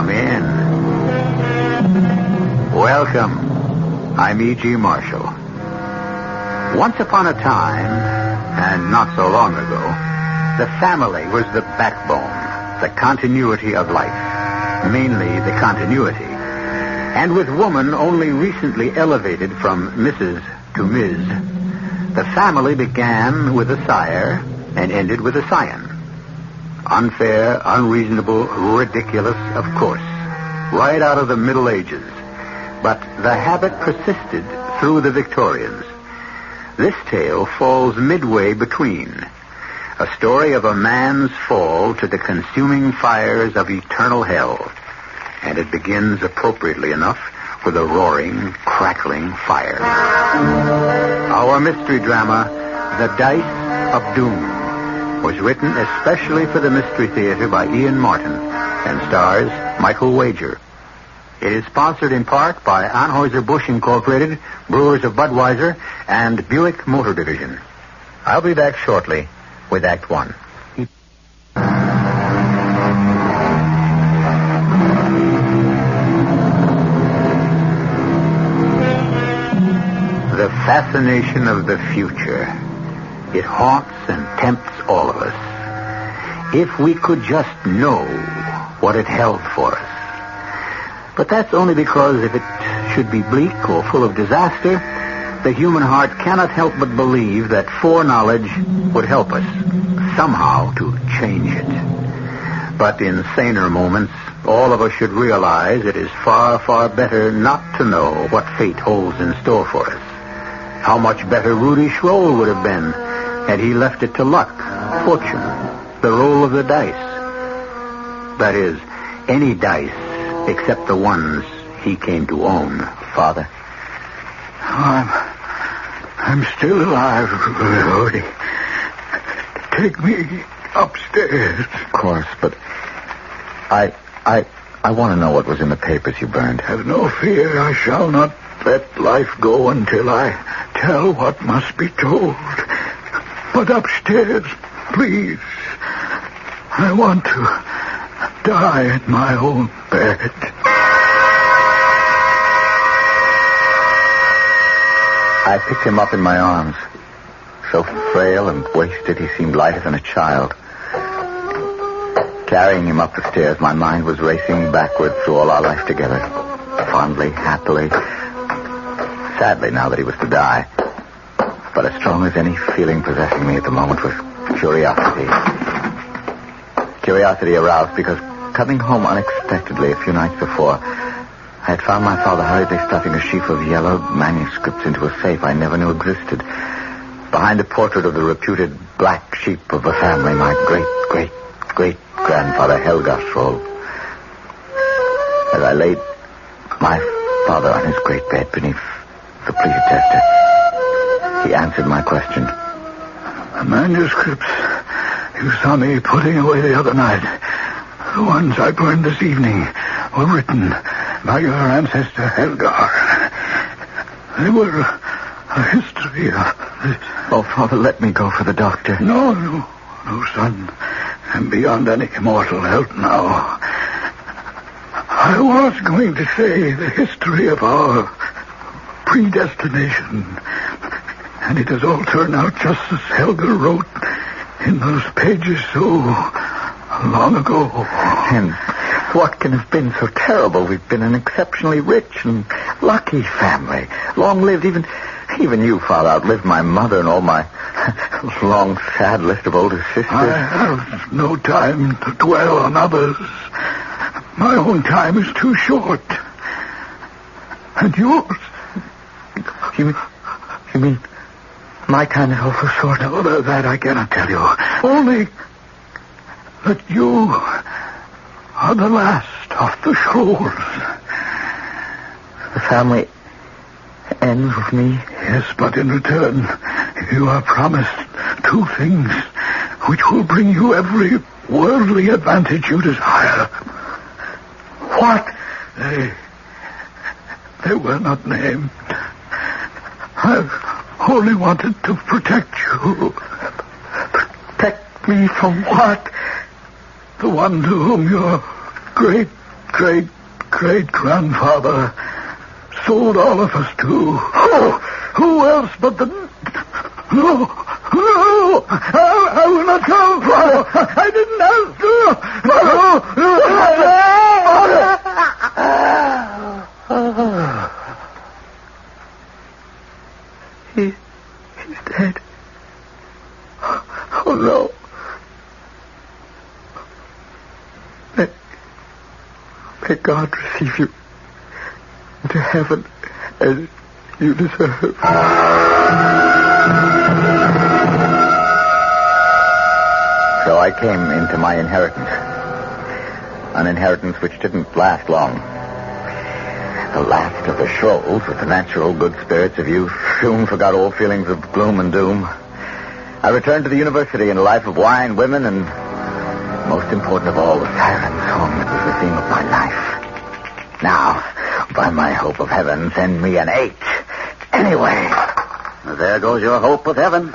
Come in. Welcome. I'm E.G. Marshall. Once upon a time, and not so long ago, the family was the backbone, the continuity of life, mainly the continuity. And with woman only recently elevated from Mrs. to Ms., the family began with a sire and ended with a scion. Unfair, unreasonable, ridiculous, of course, right out of the Middle Ages. But the habit persisted through the Victorians. This tale falls midway between. A story of a man's fall to the consuming fires of eternal hell. And it begins appropriately enough with a roaring, crackling fire. Our mystery drama, The Dice of Doom, was written especially for the Mystery Theater by Ian Martin and stars Michael Wager. It is sponsored in part by Anheuser-Busch Incorporated, Brewers of Budweiser, and Buick Motor Division. I'll be back shortly with Act One. The fascination of the future. It haunts and tempts all of us. If we could just know what it held for us. But that's only because if it should be bleak or full of disaster, the human heart cannot help but believe that foreknowledge would help us somehow to change it. But in saner moments, all of us should realize it is far, far better not to know what fate holds in store for us. How much better Rudy Schroll would have been had he left it to luck, fortune, the roll of the dice. That is, any dice except the ones he came to own. Father? I'm still alive, Rudy. Take me upstairs. Of course, but I want to know what was in the papers you burned. Have no fear. I shall not let life go until I tell what must be told. But upstairs, please. I want to die in my own bed. I picked him up in my arms. So frail and wasted, he seemed lighter than a child. Carrying him up the stairs, my mind was racing backward through all our life together. Fondly, happily. Sadly, now that he was to die. But as strong as any feeling possessing me at the moment was curiosity. Curiosity aroused because coming home unexpectedly a few nights before, I had found my father hurriedly stuffing a sheaf of yellow manuscripts into a safe I never knew existed. Behind the portrait of the reputed black sheep of the family, my great-great-great-grandfather Helga Schroll. As I laid my father on his great bed beneath the pleated tester, he answered my question. The manuscripts you saw me putting away the other night, the ones I burned this evening, were written by your ancestor Helgar. They were a history of this. Oh, Father, let me go for the doctor. No, son. I'm beyond any mortal help now. I was going to say the history of our predestination. And it has all turned out just as Helga wrote in those pages so long ago. And what can have been so terrible? We've been an exceptionally rich and lucky family. Long-lived. Even you, Father, outlived my mother and all my long, sad list of older sisters. I have no time to dwell on others. My own time is too short. And yours? You mean my time is also short? No, that I cannot tell you. Only that you are the last of the Scrolls. The family ends with me? Yes, but in return, you are promised two things which will bring you every worldly advantage you desire. What? They were not named. I've only wanted to protect you. Protect me from what? The one to whom your great great-great-grandfather sold all of us to. Oh, who else but the... No, I will not come, Father. I didn't ask to. He's dead. Oh, no. May God receive you into heaven as you deserve. So I came into my inheritance. An inheritance which didn't last long. The last of the Scrolls, with the natural good spirits of youth, soon forgot all feelings of gloom and doom. I returned to the university in a life of wine, women, and, most important of all, the siren song that was the theme of my life. Now, by my hope of heaven, send me an 8. Anyway. There goes your hope of heaven.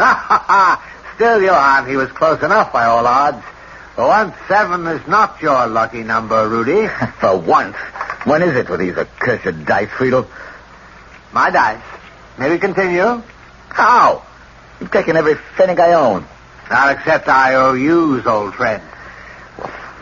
Still, Johann, he was close enough by all odds. For once, 7 is not your lucky number, Rudy. For once? When is it with these accursed dice, Friedel? My dice. May we continue? How? You've taken every pfennig I own. Not except IOUs, old friend.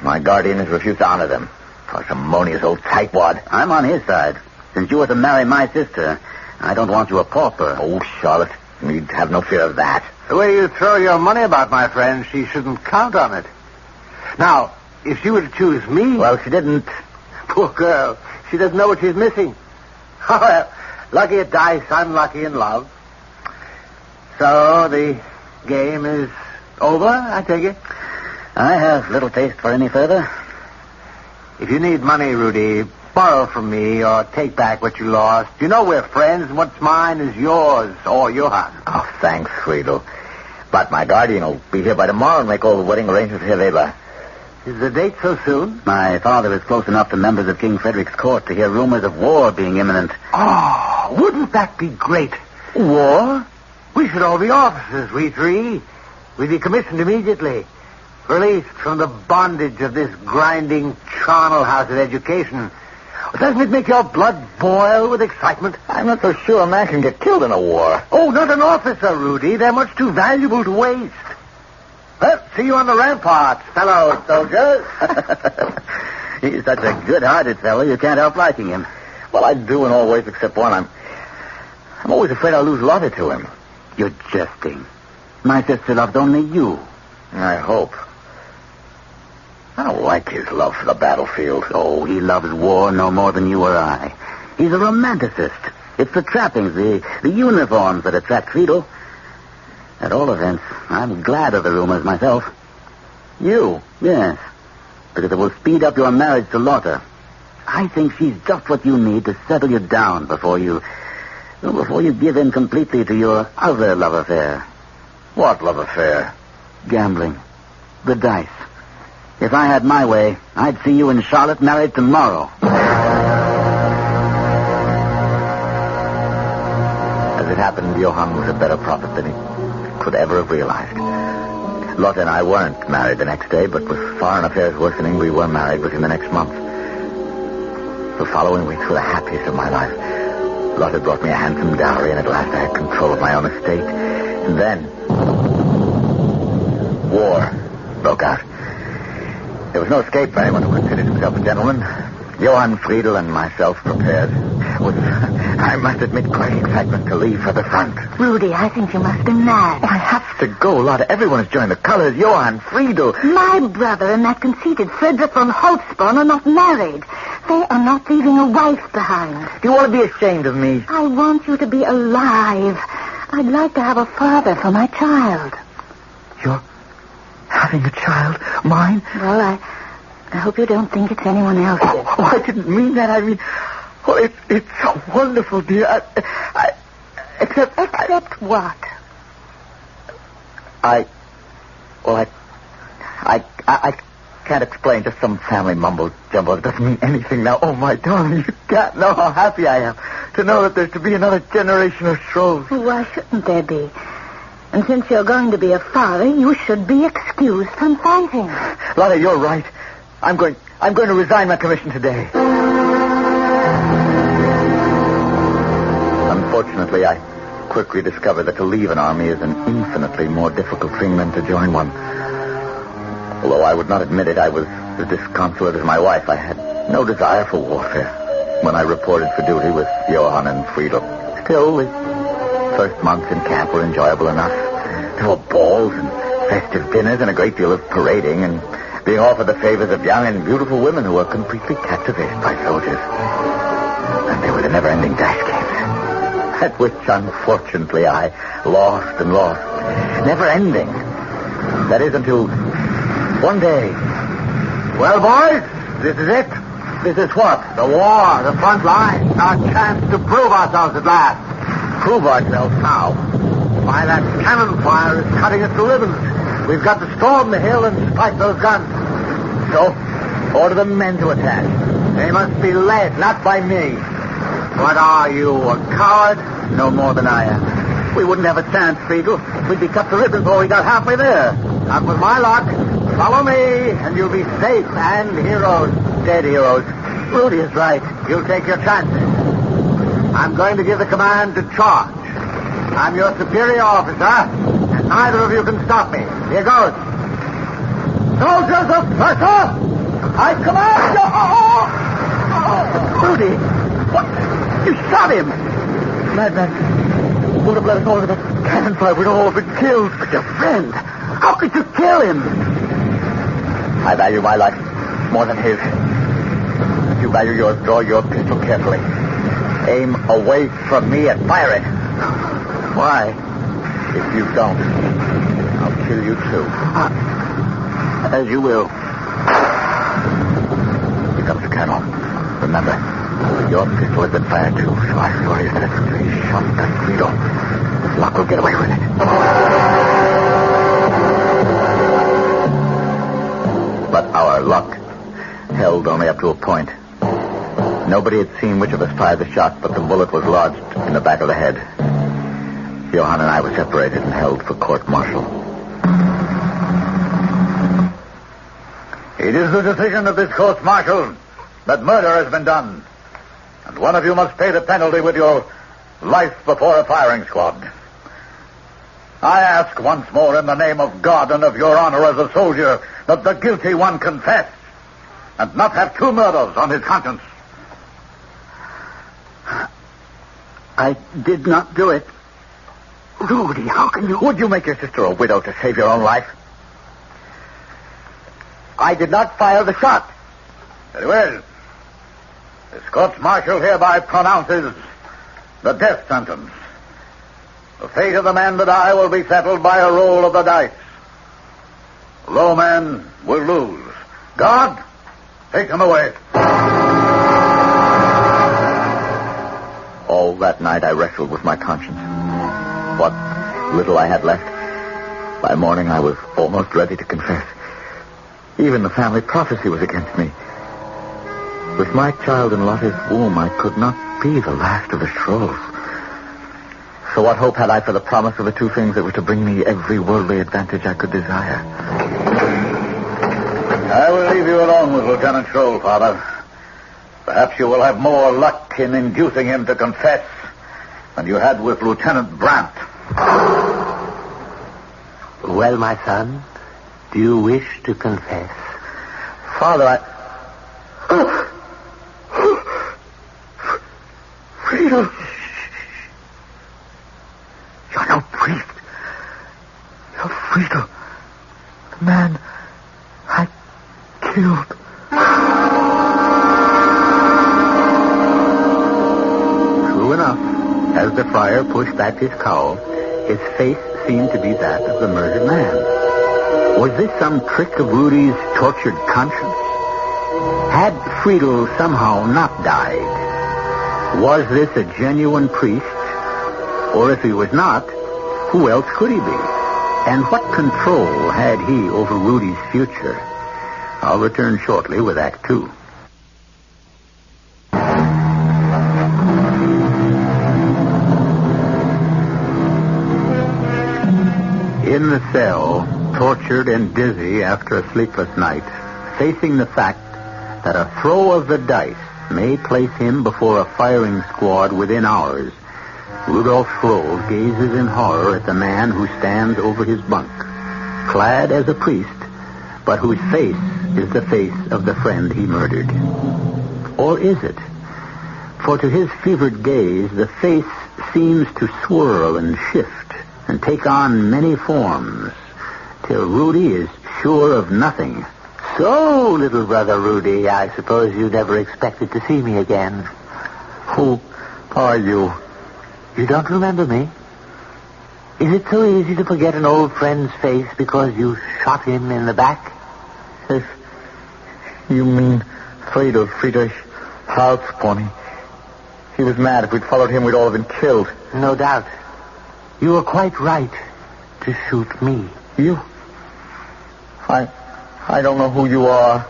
My guardian has refused to honor them. Parsimonious old tightwad. I'm on his side. Since you were to marry my sister, I don't want you a pauper. Oh, Charlotte, you'd have no fear of that. The way you throw your money about, my friend, she shouldn't count on it. Now, if she were to choose me... Well, she didn't. Poor girl. She doesn't know what she's missing. Oh, well, lucky at dice, I'm lucky in love. So, the game is over, I take it? I have little taste for any further. If you need money, Rudy, borrow from me or take back what you lost. You know we're friends, and what's mine is yours, or Johann. Oh, thanks, Friedel. But my guardian will be here by tomorrow and make all the wedding arrangements here, Weber. Is the date so soon? My father is close enough to members of King Frederick's court to hear rumors of war being imminent. Oh, wouldn't that be great? War? We should all be officers, we 3. We'd be commissioned immediately. Released from the bondage of this grinding charnel house of education. Doesn't it make your blood boil with excitement? I'm not so sure a man can get killed in a war. Oh, not an officer, Rudy. They're much too valuable to waste. Well, see you on the ramparts, fellow soldiers. He's such a good-hearted fellow, you can't help liking him. Well, I do in all ways except one. I'm always afraid I'll lose Lotte to him. You're jesting. My sister loves only you. I hope. I don't like his love for the battlefield. Oh, he loves war no more than you or I. He's a romanticist. It's the trappings, the uniforms that attract Friedel. At all events, I'm glad of the rumors myself. You? Yes, because it will speed up your marriage to Lotte. I think she's just what you need to settle you down before you give in completely to your other love affair. What love affair? Gambling. The dice. If I had my way, I'd see you and Charlotte married tomorrow. As it happened, Johann was a better prophet than he could ever have realized. Lotte and I weren't married the next day, but with foreign affairs worsening, we were married within the next month. The following weeks were the happiest of my life. Lotte brought me a handsome dowry, and at last I had control of my own estate. And then, war broke out. There was no escape for anyone who considered himself a gentleman. Johann Friedel and myself prepared. With, I must admit, great excitement to leave for the front. Rudy, I think you must be mad. I have to go, Lotte. Everyone has joined the colors. Johann Friedel. My brother and that conceited Frederick von Holtzborn are not married. They are not leaving a wife behind. Do you want to be ashamed of me? I want you to be alive. I'd like to have a father for my child. You're having a child? Mine? Well, I hope you don't think it's anyone else's. Oh, I didn't mean that. I mean, well, it's so wonderful, dear. Except what? I can't explain. Just some family mumbo jumbo. It doesn't mean anything now. Oh, my darling, you can't know how happy I am to know that there's to be another generation of Scrolls. Why shouldn't there be? And since you're going to be a father, you should be excused from fighting. Lotte, you're right. I'm going I'm going to resign my commission today. Unfortunately, I quickly discovered that to leave an army is an infinitely more difficult thing than to join one. Although I would not admit it, I was as disconsolate as my wife. I had no desire for warfare when I reported for duty with Johann and Friedel. Still, the first months in camp were enjoyable enough. There were balls and festive dinners and a great deal of parading and being offered the favors of young and beautiful women who were completely captivated by soldiers. And there were the never-ending dash games, at which, unfortunately, I lost and lost. Never-ending. That is until one day. Well, boys, this is it. This is what? The war, the front line. Our chance to prove ourselves at last. Prove ourselves how? Why, that cannon fire is cutting us to ribbons. We've got to storm the hill and spike those guns. So, order the men to attack. They must be led, not by me. What are you, a coward? No more than I am. We wouldn't have a chance, Friedel. We'd be cut to ribbons before we got halfway there. Not with my luck. Follow me, and you'll be safe and heroes. Dead heroes. Rudy is right. You'll take your chances. I'm going to give the command to charge. I'm your superior officer, and neither of you can stop me. Here goes. Soldiers of Prussia, I command you... Rudy! What? You shot him! Madman. Would have let us all into that cannon fire. We'd all have been killed. But your friend, how could you kill him? I value my life more than his. If you value yours, draw your pistol carefully. Aim away from me and fire it. Why? If you don't, I'll kill you too. As you will. Here comes the colonel. Remember, your pistol has been fired too, so I saw you that he shot that Friedel. Luck will get away with it. But our luck held only up to a point. Nobody had seen which of us fired the shot, but the bullet was lodged in the back of the head. Johann and I were separated and held for court-martial. It is the decision of this court-martial that murder has been done, and one of you must pay the penalty with your life before a firing squad. I ask once more in the name of God and of your honor as a soldier that the guilty one confess and not have two murders on his conscience. I did not do it. Rudy, how can you... Would you make your sister a widow to save your own life? I did not fire the shot. Very well. This court-martial hereby pronounces the death sentence. The fate of the man that I will be settled by a roll of the dice. The low man will lose. God, take him away. All that night I wrestled with my conscience. What little I had left. By morning I was almost ready to confess. Even the family prophecy was against me. With my child in Lotta's womb, I could not be the last of the Scrolls. So what hope had I for the promise of the two things that were to bring me every worldly advantage I could desire? I will leave you alone with Lieutenant Schroll, Father. Perhaps you will have more luck in inducing him to confess than you had with Lieutenant Brandt. Well, my son, do you wish to confess? Father, Friedel! You're no priest. You're Friedel, the man I killed. True enough, as the friar pushed back his cowl, his face seemed to be that of the murdered man. Was this some trick of Rudy's tortured conscience? Had Friedel somehow not died? Was this a genuine priest? Or if he was not, who else could he be? And what control had he over Rudy's future? I'll return shortly with Act 2. In the cell, tortured and dizzy after a sleepless night, facing the fact that a throw of the dice may place him before a firing squad within hours, Rudolph Schroll gazes in horror at the man who stands over his bunk, clad as a priest, but whose face is the face of the friend he murdered. Or is it? For to his fevered gaze, the face seems to swirl and shift and take on many forms, till Rudy is sure of nothing. So, little brother Rudy, I suppose you never expected to see me again. Who are you? You don't remember me? Is it so easy to forget an old friend's face because you shot him in the back? If you mean Friedrich Halspony. He was mad. If we'd followed him, we'd all have been killed. No doubt. You were quite right to shoot me. You? I don't know who you are.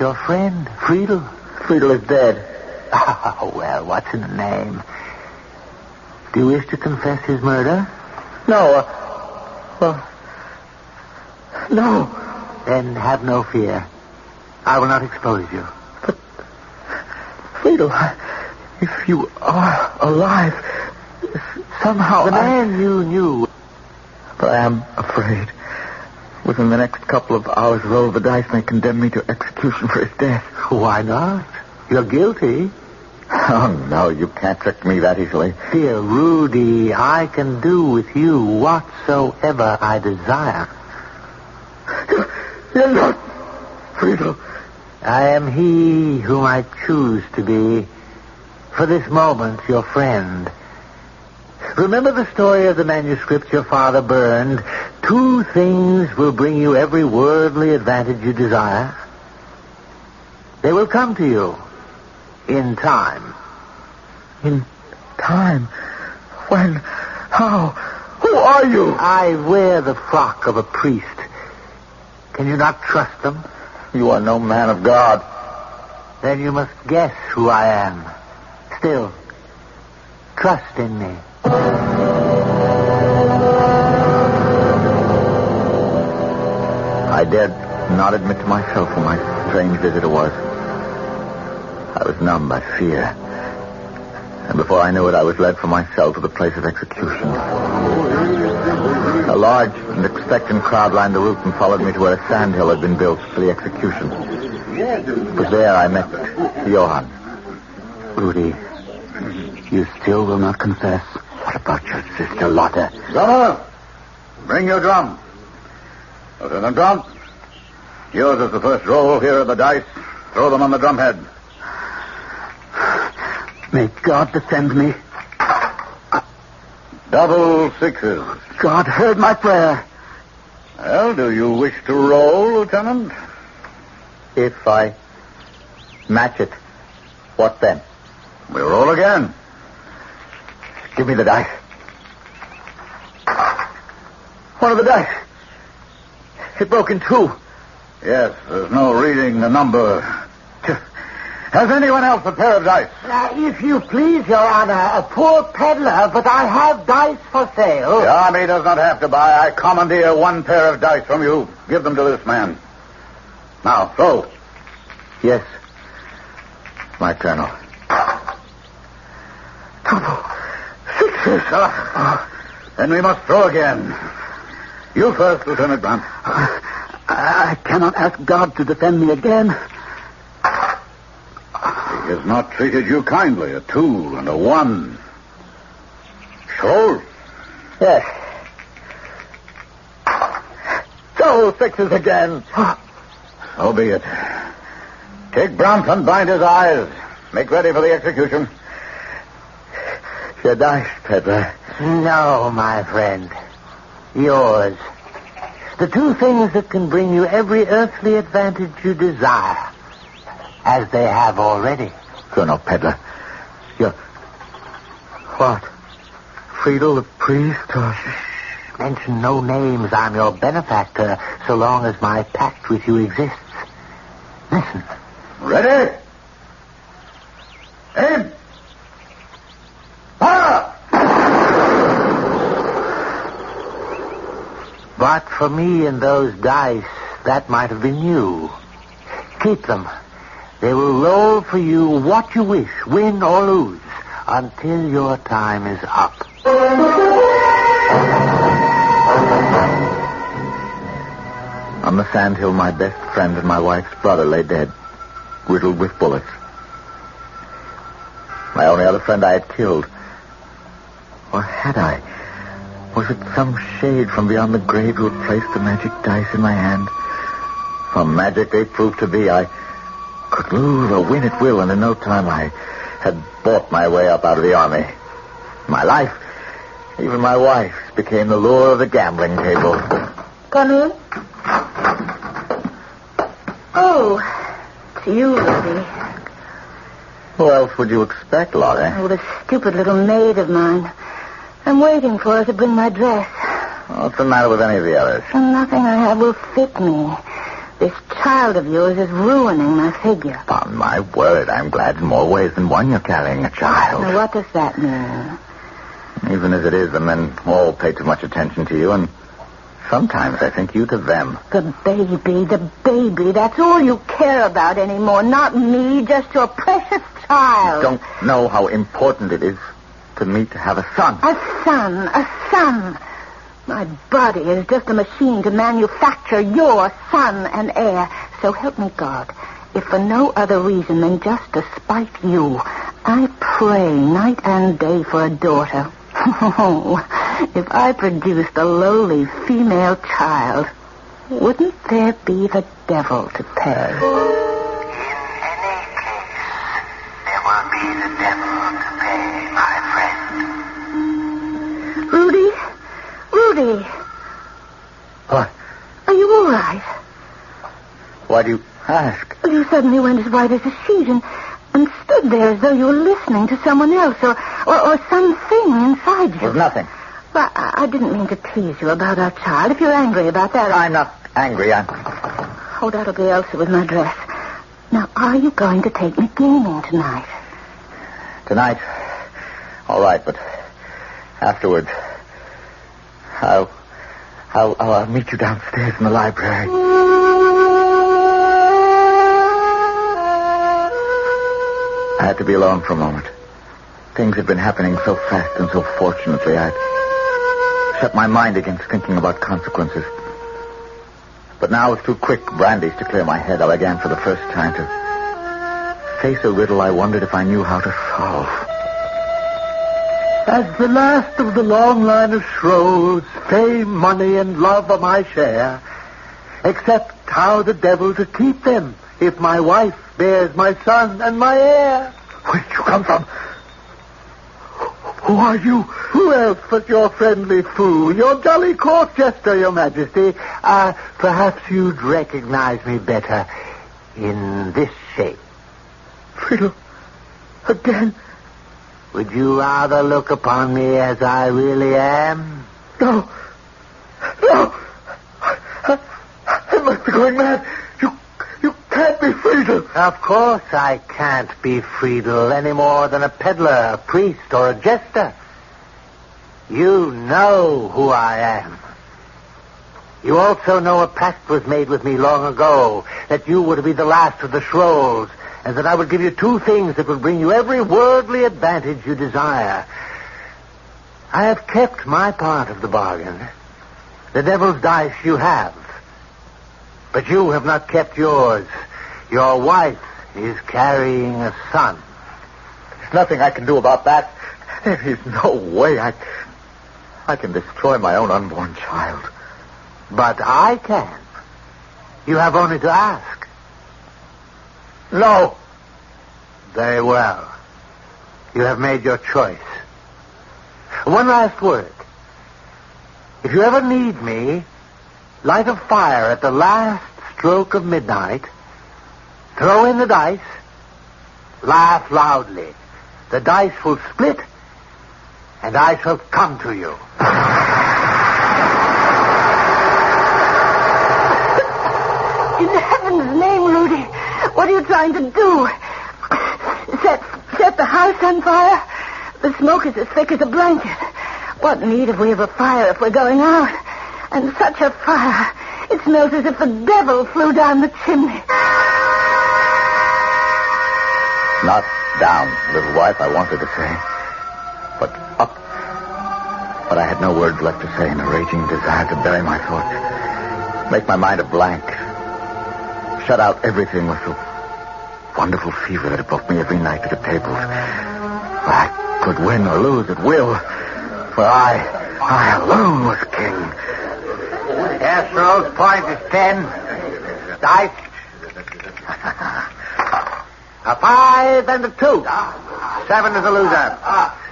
Your friend, Friedel. Friedel is dead. Oh, well, what's in the name? Do you wish to confess his murder? No. No. Then have no fear. I will not expose you. But, Friedel, if you are alive, somehow the man you knew. But I am afraid. Within the next couple of hours, the roll of the dice may condemn me to execution for his death. Why not? You're guilty. Oh, no, you can't trick me that easily. Dear Rudy, I can do with you whatsoever I desire. You're not Friedel. I am he whom I choose to be. For this moment, your friend. Remember the story of the manuscript your father burned? 2 things will bring you every worldly advantage you desire. They will come to you in time. In time? When? How? Who are you? I wear the frock of a priest. Can you not trust them? You are no man of God. Then you must guess who I am. Still, trust in me. I dared not admit to myself who my strange visitor was. I was numb by fear. And before I knew it, I was led from my cell to the place of execution. A large and expectant crowd lined the route and followed me to where a sandhill had been built for the execution. It was there I met Johann. Rudy, you still will not confess. What about your sister Lotte? Drummer, bring your drum. Lieutenant Brown, yours is the first roll. Here are the dice. Throw them on the drumhead. May God defend me. Double sixes. God heard my prayer. Well, do you wish to roll, Lieutenant? If I match it, what then? We'll roll again. Give me the dice. One of the dice. It broke in 2. Yes, there's no reading the number. Has anyone else a pair of dice? If you please, Your Honor, a poor peddler, but I have dice for sale. The army does not have to buy. I commandeer 1 pair of dice from you. Give them to this man. Now, throw. Yes, my colonel. Double sixes. Then we must throw again. You first, Lieutenant Brown. I cannot ask God to defend me again. He has not treated you kindly. A 2 and a 1. Schroll. Yes. Double sixes again. So be it. Take Brownson, bind his eyes. Make ready for the execution. Your dice, peddler. No, my friend. Yours. The 2 things that can bring you every earthly advantage you desire, as they have already. Colonel Peddler, you're... What? Friedel, the priest? Mention no names. I'm your benefactor, so long as my pact with you exists. Listen. Ready? Aim! Fire! But for me and those dice, that might have been you. Keep them. They will roll for you what you wish, win or lose, until your time is up. On the sandhill, my best friend and my wife's brother lay dead, riddled with bullets. My only other friend I had killed. Or had I? Was it some shade from beyond the grave who had placed the magic dice in my hand? Some magic they proved to be. I could lose or win at will, and in no time I had bought my way up out of the army. My life, even my wife's, became the lure of the gambling table. Come in. Oh, it's you, Rudy. Who else would you expect, Laurie? Oh, the stupid little maid of mine. I'm waiting for her to bring my dress. What's the matter with any of the others? Nothing I have will fit me. This child of yours is ruining my figure. Upon my word, I'm glad in more ways than one you're carrying a child. Now, what does that mean? Even as it is, the men all pay too much attention to you, and sometimes I think you to them. The baby, that's all you care about anymore. Not me, just your precious child. You don't know how important it is to me to have a son. A son. My body is just a machine to manufacture your son and heir. So help me God, if for no other reason than just to spite you, I pray night and day for a daughter. Oh, if I produced a lowly female child, wouldn't there be the devil to pay? In any case, there will be the devil to pay, my friend. Rudy? What? Are you all right? Why do you ask? Well, you suddenly went as white as a sheet and stood there as though you were listening to someone else or something inside you. It was nothing. Well, I didn't mean to tease you about our child. If you're angry about that... I'm not angry. Oh, that'll be Elsa with my dress. Now, are you going to take me gaming tonight? Tonight? All right, but afterwards, I'll meet you downstairs in the library. I had to be alone for a moment. Things had been happening so fast and so fortunately, I'd shut my mind against thinking about consequences. But now, with 2 quick brandies to clear my head, I began for the first time to face a riddle I wondered if I knew how to solve. As the last of the long line of Shroves, fame, money, and love are my share, except how the devil to keep them if my wife bears my son and my heir. Where did you come from? Who are you? Who else but your friendly fool, your jolly court jester, your majesty? Perhaps you'd recognize me better in this shape. Friedel, again? Would you rather look upon me as I really am? No. I must be going mad. You can't be Friedel. Of course I can't be Friedel any more than a peddler, a priest, or a jester. You know who I am. You also know a pact was made with me long ago, that you were to be the last of the Shrolls, and that I would give you 2 things that would bring you every worldly advantage you desire. I have kept my part of the bargain. The devil's dice you have. But you have not kept yours. Your wife is carrying a son. There's nothing I can do about that. There is no way I can destroy my own unborn child. But I can. You have only to ask. No. Very well. You have made your choice. One last word. If you ever need me, light a fire at the last stroke of midnight, throw in the dice, laugh loudly. The dice will split, and I shall come to you. In heaven's name, Rudy, what are you trying to do? Set the house on fire? The smoke is as thick as a blanket. What need have we of a fire if we're going out? And such a fire. It smells as if the devil flew down the chimney. Not down, little wife, I wanted to say. But up. But I had no words left to say in a raging desire to bury my thoughts. Make my mind a blank. Shut out everything with the wonderful fever that brought me every night to the tables. For I could win or lose at will. For I alone was king. Casserole's point is 10. Dice. A 5 and a 2. 7 is the loser.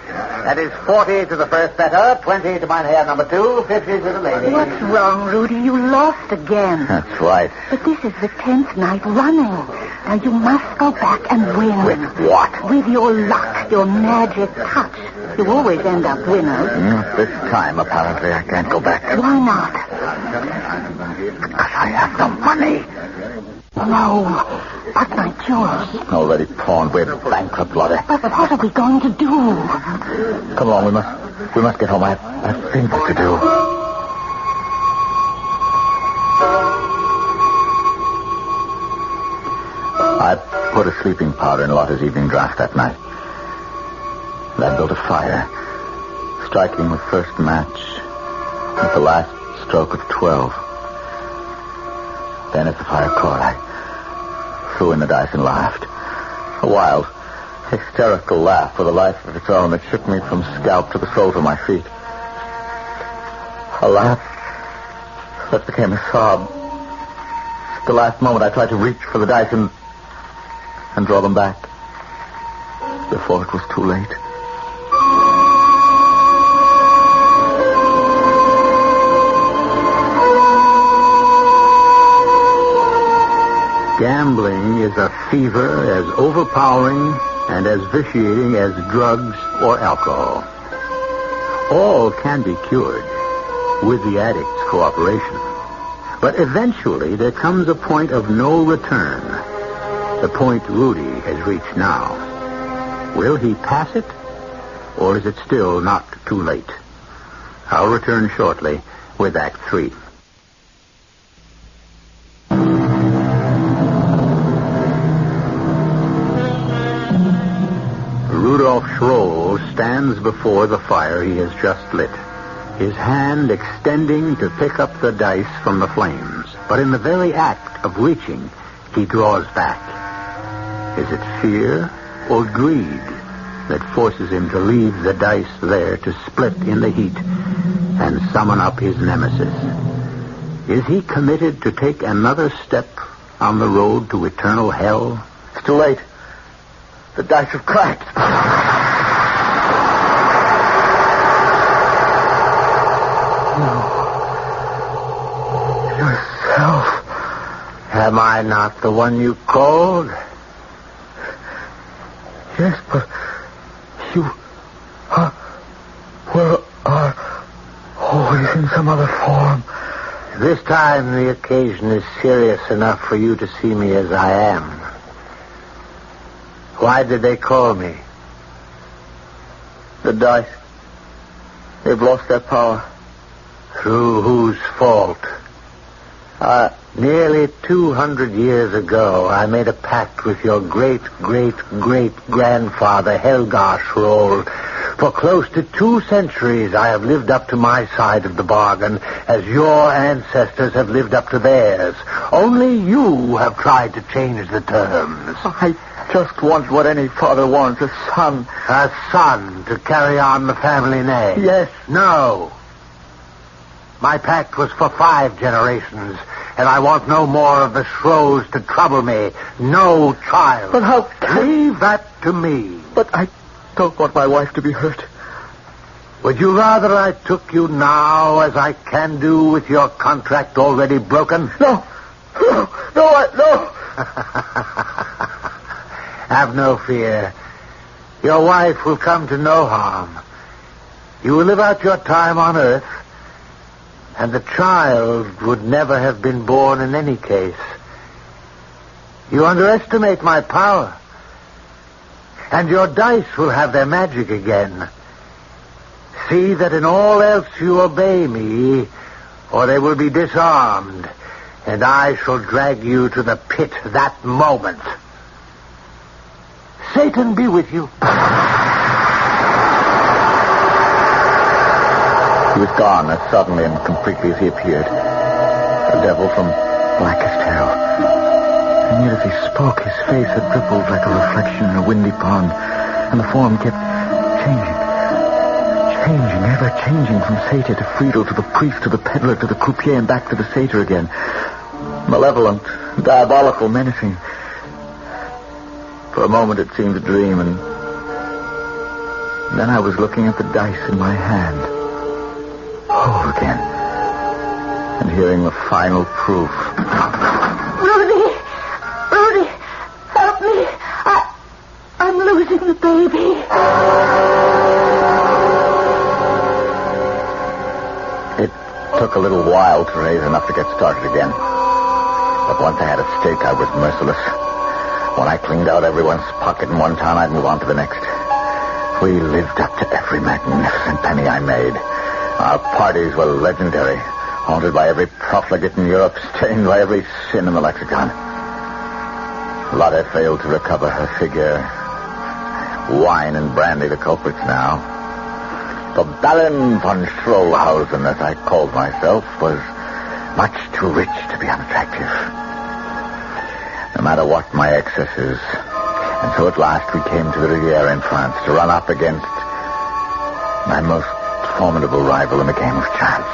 That is 40 to the first better, 20 to Mynheer number 2, 50 to the lady. What's wrong, Rudy? You lost again. That's right. But this is the 10th night running. Now you must go back and win. With what? With your luck, your magic touch. You always end up winners. This time, apparently, I can't go back. Why not? Because I have no money. No, but my jewels. Already pawned. We're bankrupt, Lottie. But what are we going to do? Come along, we must get home. I have things to do. I put a sleeping powder in Lotta's evening draught that night. And I built a fire, striking the first match at the last stroke of 12. Then as the fire caught, I threw in the dice and laughed. A wild, hysterical laugh with a life of its own that shook me from scalp to the soles of my feet. A laugh that became a sob. At the last moment, I tried to reach for the dice and draw them back before it was too late. Gambling is a fever as overpowering and as vitiating as drugs or alcohol. All can be cured with the addict's cooperation. But eventually there comes a point of no return. The point Rudy has reached now. Will he pass it? Or is it still not too late? I'll return shortly with Act 3. Rudolph Schroll stands before the fire he has just lit, his hand extending to pick up the dice from the flames. But in the very act of reaching, he draws back. Is it fear or greed that forces him to leave the dice there to split in the heat and summon up his nemesis? Is he committed to take another step on the road to eternal hell? It's too late. The dice have cracked. No. Yourself. Am I not the one you called? Yes, but you are always in some other form. This time the occasion is serious enough for you to see me as I am. Why did they call me? The dice. They've lost their power. Through whose fault? Nearly 200 years ago, I made a pact with your great-great-great-grandfather, Helgar Schroll. For close to 2 centuries, I have lived up to my side of the bargain, as your ancestors have lived up to theirs. Only you have tried to change the terms. I just want what any father wants, a son. A son to carry on the family name? Yes. No. My pact was for 5 generations, and I want no more of the Schrolls to trouble me. No child. But how... Leave that to me. But I don't want my wife to be hurt. Would you rather I took you now, as I can do with your contract already broken? No. Have no fear. Your wife will come to no harm. You will live out your time on Earth, and the child would never have been born in any case. You underestimate my power, and your dice will have their magic again. See that in all else you obey me, or they will be disarmed, and I shall drag you to the pit that moment. See Satan be with you. He was gone as suddenly and completely as he appeared. The devil from blackest hell. And yet as he spoke, his face had rippled like a reflection in a windy pond, and the form kept changing, ever changing from satyr to Friedel, to the priest, to the peddler, to the croupier, and back to the satyr again. Malevolent, diabolical, menacing. For a moment it seemed a dream, and then I was looking at the dice in my hand. Whole again. And hearing the final proof. Rudy, help me. I'm losing the baby. It took a little while to raise enough to get started again. But once I had a stake, I was merciless. When I cleaned out everyone's pocket in one town, I'd move on to the next. We lived up to every magnificent penny I made. Our parties were legendary, haunted by every profligate in Europe, stained by every sin in the lexicon. Lotte failed to recover her figure. Wine and brandy the culprits now. The Baron von Schrollhausen, as I called myself, was much too rich to be unattractive. No matter what my excesses. And so at last we came to the Riviera in France to run up against my most formidable rival in the game of chance.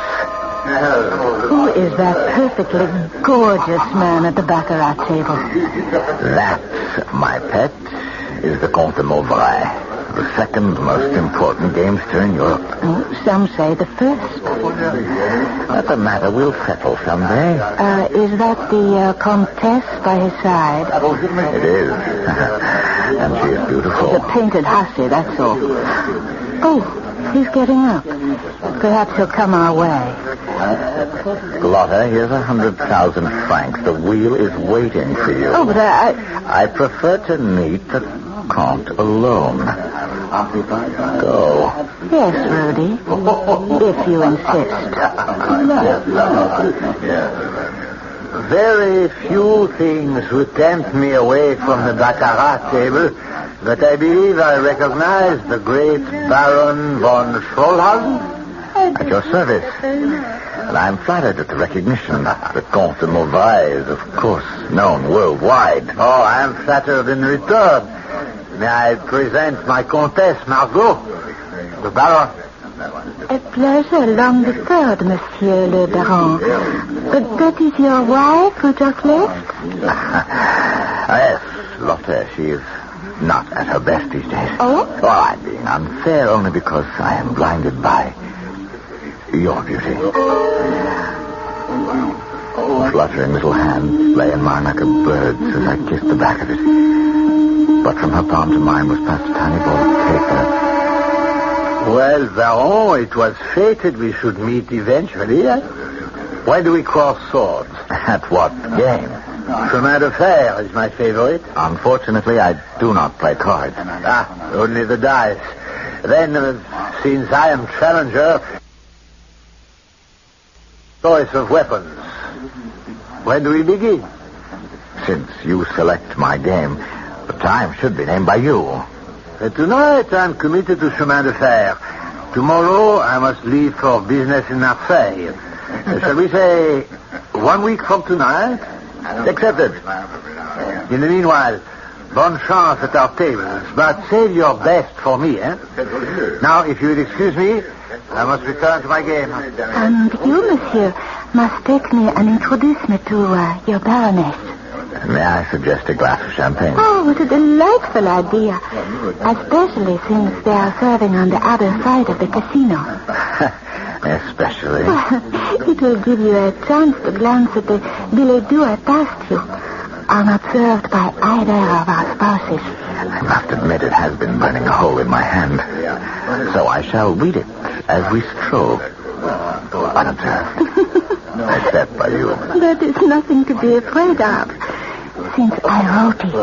Who is that perfectly gorgeous man at the baccarat table? That, my pet, is the Comte de Mauvrais, the second most important gamester in Europe. Oh, some say the first. Not the matter we'll settle someday. Is that the Comtesse by his side? It is. And she is beautiful. The painted hussy, that's all. Oh, he's getting up. Perhaps he'll come our way. Lotte, here's 100,000 francs. The wheel is waiting for you. Oh, but I prefer to meet the Comte alone. Go. Yes, Rudy. If you insist. Very few things would tempt me away from the baccarat table, but I believe I recognize the great Baron von Schrollhausen. At your service. And I'm flattered at the recognition. The Comte de Mauvrais is, of course, known worldwide. Oh, I am flattered in return. May I present my Comtesse Margot, the Baron? A pleasure long deferred, Monsieur le Baron. But that is your wife who just left? Yes, Lotte, she is not at her best these days. Oh? Well, I'm being unfair only because I am blinded by your beauty. The fluttering little hand lay in mine like a bird's as I kissed the back of it. But from her palm to mine was passed a tiny ball of paper. Well, Baron, it was fated we should meet eventually. Why do we cross swords? At what game? Chemin de fer is my favorite. Unfortunately, I do not play cards. Only the dice. Then, since I am challenger, choice of weapons. When do we begin? Since you select my game, the time should be named by you. Tonight I'm committed to chemin de fer. Tomorrow I must leave for business in Marseille. Shall we say 1 week from tonight? Accepted. In the meanwhile, bonne chance at our tables, but save your best for me, eh? Now, if you would excuse me, I must return to my game. And you, monsieur, must take me and introduce me to your baroness. May I suggest a glass of champagne? Oh, what a delightful idea. Especially since they are serving on the other side of the casino. Especially. It will give you a chance to glance at the billet doux past you, unobserved by either of our spouses. I must admit it has been burning a hole in my hand. So I shall read it as we stroll. Unobserved. Except by you. That is nothing to be afraid of, since I wrote it.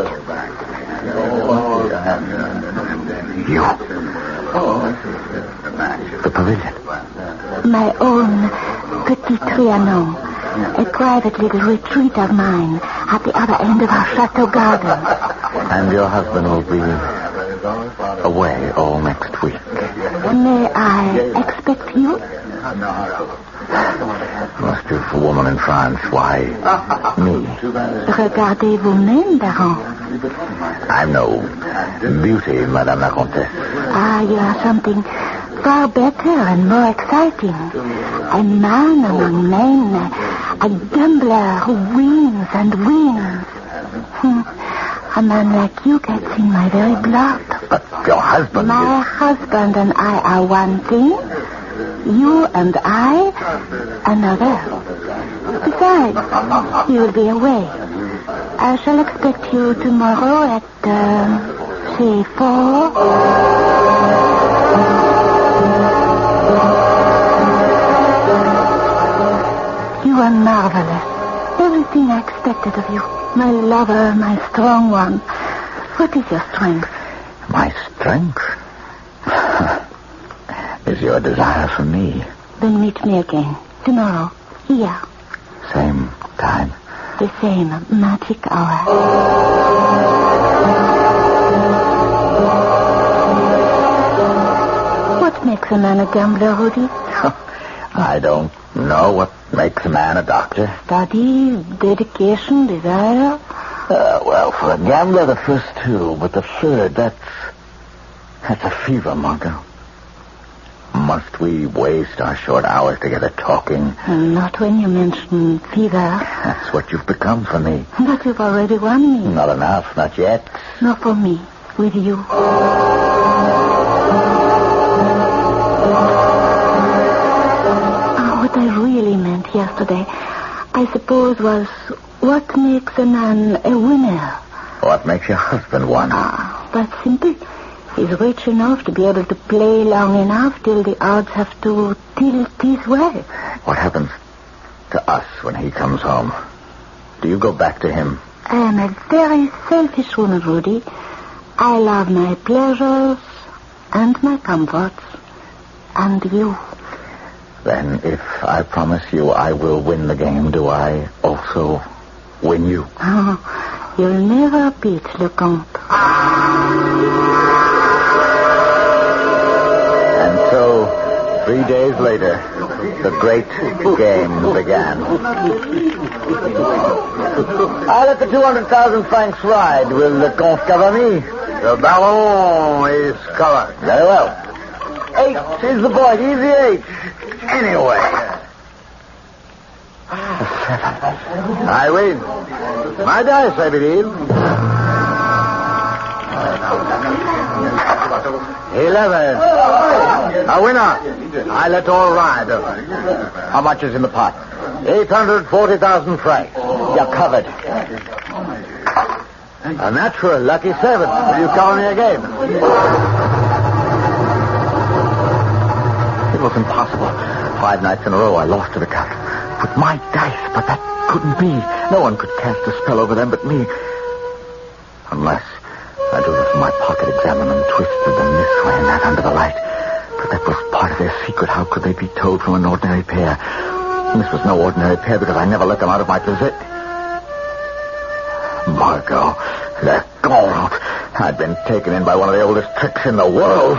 You. The pavilion. My own Petit Trianon, a private little retreat of mine at the other end of our chateau garden. And your husband will be Away all next week. May I expect you? Most woman in France. Why, me? Regardez vous-même, Baron. I'm no beauty, Madame la Comtesse. You are something far better and more exciting. A man among men. A gambler who wins and wins. A man like you gets in my very blood. But your husband My husband and I are one thing. You and I, another. Besides, you will be away. I shall expect you tomorrow at, say, 4. You are marvelous. Everything I expected of you. My lover, my strong one. What is your strength? My strength is your desire for me. Then meet me again. Tomorrow. Here. Same time. The same magic hour. What makes a man a gambler, Rudy? I don't know what makes a man a doctor. Study, dedication, desire. Well, for a gambler, the first two, but the third, that's a fever, Margot. Must we waste our short hours together talking? Not when you mention fever. That's what you've become for me. But you've already won me. Not enough, not yet. Not for me, with you. What I really meant yesterday, I suppose, was what makes a man a winner. What makes your husband one? That's simple. He's rich enough to be able to play long enough till the odds have to tilt his way. What happens to us when he comes home? Do you go back to him? I am a very selfish woman, Rudy. I love my pleasures and my comforts. And you. Then if I promise you I will win the game, do I also win you? Oh, you'll never beat Le Comte. And so, 3 days later, the great game began. I let the 200,000 francs ride. Will Le Comte cover me? The Baron is covered. Very well. H is the point. Easy H. Anyway. I win. My dice, I believe. 11. A winner. I let all ride. How much is in the pot? 840,000 francs. You're covered. A natural lucky 7. Will you cover me again? It was impossible. 5 nights in a row I lost to the cut. With my dice, but that couldn't be. No one could cast a spell over them but me. Unless I drew them from my pocket, examined them, twisted them this way and that under the light. But that was part of their secret. How could they be told from an ordinary pair? And this was no ordinary pair because I never let them out of my possession. Margot, they're gone. I'd been taken in by one of the oldest tricks in the world.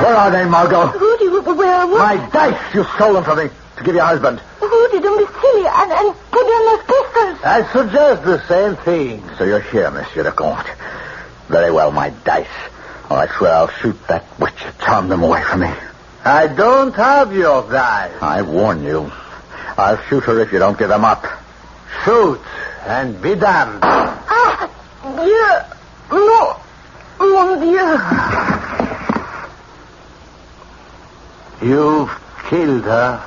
Where are they, Margot? Rudy, where? My dice! You stole them from me to give your husband. Rudy, don't be silly and put down those pistols. I suggest the same thing. So you're here, Monsieur le Comte. Very well, my dice. Oh, I swear I'll shoot that witch that charmed them away from me. I don't have your dice. I warn you. I'll shoot her if you don't give them up. Shoot and be damned. Dieu. No. Mon Dieu. You've killed her.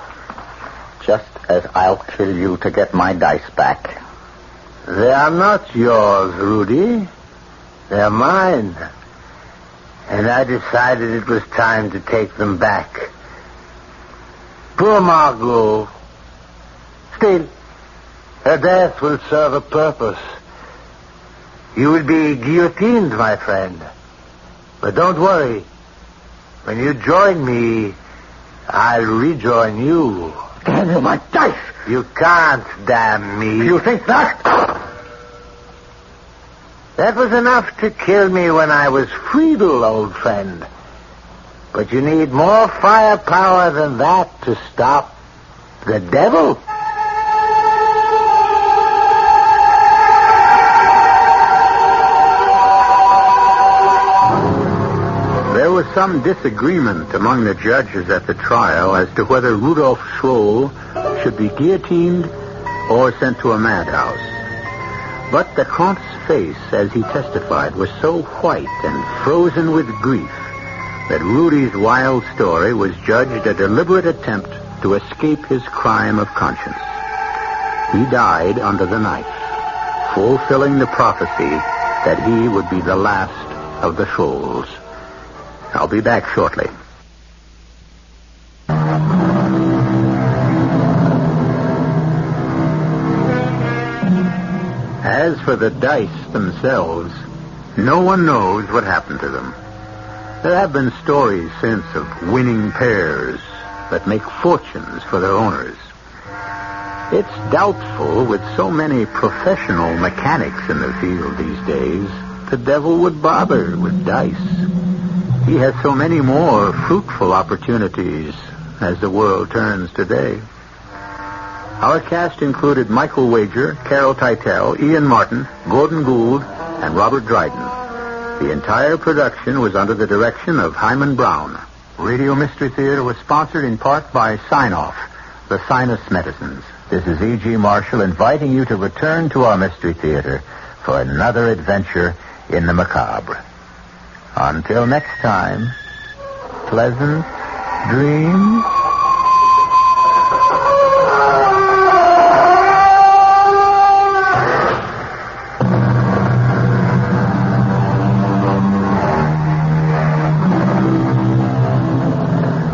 Just as I'll kill you to get my dice back. They are not yours, Rudy. They're mine. And I decided it was time to take them back. Poor Margot. Still, her death will serve a purpose. You will be guillotined, my friend. But don't worry. When you join me, I'll rejoin you. Damn you, my dice! You can't damn me. You think that? That was enough to kill me when I was Friedel, old friend. But you need more firepower than that to stop the devil. There was some disagreement among the judges at the trial as to whether Rudolf Schroll should be guillotined or sent to a madhouse. But the Comte's face, as he testified, was so white and frozen with grief that Rudy's wild story was judged a deliberate attempt to escape his crime of conscience. He died under the knife, fulfilling the prophecy that he would be the last of the Schrolls. I'll be back shortly. As for the dice themselves, no one knows what happened to them. There have been stories since of winning pairs that make fortunes for their owners. It's doubtful, with so many professional mechanics in the field these days, the devil would bother with dice. He has so many more fruitful opportunities as the world turns today. Our cast included Michael Wager, Carol Teitel, Ian Martin, Gordon Gould, and Robert Dryden. The entire production was under the direction of Himan Brown. Radio Mystery Theater was sponsored in part by Sign-Off, the sinus medicines. This is E.G. Marshall inviting you to return to our Mystery Theater for another adventure in the macabre. Until next time, pleasant dreams.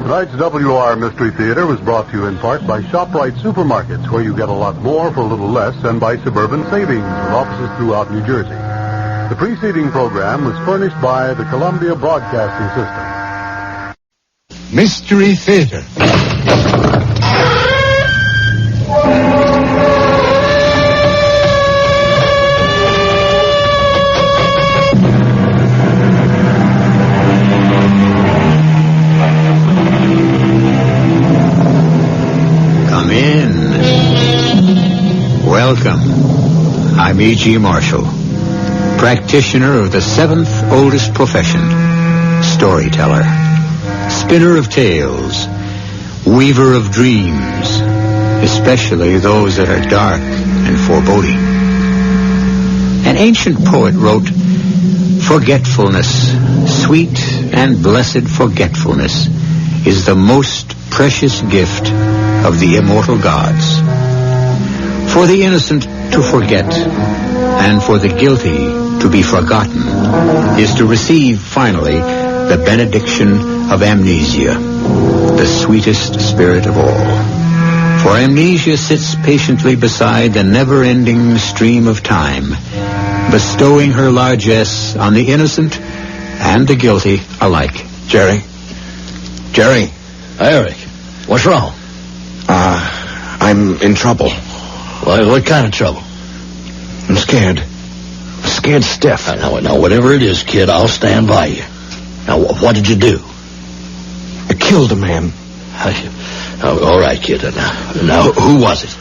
Tonight's WR Mystery Theater was brought to you in part by ShopRite Supermarkets, where you get a lot more for a little less, and by Suburban Savings, with offices throughout New Jersey. The preceding program was furnished by the Columbia Broadcasting System. Mystery Theater. Come in. Welcome. I'm E.G. Marshall, practitioner of the seventh oldest profession, storyteller, spinner of tales, weaver of dreams, especially those that are dark and foreboding. An ancient poet wrote, "Forgetfulness, sweet and blessed forgetfulness, is the most precious gift of the immortal gods. For the innocent to forget, and for the guilty to be forgotten, is to receive, finally, the benediction of amnesia, the sweetest spirit of all. For amnesia sits patiently beside the never-ending stream of time, bestowing her largesse on the innocent and the guilty alike." Jerry? Eric, what's wrong? I'm in trouble. What kind of trouble? I'm scared. Scared stiff. Now, whatever it is, kid, I'll stand by you. Now, what did you do? I killed a man. All right, kid. Now, who was it?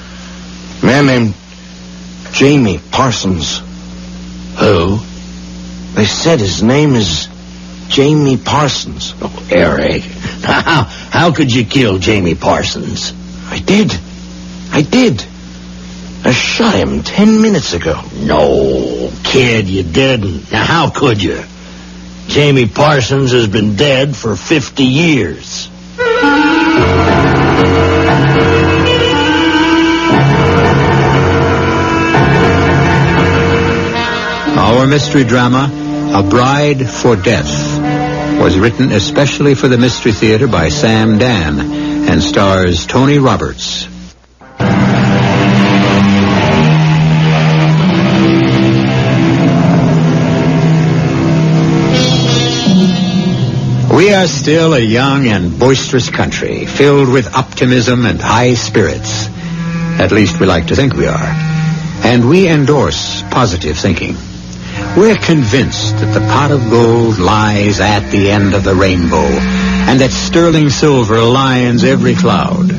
A man named Jamie Parsons. Who? They said his name is Jamie Parsons. Oh, Eric. How could you kill Jamie Parsons? I did. I shot him 10 minutes ago. No, kid, you didn't. Now, how could you? Jamie Parsons has been dead for 50 years. Our mystery drama, A Bride for Death, was written especially for the Mystery Theater by Sam Dan and stars Tony Roberts. We are still a young and boisterous country, filled with optimism and high spirits. At least we like to think we are. And we endorse positive thinking. we're convinced that the pot of gold lies at the end of the rainbow, and that sterling silver lines every cloud.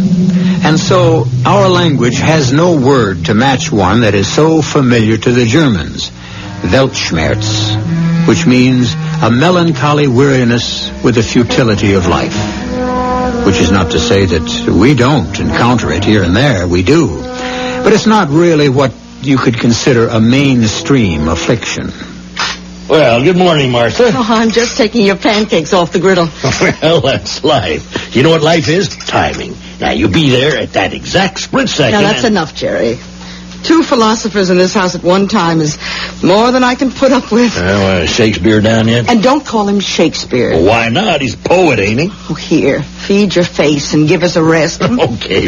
And so our language has no word to match one that is so familiar to the Germans, Weltschmerz, which means a melancholy weariness with the futility of life. Which is not to say that we don't encounter it here and there, we do. But it's not really what you could consider a mainstream affliction. Well, good morning, Martha. Oh, I'm just taking your pancakes off the griddle. Well, that's life. You know what life is? Timing. Now, you be there at that exact split second. Now, that's enough, Jerry. 2 philosophers in this house at one time is more than I can put up with. Shakespeare down yet? And don't call him Shakespeare. Well, why not? He's a poet, ain't he? Oh, here. Feed your face and give us a rest. Okay.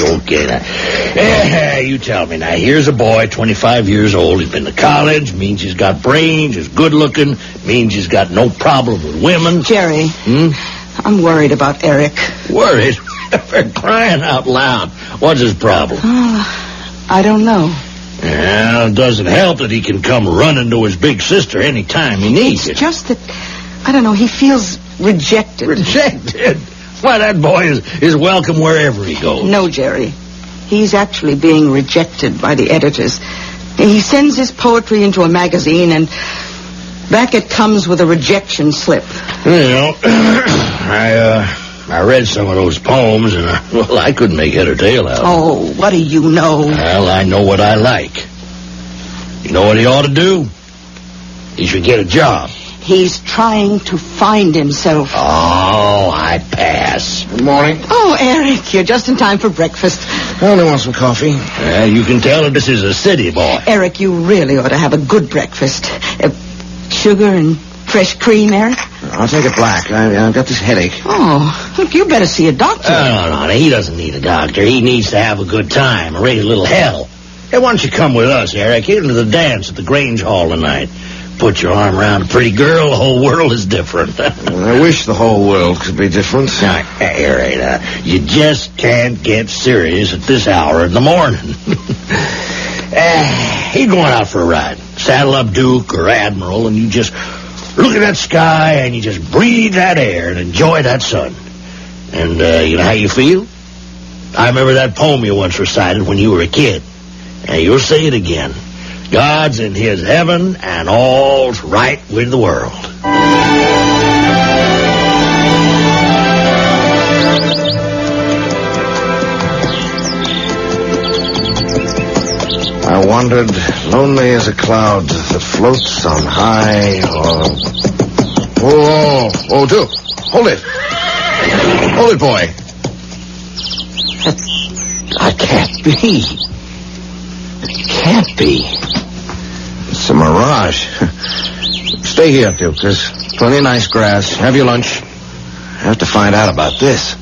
Now, you tell me now. Here's a boy, 25 years old. He's been to college. Means he's got brains. He's good looking. Means he's got no problem with women. Jerry, I'm worried about Eric. Worried? For crying out loud. What's his problem? I don't know. Well, it doesn't help that he can come running to his big sister any time he needs it. It's just that, I don't know, he feels rejected. Rejected? Why, that boy is welcome wherever he goes. No, Jerry. He's actually being rejected by the editors. He sends his poetry into a magazine, and back it comes with a rejection slip. Well, I read some of those poems, and I couldn't make head or tail out. Oh, what do you know? Well, I know what I like. You know what he ought to do? He should get a job. He's trying to find himself. Oh, I pass. Good morning. Oh, Eric, you're just in time for breakfast. I only want some coffee. You can tell that this is a city boy. Eric, you really ought to have a good breakfast. Sugar and fresh cream, Eric? I'll take it black. I've got this headache. Oh, look, you better see a doctor. No, he doesn't need a doctor. He needs to have a good time, raise a little hell. Hey, why don't you come with us, Eric? Get into the dance at the Grange Hall tonight. Put your arm around a pretty girl, the whole world is different. I wish the whole world could be different. Now, Eric, you just can't get serious at this hour in the morning. You're going out for a ride. Saddle up Duke or Admiral, and you just look at that sky, and you just breathe that air and enjoy that sun. And you know how you feel? I remember that poem you once recited when you were a kid. And you'll say it again. God's in his heaven, and all's right with the world. I wandered lonely as a cloud that floats on high, Oh, Duke. Hold it. Hold it, boy. I can't be. It can't be. It's a mirage. Stay here, Duke. There's plenty of nice grass. Have your lunch. I have to find out about this.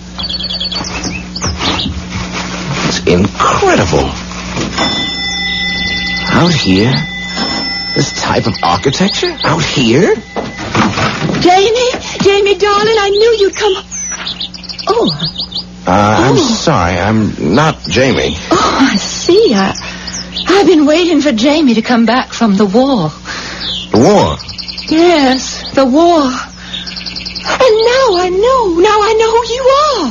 It's incredible. Out here? This type of architecture? Out here? Jamie, darling, I knew you'd come. Oh. I'm sorry. I'm not Jamie. Oh, I see. I've been waiting for Jamie to come back from the war. The war? Yes, the war. And now I know. Now I know who you are.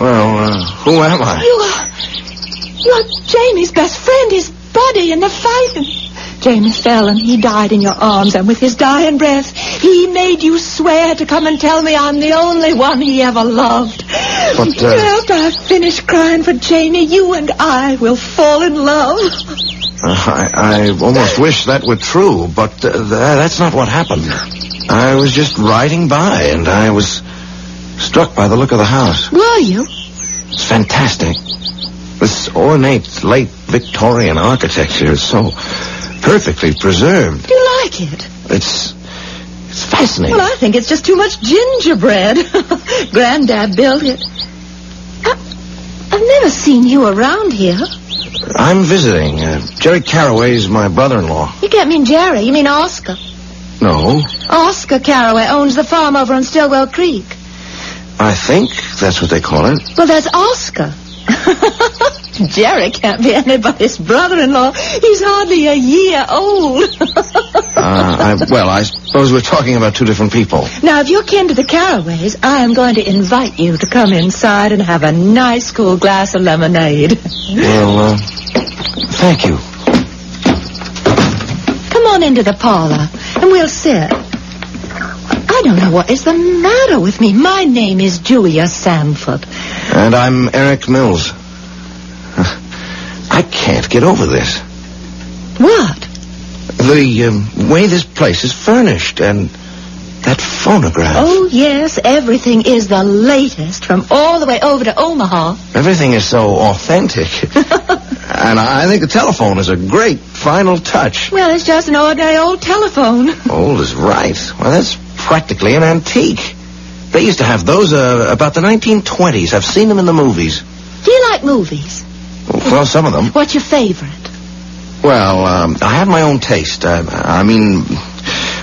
Well, who am I? You're Jamie's best friend, his buddy in the fighting. Jamie fell and he died in your arms, and with his dying breath, he made you swear to come and tell me I'm the only one he ever loved. But, after I've finished crying for Jamie, you and I will fall in love. I almost wish that were true, but that's not what happened. I was just riding by, and I was struck by the look of the house. Were you? It's fantastic. This ornate, late Victorian architecture is so perfectly preserved. Do you like it? It's fascinating. Well, I think it's just too much gingerbread. Granddad built it. I've never seen you around here. I'm visiting. Jerry Carraway's my brother-in-law. You can't mean Jerry. You mean Oscar. No. Oscar Carraway owns the farm over on Stillwell Creek. I think that's what they call it. Well, that's Oscar. Jerry can't be anybody's brother-in-law. He's hardly a year old. I suppose we're talking about two different people. Now, if you're kin to the Carraways, I am going to invite you to come inside and have a nice cool glass of lemonade. Well, thank you. Come on into the parlor, and we'll sit. I don't know what is the matter with me. My name is Julia Sanford. And I'm Eric Mills. I can't get over this. What? The way this place is furnished and that phonograph. Oh, yes, everything is the latest from all the way over to Omaha. Everything is so authentic. And I think the telephone is a great final touch. Well, it's just an ordinary old telephone. Old is right. Well, that's practically an antique. They used to have those about the 1920s. I've seen them in the movies. Do you like movies? Well, some of them. What's your favorite? Well, I have my own taste. I mean,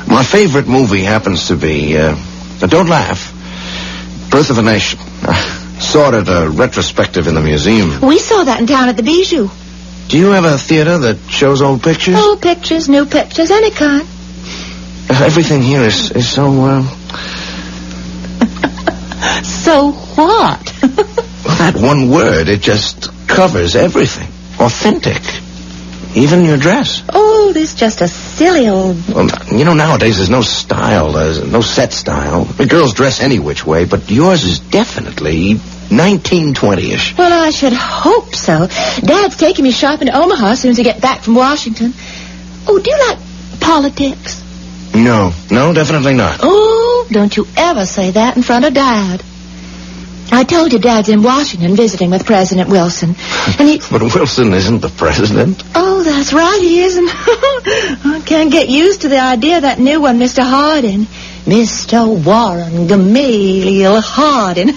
my favorite movie happens to be, don't laugh, Birth of a Nation. Saw it at a retrospective in the museum. We saw that in town at the Bijou. Do you have a theater that shows old pictures? Old pictures, new pictures, any kind. Everything here is so, So what? Well, that one word, it just covers everything. Authentic. Even your dress. Old is just a silly old... Well, you know, nowadays there's no style. There's no set style. The girls dress any which way, but yours is definitely 1920-ish. Well, I should hope so. Dad's taking me shopping to Omaha as soon as I get back from Washington. Oh, do you like politics? No, definitely not. Oh, don't you ever say that in front of Dad. I told you Dad's in Washington visiting with President Wilson. And he... But Wilson isn't the president. Oh, that's right, he isn't. I can't get used to the idea of that new one, Mr. Hardin. Mr. Warren Gamaliel Hardin.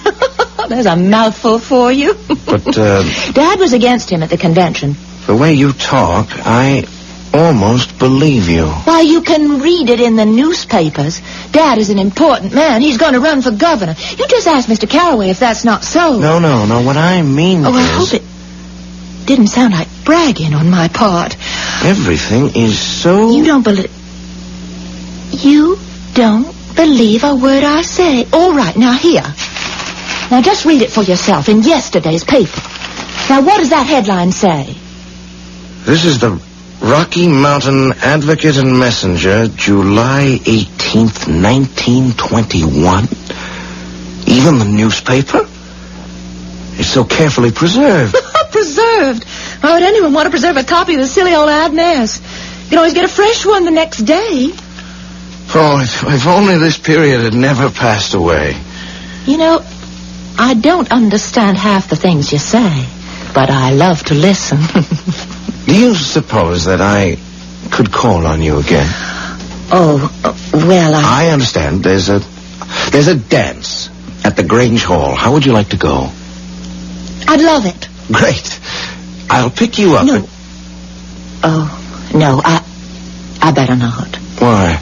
There's a mouthful for you. But, Dad was against him at the convention. The way you talk, I almost believe you. Why, you can read it in the newspapers. Dad is an important man. He's going to run for governor. You just ask Mr. Carraway if that's not so. No. What I mean is... Oh, I hope it didn't sound like bragging on my part. Everything is so... You don't believe a word I say. All right, now here. Now just read it for yourself in yesterday's paper. Now what does that headline say? This is the Rocky Mountain Advocate and Messenger, July 18th, 1921. Even the newspaper? It's so carefully preserved. Preserved? Why would anyone want to preserve a copy of the silly old ad mess? You can always get a fresh one the next day. Oh, if only this period had never passed away. You know, I don't understand half the things you say, but I love to listen. Do you suppose that I could call on you again? Oh, well, I understand. There's a dance at the Grange Hall. How would you like to go? I'd love it. Great. I'll pick you up. No. Oh, no, I better not. Why?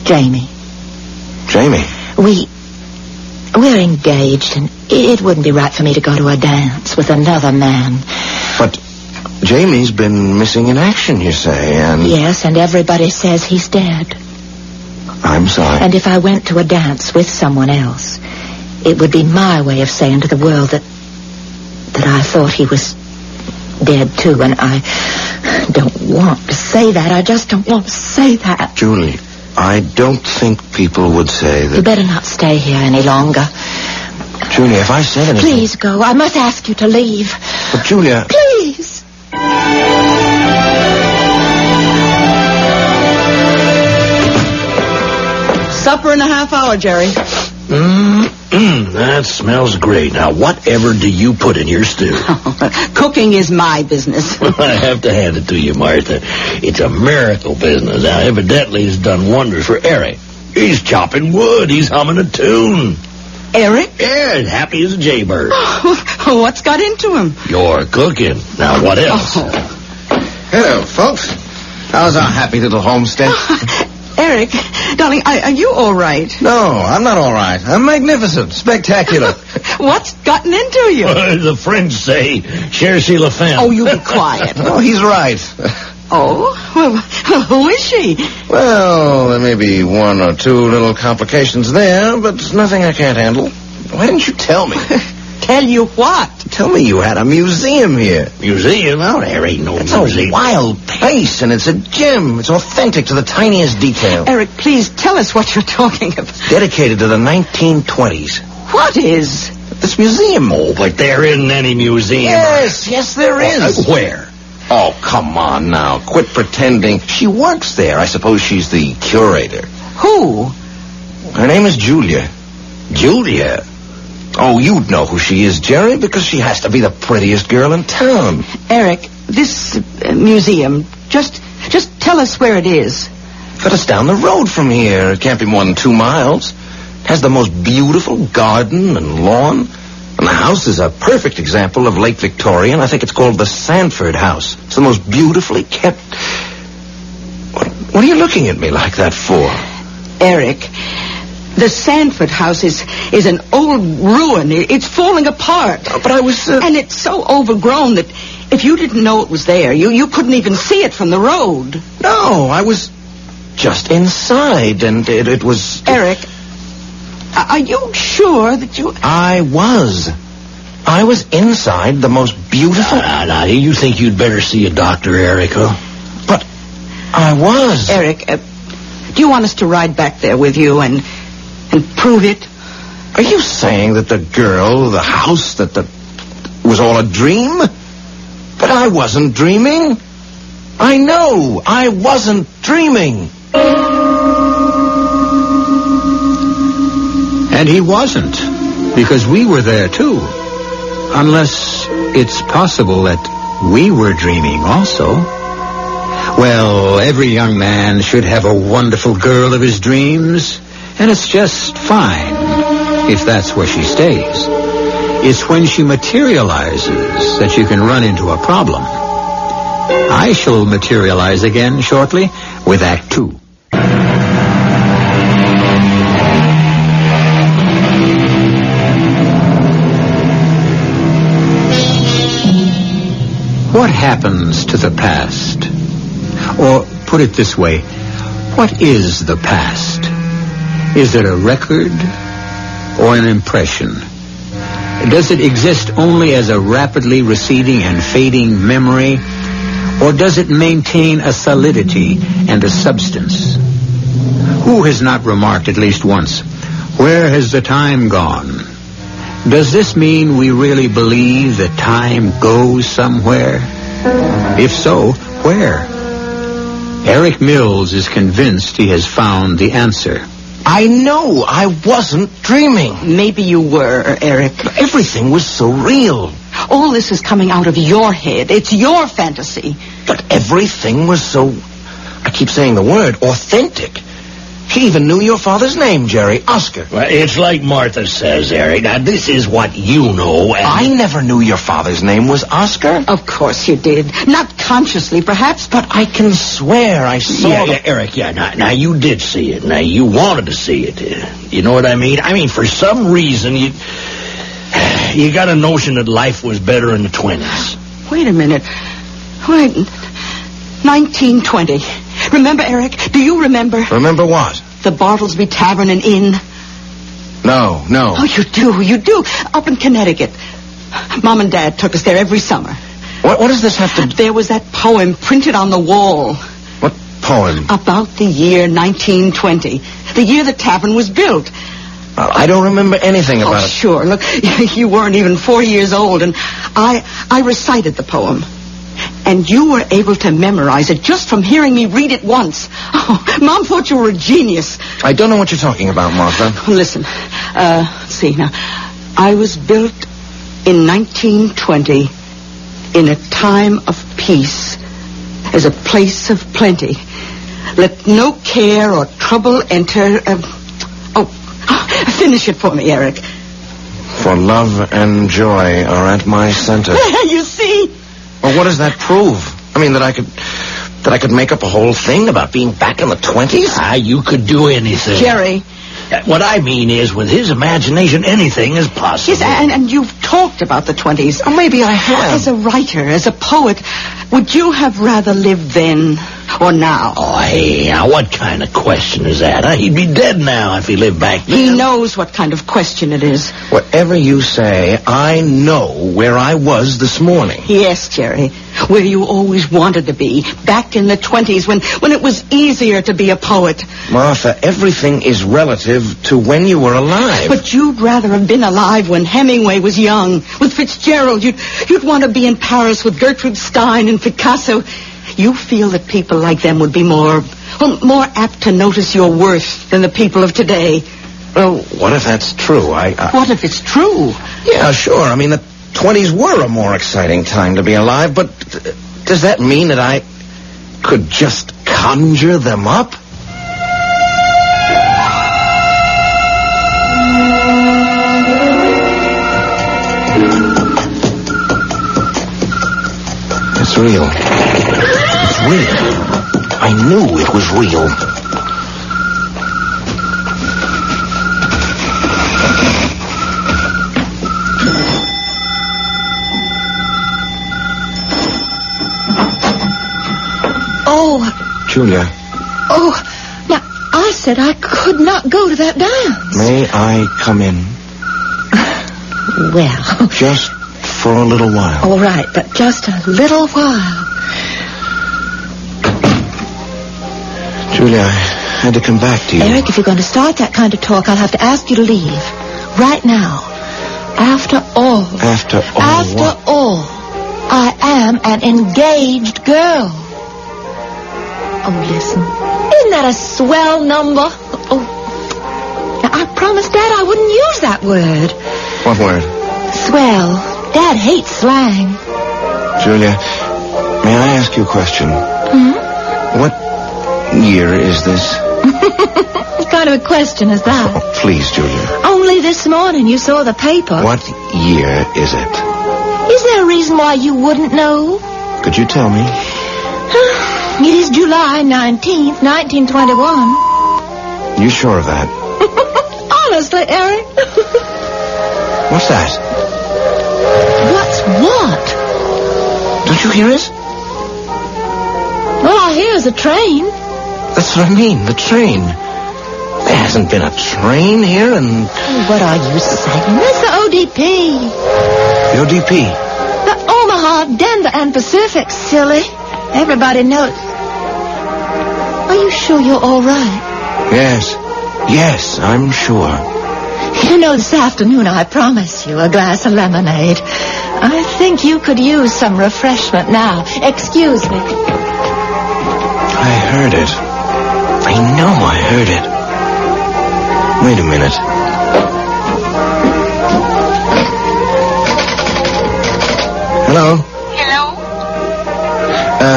Jamie. We're engaged, and it wouldn't be right for me to go to a dance with another man. But Jamie's been missing in action, you say, and... Yes, and everybody says he's dead. I'm sorry. And if I went to a dance with someone else, it would be my way of saying to the world that I thought he was dead, too, and I don't want to say that. I just don't want to say that. Julie, I don't think people would say that... You better not stay here any longer. Julia, if I said anything... Please go. I must ask you to leave. But, Julia... Please. Supper in a half hour, Jerry. That smells great. Now, whatever do you put in your stew? Cooking is my business. I have to hand it to you, Martha. It's a miracle business. Now, evidently, it's done wonders for Eric. He's chopping wood. He's humming a tune. Eric? Yeah, happy as a jaybird. Oh, what's got into him? You're cooking. Now, what else? Hello, folks. How's our happy little homestead? Eric, darling, are you all right? No, I'm not all right. I'm magnificent, spectacular. What's gotten into you? The French say, cherchez la femme. Oh, you be quiet. Oh, he's right. Oh? Well, who is she? Well, there may be one or two little complications there, but nothing I can't handle. Why didn't you tell me? Tell you what? Tell me you had a museum here. Museum? Oh, there ain't no museum. It's a wild place, and it's a gem. It's authentic to the tiniest detail. Eric, please tell us what you're talking about. Dedicated to the 1920s. What is? This museum. Oh, but there isn't any museum. Yes, there is. Where? Oh, come on now. Quit pretending. She works there. I suppose she's the curator. Who? Her name is Julia. Julia? Oh, you'd know who she is, Jerry, because she has to be the prettiest girl in town. Eric, this museum, just tell us where it is. But it's down the road from here. It can't be more than 2 miles. It has the most beautiful garden and lawn. And the house is a perfect example of late Victorian. I think it's called the Sanford House. It's the most beautifully kept... What are you looking at me like that for? Eric, the Sanford House is an old ruin. It's falling apart. Oh, but I was... And it's so overgrown that if you didn't know it was there, you couldn't even see it from the road. No, I was just inside, and it was... Eric, are you sure that you... I was inside the most beautiful... Now, you think you'd better see a doctor, Eric, huh? But I was. Eric, do you want us to ride back there with you and prove it? Are you saying that the girl, the house, that was all a dream? But I wasn't dreaming. I know I wasn't dreaming. And he wasn't, because we were there too. Unless it's possible that we were dreaming also. Well, every young man should have a wonderful girl of his dreams, and it's just fine if that's where she stays. It's when she materializes that you can run into a problem. I shall materialize again shortly with Act 2. What happens to the past? Or, put it this way, what is the past? Is it a record or an impression? Does it exist only as a rapidly receding and fading memory, or does it maintain a solidity and a substance? Who has not remarked at least once, where has the time gone? Does this mean we really believe that time goes somewhere? If so, where? Eric Mills is convinced he has found the answer. I know I wasn't dreaming. Maybe you were, Eric. Everything was so real. All this is coming out of your head. It's your fantasy. But everything was so, I keep saying the word, authentic. She even knew your father's name, Jerry, Oscar. Well, it's like Martha says, Eric. Now, this is what you know, and... I never knew your father's name was Oscar. Of course you did. Not consciously, perhaps, but I can swear I saw Eric, now you did see it. Now, you wanted to see it. You know what I mean? I mean, for some reason, you got a notion that life was better in the 20s. Wait a minute. Wait. 1920. Remember, Eric? Do you remember? Remember what? The Bartlesby Tavern and Inn. No. Oh, you do. Up in Connecticut. Mom and Dad took us there every summer. What does this have to do? There was that poem printed on the wall. What poem? About the year 1920. The year the tavern was built. I don't remember anything about it. Sure. Look, you weren't even 4 years old, and I recited the poem. And you were able to memorize it just from hearing me read it once. Oh, Mom thought you were a genius. I don't know what you're talking about, Martha. Listen, let's see now. I was built in 1920 in a time of peace, as a place of plenty. Let no care or trouble enter... finish it for me, Eric. For love and joy are at my center. You see? Well, what does that prove? I mean, that I could make up a whole thing about being back in the 20s? You could do anything. Jerry, What I mean is, with his imagination, anything is possible. Yes, and you've talked about the 20s. Oh, maybe I have. As a writer, as a poet, would you have rather lived then or now? Oh, hey, now, what kind of question is that? Huh? He'd be dead now if he lived back then. He knows what kind of question it is. Whatever you say, I know where I was this morning. Yes, Jerry, where you always wanted to be, back in the 20s when it was easier to be a poet. Martha, everything is relative to when you were alive. But you'd rather have been alive when Hemingway was young. With Fitzgerald, you'd want to be in Paris with Gertrude Stein and Picasso. You feel that people like them would be more apt to notice your worth than the people of today. Well, what if that's true? What if it's true? Yeah, sure. I mean, the 20s were a more exciting time to be alive, but does that mean that I could just conjure them up? It's real. It's real. I knew it was real. Oh. Julia. Oh, now, I said I could not go to that dance. May I come in? Well. Just for a little while. All right, but just a little while. Julia, I had to come back to you. Eric, if you're going to start that kind of talk, I'll have to ask you to leave. Right now. After all. After all After what? all, I am an engaged girl. Oh, listen. Isn't that a swell number? Oh. Now, I promised Dad I wouldn't use that word. What word? Swell. Dad hates slang. Julia, may I ask you a question? What year is this? What kind of a question is that? Oh, please, Julia. Only this morning you saw the paper. What year is it? Is there a reason why you wouldn't know? Could you tell me? It is July 19th, 1921. You sure of that? Honestly, Eric. What's that? What's what? Don't you hear it? All I hear is a train. That's what I mean, the train. There hasn't been a train here in... What are you saying? That's the ODP. The ODP? The Omaha, Denver, and Pacific, silly. Everybody knows. Are you sure you're all right? Yes, I'm sure. You know, this afternoon I promised you a glass of lemonade. I think you could use some refreshment now. Excuse me. I heard it. I know I heard it. Wait a minute. Hello? Hello?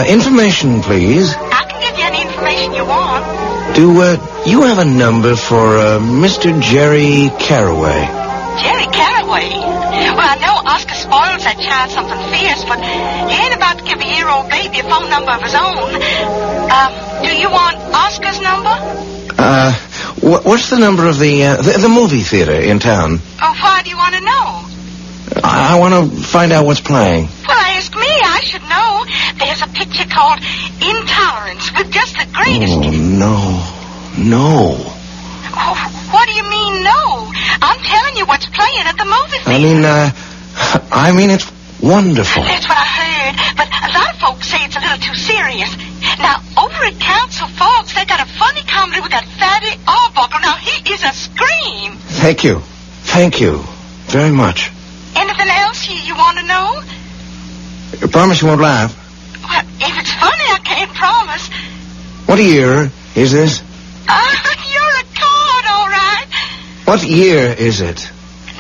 Information, please. I can give you any information you want. Do you have a number for Mr. Jerry Carraway? Jerry Carraway? Well, I know Oscar spoils that child something fierce, but he ain't about to give a year-old baby a phone number of his own. Do you want Oscar's number? What's the number of the movie theater in town? Oh, why do you want to know? I want to find out what's playing. Well, ask me. I should know. There's a picture called Intolerance with just the greatest... Oh, no. Oh, what do you mean, no? I'm telling you what's playing at the movie theater. I mean, it's wonderful. That's what I heard, but a lot of folks say it's a little too serious. Now, over at Council Falls, they got a funny comedy with that fatty Arbuckle. Now, he is a scream. Thank you very much. Anything else you want to know? You promise you won't laugh? Well, if it's funny, I can't promise. What year is this? You're a card, all right. What year is it?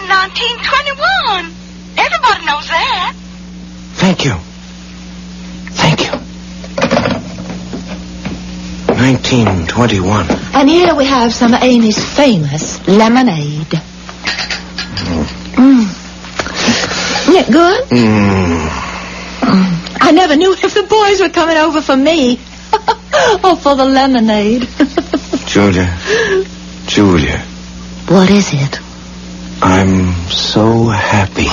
1921. Everybody knows that. Thank you. 1921. And here we have some of Amy's famous lemonade. Isn't it good? I never knew if the boys were coming over for me or for the lemonade. Julia, What is it? I'm so happy.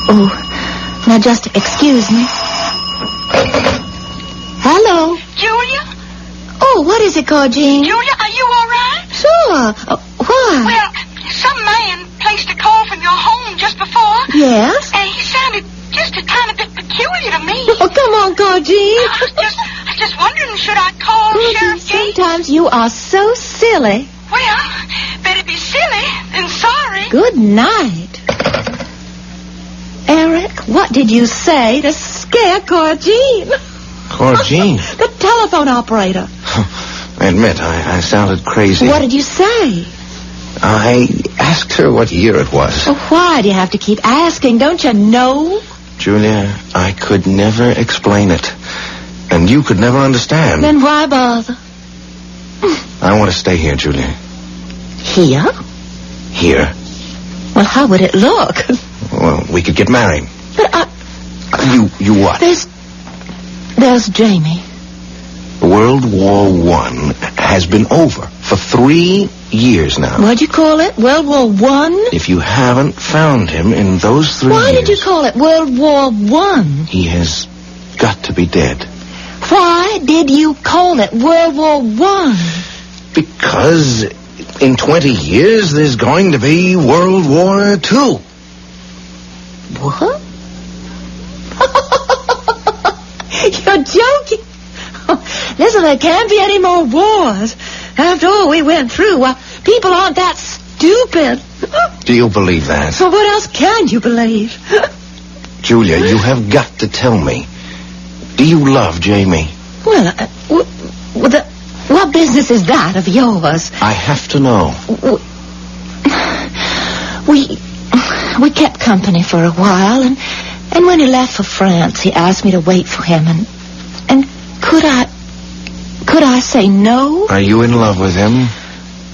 Oh, now just excuse me. Hello? Julia? Oh, what is it, Jean? Julia, are you all right? Sure. Why? Well, some man placed a call from your home just before. Yes? And he sounded just a tiny bit peculiar to me. Oh, come on, Jean. I was just wondering, should I call Sheriff Gates? Sometimes you are so silly. Well, better be silly than sorry. Good night. Eric, what did you say to scare Jean? Jean? The telephone operator. I admit, I sounded crazy. What did you say? I asked her what year it was. Well, why do you have to keep asking? Don't you know? Julia, I could never explain it. And you could never understand. Then why bother? I want to stay here, Julia. Here? Here. Well, how would it look? Well, we could get married. But You what? There's Jamie. World War I has been over for 3 years now. What'd you call it? World War I? If you haven't found him in those 3 years... Why did you call it World War I? He has got to be dead. Why did you call it World War I? Because in 20 years there's going to be World War II. What? You're joking. Listen, there can't be any more wars. After all we went through, people aren't that stupid. Do you believe that? So what else can you believe? Julia, you have got to tell me. Do you love Jamie? Well, what business is that of yours? I have to know. We kept company for a while, and when he left for France, he asked me to wait for him, and could I say no? Are you in love with him?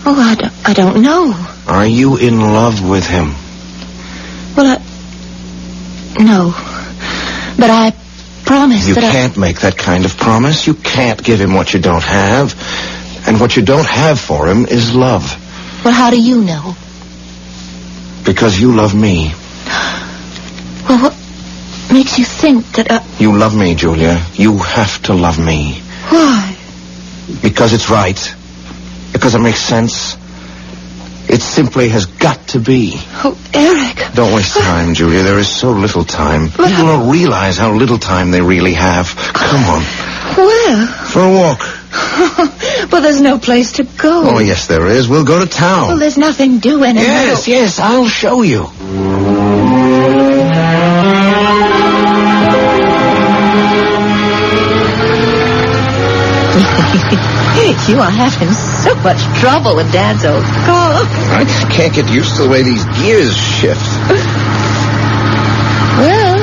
Oh, I don't know. Are you in love with him? Well, no. But I promised You that can't make that kind of promise. You can't give him what you don't have. And what you don't have for him is love. Well, how do you know? Because you love me. Well, what makes you think that... You love me, Julia. You have to love me. Why? Because it's right. Because it makes sense. It simply has got to be. Oh, Eric. Don't waste time, Julia. There is so little time. But People don't realize how little time they really have. Come on. Where? For a walk. Well, there's no place to go. Oh, yes, there is. We'll go to town. Well, there's nothing doing. Yes, I'll show you. You are having so much trouble with Dad's old car. I can't get used to the way these gears shift. Well,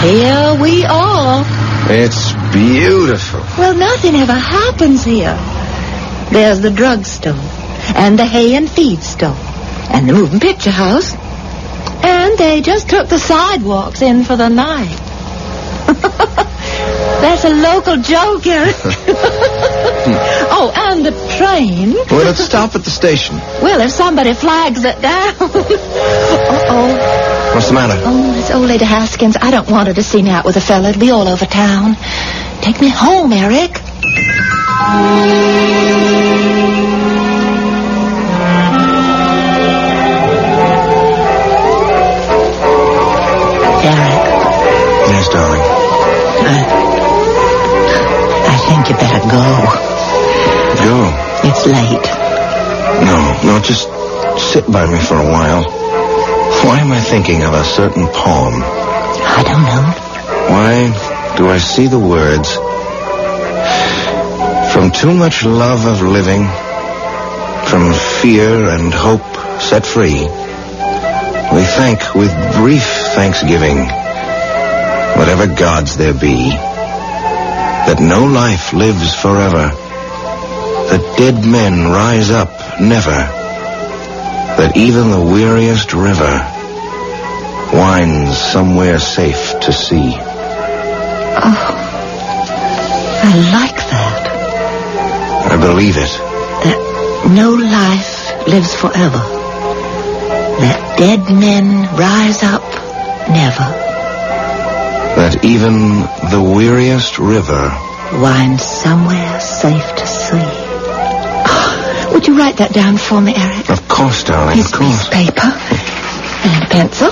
here we are. It's beautiful. Well, nothing ever happens here. There's the drugstore, and the hay and feed store, and the moving picture house. And they just took the sidewalks in for the night. That's a local joke, Eric. Oh, and the train. Well, let's stop at the station. Well, if somebody flags it down. Uh-oh. What's the matter? Oh, it's old Lady Haskins. I don't want her to see me out with a fella. It'll be all over town. Take me home, Eric. Eric. Yes, darling. I think you better go. Go? It's late. No, just sit by me for a while. Why am I thinking of a certain poem? I don't know. Why do I see the words? From too much love of living, from fear and hope set free, we thank with brief thanksgiving, whatever gods there be, that no life lives forever, that dead men rise up never, that even the weariest river winds somewhere safe to sea. Oh, I like that. I believe it. That no life lives forever. That dead men rise up never. That even the weariest river winds somewhere safe to see. Oh, would you write that down for me, Eric? Of course, darling, Here's of course. a piece of paper and a pencil.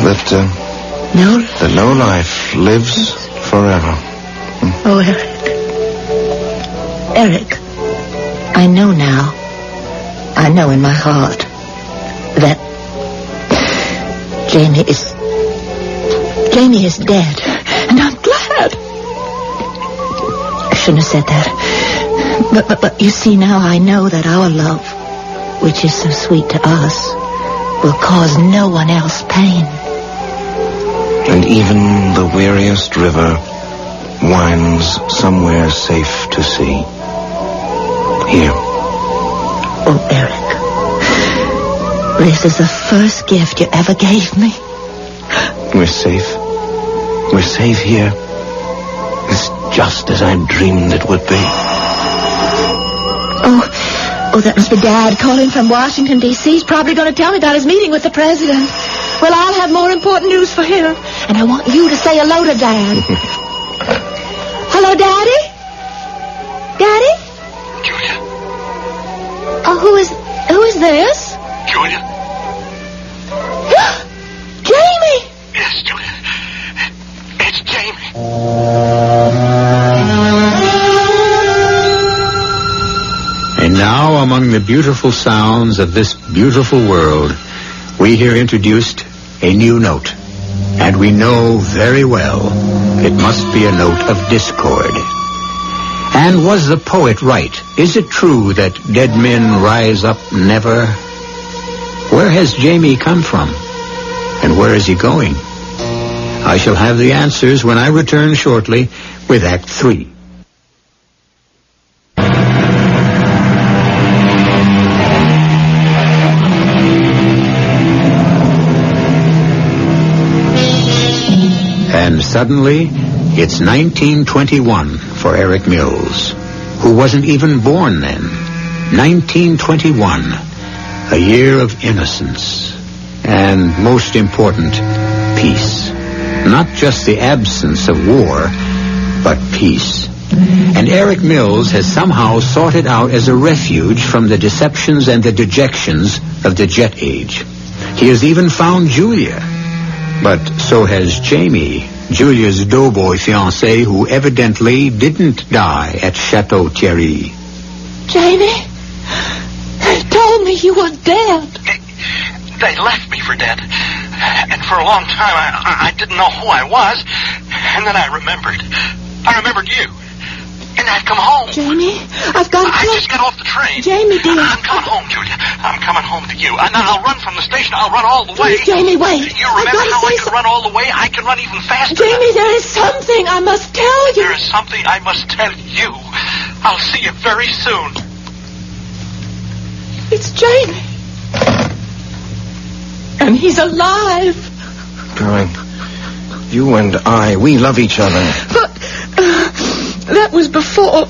That no life lives forever. Oh, Eric, I know now. I know in my heart that Jamie is dead, and I'm glad. I shouldn't have said that. But you see, now I know that our love, which is so sweet to us, will cause no one else pain. And even the weariest river winds somewhere safe to see. Here. Oh, Eric, this is the first gift you ever gave me. We're safe. We're safe here. It's just as I dreamed it would be. Oh, that must be Dad calling from Washington, D.C. He's probably going to tell me about his meeting with the president. Well, I'll have more important news for him. And I want you to say hello to Dad. Hello, Daddy? Daddy? Julia. Oh, who is this? Julia. Jamie! Yes, Julia. It's Jamie. And now, among the beautiful sounds of this beautiful world, we hear introduced a new note. And we know very well it must be a note of discord. And was the poet right? Is it true that dead men rise up never? Where has Jamie come from? And where is he going? I shall have the answers when I return shortly with Act 3. And suddenly, it's 1921 for Eric Mills, who wasn't even born then. 1921, a year of innocence. And most important, peace. Not just the absence of war, but peace. And Eric Mills has somehow sought it out as a refuge from the deceptions and the dejections of the jet age. He has even found Julia. But so has Jamie, Julia's doughboy fiancé, who evidently didn't die at Chateau Thierry. Jamie, they told me you were dead. They left me for dead. And for a long time, I didn't know who I was. And then I remembered. I remembered you. And I've come home. Jamie, I've got to... I just got off the train. Jamie, dear. I'm coming home, Julia. I'm coming home to you. And I'll run from the station. I'll run all the way. Please, Jamie, wait. You remember how I can run all the way? I can run even faster. Jamie, there is something I must tell you. There is something I must tell you. I'll see you very soon. It's Jamie. And he's alive. Darling, you and I, we love each other. But that was before...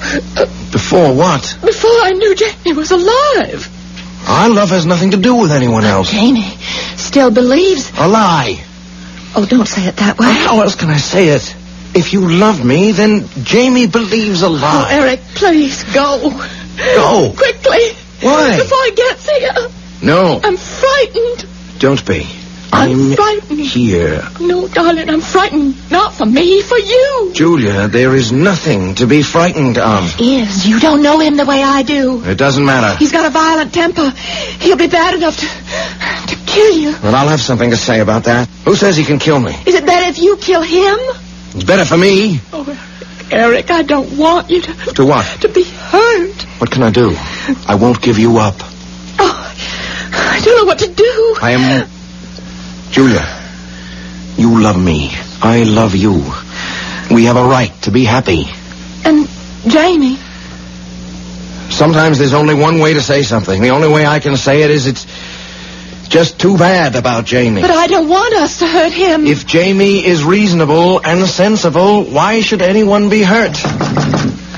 Before what? Before I knew Jamie was alive. Our love has nothing to do with anyone else. Jamie still believes... A lie. Oh, don't say it that way. How else can I say it? If you love me, then Jamie believes a lie. Oh, Eric, please, go. Go. Quickly. Why? Before he gets here. No. I'm frightened. Don't be. I'm frightened. Here. No, darling, I'm frightened. Not for me, for you. Julia, there is nothing to be frightened of. Is. You don't know him the way I do. It doesn't matter. He's got a violent temper. He'll be bad enough to kill you. Well, I'll have something to say about that. Who says he can kill me? Is it better if you kill him? It's better for me. Oh, Eric, I don't want you to... To what? To be hurt. What can I do? I won't give you up. Oh, I don't know what to do. I am... Julia, you love me. I love you. We have a right to be happy. And Jamie? Sometimes there's only one way to say something. The only way I can say it is it's just too bad about Jamie. But I don't want us to hurt him. If Jamie is reasonable and sensible, why should anyone be hurt?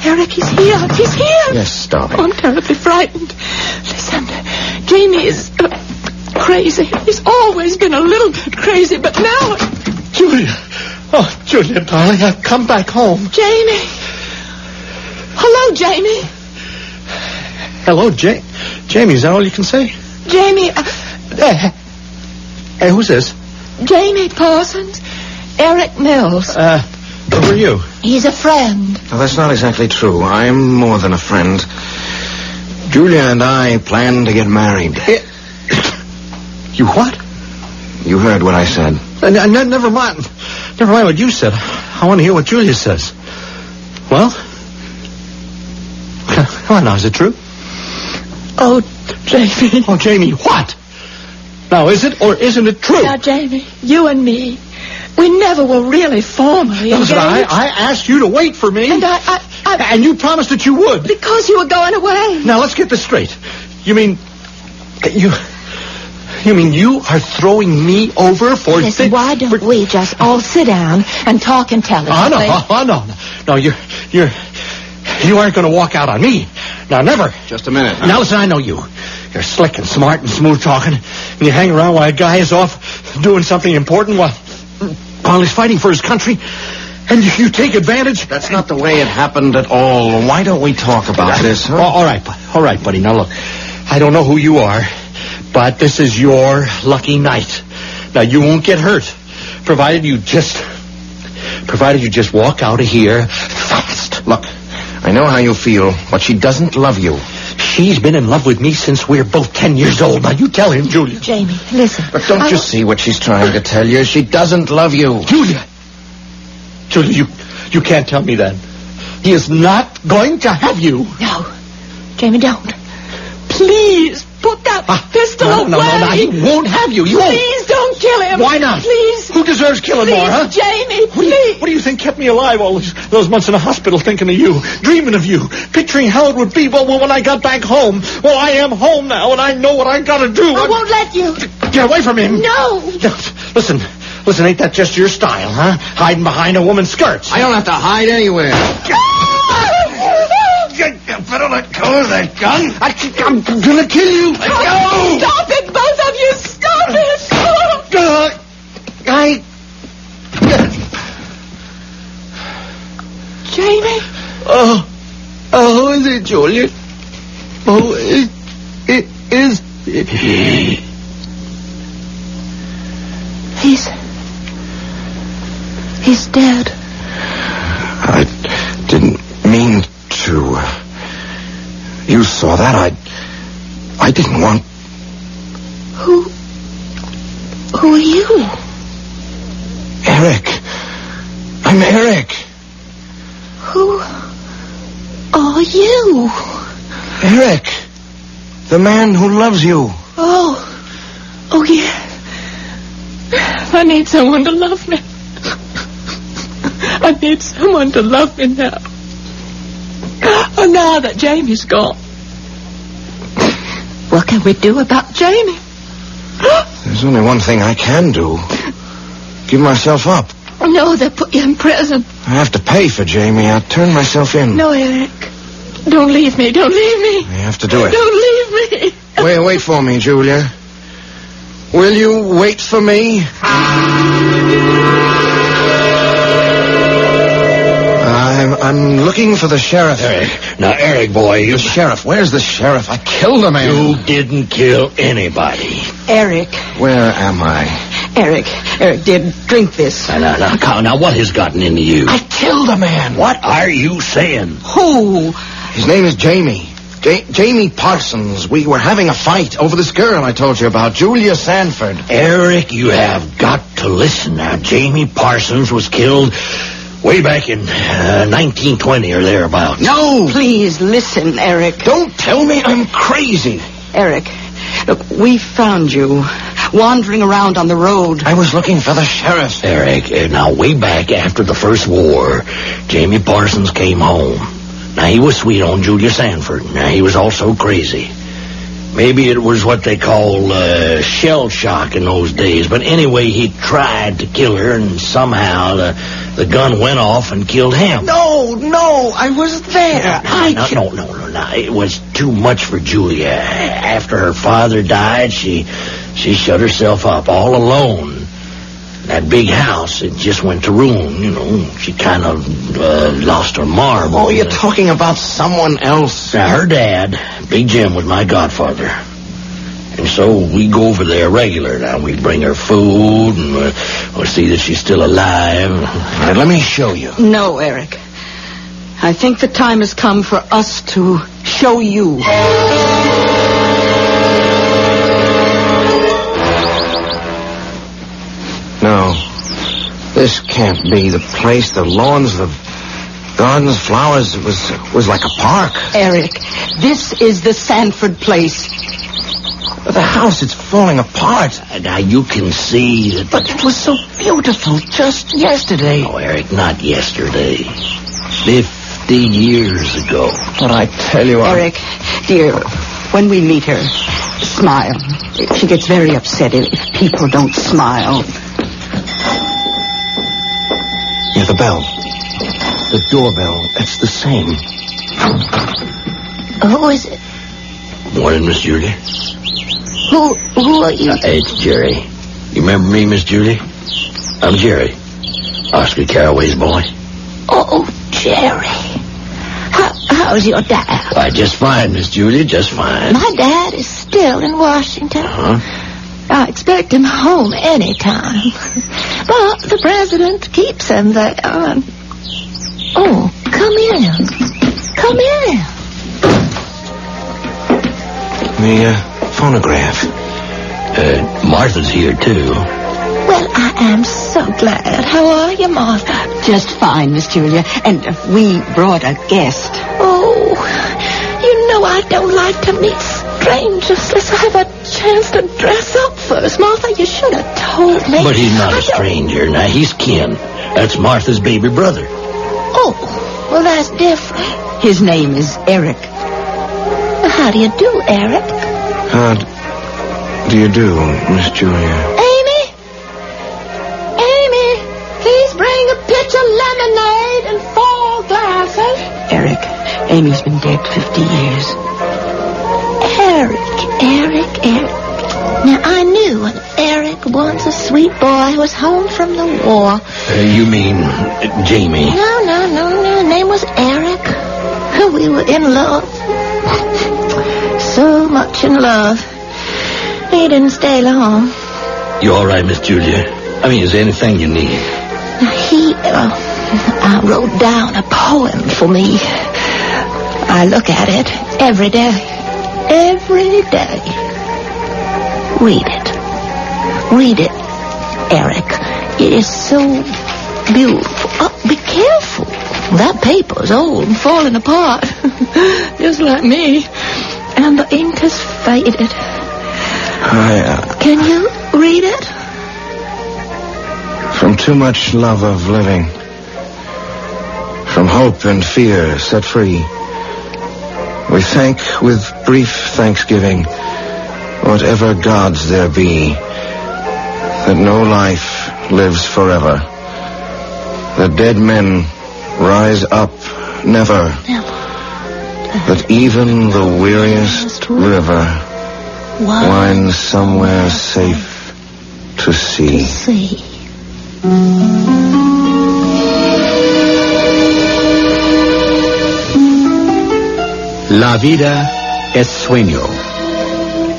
Eric, he's here. He's here. Yes, darling. Oh, I'm terribly frightened. Listen, Jamie is crazy. He's always been a little bit crazy, but now... Julia. Oh, Julia, darling, I've come back home. Jamie. Hello, Jamie. Hello, Jamie, is that all you can say? Jamie... Hey, who's this? Jamie Parsons. Eric Mills. Who are you? He's a friend. No, that's not exactly true. I'm more than a friend. Julia and I plan to get married. You what? You heard what I said. Never mind. Never mind what you said. I want to hear what Julia says. Well? Come on now, is it true? Oh, Jamie. Oh, Jamie, what? Now, is it or isn't it true? Now, Jamie, you and me, we never were really formally engaged. Listen, I asked you to wait for me. And I... And you promised that you would. Because you were going away. Now, let's get this straight. You mean you are throwing me over for... Listen, why don't we just all sit down and talk intelligently? No, you aren't going to walk out on me. Now, never. Just a minute. Now, listen, I know you. You're slick and smart and smooth talking, and you hang around while a guy is off doing something important while he's fighting for his country, and you take advantage. That's not the way it happened at all. Why don't we talk about this, huh? All right, buddy. Now, look, I don't know who you are, but this is your lucky night. Now, you won't get hurt, provided you just walk out of here fast. Look, I know how you feel, but she doesn't love you. She's been in love with me since we're both 10 years old. Now, you tell him, Julia. Jamie, listen. But don't you see what she's trying to tell you? She doesn't love you. Julia, you can't tell me that. He is not going to have you. No. Jamie, don't. Please, put that pistol away. No, he won't have you. You won't. Please don't kill him. Why not? Please. Who deserves killing more, huh? Jamie, please. What do you think kept me alive all those months in the hospital, thinking of you, dreaming of you, picturing how it would be when I got back home? Well, I am home now, and I know what I got to do. I won't let you. Get away from him. No. Listen, ain't that just your style, huh? Hiding behind a woman's skirts. I don't have to hide anywhere. You better let go of that gun. I'm gonna kill you. Let go. Stop it, both of you. Stop it. Jamie? Oh, is it Julia? Oh, it is. He's dead. I didn't mean to. You saw that. I didn't want... Who are you? Eric. I'm Eric. Who are you? Eric. The man who loves you. Oh, yeah. I need someone to love me. I need someone to love me now. Oh, now that Jamie's gone. What can we do about Jamie? There's only one thing I can do. Give myself up. No, they put you in prison. I have to pay for Jamie. I'll turn myself in. No, Eric. Don't leave me. Don't leave me. I have to do it. Don't leave me. Wait for me, Julia. Will you wait for me? I'm looking for the sheriff. Eric. Now, Eric, boy, The sheriff. Where's the sheriff? I killed a man. You didn't kill anybody. Eric. Where am I? Eric, dear, drink this. Now, what has gotten into you? I killed a man. What are you saying? Who? His name is Jamie. Jamie Parsons. We were having a fight over this girl I told you about, Julia Sanford. Eric, you have got to listen now. Jamie Parsons was killed way back in 1920 or thereabouts. No! Please listen, Eric. Don't tell me I'm crazy. Eric, look, we found you wandering around on the road. I was looking for the sheriff. Eric, now way back after the first war, Jamie Parsons came home. Now, he was sweet on Julia Sanford. Now, he was also crazy. Maybe it was what they call shell shock in those days. But anyway, he tried to kill her, and somehow the gun went off and killed him. No, I was there. No. It was too much for Julia. After her father died, she shut herself up all alone. That big house, it just went to ruin, you know. She kind of lost her marble. Oh, you're talking about someone else. Now, her dad, Big Jim, was my godfather. And so we go over there regular. Now, we bring her food, and we'll see that she's still alive. All right, let me show you. No, Eric. I think the time has come for us to show you. No, this can't be the place. The lawns, the gardens, flowers, it was like a park. Eric, this is the Sanford place. But the house, it's falling apart. Now, you can see that... But it was so beautiful just yesterday. Oh, Eric, not yesterday. 50 years ago. But I tell you... Eric, dear, when we meet her, smile. She gets very upset if people don't smile. Yeah, the bell. The doorbell. It's the same. Who is it? Morning, Miss Julie. Who are you? It's Jerry. You remember me, Miss Julie? I'm Jerry. Oscar Carraway's boy. Oh, Jerry. How's your dad? Why, just fine, Miss Julie, just fine. My dad is still in Washington. I expect him home any time. But the president keeps him there. Oh, come in. Come in. The phonograph. Martha's here, too. Well, I am so glad. How are you, Martha? Just fine, Miss Julia. And we brought a guest. Oh, you know I don't like to meet strangers unless I have a chance to dress up first. Martha, you should have told me. But he's not a stranger. Now, he's kin. That's Martha's baby brother. Oh, well, that's different. His name is Eric. How do you do, Eric? How do you do, Miss Julia? Amy, please bring a pitch of lemonade and 4 glasses. Eric, Amy's been dead 50 years. Eric. Now, I knew when Eric, once a sweet boy, was home from the war. You mean Jamie? No. His name was Eric. We were in love. So much in love. He didn't stay long. You all right, Miss Julia? I mean, is there anything you need? He wrote down a poem for me. I look at it every day. Every day. Read it, Eric. It is so beautiful. Oh, be careful. That paper's old and falling apart. Just like me. And the ink has faded. Can you read it? From too much love of living, from hope and fear set free, we thank with brief thanksgiving whatever gods there be, that no life lives forever, that dead men rise up never, that even the weariest river winds somewhere safe to sea. La vida es sueño.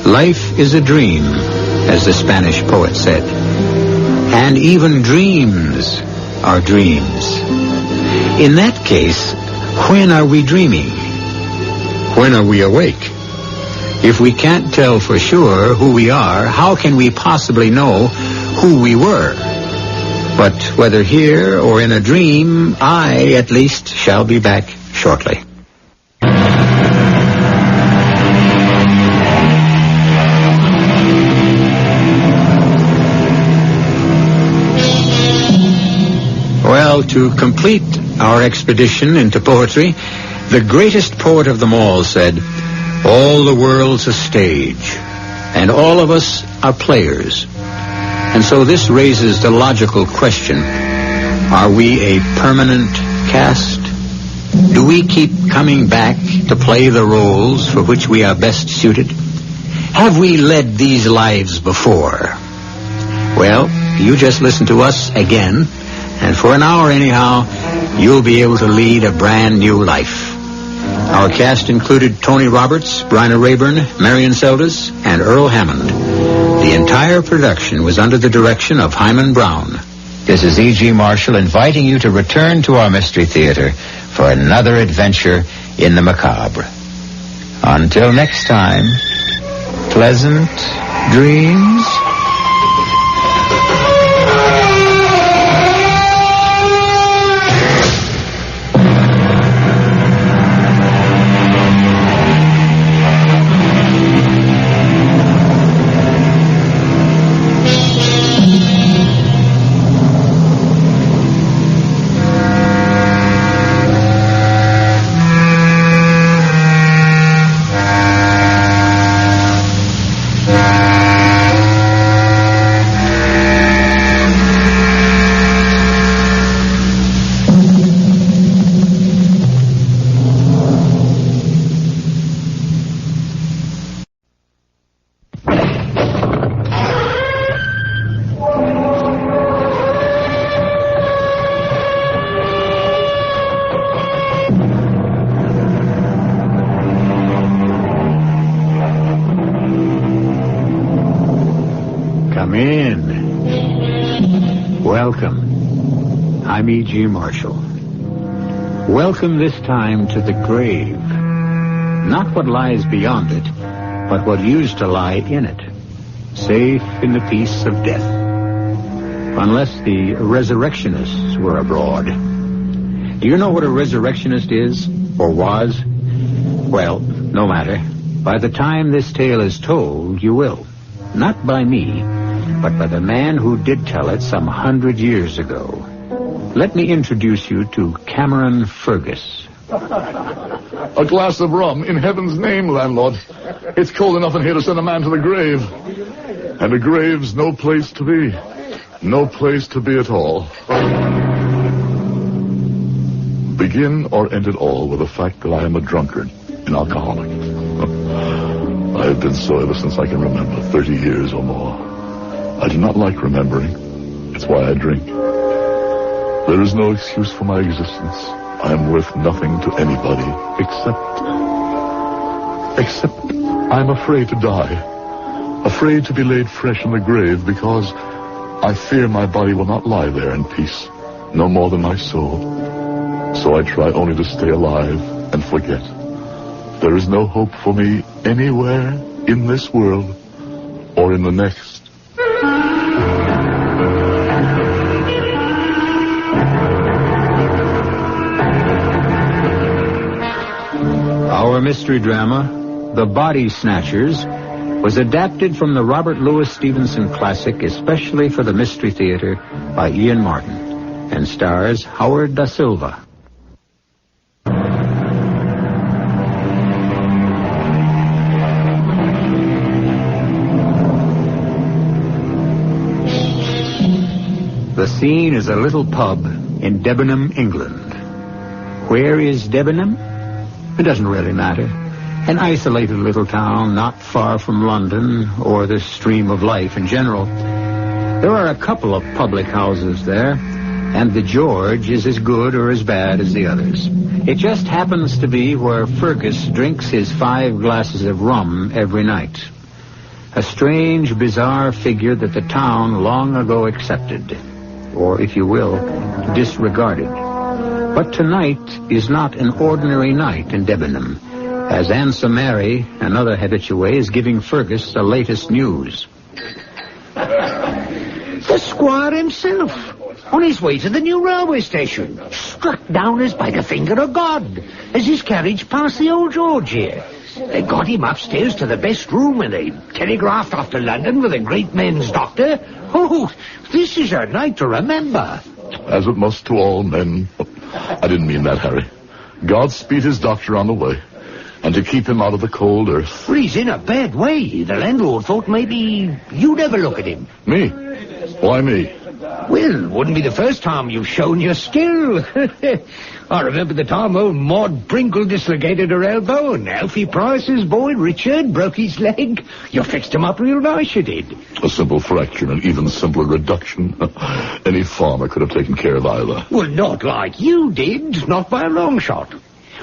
Life is a dream, as the Spanish poet said. And even dreams are dreams. In that case, when are we dreaming? When are we awake? If we can't tell for sure who we are, how can we possibly know who we were? But whether here or in a dream, I, at least, shall be back shortly. Well, to complete our expedition into poetry, the greatest poet of them all said, All the world's a stage, and all of us are players. And so this raises the logical question, are we a permanent cast? Do we keep coming back to play the roles for which we are best suited? Have we led these lives before? Well, you just listen to us again, and for an hour anyhow, you'll be able to lead a brand new life. Our cast included Tony Roberts, Bryna Rayburn, Marion Seldes, and Earl Hammond. The entire production was under the direction of Himan Brown. This is E.G. Marshall inviting you to return to our Mystery Theater for another adventure in the macabre. Until next time, pleasant dreams. I'm E.G. Marshall. Welcome this time to the grave. Not what lies beyond it, but what used to lie in it. Safe in the peace of death. Unless the resurrectionists were abroad. Do you know what a resurrectionist is, or was? Well, no matter. By the time this tale is told, you will. Not by me, but by the man who did tell it some 100 years ago. Let me introduce you to Cameron Fergus. A glass of rum, in heaven's name, landlord. It's cold enough in here to send a man to the grave. And a grave's no place to be. No place to be at all. Begin or end it all with the fact that I am a drunkard, an alcoholic. I have been so ever since I can remember, 30 years or more. I do not like remembering. It's why I drink. There is no excuse for my existence. I am worth nothing to anybody except I'm afraid to die. Afraid to be laid fresh in the grave because I fear my body will not lie there in peace, no more than my soul. So I try only to stay alive and forget. There is no hope for me anywhere in this world or in the next. Our mystery drama, The Body Snatchers, was adapted from the Robert Louis Stevenson classic especially for the Mystery Theater by Ian Martin and stars Howard Da Silva. The scene is a little pub in Debenham, England. Where is Debenham? It doesn't really matter. An isolated little town not far from London or the stream of life in general. There are a couple of public houses there, and the George is as good or as bad as the others. It just happens to be where Fergus drinks his 5 glasses of rum every night. A strange, bizarre figure that the town long ago accepted, or, if you will, disregarded. But tonight is not an ordinary night in Debenham, as Answer Mary, another habitué, is giving Fergus the latest news. The squire himself, on his way to the new railway station, struck down as by the finger of God, as his carriage passed the old George here. They got him upstairs to the best room, and they telegraphed off to London with a great men's doctor. Oh, this is a night to remember. As it must to all men. I didn't mean that, Harry. God speed his doctor on the way. and to keep him out of the cold earth. Well, he's in a bad way. The landlord thought maybe you'd ever look at him. Me? Why me? Well, it wouldn't be the first time you've shown your skill. I remember the time old Maud Brinkle dislocated her elbow and Alfie Price's boy, Richard, broke his leg. You fixed him up real nice, you did. A simple fracture, an even simpler reduction. Any farmer could have taken care of either. Well, not like you did. Not by a long shot.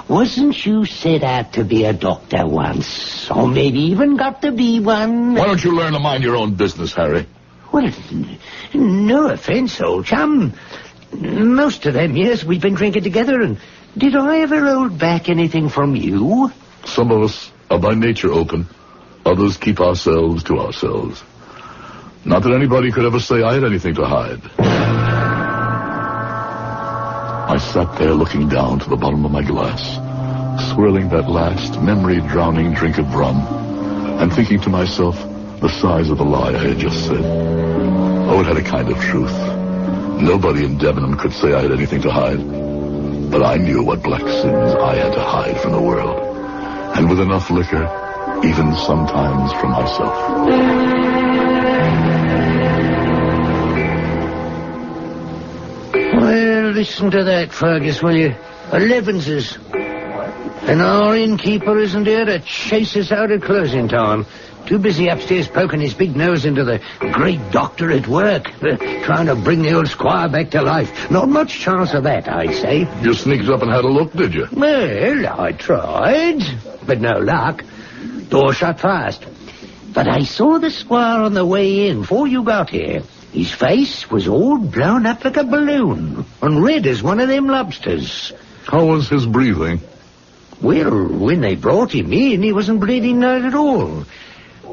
Wasn't you set out to be a doctor once? Or maybe even got to be one? Why don't you learn to mind your own business, Harry? Well, no offense, old chum. Most of them years we've been drinking together, and did I ever hold back anything from you? Some of us are by nature open. Others keep ourselves to ourselves. Not that anybody could ever say I had anything to hide. I sat there looking down to the bottom of my glass, swirling that last memory-drowning drink of rum, and thinking to myself the size of the lie I had just said. Oh, it had a kind of truth. Nobody in Debenham could say I had anything to hide. But I knew what black sins I had to hide from the world. And with enough liquor, even sometimes from myself. Well, listen to that, Fergus, will you? 11's. And our innkeeper isn't here to chase us out at closing time. Too busy upstairs poking his big nose into the great doctor at work, trying to bring the old squire back to life. Not much chance of that, I'd say. You sneaked up and had a look, did you? Well, I tried, but no luck. Door shut fast. But I saw the squire on the way in before you got here. His face was all blown up like a balloon, and red as one of them lobsters. How was his breathing? Well, when they brought him in, he wasn't bleeding out at all.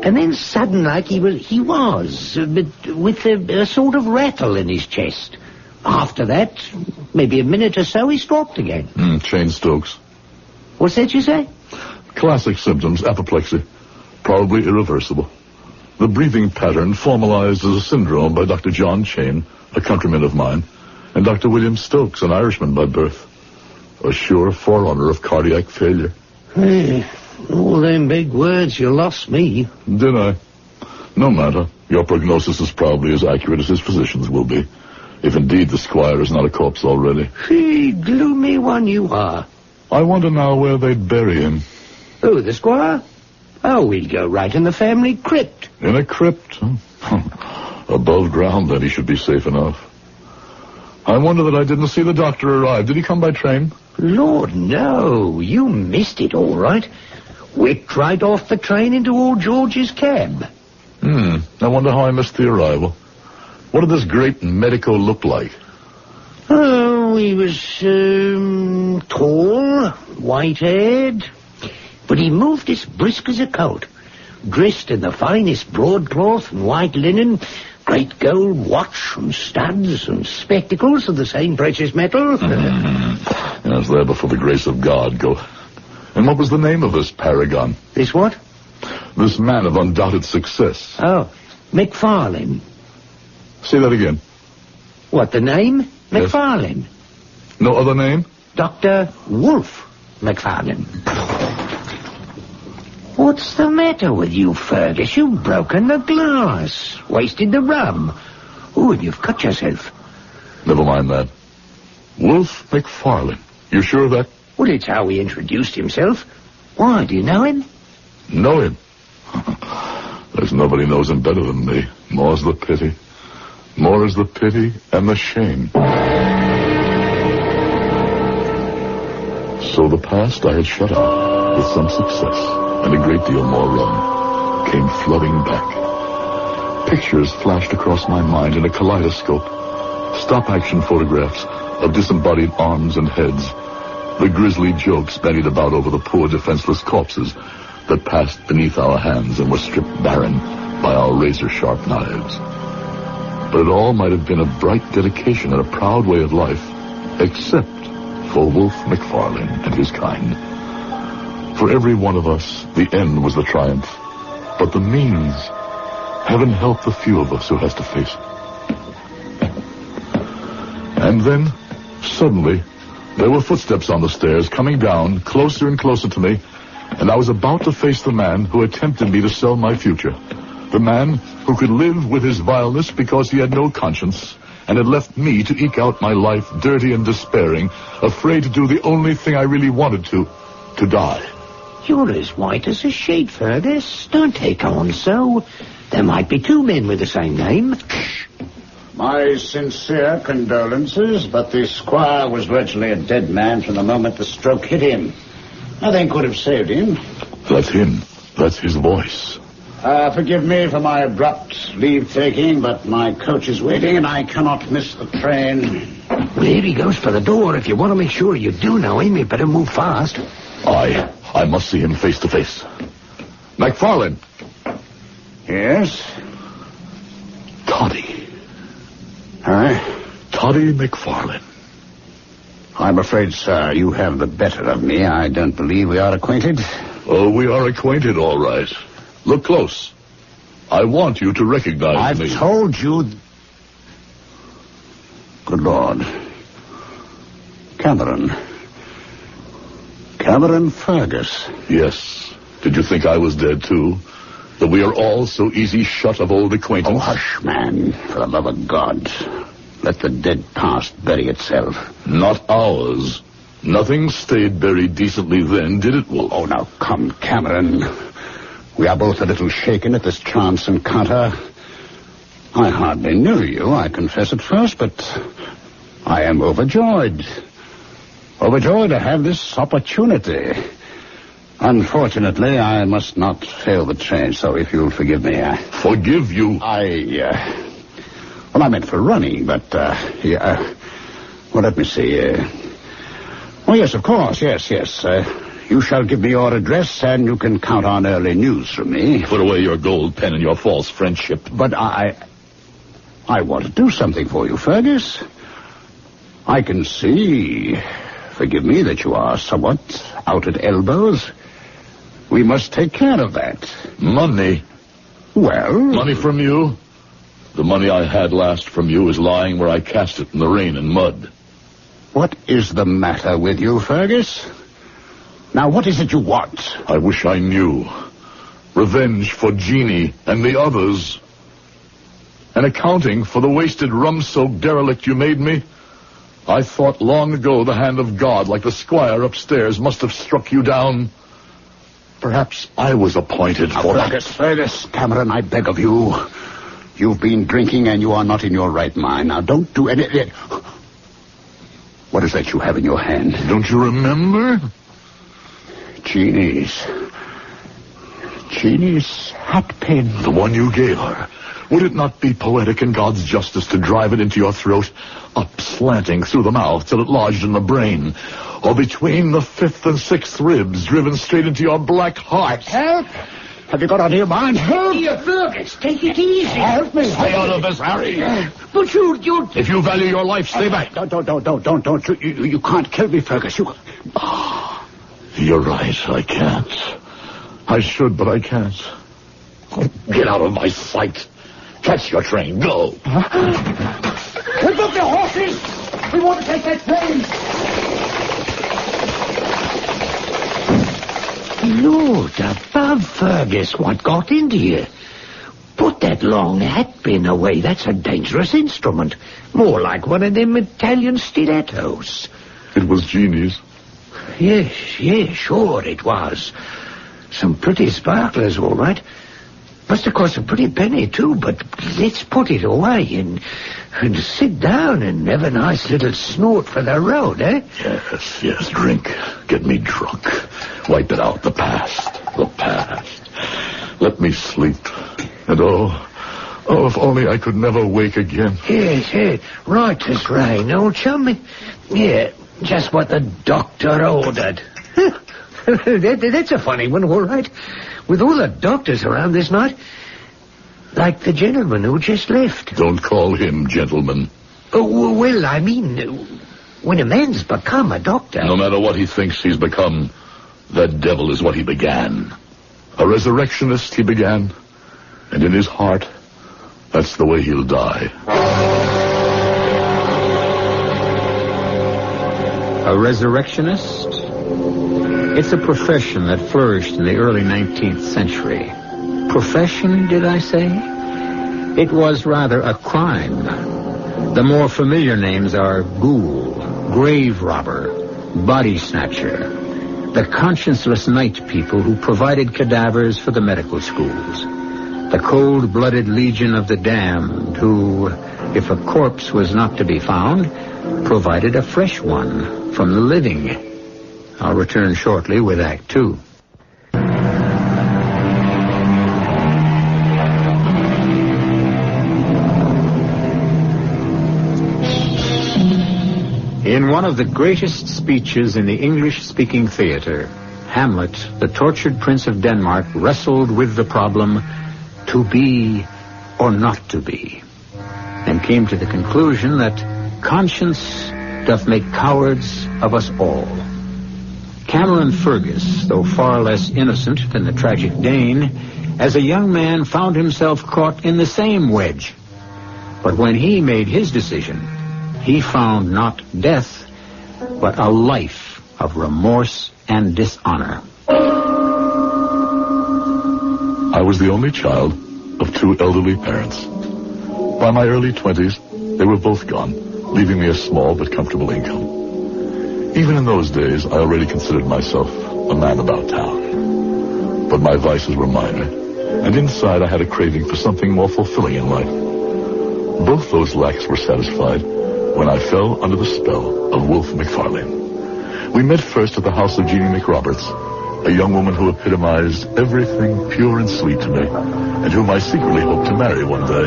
And then sudden like he was, but with a sort of rattle in his chest. After that, maybe a minute or so, he stopped again. Chain Stokes. What's that you say? Classic symptoms, apoplexy. Probably irreversible. The breathing pattern formalized as a syndrome by Dr. John Chain, a countryman of mine, and Dr. William Stokes, an Irishman by birth. A sure forerunner of cardiac failure. Hey, all them big words, you lost me. Did I? No matter. Your prognosis is probably as accurate as his physician's will be. If indeed the squire is not a corpse already. Hey, gloomy one you are. I wonder now where they'd bury him. Who, the squire? Oh, we'd go right in the family crypt. In a crypt? Above ground, then he should be safe enough. I wonder that I didn't see the doctor arrive. Did he come by train? Lord, no. You missed it, all right. Whipped right off the train into old George's cab. I wonder how I missed the arrival. What did this great medico look like? Oh, he was, tall, white-haired, but he moved as brisk as a colt, dressed in the finest broadcloth and white linen, great gold watch and studs and spectacles of the same precious metal. Yes, there before the grace of God go. And what was the name of this paragon? This what? This man of undoubted success. Oh, McFarlane. Say that again. What, the name? Yes. McFarlane. No other name? Dr. Wolfe McFarlane. What's the matter with you, Fergus? You've broken the glass, wasted the rum. Oh, and you've cut yourself. Never mind that. Wolfe McFarlane. You sure of that? Well, it's how he introduced himself. Why, do you know him? Know him? There's nobody knows him better than me. More's the pity. More is the pity and the shame. So the past I had shut out with some success and a great deal more rum came flooding back. Pictures flashed across my mind in a kaleidoscope. Stop-action photographs of disembodied arms and heads. The grisly jokes bandied about over the poor defenseless corpses that passed beneath our hands and were stripped barren by our razor-sharp knives. But it all might have been a bright dedication and a proud way of life, except for Wolfe McFarlane and his kind. For every one of us, the end was the triumph. But the means, heaven help the few of us who has to face it. And then, suddenly, there were footsteps on the stairs, coming down, closer and closer to me, And I was about to face the man who attempted me to sell my future. The man who could live with his vileness because he had no conscience and had left me to eke out my life dirty and despairing, afraid to do the only thing I really wanted to die. You're as white as a sheet, Fergus. Don't take on so. There might be two men with the same name. My sincere condolences, but the squire was virtually a dead man from the moment the stroke hit him. Nothing could have saved him. That's him. That's his voice. Forgive me for my abrupt leave-taking, but my coach is waiting and I cannot miss the train. Well, here he goes for the door. If you want to make sure you do know him, you better move fast. I must see him face to face. McFarlane. Yes? Toddy. Toddy McFarlane. I'm afraid, sir, you have the better of me. I don't believe we are acquainted. Oh, we are acquainted, all right. Look close. I want you to recognize me. I've told you... Good Lord. Cameron Fergus. Yes. Did you think I was dead, too? That we are all so easy shut of old acquaintance? Oh, hush, man. For the love of God. Let the dead past bury itself. Not ours. Nothing stayed buried decently then, did it, Wolf? Oh, now, come, Cameron. We are both a little shaken at this chance encounter. I hardly knew you, I confess at first, but I am overjoyed. Overjoyed to have this opportunity. Unfortunately, I must not fail the train, so if you'll forgive me... Forgive you? Well, I meant for running, but, well, let me see. Oh, yes, of course, yes. You shall give me your address, and you can count on early news from me. Put away your gold pen and your false friendship. But I want to do something for you, Fergus. I can see, forgive me, that you are somewhat out at elbows. We must take care of that. Money? Well... Money from you? The money I had last from you is lying where I cast it in the rain and mud. What is the matter with you, Fergus? Now, what is it you want? I wish I knew. Revenge for Jeannie and the others. An accounting for the wasted rum-soaked derelict you made me. I thought long ago the hand of God, like the squire upstairs, must have struck you down. Perhaps I was appointed for it. Fergus, Cameron, I beg of you. You've been drinking and you are not in your right mind. Now, don't do anything. What is that you have in your hand? Don't you remember? Jeannie's hat pin. The one you gave her. Would it not be poetic in God's justice to drive it into your throat, up slanting through the mouth till it lodged in the brain, or between the fifth and sixth ribs, driven straight into your black heart? Help! Have you got on your mind? Help! Here, Fergus, take it easy. Help me! Stay out of this, Harry. But you... If you value your life, stay back. Don't. You can't kill me, Fergus. You're right, I can't. I should, but I can't. Get out of my sight. Catch your train. Go. Whip up the horses! We want to take that train! Lord above, Fergus, what got into you? Put that long hat pin away. That's a dangerous instrument. More like one of them Italian stilettos. It was Jeannie's. Yes, sure it was. Some pretty sparklers, all right. Must have cost a pretty penny, too, but let's put it away and sit down and have a nice little snort for the road, eh? Yes, drink. Get me drunk. Wipe it out, the past. Let me sleep. And oh, if only I could never wake again. Yes, right as rain, old chum. Yeah, just what the doctor ordered. That's a funny one, all right. With all the doctors around this night, like the gentleman who just left. Don't call him gentleman. Oh, well, I mean, when a man's become a doctor... No matter what he thinks he's become, that devil is what he began. A resurrectionist he began, and in his heart, that's the way he'll die. A resurrectionist? It's a profession that flourished in the early 19th century. Profession, did I say? It was rather a crime. The more familiar names are ghoul, grave robber, body snatcher, the conscienceless night people who provided cadavers for the medical schools, the cold-blooded legion of the damned who, if a corpse was not to be found, provided a fresh one from the living. I'll return shortly with Act Two. In one of the greatest speeches in the English-speaking theater, Hamlet, the tortured prince of Denmark, wrestled with the problem, to be or not to be, and came to the conclusion that conscience doth make cowards of us all. Cameron Fergus, though far less innocent than the tragic Dane, as a young man found himself caught in the same wedge. But when he made his decision, he found not death, but a life of remorse and dishonor. I was the only child of two elderly parents. By my early 20s, they were both gone, leaving me a small but comfortable income. Even in those days, I already considered myself a man about town. But my vices were minor, and inside I had a craving for something more fulfilling in life. Both those lacks were satisfied when I fell under the spell of Wolfe McFarlane. We met first at the house of Jeannie McRoberts, a young woman who epitomized everything pure and sweet to me, and whom I secretly hoped to marry one day.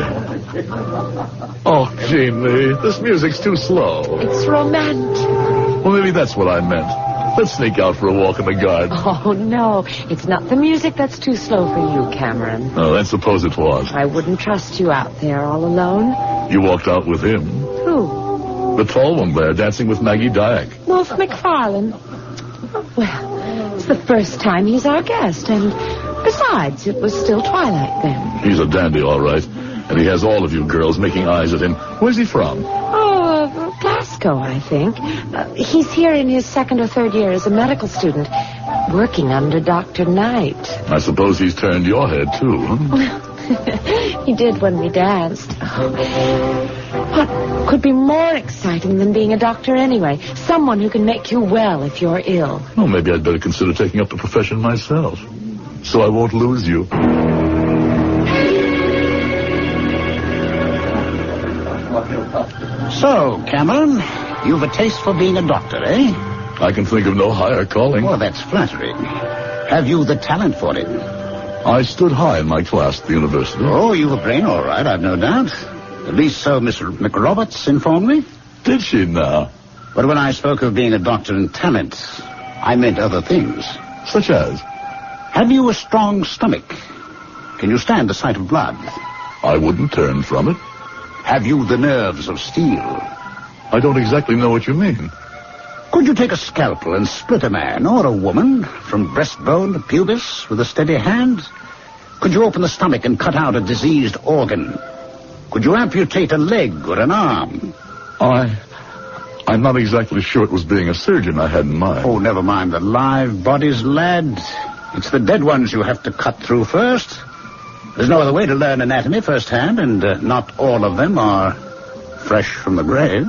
Oh, Jeannie, this music's too slow. It's romantic. Well, maybe that's what I meant. Let's sneak out for a walk in the garden. Oh, no. It's not the music that's too slow for you, Cameron. Oh, then suppose it was. I wouldn't trust you out there all alone. You walked out with him. Who? The tall one there, dancing with Maggie Dyack. Wolfe McFarlane. Well, it's the first time he's our guest, and besides, it was still twilight then. He's a dandy, all right. And he has all of you girls making eyes at him. Where's he from? Oh, Glasgow, I think. He's here in his second or third year as a medical student, working under Dr. Knight. I suppose he's turned your head, too, huh? He did when we danced. Oh. What could be more exciting than being a doctor anyway? Someone who can make you well if you're ill. Well, maybe I'd better consider taking up the profession myself, so I won't lose you. So, Cameron, you've a taste for being a doctor, eh? I can think of no higher calling. Well, that's flattering. Have you the talent for it? I stood high in my class at the university. Oh, you've a brain, all right, I've no doubt. At least so Miss McRoberts informed me. Did she now? But when I spoke of being a doctor in talent, I meant other things. Such as? Have you a strong stomach? Can you stand the sight of blood? I wouldn't turn from it. Have you the nerves of steel? I don't exactly know what you mean. Could you take a scalpel and split a man or a woman from breastbone to pubis with a steady hand? Could you open the stomach and cut out a diseased organ? Could you amputate a leg or an arm? I'm not exactly sure it was being a surgeon I had in mind. Oh, never mind the live bodies, lad. It's the dead ones you have to cut through first. There's no other way to learn anatomy firsthand, and not all of them are fresh from the grave.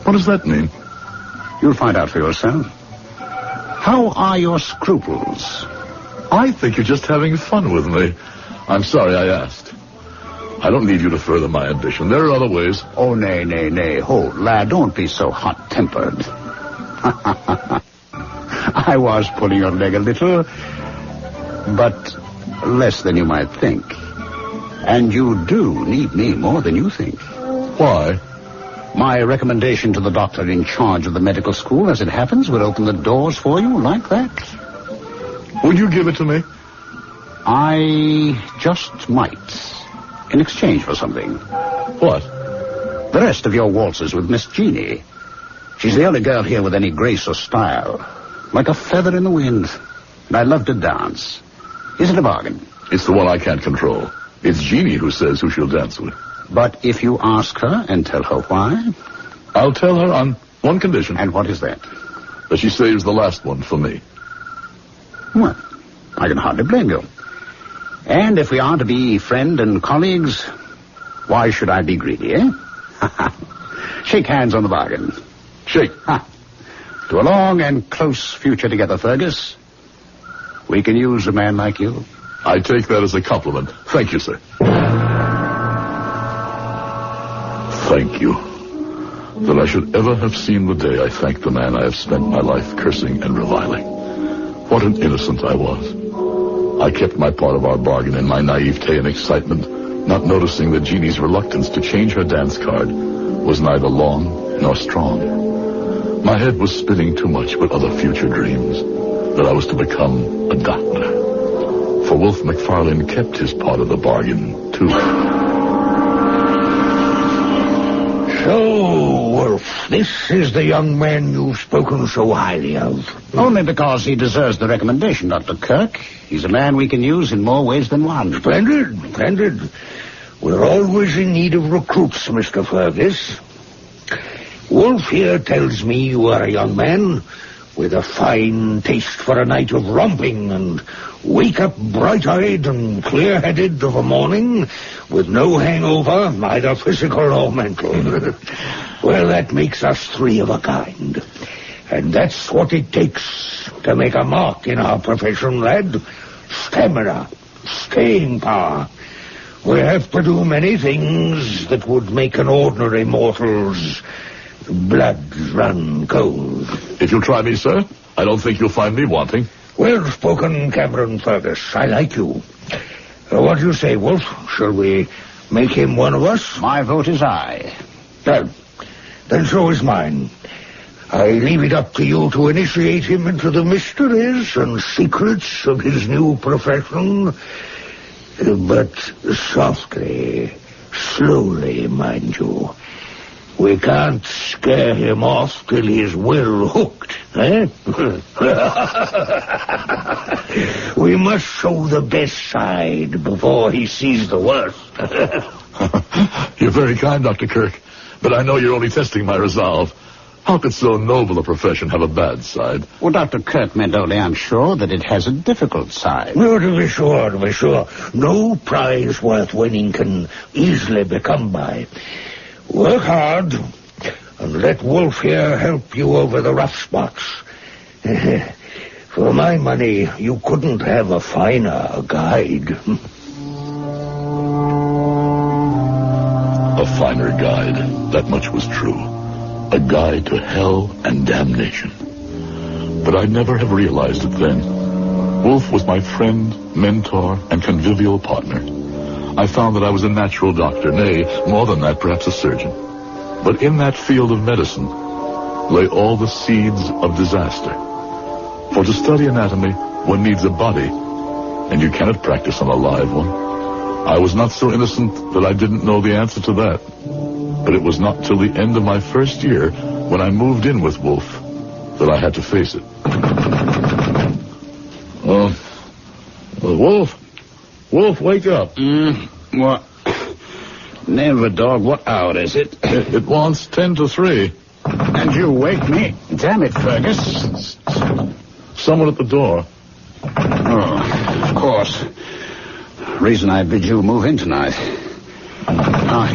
What does that mean? You'll find out for yourself. How are your scruples? I think you're just having fun with me. I'm sorry I asked. I don't need you to further my ambition. There are other ways. Oh, nay. Hold, lad, don't be so hot-tempered. I was pulling your leg a little, but less than you might think. And you do need me more than you think. Why? My recommendation to the doctor in charge of the medical school, as it happens, would open the doors for you like that. Would you give it to me? I just might. In exchange for something. What? The rest of your waltzes with Miss Jeannie. She's the only girl here with any grace or style. Like a feather in the wind. And I love to dance. Is it a bargain? It's the one I can't control. It's Jeannie who says who she'll dance with. But if you ask her and tell her why? I'll tell her on one condition. And what is that? that she saves the last one for me. Well, I can hardly blame you. And if we are to be friend and colleagues, why should I be greedy, eh? Shake hands on the bargain. Shake. To a long and close future together, Fergus. We can use a man like you. I take that as a compliment. Thank you, sir. Thank you. That I should ever have seen the day I thanked the man I have spent my life cursing and reviling. What an innocent I was. I kept my part of our bargain in my naivete and excitement, not noticing that Jeannie's reluctance to change her dance card was neither long nor strong. My head was spinning too much with other future dreams, that I was to become a doctor. For Wolf McFarlane kept his part of the bargain, too. So, Wolf, this is the young man you've spoken so highly of. Only because he deserves the recommendation, Dr. Kirk. He's a man we can use in more ways than one. Splendid. We're always in need of recruits, Mr. Fergus. Wolf here tells me you are a young man with a fine taste for a night of romping and wake up bright-eyed and clear-headed of a morning with no hangover, either physical or mental. Well, that makes us three of a kind. And that's what it takes to make a mark in our profession, lad. Stamina, staying power. We have to do many things that would make an ordinary mortal's blood run cold. If you'll try me, sir, I don't think you'll find me wanting. Well spoken, Cameron Fergus. I like you. What do you say, Wolf? Shall we make him one of us? My vote is aye. Well, then so is mine. I leave it up to you to initiate him into the mysteries and secrets of his new profession. But softly, slowly, mind you. We can't scare him off till he's well hooked, eh? We must show the best side before he sees the worst. You're very kind, Dr. Kirk, but I know you're only testing my resolve. How could so noble a profession have a bad side? Well, Dr. Kirk meant only, I'm sure, that it has a difficult side. No, to be sure. No prize worth winning can easily be come by. Work hard, and let Wolf here help you over the rough spots. For my money, you couldn't have a finer guide. A finer guide, that much was true. A guide to hell and damnation. But I'd never have realized it then. Wolf was my friend, mentor, and convivial partner. I found that I was a natural doctor, nay, more than that, perhaps a surgeon. But in that field of medicine lay all the seeds of disaster. For to study anatomy, one needs a body, and you cannot practice on a live one. I was not so innocent that I didn't know the answer to that. But it was not till the end of my first year, when I moved in with Wolf, that I had to face it. Wolf, wake up. What? Name of a dog, what hour is it? It wants 10 to 3. And you wake me? Damn it, Fergus. Someone at the door. Oh, of course. Reason I bid you move in tonight.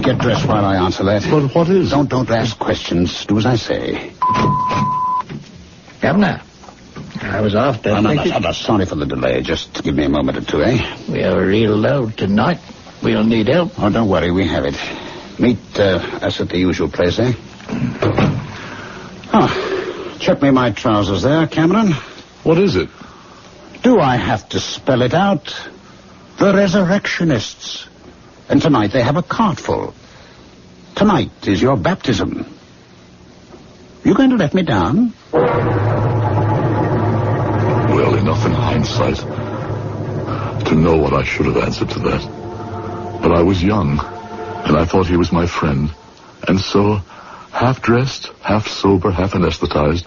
Get dressed while I answer that. But what is? Don't ask questions. Do as I say. Governor, I was off to... I'm sorry for the delay. Just give me a moment or two, eh? We are real loud tonight. We'll need help. Oh, don't worry. We have it. Meet us at the usual place, eh? Check me my trousers there, Cameron. What is it? Do I have to spell it out? The Resurrectionists. And tonight they have a cart full. Tonight is your baptism. You going to let me down? Well, enough in hindsight to know what I should have answered to that. But I was young, and I thought he was my friend. And so, half-dressed, half-sober, half-anesthetized,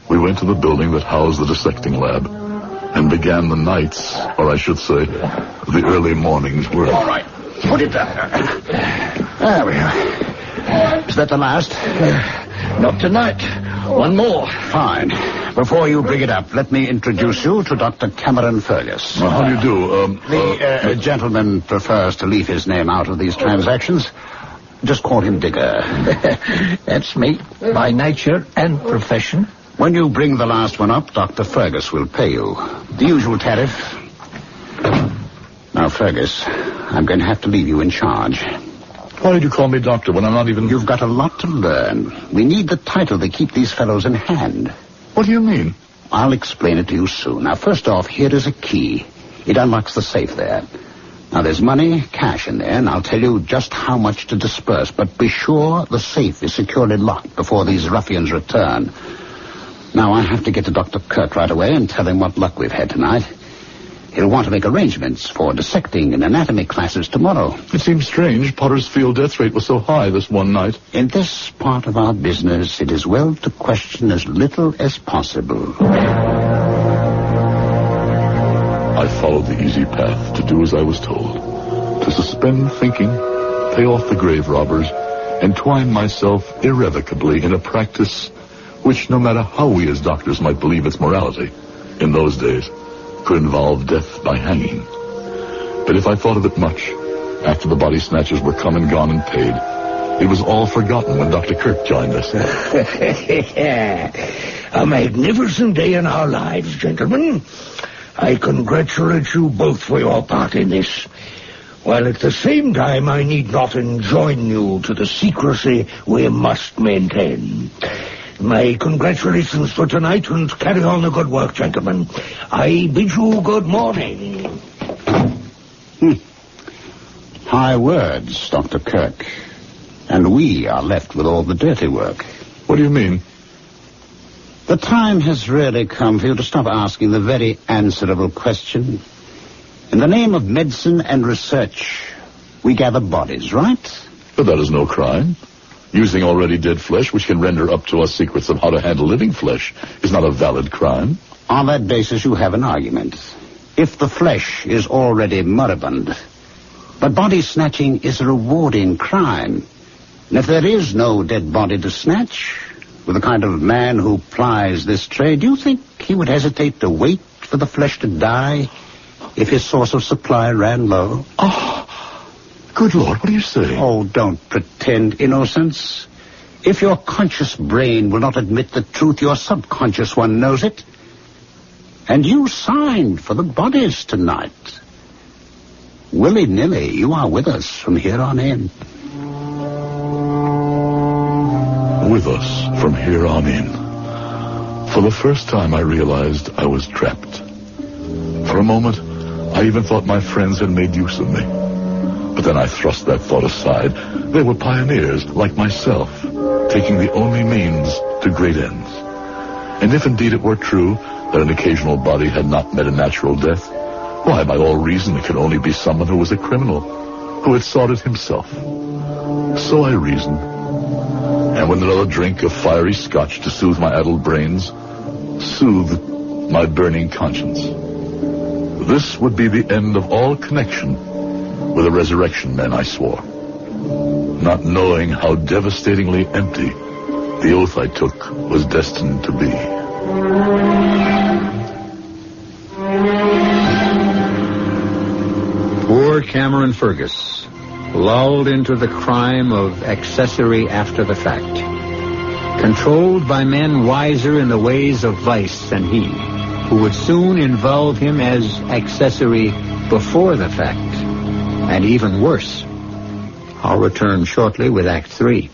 we went to the building that housed the dissecting lab and began the night's, or I should say, the early morning's work. All right. Put it there. There we are. Is that the last? Not tonight. One more. Fine. Before you bring it up, let me introduce you to Dr. Cameron Fergus. Well, how do you do? The gentleman prefers to leave his name out of these transactions. Just call him Digger. That's me, by nature and profession. When you bring the last one up, Dr. Fergus will pay you. The usual tariff. Now, Fergus, I'm going to have to leave you in charge. Why did you call me doctor when I'm not even... You've got a lot to learn. We need the title to keep these fellows in hand. What do you mean? I'll explain it to you soon. Now, first off, here is a key. It unlocks the safe there. Now, there's money, cash in there, and I'll tell you just how much to disperse. But be sure the safe is securely locked before these ruffians return. Now, I have to get to Dr. Kirk right away and tell him what luck we've had tonight. He'll want to make arrangements for dissecting and anatomy classes tomorrow. It seems strange. Potter's field death rate was so high this one night. In this part of our business, it is well to question as little as possible. I followed the easy path to do as I was told. To suspend thinking, pay off the grave robbers, and twine myself irrevocably in a practice which, no matter how we as doctors might believe its morality, in those days, could involve death by hanging. But if I thought of it much, after the Body Snatchers were come and gone and paid, it was all forgotten when Dr. Kirk joined us. A magnificent day in our lives, gentlemen. I congratulate you both for your part in this, while at the same time I need not enjoin you to the secrecy we must maintain. My congratulations for tonight, and carry on the good work, gentlemen. I bid you good morning. High words, Dr. Kirk. And we are left with all the dirty work. What do you mean? The time has really come for you to stop asking the very answerable question. In the name of medicine and research, we gather bodies, right? But that is no crime. Using already dead flesh, which can render up to us secrets of how to handle living flesh, is not a valid crime. On that basis, you have an argument. If the flesh is already moribund. But body snatching is a rewarding crime. And if there is no dead body to snatch, with the kind of man who plies this trade, do you think he would hesitate to wait for the flesh to die if his source of supply ran low? Good Lord, what are you saying? Oh, don't pretend innocence. If your conscious brain will not admit the truth, your subconscious one knows it. And you signed for the bodies tonight. Willy-nilly, you are with us from here on in. With us from here on in. For the first time, I realized I was trapped. For a moment, I even thought my friends had made use of me. But then I thrust that thought aside. They were pioneers, like myself, taking the only means to great ends. And if indeed it were true that an occasional body had not met a natural death, why, by all reason, it could only be someone who was a criminal, who had sought it himself. So I reasoned. And with another drink of fiery scotch to soothe my addled brains, soothed my burning conscience. This would be the end of all connection with the resurrection men, I swore, not knowing how devastatingly empty the oath I took was destined to be. Poor Cameron Fergus, lulled into the crime of accessory after the fact, controlled by men wiser in the ways of vice than he, who would soon involve him as accessory before the fact. And even worse. I'll return shortly with Act 3.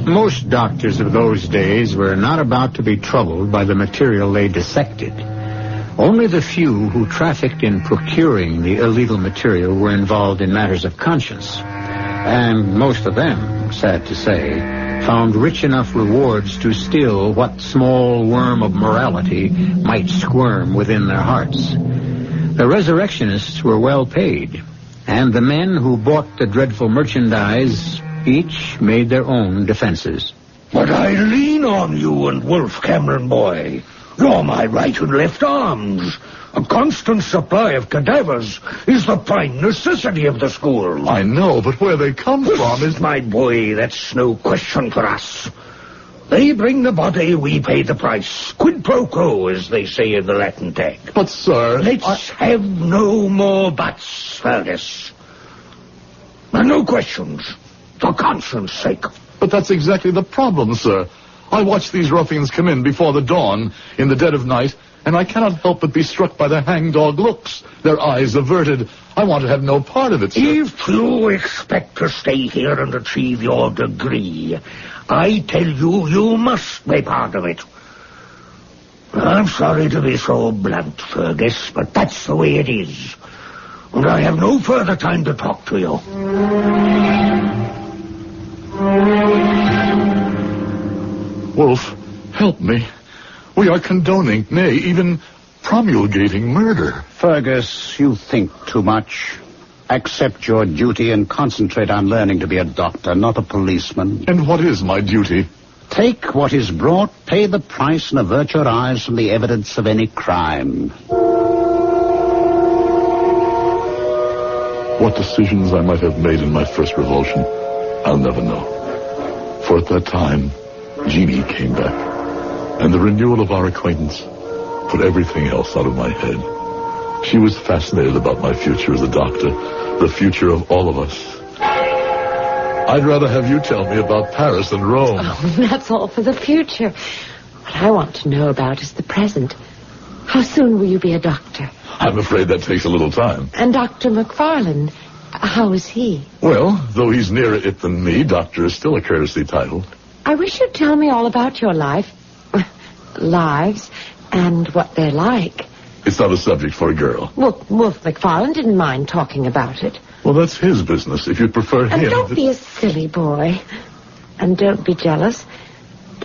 Most doctors of those days were not about to be troubled by the material they dissected. Only the few who trafficked in procuring the illegal material were involved in matters of conscience. And most of them, sad to say, found rich enough rewards to still what small worm of morality might squirm within their hearts. The resurrectionists were well paid, and the men who bought the dreadful merchandise each made their own defenses. But I lean on you and Wolf, Cameron boy. You're my right and left arms. A constant supply of cadavers is the prime necessity of the school. I know, but where they come from is... My boy, that's no question for us. They bring the body, we pay the price. Quid pro quo, as they say in the Latin tag. But, sir... Let's have no more buts, Fergus. And no questions, for conscience sake. But that's exactly the problem, sir. I watch these ruffians come in before the dawn, in the dead of night, and I cannot help but be struck by their hangdog looks, their eyes averted. I want to have no part of it, sir. If you expect to stay here and achieve your degree, I tell you, you must be part of it. I'm sorry to be so blunt, Fergus, but that's the way it is. And I have no further time to talk to you. Wolf, help me. We are condoning, nay, even promulgating murder. Fergus, you think too much. Accept your duty and concentrate on learning to be a doctor, not a policeman. And what is my duty? Take what is brought, pay the price, and avert your eyes from the evidence of any crime. What decisions I might have made in my first revulsion, I'll never know. For at that time, Jeannie came back, and the renewal of our acquaintance put everything else out of my head. She was fascinated about my future as a doctor, the future of all of us. I'd rather have you tell me about Paris and Rome. Oh, that's all for the future. What I want to know about is the present. How soon will you be a doctor? I'm afraid that takes a little time. And Dr. McFarland, how is he? Well, though he's nearer it than me, doctor is still a courtesy title. I wish you'd tell me all about your lives, and what they're like. It's not a subject for a girl. Well, Wolf McFarland didn't mind talking about it. Well, that's his business. If you'd prefer him... And don't be a silly boy. And don't be jealous.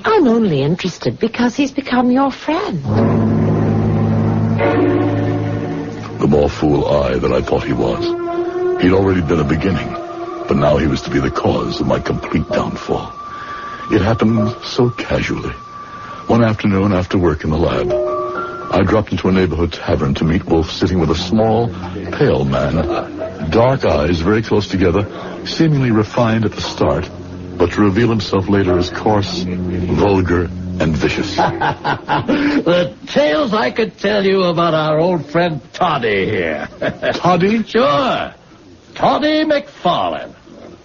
I'm only interested because he's become your friend. The more fool I than I thought he was. He'd already been a beginning, but now he was to be the cause of my complete downfall. It happened so casually. One afternoon after work in the lab, I dropped into a neighborhood tavern to meet Wolf sitting with a small, pale man, dark eyes very close together, seemingly refined at the start, but to reveal himself later as coarse, vulgar, and vicious. The tales I could tell you about our old friend Toddy here. Toddy? Sure. Toddy McFarland.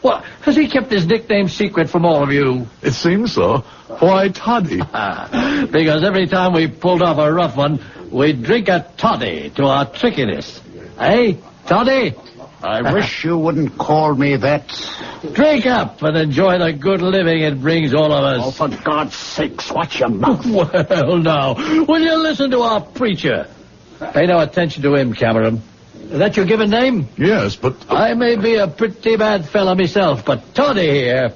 What, has he kept his nickname secret from all of you? It seems so. Why Toddy? Because every time we pulled off a rough one, we'd drink a toddy to our trickiness. Eh, Toddy? I wish you wouldn't call me that. Drink up and enjoy the good living it brings all of us. Oh, for God's sakes, watch your mouth. Well, now, will you listen to our preacher? Pay no attention to him, Cameron. Is that your given name? Yes, but... I may be a pretty bad fella myself, but Toddy here,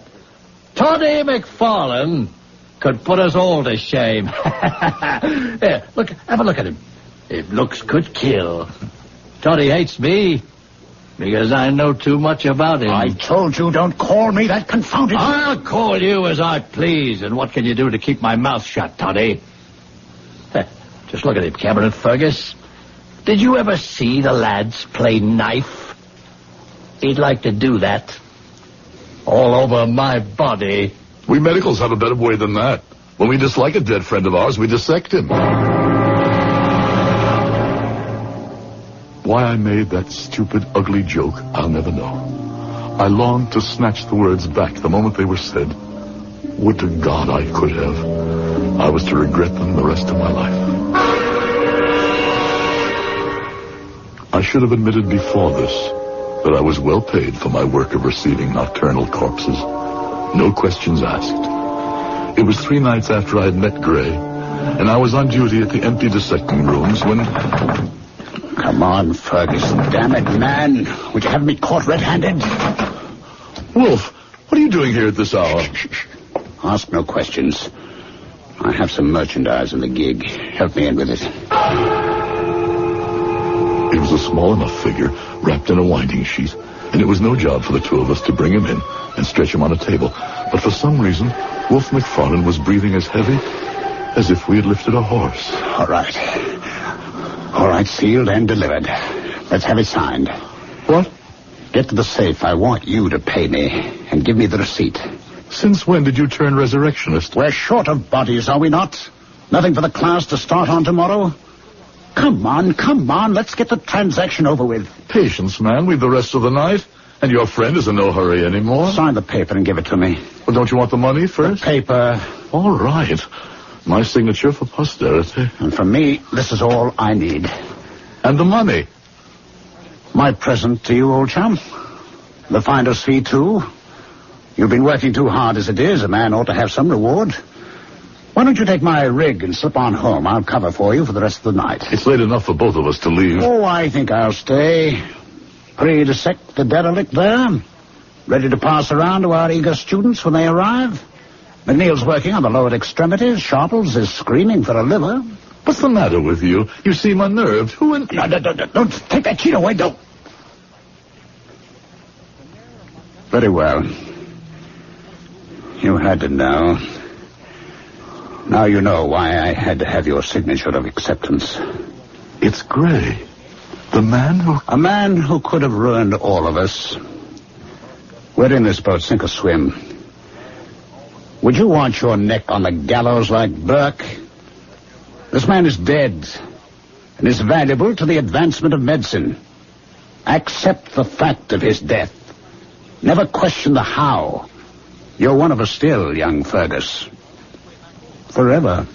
Toddy McFarland, could put us all to shame. Here, look, have a look at him. If looks could kill. Toddy hates me because I know too much about him. I told you don't call me that confounded... I'll call you as I please, and what can you do to keep my mouth shut, Toddy? Just look at him, Cameron Fergus. Did you ever see the lads play knife? He'd like to do that. All over my body. We medicals have a better way than that. When we dislike a dead friend of ours, we dissect him. Why I made that stupid, ugly joke, I'll never know. I longed to snatch the words back the moment they were said. Would to God I could have. I was to regret them the rest of my life. I should have admitted before this that I was well paid for my work of receiving nocturnal corpses. No questions asked. It was 3 nights after I had met Gray, and I was on duty at the empty dissecting rooms when... Come on, Fergus, damn it, man. Would you have me caught red-handed? Wolf, what are you doing here at this hour? Shh. Ask no questions. I have some merchandise in the gig. Help me in with it. It was a small enough figure wrapped in a winding sheet, and it was no job for the two of us to bring him in and stretch him on a table. But for some reason, Wolf McFarland was breathing as heavy as if we had lifted a horse. All right. All right, sealed and delivered. Let's have it signed. What? Get to the safe. I want you to pay me and give me the receipt. Since when did you turn resurrectionist? We're short of bodies, are we not? Nothing for the class to start on tomorrow? Come on. Let's get the transaction over with. Patience, man. We've the rest of the night. And your friend is in no hurry anymore. Sign the paper and give it to me. Well, don't you want the money first? The paper. All right. My signature for posterity. And from me, this is all I need. And the money? My present to you, old chum. The finder's fee, too. You've been working too hard as it is. A man ought to have some reward. Why don't you take my rig and slip on home? I'll cover for you for the rest of the night. It's late enough for both of us to leave. Oh, I think I'll stay. Free to dissect the derelict there. Ready to pass around to our eager students when they arrive. McNeil's working on the lowered extremities. Sharples is screaming for a liver. What's the matter with you? You seem unnerved. Who in... No, don't take that key away, don't. Very well. You had to know. Now you know why I had to have your signature of acceptance. It's Gray. The man who... A man who could have ruined all of us. We're in this boat, sink or swim. Would you want your neck on the gallows like Burke? This man is dead and is valuable to the advancement of medicine. Accept the fact of his death. Never question the how. You're one of us still, young Fergus. Forever.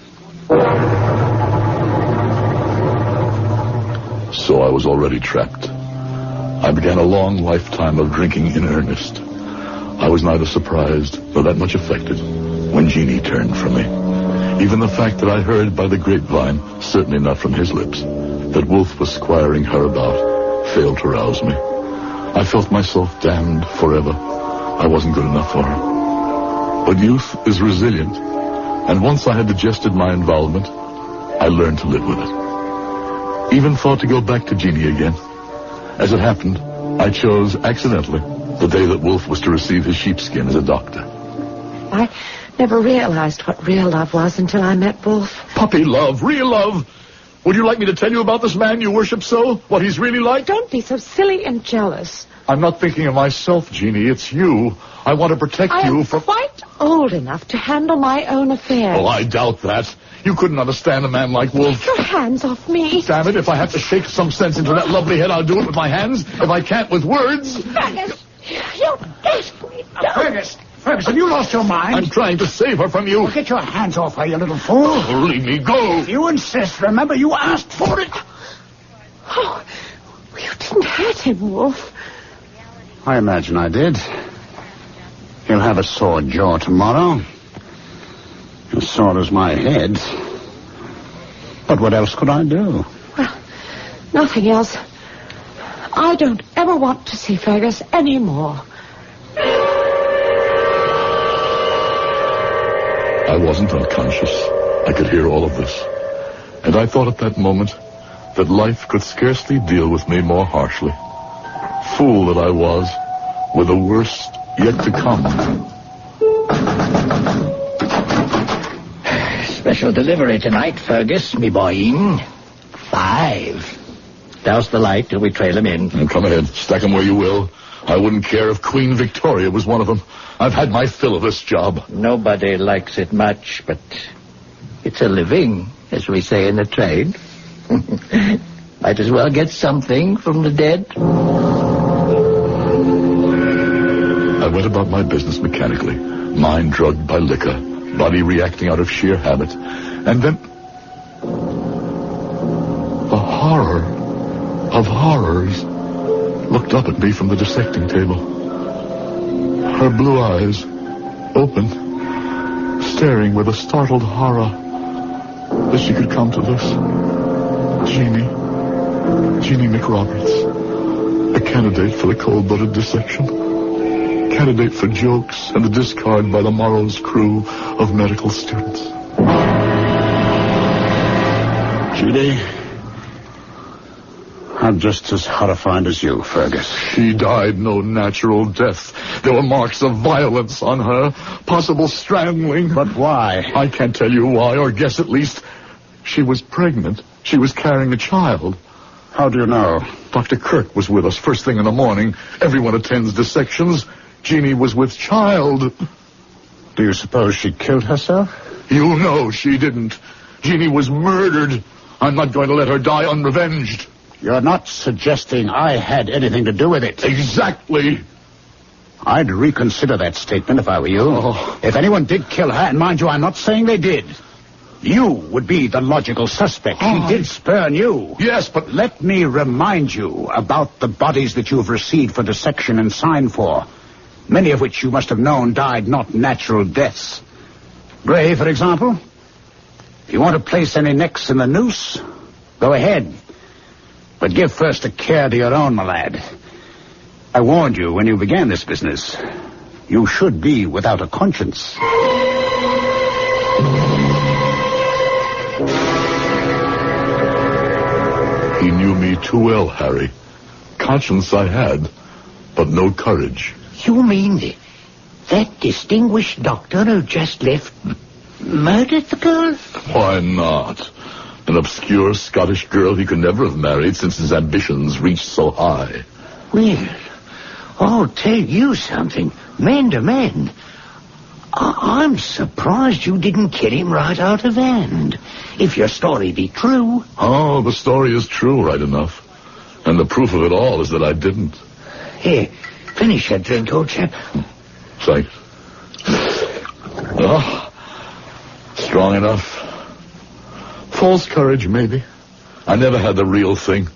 So I was already trapped. I began a long lifetime of drinking in earnest. I was neither surprised nor that much affected when Jeannie turned from me. Even the fact that I heard by the grapevine, certainly not from his lips, that Wolf was squiring her about, failed to rouse me. I felt myself damned forever. I wasn't good enough for her. But youth is resilient, and once I had digested my involvement, I learned to live with it. Even thought to go back to Jeannie again. As it happened, I chose, accidentally, the day that Wolf was to receive his sheepskin as a doctor. I never realized what real love was until I met Wolf. Puppy love, real love. Would you like me to tell you about this man you worship so? What he's really like? Don't be so silly and jealous. I'm not thinking of myself, Jeannie. It's you. I want to protect you from... I'm quite old enough to handle my own affairs. Oh, I doubt that. You couldn't understand a man like Wolf. Get your hands off me. Damn it, if I have to shake some sense into that lovely head, I'll do it with my hands. If I can't with words... Fergus, you desperate... Fergus, have you lost your mind? I'm trying to save her from you. Well, get your hands off her, you little fool. Oh, leave me go. If you insist, remember you asked for it. Oh, you didn't hurt him, Wolf. I imagine I did. He'll have a sore jaw tomorrow. As sore as my head. But what else could I do? Well, nothing else. I don't ever want to see Fergus anymore. I wasn't unconscious. I could hear all of this. And I thought at that moment that life could scarcely deal with me more harshly. Fool that I was, with the worst yet to come. Special delivery tonight, Fergus, me boy. 5. Douse the light till we trail him in. Come ahead. Stack him where you will. I wouldn't care if Queen Victoria was one of them. I've had my fill of this job. Nobody likes it much, but it's a living, as we say in the trade. Might as well get something from the dead. I went about my business mechanically, mind drugged by liquor, body reacting out of sheer habit. And then... the horror of horrors looked up at me from the dissecting table. Her blue eyes, open, staring with a startled horror that she could come to this. Jeannie McRoberts, a candidate for the cold-blooded dissection, candidate for jokes and the discard by the morrow's crew of medical students. Judy, I'm just as horrified as you, Fergus. She died no natural death. There were marks of violence on her, possible strangling. But why? I can't tell you why, or guess at least. She was pregnant. She was carrying a child. How do you know? Dr. Kirk was with us first thing in the morning. Everyone attends dissections. Jeannie was with child. Do you suppose she killed herself? You know she didn't. Jeannie was murdered. I'm not going to let her die unrevenged. You're not suggesting I had anything to do with it. Exactly. I'd reconsider that statement if I were you. If anyone did kill her, and mind you, I'm not saying they did, you would be the logical suspect. He did spurn you. Yes, but let me remind you about the bodies that you've received for dissection and signed for. Many of which you must have known died not natural deaths. Gray, for example. If you want to place any necks in the noose, go ahead. But give first a care to your own, my lad. I warned you when you began this business. You should be without a conscience. He knew me too well, Harry. Conscience I had, but no courage. You mean that distinguished doctor who just left murdered the girl? Why not? An obscure Scottish girl he could never have married since his ambitions reached so high. Well, I'll tell you something. Man to man. I'm surprised you didn't kill him right out of hand. If your story be true. Oh, the story is true, right enough. And the proof of it all is that I didn't. Here, finish that drink, old chap. Thanks. Oh, strong enough. False courage, maybe. I never had the real thing.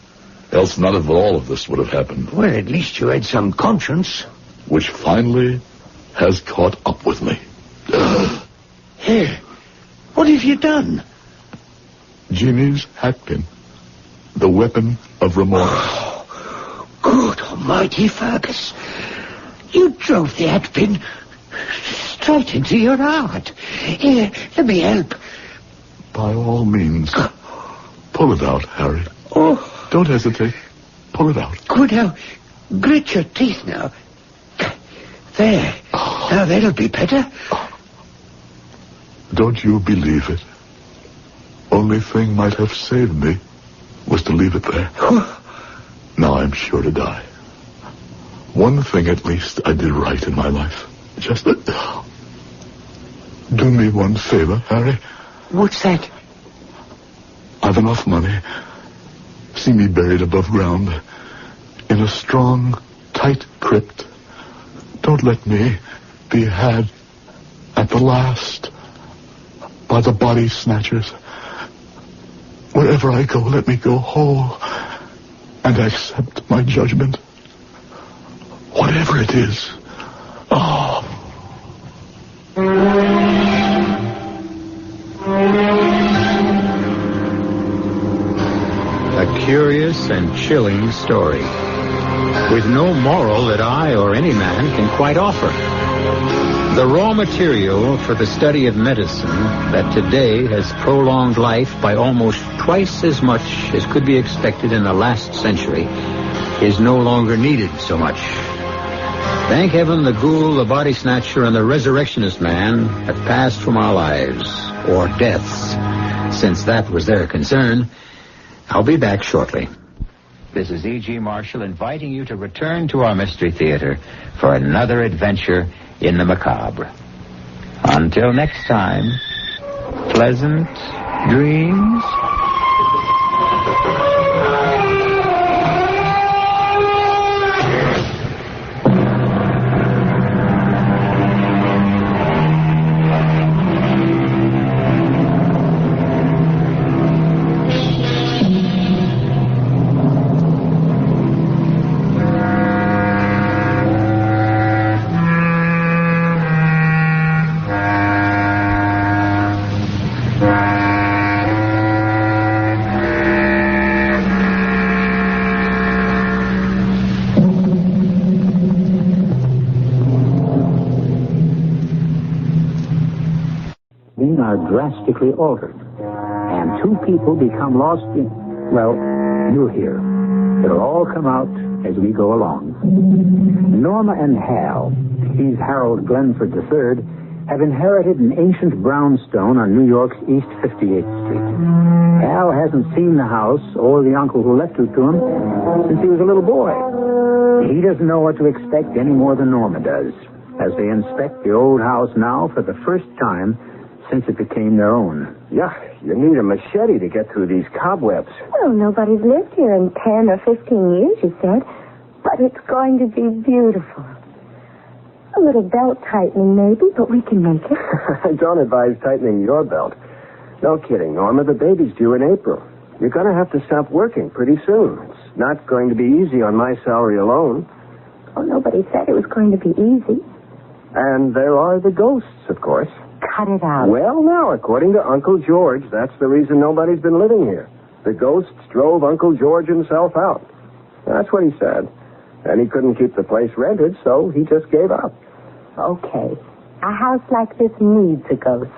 Else none of all of this would have happened. Well, at least you had some conscience. Which finally has caught up with me. Here, what have you done? Jeannie's hatpin. The weapon of remorse. Oh, good almighty, Fergus. You drove the hatpin straight into your heart. Here, let me help. By all means. Pull it out, Harry. Oh. Don't hesitate. Pull it out. Good, now. Grit your teeth now. There. Now that'll be better. Don't you believe it? Only thing might have saved me was to leave it there. Now I'm sure to die. One thing at least I did right in my life. Just do me one favor, Harry. What's that? I've enough money. See me buried above ground in a strong, tight crypt. Don't let me be had at the last by the Body Snatchers. Wherever I go, let me go whole and accept my judgment. Whatever it is. Oh. A curious and chilling story, with no moral that I or any man can quite offer. The raw material for the study of medicine that today has prolonged life by almost twice as much as could be expected in the last century is no longer needed so much. Thank heaven the ghoul, the body snatcher, and the resurrectionist man have passed from our lives, or deaths, since that was their concern. I'll be back shortly. This is E.G. Marshall inviting you to return to our Mystery Theater for another adventure in the macabre. Until next time, pleasant dreams. Drastically altered, and two people become lost in, well, you'll hear. It'll all come out as we go along. Norma and Hal, he's Harold Glenford III, have inherited an ancient brownstone on New York's East 58th Street. Hal hasn't seen the house or the uncle who left it to him since he was a little boy. He doesn't know what to expect any more than Norma does, as they inspect the old house now for the first time since it became their own. Yeah, you need a machete to get through these cobwebs. Well, nobody's lived here in 10 or 15 years, you said. But it's going to be beautiful. A little belt tightening, maybe, but we can make it. Don't advise tightening your belt. No kidding, Norma. The baby's due in April. You're going to have to stop working pretty soon. It's not going to be easy on my salary alone. Oh, nobody said it was going to be easy. And there are the ghosts, of course. Cut it out. Well, now, according to Uncle George, that's the reason nobody's been living here. The ghosts drove Uncle George himself out. That's what he said. And he couldn't keep the place rented, so he just gave up. Okay. A house like this needs a ghost.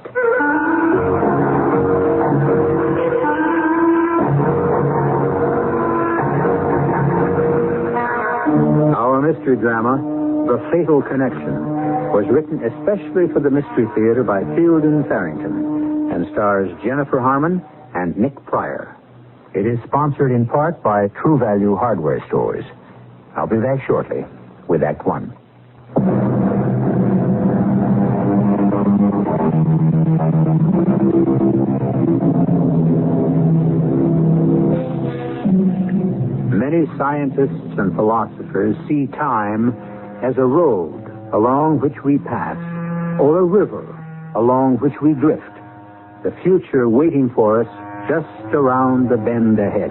Our mystery drama, The Fatal Connection, was written especially for the Mystery Theater by Fielden Farrington and stars Jennifer Harmon and Nick Pryor. It is sponsored in part by True Value Hardware Stores. I'll be back shortly with Act One. Many scientists and philosophers see time as a road along which we pass, or a river along which we drift, the future waiting for us just around the bend ahead,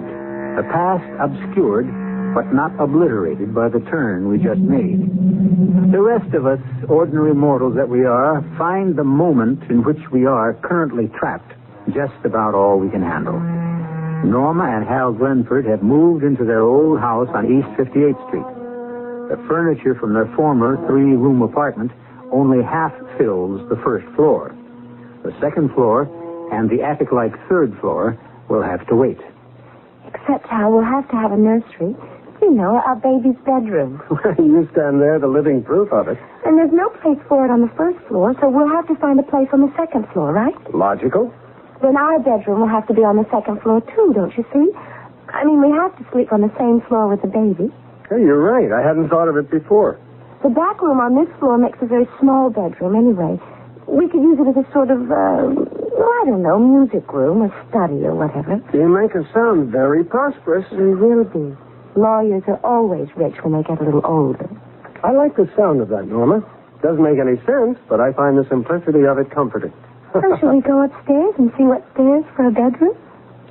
the past obscured but not obliterated by the turn we just made. The rest of us, ordinary mortals that we are, find the moment in which we are currently trapped just about all we can handle. Norma and Hal Glenford have moved into their old house on East 58th Street. The furniture from their former 3-room apartment only half fills the first floor. The second floor and the attic-like third floor will have to wait. Except, Hal, we'll have to have a nursery. You know, our baby's bedroom. You stand there, the living proof of it. And there's no place for it on the first floor, so we'll have to find a place on the second floor, right? Logical. Then our bedroom will have to be on the second floor, too, don't you see? I mean, we have to sleep on the same floor with the baby. Hey, you're right. I hadn't thought of it before. The back room on this floor makes a very small bedroom anyway. We could use it as a sort of, I don't know, music room or study or whatever. You make us sound very prosperous. We will be. Lawyers are always rich when they get a little older. I like the sound of that, Norma. Doesn't make any sense, but I find the simplicity of it comforting. So shall we go upstairs and see what's there for a bedroom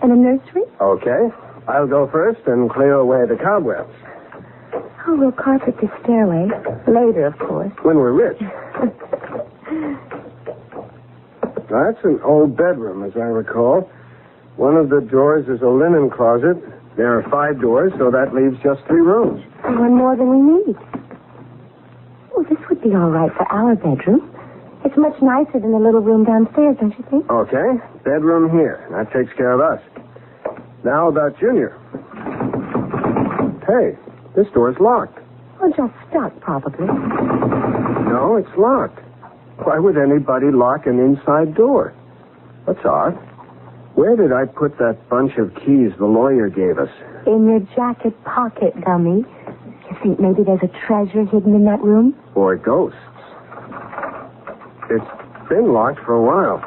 and a nursery? Okay. I'll go first and clear away the cobwebs. Oh, we'll carpet the stairway. Later, of course. When we're rich. That's an old bedroom, as I recall. One of the doors is a linen closet. There are 5 doors, so that leaves just 3 rooms. One more than we need. Well, this would be all right for our bedroom. It's much nicer than the little room downstairs, don't you think? Okay. Bedroom here. That takes care of us. Now about Junior. Hey, this door's locked. Well, just stuck, probably. No, it's locked. Why would anybody lock an inside door? That's odd. Where did I put that bunch of keys the lawyer gave us? In your jacket pocket, dummy. You think maybe there's a treasure hidden in that room? Or ghosts. It's been locked for a while.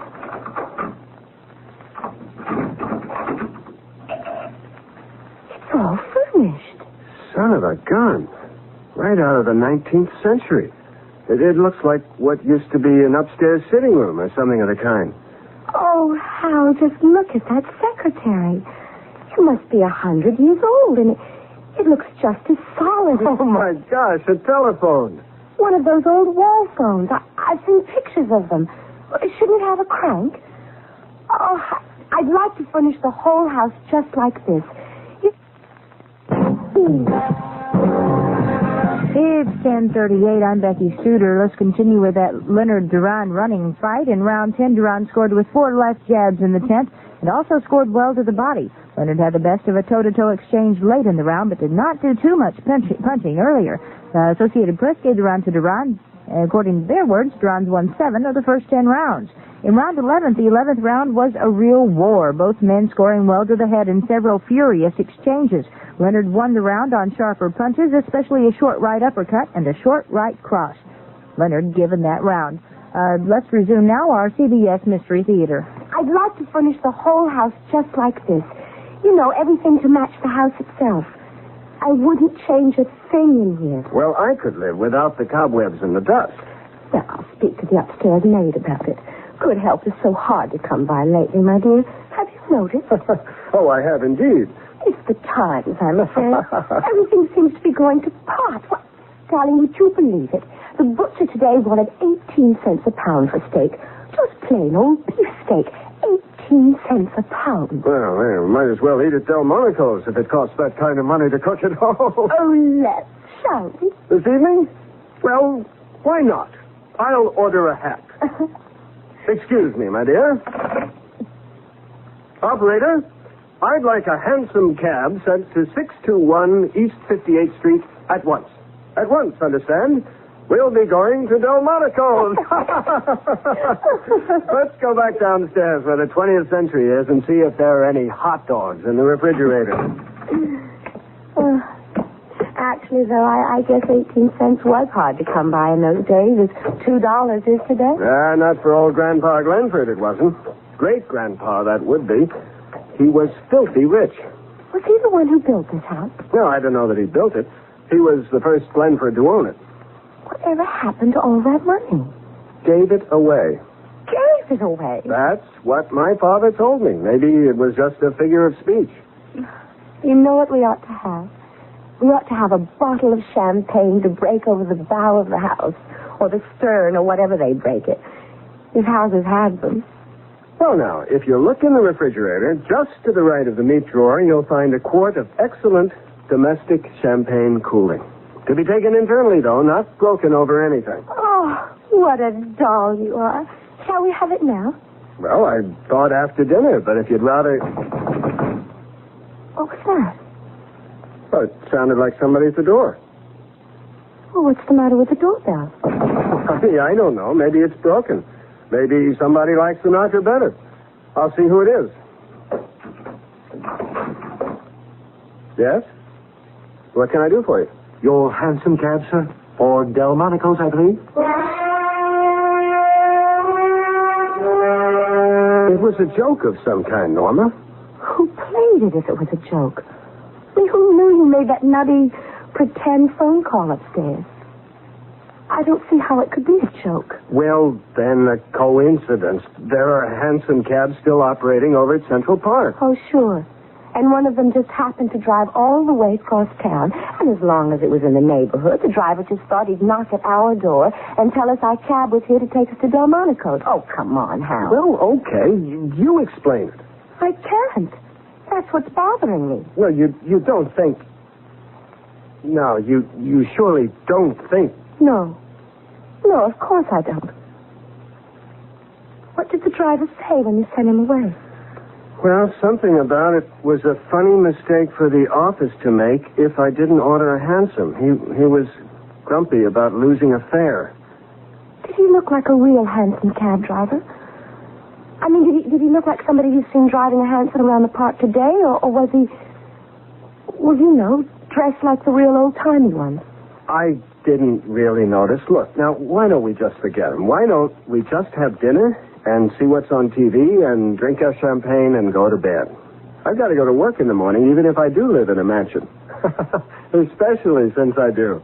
It's all furnished. Son of a gun. Right out of the 19th century. It looks like what used to be an upstairs sitting room or something of the kind. Oh, Hal, just look at that secretary. It must be 100 years old, and it looks just as solid as... Oh, my gosh, a telephone. One of those old wall phones. I've seen pictures of them. Shouldn't it have a crank? Oh, I'd like to furnish the whole house just like this. It's 10:38. I'm Becky Studer. Let's continue with that Leonard Duran running fight. In round 10, Duran scored with 4 left jabs in the 10th. and also scored well to the body. Leonard had the best of a toe-to-toe exchange late in the round, but did not do too much punching earlier. Associated Press gave the round to Duran. According to their words, Duran won 7 of the first 10 rounds. In round 11, the 11th round was a real war, both men scoring well to the head in several furious exchanges. Leonard won the round on sharper punches, especially a short right uppercut and a short right cross. Leonard given that round. Let's resume now our CBS Mystery Theater. I'd like to furnish the whole house just like this. You know, everything to match the house itself. I wouldn't change a thing in here. Well, I could live without the cobwebs and the dust. Well, I'll speak to the upstairs maid about it. Good help is so hard to come by lately, my dear. Have you noticed? Oh, I have indeed. It's the times, I'm afraid. Everything seems to be going to pot. What? Darling, would you believe it? The butcher today wanted 18 cents a pound for steak. Just plain old beef steak. 18 cents a pound. Well, we might as well eat at Delmonico's if it costs that kind of money to cook at home. Oh, let's, shall we? This evening? Well, why not? I'll order a hat. Excuse me, my dear. Operator, I'd like a hansom cab sent to 621 East 58th Street at once. At once, understand? We'll be going to Delmonico's. Let's go back downstairs where the 20th century is and see if there are any hot dogs in the refrigerator. Actually, though, I guess 18 cents was hard to come by in those days, as $2 is today. Not for old Grandpa Glenford, it wasn't. Great-grandpa, that would be. He was filthy rich. Was he the one who built this house? No, I don't know that he built it. He was the first Glenford to own it. Whatever happened to all that money? Gave it away. Gave it away? That's what my father told me. Maybe it was just a figure of speech. You know what we ought to have? We ought to have a bottle of champagne to break over the bow of the house, or the stern, or whatever they break it. His houses had them. Well, now, if you look in the refrigerator, just to the right of the meat drawer, you'll find a quart of excellent domestic champagne cooling. To be taken internally, though, not broken over anything. Oh, what a doll you are. Shall we have it now? Well, I thought after dinner, but if you'd rather... What was that? Oh, it sounded like somebody at the door. Well, what's the matter with the doorbell? I don't know. Maybe it's broken. Maybe somebody likes Sinatra better. I'll see who it is. Yes? What can I do for you? Your hansom cab, sir? For Delmonico's, I believe? It was a joke of some kind, Norma. Who played it if it was a joke? I mean, who knew you made that nutty pretend phone call upstairs? I don't see how it could be a joke. Well, then, a coincidence. There are hansom cabs still operating over at Central Park. Oh, sure. And one of them just happened to drive all the way across town. And as long as it was in the neighborhood, the driver just thought he'd knock at our door and tell us our cab was here to take us to Delmonico's. Oh, come on, Hal. Well, okay. You explain it. I can't. That's what's bothering me. Well, you don't think... No, you surely don't think... No. No, of course I don't. What did the driver say when you sent him away? Well, something about it was a funny mistake for the office to make if I didn't order a hansom. He was grumpy about losing a fare. Did he look like a real hansom cab driver? I mean, did he look like somebody you've seen driving a hansom around the park today, or was he, dressed like the real old-timey ones? I didn't really notice. Look, now, why don't we just forget him? Why don't we just have dinner and see what's on TV and drink our champagne and go to bed? I've got to go to work in the morning, even if I do live in a mansion. Especially since I do.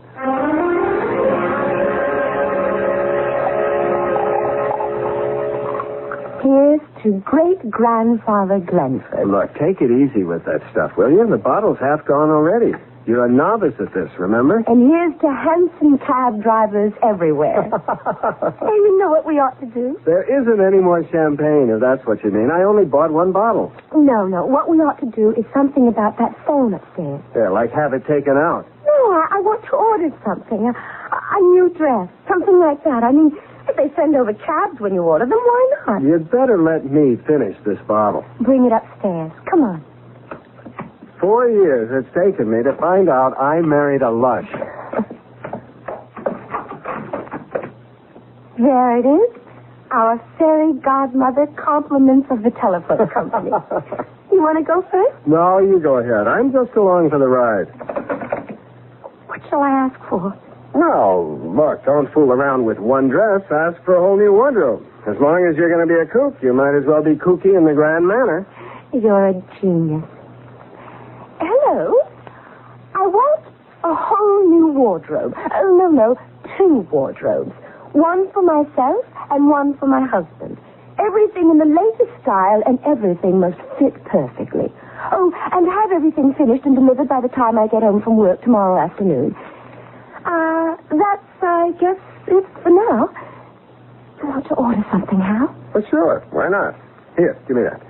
Here's to great-grandfather Glenford. Look, take it easy with that stuff, will you? The bottle's half gone already. You're a novice at this, remember? And here's to hansom cab drivers everywhere. Hey, you know what we ought to do? There isn't any more champagne, if that's what you mean. I only bought one bottle. No. What we ought to do is something about that phone upstairs. Yeah, like have it taken out. No, I want to order something. A new dress. Something like that. I mean, If they send over cabs when you order them, why not? You'd better let me finish this bottle. Bring it upstairs. Come on. 4 years it's taken me to find out I married a lush. There it is. Our fairy godmother compliments of the telephone company. You want to go first? No, you go ahead. I'm just along for the ride. What shall I ask for? No, look, don't fool around with one dress. Ask for a whole new wardrobe. As long as you're going to be a kook, you might as well be kooky in the grand manner. You're a genius. Hello? I want a whole new wardrobe. Oh, no, 2 wardrobes. One for myself and one for my husband. Everything in the latest style and everything must fit perfectly. Oh, and have everything finished and delivered by the time I get home from work tomorrow afternoon. That's, I guess, it for now. You want to order something, Hal? Well, sure. Why not? Here, give me that.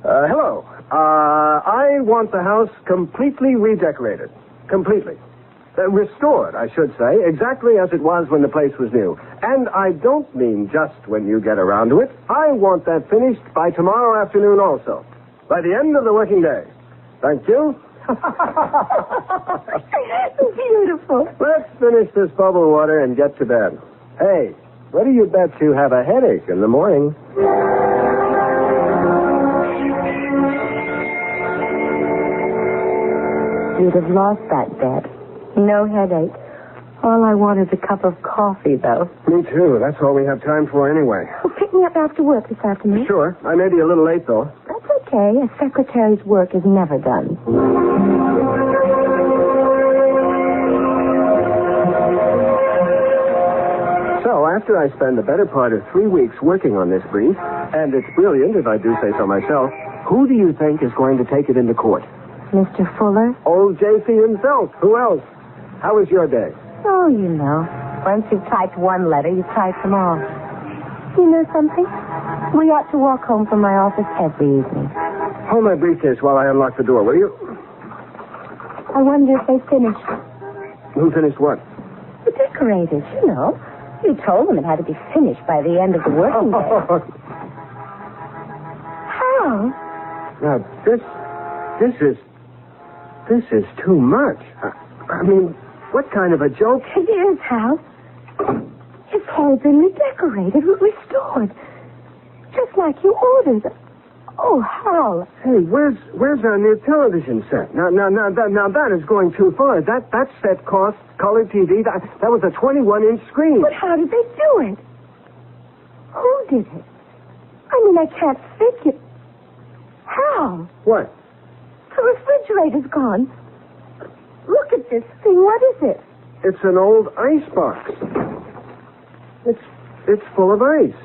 Hello. I want the house completely redecorated. Completely. Restored, I should say, exactly as it was when the place was new. And I don't mean just when you get around to it. I want that finished by tomorrow afternoon also. By the end of the working day. Thank you. Beautiful. Let's finish this bubble water and get to bed. Hey, what do you bet you have a headache in the morning? You'd have lost that bet. No headache. All I want is a cup of coffee, though. Me too. That's all we have time for anyway. Well, pick me up after work this afternoon. Sure. I may be a little late, though. That's okay. A secretary's work is never done. So, after I spend the better part of 3 weeks working on this brief, and it's brilliant if I do say so myself, who do you think is going to take it into court? Mr. Fuller? Old J.C. himself. Who else? How was your day? Oh, you know. Once you've typed one letter, you type them all. You know something? We ought to walk home from my office every evening. Hold my briefcase while I unlock the door, will you? I wonder if they finished. Who finished what? The decorators, you know. You told them it had to be finished by the end of the working day. How? Now, this is too much. I mean, what kind of a joke? It is, Hal. It's all been redecorated, restored. Just like you ordered. Oh, Hal. Hey, where's our new television set? Now, that is going too far. That set cost color TV. That was a 21-inch screen. But how did they do it? Who did it? I mean, I can't figure. Hal. What? The refrigerator's gone. Look at this thing. What is it? It's an old ice box. It's full of ice.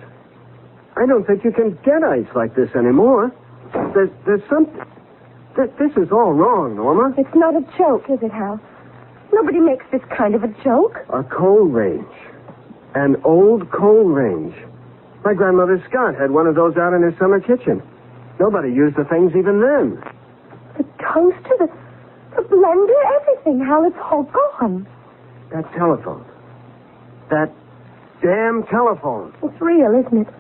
I don't think you can get ice like this anymore. There's something. This is all wrong, Norma. It's not a joke, is it, Hal? Nobody makes this kind of a joke. A coal range. An old coal range. My grandmother Scott had one of those out in her summer kitchen. Nobody used the things even then. The toaster, the blender, everything, Hal, it's all gone. That telephone. That damn telephone. It's real, isn't it?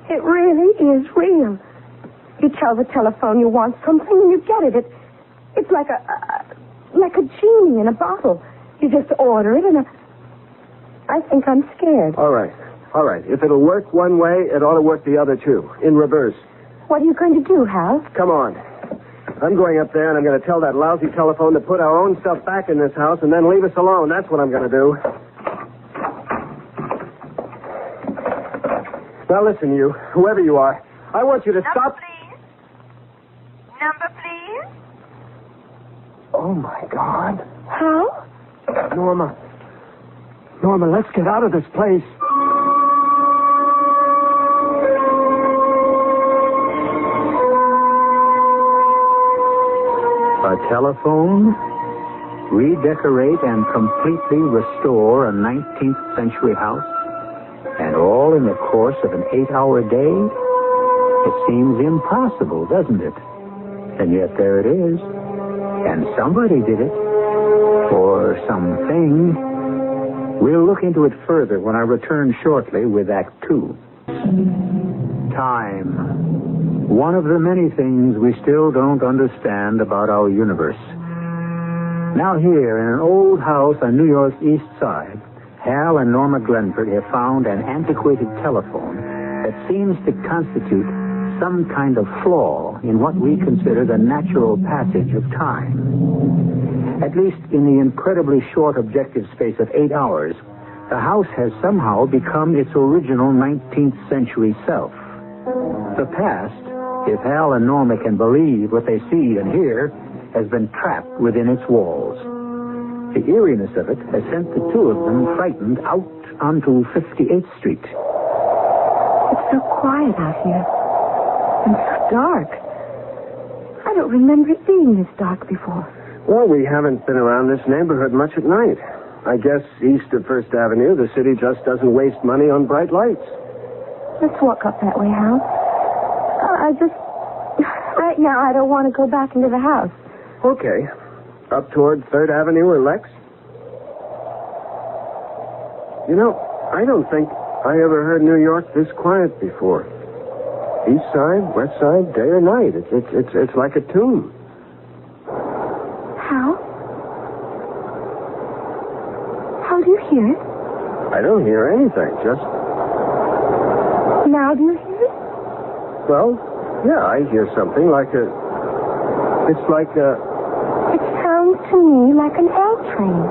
It really is real. You tell the telephone you want something and you get it. It's like a genie in a bottle. You just order it and I think I'm scared. All right. If it'll work one way, it ought to work the other too. In reverse. What are you going to do, Hal? Come on. I'm going up there and I'm going to tell that lousy telephone to put our own stuff back in this house and then leave us alone. That's what I'm going to do. Now listen, you, whoever you are, I want you to stop... Please. Number, please. Oh, my God. Hal? Norma, let's get out of this place. A telephone? Redecorate and completely restore a 19th century house? And all in the course of an 8-hour day? It seems impossible, doesn't it? And yet there it is. And somebody did it. Or something. We'll look into it further when I return shortly with Act 2. Time. One of the many things we still don't understand about our universe. Now here, in an old house on New York's East Side, Hal and Norma Glenford have found an antiquated telephone that seems to constitute some kind of flaw in what we consider the natural passage of time. At least in the incredibly short objective space of 8 hours, the house has somehow become its original 19th century self. The past, if Hal and Norma can believe what they see and hear, has been trapped within its walls. The eeriness of it has sent the two of them frightened out onto 58th Street. It's so quiet out here. And so dark. I don't remember it being this dark before. Well, we haven't been around this neighborhood much at night. I guess east of First Avenue, the city just doesn't waste money on bright lights. Let's walk up that way, Hal. Right now, I don't want to go back into the house. Okay. Up toward 3rd Avenue or Lex? You know, I don't think I ever heard New York this quiet before. East side, west side, day or night. It's like a tune. How do you hear it? I don't hear anything, just... Now do you hear it? Well, yeah, I hear something like a... It's like a... It sounds to me like an L train.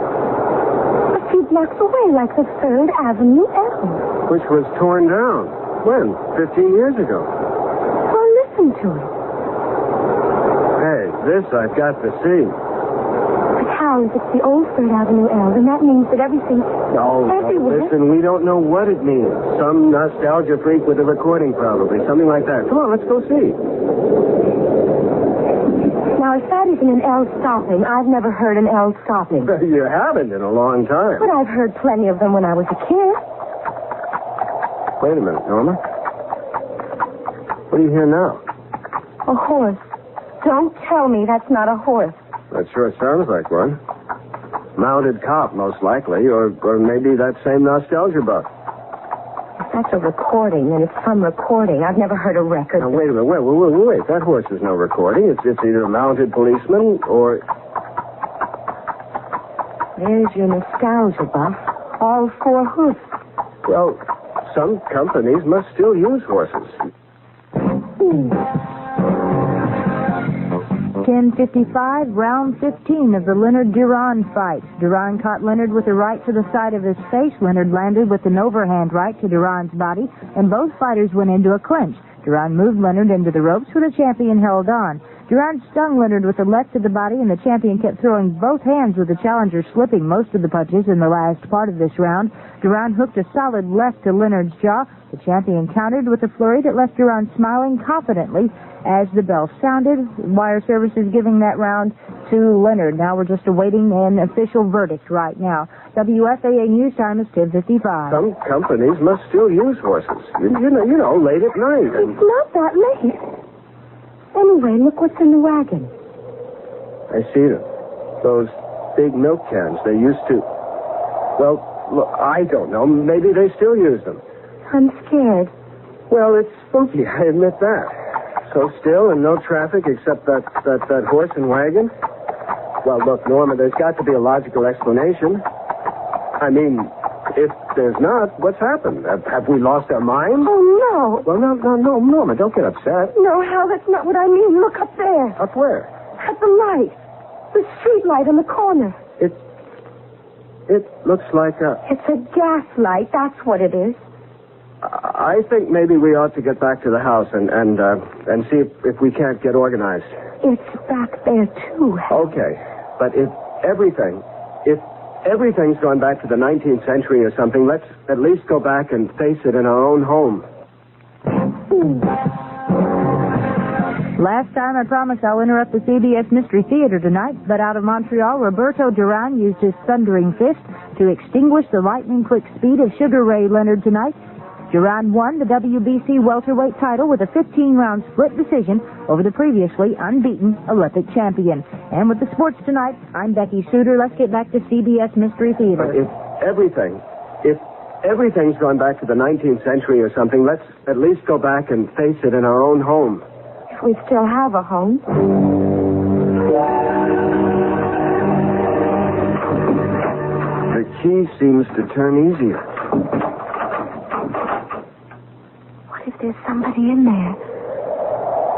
A few blocks away, like the 3rd Avenue L. Which was torn down. When? 15 years ago. Well, listen to it. Hey, this I've got to see. But how if it's the old 3rd Avenue L, then that means that everything... No, listen, we don't know what it means. Some nostalgia freak with a recording, probably. Something like that. Come on, let's go see. Now, if that isn't an L stopping, I've never heard an L stopping. You haven't in a long time. But I've heard plenty of them when I was a kid. Wait a minute, Norma. What do you hear now? A horse. Don't tell me that's not a horse. That sure sounds like one. Mounted cop, most likely, or maybe that same nostalgia buff. If that's a recording, then it's some recording. I've never heard a record. Now, wait a minute. Wait. That horse is no recording. It's either a mounted policeman or... There's your nostalgia buff. All 4 hoofs. Well, some companies must still use horses. 10:55, round 15 of the Leonard-Duran fight. Duran caught Leonard with a right to the side of his face. Leonard landed with an overhand right to Duran's body, and both fighters went into a clinch. Duran moved Leonard into the ropes where the champion held on. Duran stung Leonard with a left to the body, and the champion kept throwing both hands with the challenger slipping most of the punches in the last part of this round. Duran hooked a solid left to Leonard's jaw. The champion countered with a flurry that left Duran smiling confidently as the bell sounded. Wire services giving that round to Leonard. Now we're just awaiting an official verdict right now. WFAA News Time is 10:55. Some companies must still use horses. You know, late at night. It's not that late. Anyway, look what's in the wagon. I see them. Those big milk cans. They used to... Well, look, I don't know. Maybe they still use them. I'm scared. Well, it's spooky, I admit that. So still and no traffic except that horse and wagon? Well, look, Norma, there's got to be a logical explanation. I mean, if there's not, what's happened? Have we lost our minds? Oh, no. Well, no, Norma, don't get upset. No, Hal, that's not what I mean. Look up there. Up where? At the light. The street light on the corner. It looks like a... It's a gas light, that's what it is. I think maybe we ought to get back to the house and see if we can't get organized. It's back there, too, Hal. Okay, but if everything's gone back to the 19th century or something, let's at least go back and face it in our own home. Last time I promised I'll interrupt the CBS Mystery Theater tonight, but out of Montreal, Roberto Duran used his thundering fist to extinguish the lightning-quick speed of Sugar Ray Leonard tonight. Duran won the WBC welterweight title with a 15-round split decision over the previously unbeaten Olympic champion. And with the sports tonight, I'm Becky Suter. Let's get back to CBS Mystery Theater. But if everything. If everything's gone back to the 19th century or something, let's at least go back and face it in our own home. If we still have a home. The key seems to turn easier. What if there's somebody in there?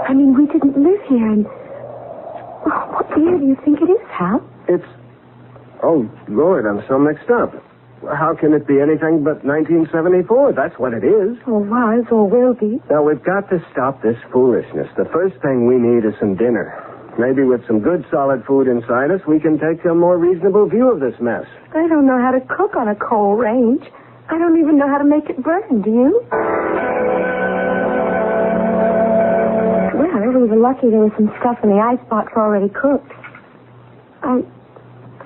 I mean, we didn't live here, and... What year do you think it is, Hal? It's... Oh, Lord, I'm so mixed up. How can it be anything but 1974? That's what it is. Or was, or will be. Now, we've got to stop this foolishness. The first thing we need is some dinner. Maybe with some good, solid food inside us, we can take a more reasonable view of this mess. I don't know how to cook on a coal range. I don't even know how to make it burn, do you? Well, we were lucky there was some stuff in the icebox already cooked. I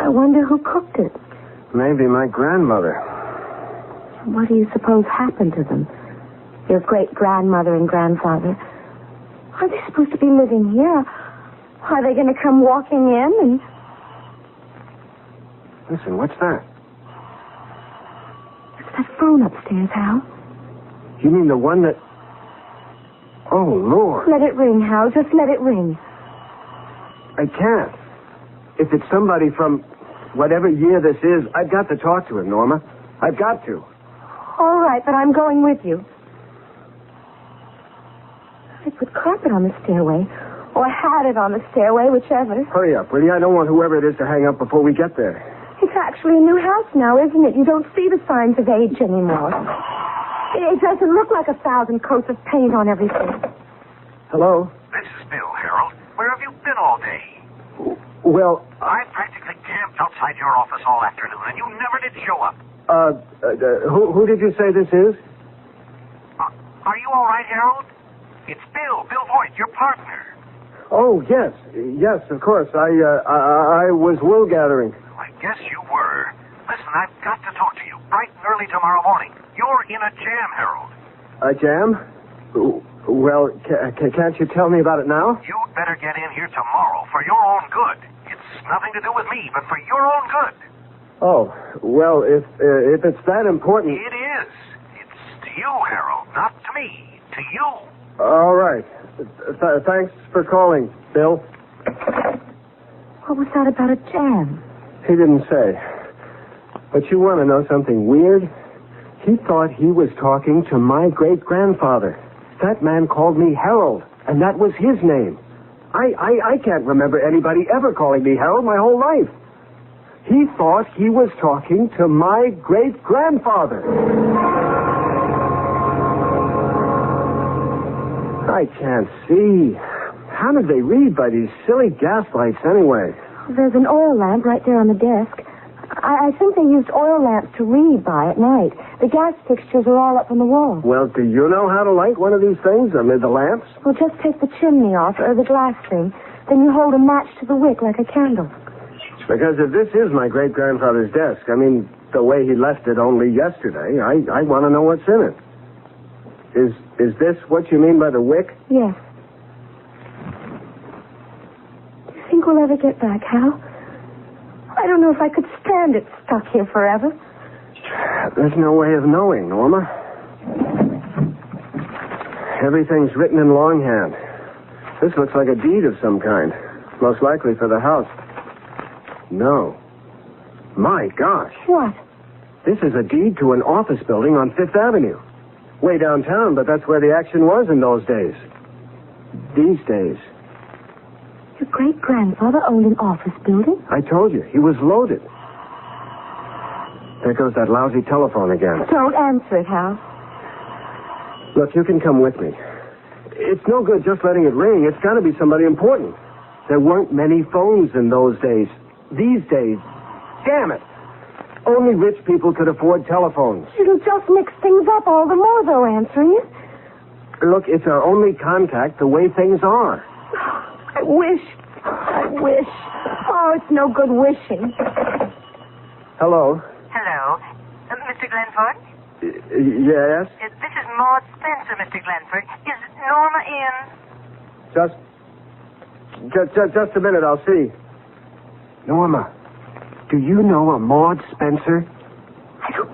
wonder who cooked it. Maybe my grandmother. What do you suppose happened to them? Your great-grandmother and grandfather. Are they supposed to be living here? Are they going to come walking in and... Listen, what's that? It's that phone upstairs, Hal. You mean the one that... Oh, Lord. Let it ring, Hal. Just let it ring. I can't. If it's somebody from whatever year this is, I've got to talk to him, Norma. I've got to. All right, but I'm going with you. I put carpet on the stairway. Or had it on the stairway, whichever. Hurry up, will you? I don't want whoever it is to hang up before we get there. It's actually a new house now, isn't it? You don't see the signs of age anymore. It doesn't look like 1,000 coats of paint on everything. Hello? This is Bill, Harold. Where have you been all day? Well, I practically camped outside your office all afternoon, and you never did show up. Who did you say this is? Are you all right, Harold? It's Bill Voigt, your partner. Oh, yes. Yes, of course. I was wool gathering. I guess you were. Listen, I've got to talk to you bright and early tomorrow morning. You're in a jam, Harold. A jam? Well, can't you tell me about it now? You'd better get in here tomorrow for your own good. It's nothing to do with me, but for your own good. Oh, well, if it's that important... It is. It's to you, Harold, not to me. To you. All right. Thanks for calling, Bill. What was that about a jam? He didn't say. But you want to know something weird? He thought he was talking to my great-grandfather. That man called me Harold, and that was his name. I can't remember anybody ever calling me Harold my whole life. He thought he was talking to my great-grandfather. I can't see. How did they read by these silly gas lights anyway? There's an oil lamp right there on the desk. I think they used oil lamps to read by at night. The gas fixtures are all up on the wall. Well, do you know how to light one of these things? I mean, the lamps? Well, just take the chimney off, or the glass thing. Then you hold a match to the wick like a candle. Because if this is my great-grandfather's desk, I mean, the way he left it only yesterday, I want to know what's in it. Is this what you mean by the wick? Yes. Do you think we'll ever get back, Hal? I don't know if I could stand it stuck here forever. There's no way of knowing, Norma. Everything's written in longhand. This looks like a deed of some kind. Most likely for the house. No. My gosh. What? This is a deed to an office building on 5th Avenue. Way downtown, but that's where the action was in those days. These days. Your great-grandfather owned an office building? I told you, he was loaded. There goes that lousy telephone again. Don't answer it, Hal. Look, you can come with me. It's no good just letting it ring. It's got to be somebody important. There weren't many phones in those days. These days, damn it, only rich people could afford telephones. It'll just mix things up all the more, though, answering it. Look, it's our only contact the way things are. I wish. Oh, it's no good wishing. Hello. Hello. Mr. Glenford? Yes? This is Maud Spencer, Mr. Glenford. Is Norma in? Just a minute, I'll see. Norma, do you know a Maud Spencer?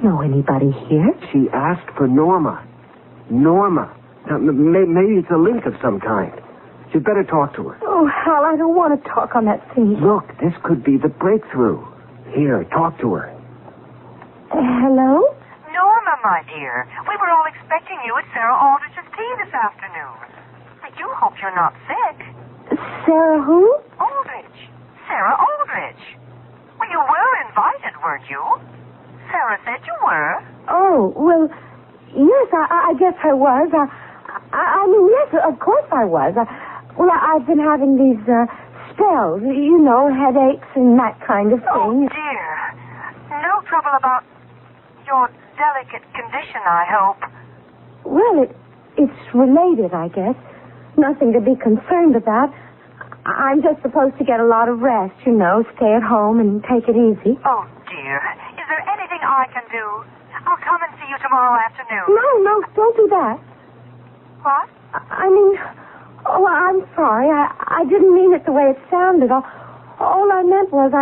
don't know anybody here. She asked for Norma. Norma. Now, maybe it's a link of some kind. You'd better talk to her. Oh, Hal, I don't want to talk on that thing. Look, this could be the breakthrough. Here, talk to her. Hello? Norma, my dear. We were all expecting you at Sarah Aldrich's tea this afternoon. I do hope you're not sick. Sarah who? Aldrich. Sarah Aldrich. Well, you were invited, weren't you? Sarah said you were. Oh, well, yes, I guess I was. I mean, yes, of course I was. I've been having these spells, you know, headaches and that kind of thing. Oh, dear. No trouble about your delicate condition, I hope. Well, it's related, I guess. Nothing to be concerned about. I'm just supposed to get a lot of rest, you know, stay at home and take it easy. Oh, dear. Is there anything I can do? I'll come and see you tomorrow afternoon. No, don't do that. What? I mean, I'm sorry. I didn't mean it the way it sounded. All I meant was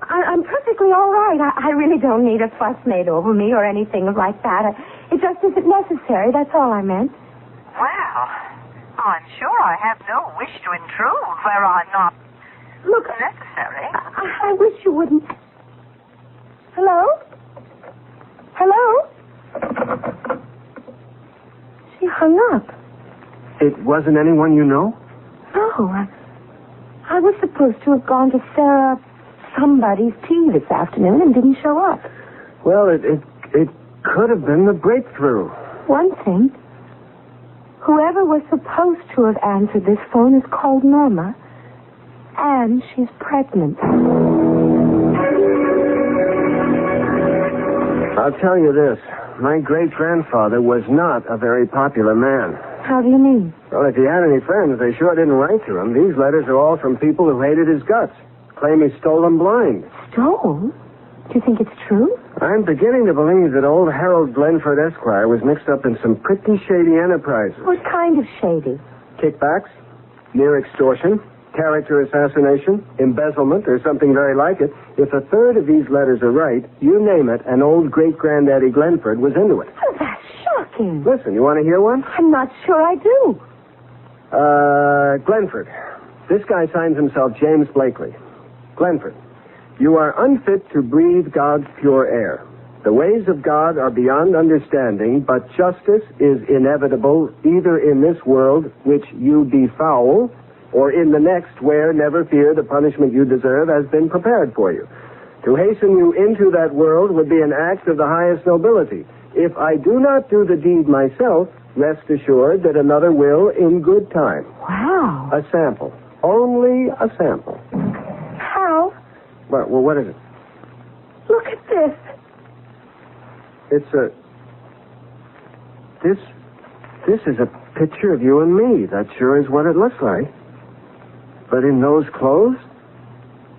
I'm perfectly all right. I really don't need a fuss made over me or anything like that. It just isn't necessary. That's all I meant. Well, I'm sure I have no wish to intrude where I'm not necessary. I wish you wouldn't. Hello? She hung up. It wasn't anyone you know? No, I was supposed to have gone to Sarah somebody's tea this afternoon and didn't show up. Well, it could have been the breakthrough. One thing, whoever was supposed to have answered this phone is called Norma, and she's pregnant. I'll tell you this. My great-grandfather was not a very popular man. How do you mean? Well, if he had any friends, they sure didn't write to him. These letters are all from people who hated his guts. Claim he stole them blind. Stole? Do you think it's true? I'm beginning to believe that old Harold Glenford Esquire was mixed up in some pretty shady enterprises. What kind of shady? Kickbacks, near extortion, character assassination, embezzlement, or something very like it. If a third of these letters are right, you name it, and old great-granddaddy Glenford was into it. Oh, that's shocking. Listen, you want to hear one? I'm not sure I do. Glenford. This guy signs himself James Blakely. Glenford, you are unfit to breathe God's pure air. The ways of God are beyond understanding, but justice is inevitable either in this world, which you befoul, or in the next where, never fear, the punishment you deserve has been prepared for you. To hasten you into that world would be an act of the highest nobility. If I do not do the deed myself, rest assured that another will in good time. Wow. A sample. Only a sample. How? Well, what is it? Look at this. It's This is a picture of you and me. That sure is what it looks like. But in those clothes?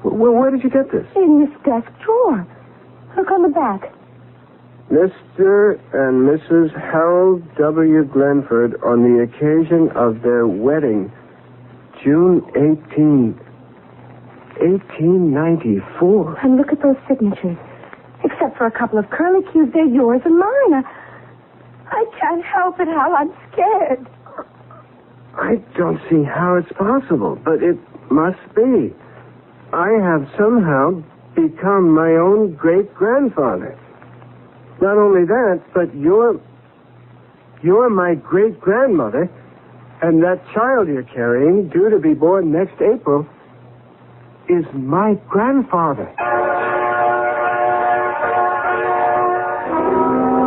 Well, where did you get this? In this desk drawer. Look on the back. Mr. and Mrs. Harold W. Glenford on the occasion of their wedding, June 1894. And look at those signatures. Except for a couple of curlicues, they're yours and mine. I can't help it, Hal. I'm scared. I don't see how it's possible, but it must be. I have somehow become my own great-grandfather. Not only that, but you're my great-grandmother, and that child you're carrying, due to be born next April, is my grandfather.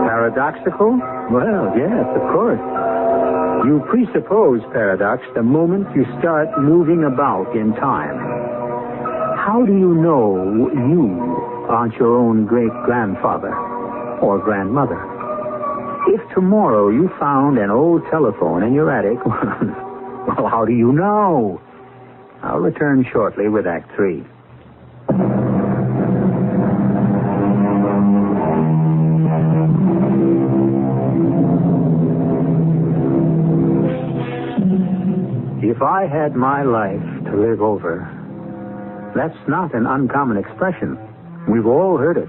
Paradoxical? Well, yes, of course. You presuppose paradox the moment you start moving about in time. How do you know you aren't your own great-grandfather or grandmother? If tomorrow you found an old telephone in your attic, well, how do you know? I'll return shortly with Act 3. If I had my life to live over, that's not an uncommon expression. We've all heard it.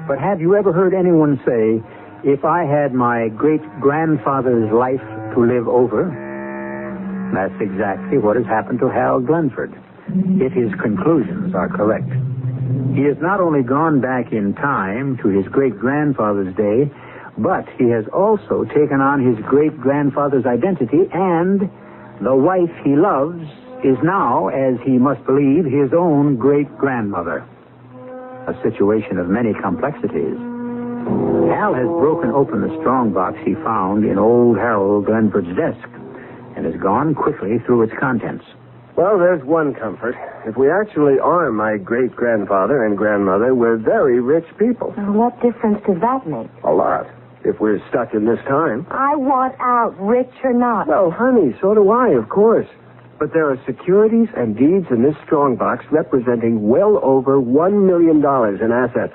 But have you ever heard anyone say, if I had my great-grandfather's life to live over? That's exactly what has happened to Hal Glenford, if his conclusions are correct. He has not only gone back in time to his great-grandfather's day, but he has also taken on his great-grandfather's identity, and the wife he loves is now, as he must believe, his own great-grandmother. A situation of many complexities. Hal has broken open the strongbox he found in old Harold Glenford's desk and has gone quickly through its contents. Well, there's one comfort. If we actually are my great-grandfather and grandmother, we're very rich people. Well, what difference does that make? A lot. If we're stuck in this time. I want out, rich or not. Well, honey, so do I, of course. But there are securities and deeds in this strongbox representing well over $1 million in assets.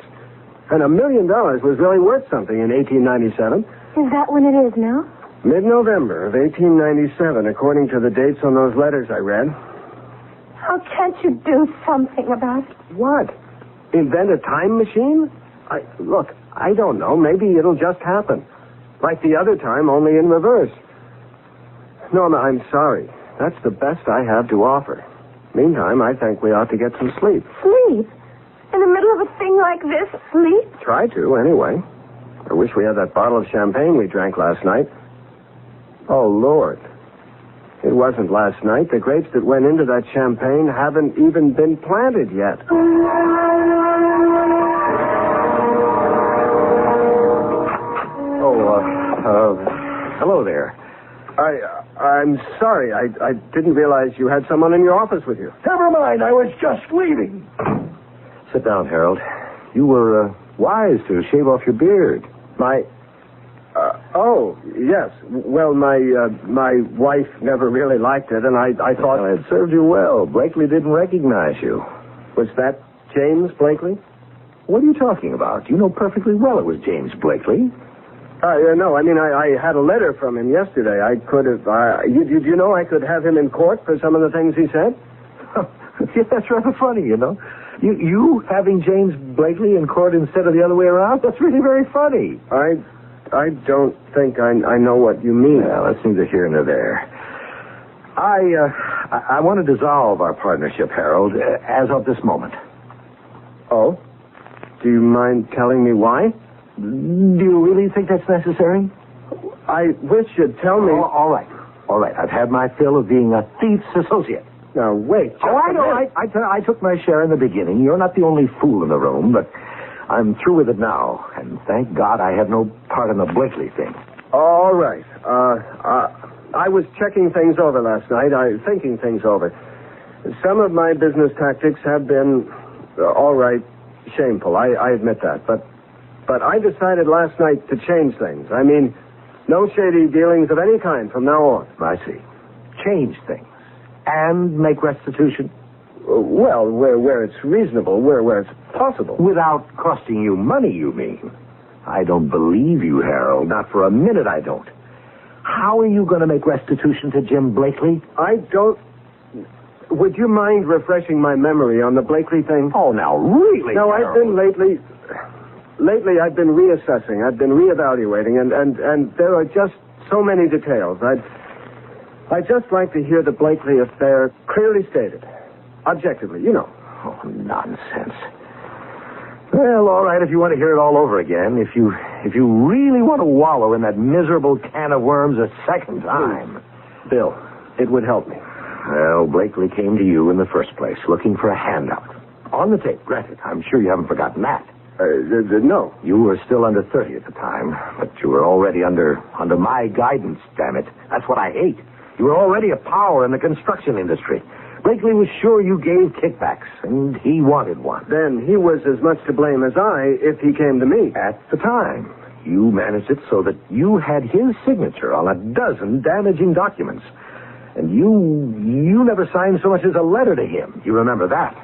And $1 million was really worth something in 1897. Is that when it is now? Mid-November of 1897, according to the dates on those letters I read. How can't you do something about it? What? Invent a time machine? Look, I don't know. Maybe it'll just happen. Like the other time, only in reverse. Norma, I'm sorry. That's the best I have to offer. Meantime, I think we ought to get some sleep. Sleep? In the middle of a thing like this, sleep? Try to, anyway. I wish we had that bottle of champagne we drank last night. Oh, Lord. It wasn't last night. The grapes that went into that champagne haven't even been planted yet. Hello there. I'm sorry. I didn't realize you had someone in your office with you. Never mind. I was just leaving. Sit down, Harold. You were wise to shave off your beard. Yes. Well, my wife never really liked it, and I thought... Well, it served you well. Blakely didn't recognize you. Was that James Blakely? What are you talking about? You know perfectly well it was James Blakely. No, I mean, I had a letter from him yesterday. I could have... Did you know I could have him in court for some of the things he said? Yeah, that's rather funny, you know. You having James Blakely in court instead of the other way around? That's really very funny. I don't think I know what you mean. Well, that's neither here nor there. I want to dissolve our partnership, Harold, as of this moment. Oh? Do you mind telling me why? Do you really think that's necessary? I wish you'd tell me... All right. I've had my fill of being a thief's associate. Now, wait. I know. I took my share in the beginning. You're not the only fool in the room, but I'm through with it now. And thank God I have no part in the Blakely thing. All right. I was checking things over last night. Thinking things over. Some of my business tactics have been, all right, shameful. I admit that. But I decided last night to change things. I mean, no shady dealings of any kind from now on. I see. Change things. And make restitution? Well, where it's reasonable, where it's possible. Without costing you money, you mean? I don't believe you, Harold. Not for a minute I don't. How are you going to make restitution to Jim Blakely? I don't... Would you mind refreshing my memory on the Blakely thing? Oh, now, really, No, Harold? I've been Lately, I've been reassessing. I've been reevaluating, and there are just so many details. I'd just like to hear the Blakely affair clearly stated. Objectively, you know. Oh, nonsense. Well, all right, if you want to hear it all over again. If you really want to wallow in that miserable can of worms a second time. Bill, it would help me. Well, Blakely came to you in the first place, looking for a handout. On the tape, granted. I'm sure you haven't forgotten that. No. You were still under 30 at the time, but you were already under my guidance, damn it. That's what I hate. You were already a power in the construction industry. Blakely was sure you gave kickbacks, and he wanted one. Then he was as much to blame as I if he came to me. At the time, you managed it so that you had his signature on a dozen damaging documents. And you never signed so much as a letter to him. You remember that?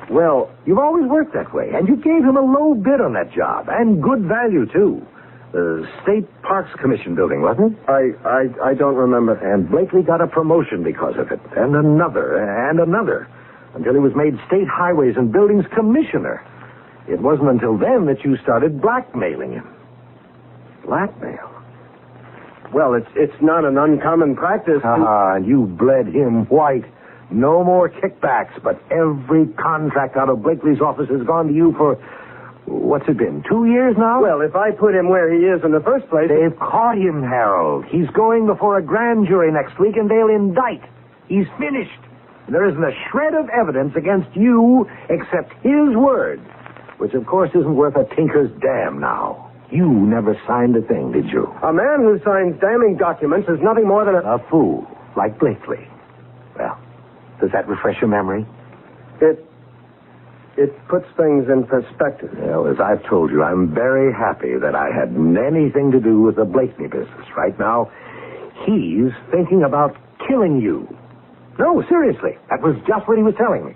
Well, you've always worked that way, and you gave him a low bid on that job, and good value, too. The State Parks Commission building, wasn't it? I don't remember. And Blakely got a promotion because of it, and another, until he was made State Highways and Buildings Commissioner. It wasn't until then that you started blackmailing him. Blackmail? Well, it's not an uncommon practice. And you bled him white. No more kickbacks, but every contract out of Blakely's office has gone to you for, what's it been, 2 years now? Well, if I put him where he is in the first place... They've caught him, Harold. He's going before a grand jury next week, and they'll indict. He's finished. There isn't a shred of evidence against you except his word, which, of course, isn't worth a tinker's damn now. You never signed a thing, did you? A man who signs damning documents is nothing more than a fool, like Blakely. Well, does that refresh your memory? It puts things in perspective. Well, as I've told you, I'm very happy that I had anything to do with the Blakely business. Right now, he's thinking about killing you. No, seriously. That was just what he was telling me.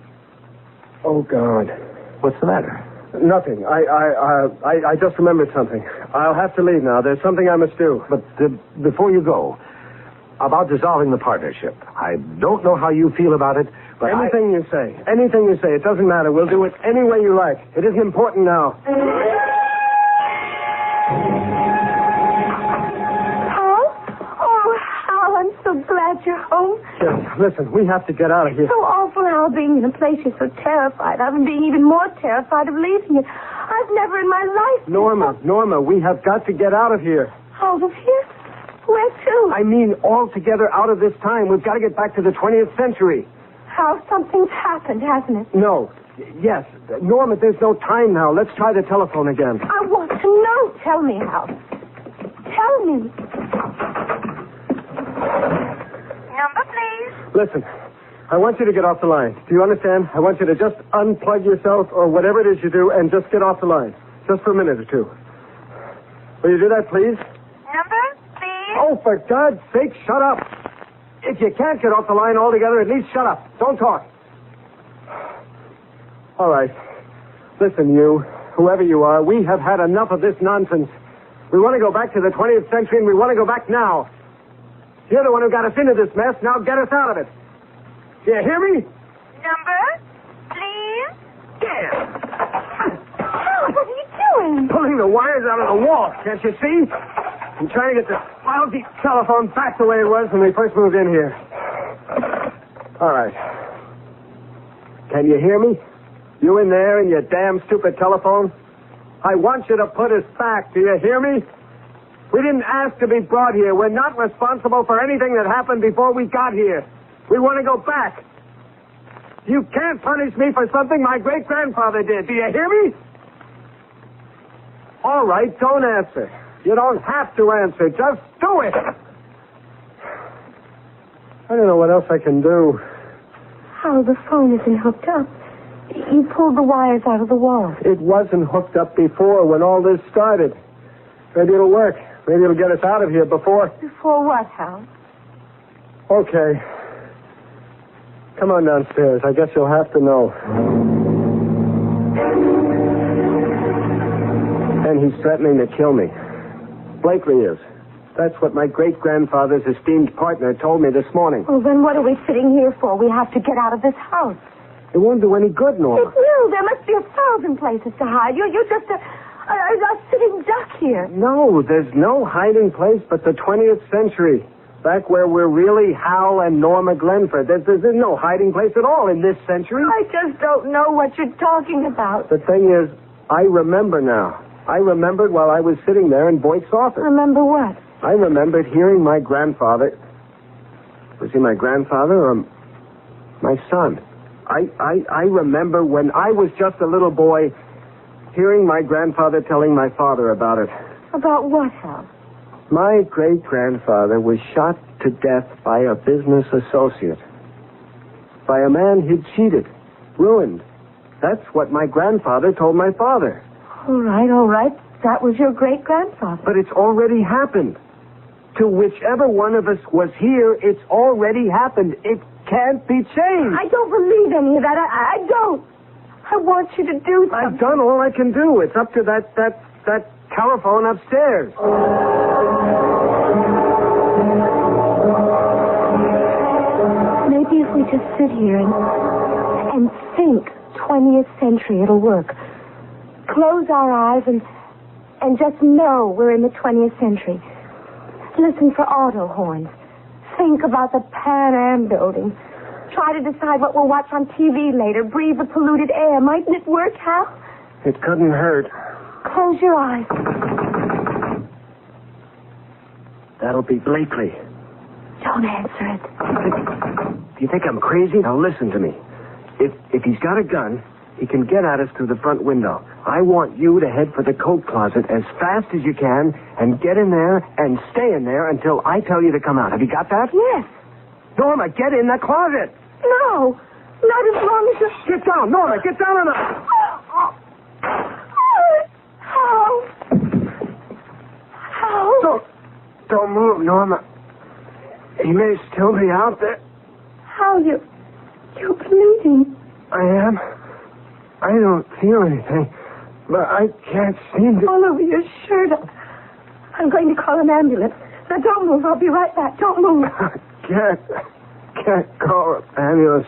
Oh, God. What's the matter? Nothing. I just remembered something. I'll have to leave now. There's something I must do. But before you go, about dissolving the partnership. I don't know how you feel about it, but Anything you say. It doesn't matter. We'll do it any way you like. It isn't important now. I'm so glad you're home. Yes, listen, we have to get out of here. It's so awful, Hal, being in a place you're so terrified of and being even more terrified of leaving it. I've never in my life... Norma, we have got to get out of here. Out of here? Where to? I mean, altogether out of this time. We've got to get back to the 20th century. Hal, something's happened, hasn't it? No. Yes. Norma, there's no time now. Let's try the telephone again. I want to know. Tell me, Hal. Tell me. Number, please. Listen, I want you to get off the line. Do you understand? I want you to just unplug yourself or whatever it is you do and just get off the line. Just for a minute or two. Will you do that, please? Number, please. Oh, for God's sake, shut up. If you can't get off the line altogether, at least shut up. Don't talk. All right. Listen, you, whoever you are, we have had enough of this nonsense. We want to go back to the 20th century, and we want to go back now. You're the one who got us into this mess. Now get us out of it. Do you hear me? Number, please. Yeah. Hal, what are you doing? Pulling the wires out of the wall. Can't you see? I'm trying to get this lousy telephone back the way it was when we first moved in here. All right. Can you hear me? You in there in your damn stupid telephone? I want you to put us back. Do you hear me? We didn't ask to be brought here. We're not responsible for anything that happened before we got here. We want to go back. You can't punish me for something my great-grandfather did. Do you hear me? All right, don't answer. You don't have to answer. Just do it. I don't know what else I can do. Hal, the phone isn't hooked up. You pulled the wires out of the wall. It wasn't hooked up before when all this started. Maybe it'll work. Maybe it'll get us out of here before... Before what, Hal? Okay. Come on downstairs. I guess you'll have to know. And he's threatening to kill me. Blakely is. That's what my great-grandfather's esteemed partner told me this morning. Well, then what are we sitting here for? We have to get out of this house. It won't do any good, Norma. It will. There must be 1,000 places to hide. You're just a sitting duck here. No, there's no hiding place but the 20th century. Back where we're really Hal and Norma Glenford. There's no hiding place at all in this century. I just don't know what you're talking about. The thing is, I remember now. I remembered while I was sitting there in Boyd's office. Remember what? I remembered hearing my grandfather. Was he my grandfather or my son? I remember when I was just a little boy hearing my grandfather telling my father about it. About what, Hal? My great-grandfather was shot to death by a business associate. By a man who'd cheated, ruined. That's what my grandfather told my father. All right. That was your great-grandfather. But it's already happened. To whichever one of us was here, it's already happened. It can't be changed. I don't believe any of that. I don't. I want you to do something. I've done all I can do. It's up to that telephone upstairs. Maybe if we just sit here and think 20th century, it'll work. close our eyes and just know we're in the 20th century. Listen for auto horns. Think about the Pan Am building. Try to decide what we'll watch on TV later. Breathe the polluted air. Mightn't it work, Hal? It couldn't hurt. Close your eyes. That'll be Blakely. Don't answer it. Do you think I'm crazy? Now listen to me. If he's got a gun, he can get at us through the front window. I want you to head for the coat closet as fast as you can and get in there and stay in there until I tell you to come out. Have you got that? Yes. Norma, get in the closet. No. Not as long as you... Get down, Norma. Get down on the... How? Don't move, Norma. He may still be out there. How? You're bleeding. I am. I don't feel anything, but I can't seem to... All over your shirt. I'm going to call an ambulance. Now, don't move. I'll be right back. Don't move. Can't call an ambulance.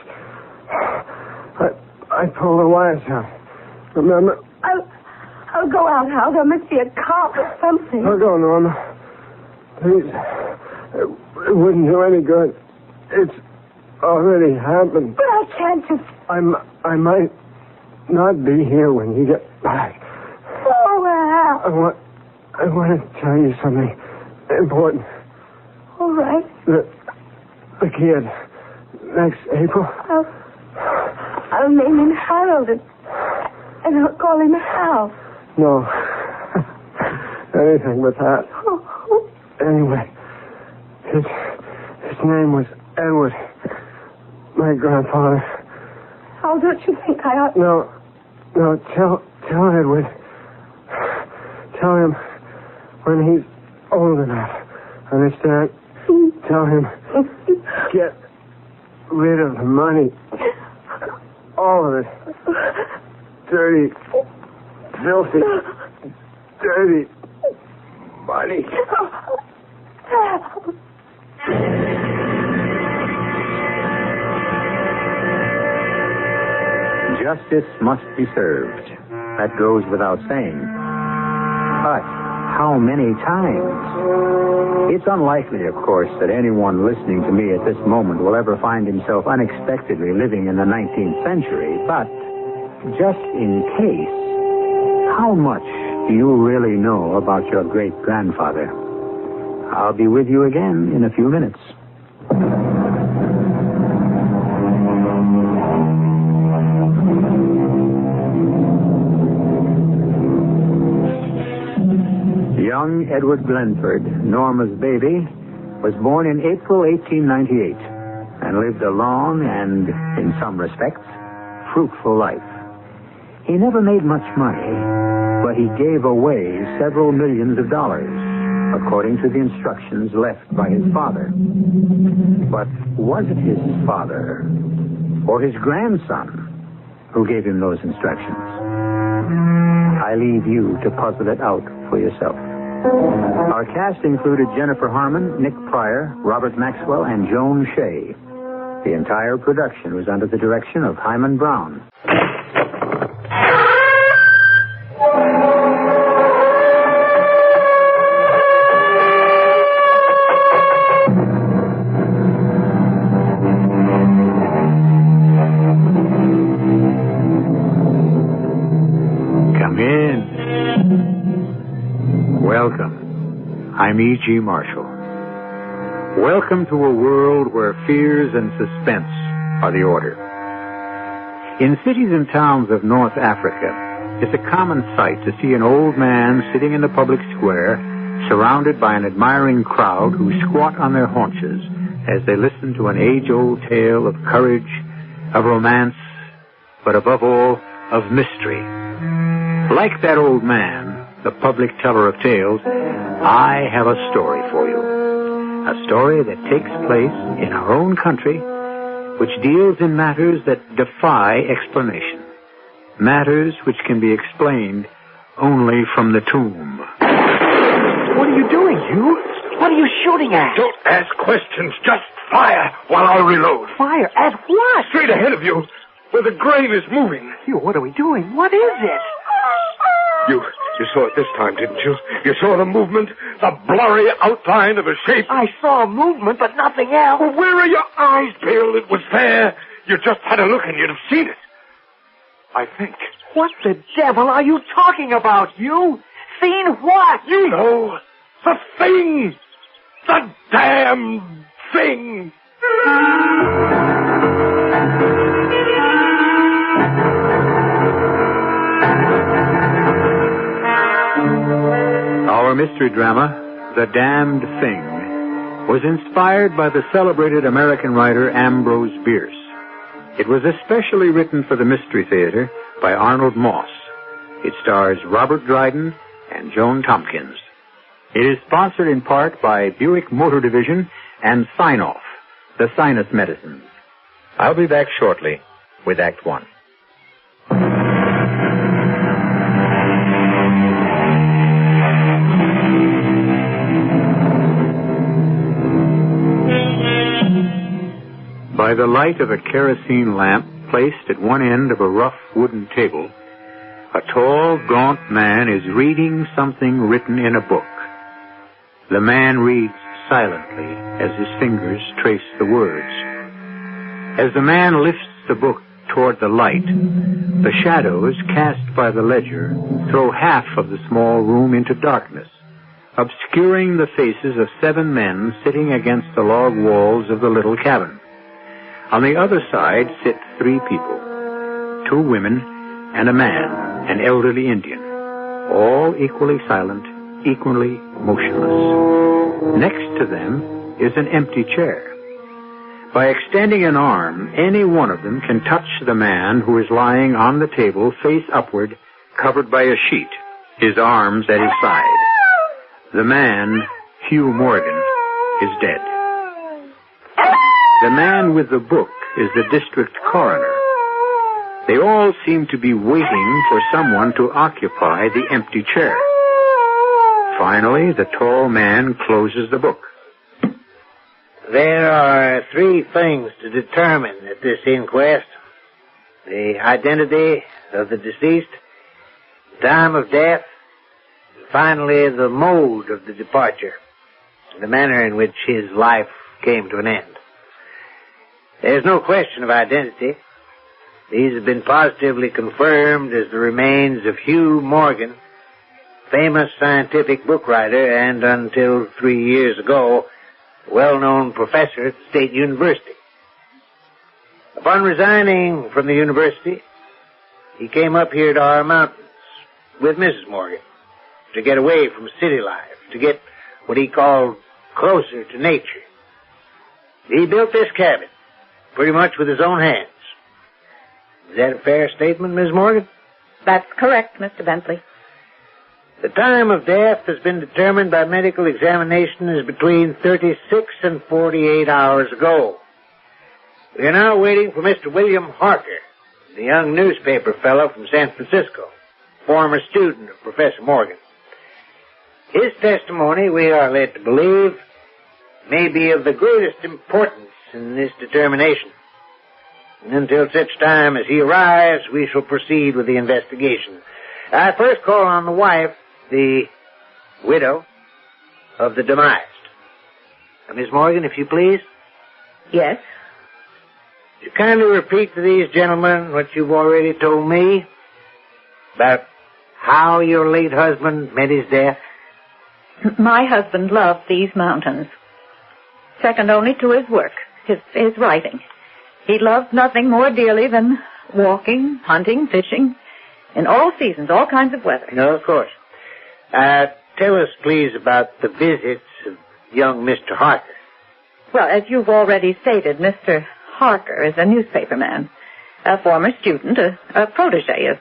I pulled the wires out. Remember? I'll go out, Hal. There must be a cop or something. I'll go, Norma. Please. It wouldn't do any good. It's already happened. But I can't just... I might not be here when you get back. Oh, Hal. I want to tell you something important. All right. The kid. Next April. I'll name him Harold and I'll call him Hal. No. Anything but that. Oh. Anyway, his name was Edward. My grandfather. Hal, don't you think I ought... No, tell Edward. Tell him when he's old enough. Understand? Tell him get rid of the money. All of it. Dirty, filthy, dirty money. Justice must be served. That goes without saying. But how many times? It's unlikely, of course, that anyone listening to me at this moment will ever find himself unexpectedly living in the 19th century. But just in case, how much do you really know about your great-grandfather? I'll be with you again in a few minutes. Young Edward Glenford, Norma's baby, was born in April 1898 and lived a long and, in some respects, fruitful life. He never made much money, but he gave away several millions of dollars, according to the instructions left by his father. But was it his father or his grandson who gave him those instructions? I leave you to puzzle it out for yourself. Our cast included Jennifer Harmon, Nick Pryor, Robert Maxwell, and Joan Shea. The entire production was under the direction of Himan Brown. Come in. Welcome. I'm E.G. Marshall. Welcome to a world where fears and suspense are the order. In cities and towns of North Africa, it's a common sight to see an old man sitting in the public square, surrounded by an admiring crowd who squat on their haunches as they listen to an age-old tale of courage, of romance, but above all, of mystery. Like that old man, the public teller of tales, I have a story for you. A story that takes place in our own country, which deals in matters that defy explanation. Matters which can be explained only from the tomb. What are you doing, Hugh? What are you shooting at? Don't ask questions. Just fire while I reload. Fire? At what? Straight ahead of you, where the grave is moving. Hugh, what are we doing? What is it? You saw it this time, didn't you? You saw the movement? The blurry outline of a shape? I saw movement, but nothing else. Well, where are your eyes, Bill? It was there. You just had a look and you'd have seen it. I think. What the devil are you talking about, you? Seen what? You know. The thing. The damn thing. Our mystery drama, The Damned Thing, was inspired by the celebrated American writer Ambrose Bierce. It was especially written for the Mystery Theater by Arnold Moss. It stars Robert Dryden and Joan Tompkins. It is sponsored in part by Buick Motor Division and Sign-Off, the sinus medicines. I'll be back shortly with Act One. By the light of a kerosene lamp placed at one end of a rough wooden table, a tall, gaunt man is reading something written in a book. The man reads silently as his fingers trace the words. As the man lifts the book toward the light, the shadows cast by the ledger throw half of the small room into darkness, obscuring the faces of 7 men sitting against the log walls of the little cabin. On the other side sit 3 people, 2 women and a man, an elderly Indian, all equally silent, equally motionless. Next to them is an empty chair. By extending an arm, any one of them can touch the man who is lying on the table face upward, covered by a sheet, his arms at his side. The man, Hugh Morgan, is dead. The man with the book is the district coroner. They all seem to be waiting for someone to occupy the empty chair. Finally, the tall man closes the book. There are 3 things to determine at this inquest. The identity of the deceased, the time of death, and finally the mode of the departure, the manner in which his life came to an end. There's no question of identity. These have been positively confirmed as the remains of Hugh Morgan, famous scientific book writer and, until 3 years ago, well-known professor at the State University. Upon resigning from the university, he came up here to our mountains with Mrs. Morgan to get away from city life, to get what he called closer to nature. He built this cabin pretty much with his own hands. Is that a fair statement, Ms. Morgan? That's correct, Mr. Bentley. The time of death has been determined by medical examination as between 36 and 48 hours ago. We are now waiting for Mr. William Harker, the young newspaper fellow from San Francisco, former student of Professor Morgan. His testimony, we are led to believe, may be of the greatest importance in this determination. Until such time as he arrives, we shall proceed with the investigation. I first call on the wife, the widow of the demised. Miss Morgan, if you please. Yes? Would you kindly repeat to these gentlemen what you've already told me about how your late husband met his death? My husband loved these mountains, second only to his work, his writing. He loved nothing more dearly than walking, hunting, fishing, in all seasons, all kinds of weather. No, of course. Tell us, please, about the visits of young Mr. Harker. Well, as you've already stated, Mr. Harker is a newspaper man, a former student, a protege of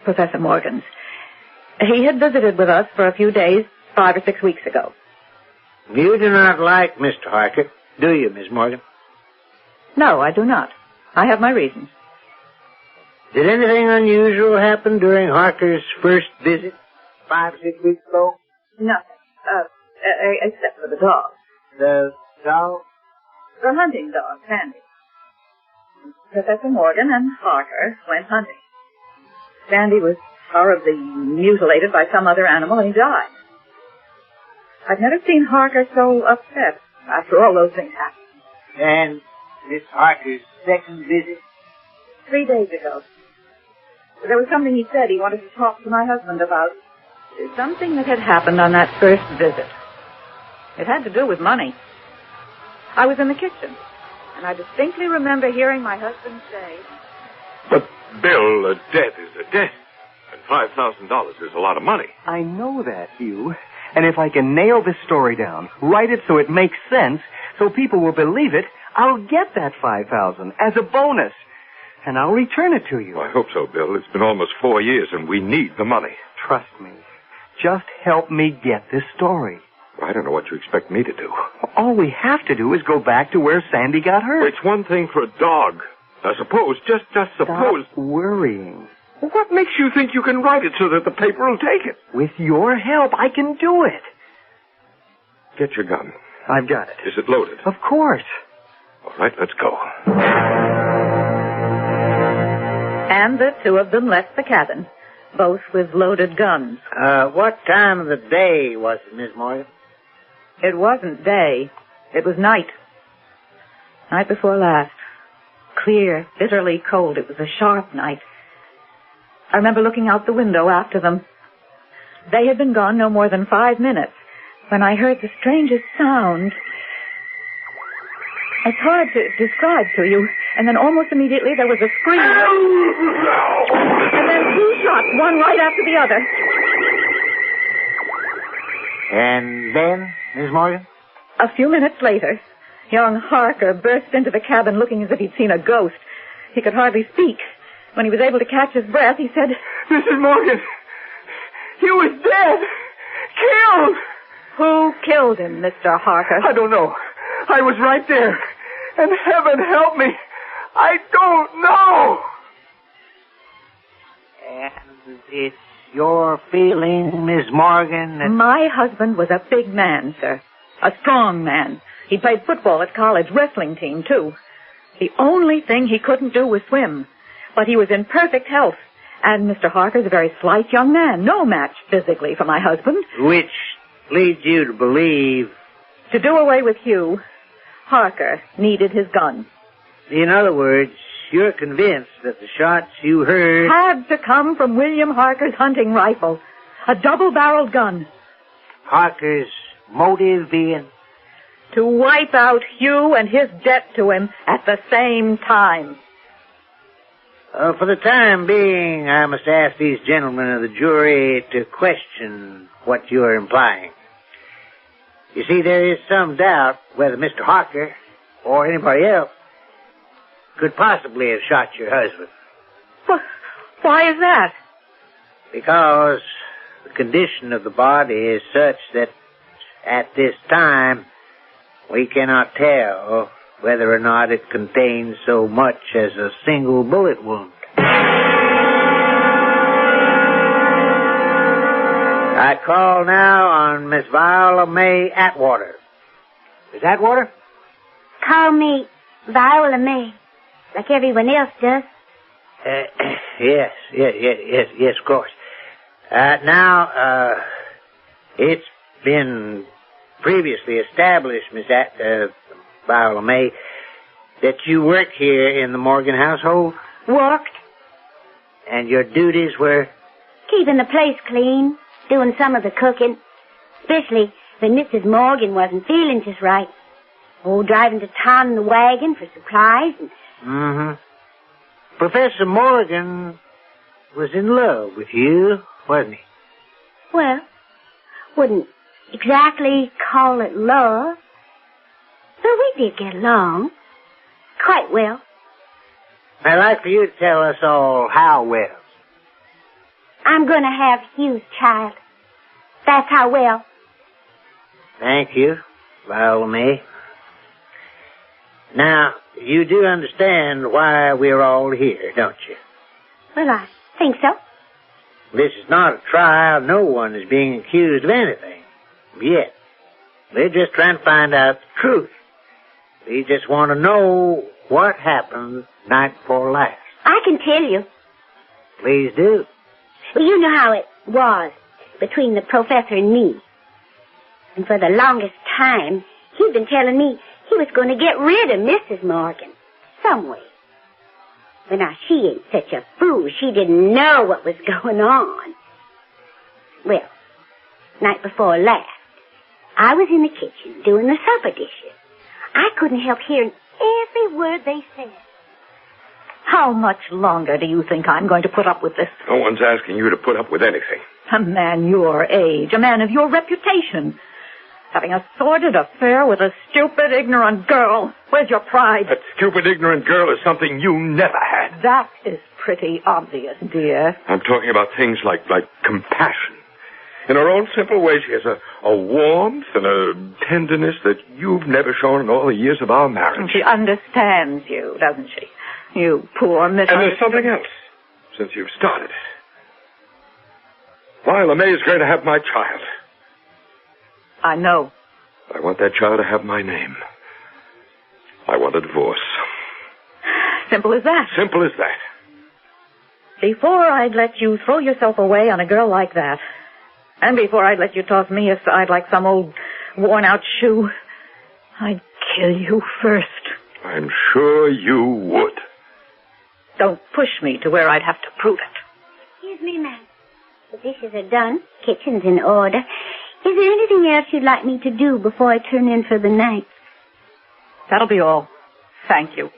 Professor Morgan's. He had visited with us for a few days 5 or 6 weeks ago. You do not like Mr. Harker, do you, Miss Morgan? No, I do not. I have my reasons. Did anything unusual happen during Harker's first visit 5 or 6 weeks ago? Nothing. Except for the dog. The dog? The hunting dog, Sandy. Professor Morgan and Harker went hunting. Sandy was horribly mutilated by some other animal, and he died. I've never seen Harker so upset after all those things happened. And Miss Harker's second visit? 3 days ago. There was something he said he wanted to talk to my husband about. Something that had happened on that first visit. It had to do with money. I was in the kitchen, and I distinctly remember hearing my husband say... But, Bill, a debt is a debt. And $5,000 is a lot of money. I know that, Hugh. And if I can nail this story down, write it so it makes sense, so people will believe it, I'll get that $5,000 as a bonus. And I'll return it to you. Well, I hope so, Bill. It's been almost 4 years, and we need the money. Trust me. Just help me get this story. I don't know what you expect me to do. All we have to do is go back to where Sandy got hurt. It's one thing for a dog. Now, suppose, just suppose... Stop worrying. What makes you think you can write it so that the paper will take it? With your help, I can do it. Get your gun. I've got it. Is it loaded? Of course. All right, let's go. And the two of them left the cabin, both with loaded guns. What time of the day was it, Miss Morgan? It wasn't day. It was night. Night before last. Clear, bitterly cold. It was a sharp night. I remember looking out the window after them. They had been gone no more than 5 minutes when I heard the strangest sound. It's hard to describe to you. And then almost immediately there was a scream. And then 2 shots, one right after the other. And then, Miss Morgan? A few minutes later, young Harker burst into the cabin looking as if he'd seen a ghost. He could hardly speak. When he was able to catch his breath, he said, Mrs. Morgan, he was dead. Killed. Who killed him, Mr. Harker? I don't know. I was right there. And heaven help me, I don't know. And it's your feeling, Miss Morgan, that... My husband was a big man, sir. A strong man. He played football at college, wrestling team, too. The only thing he couldn't do was swim. But he was in perfect health. And Mr. Harker's a very slight young man. No match physically for my husband. Which leads you to believe... To do away with Hugh, Harker needed his gun. In other words, you're convinced that the shots you heard... Had to come from William Harker's hunting rifle. A double-barreled gun. Harker's motive being... To wipe out Hugh and his debt to him at the same time. For the time being, I must ask these gentlemen of the jury to question what you're implying. You see, there is some doubt whether Mr. Harker or anybody else could possibly have shot your husband. Why is that? Because the condition of the body is such that at this time we cannot tell whether or not it contains so much as a single bullet wound. I call now on Miss Viola May Atwater. Miss Atwater? Call me Viola May, like everyone else does. Yes, of course. Now, it's been previously established, Miss Viola May, that you work here in the Morgan household? Worked. And your duties were? Keeping the place clean, doing some of the cooking, especially when Mrs. Morgan wasn't feeling just right. Oh, driving to town in the wagon for supplies. Professor Morgan was in love with you, wasn't he? Well, wouldn't exactly call it love. But we did get along. Quite well. I'd like for you to tell us all how well. I'm going to have Hugh's child. That's how well. Thank you, Viola May. Now, you do understand why we're all here, don't you? Well, I think so. This is not a trial. No one is being accused of anything. Yet. We're just trying to find out the truth. We just want to know what happened night before last. I can tell you. Please do. Well, you know how it was between the professor and me. And for the longest time, he'd been telling me he was going to get rid of Mrs. Morgan. Some way. But now, she ain't such a fool. She didn't know what was going on. Well, night before last, I was in the kitchen doing the supper dishes. I couldn't help hearing every word they said. How much longer do you think I'm going to put up with this? No one's asking you to put up with anything. A man your age, a man of your reputation, having a sordid affair with a stupid, ignorant girl. Where's your pride? That stupid, ignorant girl is something you never had. That is pretty obvious, dear. I'm talking about things like compassion. In her own simple way, she has a warmth and a tenderness that you've never shown in all the years of our marriage. She understands you, doesn't she? You poor misunderstood. And there's something else, since you've started. Lila May is going to have my child. I know. I want that child to have my name. I want a divorce. Simple as that. Simple as that. Before I'd let you throw yourself away on a girl like that, and before I'd let you toss me aside like some old worn-out shoe, I'd kill you first. I'm sure you would. Don't push me to where I'd have to prove it. Excuse me, ma'am. The dishes are done. Kitchen's in order. Is there anything else you'd like me to do before I turn in for the night? That'll be all. Thank you.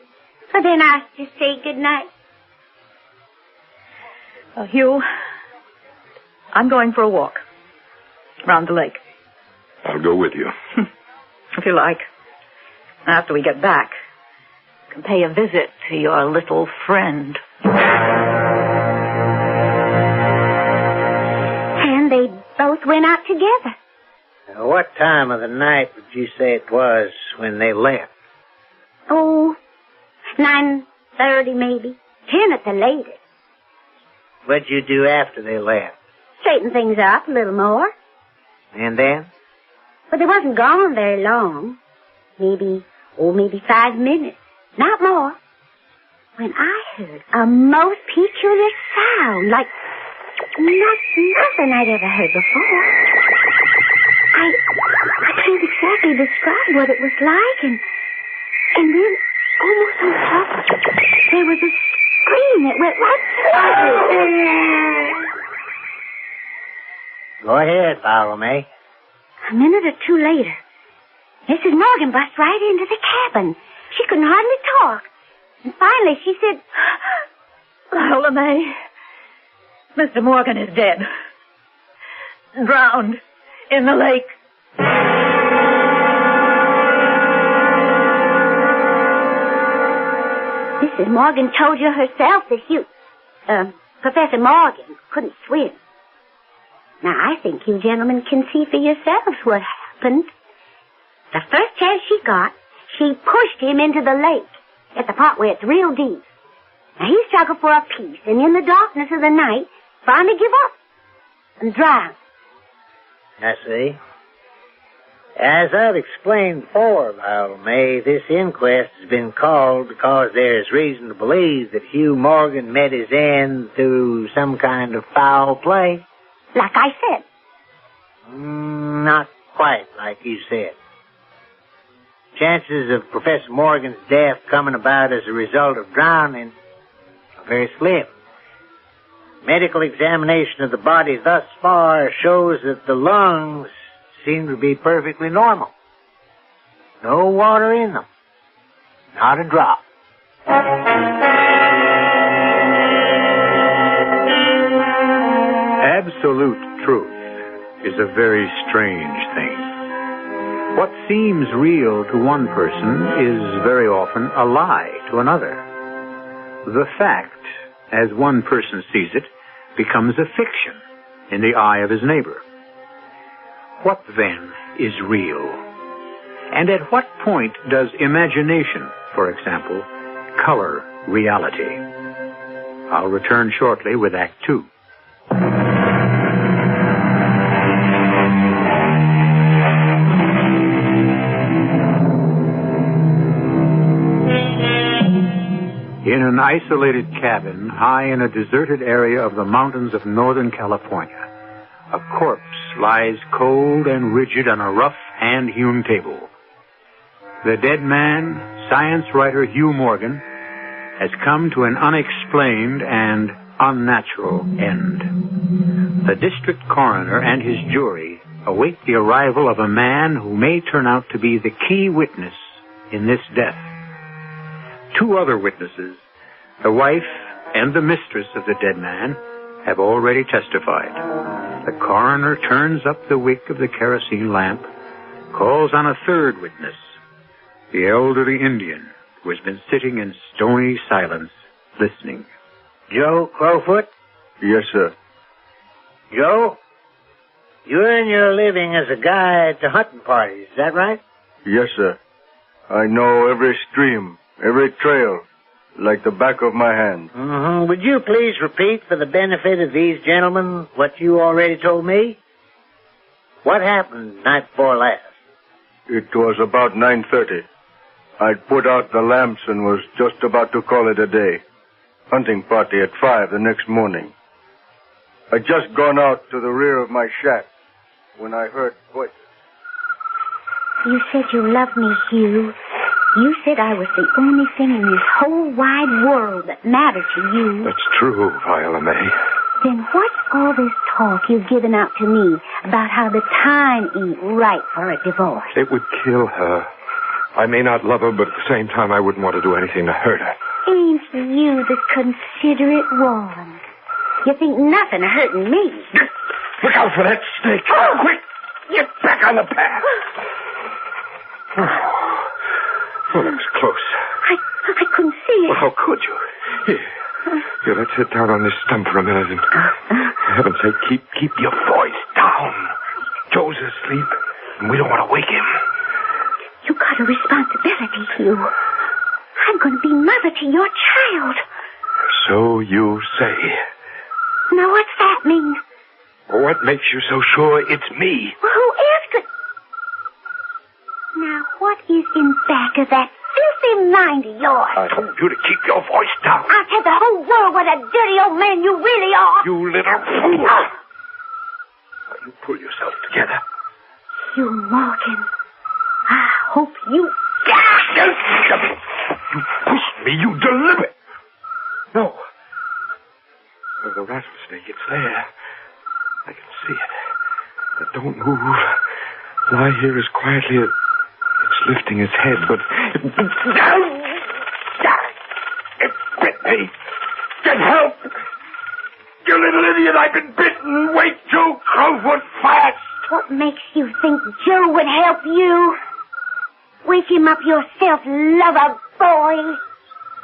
Well, then I'll just say good night. Hugh, I'm going for a walk around the lake. I'll go with you. If you like. After we get back, you can pay a visit to your little friend. And they both went out together. Now, what time of the night would you say it was when they left? Oh, 9:30 maybe. 10 at the latest. What'd you do after they left? Straighten things up a little more. And then? But they wasn't gone very long. Maybe 5 minutes. Not more. When I heard a most peculiar sound, like nothing I'd ever heard before. I can't exactly describe what it was like, and then almost on top of it, there was a scream that went right through me. Go ahead, follow me. A minute or two later, Mrs. Morgan bust right into the cabin. She couldn't hardly talk. And finally she said, Lila May, Mr. Morgan is dead. Drowned in the lake. Mrs. Morgan told you herself that Professor Morgan couldn't swim. Now, I think you gentlemen can see for yourselves what happened. The first chance she got, she pushed him into the lake at the part where it's real deep. Now, he struggled for a piece, and in the darkness of the night, finally give up and drowned. I see. As I've explained before, Viola May, this inquest has been called because there's reason to believe that Hugh Morgan met his end through some kind of foul play. Like I said. Not quite like you said. Chances of Professor Morgan's death coming about as a result of drowning are very slim. Medical examination of the body thus far shows that the lungs seem to be perfectly normal. No water in them. Not a drop. Absolute truth is a very strange thing. What seems real to one person is very often a lie to another. The fact, as one person sees it, becomes a fiction in the eye of his neighbor. What then is real? And at what point does imagination, for example, color reality? I'll return shortly with Act 2. In an isolated cabin high in a deserted area of the mountains of Northern California, a corpse lies cold and rigid on a rough hand-hewn table. The dead man, science writer Hugh Morgan, has come to an unexplained and unnatural end. The district coroner and his jury await the arrival of a man who may turn out to be the key witness in this death. Two other witnesses, the wife and the mistress of the dead man, have already testified. The coroner turns up the wick of the kerosene lamp, calls on a third witness, the elderly Indian who has been sitting in stony silence, listening. Joe Crowfoot? Yes, sir. Joe, you earn your living as a guide to hunting parties, is that right? Yes, sir. I know every stream, every trail, like the back of my hand. Mm-hmm. Would you please repeat for the benefit of these gentlemen what you already told me? What happened night before last? It was about 9:30. I'd put out the lamps and was just about to call it a day. Hunting party at 5 the next morning. I'd just gone out to the rear of my shack when I heard voices. You said you loved me, Hugh. You said I was the only thing in this whole wide world that mattered to you. That's true, Viola May. Then what's all this talk you've given out to me about how the time ain't right for a divorce? It would kill her. I may not love her, but at the same time I wouldn't want to do anything to hurt her. Ain't you the considerate one? You think nothing of hurting me. Look out for that snake. Oh. Quick! Get back on the path. Oh, that was close. I couldn't see it. Well, how could you? Here, let's sit down on this stump for a minute and, for heaven's sake, keep your voice down. Joe's asleep, and we don't want to wake him. You got a responsibility, Hugh. I'm going to be mother to your child. So you say. Now, what's that mean? What makes you so sure it's me? Well, who else could... Now, what is in back of that filthy mind of yours? I told you to keep your voice down. I'll tell the whole world what a dirty old man you really are. You little fool. Now, you pull yourself together. Hugh Morgan, I hope you... You pushed me, you deliberate. No. The rattlesnake, it's there. I can see it. But don't move. Lie here as quietly as it's lifting its head, but... It bit me. Get help! You little idiot, I've been bitten. Wait, Joe Crowfoot, fast! What makes you think Joe would help you? Wake him up yourself, lover boy.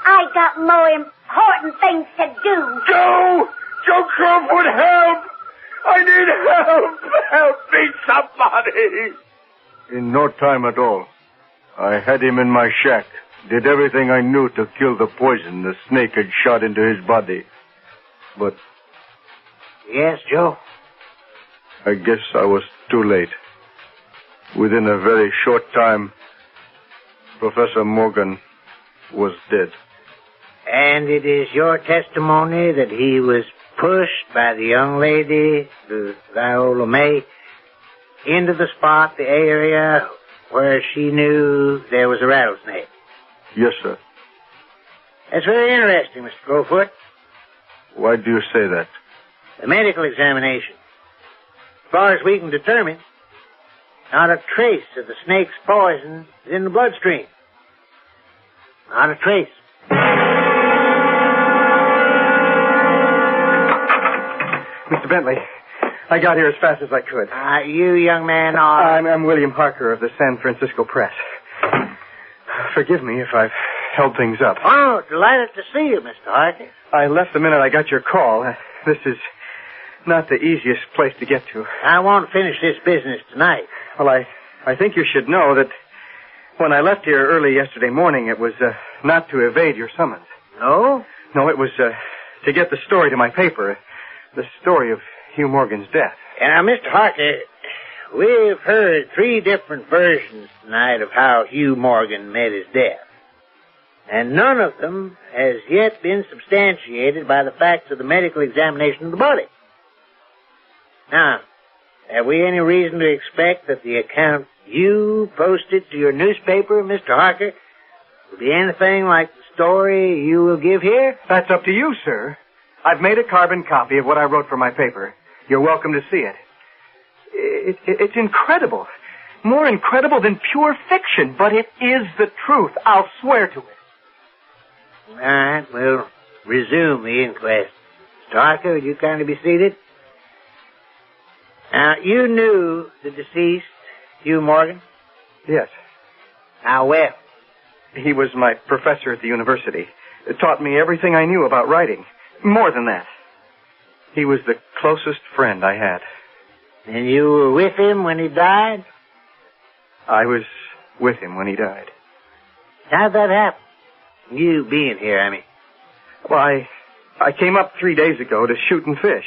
I got more important things to do. Joe! Joe Crowfoot, help! I need help! Help me, somebody! In no time at all. I had him in my shack. Did everything I knew to kill the poison the snake had shot into his body. But... Yes, Joe? I guess I was too late. Within a very short time, Professor Morgan was dead. And it is your testimony that he was pushed by the young lady, Viola May, into the spot, the area where she knew there was a rattlesnake. Yes, sir. That's very interesting, Mr. Crowfoot. Why do you say that? The medical examination. As far as we can determine, not a trace of the snake's poison is in the bloodstream. Not a trace. Mr. Bentley, I got here as fast as I could. You, young man, are... I'm William Parker of the San Francisco Press. Forgive me if I've held things up. Oh, delighted to see you, Mr. Harker. I left the minute I got your call. This is not the easiest place to get to. I won't finish this business tonight. Well, I think you should know that when I left here early yesterday morning, it was not to evade your summons. No? No, it was to get the story to my paper. The story of Hugh Morgan's death. Now, Mr. Harker, we've heard 3 different versions tonight of how Hugh Morgan met his death. And none of them has yet been substantiated by the facts of the medical examination of the body. Now, have we any reason to expect that the account you posted to your newspaper, Mr. Harker, will be anything like the story you will give here? That's up to you, sir. I've made a carbon copy of what I wrote for my paper. You're welcome to see it. It's incredible. More incredible than pure fiction, but it is the truth. I'll swear to it. All right, we'll resume the inquest. Mr. Harker, would you kindly be seated? Now, you knew the deceased, Hugh Morgan? Yes. How well? He was my professor at the university. It taught me everything I knew about writing. More than that. He was the closest friend I had. And you were with him when he died? I was with him when he died. How'd that happen? You being here, I mean. Well, I came up 3 days ago to shoot and fish.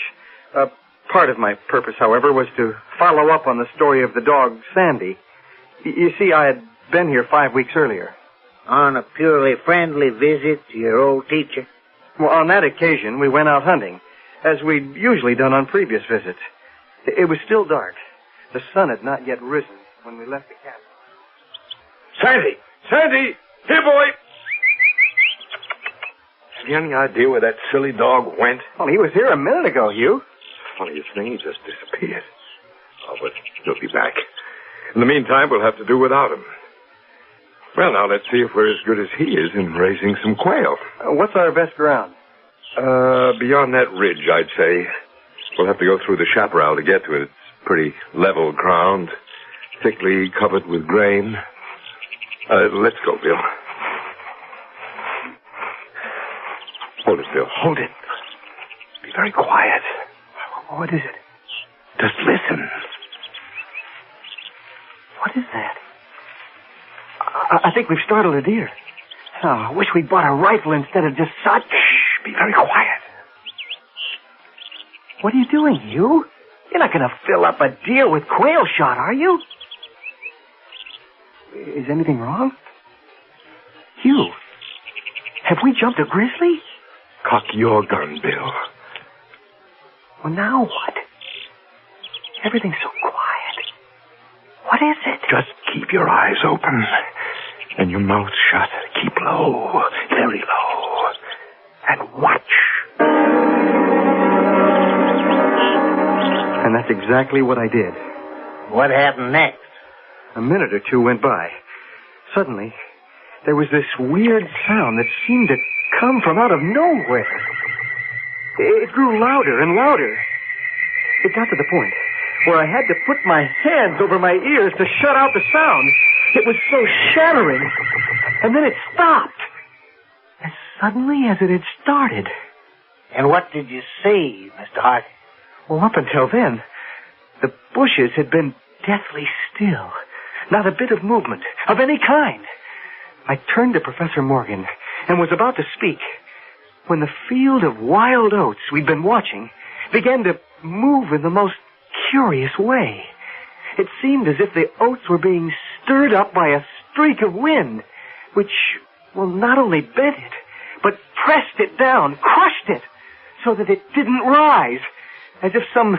Part of my purpose, however, was to follow up on the story of the dog, Sandy. You see, I had been here 5 weeks earlier. On a purely friendly visit to your old teacher? Well, on that occasion, we went out hunting, as we'd usually done on previous visits. It was still dark. The sun had not yet risen when we left the cabin. Sandy! Sandy! Here, boy! Have you any idea where that silly dog went? Well, he was here a minute ago, Hugh. Funniest thing, he just disappeared. Oh, but he'll be back. In the meantime, we'll have to do without him. Well, now, let's see if we're as good as he is in raising some quail. What's our best ground? Beyond that ridge, I'd say. We'll have to go through the chaparral to get to it. It's pretty level ground, thickly covered with grain. Let's go, Bill. Hold it, Bill. Hold it. Be very quiet. What is it? Just listen. What is that? I think we've startled a deer. Oh, I wish we'd bought a rifle instead of just such. Shh, be very quiet. What are you doing, Hugh? You're not going to fill up a deer with quail shot, are you? Is anything wrong? Hugh, have we jumped a grizzly? Cock your gun, Bill. Well, now what? Everything's so quiet. What is it? Just keep your eyes open and your mouth shut. Keep low, very low, and watch. And that's exactly what I did. What happened next? A minute or two went by. Suddenly, there was this weird sound that seemed to come from out of nowhere. It grew louder and louder. It got to the point where I had to put my hands over my ears to shut out the sound. It was so shattering. And then it stopped. As suddenly as it had started. And what did you see, Mr. Hart? Well, up until then, the bushes had been deathly still. Not a bit of movement of any kind. I turned to Professor Morgan and was about to speak when the field of wild oats we'd been watching began to move in the most curious way. It seemed as if the oats were being stirred up by a streak of wind, which, well, not only bent it, but pressed it down, crushed it, so that it didn't rise, as if some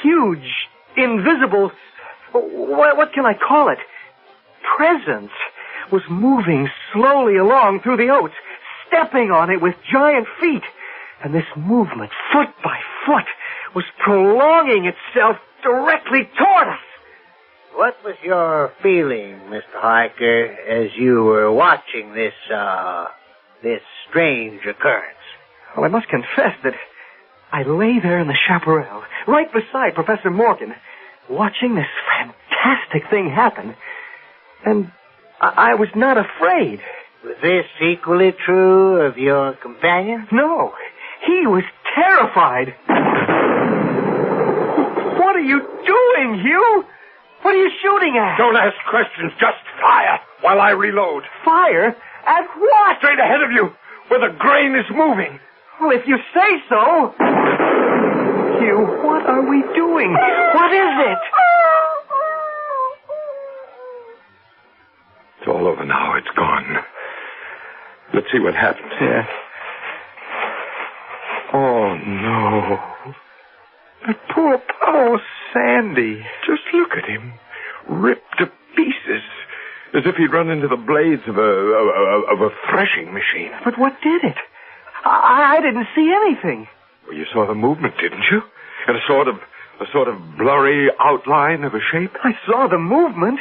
huge, invisible, what can I call it, presence was moving slowly along through the oats, stepping on it with giant feet. And this movement, foot by foot, was prolonging itself directly toward us. What was your feeling, Mr. Hiker, as you were watching this strange occurrence? Well, I must confess that I lay there in the chaparral, right beside Professor Morgan, watching this fantastic thing happen. And I was not afraid. Was this equally true of your companion? No. He was terrified. What are you doing, Hugh? What are you shooting at? Don't ask questions. Just fire while I reload. Fire? At what? Straight ahead of you, where the grain is moving. Well, if you say so. Hugh, what are we doing? What is it? It's all over now. It's gone. Let's see what happens. Yeah. Oh, no. That poor Sandy. Just look at him. Ripped to pieces. As if he'd run into the blades of a threshing machine. But what did it? I didn't see anything. Well, you saw the movement, didn't you? And a sort of blurry outline of a shape? I saw the movement.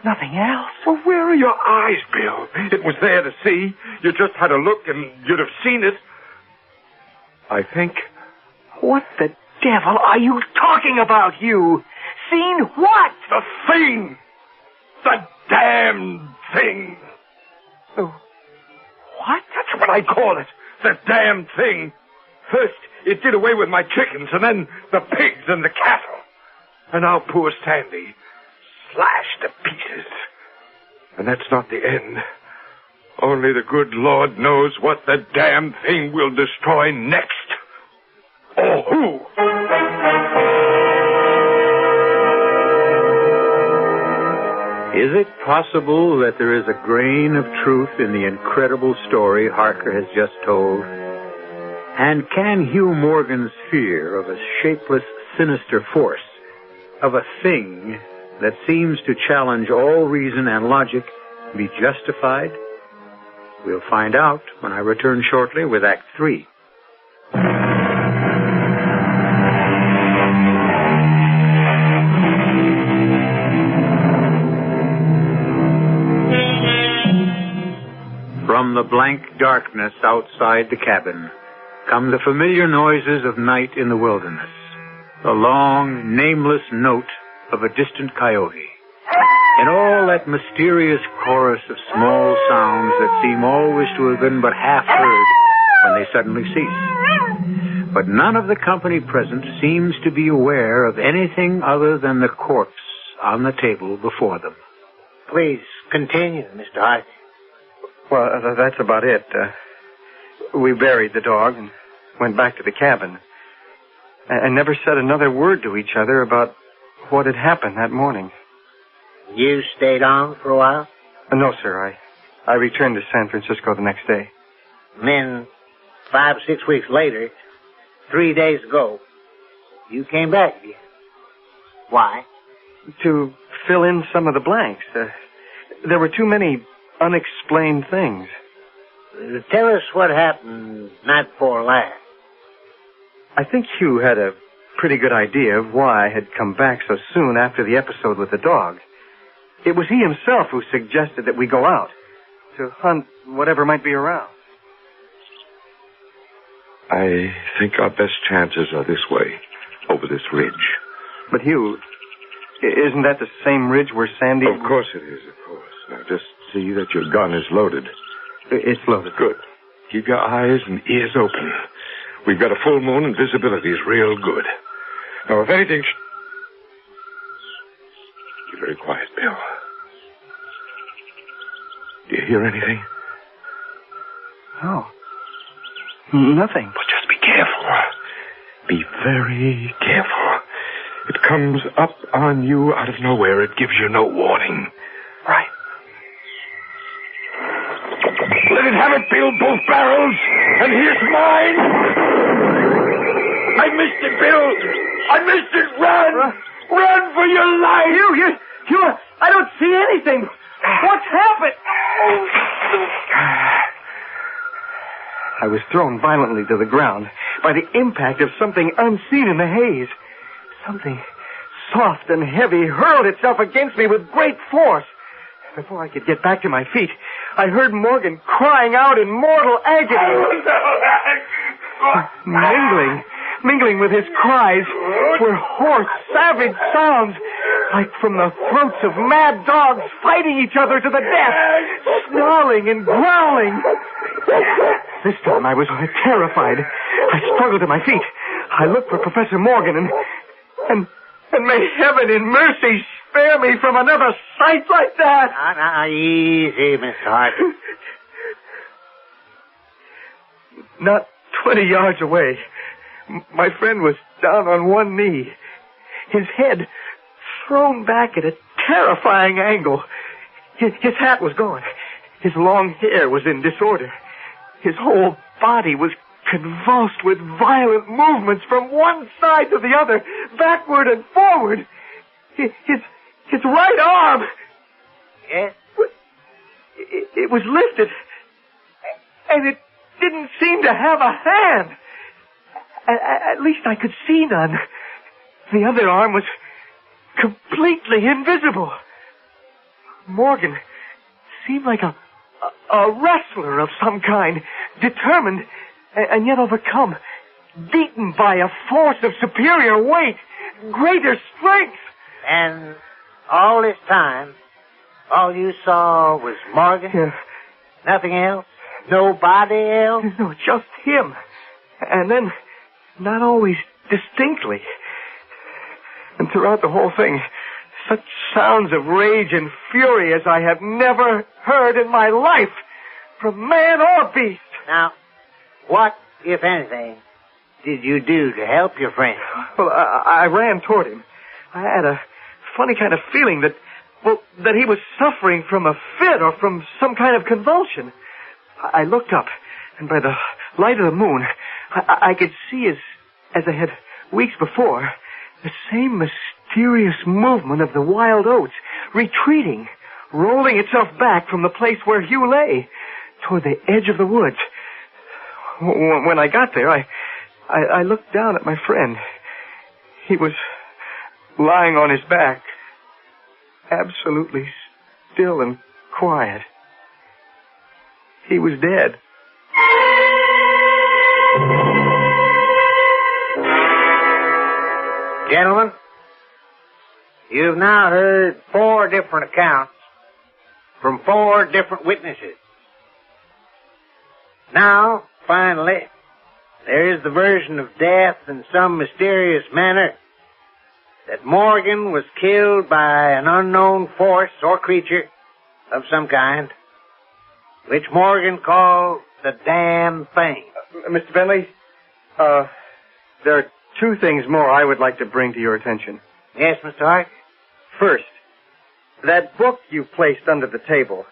Nothing else. Well, where are your eyes, Bill? It was there to see. You just had a look and you'd have seen it. I think. What the devil are you talking about, you? Seen what? The thing! The damned thing! Oh, what? That's what I call it. The damned thing. First, it did away with my chickens, and then the pigs and the cattle. And now poor Sandy, slashed to pieces. And that's not the end. Only the good Lord knows what the damned thing will destroy next. Or who? Is it possible that there is a grain of truth in the incredible story Harker has just told? And can Hugh Morgan's fear of a shapeless, sinister force, of a thing that seems to challenge all reason and logic, be justified? We'll find out when I return shortly with Act 3. From the blank darkness outside the cabin come the familiar noises of night in the wilderness, the long, nameless note of a distant coyote, and all that mysterious chorus of small sounds that seem always to have been but half heard when they suddenly cease. But none of the company present seems to be aware of anything other than the corpse on the table before them. Please continue, Mr. Hart. Well, that's about it. We buried the dog and went back to the cabin. And never said another word to each other about what had happened that morning. You stayed on for a while? No, sir. I returned to San Francisco the next day. Then, 5 or 6 weeks later, 3 days ago, you came back again. Why? To fill in some of the blanks. There were too many unexplained things. Tell us what happened night before last. I think Hugh had a pretty good idea of why I had come back so soon after the episode with the dog. It was he himself who suggested that we go out to hunt whatever might be around. I think our best chances are this way, over this ridge. But Hugh, isn't that the same ridge where Sandy... Of course it is, of course. Now just see that your gun is loaded. It's loaded. Good. Keep your eyes and ears open. We've got a full moon and visibility is real good. Now, if anything... Be very quiet, Bill. Do you hear anything? No. Nothing. But just be careful. Be very careful. It comes up on you out of nowhere. It gives you no warning. Right. Let it have it, Bill, both barrels. And here's mine. I missed it, Bill. I missed it. Run. Run for your life. You, I don't see anything. What's happened? I was thrown violently to the ground by the impact of something unseen in the haze. Something soft and heavy hurled itself against me with great force. Before I could get back to my feet, I heard Morgan crying out in mortal agony. Mingling with his cries were hoarse, savage sounds, like from the throats of mad dogs fighting each other to the death, snarling and growling. This time I was terrified. I struggled to my feet. I looked for Professor Morgan and may heaven in mercy spare me from another sight like that. Now, easy, Mr. Hart. Not 20 yards away, my friend was down on one knee, his head thrown back at a terrifying angle. His hat was gone. His long hair was in disorder. His whole body was convulsed with violent movements from one side to the other, backward and forward. His right arm... Yes? It was lifted, and it didn't seem to have a hand. At least I could see none. The other arm was completely invisible. Morgan seemed like a wrestler of some kind, determined and yet overcome, beaten by a force of superior weight, greater strength. And all this time, all you saw was Morgan? Yes. Nothing else? Nobody else? No, just him. And then, not always distinctly. And throughout the whole thing, such sounds of rage and fury as I have never heard in my life, from man or beast. Now, what, if anything, did you do to help your friend? Well, I ran toward him. I had a funny kind of feeling that he was suffering from a fit or from some kind of convulsion. I looked up, and by the light of the moon, I could see, as I had weeks before, the same mysterious movement of the wild oats, retreating, rolling itself back from the place where Hugh lay, toward the edge of the woods. When I got there, I looked down at my friend. He was lying on his back, absolutely still and quiet. He was dead. Gentlemen, you've now heard 4 different accounts from 4 different witnesses. Now, finally, there is the version of death in some mysterious manner that Morgan was killed by an unknown force or creature of some kind, which Morgan called the damn thing. Mr. Bentley, there are 2 things more I would like to bring to your attention. Yes, Mr. Hart? First, that book you placed under the table,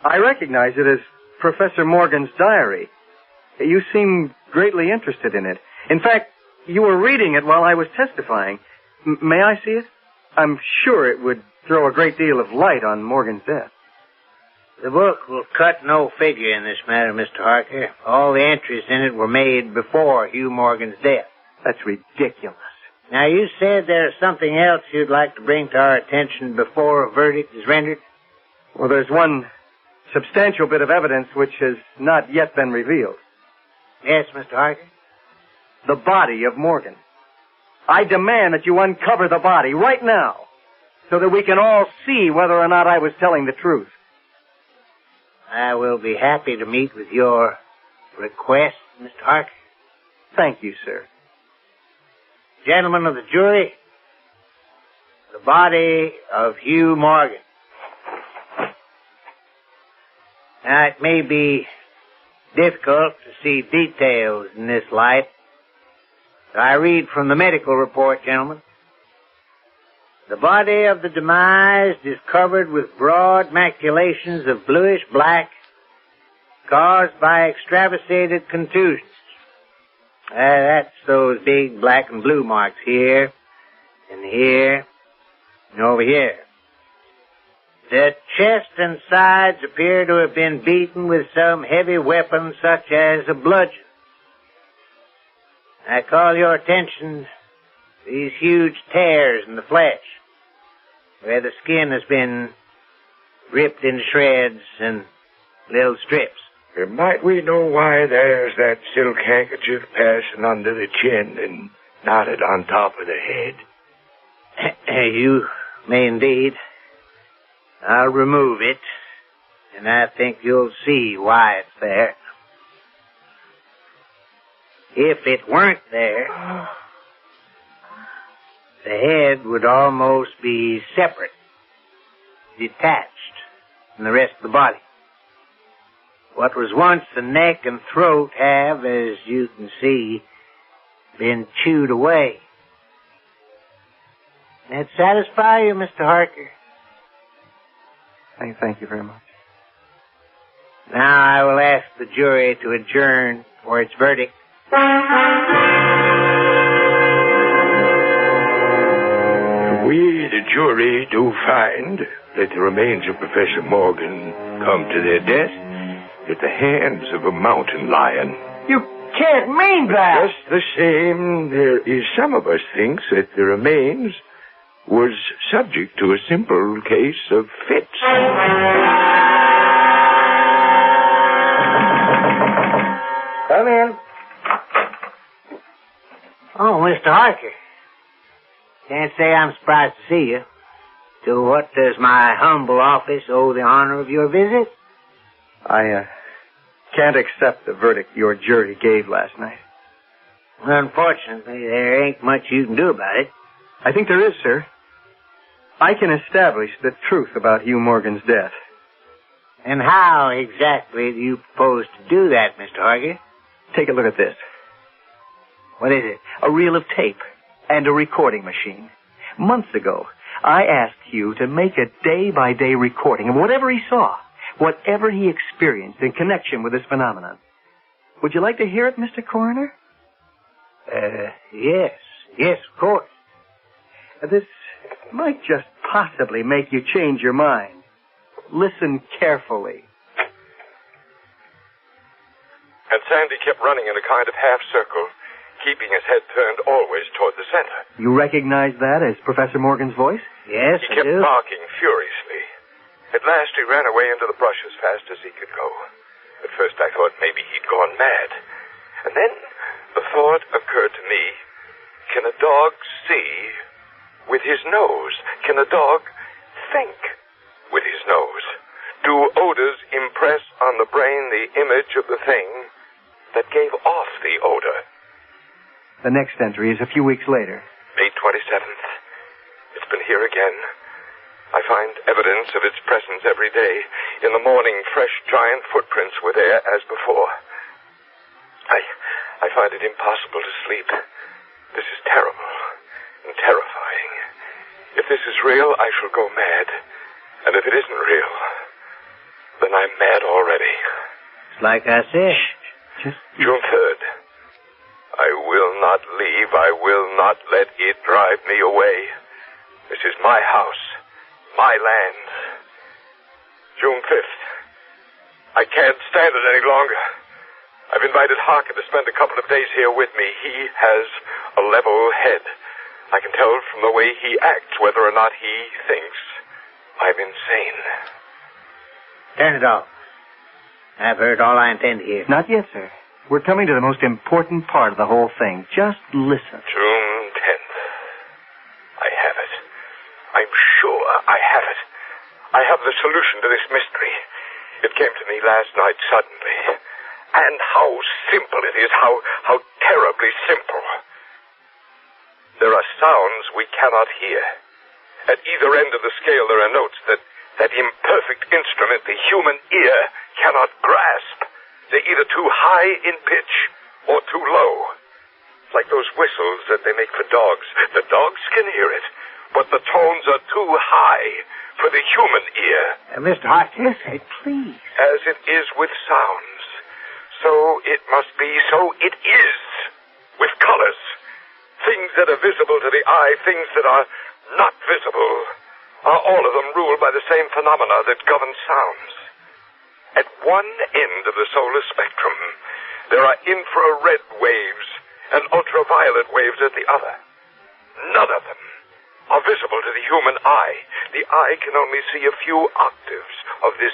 I recognize it as Professor Morgan's diary. You seem greatly interested in it. In fact, you were reading it while I was testifying. May I see it? I'm sure it would throw a great deal of light on Morgan's death. The book will cut no figure in this matter, Mr. Harker. All the entries in it were made before Hugh Morgan's death. That's ridiculous. Now, you said there's something else you'd like to bring to our attention before a verdict is rendered? Well, there's one substantial bit of evidence which has not yet been revealed. Yes, Mr. Harker? The body of Morgan. I demand that you uncover the body right now so that we can all see whether or not I was telling the truth. I will be happy to meet with your request, Mr. Harker. Thank you, sir. Gentlemen of the jury, the body of Hugh Morgan. Now, it may be difficult to see details in this light. I read from the medical report, gentlemen. The body of the demised is covered with broad maculations of bluish black caused by extravasated contusions. That's those big black and blue marks here, and here, and over here. The chest and sides appear to have been beaten with some heavy weapon such as a bludgeon. I call your attention to these huge tears in the flesh, where the skin has been ripped into shreds and little strips. Might we know why there's that silk handkerchief passing under the chin and knotted on top of the head? You may indeed. I'll remove it, and I think you'll see why it's there. If it weren't there, the head would almost be separate, detached from the rest of the body. What was once the neck and throat have, as you can see, been chewed away. That satisfy you, Mr. Harker? Thank you very much. Now I will ask the jury to adjourn for its verdict. We, the jury, do find that the remains of Professor Morgan come to their death at the hands of a mountain lion. You can't mean that! Just the same, there is some of us thinks that the remains was subject to a simple case of fits. Come in. Oh, Mr. Harker. Can't say I'm surprised to see you. To what does my humble office owe the honor of your visit? I can't accept the verdict your jury gave last night. Unfortunately, there ain't much you can do about it. I think there is, sir. I can establish the truth about Hugh Morgan's death. And how exactly do you propose to do that, Mr. Harker? Take a look at this. What is it? A reel of tape and a recording machine. Months ago, I asked Hugh to make a day-by-day recording of whatever he saw, whatever he experienced in connection with this phenomenon. Would you like to hear it, Mr. Coroner? Yes. Yes, of course. This might just possibly make you change your mind. Listen carefully. And Sandy kept running in a kind of half circle, keeping his head turned always toward the center. You recognize that as Professor Morgan's voice? Yes, He kept barking furiously. At last he ran away into the brush as fast as he could go. At first I thought maybe he'd gone mad. And then the thought occurred to me, can a dog see with his nose? Can a dog think with his nose? Do odors impress on the brain the image of the thing that gave off the odor? The next entry is a few weeks later. May 27th. It's been here again. I find evidence of its presence every day. In the morning, fresh giant footprints were there as before. I find it impossible to sleep. This is terrible and terrifying. If this is real, I shall go mad. And if it isn't real, then I'm mad already. It's like I said. June 3rd. I will not leave. I will not let it drive me away. This is my house, my land. June 5th. I can't stand it any longer. I've invited Harker to spend a couple of days here with me. He has a level head. I can tell from the way he acts whether or not he thinks I'm insane. Turn it off. I've heard all I intend to hear. Not yet, sir. We're coming to the most important part of the whole thing. Just listen. June 10th. I have it. I'm sure I have it. I have the solution to this mystery. It came to me last night suddenly. And how simple it is. How terribly simple. There are sounds we cannot hear. At either end of the scale there are notes that imperfect instrument the human ear cannot grasp. They're either too high in pitch or too low. It's like those whistles that they make for dogs. The dogs can hear it, but the tones are too high for the human ear. Mr. Harker, listen, please. As it is with sounds, so it must be, so it is with colors. Things that are visible to the eye, things that are not visible, are all of them ruled by the same phenomena that govern sounds. At one end of the solar spectrum, there are infrared waves and ultraviolet waves at the other. None of them are visible to the human eye. The eye can only see a few octaves of this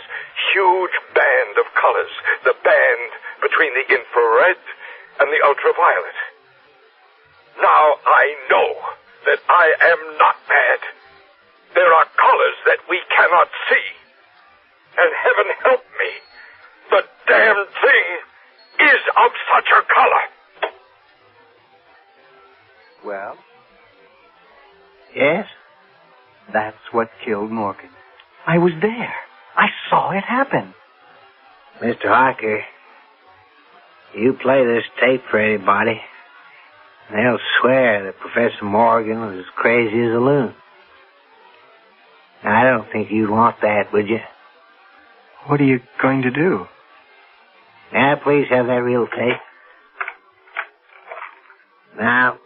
huge band of colors, the band between the infrared and the ultraviolet. Now I know that I am not mad. There are colors that we cannot see. And heaven help me, the damned thing is of such a color. Well? Yes? That's what killed Morgan. I was there. I saw it happen. Mr. Harker, you play this tape for anybody, they'll swear that Professor Morgan was as crazy as a loon. I don't think you'd want that, would you? What are you going to do? May I please have that real tape? Now,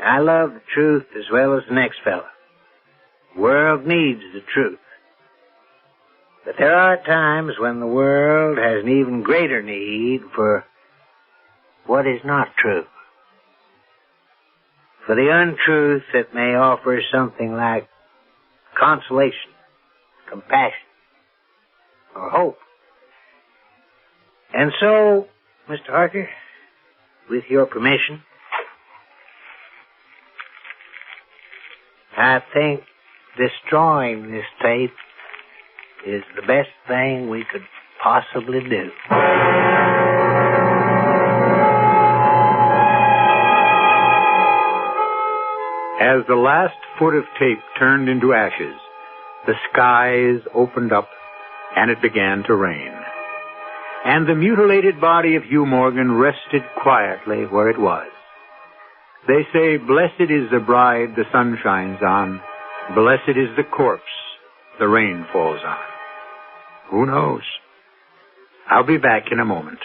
I love the truth as well as the next fella. The world needs the truth. But there are times when the world has an even greater need for what is not true. For the untruth that may offer something like consolation, compassion, or hope. And so, Mr. Harker, with your permission, I think destroying this tape is the best thing we could possibly do. As the last foot of tape turned into ashes, the skies opened up and it began to rain. And the mutilated body of Hugh Morgan rested quietly where it was. They say, blessed is the bride the sun shines on, blessed is the corpse the rain falls on. Who knows? I'll be back in a moment.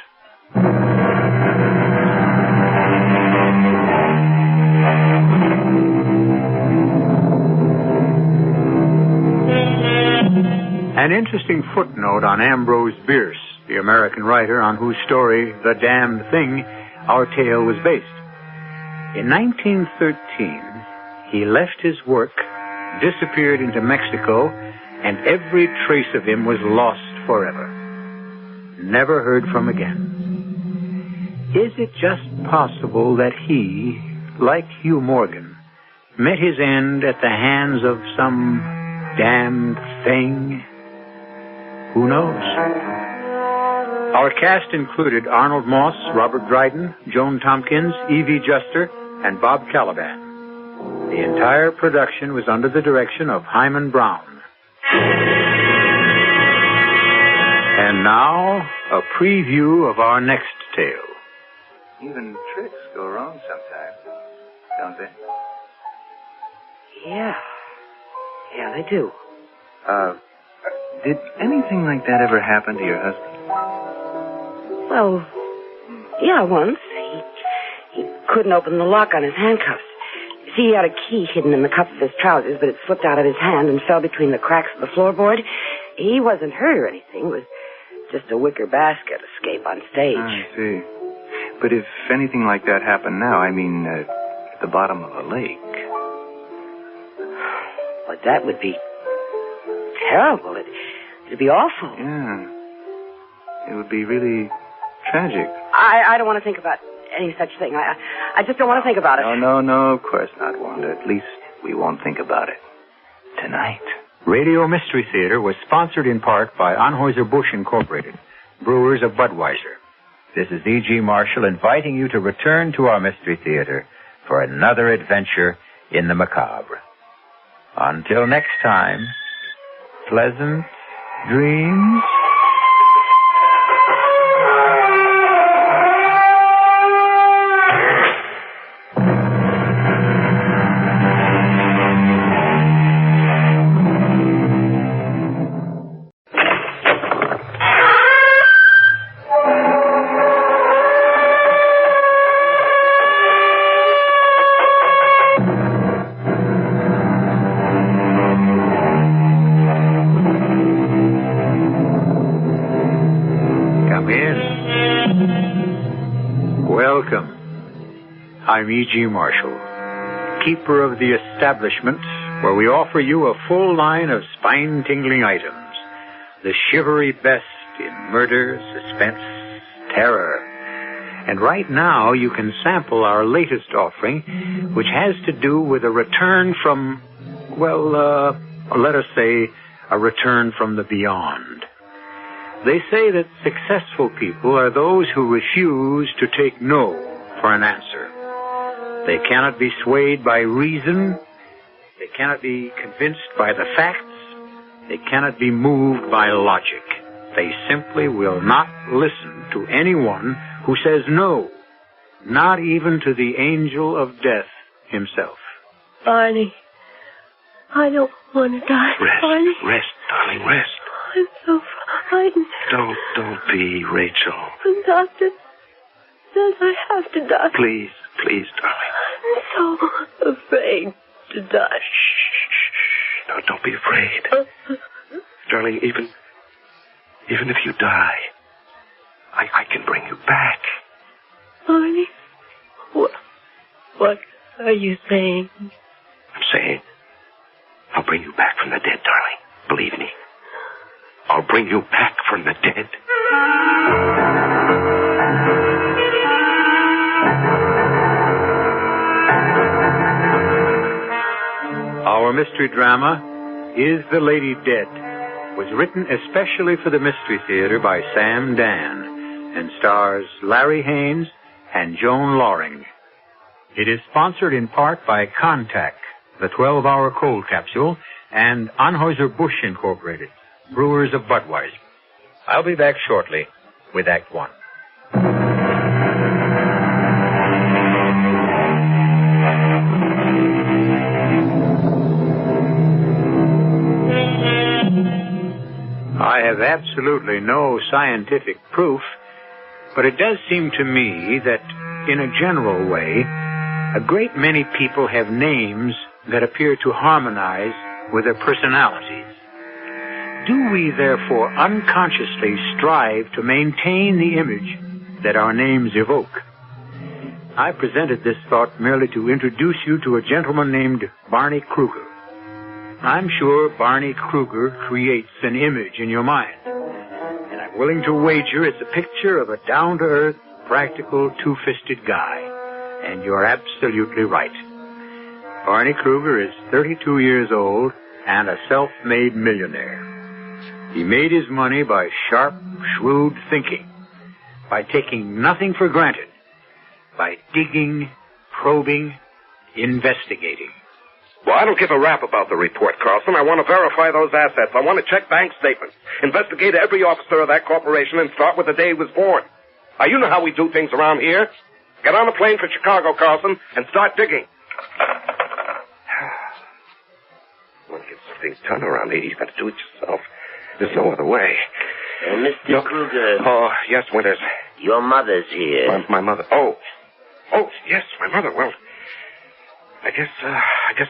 An interesting footnote on Ambrose Bierce, the American writer on whose story, The Damned Thing, our tale was based. In 1913, he left his work, disappeared into Mexico, and every trace of him was lost forever. Never heard from again. Is it just possible that he, like Hugh Morgan, met his end at the hands of some damned thing? Who knows? Our cast included Arnold Moss, Robert Dryden, Joan Tompkins, Evie Juster, and Bob Caliban. The entire production was under the direction of Himan Brown. And now, a preview of our next tale. Even tricks go wrong sometimes, don't they? Yeah, they do. Did anything like that ever happen to your husband? Well, yeah, once. He couldn't open the lock on his handcuffs. See, he had a key hidden in the cuff of his trousers, but it slipped out of his hand and fell between the cracks of the floorboard. He wasn't hurt or anything. It was just a wicker basket escape on stage. I see. But if anything like that happened now, I mean, at the bottom of a lake. But that would be terrible. It'd be awful. Yeah. It would be really tragic. I don't want to think about any such thing. I just don't want to think about it. No, of course not, Wanda. At least we won't think about it tonight. Radio Mystery Theater was sponsored in part by Anheuser-Busch Incorporated, brewers of Budweiser. This is E.G. Marshall inviting you to return to our Mystery Theater for another adventure in the macabre. Until next time, pleasant dreams. I'm E.G. Marshall, keeper of the establishment where we offer you a full line of spine-tingling items, the shivery best in murder, suspense, terror. And right now you can sample our latest offering, which has to do with a return from, let us say, a return from the beyond. They say that successful people are those who refuse to take no for an answer. They cannot be swayed by reason. They cannot be convinced by the facts. They cannot be moved by logic. They simply will not listen to anyone who says no, not even to the angel of death himself. Barney, I don't want to die. Rest, Barney. rest, darling, rest. I'm so heightened. Don't be, Rachel. The doctor says I have to die. Please, darling. I'm so afraid to die. Shh. No, don't be afraid. Darling, even if you die, I can bring you back. Barney, what are you saying? I'm saying I'll bring you back from the dead, darling. Believe me. I'll bring you back from the dead. Our mystery drama, Is the Lady Dead?, was written especially for the Mystery Theater by Sam Dan and stars Larry Haynes and Joan Loring. It is sponsored in part by Contact, the 12-hour cold capsule, and Anheuser-Busch Incorporated, brewers of Budweiser. I'll be back shortly with Act One. I have absolutely no scientific proof, but it does seem to me that, in a general way, a great many people have names that appear to harmonize with their personalities. Do we, therefore, unconsciously strive to maintain the image that our names evoke? I presented this thought merely to introduce you to a gentleman named Barney Kruger. I'm sure Barney Kruger creates an image in your mind, and I'm willing to wager it's a picture of a down-to-earth, practical, two-fisted guy, and you're absolutely right. Barney Kruger is 32 years old and a self-made millionaire. He made his money by sharp, shrewd thinking, by taking nothing for granted, by digging, probing, investigating. Well, I don't give a rap about the report, Carlson. I want to verify those assets. I want to check bank statements, investigate every officer of that corporation, and start with the day he was born. Now, you know how we do things around here. Get on a plane for Chicago, Carlson, and start digging. Want to get some things done around here, you got to do it yourself. There's no other way. Mr. Kruger. Oh, yes, Winters. Your mother's here. My mother. Oh, yes, my mother. Well, I guess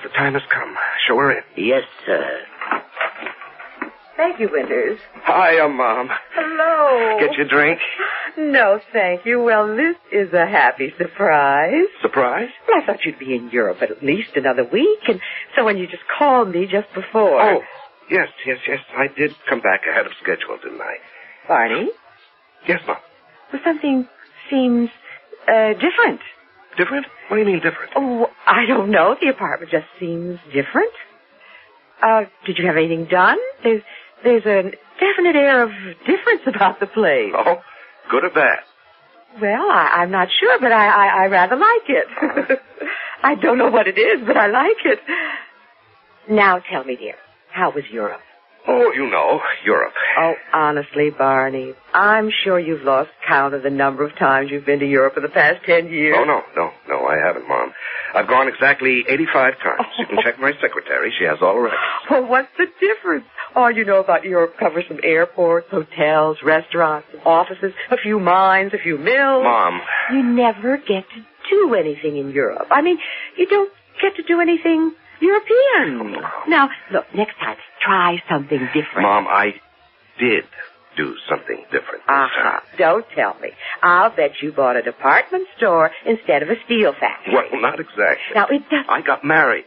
the time has come. Show her in. Yes, sir. Thank you, Winters. Hi, Mom. Hello. Get your drink? No, thank you. Well, this is a happy surprise. Surprise? Well, I thought you'd be in Europe at least another week, and so when you just called me just before. Oh, yes. I did come back ahead of schedule, didn't I? Barney? Yes, Mom. Well, something seems different. Different? What do you mean different? Oh, I don't know. The apartment just seems different. Did you have anything done? There's a definite air of difference about the place. Oh, good or bad? Well, I'm not sure, but I rather like it. I don't know what it is, but I like it. Now tell me, dear, how was Europe? Oh, you know, Europe. Oh, honestly, Barney, I'm sure you've lost count of the number of times you've been to Europe in the past 10 years. Oh, no, I haven't, Mom. I've gone exactly 85 times. You can check my secretary. She has all the records. Well, what's the difference? All you know about Europe covers some airports, hotels, restaurants, offices, a few mines, a few mills. Mom. You never get to do anything in Europe. I mean, you don't get to do anything European. Now, look, next time, try something different. Mom, I did do something different this time. Don't tell me. I'll bet you bought a department store instead of a steel factory. Well, not exactly. Now, it does... I got married.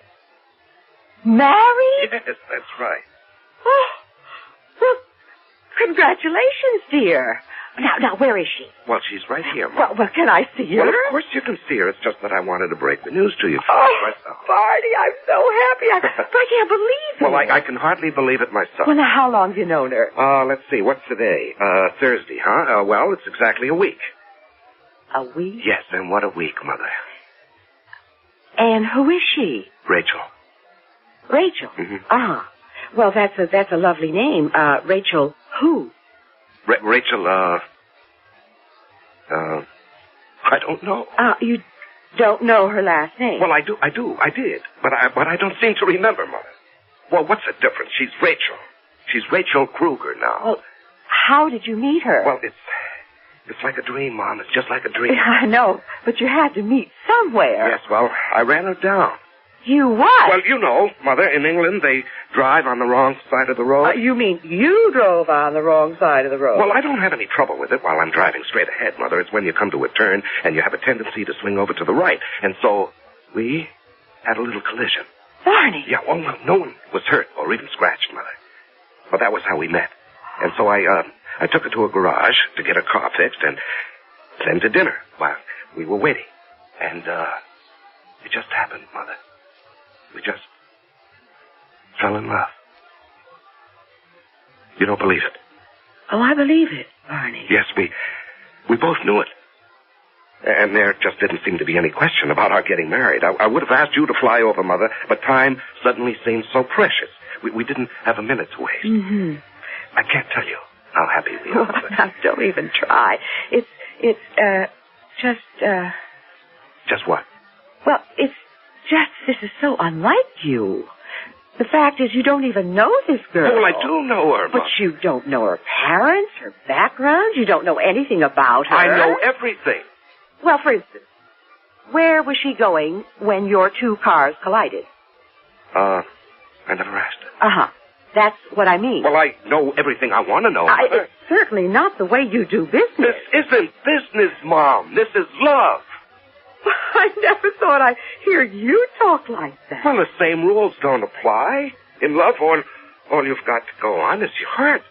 Married? Yes, that's right. Oh, well, congratulations, dear. Now, where is she? Well, she's right here, Mom. Well, can I see her? Well, of course you can see her. It's just that I wanted to break the news to you first. Barney, I'm so happy. I can't believe it. Well, I can hardly believe it myself. Well, now, how long have you known her? Let's see. What's today? Thursday, huh? Well, it's exactly a week. A week? Yes, and what a week, Mother. And who is she? Rachel. Rachel? Mm-hmm. Well, that's a lovely name. Rachel who? Rachel, I don't know. You don't know her last name? Well, I did. But I don't seem to remember, Mother. Well, what's the difference? She's Rachel. She's Rachel Kruger now. Well, how did you meet her? Well, it's like a dream, Mom. It's just like a dream. I know, but you had to meet somewhere. Yes, well, I ran her down. You what? Well, you know, Mother, in England, they drive on the wrong side of the road. You mean you drove on the wrong side of the road? Well, I don't have any trouble with it while I'm driving straight ahead, Mother. It's when you come to a turn and you have a tendency to swing over to the right. And so we had a little collision. Barney! Yeah, well, no one was hurt or even scratched, Mother. Well, that was how we met. And so I took her to a garage to get her car fixed and then to dinner while we were waiting. And it just happened, Mother. We just fell in love. You don't believe it? Oh, I believe it, Barney. Yes, we both knew it. And there just didn't seem to be any question about our getting married. I would have asked you to fly over, Mother, but time suddenly seemed so precious. We didn't have a minute to waste. Mm-hmm. I can't tell you how happy we are. Oh, now, don't even try. It's just... Just what? Well, it's just, this is so unlike you. The fact is, you don't even know this girl. Well, I do know her, But you don't know her parents, her background. You don't know anything about her. I know everything. Well, for instance, where was she going when your two cars collided? I never asked her. Uh-huh. That's what I mean. Well, I know everything I want to know. It's certainly not the way you do business. This isn't business, Mom. This is love. I never thought I'd hear you talk like that. Well, the same rules don't apply. In love, all you've got to go on is your heart.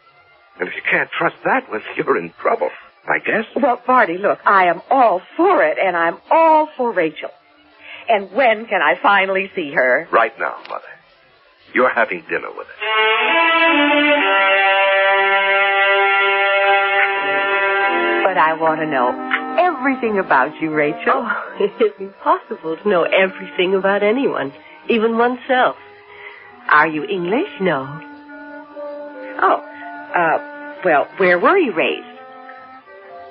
And if you can't trust that, well, you're in trouble, I guess. Well, Barney, look, I am all for it, and I'm all for Rachel. And when can I finally see her? Right now, Mother. You're having dinner with us. But I want to know everything about you, Rachel. Oh, it isn't possible to know everything about anyone, even oneself. Are you English? No. Oh, well, where were you raised?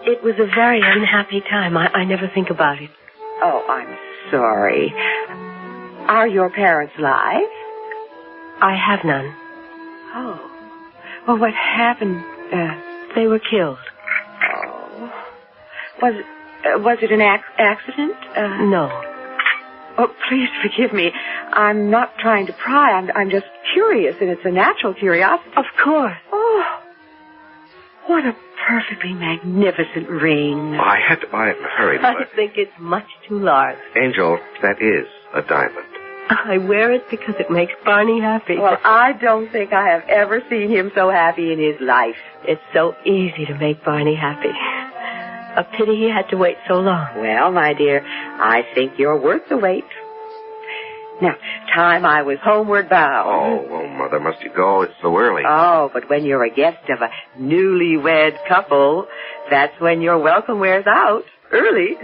It was a very unhappy time. I never think about it. Oh, I'm sorry. Are your parents alive? I have none. Oh. Well, what happened? They were killed. Oh. Was it an accident? No. Oh, please forgive me. I'm not trying to pry. I'm just curious, and it's a natural curiosity. Of course. Oh. What a perfectly magnificent ring. I had to buy it in a hurry, Mother. I think it's much too large. Angel, that is a diamond. I wear it because it makes Barney happy. Well, I don't think I have ever seen him so happy in his life. It's so easy to make Barney happy. A pity he had to wait so long. Well, my dear, I think you're worth the wait. Now, time I was homeward bound. Oh, well, Mother, must you go? It's so early. Oh, but when you're a guest of a newlywed couple, that's when your welcome wears out. Early.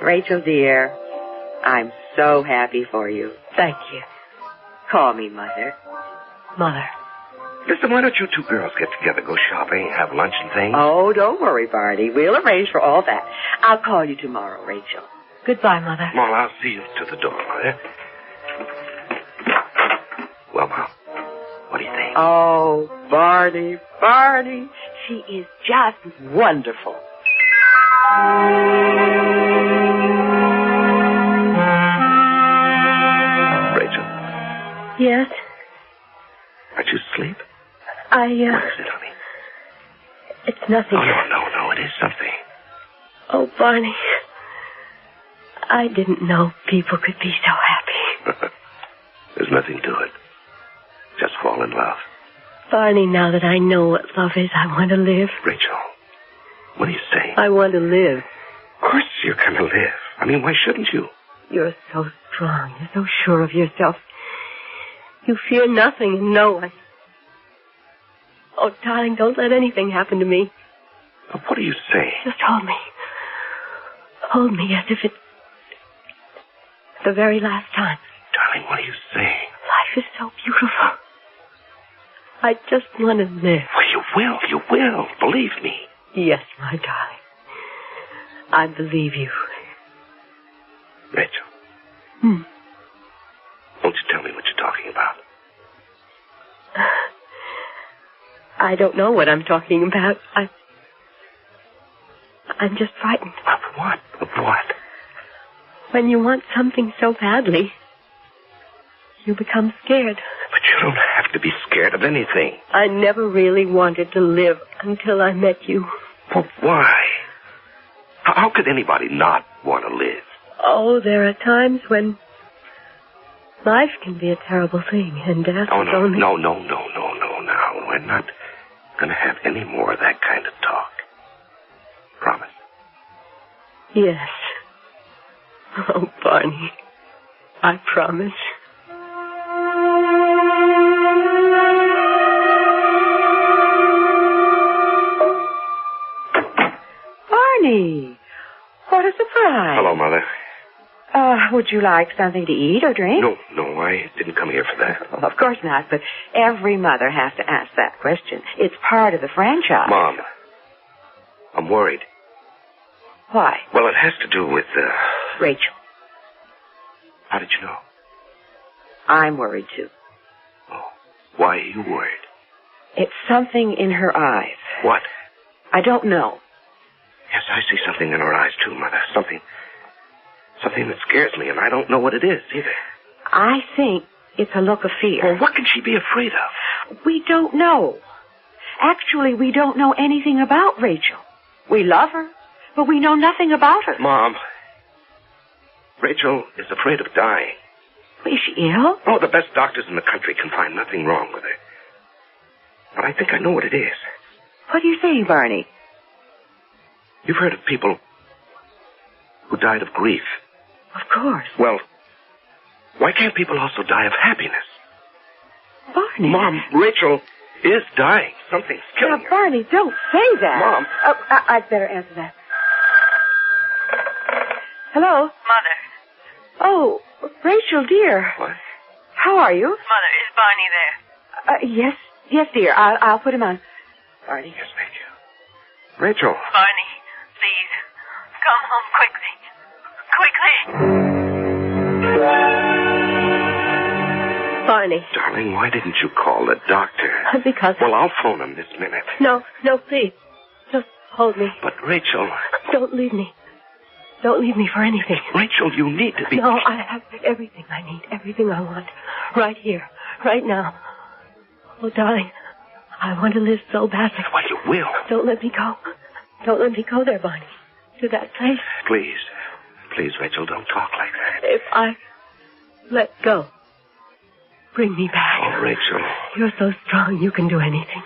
Rachel, dear, I'm so happy for you. Thank you. Call me Mother. Mother. Listen, why don't you two girls get together, go shopping, have lunch and things? Oh, don't worry, Barney. We'll arrange for all that. I'll call you tomorrow, Rachel. Goodbye, Mother. Well, I'll see you to the door, Mother. Well, Mom, what do you think? Oh, Barney, Barney. She is just wonderful. Rachel. Yes? Aren't you asleep? What is it, honey? It's nothing. Oh, no, it is something. Oh, Barney. I didn't know people could be so happy. There's nothing to it. Just fall in love. Barney, now that I know what love is, I want to live. Rachel, what are you saying? I want to live. Of course you're going to live. I mean, why shouldn't you? You're so strong. You're so sure of yourself. You fear nothing and no one. Oh, darling, don't let anything happen to me. What are you saying? Just hold me. Hold me as if it's the very last time. Darling, what are you saying? Life is so beautiful. I just want to live. Well, you will. Believe me. Yes, my darling. I believe you. Rachel. Won't you tell me what you're talking about? I don't know what I'm talking about. I'm just frightened. Of what? Of what? When you want something so badly, you become scared. But you don't have to be scared of anything. I never really wanted to live until I met you. Well, why? How could anybody not want to live? Oh, there are times when life can be a terrible thing, and death is only... No. Now, we're not going to have any more of that kind of talk. Promise. Yes. Oh, Barney, I promise. Barney, what a surprise. Hello, Mother. Would you like something to eat or drink? No, I didn't come here for that. Well, of course not, but every mother has to ask that question. It's part of the franchise. Mom, I'm worried. Why? Well, it has to do with, Rachel. How did you know? I'm worried, too. Oh, why are you worried? It's something in her eyes. What? I don't know. Yes, I see something in her eyes, too, Mother. Something that scares me, and I don't know what it is, either. I think it's a look of fear. Well, what can she be afraid of? We don't know. Actually, we don't know anything about Rachel. We love her, but we know nothing about her. Mom, Rachel is afraid of dying. Is she ill? Oh, the best doctors in the country can find nothing wrong with her. But I think I know what it is. What are you saying, Barney? You've heard of people who died of grief. Of course. Well, why can't people also die of happiness? Barney. Mom, Rachel is dying. Something's killing her. Barney, don't say that. Mom. Oh, I'd better answer that. Hello? Mother. Oh, Rachel, dear. What? How are you? Mother, is Barney there? Yes, dear. I'll put him on. Barney. Yes, thank you. Rachel. Barney, please, come home quickly. Barney. Darling, why didn't you call the doctor? Because... Well, I'll phone him this minute. No, please. Just hold me. But, Rachel... Don't leave me. Don't leave me for anything. Rachel, you need to be... No, I have everything I need, everything I want. Right here, right now. Oh, darling, I want to live so badly. Well, you will. Don't let me go. Don't let me go there, Barney. To that place. Please, Rachel, don't talk like that. If I let go, bring me back. Oh, Rachel. You're so strong, you can do anything.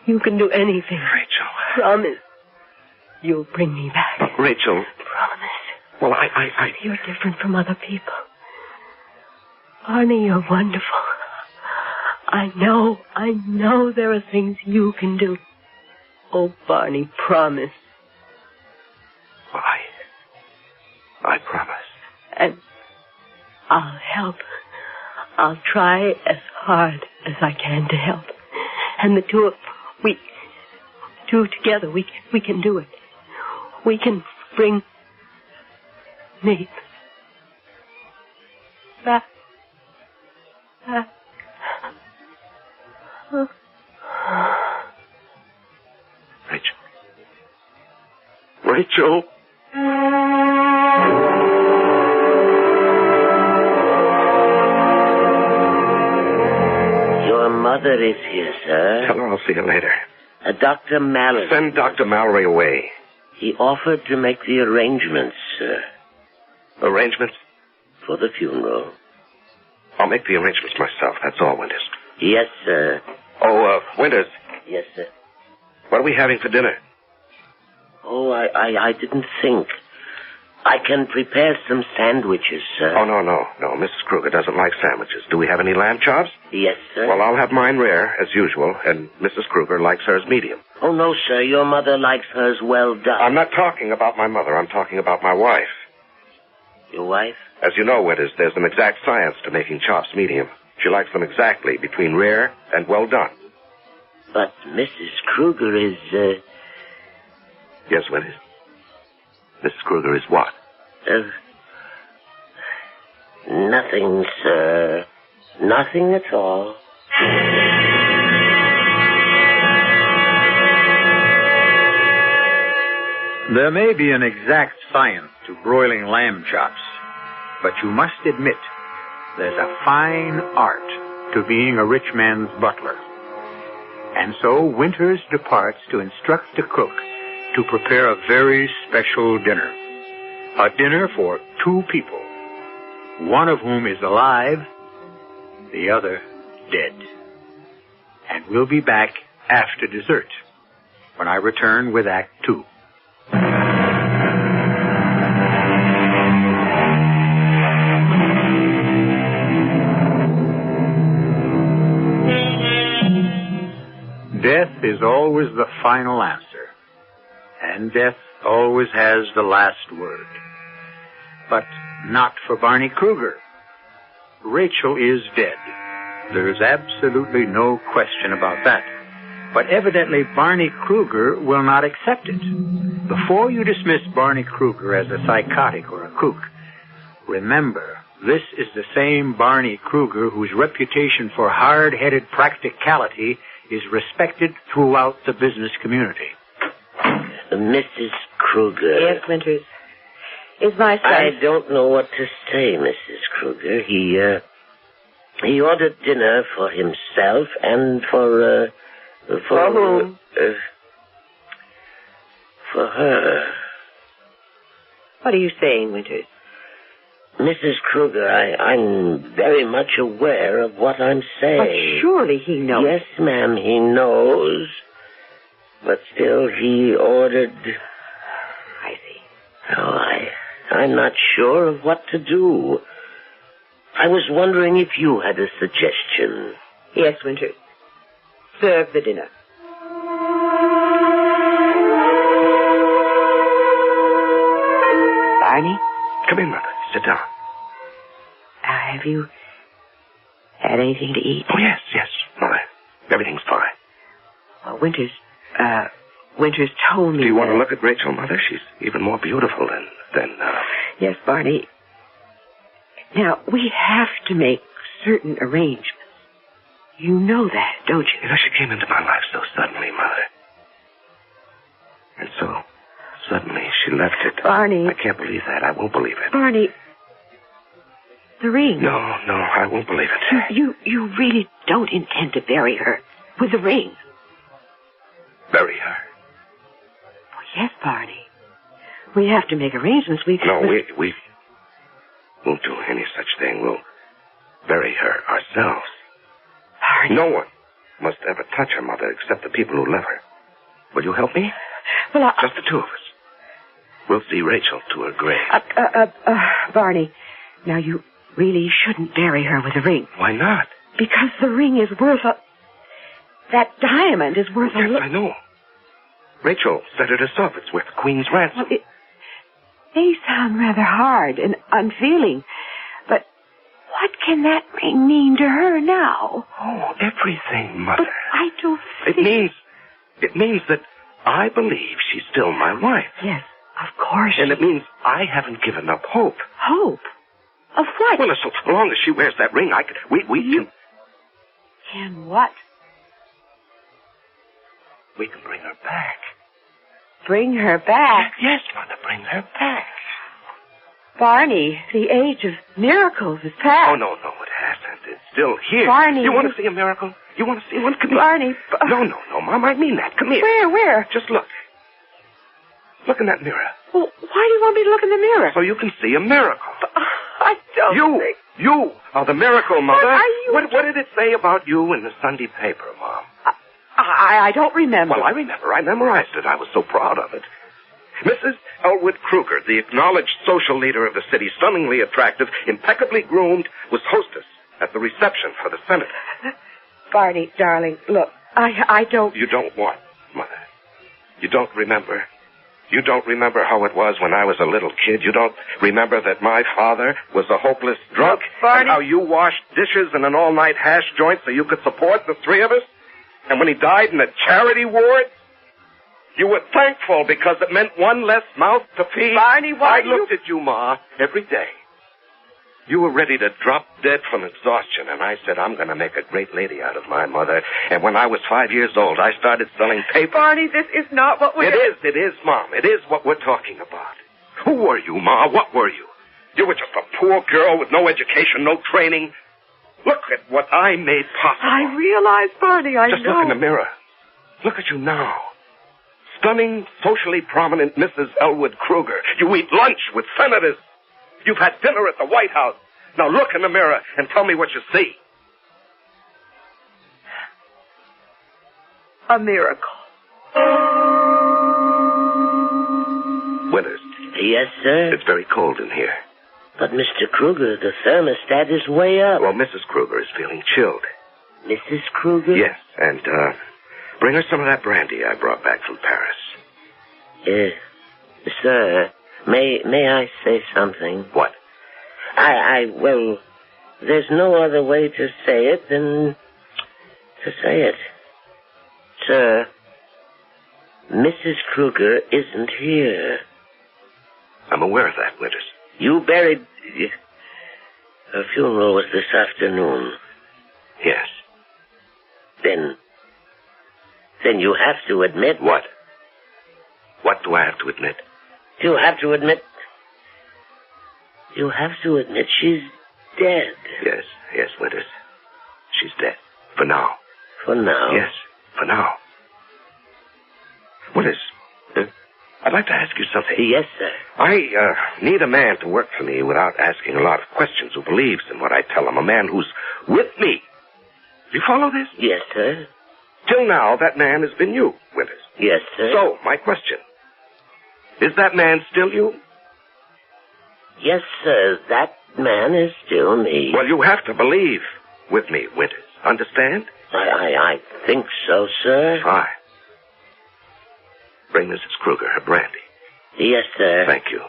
You can do anything. Rachel. Promise. You'll bring me back. But, Rachel. Promise. Well, I... You're different from other people. Barney, you're wonderful. I know there are things you can do. Oh, Barney, promise. I promise. And I'll help. I'll try as hard as I can to help. And the two together, we can do it. We can bring me back. Rachel. Your mother is here, sir. Tell her I'll see her later. Dr. Mallory. Send Dr. Mallory away. He offered to make the arrangements, sir. Arrangements? For the funeral. I'll make the arrangements myself. That's all, Winters. Yes, sir. Oh, Winters. Yes, sir. What are we having for dinner? Oh, I didn't think. I can prepare some sandwiches, sir. Oh, no. Mrs. Kruger doesn't like sandwiches. Do we have any lamb chops? Yes, sir. Well, I'll have mine rare, as usual, and Mrs. Kruger likes hers medium. Oh, no, sir. Your mother likes hers well done. I'm not talking about my mother. I'm talking about my wife. Your wife? As you know, Winters, there's an exact science to making chops medium. She likes them exactly between rare and well done. But Mrs. Kruger is, Yes, Winters. Mrs. Kruger is what? Nothing, sir. Nothing at all. There may be an exact science to broiling lamb chops, but you must admit there's a fine art to being a rich man's butler. And so Winters departs to instruct the cook to prepare a very special dinner. A dinner for 2 people, one of whom is alive, the other dead. And we'll be back after dessert, when I return with Act 2. Death is always the final answer, and death always has the last word. But not for Barney Kruger. Rachel is dead. There's absolutely no question about that. But evidently Barney Kruger will not accept it. Before you dismiss Barney Kruger as a psychotic or a kook, remember, this is the same Barney Kruger whose reputation for hard-headed practicality is respected throughout the business community. Mrs. Kruger. Yes, Winters. Is my son... I don't know what to say, Mrs. Kruger. He ordered dinner for himself and for whom? For her. What are you saying, Winters? Mrs. Kruger, I'm very much aware of what I'm saying. But surely he knows. Yes, ma'am, he knows. But still, he ordered... I see. Oh, I'm not sure of what to do. I was wondering if you had a suggestion. Yes, Winters. Serve the dinner. Barney? Come in, Mother. Sit down. Have you had anything to eat? Oh, yes, Mother. Everything's fine. Well, Winters told me... Do you want to look at Rachel, Mother? She's even more beautiful than... Yes, Barney. Now, we have to make certain arrangements. You know that, don't you? You know, she came into my life so suddenly, Mother. And so, suddenly, she left it. Barney. I can't believe that. I won't believe it. Barney. The ring. No, I won't believe it. You really don't intend to bury her with the ring. Bury her? Oh, yes, Barney. We have to make arrangements. We won't do any such thing. We'll bury her ourselves. Barney. No one must ever touch her, Mother, except the people who love her. Will you help me? Well, just the 2 of us. We'll see Rachel to her grave. Barney, now you really shouldn't bury her with a ring. Why not? Because the ring is worth that diamond is worth Yes, I know. Rachel said it herself. It's worth the Queen's ransom. Well, it may sound rather hard and unfeeling, but what can that ring mean to her now? Oh, everything, Mother. But I don't think... It means that I believe she's still my wife. Yes, of course. And it means I haven't given up hope. Hope? Of what? Well, so long as she wears that ring, we can... Can what? We can bring her back. Bring her back? Yes, Mother, bring her back. Barney, the age of miracles is past. Oh, no, it hasn't. It's still here. Barney. You want to see a miracle? You want to see one? Come here. Barney. No, Mom, I mean that. Come here. Where? Just look. Look in that mirror. Well, why do you want me to look in the mirror? So you can see a miracle. I don't think... You are the miracle, Mother. What are you... What did it say about you in the Sunday paper, Mom? I don't remember. Well, I remember. I memorized it. I was so proud of it. Mrs. Elwood Kruger, the acknowledged social leader of the city, stunningly attractive, impeccably groomed, was hostess at the reception for the senator. Barney, darling, look, I don't... You don't what, Mother? You don't remember? You don't remember how it was when I was a little kid? You don't remember that my father was a hopeless drunk? Look, Barney... And how you washed dishes in an all-night hash joint so you could support the 3 of us? And when he died in a charity ward, you were thankful because it meant one less mouth to feed. Barney, why I looked at you, Ma, every day. You were ready to drop dead from exhaustion, and I said, I'm going to make a great lady out of my mother. And when I was 5 years old, I started selling paper. Barney, this is not what we're... It is, Mom. It is what we're talking about. Who were you, Ma? What were you? You were just a poor girl with no education, no training. Look at what I made possible. I realize, Barney, I know. Just look in the mirror. Look at you now. Stunning, socially prominent Mrs. Elwood Kruger. You eat lunch with senators. You've had dinner at the White House. Now look in the mirror and tell me what you see. A miracle. Withers. Yes, sir? It's very cold in here. But, Mr. Kruger, the thermostat is way up. Well, Mrs. Kruger is feeling chilled. Mrs. Kruger? Yes, and, bring her some of that brandy I brought back from Paris. Sir, may I say something? What? Well, there's no other way to say it than to say it. Sir, Mrs. Kruger isn't here. I'm aware of that, Winters. You buried... Her funeral was this afternoon. Yes. Then you have to admit... What? What do I have to admit? You have to admit... You have to admit she's dead. Yes, Winters. She's dead. For now. For now? Yes, for now. Winters, I'd like to ask you something. Yes, sir. I need a man to work for me without asking a lot of questions, who believes in what I tell him. A man who's with me. Do you follow this? Yes, sir. Till now, that man has been you, Winters. Yes, sir. So, my question. Is that man still you? Yes, sir. That man is still me. Well, you have to believe with me, Winters. Understand? I think so, sir. Fine. Bring Mrs. Kruger her brandy. Yes, sir. Thank you.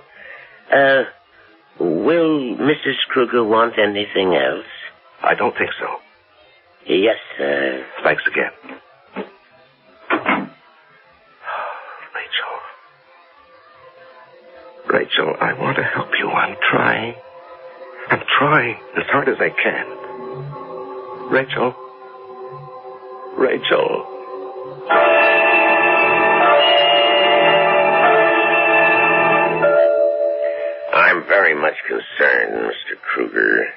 Will Mrs. Kruger want anything else? I don't think so. Yes, sir. Thanks again. Rachel, I want to help you. I'm trying. I'm trying as hard as I can. Rachel. I'm very much concerned, Mr. Kruger.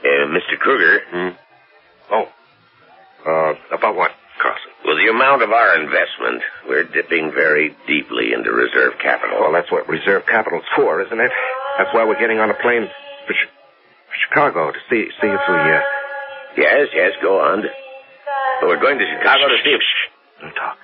Mr. Kruger? About what, Carson? Well, the amount of our investment, we're dipping very deeply into reserve capital. Well, that's what reserve capital's for, isn't it? That's why we're getting on a plane for Chicago to see if we, Yes, go on. We're going to Chicago to see if... Don't talk.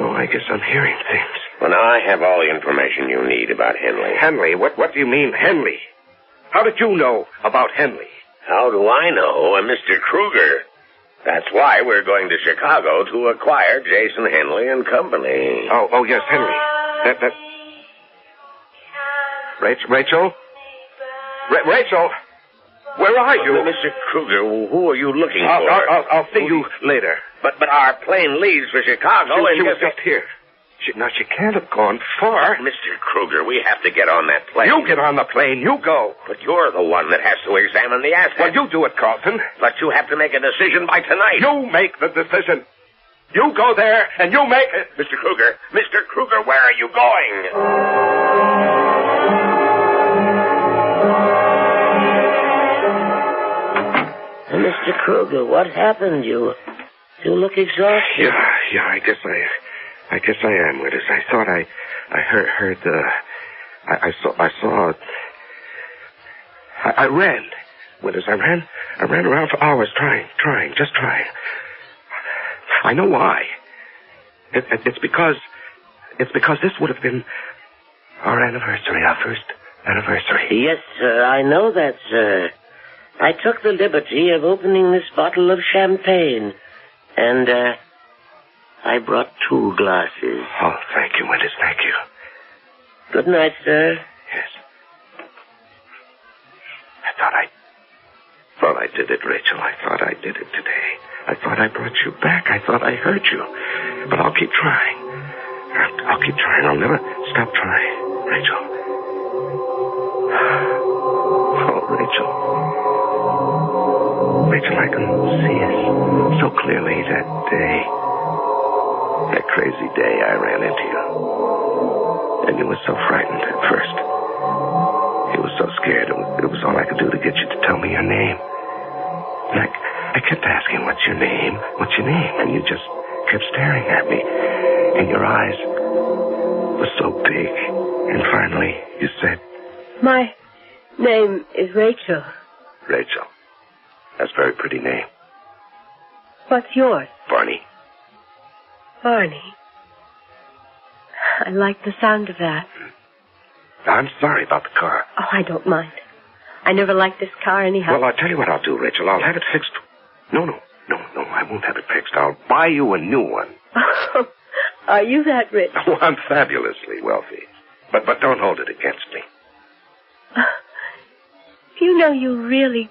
No, I guess I'm hearing things. Well, now I have all the information you need about Henley. Henley? What do you mean, Henley? How did you know about Henley? How do I know? Mr. Kruger. That's why we're going to Chicago to acquire Jason Henley and Company. Oh, yes, Henley. That... Rachel? Rachel? Where are you? Mr. Kruger, who are you looking for? I'll see you later. But our plane leaves for Chicago She was just here. She can't have gone far. Mr. Kruger, we have to get on that plane. You get on the plane. You go. But you're the one that has to examine the assets. Well, you do it, Carlton. But you have to make a decision by tonight. You make the decision. You go there, and you make it. Mr. Kruger, where are you going? Mr. Kruger, what happened? You look exhausted. Yeah, I guess I am, Winters. I thought I heard I ran, Winters. I ran around for hours trying. I know why. It's because this would have been our anniversary, our first anniversary. Yes, sir, I know that, sir. I took the liberty of opening this bottle of champagne, and I brought 2 glasses. Oh, thank you, Winters, thank you. Good night, sir. Yes. I thought I did it, Rachel. I thought I did it today. I thought I brought you back. I thought I hurt you. But I'll keep trying. I'll keep trying. I'll never Stop trying, Rachel. Oh, Rachel. Rachel, I can see it so clearly that day. That crazy day I ran into you. And you were so frightened at first. You were so scared. It was all I could do to get you to tell me your name. And I kept asking, what's your name? What's your name? And you just kept staring at me. And your eyes were so big. And finally, you said... My name is Rachel. Rachel. That's a very pretty name. What's yours? Barney. Barney. I like the sound of that. I'm sorry about the car. Oh, I don't mind. I never liked this car anyhow. Well, I'll tell you what I'll do, Rachel. I'll have it fixed. No, I won't have it fixed. I'll buy you a new one. Oh, are you that rich? Oh, I'm fabulously wealthy. But don't hold it against me. You know, you really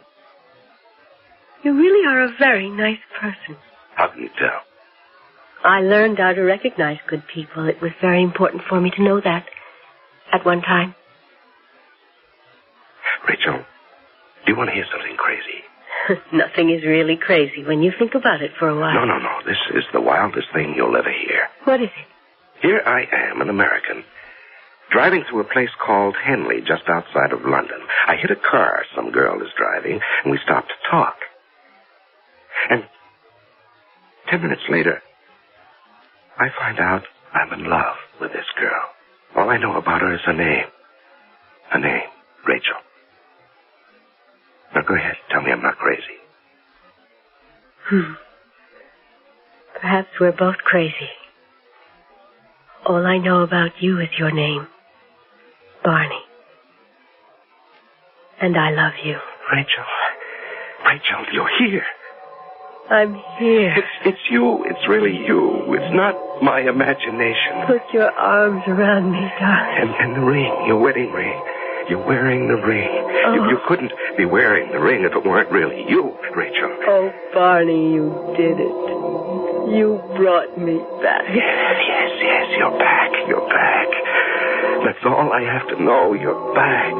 are a very nice person. How can you tell? I learned how to recognize good people. It was very important for me to know that at one time. Rachel, do you want to hear something crazy? Nothing is really crazy when you think about it for a while. No. This is the wildest thing you'll ever hear. What is it? Here I am, an American, driving through a place called Henley, just outside of London. I hit a car some girl is driving, and we stopped to talk. And 10 minutes later, I find out I'm in love with this girl. All I know about her is her name. Her name, Rachel. Now go ahead, tell me I'm not crazy. Perhaps we're both crazy. All I know about you is your name, Barney. And I love you. Rachel, you're here. I'm here. It's you. It's really you. It's not my imagination. Put your arms around me, darling. And the ring, your wedding ring. You're wearing the ring. Oh. You couldn't be wearing the ring if it weren't really you, Rachel. Oh, Barney, you did it. You brought me back. Yes, you're back. You're back. That's all I have to know. You're back.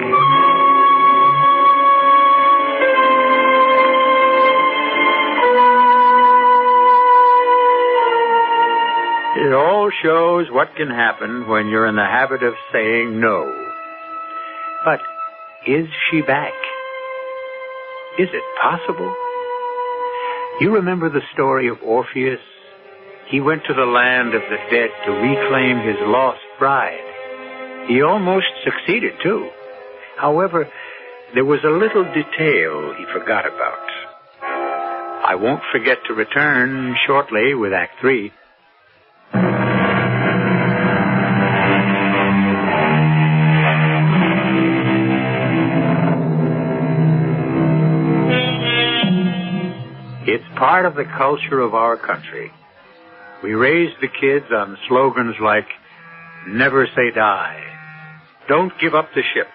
It all shows what can happen when you're in the habit of saying no. But is she back? Is it possible? You remember the story of Orpheus? He went to the land of the dead to reclaim his lost bride. He almost succeeded, too. However, there was a little detail he forgot about. I won't forget to return shortly with Act 3. It's part of the culture of our country. We raise the kids on slogans like, never say die, don't give up the ship.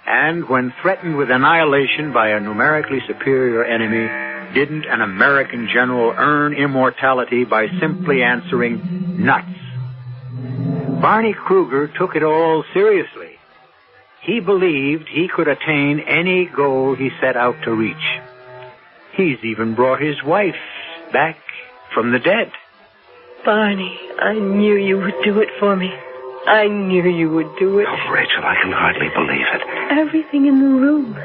And when threatened with annihilation by a numerically superior enemy, didn't an American general earn immortality by simply answering, nuts? Barney Kruger took it all seriously. He believed he could attain any goal he set out to reach. He's even brought his wife back from the dead. Barney, I knew you would do it for me. I knew you would do it. Oh, Rachel, I can hardly believe it. Everything in the room,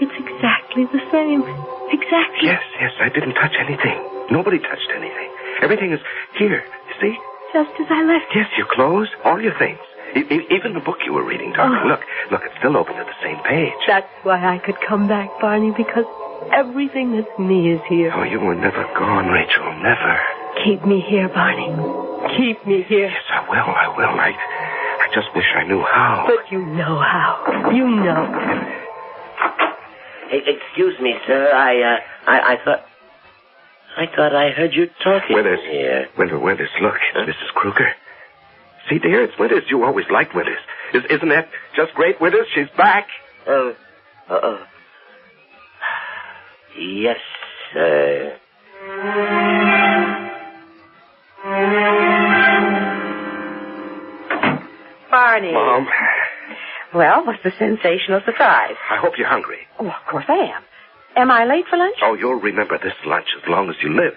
it's exactly the same. Exactly. Yes, I didn't touch anything. Nobody touched anything. Everything is here, you see? Just as I left it. Yes, your clothes, all your things. Even the book you were reading, darling. Oh. Look, it's still open to the same page. That's why I could come back, Barney, because everything that's me is here. Oh, you were never gone, Rachel, never. Keep me here, Barney. Keep me here. Yes, I will. I just wish I knew how. But you know how. You know. Hey, excuse me, sir. I thought I heard you talking. Withers. Here. Withers, look. It's Mrs. Kruger. See, dear, it's Withers. You always liked Withers. Isn't that just great, Withers? She's back. Yes, sir. Barney. Mom. Well, what's the sensational surprise? I hope you're hungry. Oh, of course I am. Am I late for lunch? Oh, you'll remember this lunch as long as you live.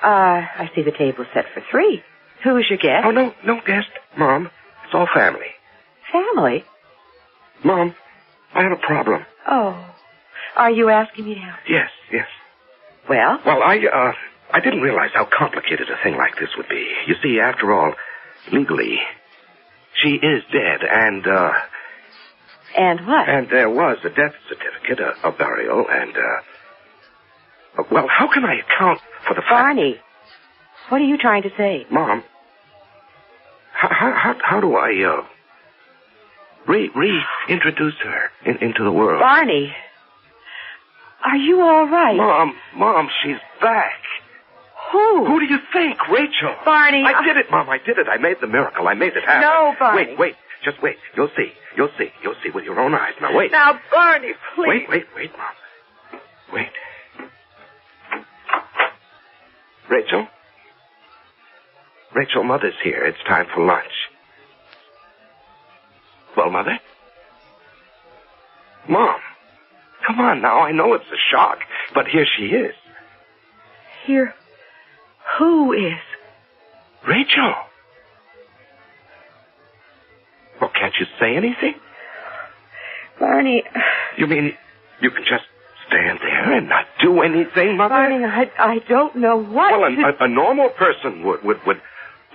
I see the table's set for 3. Who is your guest? Oh, no guest, Mom. It's all family. Family? Mom, I have a problem. Oh. Are you asking me to help? Yes. Well? Well, I didn't realize how complicated a thing like this would be. You see, after all, legally, she is dead, and what? And there was a death certificate, a burial, and, well, how can I account for the fact... Barney, what are you trying to say? Mom, how do I, reintroduce her into the world? Barney, are you all right? Mom, she's back. Who? Who do you think? Rachel. Barney. I did it, Mom. I did it. I made the miracle. I made it happen. No, Barney. Wait. Just wait. You'll see. You'll see with your own eyes. Now, wait. Now, Barney, please. Wait, Mom. Wait. Rachel, Mother's here. It's time for lunch. Well, Mother? Mom, come on now. I know it's a shock, but here she is. Here? Who is? Rachel. Well, can't you say anything? Barney. You mean you can just stand there and not do anything, Mother? Barney, I don't know what. Well, a normal person would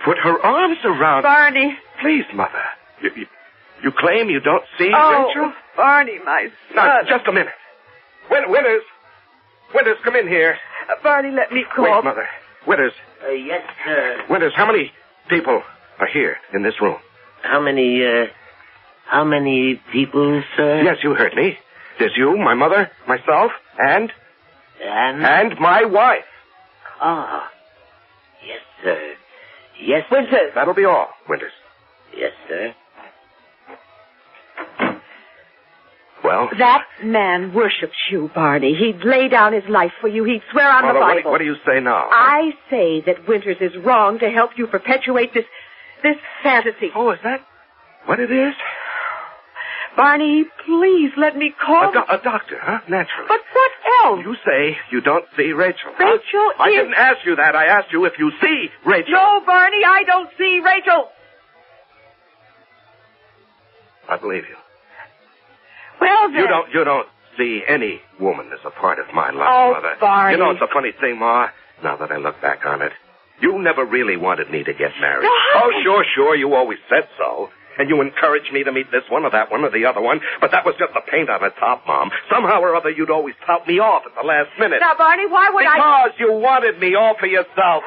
put her arms around... Barney. Please, Mother. You claim you don't see Rachel? Oh, Barney, my son. Now, just a minute. Winters, come in here. Barney, let me call. Wait, Mother. Winters. Yes, sir. Winters, how many people are here in this room? How many people, sir? Yes, you heard me. There's you, my mother, myself, and my wife. Ah. Yes, sir. Yes, Winters. That'll be all, Winters. Yes, sir. Well? That man worships you, Barney. He'd lay down his life for you. He'd swear on Mother, the Bible. What do you say now? I say that Winters is wrong to help you perpetuate this fantasy. Oh, is that what it is? Barney, please let me call... A doctor, huh? Naturally. But what else? You say you don't see Rachel. Rachel I didn't ask you that. I asked you if you see Rachel. No, Barney, I don't see Rachel. I believe you. Well, then... You don't see any woman as a part of my life, oh, Mother. Barney. You know, it's a funny thing, Ma, now that I look back on it. You never really wanted me to get married. No. Oh, sure, you always said so. And you encouraged me to meet this one or that one or the other one, but that was just the paint on the top, Mom. Somehow or other, you'd always tout me off at the last minute. Now, Barney, why would Because you wanted me all for yourself.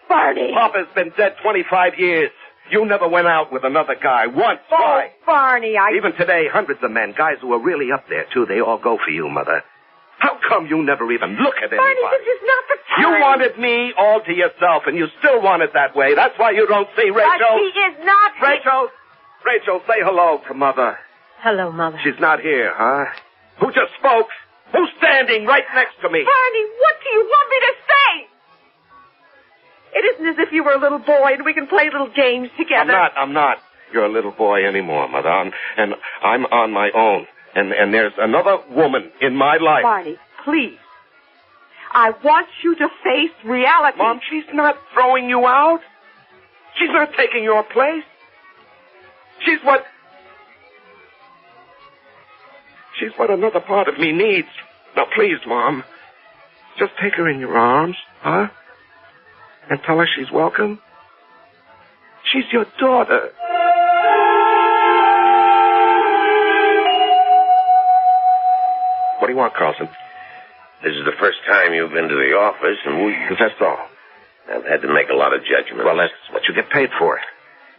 Barney. Papa's been dead 25 years. You never went out with another guy once. Oh, Why? Barney, Even today, hundreds of men, guys who are really up there, too, they all go for you, Mother. How come you never even look at anybody? Barney, this is not the time. You wanted me all to yourself, and you still want it that way. That's why you don't see Rachel. But he is not... Rachel, say hello to Mother. Hello, Mother. She's not here, huh? Who just spoke? Who's standing right next to me? Barney, what do you want me to say? It isn't as if you were a little boy and we can play little games together. I'm not your little boy anymore, Mother. I'm on my own. And there's another woman in my life. Barney, please. I want you to face reality. Mom, she's not throwing you out. She's not taking your place. She's what another part of me needs. Now, please, Mom, just take her in your arms, huh? And tell her she's welcome. She's your daughter. What do you want, Carlson? This is the first time you've been to the office, and That's all. I've had to make a lot of judgments. Well, that's what you get paid for.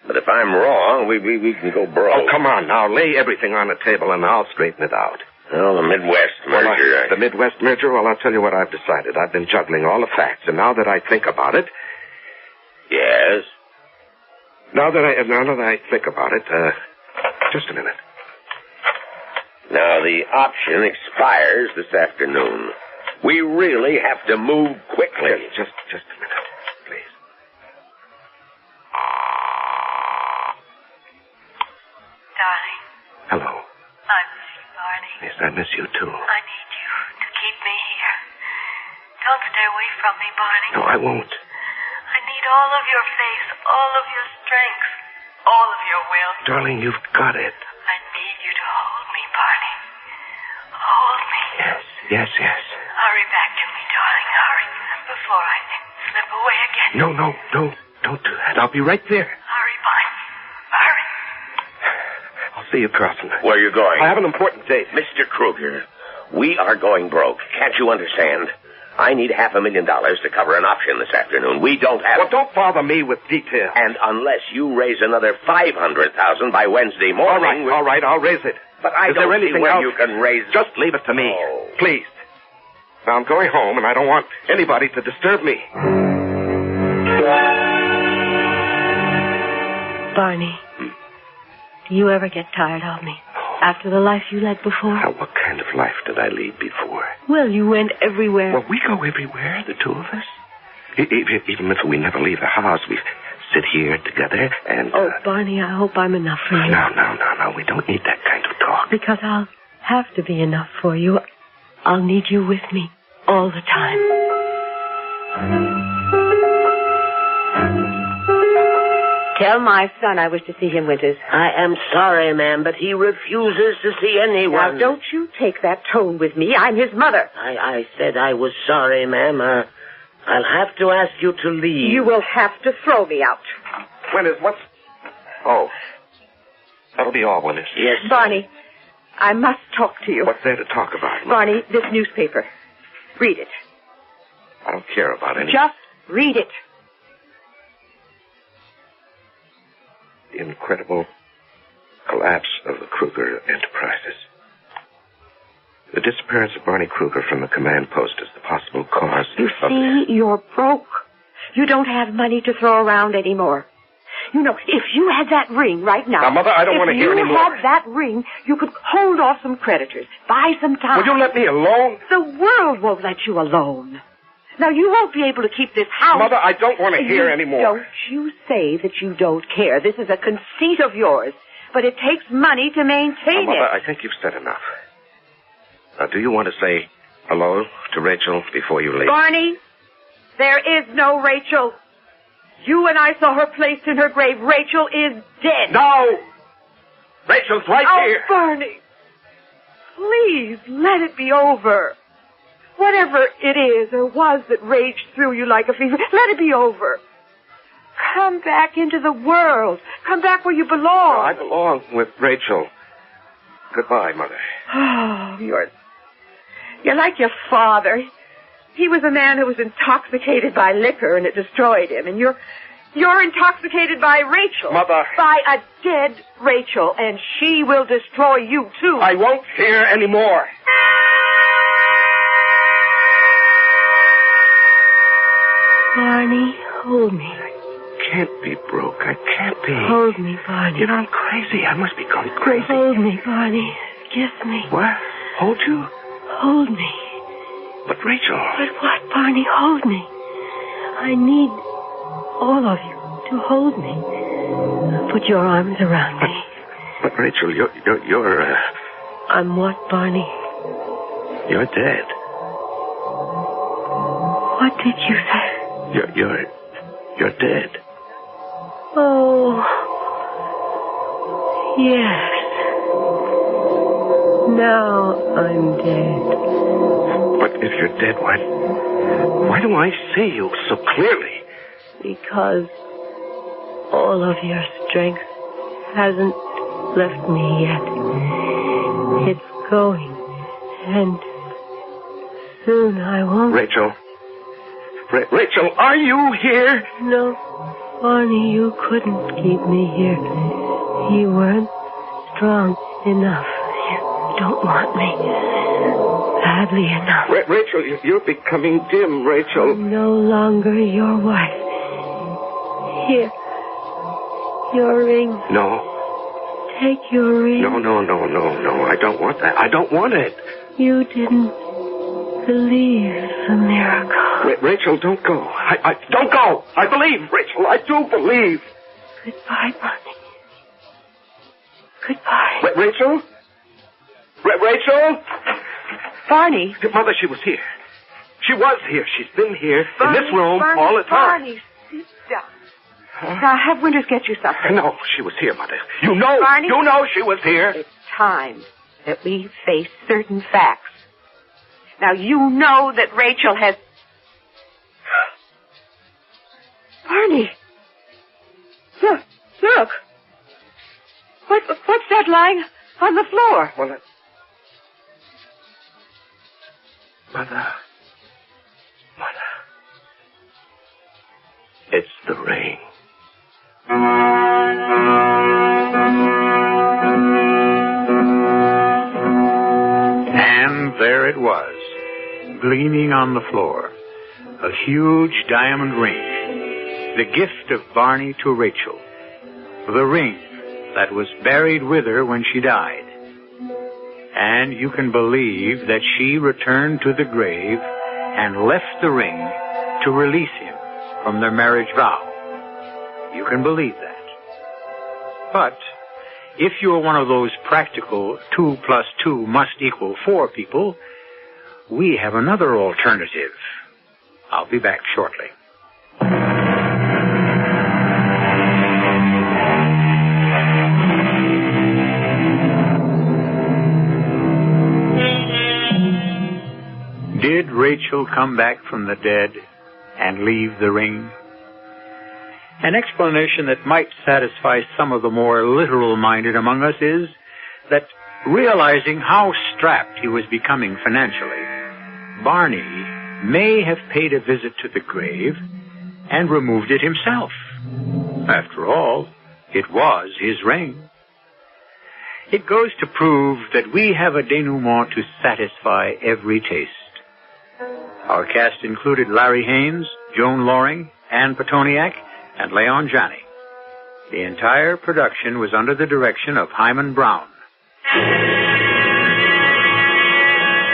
But if I'm wrong, we can go broke. Oh, come on now. Lay everything on the table, and I'll straighten it out. Well, the Midwest merger... The Midwest merger? Well, I'll tell you what I've decided. I've been juggling all the facts, and now that I think about it... Yes? Now that I think about it, just a minute. Now, the option expires this afternoon. We really have to move quickly. Just a minute, please. I miss you, too. I need you to keep me here. Don't stay away from me, Barney. No, I won't. I need all of your faith, all of your strength, all of your will. Darling, you've got it. I need you to hold me, Barney. Hold me. Yes. Hurry back to me, darling. Hurry, before I slip away again. No. Don't do that. I'll be right there. Hurry, Barney. Hurry. I'll see you, Carson. Where are you going? I have an important date. Mr. Kruger, we are going broke. Can't you understand? I need $500,000 to cover an option this afternoon. We don't have... Well, don't bother me with details. And unless you raise another $500,000 by Wednesday morning... All right, I'll raise it. But I don't see where you can raise... Just leave it to me, please. Now, I'm going home, and I don't want anybody to disturb me. Barney, do you ever get tired of me? After the life you led before? Now, what kind of life did I lead before? Well, you went everywhere. Well, we go everywhere, the two of us. Even if we never leave the house, we sit here together and... Oh, Barney, I hope I'm enough for you. No. We don't need that kind of talk. Because I'll have to be enough for you. I'll need you with me all the time. Tell my son I wish to see him, Winters. I am sorry, ma'am, but he refuses to see anyone. Now, don't you take that tone with me. I'm his mother. I said I was sorry, ma'am. I'll have to ask you to leave. You will have to throw me out. What's... Oh. That'll be all, Willis. Yes. Barney, I must talk to you. What's there to talk about? Barney, this newspaper. Read it. I don't care about any... Just read it. The incredible collapse of the Kruger Enterprises. The disappearance of Barney Kruger from the command post is the possible cause You see, you're broke. You don't have money to throw around anymore. You know, if you had that ring right now... Now, Mother, I don't want to hear any more. If you had that ring, you could hold off some creditors, buy some time. Will you let me alone? The world won't let you alone. Now, you won't be able to keep this house. Mother, I don't want to hear any more. Don't you say that you don't care. This is a conceit of yours. But it takes money to maintain Mother, it. I think you've said enough. Now, do you want to say hello to Rachel before you leave? Barney, there is no Rachel. You and I saw her placed in her grave. Rachel is dead. No! Rachel's right here. Oh, Barney, please let it be over. Whatever it is or was that raged through you like a fever, let it be over. Come back into the world. Come back where you belong. No, I belong with Rachel. Goodbye, Mother. Oh, you're like your father. He was a man who was intoxicated by liquor and it destroyed him. And you're intoxicated by Rachel. Mother. By a dead Rachel. And she will destroy you, too. I won't hear any more. Barney, hold me. I can't be broke. I can't be. Hold me, Barney. You know, I'm crazy. I must be going crazy. Hold me, Barney. Kiss me. What? Hold you? Hold me. But, Rachel... But what, Barney? Hold me. I need all of you to hold me. Put your arms around me. But Rachel, you're I'm what, Barney? You're dead. What did you say? You're dead. Oh, yes. Now I'm dead. But if you're dead, why do I see you so clearly? Because all of your strength hasn't left me yet. It's going, and soon I won't. Rachel. Rachel, are you here? No, Barney, you couldn't keep me here. You weren't strong enough. You don't want me badly enough. Rachel, you're becoming dim, Rachel. I'm no longer your wife. Here, your ring. No. Take your ring. No. I don't want that. I don't want it. You didn't believe the miracle. Rachel, don't go. I don't go. I believe, Rachel. I do believe. Goodbye, Barney. Goodbye. Rachel? Rachel? Barney. Mother, she was here. She was here. She's been here Barney, in this room Barney, all the time. Barney, sit down. Now, have Winters get you something. No, she was here, Mother. You know she was here. It's time that we face certain facts. Now, you know that Rachel has... Barney! Look! What's that lying on the floor? Well, Mother. It's the ring. And there it was, gleaming on the floor, a huge diamond ring, the gift of Barney to Rachel, the ring that was buried with her when she died. And you can believe that she returned to the grave and left the ring to release him from their marriage vow. You can believe that. But if you're one of those practical 2 + 2 must equal 4 people, we have another alternative. I'll be back shortly. Did Rachel come back from the dead and leave the ring? An explanation that might satisfy some of the more literal-minded among us is that, realizing how strapped he was becoming financially, Barney may have paid a visit to the grave and removed it himself. After all, it was his ring. It goes to prove that we have a denouement to satisfy every taste. Our cast included Larry Haynes, Joan Loring, Ann Petoniak, and Leon Janney. The entire production was under the direction of Himan Brown.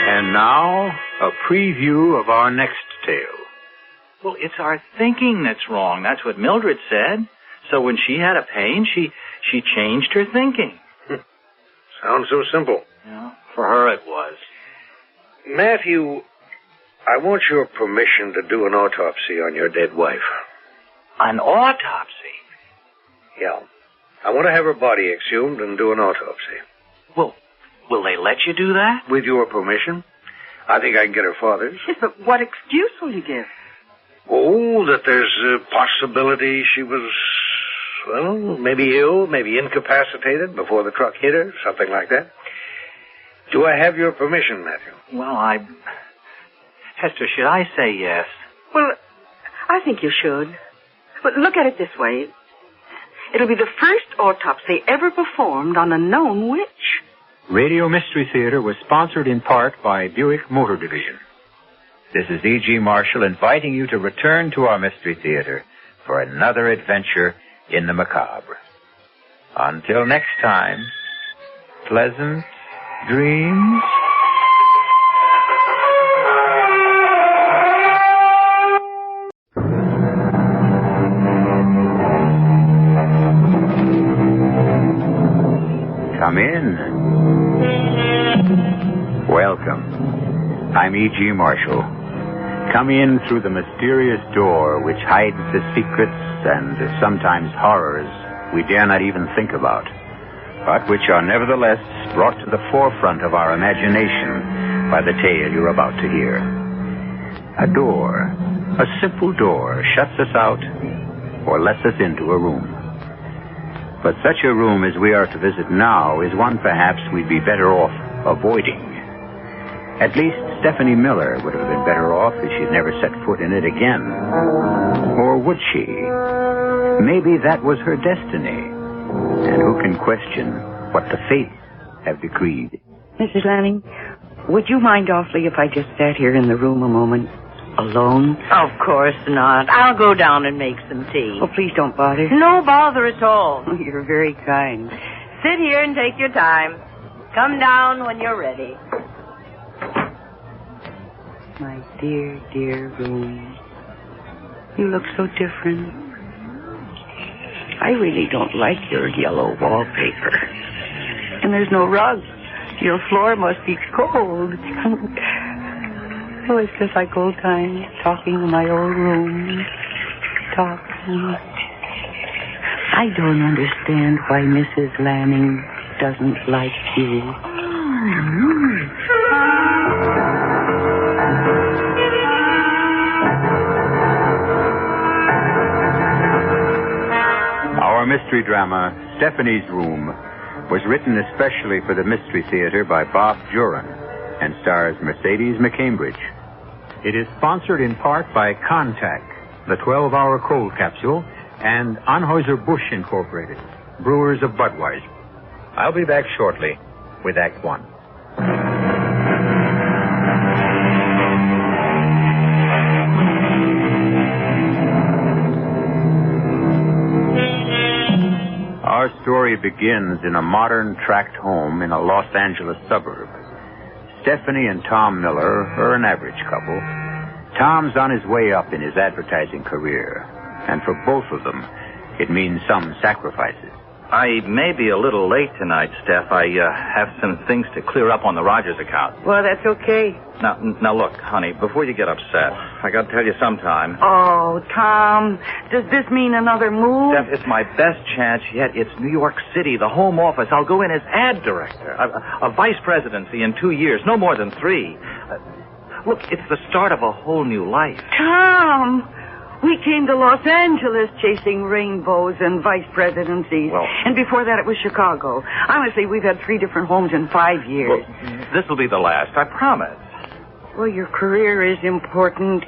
And now, a preview of our next tale. Well, it's our thinking that's wrong. That's what Mildred said. So when she had a pain, she changed her thinking. Sounds so simple. Yeah, for her it was. Matthew, I want your permission to do an autopsy on your dead wife. An autopsy? Yeah. I want to have her body exhumed and do an autopsy. Well, will they let you do that? With your permission. I think I can get her father's. Yes, but what excuse will you give? Oh, that there's a possibility she was, well, maybe ill, maybe incapacitated before the truck hit her, something like that. Do I have your permission, Matthew? Well, Hester, should I say yes? Well, I think you should. But look at it this way. It'll be the first autopsy ever performed on a known witch. Radio Mystery Theater was sponsored in part by Buick Motor Division. This is E.G. Marshall inviting you to return to our Mystery Theater for another adventure in the macabre. Until next time, pleasant dreams. Come in. Welcome. I'm E.G. Marshall. Come in through the mysterious door which hides the secrets and sometimes horrors we dare not even think about, but which are nevertheless brought to the forefront of our imagination by the tale you're about to hear. A door, a simple door, shuts us out or lets us into a room. But such a room as we are to visit now is one perhaps we'd be better off avoiding. At least Stephanie Miller would have been better off if she'd never set foot in it again. Or would she? Maybe that was her destiny. And who can question what the fates have decreed? Mrs. Lanning, would you mind awfully if I just sat here in the room a moment? Alone? Of course not. I'll go down and make some tea. Oh, please don't bother. No bother at all. Oh, you're very kind. Sit here and take your time. Come down when you're ready. My dear, dear room. You look so different. I really don't like your yellow wallpaper. And there's no rug. Your floor must be cold. Oh, it's just like old times, talking in my old room. Talking. I don't understand why Mrs. Lanning doesn't like you. Our mystery drama, Stephanie's Room, was written especially for the Mystery Theater by Bob Juran and stars Mercedes McCambridge. It is sponsored in part by Contact, the 12-hour cold capsule, and Anheuser-Busch Incorporated, brewers of Budweiser. I'll be back shortly with Act One. Our story begins in a modern tract home in a Los Angeles suburb. Stephanie and Tom Miller are an average couple. Tom's on his way up in his advertising career, and for both of them, it means some sacrifices. I may be a little late tonight, Steph. I have some things to clear up on the Rogers account. Well, that's okay. Now look, honey, before you get upset, I got to tell you sometime. Oh, Tom, does this mean another move? Steph, it's my best chance yet. It's New York City, the home office. I'll go in as ad director, a vice presidency in 2 years, no more than 3. Look, it's the start of a whole new life. Tom, we came to Los Angeles chasing rainbows and vice presidencies. Well, and before that, it was Chicago. Honestly, we've had 3 different homes in 5 years. Well, this will be the last, I promise. Well, your career is important,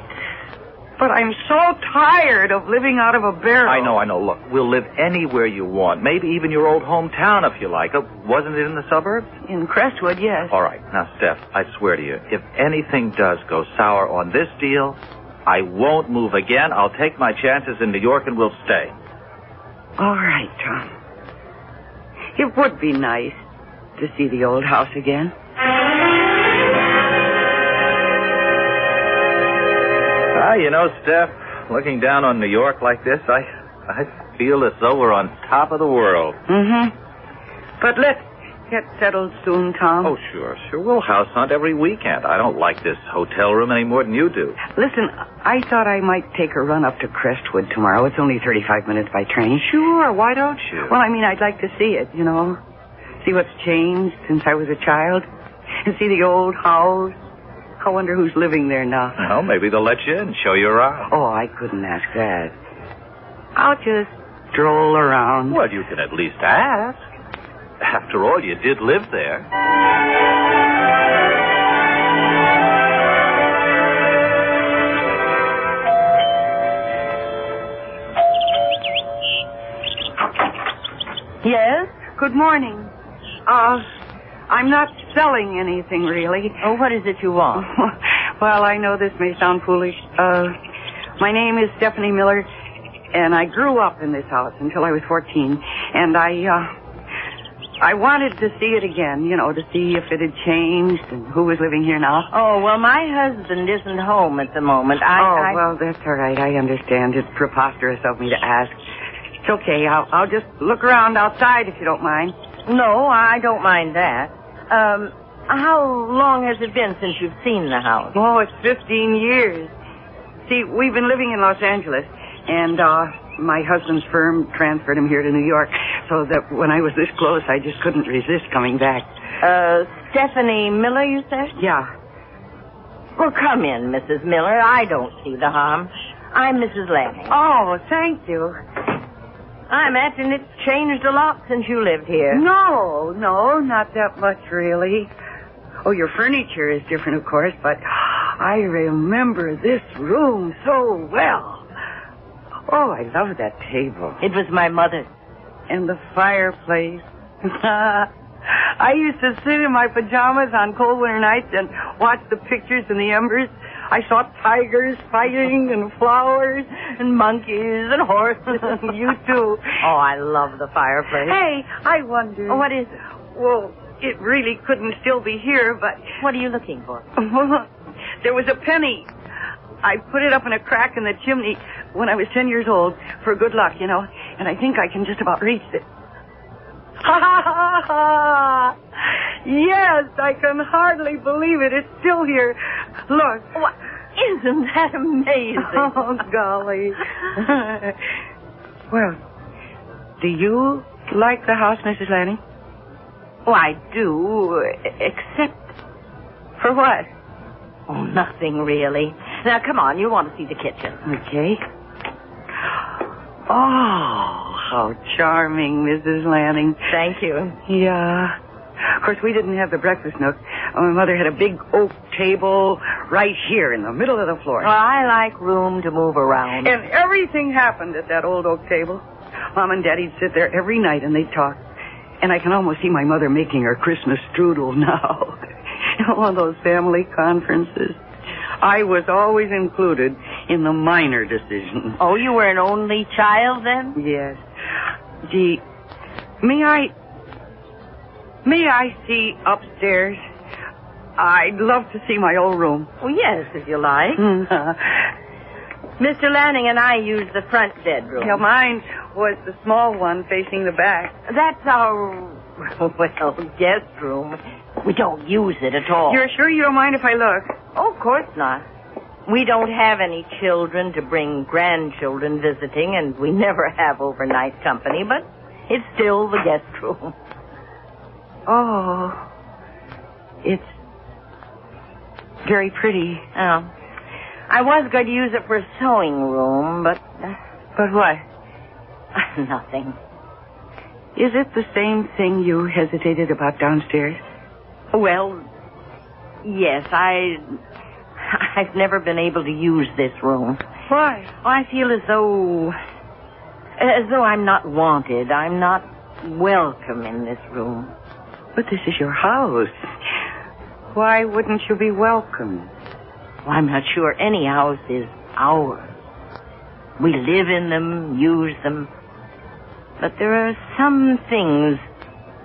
but I'm so tired of living out of a barrel. I know. Look, we'll live anywhere you want. Maybe even your old hometown if you like. Wasn't it in the suburbs? In Crestwood, yes. All right. Now, Steph, I swear to you, if anything does go sour on this deal, I won't move again. I'll take my chances in New York and we'll stay. All right, Tom. It would be nice to see the old house again. You know, Steph, looking down on New York like this, I feel as though we're on top of the world. Mm-hmm. But let's get settled soon, Tom. Oh, sure. We'll house hunt every weekend. I don't like this hotel room any more than you do. Listen, I thought I might take a run up to Crestwood tomorrow. It's only 35 minutes by train. Sure, why don't you? Well, I mean, I'd like to see it, you know. See what's changed since I was a child. And see the old house. I wonder who's living there now. Well, maybe they'll let you in, show you around. Oh, I couldn't ask that. I'll just stroll around. Well, you can at least ask. After all, you did live there. Yes? Good morning. I'm not selling anything, really. Oh, what is it you want? Well, I know this may sound foolish. My name is Stephanie Miller, and I grew up in this house until I was 14. And I wanted to see it again, you know, to see if it had changed and who was living here now. Oh, well, my husband isn't home at the moment. Well, that's all right. I understand. It's preposterous of me to ask. It's okay. I'll just look around outside if you don't mind. No, I don't mind that. How long has it been since you've seen the house? Oh, it's 15 years. See, we've been living in Los Angeles, and my husband's firm transferred him here to New York, so that when I was this close, I just couldn't resist coming back. Stephanie Miller, you said? Yeah. Well, come in, Mrs. Miller. I don't see the harm. I'm Mrs. Lanning. Oh, thank you. I imagine it's changed a lot since you lived here. No, not that much, really. Oh, your furniture is different, of course, but I remember this room so well. Oh, I love that table. It was my mother's. And the fireplace. I used to sit in my pajamas on cold winter nights and watch the pictures in the embers. I saw tigers fighting and flowers and monkeys and horses. You too. Oh, I love the fireplace. Hey, I wonder. Oh, what is it? Well, it really couldn't still be here, but... What are you looking for? There was a penny. I put it up in a crack in the chimney when I was 10 years old for good luck, you know, and I think I can just about reach it. Ha ha ha ha! Yes, I can hardly believe it. It's still here. Look. What? Isn't that amazing? Oh, golly. Well, do you like the house, Mrs. Lanning? Oh, I do, except... For what? Oh, nothing, really. Now, come on, you want to see the kitchen. Okay. Oh, how charming, Mrs. Lanning. Thank you. Yeah. Of course, we didn't have the breakfast nook. My mother had a big oak table right here in the middle of the floor. Well, I like room to move around. And everything happened at that old oak table. Mom and Daddy'd sit there every night and they'd talk. And I can almost see my mother making her Christmas strudel now. All those family conferences. I was always included in the minor decisions. Oh, you were an only child then? Yes. Gee, may I see upstairs? I'd love to see my old room. Oh, yes, if you like. Mr. Lanning and I used the front bedroom. Yeah, mine was the small one facing the back. That's our, well, guest room. We don't use it at all. You're sure you don't mind if I look? Oh, of course not. We don't have any children to bring grandchildren visiting, and we never have overnight company, but it's still the guest room. Oh, it's very pretty. Oh. I was going to use it for a sewing room, but... But what? Nothing. Is it the same thing you hesitated about downstairs? Well, yes, I've never been able to use this room. Why? Well, I feel as though I'm not wanted. I'm not welcome in this room. But this is your house. Why wouldn't you be welcome? Well, I'm not sure any house is ours. We live in them, use them. But there are some things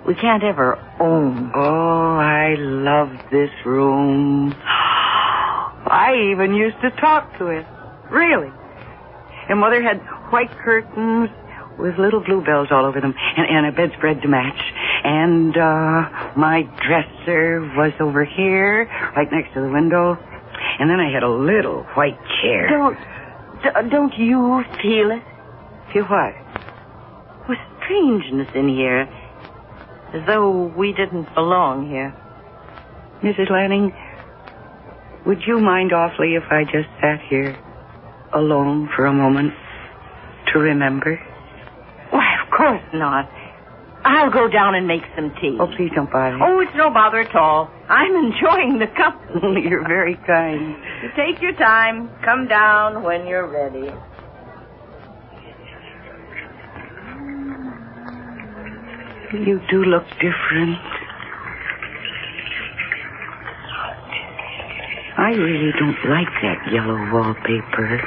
we can't ever own. Oh, I love this room. I even used to talk to it. Really. And Mother had white curtains with little bluebells all over them and a bedspread to match. And my dresser was over here, right next to the window. And then I had a little white chair. Don't you feel it? Feel what? With strangeness in here. As though we didn't belong here. Mrs. Lanning, would you mind awfully if I just sat here alone for a moment to remember? Why, of course not. I'll go down and make some tea. Oh, please don't bother. Oh, it's no bother at all. I'm enjoying the company. You're very kind. You take your time. Come down when you're ready. You do look different. I really don't like that yellow wallpaper.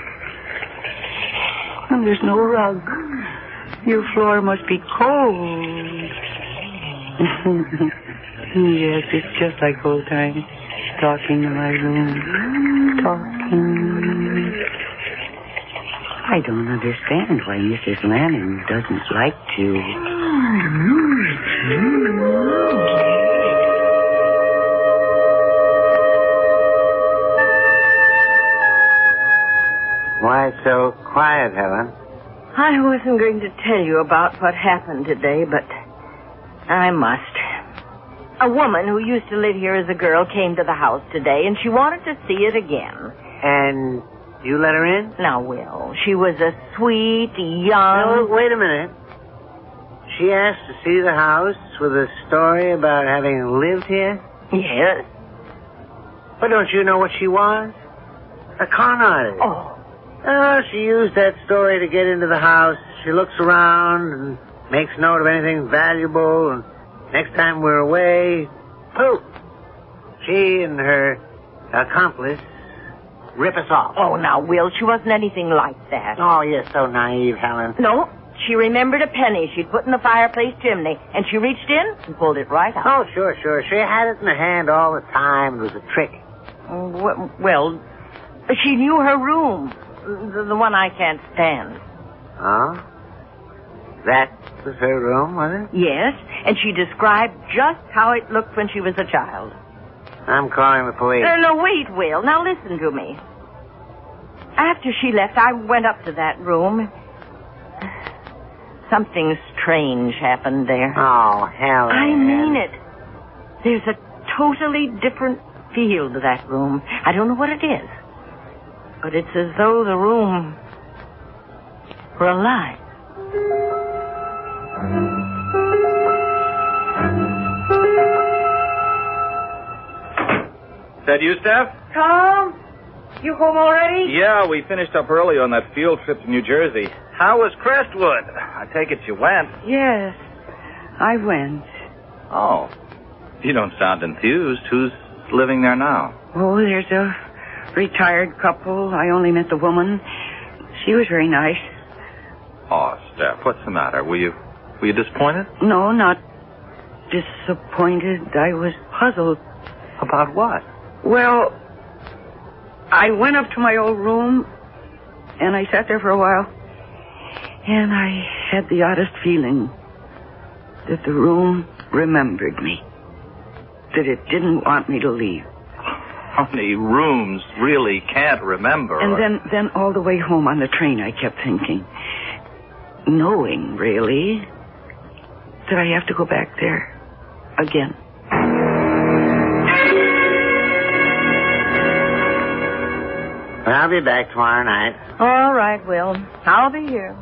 And there's no rug. Your floor must be cold. Yes, it's just like old times. Talking in my room. Talking. I don't understand why Mrs. Lanning doesn't like to. Why so quiet, Helen? I wasn't going to tell you about what happened today, but I must. A woman who used to live here as a girl came to the house today, and she wanted to see it again. And you let her in? Now, Will, she was a sweet, young... No, wait a minute. She asked to see the house with a story about having lived here? Yes. But don't you know what she was? A con artist. Oh, she used that story to get into the house. She looks around and makes note of anything valuable, and next time we're away, poof, she and her accomplice rip us off. Oh, now, Will, she wasn't anything like that. Oh, you're so naive, Helen. No, she remembered a penny she'd put in the fireplace chimney, and she reached in and pulled it right out. Oh, sure. She had it in her hand all the time. It was a trick. Well, she knew her room, the one I can't stand. Oh? That was her room, was it? Yes, and she described just how it looked when she was a child. I'm calling the police. No, wait, Will. Now listen to me. After she left, I went up to that room. Something strange happened there. Oh, Helen. I mean it. There's a totally different feel to that room. I don't know what it is. But it's as though the room were alive. Is that you, Steph? Tom? You home already? Yeah, we finished up early on that field trip to New Jersey. How was Crestwood? I take it you went. Yes, I went. Oh. You don't sound enthused. Who's living there now? Oh, there's a retired couple. I only met the woman. She was very nice. Oh, Steph, what's the matter? Were you disappointed? No, not disappointed. I was puzzled. About what? Well, I went up to my old room, and I sat there for a while, and I had the oddest feeling that the room remembered me, that it didn't want me to leave. How many rooms really can't remember? And then all the way home on the train, I kept thinking, knowing, really, that I have to go back there again. I'll be back tomorrow night. All right, Will. I'll be here.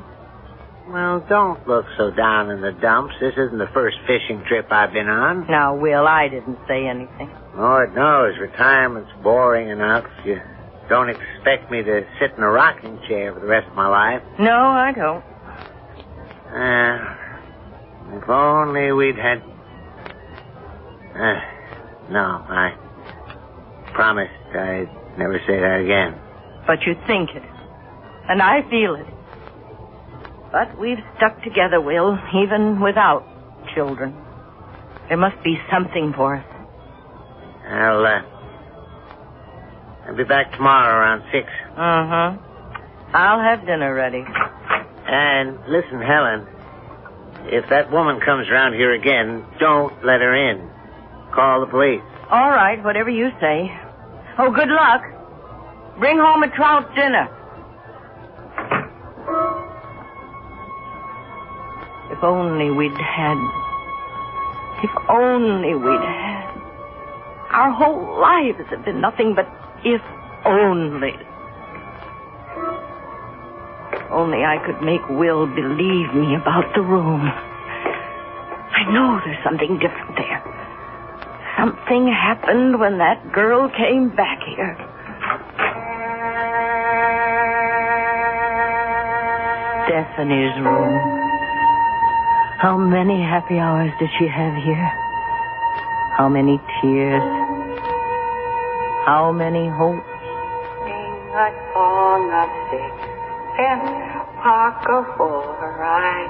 Well, don't look so down in the dumps. This isn't the first fishing trip I've been on. Now, Will, I didn't say anything. Lord knows, retirement's boring enough. You don't expect me to sit in a rocking chair for the rest of my life. No, I don't. If only we'd had... no, I promised I'd never say that again. But you think it. And I feel it. But we've stuck together, Will, even without children. There must be something for us. I'll be back tomorrow around 6. Uh-huh. I'll have dinner ready. And listen, Helen, if that woman comes around here again, don't let her in. Call the police. All right, whatever you say. Oh, good luck. Bring home a trout dinner. If only we'd had... Our whole lives have been nothing but if only. Only I could make Will believe me about the room. I know there's something different there. Something happened when that girl came back here. Stephanie's room. How many happy hours did she have here? How many tears? How many hopes? Sing a song of sixpence, pocket for her eyes,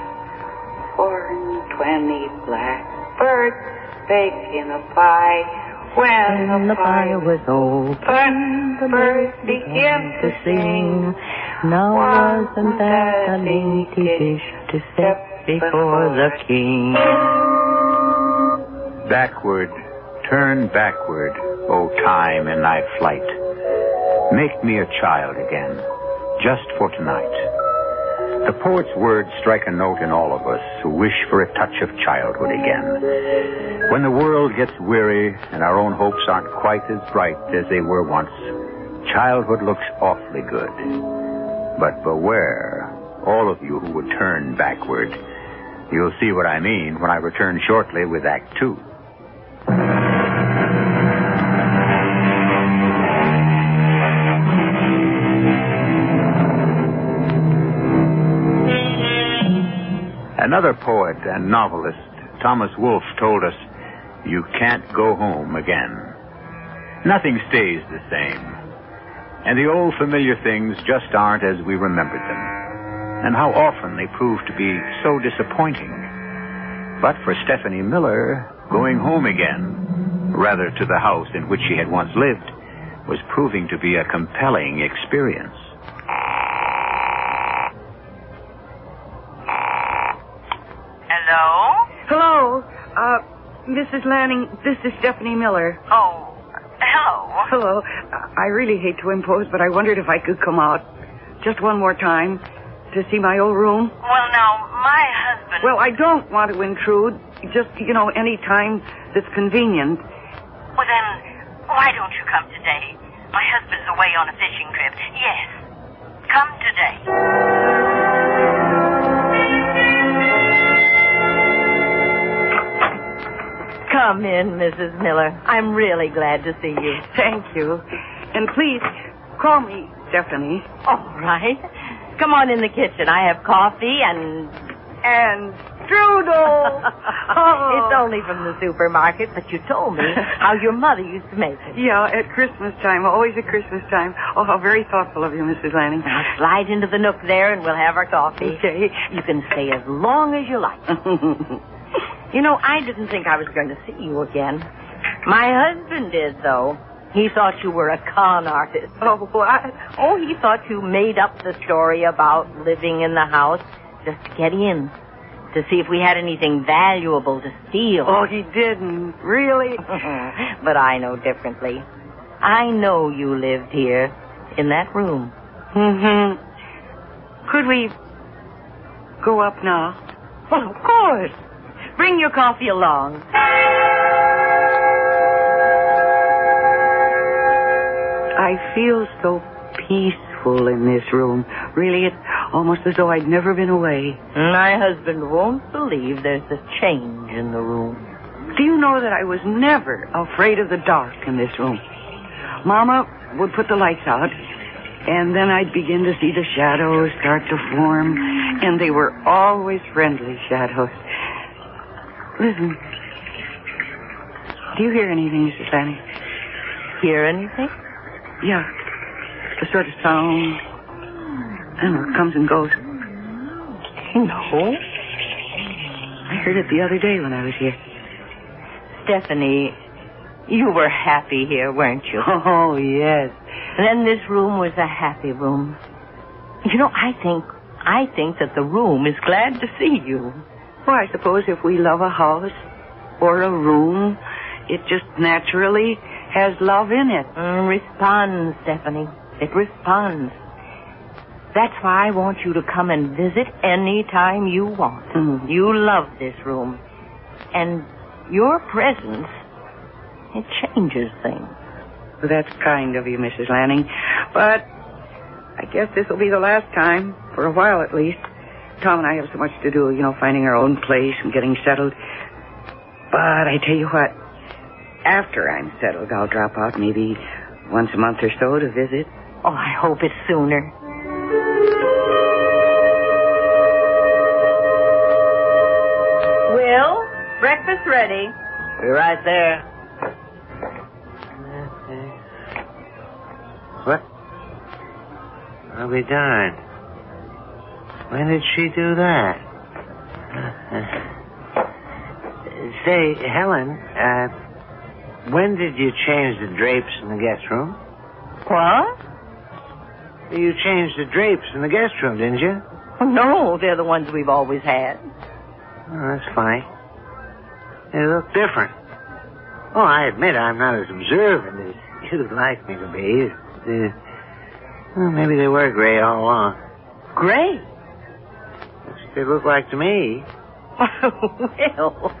420 blackbirds baked in a pie. When the pie was open, the birds began to sing. Now wasn't that a dainty dish to set before the king? Backward, turn backward, O time in thy flight. Make me a child again, just for tonight. The poet's words strike a note in all of us who wish for a touch of childhood again. When the world gets weary and our own hopes aren't quite as bright as they were once, childhood looks awfully good. But beware, all of you who would turn backward. You'll see what I mean when I return shortly with Act 2. Another poet and novelist, Thomas Wolfe, told us, you can't go home again. Nothing stays the same. And the old familiar things just aren't as we remembered them. And how often they prove to be so disappointing. But for Stephanie Miller, going home again, rather to the house in which she had once lived, was proving to be a compelling experience. Hello? Mrs. Lanning, this is Stephanie Miller. Oh, hello. Hello. I really hate to impose, but I wondered if I could come out just one more time to see my old room. Well, now, my husband... Well, I don't want to intrude. Just, any time that's convenient. Well, then, why don't you come today? My husband's away on a fishing trip. Yes. Come today. Come in, Mrs. Miller. I'm really glad to see you. Thank you. And please, call me Stephanie. All right. Come on in the kitchen. I have coffee and strudel. It's only from the supermarket, but you told me how your mother used to make it. Yeah, at Christmas time. Always at Christmas time. Oh, how very thoughtful of you, Mrs. Lanning. Now, slide into the nook there and we'll have our coffee. Okay. You can stay as long as you like. I didn't think I was going to see you again. My husband did, though. He thought you were a con artist. Oh, what? Oh, he thought you made up the story about living in the house just to get in, to see if we had anything valuable to steal. Oh, he didn't. Really? But I know differently. I know you lived here, in that room. Mm-hmm. Could we go up now? Well, of course. Bring your coffee along. I feel so peaceful in this room. Really, it's almost as though I'd never been away. My husband won't believe there's a change in the room. Do you know that I was never afraid of the dark in this room? Mama would put the lights out, and then I'd begin to see the shadows start to form, and they were always friendly shadows. Listen. Do you hear anything, Mrs. Lanning? Hear anything? Yeah. A sort of sound. I don't know, it comes and goes. No. I heard it the other day when I was here. Stephanie, you were happy here, weren't you? Oh, yes. And then this room was a happy room. I think that the room is glad to see you. Well, I suppose if we love a house or a room, it just naturally has love in it. Responds, Stephanie. It responds. That's why I want you to come and visit any time you want. Mm-hmm. You love this room. And your presence, it changes things. Well, that's kind of you, Mrs. Lanning. But I guess this will be the last time, for a while at least. Tom and I have so much to do, finding our own place and getting settled. But I tell you what, after I'm settled, I'll drop out maybe once a month or so to visit. Oh, I hope it's sooner. Will, breakfast ready. Be right there. What? I'll be darned. When did she do that? Say, Helen, when did you change the drapes in the guest room? What? You changed the drapes in the guest room, didn't you? Oh, no, they're the ones we've always had. Oh, that's funny. They look different. Oh, I admit I'm not as observant as you'd like me to be. Well, maybe they were gray all along. Gray? That's what they look like to me. Well,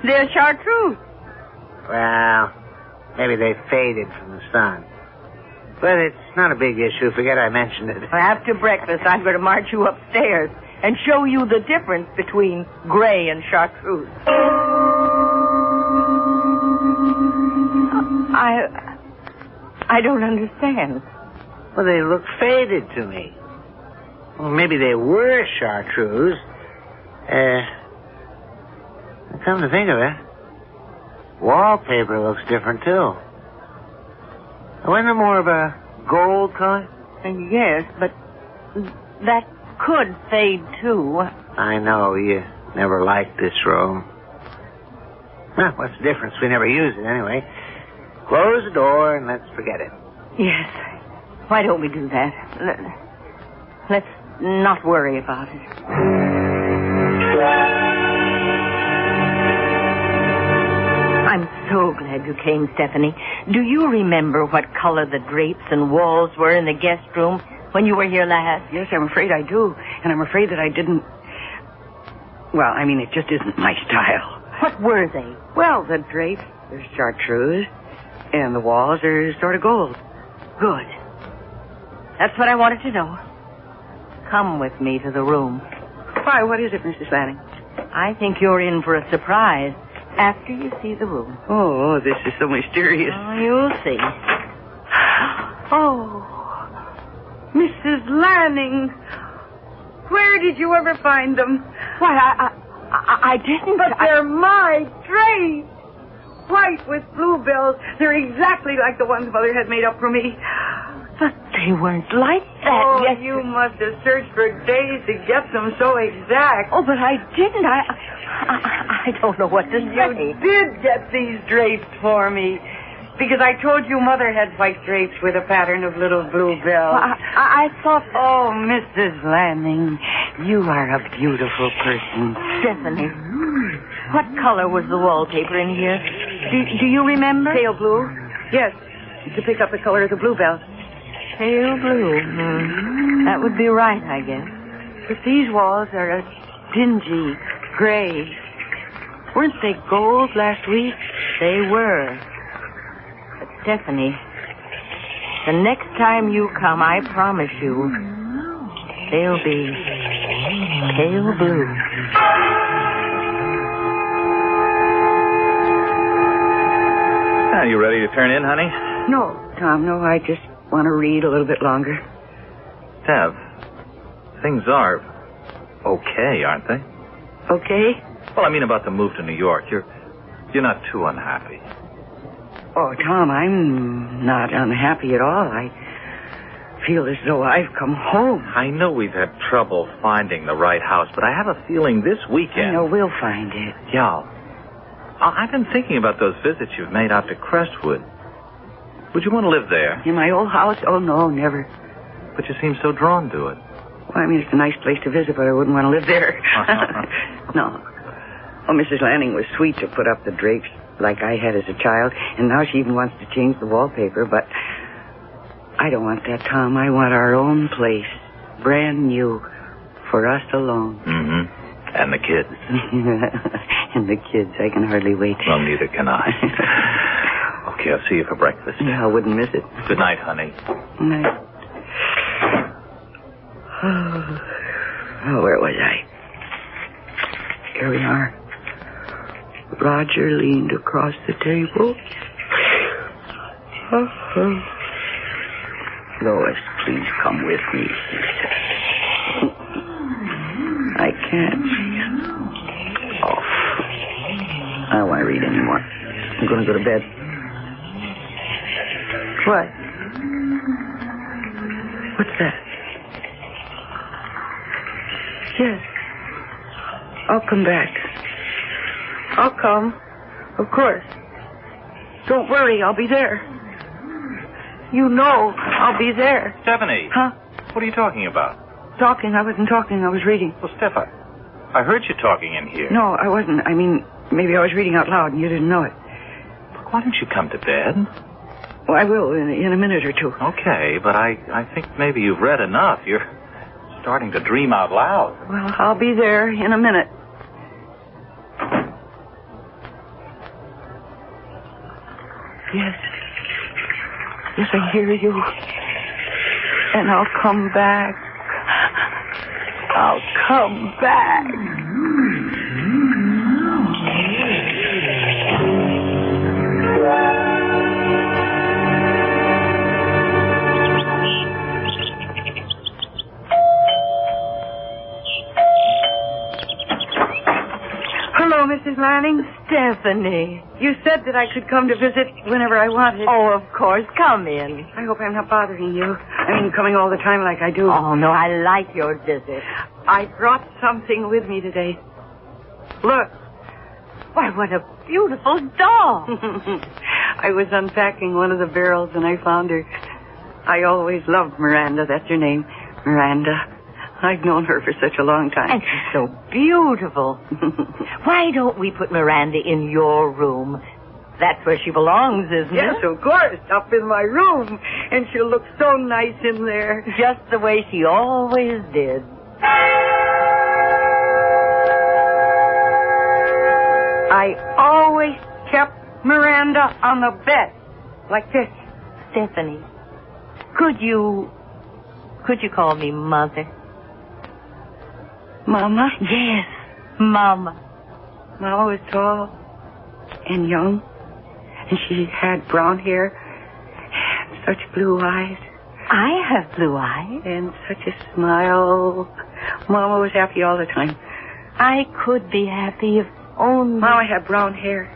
they're chartreuse. Well, maybe they faded from the sun. But it's not a big issue. Forget I mentioned it. After breakfast, I'm going to march you upstairs and show you the difference between gray and chartreuse. I don't understand. Well, they look faded to me. Well, maybe they were chartreuse. Come to think of it, wallpaper looks different, too. Wasn't it more of a gold color? Yes, but that could fade, too. I know. You never liked this room. Well, what's the difference? We never use it anyway. Close the door and let's forget it. Yes. Why don't we do that? Let's not worry about it. glad you came, Stephanie. Do you remember what color the drapes and walls were in the guest room when you were here last? Yes, I'm afraid I do. And I'm afraid that I didn't... Well, I mean, it just isn't my style. What were they? Well, the drapes, they're chartreuse, and the walls are sort of gold. Good. That's what I wanted to know. Come with me to the room. Why, what is it, Mrs. Lanning? I think you're in for a surprise after you see the room. Oh, this is so mysterious. Oh, you'll see. Oh, Mrs. Lanning, where did you ever find them? Why, I didn't. But they're my drapes. White with bluebells. They're exactly like the ones Mother had made up for me. But they weren't like that. Oh, yes, you must have searched for days to get them so exact. Oh, but I didn't. I don't know what to say. You did get these drapes for me. Because I told you Mother had white drapes with a pattern of little bluebells. Well, I thought... Oh, Mrs. Lanning, you are a beautiful person. Stephanie, what color was the wallpaper in here? Do you remember? Pale blue. Yes, to pick up the color of the bluebells. Pale blue. That would be right, I guess. But these walls are a dingy gray. Weren't they gold last week? They were. But Stephanie, the next time you come, I promise you, they'll be pale blue. Are you ready to turn in, honey? No, Tom, no. I just want to read a little bit longer. Tev, things are okay, aren't they? Okay? Well, I mean about the move to New York. You're not too unhappy. Oh, Tom, I'm not unhappy at all. I feel as though I've come home. I know we've had trouble finding the right house, but I have a feeling this weekend... I know we'll find it. Yeah. I've been thinking about those visits you've made out to Crestwood. Would you want to live there? In my old house? Oh, no, never. But you seem so drawn to it. Well, I mean, it's a nice place to visit, but I wouldn't want to live there. No. Oh, Mrs. Lanning was sweet to put up the drapes like I had as a child, and now she even wants to change the wallpaper, but I don't want that, Tom. I want our own place, brand new, for us alone. Mm-hmm. And the kids. And the kids, I can hardly wait. Well, neither can I. Okay, I'll see you for breakfast. Yeah, I wouldn't miss it. Good night, honey. Good night. Oh, where was I? Here we are. Roger leaned across the table. Lois, please come with me, he said. I can't. Oh, I don't want to read anymore. I'm going to go to bed. What? What's that? Yes. I'll come back. I'll come. Of course. Don't worry, I'll be there. You know I'll be there. Stephanie. Huh? What are you talking about? Talking? I wasn't talking. I was reading. Well, Steph, I heard you talking in here. No, I wasn't. I mean, maybe I was reading out loud and you didn't know it. But why don't you come to bed? Well, I will in a minute or two. Okay, but I think maybe you've read enough. You're starting to dream out loud. Well, I'll be there in a minute. Yes. Yes, I hear you. And I'll come back. I'll come back. Hello, Mrs. Lanning. Stephanie. You said that I could come to visit whenever I wanted. Oh, of course. Come in. I hope I'm not bothering you. I mean, coming all the time like I do. Oh, no, I like your visit. I brought something with me today. Look. Why, what a beautiful doll. I was unpacking one of the barrels and I found her. I always loved Miranda. That's her name. Miranda. I've known her for such a long time. And she's so beautiful. Why don't we put Miranda in your room? That's where she belongs, isn't Yes, it? of course, up in my room. And she'll look so nice in there. Just the way she always did. I always kept Miranda on the bed. Like this. Stephanie, could you call me Mother? Mama? Yes, Mama. Mama was tall and young. And she had brown hair and such blue eyes. I have blue eyes. And such a smile. Mama was happy all the time. I could be happy if only... Mama had brown hair.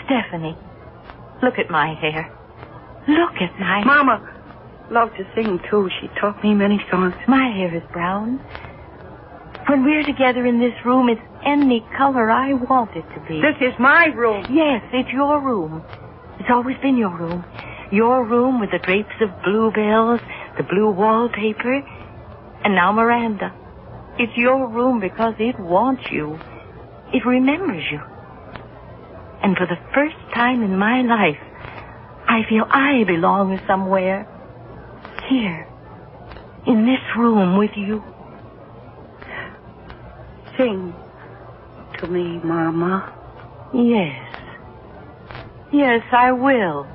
Stephanie, look at my hair. Look at my... Mama loved to sing, too. She taught me many songs. My hair is brown. When we're together in this room, it's any color I want it to be. This is my room. Yes, it's your room. It's always been your room. Your room with the drapes of bluebells, the blue wallpaper, and now Miranda. It's your room because it wants you. It remembers you. And for the first time in my life, I feel I belong somewhere. Here. In this room with you. Sing to me, Mama. Yes. Yes, I will.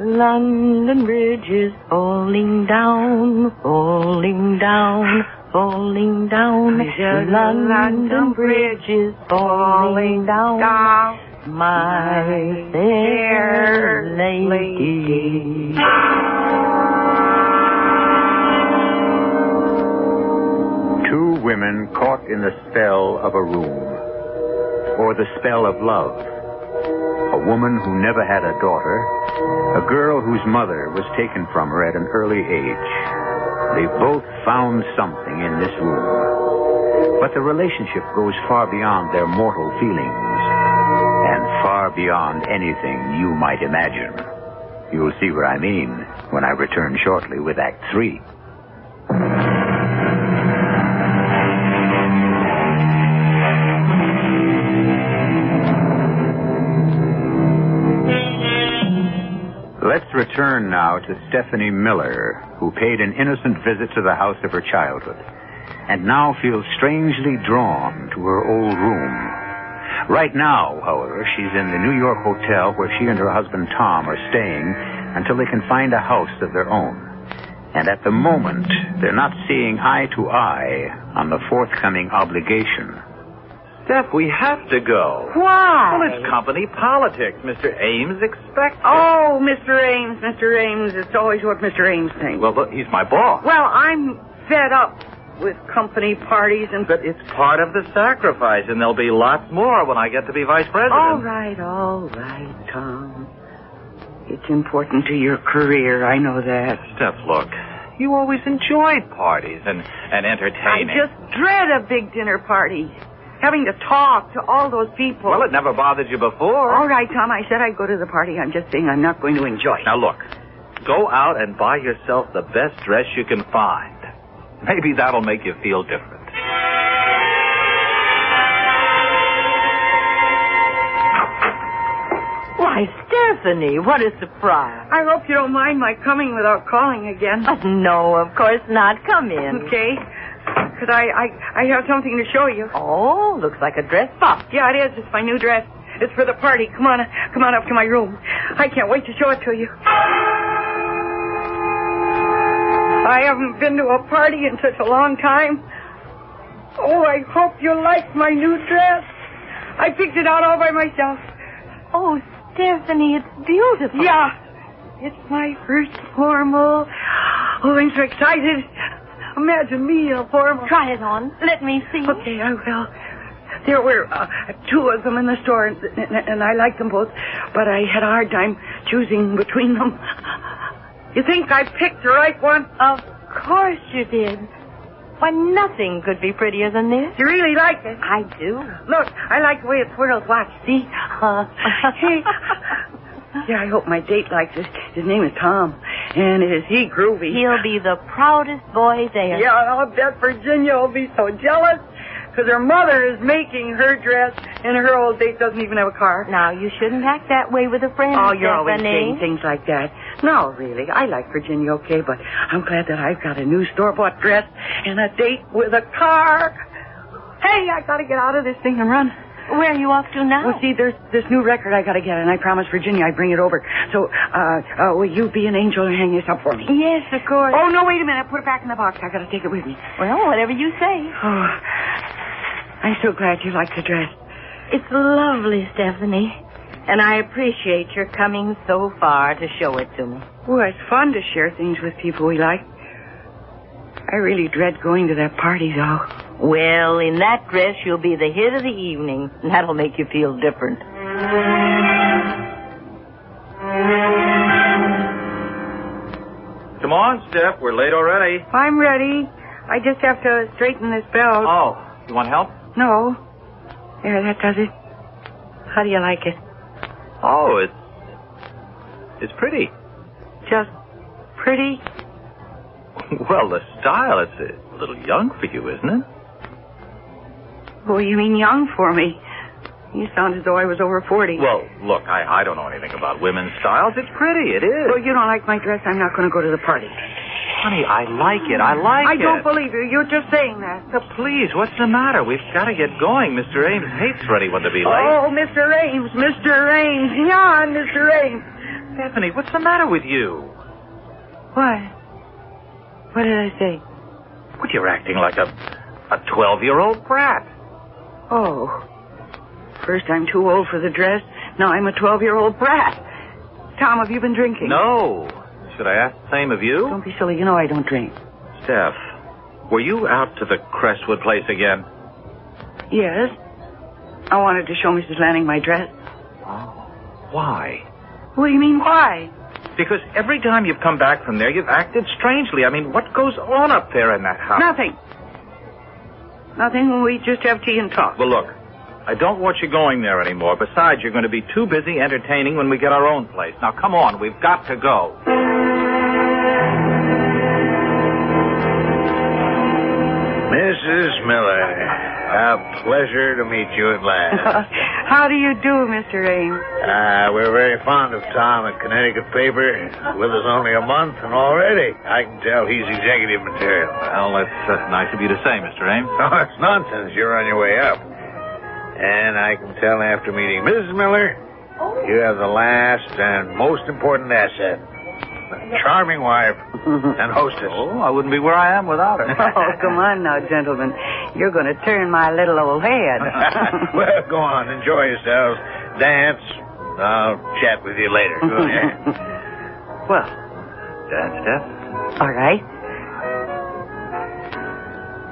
London Bridge is falling down, falling down, falling down. London Bridge is falling down. My fair lady. Two women caught in the spell of a room, or the spell of love. A woman who never had a daughter, a girl whose mother was taken from her at an early age. They both found something in this room. But the relationship goes far beyond their mortal feelings, and far beyond anything you might imagine. You'll see what I mean when I return shortly with Act 3. Let's return now to Stephanie Miller, who paid an innocent visit to the house of her childhood, and now feels strangely drawn to her old room. Right now, however, she's in the New York hotel where she and her husband Tom are staying until they can find a house of their own. And at the moment, they're not seeing eye to eye on the forthcoming obligation. Steph, we have to go. Why? Well, it's company politics. Mr. Ames expects it. Oh, Mr. Ames, Mr. Ames. It's always what Mr. Ames thinks. Well, look, he's my boss. Well, I'm fed up with company parties and... But it's part of the sacrifice, and there'll be lots more when I get to be vice president. All right, Tom. It's important to your career, I know that. Steph, look, you always enjoyed parties and entertaining. I just dread a big dinner party. Having to talk to all those people. Well, it never bothered you before. All right, Tom, I said I'd go to the party. I'm just saying I'm not going to enjoy it. Now, look, go out and buy yourself the best dress you can find. Maybe that'll make you feel different. Why, Stephanie, what a surprise. I hope you don't mind my coming without calling again. No, of course not. Come in. Okay. Because I have something to show you. Oh, looks like a dress box. Yeah, it is. It's my new dress. It's for the party. Come on up to my room. I can't wait to show it to you. I haven't been to a party in such a long time. Oh, I hope you like my new dress. I picked it out all by myself. Oh, Stephanie, it's beautiful. Yeah. It's my first formal. Oh, I'm so excited. Imagine me in a formal. Try it on. Let me see. Okay, I will. There were two of them in the store, and I liked them both, but I had a hard time choosing between them. You think I picked the right one? Of course you did. Why, nothing could be prettier than this. You really like it? I do. Look, I like the way it swirls. Watch, see? Hey. Yeah, I hope my date likes it. His name is Tom, and is he groovy? He'll be the proudest boy there. Yeah, I'll bet Virginia will be so jealous, because her mother is making her dress, and her old date doesn't even have a car. Now, you shouldn't act that way with a friend, Oh, you're always Stephanie. saying things like that. No, really. I like Virginia, okay, but I'm glad that I've got a new store-bought dress and a date with a car. Hey, I got to get out of this thing and run. Where are you off to now? Well, see, there's this new record I got to get, and I promised Virginia I'd bring it over. So, will you be an angel and hang this up for me? Yes, of course. Oh, no, wait a minute. Put it back in the box. I got to take it with me. Well, whatever you say. Oh, I'm so glad you like the dress. It's lovely, Stephanie. And I appreciate your coming so far to show it to me. Well, it's fun to share things with people we like. I really dread going to that party, though. Well, in that dress, you'll be the hit of the evening. And that'll make you feel different. Come on, Steph. We're late already. I'm ready. I just have to straighten this belt. Oh, you want help? No. There, that does it. How do you like it? Oh, it's pretty. Just pretty? Well, the style, it's a little young for you, isn't it? What do you mean young for me? You sound as though I was over 40. Well, look, I don't know anything about women's styles. It's pretty, it is. Well, you don't like my dress, I'm not going to go to the party. Honey, I like it. I don't believe you. You're just saying that. So please, what's the matter? We've got to get going. Mr. Ames hates for anyone to be late. Oh, Mr. Ames, Mr. Ames. Yeah, Mr. Ames. Stephanie, what's the matter with you? What? What did I say? Well, you're acting like a 12-year-old brat. Oh. First I'm too old for the dress. Now I'm a 12-year-old brat. Tom, have you been drinking? No. Should I ask the same of you? Don't be silly. You know I don't drink. Steph, were you out to the Crestwood place again? Yes. I wanted to show Mrs. Lanning my dress. Oh. Why? What do you mean, why? Because every time you've come back from there, you've acted strangely. I mean, what goes on up there in that house? Nothing. Nothing. We just have tea and talk. Well, look, I don't want you going there anymore. Besides, you're going to be too busy entertaining when we get our own place. Now, come on. We've got to go. Mrs. Miller, a pleasure to meet you at last. How do you do, Mr. Ames? We're very fond of Tom at Connecticut paper. With us only a month, and already I can tell he's executive material. Well, that's nice of you to say, Mr. Ames. Oh, it's nonsense. You're on your way up. And I can tell after meeting Mrs. Miller, you have the last and most important asset. A charming wife and hostess. Oh, I wouldn't be where I am without her. Oh, come on now, gentlemen. You're going to turn my little old head. Well, go on. Enjoy yourselves. Dance. I'll chat with you later. Go ahead. Well. Dance, Steph? All right.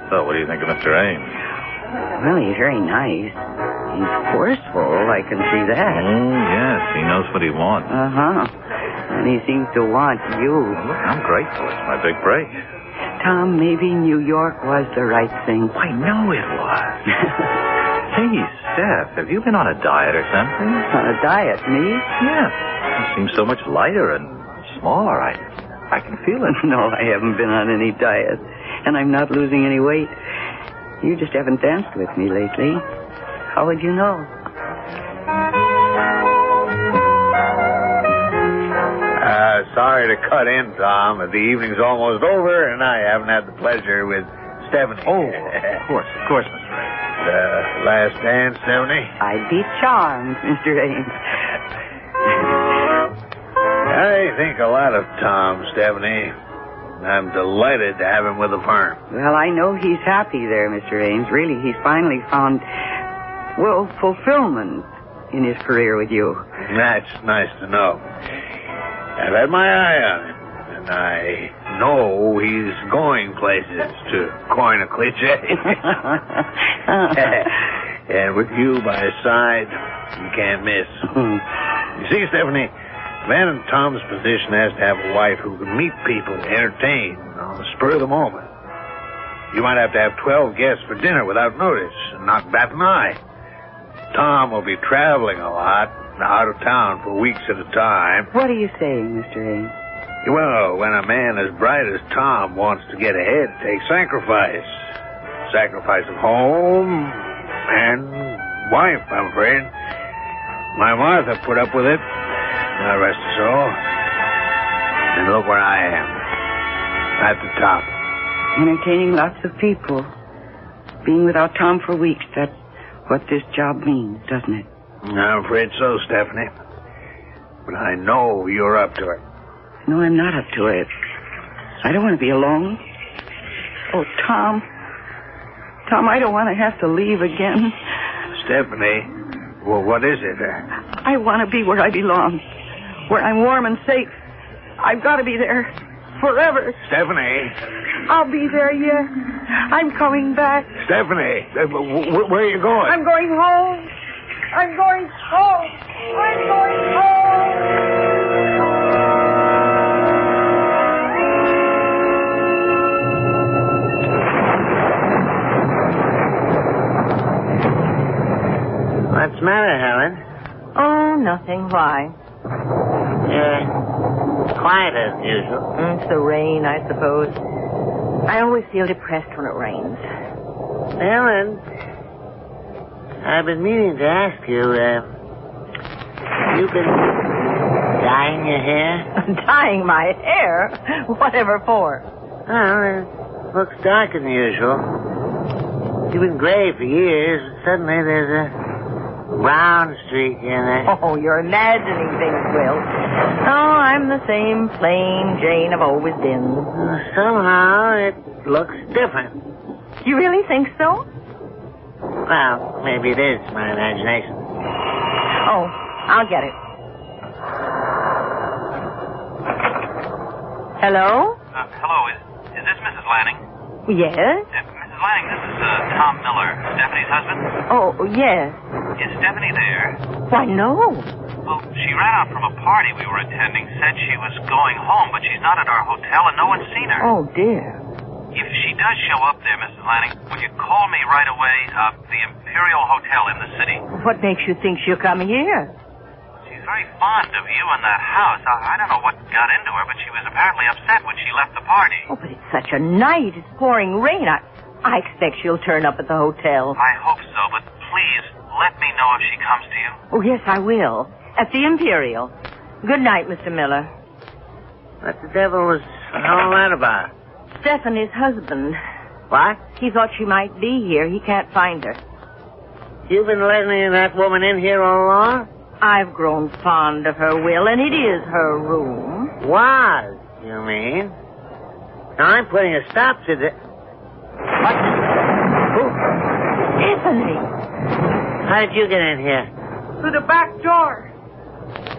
So, what do you think of Mr. Ames? Well, he's very nice. He's forceful. I can see that. Oh, yes. He knows what he wants. Uh-huh. And he seems to want you. Look, I'm grateful. It's my big break. Tom, maybe New York was the right thing. I know it was. Hey, Steph, have you been on a diet or something? On a diet, me? Yeah. You seem so much lighter and smaller. I can feel it. No, I haven't been on any diet. And I'm not losing any weight. You just haven't danced with me lately. How would you know? Sorry to cut in, Tom. The evening's almost over, and I haven't had the pleasure with Stephanie. Oh, of course, Mr. Ames. Last dance, Stephanie? I'd be charmed, Mr. Ames. I think a lot of Tom, Stephanie. I'm delighted to have him with the firm. Well, I know he's happy there, Mr. Ames. Really, he's finally found, well, fulfillment in his career with you. That's nice to know. I've had my eye on him, and I know he's going places, to coin a cliche. And with you by his side, you can't miss. You see, Stephanie, a man in Tom's position has to have a wife who can meet people, entertain, on the spur of the moment. You might have to have 12 guests for dinner without notice and not bat an eye. Tom will be traveling a lot, out of town for weeks at a time. What are you saying, Mr. Ames? Well, when a man as bright as Tom wants to get ahead, it takes sacrifice. Sacrifice of home and wife, I'm afraid. My Martha put up with it. God rest her soul. And look where I am. At the top. Entertaining lots of people. Being without Tom for weeks, that's what this job means, doesn't it? I'm afraid so, Stephanie. But I know you're up to it. No, I'm not up to it. I don't want to be alone. Oh, Tom. Tom, I don't want to have to leave again. Stephanie, well, what is it? I want to be where I belong. Where I'm warm and safe. I've got to be there. Forever. Stephanie. I'll be there, yeah. I'm coming back. Stephanie, where are you going? I'm going home. I'm going home. I'm going home. What's the matter, Helen? Oh, nothing. Why? Quiet as usual. It's the rain, I suppose. I always feel depressed when it rains. Helen, I've been meaning to ask you, you've been dyeing your hair? Dyeing my hair? Whatever for? Well, it looks darker than usual. You've been gray for years, and suddenly there's a brown streak in it. Oh, you're imagining things, Will. Oh, I'm the same plain Jane I've always been. Somehow it looks different. You really think so? Well, maybe it is my imagination. Oh, I'll get it. Hello? Hello, is this Mrs. Lanning? Yes? Mrs. Lanning, this is Tom Miller, Stephanie's husband. Oh, yes. Is Stephanie there? Why, no. Well, she ran out from a party we were attending, said she was going home, but she's not at our hotel and no one's seen her. Oh, dear. If she does show up there, Mrs. Lanning, will you call me right away? The Imperial Hotel in the city. What makes you think she'll come here? She's very fond of you and that house. I don't know what got into her, but she was apparently upset when she left the party. Oh, but it's such a night. It's pouring rain. I expect she'll turn up at the hotel. I hope so, but please, let me know if she comes to you. Oh, yes, I will. At the Imperial. Good night, Mr. Miller. What the devil was all that about? Stephanie's husband. What? He thought she might be here. He can't find her. You've been letting that woman in here all along? I've grown fond of her, Will, and it is her room. Was, you mean? Now, I'm putting a stop to the... What? Stephanie! How did you get in here? Through the back door.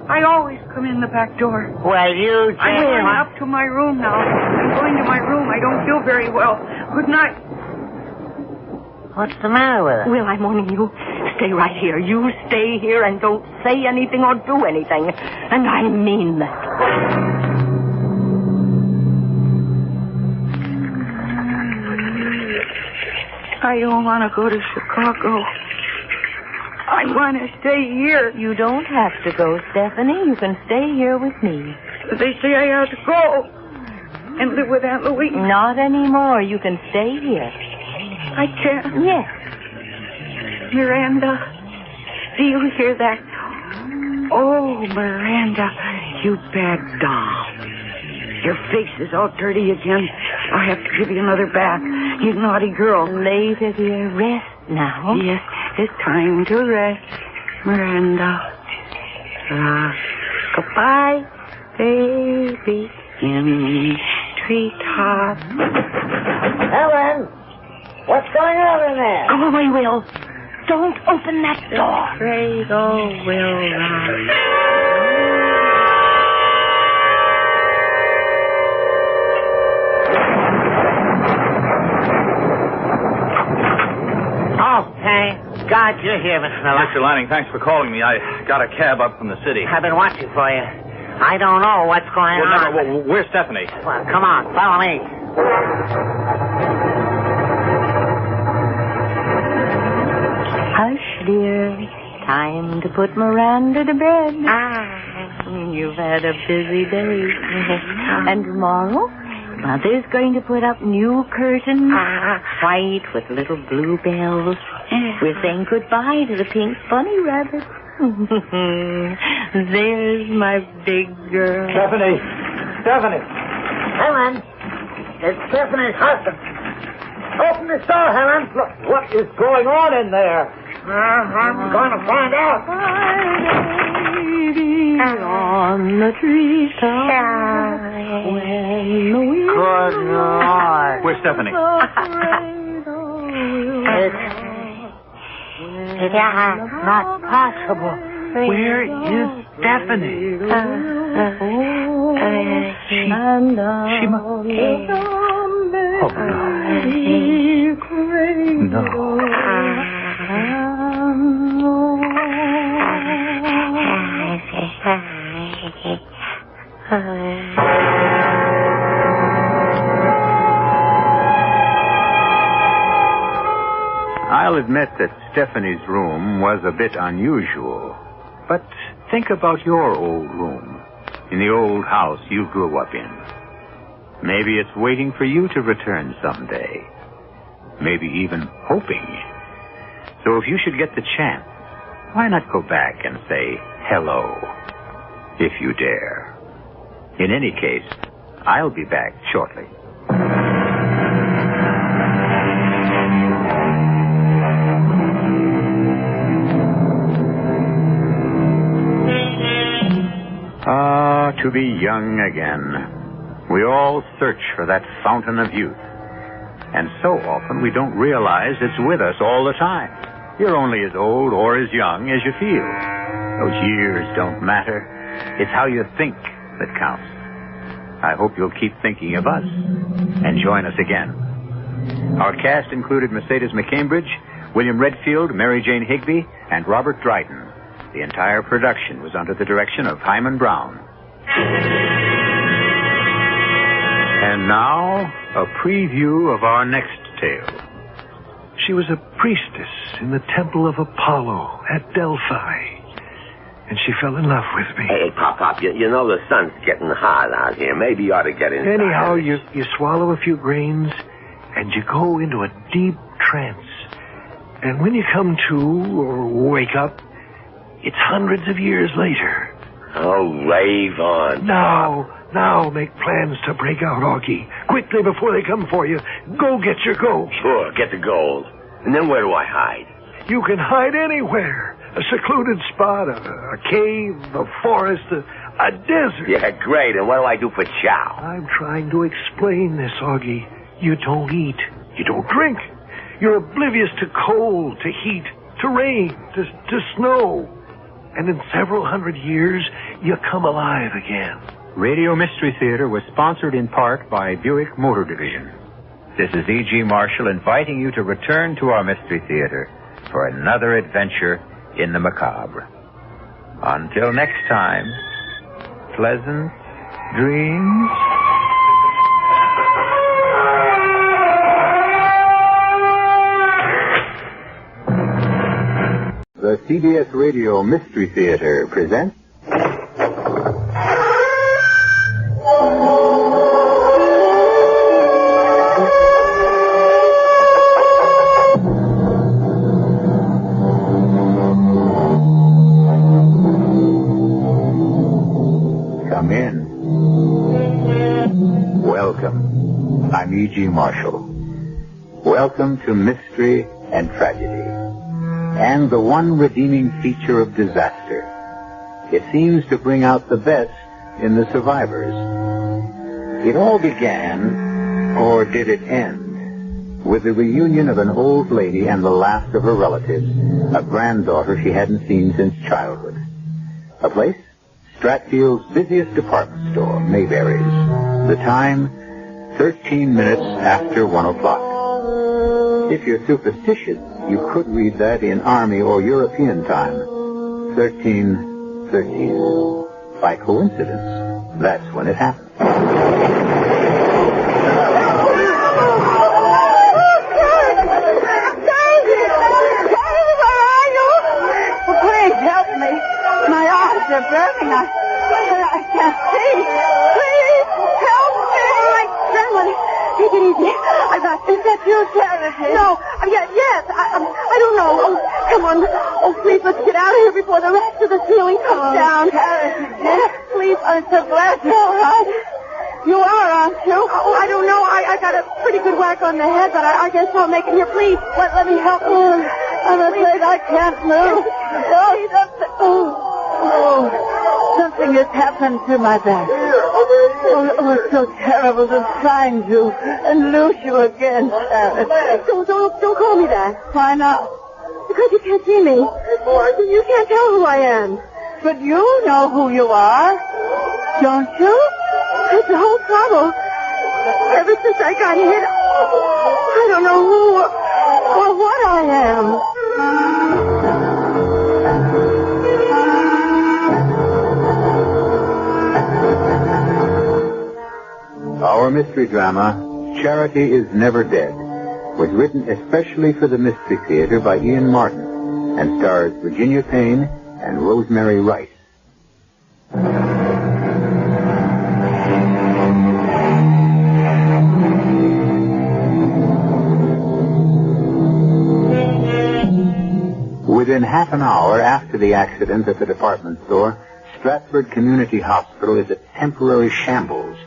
I always come in the back door. Well, you... I'm going up to my room now. I'm going to my room. I don't feel very well. Good night. What's the matter with her? Will, I'm warning you. Stay right here. You stay here and don't say anything or do anything. And I mean that. I don't want to go to Chicago. I want to stay here. You don't have to go, Stephanie. You can stay here with me. But they say I have to go and live with Aunt Louise. Not anymore. You can stay here. I can't. Yes. Miranda, do you hear that? Oh, Miranda, you bad doll. Your face is all dirty again. I have to give you another bath. You naughty girl. Later, dear. Rest now. Yes, it's time to rest, Miranda. Goodbye, baby, in treetop. Helen! What's going on in there? Go away, Will. Don't open that door. The cradle will rise. Oh, thank God you're here, Mr. Miller. Mr. Lanning, thanks for calling me. I got a cab up from the city. I've been watching for you. I don't know what's going on. Where's Stephanie? Well, come on, follow me. Hush, dear. Time to put Miranda to bed. You've had a busy day. And tomorrow, Mother's going to put up new curtains, white with little blue bells. We're saying goodbye to the pink bunny rabbit. There's my big girl. Stephanie! Helen! It's Stephanie's husband. Open the door, Helen. Look, what is going on in there? I'm going to find out. On the treetop, when the wind Good Lord. Where's Stephanie? It's not possible. Where is Stephanie? She must... Oh, no. I'll admit that Stephanie's room was a bit unusual. But think about your old room, in the old house you grew up in. Maybe it's waiting for you to return someday. Maybe even hoping. So if you should get the chance, why not go back and say hello, if you dare. In any case, I'll be back shortly. Ah, to be young again. We all search for that fountain of youth. And so often we don't realize it's with us all the time. You're only as old or as young as you feel. Those years don't matter. It's how you think that counts. I hope you'll keep thinking of us and join us again. Our cast included Mercedes McCambridge, William Redfield, Mary Jane Higbee, and Robert Dryden. The entire production was under the direction of Himan Brown. And now, a preview of our next tale. She was a priestess in the temple of Apollo at Delphi. And she fell in love with me. Hey, Pop, you know the sun's getting hot out here. Maybe you ought to get inside. Anyhow, you swallow a few grains, and you go into a deep trance. And when you come to, or wake up, it's hundreds of years later. Oh, rave on. Now make plans to break out, Augie. Quickly before they come for you. Go get your gold. Sure, get the gold. And then where do I hide? You can hide anywhere. A secluded spot, a cave, a forest, a desert. Yeah, great. And what do I do for chow? I'm trying to explain this, Augie. You don't eat. You don't drink. You're oblivious to cold, to heat, to rain, to snow. And in several hundred years, you come alive again. Radio Mystery Theater was sponsored in part by Buick Motor Division. This is E.G. Marshall inviting you to return to our Mystery Theater for another adventure in the macabre. Until next time, pleasant dreams. The CBS Radio Mystery Theater presents Come in. Welcome. I'm E.G. Marshall. Welcome to Mystery and Tragedy. And the one redeeming feature of disaster. It seems to bring out the best in the survivors. It all began, or did it end, with the reunion of an old lady and the last of her relatives, a granddaughter she hadn't seen since childhood. A place? Stratfield's busiest department store, Mayberry's. The time, 13 minutes after 1 o'clock. If you're superstitious, you could read that in Army or European time. 1313. By coincidence, that's when it happened. Please help me. My eyes are burning. I can't see. Please help me. Take it easy. I got this. Is that you, Charity? No. Yes. I don't know. Oh, come on. Oh, please, let's get out of here before the rest of the ceiling comes down. Charity, yes. Please, I'm so glad you're all right. You are, aren't you? Oh, I don't know. I got a pretty good whack on the head, but I guess I'll make it here. Please, let me help you. I'm afraid I can't move. Something has happened to my back. Oh, it's so terrible to find you and lose you again, Sharon. Don't call me that. Why not? Because you can't see me. You can't tell who I am. But you know who you are, don't you? That's the whole trouble. Ever since I got hit, I don't know who or what I am. Our mystery drama, Charity is Never Dead, was written especially for the Mystery Theater by Ian Martin and stars Virginia Payne and Rosemary Rice. Within half an hour after the accident at the department store, Stratford Community Hospital is a temporary shambles.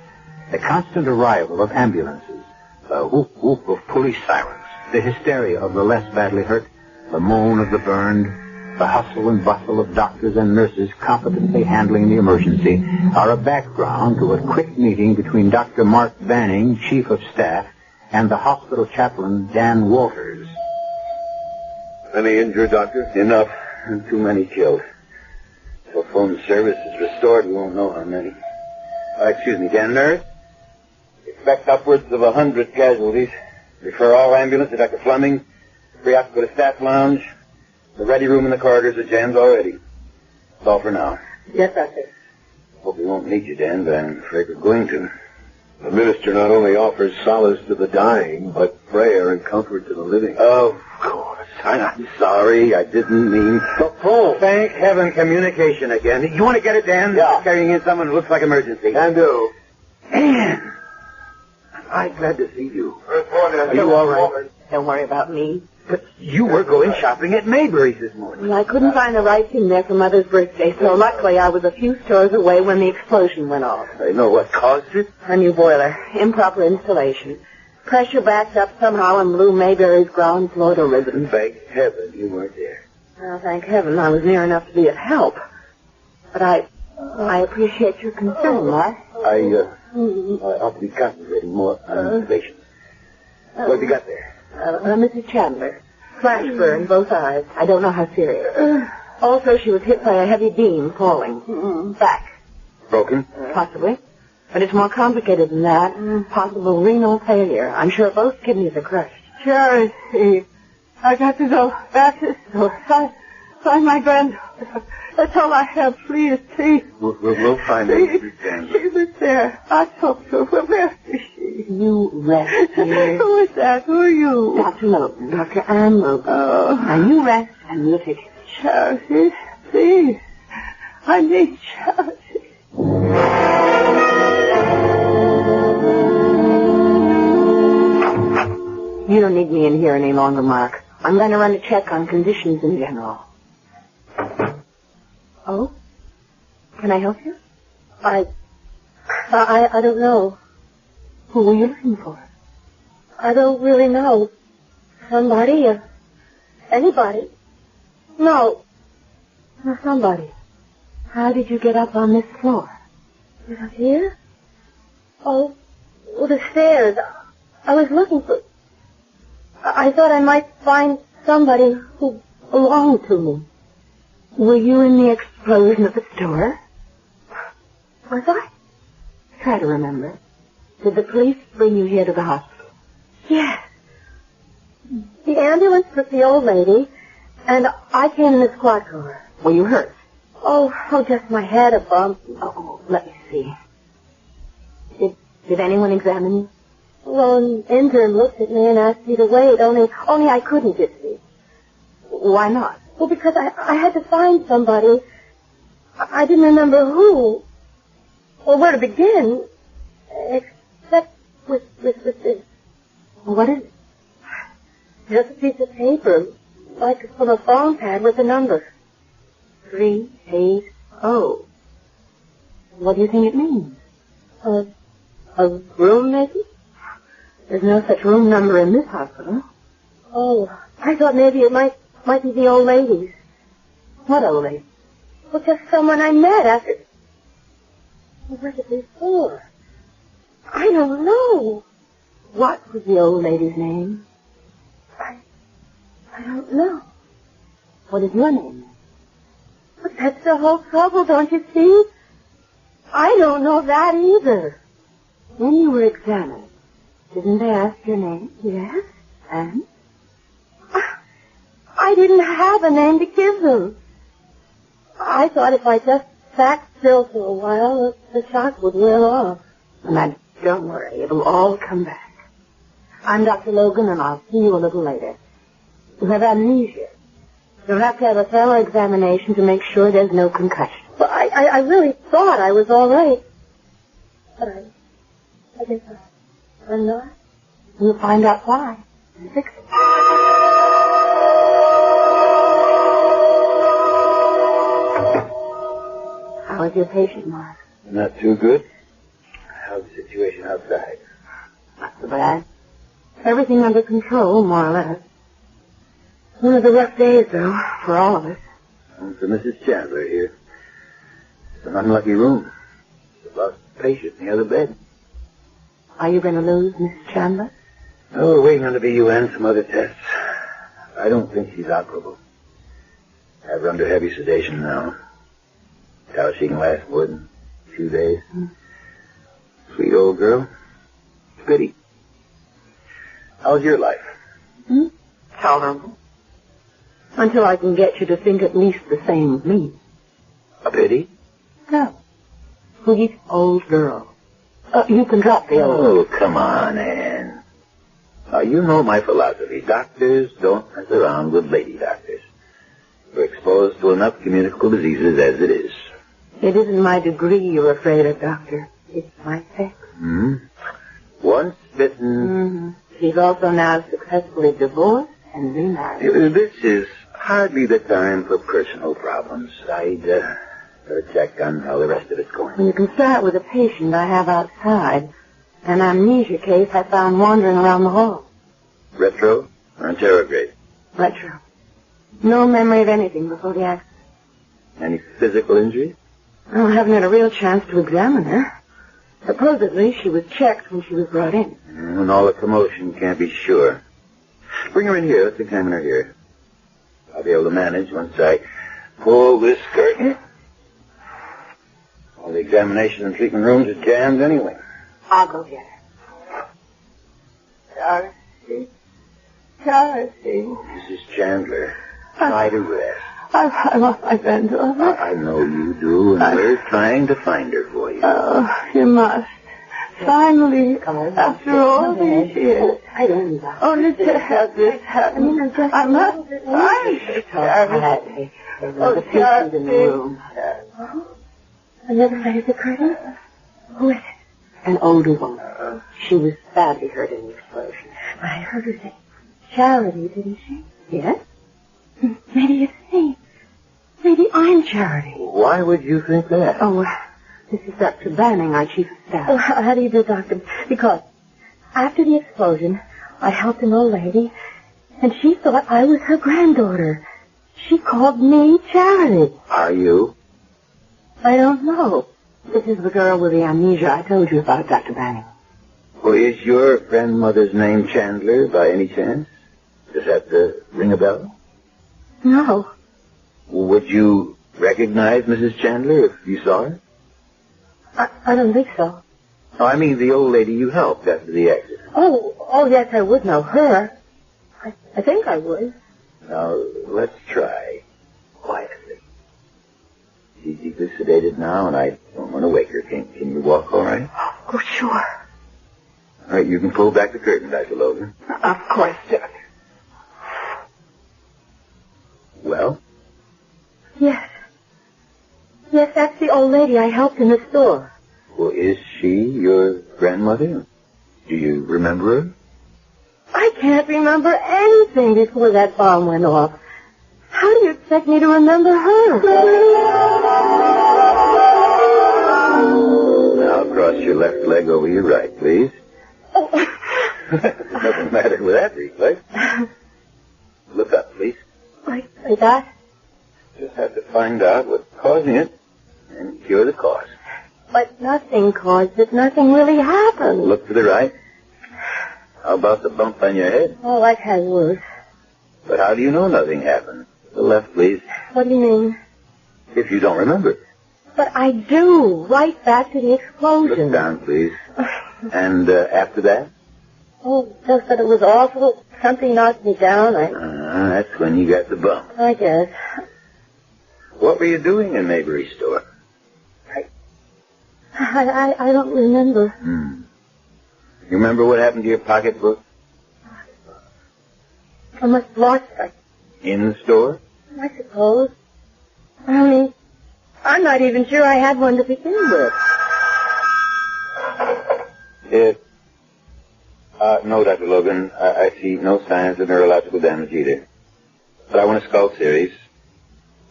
The constant arrival of ambulances, the whoop-whoop of police sirens, the hysteria of the less badly hurt, the moan of the burned, the hustle and bustle of doctors and nurses competently handling the emergency are a background to a quick meeting between Dr. Mark Banning, Chief of Staff, and the hospital chaplain, Dan Walters. Any injured, Doctor? Enough. Too many killed. Till phone service is restored, we won't know how many. Excuse me, Dan, nurse? Expect upwards of 100 casualties. Refer all ambulance to Dr. Fleming. Free out to go to staff lounge. The ready room in the corridors are jammed already. That's all for now. Yes, Doctor. Hope we won't need you, Dan, but I'm afraid we're going to. The minister not only offers solace to the dying, but prayer and comfort to the living. Oh, of course. I'm sorry. I didn't mean... Oh, thank heaven, communication again. You want to get it, Dan? Yeah. Carrying in someone who looks like emergency. Can do. Dan! I'm glad to see you. Are you all right? Don't worry about me. But you were going shopping at Mayberry's this morning. Well, I couldn't find the right thing there for Mother's birthday, so luckily I was a few stores away when the explosion went off. I know what caused it? A new boiler. Improper installation. Pressure backed up somehow and blew Mayberry's ground floor to ribbons. Thank heaven you weren't there. Well, thank heaven I was near enough to be of help. But I appreciate your concern, Mark. I ought to be concentrating more on patients. What have you got there? Mrs. Chandler. Flash burn, both eyes. I don't know how serious. Also, she was hit by a heavy beam falling. Back. Broken? Possibly. But it's more complicated than that. Possible renal failure. I'm sure both kidneys are crushed. Charity, I got to go back to the store. Find my granddaughter. That's all I have. Please. We'll find her. She was there. I talked to her. Where is she? You rest here. Who is that? Who are you? Dr. Logan. Dr. Ann Logan. Oh. Now you rest and we'll take it. Charity, please. I need charity. You don't need me in here any longer, Mark. I'm going to run a check on conditions in general. Oh? Can I help you? I don't know. Who were you looking for? I don't really know. Somebody? Anybody? No. Somebody. How did you get up on this floor? Up here? Oh, the stairs. I was looking for... I thought I might find somebody who belonged to me. Were you in the explosion at the store? Was I? Try to remember. Did the police bring you here to the hospital? Yes. The ambulance took the old lady, and I came in the squad car. Were you hurt? Oh, just my head, a bump. Oh, let me see. Did anyone examine you? Well, an intern looked at me and asked me to wait, only I couldn't, you see. Why not? Well, because I had to find somebody. I didn't remember who. Or where to begin. Except with this What is it? Just a piece of paper, like from a phone pad with a number. 380. What do you think it means? A room, maybe? There's no such room number in this hospital. Oh, I thought maybe it might be the old lady's. What old lady? Well, just someone I met after... What is this for? I don't know. What was the old lady's name? I don't know. What is your name? But that's the whole trouble, don't you see? I don't know that either. When you were examined, didn't they ask your name? Yes. And? I didn't have a name to give them. I thought if I just sat still for a while, the shock would wear off. Now, don't worry. It'll all come back. I'm Dr. Logan, and I'll see you a little later. You have amnesia. You'll have to have a thorough examination to make sure there's no concussion. Well, I really thought I was all right. But I guess I'm not. We'll find out why and fix it. How is your patient, Mark? Not too good. How's the situation outside? Not so bad. Everything under control, more or less. One of the rough days, though, for all of us. And for Mrs. Chandler here. It's an unlucky room. She's lost a patient in the other bed. Are you going to lose Mrs. Chandler? Oh, we're waiting on the BU and some other tests. I don't think she's operable. Have her under heavy sedation now. How she can last more than 2 days. Sweet old girl. Pity. How's your life? Tolerable. Until I can get you to think at least the same of me. A pity? No. Sweet old girl. You can drop the old. Oh, come on, Anne. Now, you know my philosophy. Doctors don't mess around with lady doctors. We're exposed to enough communicable diseases as it is. It isn't my degree you're afraid of, Doctor. It's my sex. Once bitten... She's also now successfully divorced and remarried. This is hardly the time for personal problems. I'd better check on how the rest of it's going. Well, you can start with a patient I have outside. An amnesia case I found wandering around the hall. Retro or interrograde? Retro. No memory of anything before the accident. Any physical injuries? Well, I haven't had a real chance to examine her. Supposedly, she was checked when she was brought in. And all the commotion, can't be sure. Bring her in here. Let's examine her here. I'll be able to manage once I pull this curtain. All the examination and treatment rooms are jammed anyway. I'll go get her. Darcy. Mrs. Chandler, try to rest. I lost my granddaughter. I know you do, and we're trying to find her for you. Oh, you must. Finally, after all these years. Only to have this happen. I must find her. The patient in the room. Another lady the curtain? Who is it? An older woman. She was badly hurt in the explosion. I heard her say Charity, didn't she? Yes? Maybe it's me. Maybe I'm Charity. Why would you think that? Oh, this is Dr. Banning, our chief of staff. Oh, how do you do, Doctor? Because after the explosion, I helped an old lady, and she thought I was her granddaughter. She called me Charity. Are you? I don't know. This is the girl with the amnesia I told you about, Dr. Banning. Well, is your grandmother's name Chandler by any chance? Does that ring a bell? No. Would you recognize Mrs. Chandler if you saw her? I don't think so. Oh, I mean the old lady you helped after the accident. Oh, yes, I would know her. I think I would. Now, let's try. Quietly. She's deeply sedated now, and I don't want to wake her. Can you walk all right? Oh, sure. All right, you can pull back the curtain, Dr. Logan. Of course, Doctor. Well? Yes. Yes, that's the old lady I helped in the store. Well, is she your grandmother? Do you remember her? can't remember anything before that bomb went off. How do you expect me to remember her? Now cross your left leg over your right, please. Nothing the matter with that reflex. Look up, please. Like that? Just have to find out what's causing it and cure the cause. But nothing caused it. Nothing really happened. Look to the right. How about the bump on your head? Oh, I've had worse. But how do you know nothing happened? The left, please. What do you mean? If you don't remember. But I do. Right back to the explosion. Look down, please. And after that? Oh, just that it was awful. Something knocked me down. That's when you got the bump. I guess. What were you doing in Maybury's store? I don't remember. You remember what happened to your pocketbook? I must have lost it. In the store? I suppose. I mean, I'm not even sure I had one to begin with. No, Dr. Logan. I see no signs of neurological damage either. But I want a skull series,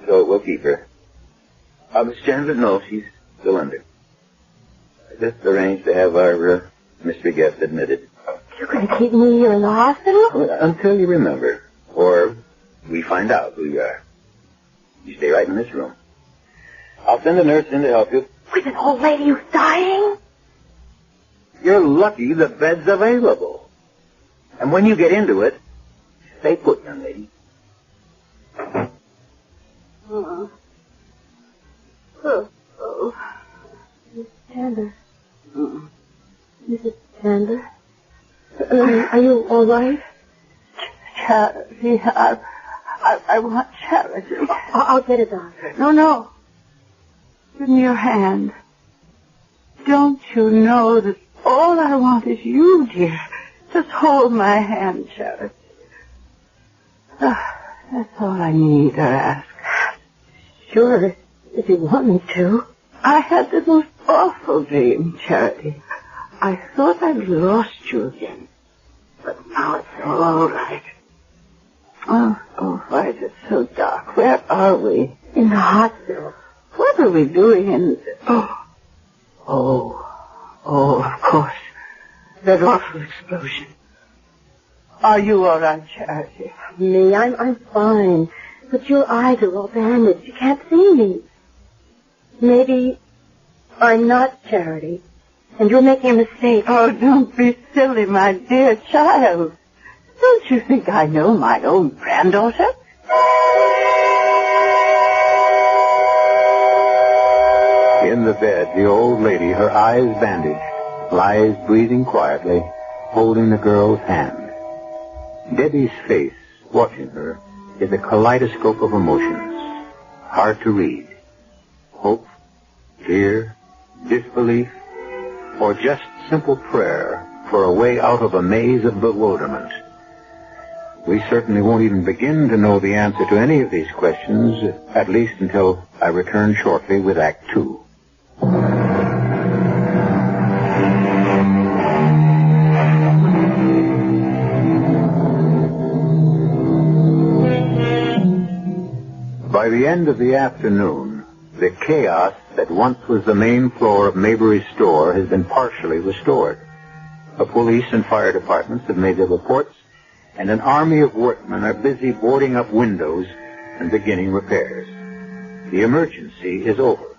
so we'll keep her. Miss Chandler, no, she's still under. I just arranged to have our mystery guest admitted. You're going to keep me here in the hospital? Until you remember. Or we find out who you are. You stay right in this room. I'll send a nurse in to help you. With an old lady who's dying? You're lucky the bed's available. And when you get into it, stay put, young lady. Oh. Miss Chandler. Mrs. Chandler? Are you all right? Charity. I want charity. I'll get it, doctor. No. Give me your hand. Don't you know that all I want is you, dear? Just hold my hand, Charity. That's all I need or ask. Sure, if you want me to. I had the most awful dream, Charity. I thought I'd lost you again. But now it's all right. Oh, why is it so dark? Where are we? In the hospital. What are we doing in... Oh, of course. That awful explosion. Are you all right, Charity? Me? I'm fine. But your eyes are all bandaged. You can't see me. Maybe I'm not Charity. And you're making a mistake. Oh, don't be silly, my dear child. Don't you think I know my own granddaughter? In the bed, the old lady, her eyes bandaged, lies breathing quietly, holding the girl's hand. Debbie's face, watching her, is a kaleidoscope of emotions, hard to read. Hope, fear, disbelief, or just simple prayer for a way out of a maze of bewilderment. We certainly won't even begin to know the answer to any of these questions, at least until I return shortly with Act 2. By the end of the afternoon, the chaos that once was the main floor of Maybury's store has been partially restored. The police and fire departments have made their reports, and an army of workmen are busy boarding up windows and beginning repairs. The emergency is over,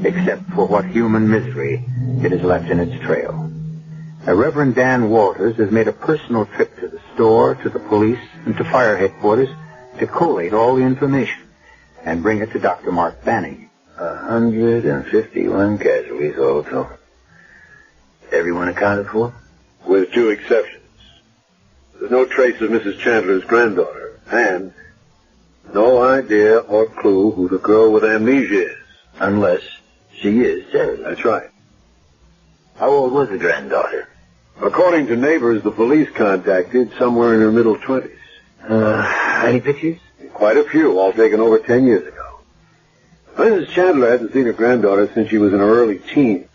except for what human misery it has left in its trail. Reverend Dan Walters has made a personal trip to the store, to the police, and to fire headquarters to collate all the information and bring it to Dr. Mark Banning. 151 casualties also. Everyone accounted for? With 2 exceptions. There's no trace of Mrs. Chandler's granddaughter, and no idea or clue who the girl with amnesia is. Unless she is Sarah. That's right. How old was the granddaughter? According to neighbors the police contacted, somewhere in her middle 20s. Any pictures? Quite a few, all taken over 10 years ago. Mrs. Chandler hadn't seen her granddaughter since she was in her early teens.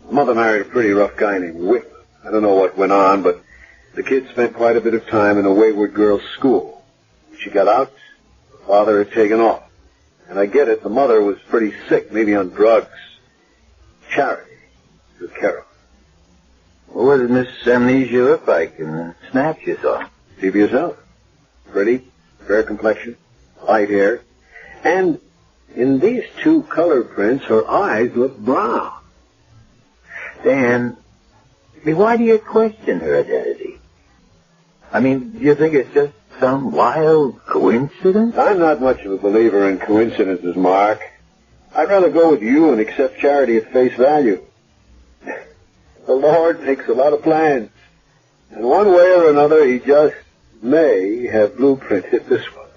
Her mother married a pretty rough guy named Whitman. I don't know what went on, but The kid spent quite a bit of time in a wayward girl's school. When she got out, the father had taken off. And I get it, the mother was pretty sick, maybe on drugs. Charity took care of her. Well, what did Miss Amnesia look like in the snaps you saw? See for yourself. Pretty, fair complexion, light hair. And in these two color prints, her eyes look brown. Dan, why do you question her identity? I mean, do you think it's just some wild coincidence? I'm not much of a believer in coincidences, Mark. I'd rather go with you and accept Charity at face value. The Lord makes a lot of plans. And one way or another, he just may have blueprinted this one.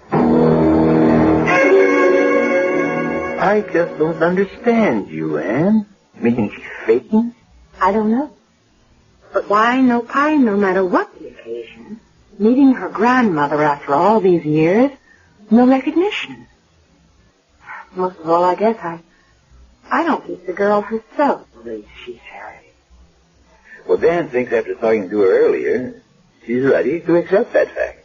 I just don't understand you, Anne. Meaning she's faking? I don't know. But why no pie, no matter what the occasion? Meeting her grandmother after all these years, no recognition. Most of all, I guess I don't think the girl herself believes she's Charity. Well, Dan thinks after talking to her earlier, she's ready to accept that fact.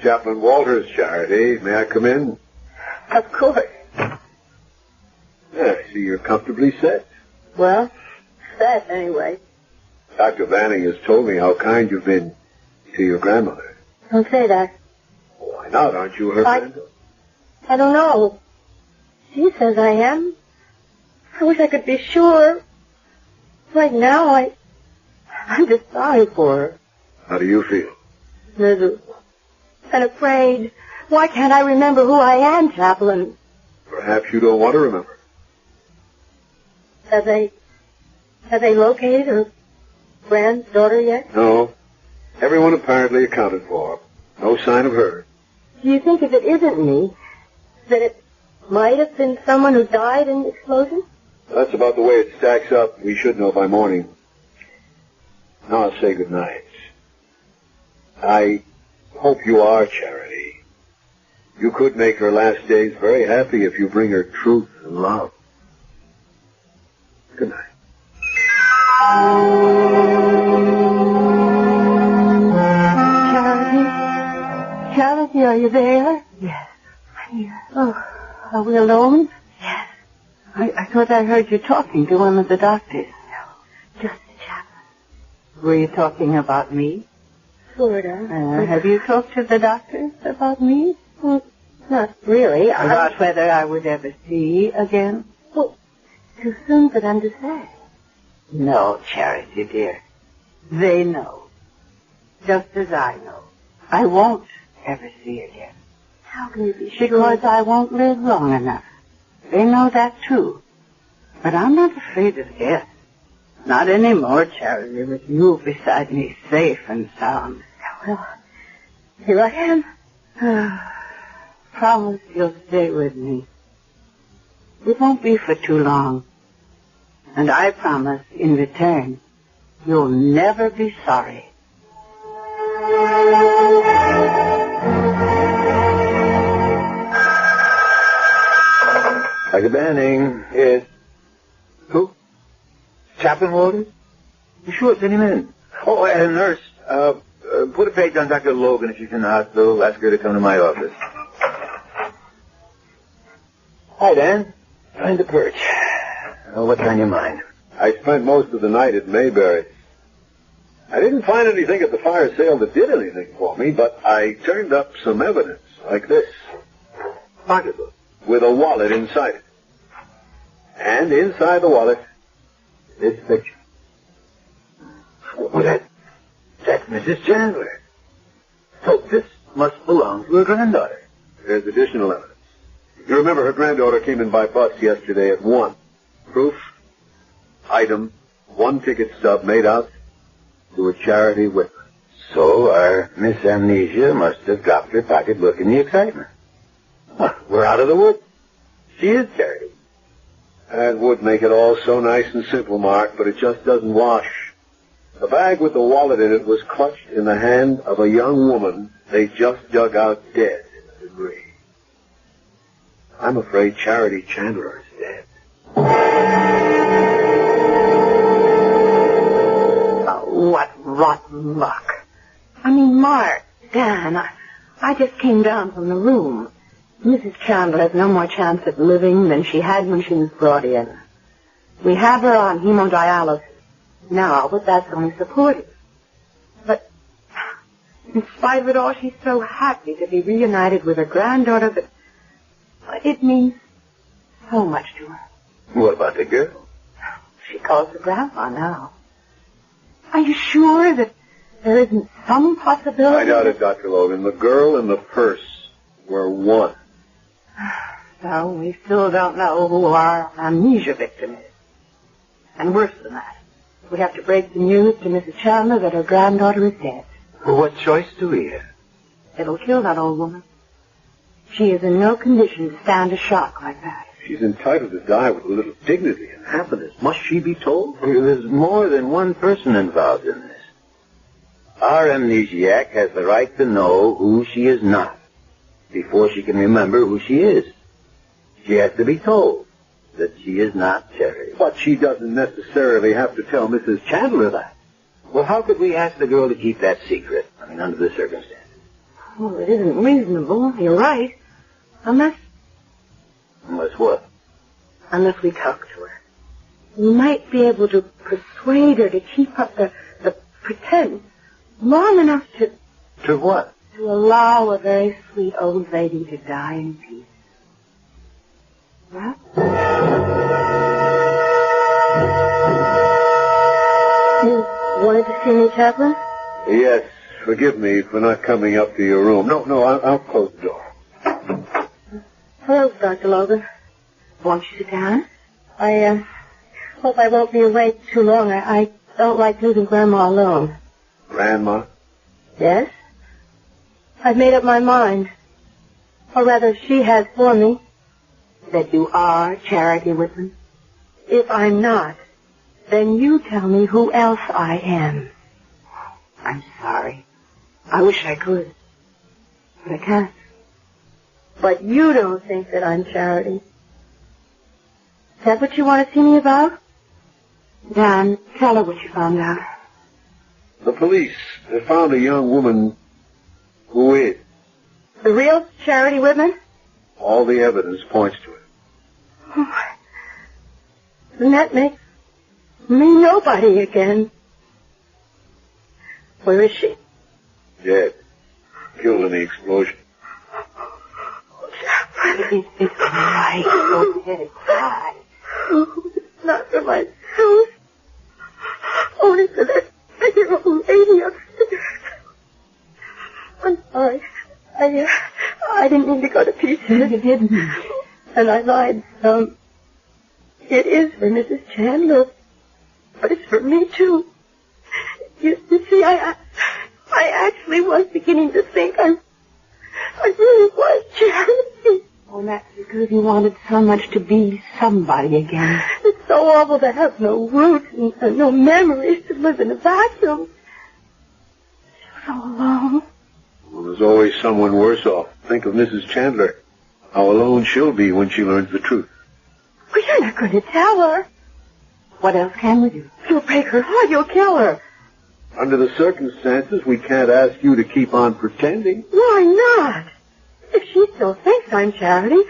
Chaplain Walters, Charity. May I come in? Of course. Yeah, I see you're comfortably set. Well, set anyway. Dr. Vanning has told me how kind you've been to your grandmother. Don't say that. Why not? Aren't you her friend? I don't know. She says I am. I wish I could be sure. Right now, I'm just sorry for her. How do you feel? Miserable. And afraid. Why can't I remember who I am, Chaplain? Perhaps you don't want to remember. Have they located her granddaughter yet? No. Everyone apparently accounted for. No sign of her. Do you think if it isn't me, that it might have been someone who died in the explosion? That's about the way it stacks up. We should know by morning. Now I'll say good night. I hope you are Charity. You could make her last days very happy if you bring her truth and love. Good night. Charity, are you there? Yes, I'm here. Oh, are we alone? Yes. I thought I heard you talking to one of the doctors. No, just the chaplain. Were you talking about me? Sort of. Have you talked to the doctors about me? Well, not really. About whether I would ever see again? Well, too soon for them to say. No, Charity, dear. They know. Just as I know. I won't ever see again. How can you be sure? Because I won't live long enough. They know that, too. But I'm not afraid of death. Not anymore, Charity, with you beside me, safe and sound. Well, here I am. Promise you'll stay with me. It won't be for too long. And I promise, in return, you'll never be sorry. Dr. Banning. Yes. Who? Chaplain Walters? Sure, send him in. Oh, and nurse, put a page on Dr. Logan if she's in the hospital. Ask her to come to my office. Hi, Dan. Trying to perch. Oh, what's on your mind? I spent most of the night at Mayberry. I didn't find anything at the fire sale that did anything for me, but I turned up some evidence like this. Pocketbook with a wallet inside it. And inside the wallet, this picture. Well, that's Mrs. Chandler. So this must belong to her granddaughter. There's additional evidence. You remember her granddaughter came in by bus yesterday at 1. Proof, item, 1 ticket stub made out to a charity whip. So our Miss Amnesia must have dropped her pocketbook in the excitement. Well, we're out of the woods. She is charity. That would make it all so nice and simple, Mark, but it just doesn't wash. The bag with the wallet in it was clutched in the hand of a young woman they just dug out dead in the debris. I'm afraid Charity Chandler is dead. What rotten luck. I mean, Mark, Dan, I just came down from the room. Mrs. Chandler has no more chance of living than she had when she was brought in. We have her on hemodialysis now, but that's only supportive. But in spite of it all, she's so happy to be reunited with her granddaughter that it means so much to her. What about the girl? She calls her grandpa now. Are you sure that there isn't some possibility? I doubt it, Dr. Logan. The girl and the purse were one. So we still don't know who our amnesia victim is. And worse than that, we have to break the news to Mrs. Chandler that her granddaughter is dead. Well, what choice do we have? It'll kill that old woman. She is in no condition to stand a shock like that. She's entitled to die with a little dignity and happiness. Must she be told? There's more than one person involved in this. Our amnesiac has the right to know who she is not before she can remember who she is. She has to be told that she is not Charity. But she doesn't necessarily have to tell Mrs. Chandler that. Well, how could we ask the girl to keep that secret? Under the circumstances. Well, it isn't reasonable. You're right. Unless what? Unless we talk to her. We might be able to persuade her to keep up the pretense long enough to... To what? To allow a very sweet old lady to die in peace. Well? You wanted to see me, Chaplain? Yes. Forgive me for not coming up to your room. No, I'll close the door. Hello, Dr. Logan. Won't you sit down? I hope I won't be away too long. I don't like leaving Grandma alone. Grandma? Yes? I've made up my mind. Or rather, she has for me. That you are Charity Whitman. If I'm not, then you tell me who else I am. I'm sorry. I wish I could. But I can't. But you don't think that I'm Charity. Is that what you want to see me about? Dan, tell her what you found out. The police have found a young woman who is. The real Charity Whitman? All the evidence points to it. Oh, then that makes me nobody again. Where is she? Dead. Killed in the explosion. It's all right. Go ahead, cry. Oh, it's not for myself. Only for that old lady upstairs. I'm sorry. I didn't mean to go to pieces. You didn't. And I lied some. It is for Mrs. Chandler, but it's for me too. You see, I actually was beginning to think I really was Charity. Oh, that's because you wanted so much to be somebody again. It's so awful to have no roots and no memories, to live in a vacuum. So alone. Well, there's always someone worse off. Think of Mrs. Chandler. How alone she'll be when she learns the truth. Well, you're not going to tell her. What else can we do? You'll break her heart. You'll kill her. Under the circumstances, we can't ask you to keep on pretending. Why not? If she still thinks I'm Charity,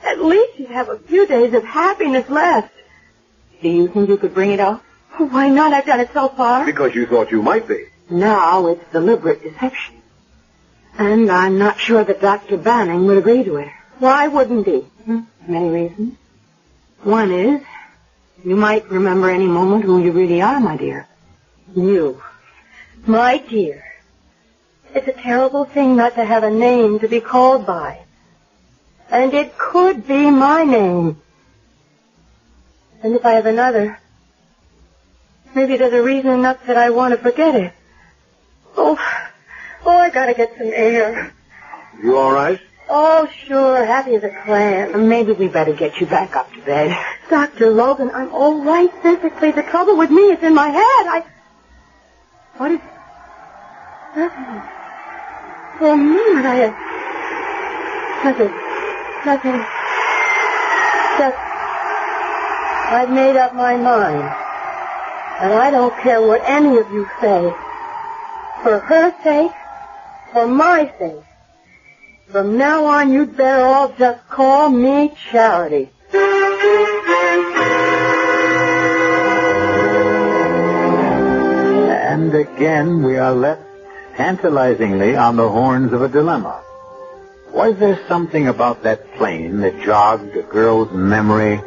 at least she'd have a few days of happiness left. Do you think you could bring it off? Why not? I've done it so far. Because you thought you might be. Now it's deliberate deception. And I'm not sure that Dr. Banning would agree to it. Why wouldn't he? Many reasons. One is, you might remember any moment who you really are, my dear. You. My dear. It's a terrible thing not to have a name to be called by. And it could be my name. And if I have another, maybe there's a reason enough that I want to forget it. Oh, I gotta get some air. You all right? Oh, sure, happy as a clam. Maybe we better get you back up to bed. Dr. Logan, I'm all right physically. The trouble with me is in my head. What is... Nothing. For a moment, I had... Nothing. Just I've made up my mind. And I don't care what any of you say. For her sake, for my sake. From now on, you'd better all just call me Charity. And again, we are left tantalizingly on the horns of a dilemma. Was there something about that plane that jogged a girl's memory?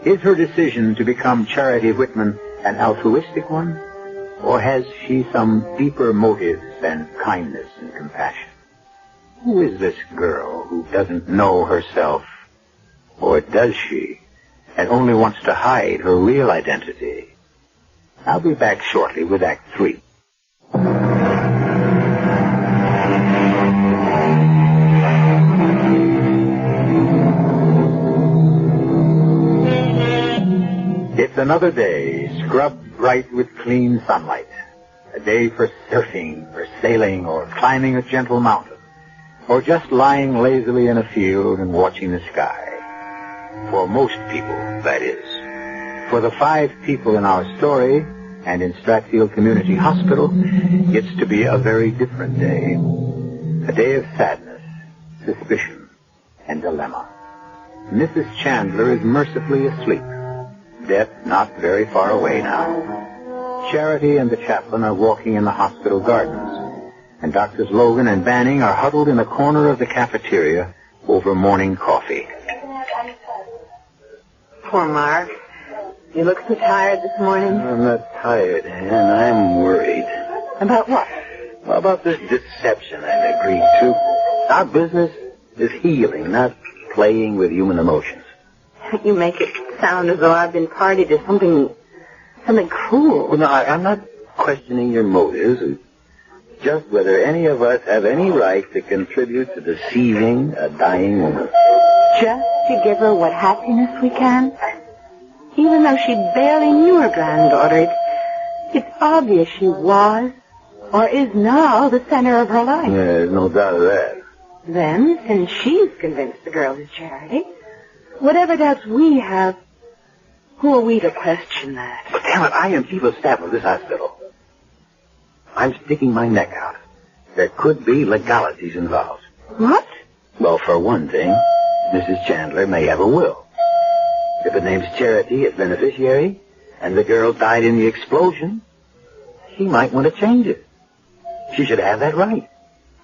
Is her decision to become Charity Whitman an altruistic one? Or has she some deeper motives than kindness and compassion? Who is this girl who doesn't know herself? Or does she, and only wants to hide her real identity? I'll be back shortly with Act 3. It's another day, scrubbed bright with clean sunlight. A day for surfing, or sailing, or climbing a gentle mountain, or just lying lazily in a field and watching the sky. For most people, that is. For the 5 people in our story, and in Stratfield Community Hospital, it's to be a very different day. A day of sadness, suspicion, and dilemma. Mrs. Chandler is mercifully asleep. Death not very far away now. Charity and the chaplain are walking in the hospital gardens, and Doctors Logan and Banning are huddled in a corner of the cafeteria over morning coffee. Poor Mark. You look so tired this morning. I'm not tired, Ann. I'm worried. About what? Well, about this deception I've agreed to. Our business is healing, not playing with human emotions. You make it sound as though I've been party to something cruel. Well, no, I'm not questioning your motives. Just whether any of us have any right to contribute to deceiving a dying woman. Just to give her what happiness we can? Even though she barely knew her granddaughter, it's obvious she was, or is now, the center of her life. Yeah, there's no doubt of that. Then, since she's convinced the girl is Charity, whatever doubts we have, who are we to question that? But damn it, I am chief of staff of this hospital. I'm sticking my neck out. There could be legalities involved. What? Well, for one thing, Mrs. Chandler may have a will. If it names Charity as beneficiary, and the girl died in the explosion, she might want to change it. She should have that right.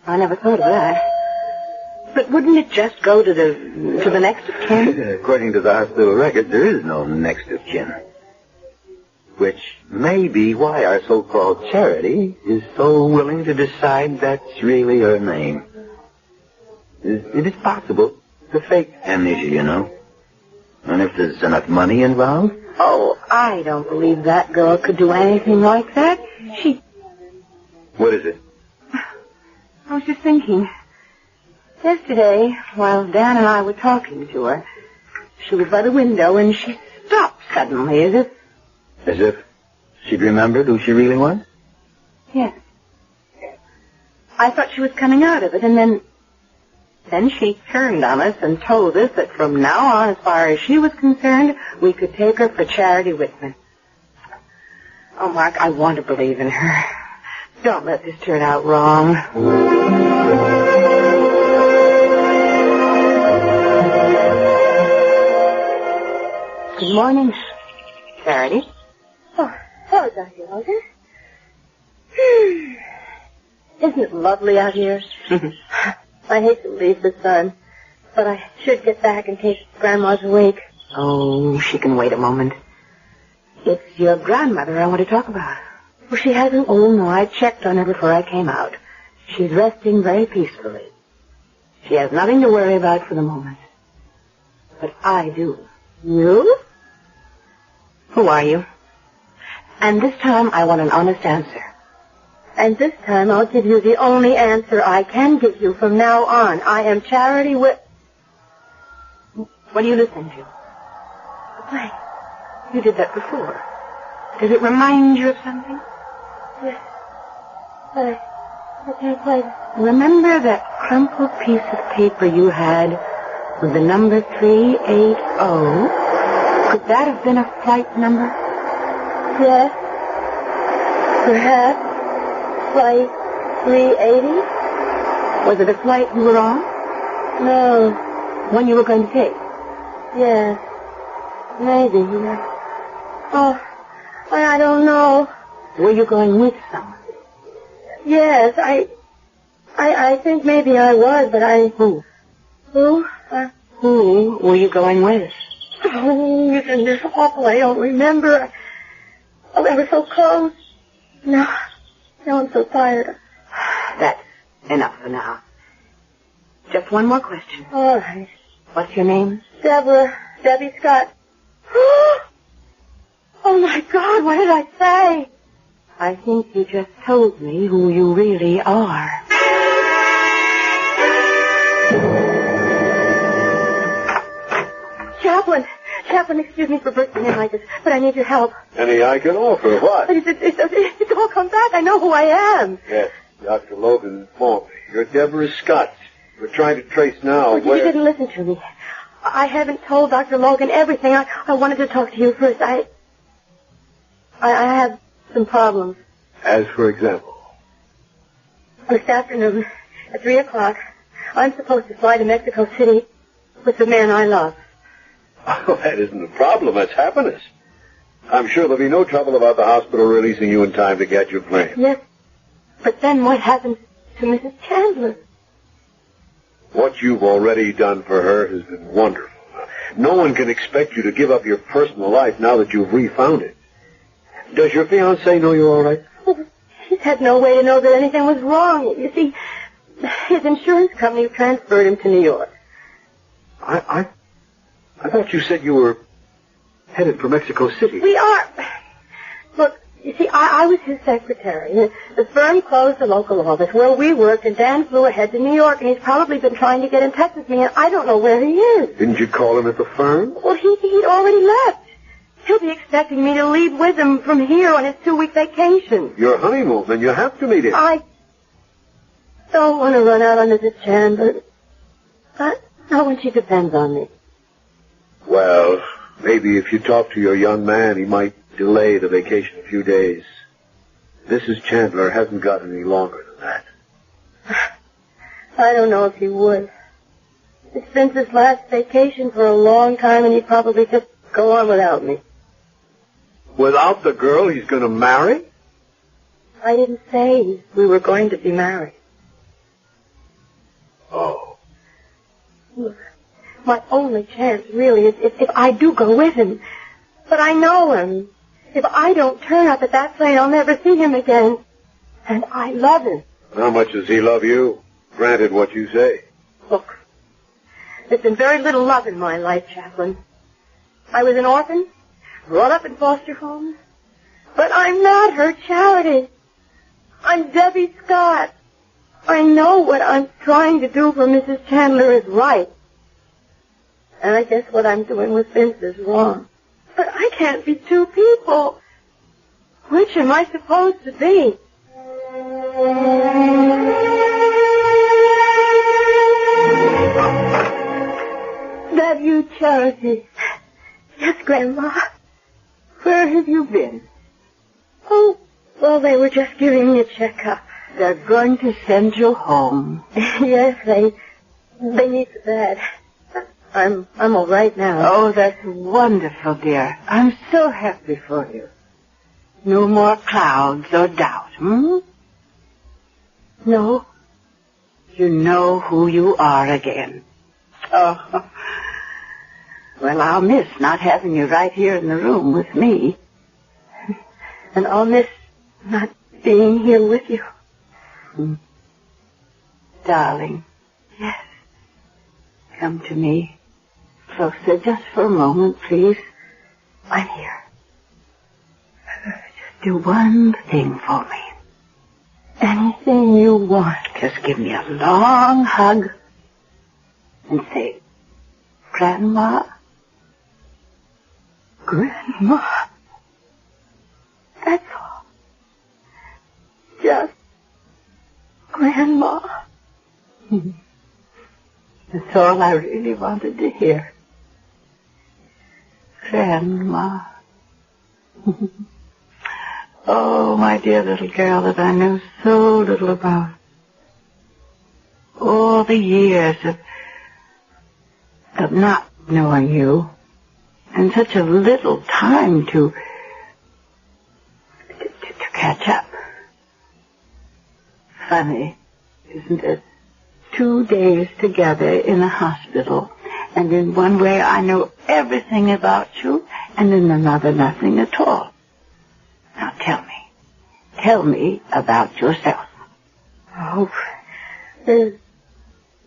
I never thought of that. But wouldn't it just go to the next of kin? According to the hospital record, there is no next of kin. Which may be why our so-called Charity is so willing to decide that's really her name. It is possible to fake amnesia, you know. And if there's enough money involved? Oh, I don't believe that girl could do anything like that. What is it? I was just thinking. Yesterday, while Dan and I were talking to her, she was by the window and she stopped suddenly as if... As if she'd remembered who she really was? Yes. I thought she was coming out of it, and then she turned on us and told us that from now on, as far as she was concerned, we could take her for Charity Whitman. Oh, Mark, I want to believe in her. Don't let this turn out wrong. Good morning, Charity. Oh, hello, Dr. Logan. Isn't it lovely out here? I hate to leave the sun, but I should get back in case Grandma's awake. Oh, she can wait a moment. It's your grandmother I want to talk about. Well, she hasn't... Oh, no, I checked on her before I came out. She's resting very peacefully. She has nothing to worry about for the moment. But I do. You? Who are you? And this time I want an honest answer. And this time I'll give you the only answer I can give you from now on. I am Charity What are you listening to? Play. You did that before. Does it remind you of something? Yes. But I can't play it. Remember that crumpled piece of paper you had with the number 380? Could that have been a flight number? Yes. Perhaps. Flight 380? Was it a flight you were on? No. One you were going to take? Yes. Maybe. Oh, I don't know. Were you going with someone? Yes, I think maybe I was, but Who? Who? Who were you going with? Oh, isn't this awful? I don't remember. Oh, they were so close. Now I'm so tired. That's enough for now. Just one more question. All right. What's your name? Debbie Scott. Oh, my God, what did I say? I think you just told me who you really are. Chaplain, excuse me for bursting in like this, but I need your help. Any I can offer? What? It's all come back. I know who I am. Yes, Dr. Logan informed me. You're Deborah Scott. We're trying to trace now where... You didn't listen to me. I haven't told Dr. Logan everything. I wanted to talk to you first. I have some problems. As for example? This afternoon, at 3 o'clock, I'm supposed to fly to Mexico City with the man I love. Oh, that isn't a problem. That's happiness. I'm sure there'll be no trouble about the hospital releasing you in time to get your plane. Yes, but then what happens to Mrs. Chandler? What you've already done for her has been wonderful. No one can expect you to give up your personal life now that you've refound it. Does your fiancé know you're all right? He's had no way to know that anything was wrong. You see, his insurance company transferred him to New York. I thought you said you were headed for Mexico City. We are. Look, you see, I was his secretary. The firm closed the local office where we worked, and Dan flew ahead to New York, and he's probably been trying to get in touch with me, and I don't know where he is. Didn't you call him at the firm? Well, he'd already left. He'll be expecting me to leave with him from here on his 2-week vacation. Your honeymoon, then you have to meet him. I don't want to run out on Mrs. Chandler. Not when she depends on me. Well, maybe if you talk to your young man, he might delay the vacation a few days. Mrs. Chandler hasn't got any longer than that. I don't know if he would. It's been his last vacation for a long time, and he'd probably just go on without me. Without the girl he's going to marry? I didn't say we were going to be married. Oh. Look, my only chance, really, is if I do go with him. But I know him. If I don't turn up at that plane, I'll never see him again. And I love him. How much does he love you? Granted what you say. Look, there's been very little love in my life, Chaplain. I was an orphan, brought up in foster homes. But I'm not her Charity. I'm Debbie Scott. I know what I'm trying to do for Mrs. Chandler is right. And I guess what I'm doing with Vince is wrong. But I can't be two people. Which am I supposed to be? That you, Charity? Yes, Grandma. Where have you been? Oh, well, they were just giving me a checkup. They're going to send you home. Yes, they need the bed. I'm all right now. Oh, that's wonderful, dear. I'm so happy for you. No more clouds or doubt, No. You know who you are again. Oh. Well, I'll miss not having you right here in the room with me. And I'll miss not being here with you. Darling. Yes. Come to me. Closer, just for a moment, please. I'm here. Just do one thing for me. Anything you want. Just give me a long hug and say, Grandma. Grandma. That's all. Just Grandma. That's all I really wanted to hear. Grandma. Oh, my dear little girl that I know so little about. All the years of not knowing you, and such a little time to catch up. Funny, isn't it? 2 days together in a hospital, and in one way I know everything about you, and in another nothing at all. Now tell me about yourself. Oh, there's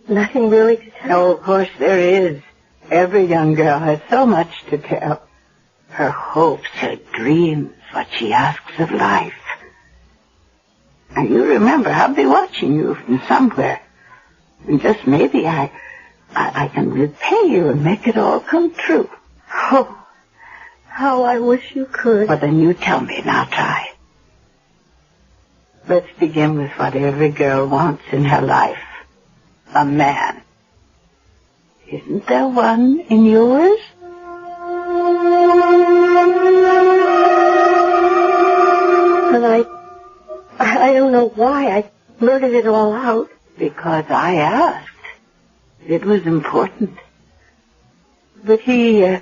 nothing really to tell. No, of course there is. Every young girl has so much to tell. Her hopes, her dreams, what she asks of life. And you remember, I'll be watching you from somewhere. And just maybe I can repay you and make it all come true. Oh, how I wish you could. Well, then you tell me, and I'll try. Let's begin with what every girl wants in her life. A man. Isn't there one in yours? But I don't know why I blurted it all out. Because I asked. It was important. But he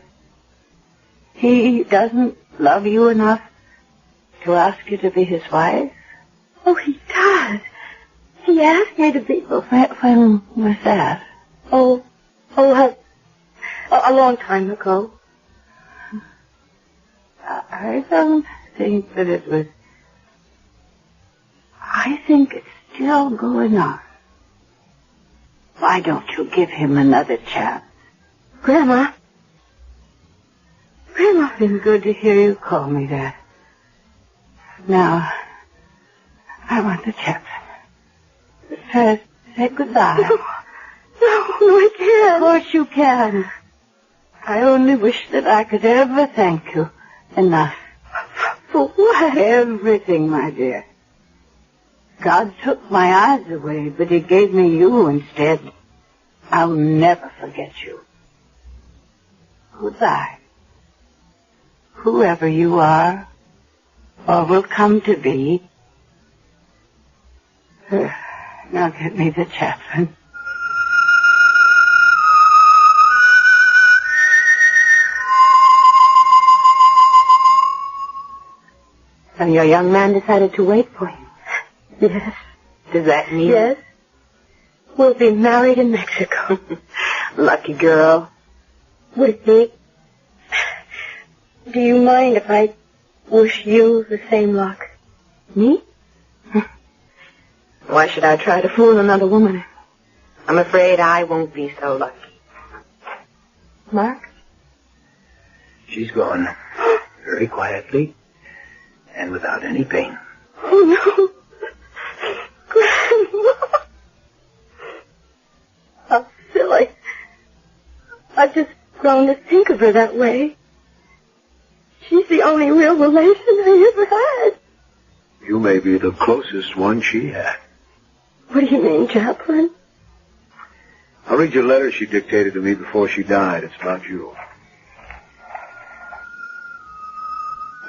doesn't love you enough to ask you to be his wife? Oh, he does. He asked me to be... Well, when was that? A long time ago. I don't think that it was... I think it's still going on. Why don't you give him another chance? Grandma. It's been good to hear you call me that. Now, I want the chaplain. First, say goodbye. No, I can't. Of course you can. I only wish that I could ever thank you enough. For what? Everything, my dear. God took my eyes away, but he gave me you instead. I'll never forget you. Goodbye. Whoever you are, or will come to be. Now get me the chaplain. So your young man decided to wait for you? Yes. Does that mean? Yes. We'll be married in Mexico. Lucky girl. Would it be? Do you mind if I wish you the same luck? Me? Why should I try to fool another woman? I'm afraid I won't be so lucky. Mark? She's gone. Very quietly. And without any pain. Oh, no. Grandma. How silly. I've just grown to think of her that way. She's the only real relation I ever had. You may be the closest one she had. What do you mean, Chaplain? I'll read you a letter she dictated to me before she died. It's about you.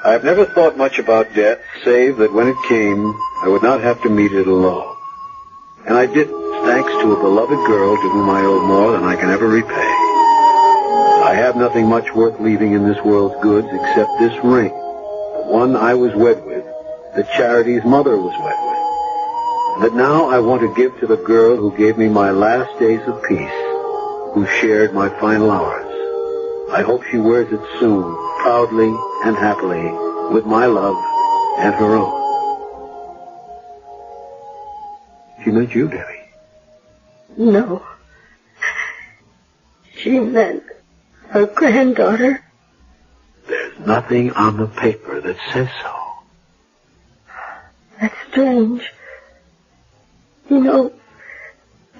I have never thought much about death, save that when it came, I would not have to meet it alone. And I didn't, thanks to a beloved girl to whom I owe more than I can ever repay. I have nothing much worth leaving in this world's goods except this ring, the one I was wed with, that Charity's mother was wed with, that now I want to give to the girl who gave me my last days of peace, who shared my final hours. I hope she wears it soon, proudly and happily, with my love and her own. She meant you, Debbie. No. She meant her granddaughter. There's nothing on the paper that says so. That's strange. You know,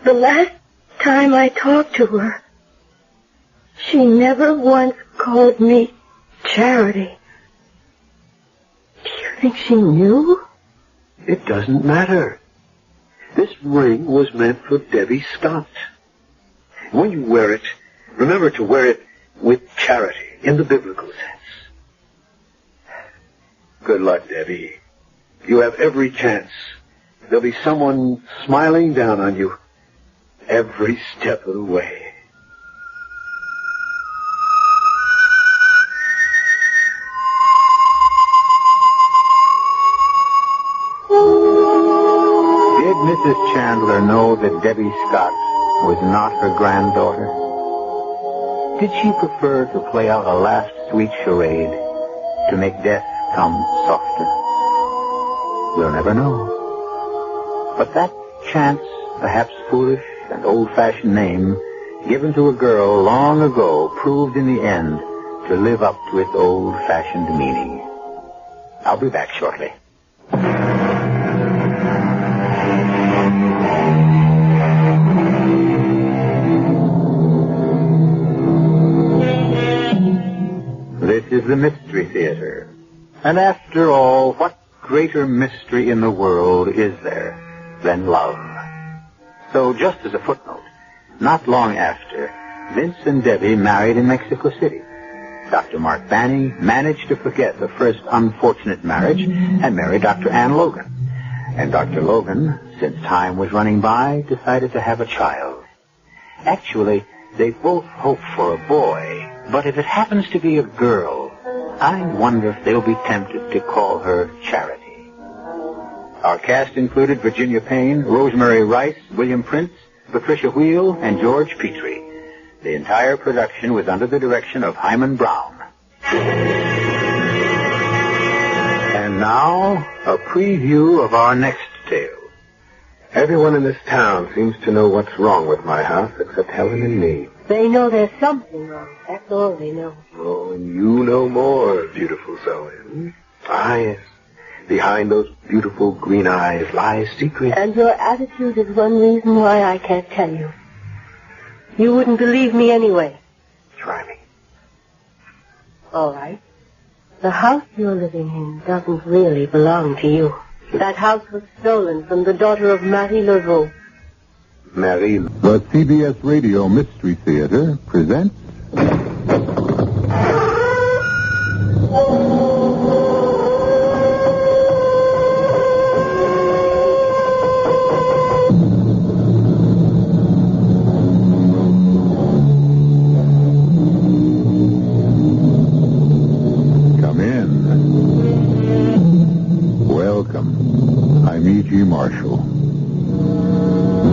the last time I talked to her, she never once called me Charity. Do you think she knew? It doesn't matter. This ring was meant for Debbie Scott. When you wear it, remember to wear it with charity. in the biblical sense. Good luck, Debbie. You have every chance. There'll be someone smiling down on you every step of the way. Did Mrs. Chandler know that Debbie Scott was not her granddaughter? Did she prefer to play out a last sweet charade to make death come softer? We'll never know. But that chance, perhaps foolish and old-fashioned name given to a girl long ago proved in the end to live up to its old-fashioned meaning. I'll be back shortly. This is the Mystery Theater. And after all, what greater mystery in the world is there than love? So just as a footnote, not long after, Vince and Debbie married in Mexico City. Dr. Mark Banning managed to forget the first unfortunate marriage and married Dr. Ann Logan. And Dr. Logan, since time was running by, decided to have a child. Actually, they both hope for a boy, but if it happens to be a girl, I wonder if they'll be tempted to call her Charity. Our cast included Virginia Payne, Rosemary Rice, William Prince, Patricia Wheel, and George Petrie. The entire production was under the direction of Himan Brown. And now, a preview of our next tale. Everyone in this town seems to know what's wrong with my house except Helen and me. They know there's something wrong. That's all they know. Oh, and you know more, beautiful Zoe. Ah, yes. Behind those beautiful green eyes lies secret. And your attitude is one reason why I can't tell you. You wouldn't believe me anyway. Try me. All right. The house you're living in doesn't really belong to you. That house was stolen from the daughter of Marie Laveau. Marie. The CBS Radio Mystery Theater presents...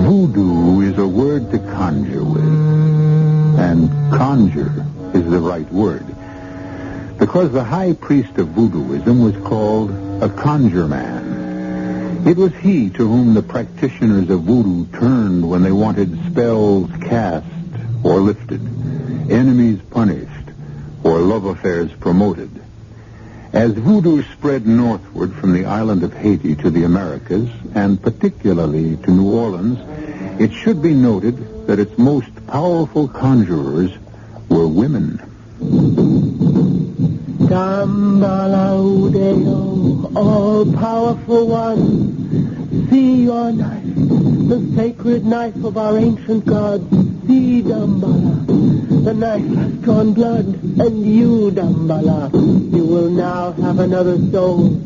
Voodoo is a word to conjure with, and conjure is the right word, because the high priest of voodooism was called a conjure man. It was he to whom the practitioners of voodoo turned when they wanted spells cast or lifted, enemies punished, or love affairs promoted. As voodoo spread northward from the island of Haiti to the Americas, and particularly to New Orleans, it should be noted that its most powerful conjurers were women. Dambalaude, all-powerful one, see your knife, the sacred knife of our ancient gods. See, Dambala, the knife has drawn blood, and you, Dambala, you will now have another soul.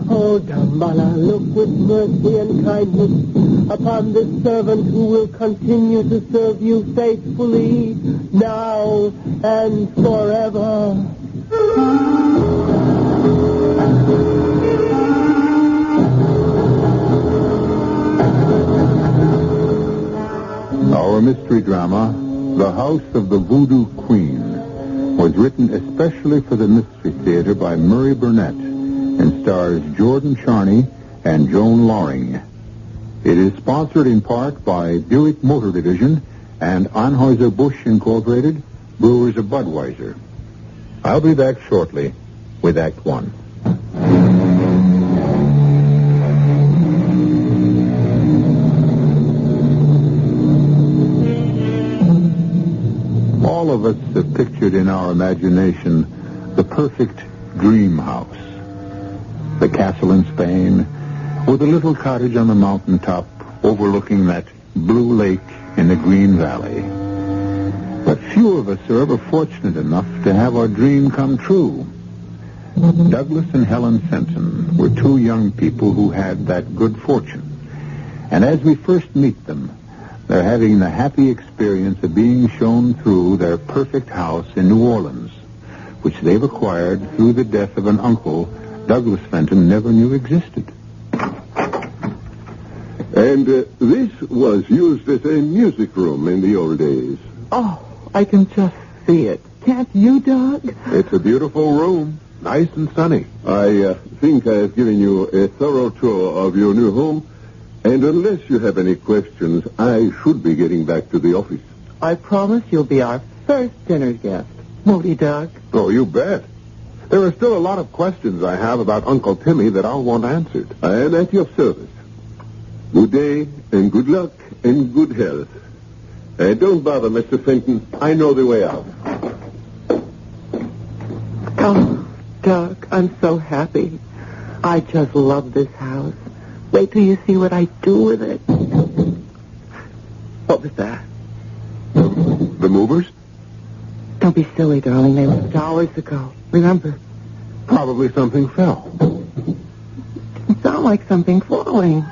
Oh, Dambala, look with mercy and kindness upon this servant who will continue to serve you faithfully, now and forever. Our mystery drama, The House of the Voodoo Queen, was written especially for the Mystery Theater by Murray Burnett and stars Jordan Charney and Joan Loring. It is sponsored in part by Buick Motor Division and Anheuser-Busch Incorporated, Brewers of Budweiser. I'll be back shortly with Act One. All of us have pictured in our imagination the perfect dream house. The castle in Spain, with a little cottage on the mountaintop overlooking that blue lake in the green valley. But few of us are ever fortunate enough to have our dream come true. Douglas and Helen Fenton were two young people who had that good fortune. And as we first meet them, they're having the happy experience of being shown through their perfect house in New Orleans, which they've acquired through the death of an uncle Douglas Fenton never knew existed. And this was used as a music room in the old days. Oh, I can just see it. Can't you, Doug? It's a beautiful room, nice and sunny. I think I have given you a thorough tour of your new home. And unless you have any questions, I should be getting back to the office. I promise you'll be our first dinner guest. Won't you, Doug? Oh, you bet. There are still a lot of questions I have about Uncle Timmy that I'll want answered. I am at your service. Good day, and good luck, and good health. Don't bother, Mr. Fenton. I know the way out. Oh, Doug, I'm so happy. I just love this house. Wait till you see what I do with it. What was that? The movers? Don't be silly, darling. They left hours ago. Remember? Probably something fell. It sounded like something falling.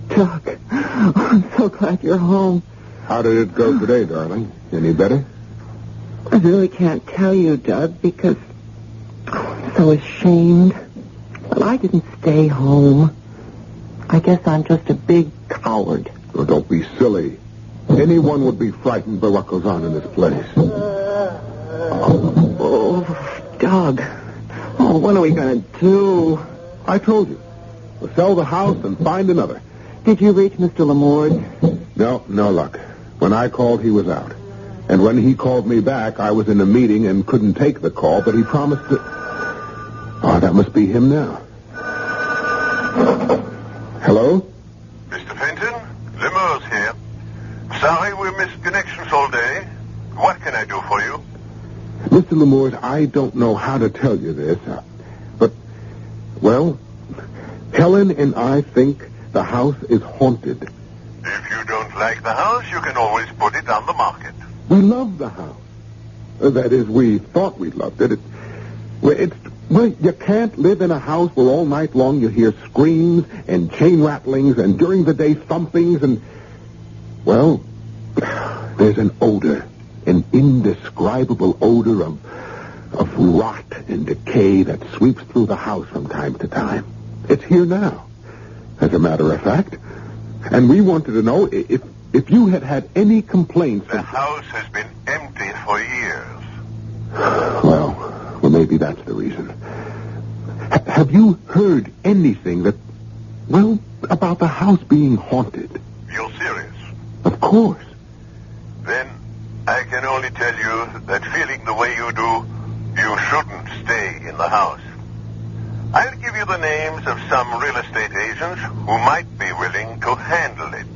Doug, I'm so glad you're home. How did it go today, darling? Any better? I really can't tell you, Doug, because I'm so ashamed. But I didn't stay home. I guess I'm just a big coward. Oh, don't be silly. Anyone would be frightened by what goes on in this place. Oh, Doug. Oh, what are we going to do? I told you. We'll sell the house and find another. Did you reach Mr. Lamorde? No luck. When I called, he was out. And when he called me back, I was in a meeting and couldn't take the call, but he promised to... Oh, that must be him now. Hello? Mr. Fenton, Lemurs here. Sorry we missed connections all day. What can I do for you? Mr. Lamorde, I don't know how to tell you this, but, well, Helen and I think the house is haunted. If you don't like the house, you can always put it on the market. We love the house. That is, we thought we loved it. Well, you can't live in a house where all night long you hear screams and chain rattlings and during the day thumpings and... Well, there's an odor, an indescribable odor of rot and decay that sweeps through the house from time to time. It's here now, as a matter of fact. And we wanted to know if you had any complaints. The house has been empty for years. Well, maybe that's the reason. Have you heard anything about the house being haunted? You're serious? Of course. Then I can only tell you that feeling the way you do, you shouldn't stay in the house. I'll give you the names of some real estate agents who might be willing to handle it.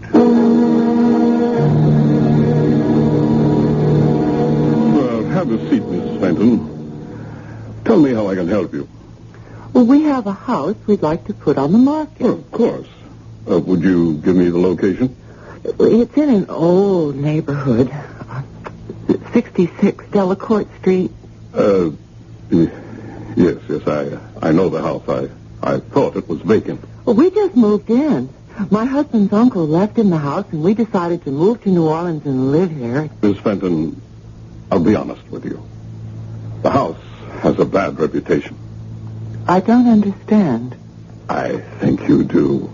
Well, have a seat, Mrs. Fenton. Tell me how I can help you. Well, we have a house we'd like to put on the market. Well, of course. Would you give me the location? It's in an old neighborhood. 66 Delacorte Street. Yes, I know the house. I thought it was vacant. Well, we just moved in. My husband's uncle left in the house, and we decided to move to New Orleans and live here. Miss Fenton, I'll be honest with you. The house has a bad reputation. I don't understand. I think you do.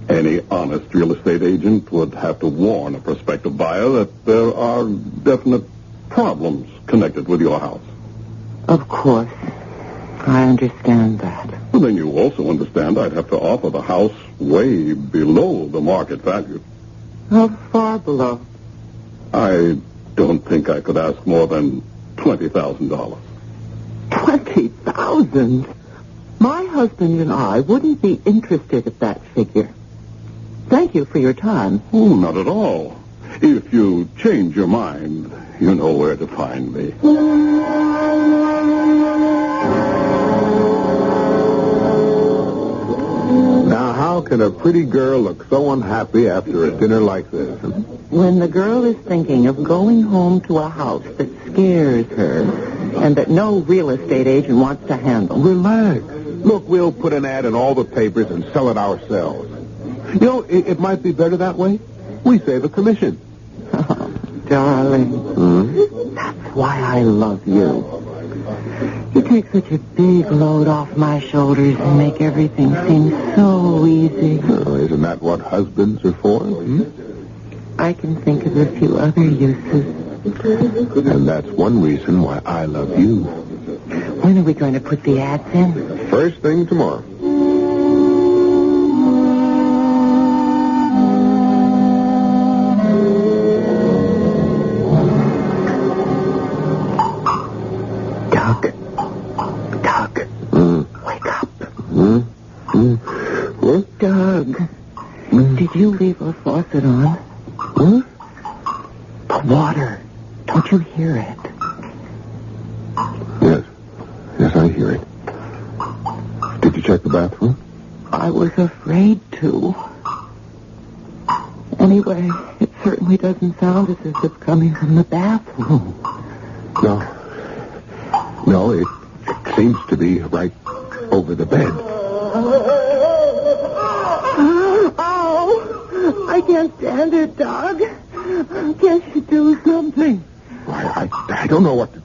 Any honest real estate agent would have to warn a prospective buyer that there are definite problems connected with your house. Of course. I understand that. Well, then you also understand I'd have to offer the house way below the market value. How far below? I don't think I could ask more than $20,000. $20,000? My husband and I wouldn't be interested at that figure. Thank you for your time. Oh, not at all. If you change your mind, you know where to find me. Now, how can a pretty girl look so unhappy after a dinner like this? When the girl is thinking of going home to a house that scares her and that no real estate agent wants to handle. Relax. Look, we'll put an ad in all the papers and sell it ourselves. You know, it might be better that way. We save a commission. Oh, darling. That's why I love you. You take such a big load off my shoulders and make everything seem so easy. Oh, isn't that what husbands are for? I can think of a few other uses. And that's one reason why I love you. When are we going to put the ads in? First thing tomorrow. Doug, did you leave our faucet on? What? The water. Don't you hear it? Yes, I hear it. Did you check the bathroom? I was afraid to. Anyway, it certainly doesn't sound as if it's coming from the bathroom. No, it seems to be right over the bed. I can't stand it, Doug. Can't you do something? I don't know what to...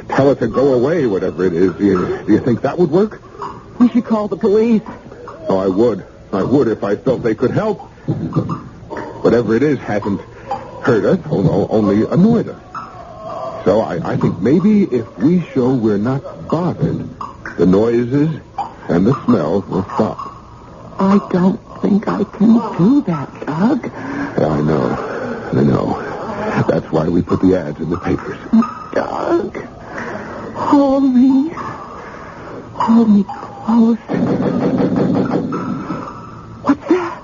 Tell it to go away, whatever it is. Do you think that would work? We should call the police. Oh, I would. I would if I felt they could help. Whatever it is hasn't hurt us, only annoyed us. So I think maybe if we show we're not bothered, the noises and the smells will stop. I don't think I can do that, Doug. I know. That's why we put the ads in the papers. Doug, hold me close. What's that?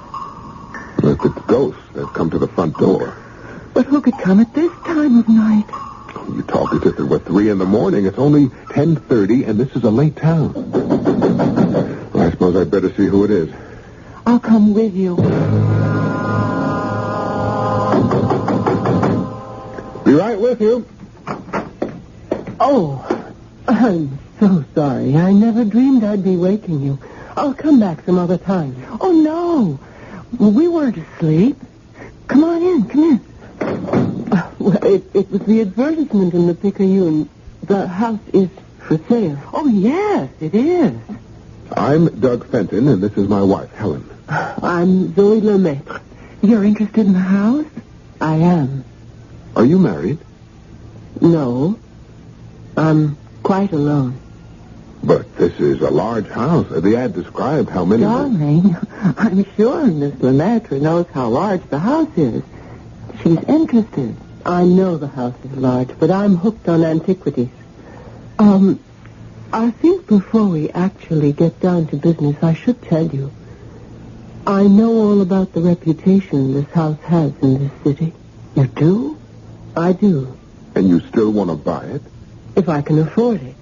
Look, it's ghosts that come to the front door. But who could come at this time of night? You talk as if it were 3 a.m. It's only 10:30, and this is a late town. Well, I suppose I'd better see who it is. I'll come with you. Be right with you. Oh, I'm so sorry. I never dreamed I'd be waking you. I'll come back some other time. Oh, no. We weren't asleep. Come on in, come in. Well, it was the advertisement in the Picayune. The house is for sale. Oh, yes, it is. I'm Doug Fenton, and this is my wife, Helen. I'm Zoe Lemaitre. You're interested in the house? I am. Are you married? No. I'm quite alone. But this is a large house. The ad described how many... Darling, I'm sure Miss Lemaitre knows how large the house is. She's interested. I know the house is large, but I'm hooked on antiquities. I think before we actually get down to business, I should tell you. I know all about the reputation this house has in this city. You do? I do. And you still want to buy it? If I can afford it.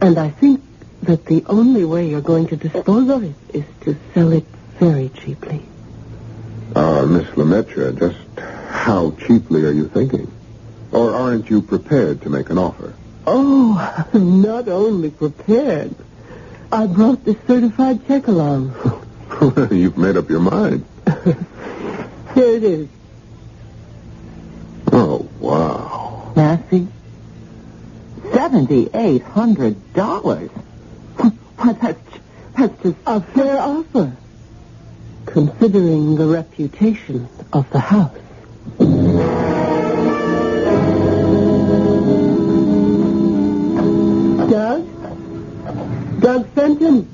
And I think that the only way you're going to dispose of it is to sell it very cheaply. Miss Lemaitre, just how cheaply are you thinking? Or aren't you prepared to make an offer? Oh, I'm not only prepared. I brought this certified check along. You've made up your mind. Here it is. Oh, wow. Nancy? $7,800. Why, that's just a fair offer, considering the reputation of the house. Doug Fenton.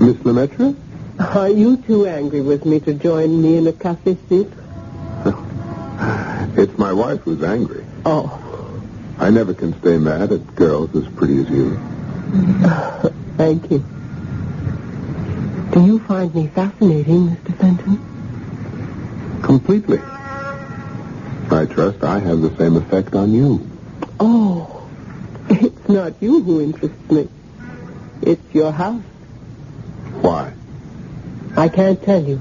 Miss Lemaitre? Are you too angry with me to join me in a café suite? It's my wife who's angry. Oh. I never can stay mad at girls as pretty as you. Thank you. Do you find me fascinating, Mr. Fenton? Completely. I trust I have the same effect on you. Oh, it's not you who interests me. It's your house. Why? I can't tell you.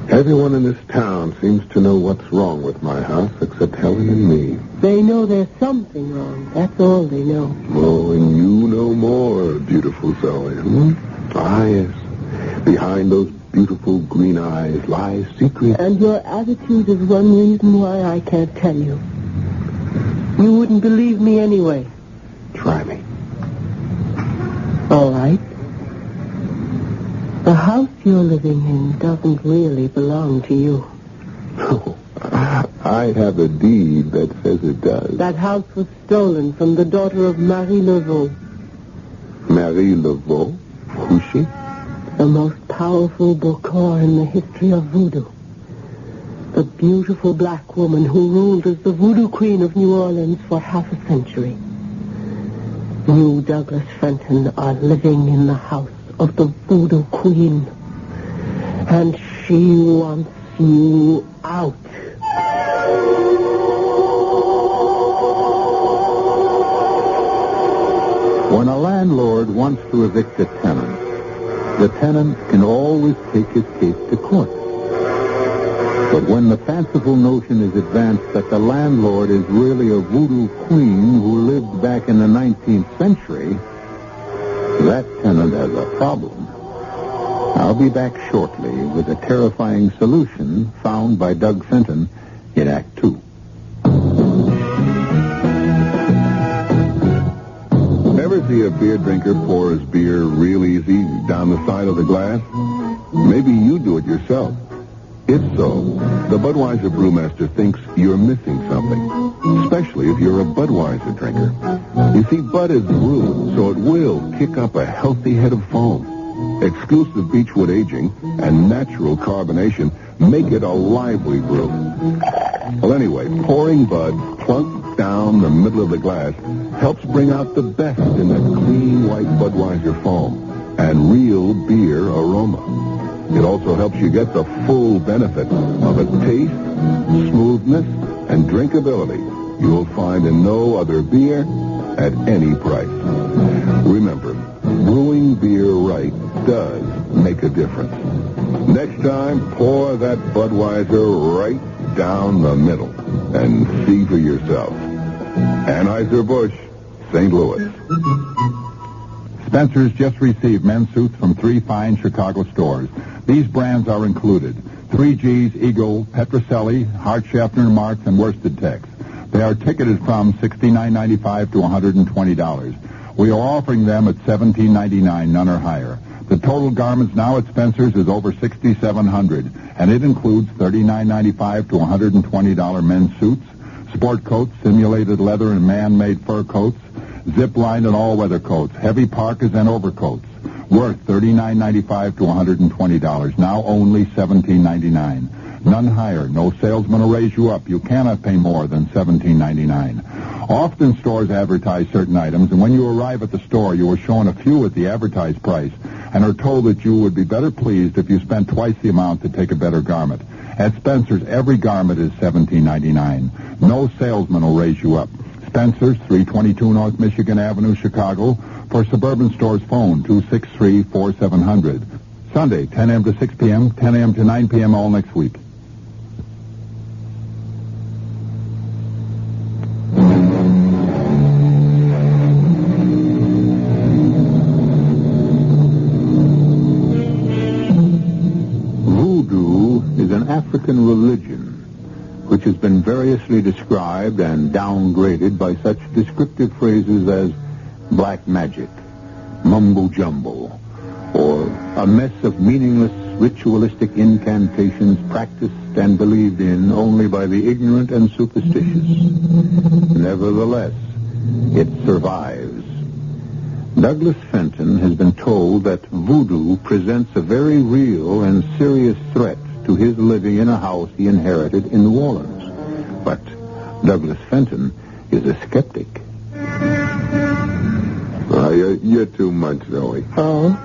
Everyone in this town seems to know what's wrong with my house except Helen and me. They know there's something wrong. That's all they know. Oh, and you know more, beautiful Zoe. Ah, yes. Behind those beautiful green eyes lies secret. And your attitude is one reason why I can't tell you. You wouldn't believe me anyway. Try me. All right. The house you're living in doesn't really belong to you. Oh, I have a deed that says it does. That house was stolen from the daughter of Marie Laveau. Marie Laveau? Who's she? The most powerful Bokor in the history of Voodoo. The beautiful black woman who ruled as the Voodoo Queen of New Orleans for half a century. You, Douglas Fenton, are living in the house of the Voodoo Queen. And she wants you out. When a landlord wants to evict a tenant, the tenant can always take his case to court. But when the fanciful notion is advanced that the landlord is really a voodoo queen who lived back in the 19th century, that tenant has a problem. I'll be back shortly with a terrifying solution found by Doug Fenton in Act 2. Ever see a beer drinker pour his beer real easy down the side of the glass? Maybe you do it yourself. If so, the Budweiser brewmaster thinks you're missing something, especially if you're a Budweiser drinker. You see, Bud is brewed, so it will kick up a healthy head of foam. Exclusive beechwood aging and natural carbonation make it a lively brew. Well, anyway, pouring Bud plunk down the middle of the glass helps bring out the best in that clean white Budweiser foam and real beer aroma. It also helps you get the full benefit of a taste, smoothness, and drinkability you'll find in no other beer at any price. Remember, brewing beer right does make a difference. Next time, pour that Budweiser right down the middle and see for yourself. Anheuser-Busch, St. Louis. Spencer's just received men's suits from 3 fine Chicago stores. These brands are included: 3G's, Eagle, Petrocelli, Hart Schaffner, Marks, and Worsted Tex. They are ticketed from $69.95 to $120. We are offering them at $17.99, none or higher. The total garments now at Spencer's is over $6,700, and it includes $39.95 to $120 men's suits, sport coats, simulated leather and man-made fur coats, zip-lined and all-weather coats, heavy parkas and overcoats, worth $39.95 to $120, now only $17.99. None higher. No salesman will raise you up. You cannot pay more than $17.99. Often stores advertise certain items, and when you arrive at the store, you are shown a few at the advertised price and are told that you would be better pleased if you spent twice the amount to take a better garment. At Spencer's, every garment is $17.99. No salesman will raise you up. Spencer's, 322 North Michigan Avenue, Chicago. For suburban stores, phone 263-4700. Sunday, 10 a.m. to 6 p.m., 10 a.m. to 9 p.m. all next week. Voodoo is an African religion which has been variously described and downgraded by such descriptive phrases as black magic, mumbo-jumbo, or a mess of meaningless ritualistic incantations practiced and believed in only by the ignorant and superstitious. Nevertheless, it survives. Douglas Fenton has been told that voodoo presents a very real and serious threat to his living in a house he inherited in New Orleans. But Douglas Fenton is a skeptic. You're too much, Zoe. Oh?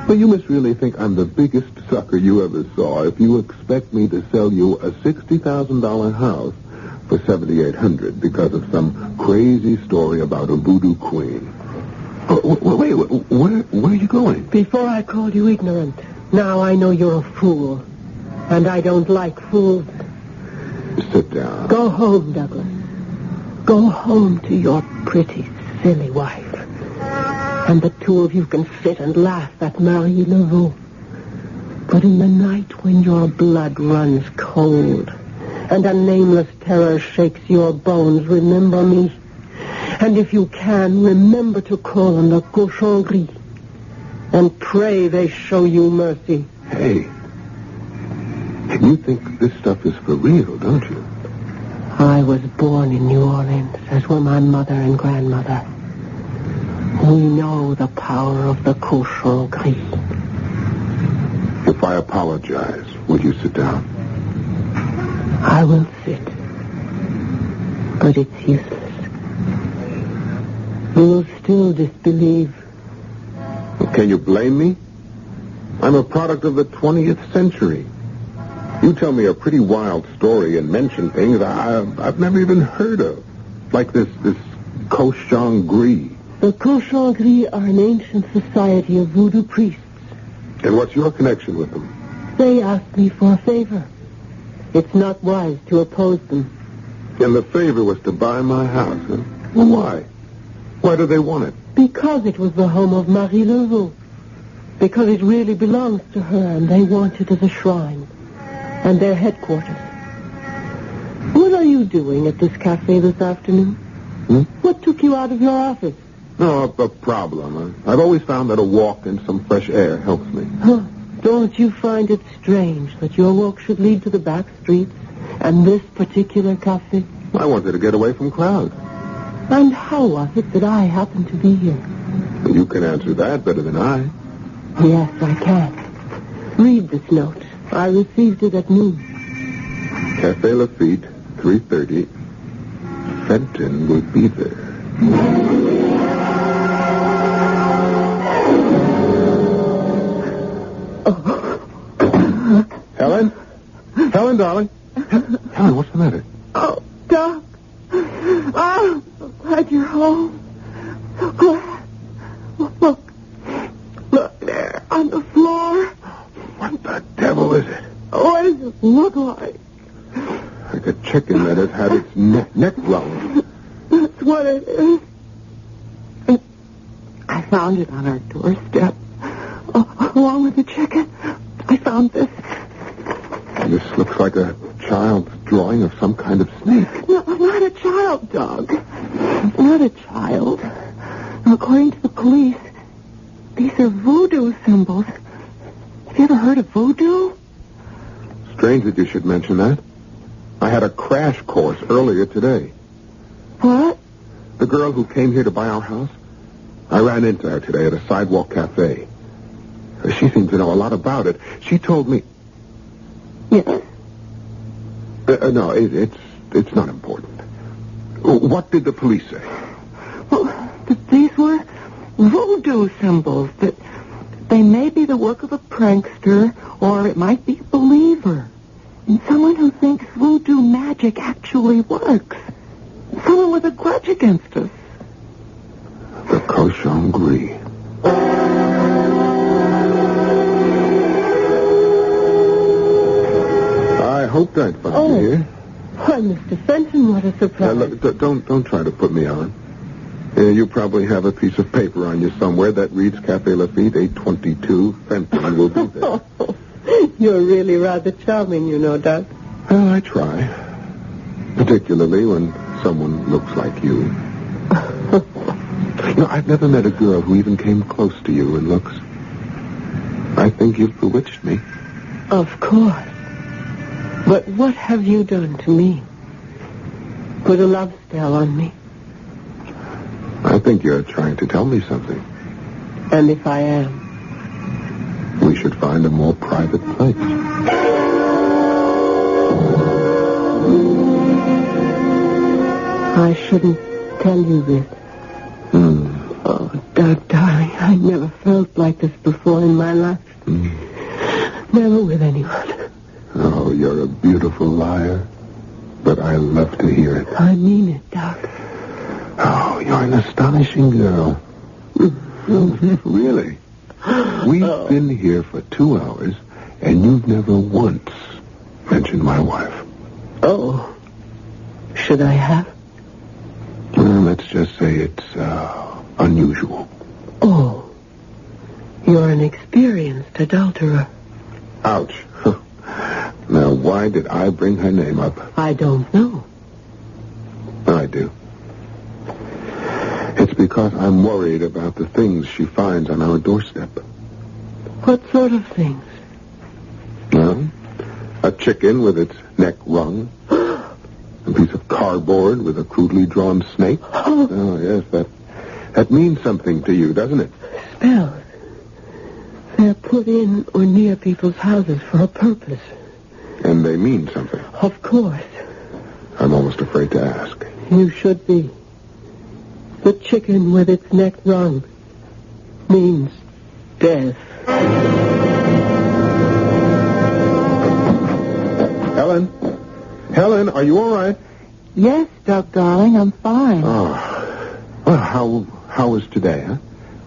Well, you must really think I'm the biggest sucker you ever saw if you expect me to sell you a $60,000 house for $7,800 because of some crazy story about a voodoo queen. Wait, where are you going? Before I called you ignorant. Now I know you're a fool. And I don't like fools. Sit down. Go home, Douglas. Go home to your pretty, silly wife. And the two of you can sit and laugh at Marie Laveau. But in the night when your blood runs cold and a nameless terror shakes your bones, remember me. And if you can, remember to call on the cochon gris. And pray they show you mercy. Hey, you think this stuff is for real, don't you? I was born in New Orleans, as were my mother and grandmother. We know the power of the cochon gris. If I apologize, will you sit down? I will sit. But it's useless. You will still disbelieve. Well, can you blame me? I'm a product of the 20th century. You tell me a pretty wild story and mention things I've never even heard of. Like this cochon gris. The cochon gris are an ancient society of voodoo priests. And what's your connection with them? They asked me for a favor. It's not wise to oppose them. And the favor was to buy my house, huh? Well, why? Why do they want it? Because it was the home of Marie Laveau. Because it really belongs to her, and they want it as a shrine. And their headquarters. What are you doing at this cafe this afternoon? What took you out of your office? No, a problem. I've always found that a walk in some fresh air helps me. Huh. Don't you find it strange that your walk should lead to the back streets and this particular cafe? I wanted to get away from crowds. And how was it that I happened to be here? You can answer that better than I. Yes, I can. Read this note. I received it at noon. Cafe Lafitte, 3:30. Fenton will be there. Helen? Helen, darling? Helen, what's the matter? Oh, Doc. Oh, so glad you're home. So glad. Look there on the floor. What the devil is it? What does it look like? Like a chicken that has had its neck wrung. That's what it is. I found it on our doorstep. Along with the chicken, I found this. This looks like a child's drawing of some kind of snake. No, not a child, Doug. Not a child. According to the police, these are voodoo symbols. Have you ever heard of voodoo? Strange that you should mention that. I had a crash course earlier today. What? The girl who came here to buy our house, I ran into her today at a sidewalk cafe. She seemed to know a lot about it. She told me... Yes? No, it's not important. What did the police say? Well, these were voodoo symbols. That they may be the work of a prankster, or it might be a believer. And someone who thinks voodoo magic actually works. Someone with a grudge against us. The cochon gris. I hoped I'd find you here. Why, Mr. Fenton, what a surprise. Look, don't try to put me on. You probably have a piece of paper on you somewhere that reads Cafe Lafitte, 822. Fenton will be there. You're really rather charming, you know, Doug. Well, I try. Particularly when someone looks like you. No, I've never met a girl who even came close to you in looks. I think you've bewitched me. Of course. But what have you done to me? Put a love spell on me. I think you're trying to tell me something. And if I am? We should find a more private place. I shouldn't tell you this. Oh, Doug. Doug, darling, I never felt like this before in my life. Never with anyone. Oh, you're a beautiful liar. But I love to hear it. I mean it, Doug. Oh, you're an astonishing girl. Really? We've been here for 2 hours, and you've never once mentioned my wife. Oh. Should I have? Well, let's just say it's unusual. Oh. You're an experienced adulterer. Ouch. Now, why did I bring her name up? I don't know. I do. It's because I'm worried about the things she finds on our doorstep. What sort of things? Well, a chicken with its neck wrung. A piece of cardboard with a crudely drawn snake. Oh, yes, that means something to you, doesn't it? Spells. They're put in or near people's houses for a purpose. And they mean something. Of course. I'm almost afraid to ask. You should be. The chicken with its neck wrung means death. Helen, are you all right? Yes, Doug, darling, I'm fine. Oh. Well, how was today, huh?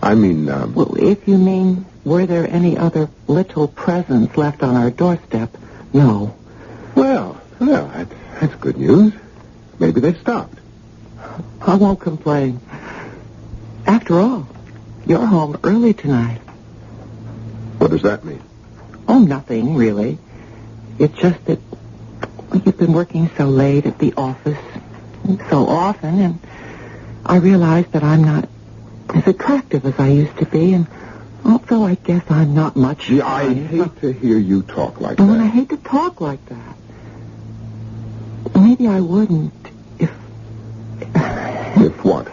I mean, Well, if you mean, were there any other little presents left on our doorstep? No. Well, that's good news. Maybe they stopped. I won't complain. After all, you're home early tonight. What does that mean? Oh, nothing, really. It's just that you've been working so late at the office so often, and I realize that I'm not as attractive as I used to be, and also I guess I'm not much... Yeah, I hate to hear you talk like and that. I hate to talk like that. Maybe I wouldn't if... If what?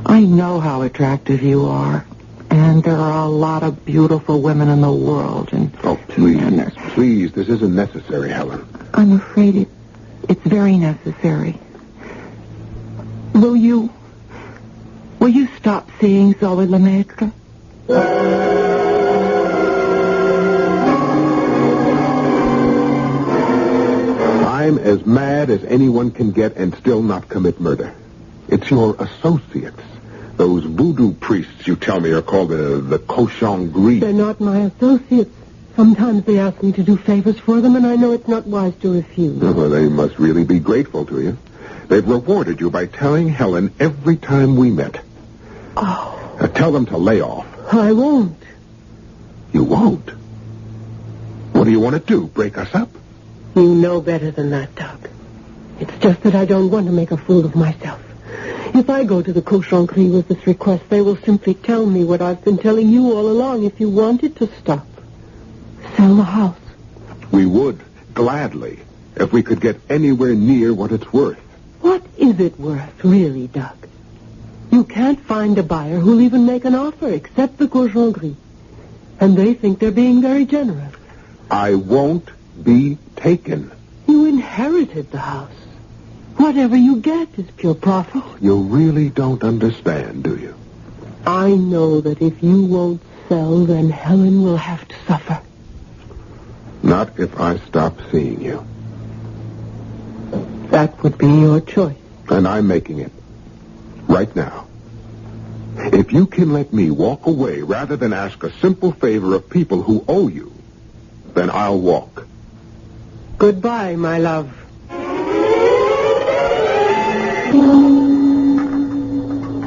I know how attractive you are, and there are a lot of beautiful women in the world, and... Oh, please, this isn't necessary, Helen. I'm afraid it's very necessary. Will you stop seeing Zoe Lemaitre? I'm as mad as anyone can get and still not commit murder. It's your associates. Those voodoo priests you tell me are called the cochon gris. They're not my associates. Sometimes they ask me to do favors for them, and I know it's not wise to refuse. Well, they must really be grateful to you. They've rewarded you by telling Helen every time we met. Oh. Now, tell them to lay off. I won't. You won't? What do you want to do, break us up? You know better than that, Doug. It's just that I don't want to make a fool of myself. If I go to the cochon gris with this request, they will simply tell me what I've been telling you all along. If you wanted to stop, sell the house. We would, gladly, if we could get anywhere near what it's worth. What is it worth, really, Doug? You can't find a buyer who'll even make an offer except the cochon gris. And they think they're being very generous. I won't be taken. You inherited the house. Whatever you get is pure profit. You really don't understand, do you? I know that if you won't sell, then Helen will have to suffer. Not if I stop seeing you. That would be your choice. And I'm making it. Right now. If you can let me walk away rather than ask a simple favor of people who owe you, then I'll walk. Goodbye, my love.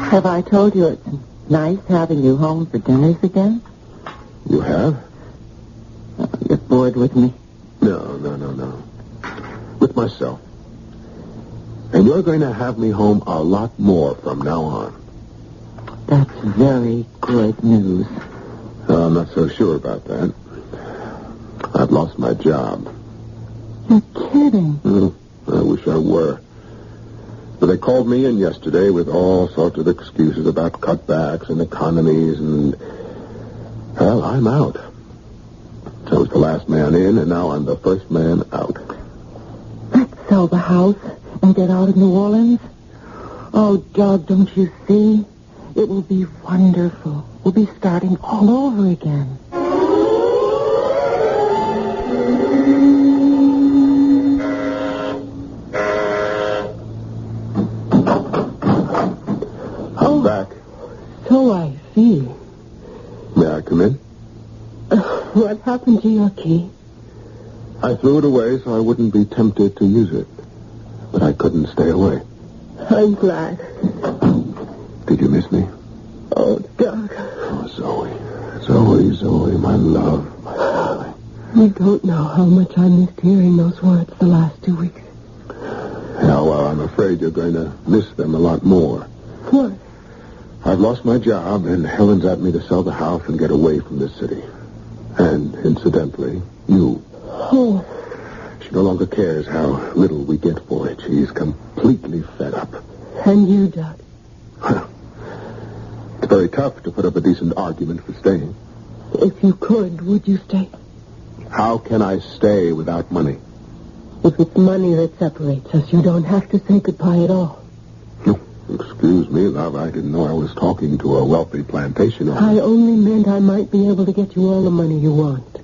Have I told you it's nice having you home for dinners again? You have? Oh, you're bored with me. No. With myself. And you're going to have me home a lot more from now on. That's very good news. I'm not so sure about that. I've lost my job. You're kidding. I wish I were. But they called me in yesterday with all sorts of excuses about cutbacks and economies and... Well, I'm out. I was the last man in, and now I'm the first man out. Let's sell the house and get out of New Orleans. Oh, Doug, don't you see? It will be wonderful. We'll be starting all over again. I'm back. So I see. May I come in? What happened to your key? I threw it away so I wouldn't be tempted to use it. But I couldn't stay away. I'm glad. Did you miss me? Oh, Doug. Oh, Zoe, my love, my darling. You don't know how much I missed hearing those words the last 2 weeks. Yeah, well, I'm afraid you're going to miss them a lot more. What? I've lost my job, and Helen's asked me to sell the house and get away from the city. And, incidentally, you. Oh. She no longer cares how little we get for it. She's completely fed up. And you, Doug? It's very tough to put up a decent argument for staying. If you could, would you stay? How can I stay without money? If it's money that separates us, you don't have to say goodbye at all. No, excuse me, love. I didn't know I was talking to a wealthy plantation owner. I only meant I might be able to get you all the money you want.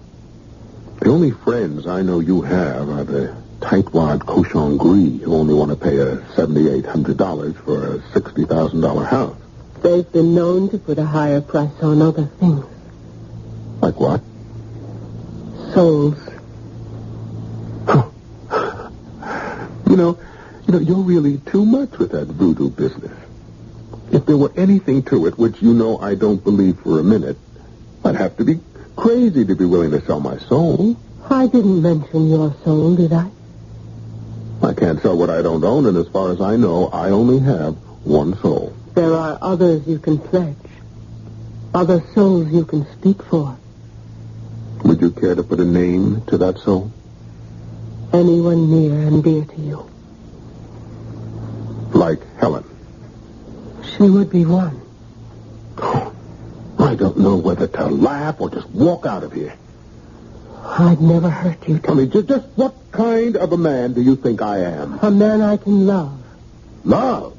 The only friends I know you have are the tightwad cochon gris who only want to pay $7,800 for a $60,000 house. They've been known to put a higher price on other things. Like what? Souls. You know, you're really too much with that voodoo business. If there were anything to it, which you know I don't believe for a minute, I'd have to be crazy to be willing to sell my soul. I didn't mention your soul, did I? I can't sell what I don't own, and as far as I know, I only have one soul. There are others you can pledge. Other souls you can speak for. Would you care to put a name to that soul? Anyone near and dear to you. Like Helen? She would be one. I don't know whether to laugh or just walk out of here. I'd never hurt you. Tell me, just what kind of a man do you think I am? A man I can love. Love?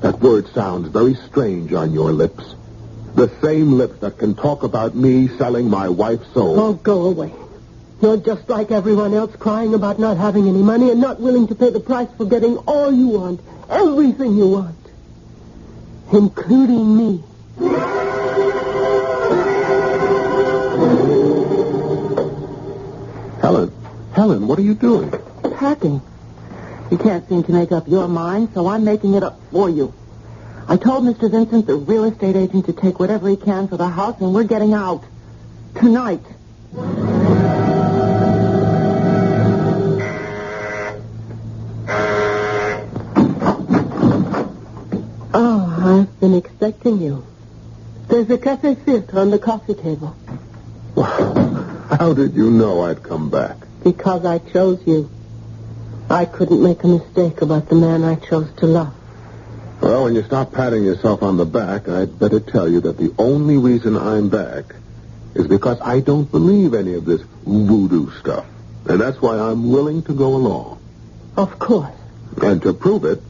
That word sounds very strange on your lips. The same lips that can talk about me selling my wife's soul. Oh, go away. You're just like everyone else, crying about not having any money and not willing to pay the price for getting all you want, everything you want, including me. Helen, what are you doing? Packing. You can't seem to make up your mind, so I'm making it up for you. I told Mr. Vincent, the real estate agent, to take whatever he can for the house, and we're getting out. Tonight. Oh, I've been expecting you. There's a cafe filtre on the coffee table. How did you know I'd come back? Because I chose you. I couldn't make a mistake about the man I chose to love. Well, when you stop patting yourself on the back, I'd better tell you that the only reason I'm back is because I don't believe any of this voodoo stuff. And that's why I'm willing to go along. Of course. And to prove it,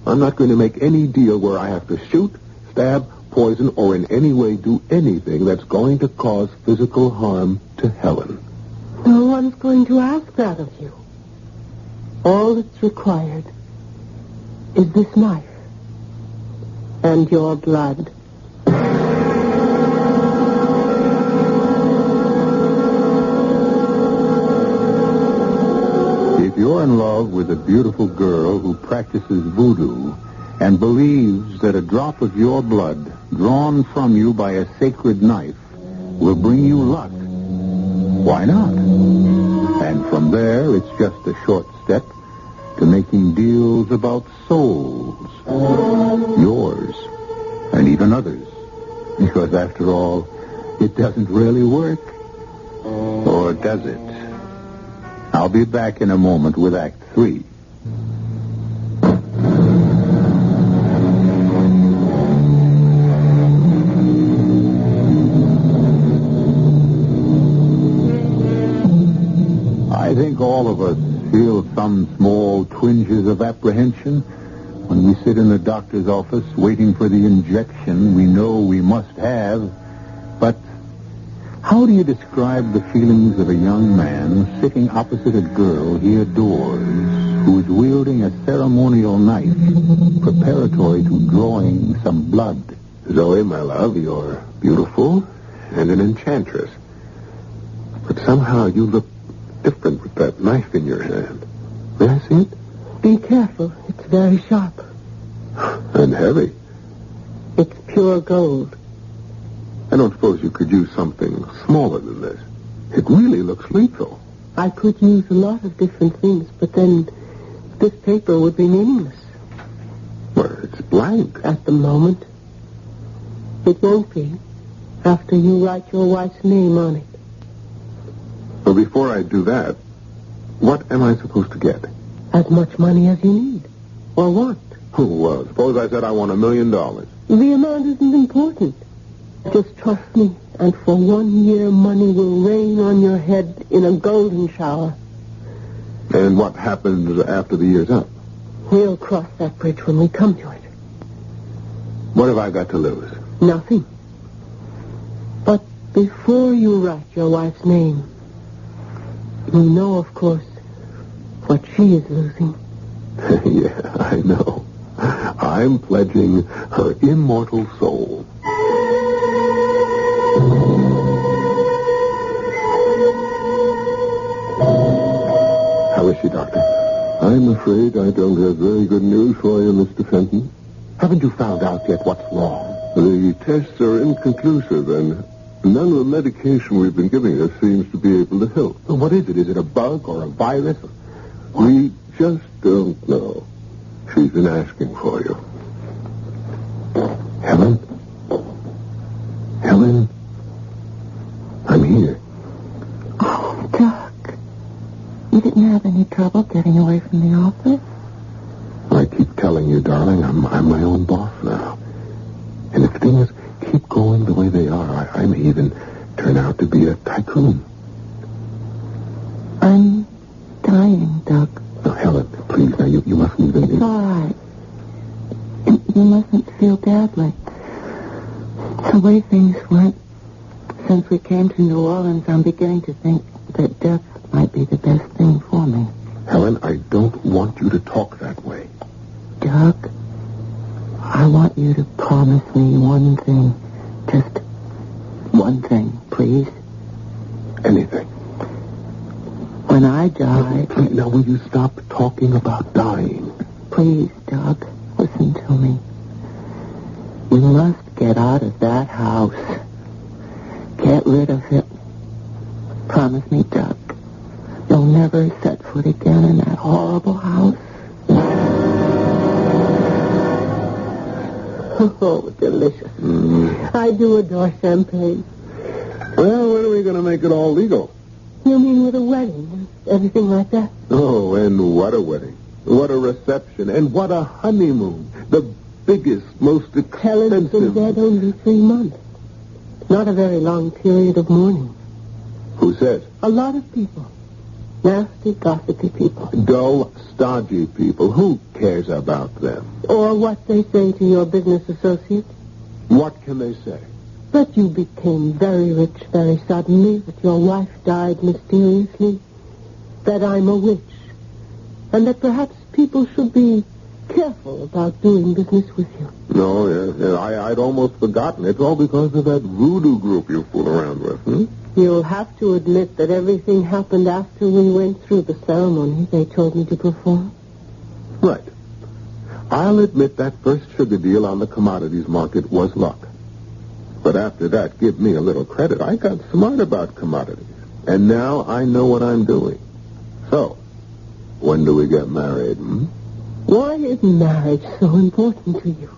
I'm not going to make any deal where I have to shoot, stab, poison, or in any way do anything that's going to cause physical harm to Helen. No one's going to ask that of you. All that's required is this knife and your blood. If you're in love with a beautiful girl who practices voodoo and believes that a drop of your blood drawn from you by a sacred knife will bring you luck, why not? And from there, it's just a short step to making deals about souls. Yours, and even others. Because after all, it doesn't really work. Or does it? I'll be back in a moment with Act 3. I think all of us feel some small twinges of apprehension when we sit in the doctor's office waiting for the injection we know we must have. But how do you describe the feelings of a young man sitting opposite a girl he adores, who is wielding a ceremonial knife preparatory to drawing some blood? Zoe, my love, you're beautiful and an enchantress. But somehow you look different with that knife in your hand. May I see it? Be careful. It's very sharp. And heavy. It's pure gold. I don't suppose you could use something smaller than this. It really looks lethal. I could use a lot of different things, but then this paper would be meaningless. Well, it's blank. At the moment. It won't be after you write your wife's name on it. Well, before I do that, what am I supposed to get? As much money as you need. Or want. Oh, well, suppose I said I want $1 million. The amount isn't important. Just trust me, and for 1 year, money will rain on your head in a golden shower. And what happens after the year's up? We'll cross that bridge when we come to it. What have I got to lose? Nothing. But before you write your wife's name, you know, of course, what she is losing. Yeah, I know. I'm pledging her immortal soul. How is she, Doctor? I'm afraid I don't have very good news for you, Mr. Fenton. Haven't you found out yet what's wrong? The tests are inconclusive, and none of the medication we've been giving her seems to be able to help. Well, what is it? Is it a bug or a virus? We just don't know. She's been asking for you. Helen? Helen? I'm here. Oh, Doc. You didn't have any trouble getting away from the office? I keep telling you, darling, I'm my own boss now. And if things keep going the way they are, I may even turn out to be a tycoon. I'm dying, Doc. Now, Helen, please, now, you mustn't even... It's all right. You mustn't feel badly. The way things went since we came to New Orleans, I'm beginning to think that death might be the best thing for me. Helen, I don't want you to talk that way. Doc, I want you to promise me one thing. Just one thing, please. Anything. When I die... Now, will you stop talking about dying? Please, Doc, listen to me. We must get out of that house. Get rid of it. Promise me, Doc. You'll never set foot again in that horrible house. Oh, delicious. I do adore champagne. Well, when are we going to make it all legal? You mean with a wedding? Everything like that? Oh, and what a wedding. What a reception. And what a honeymoon. The biggest, most expensive... Helen's been dead only 3 months. Not a very long period of mourning. Who says? A lot of people. Nasty, gossipy people. Dull, stodgy people. Who cares about them? Or what they say to your business associates. What can they say? That you became very rich very suddenly, that your wife died mysteriously, that I'm a witch, and that perhaps people should be careful about doing business with you. No, yeah, I'd almost forgotten. It's all because of that voodoo group you fool around with, You'll have to admit that everything happened after we went through the ceremony they told me to perform. Right. I'll admit that first sugar deal on the commodities market was luck. But after that, give me a little credit. I got smart about commodities. And now I know what I'm doing. So, when do we get married, Why isn't marriage so important to you?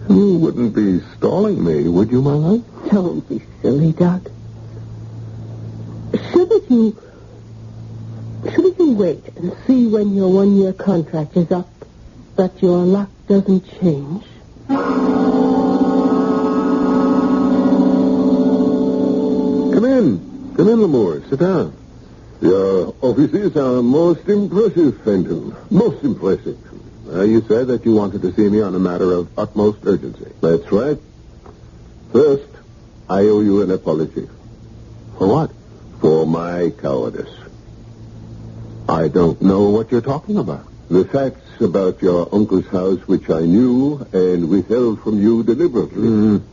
You wouldn't be stalling me, would you, my love? Don't be silly, Doc. Shouldn't you wait and see when your 1-year contract is up, that your luck doesn't change? Come in, Lamore. Sit down. Your offices are most impressive, Fenton. Most impressive. You said that you wanted to see me on a matter of utmost urgency. That's right. First, I owe you an apology. For what? For my cowardice. I don't know what you're talking about. The facts about your uncle's house, which I knew and withheld from you deliberately.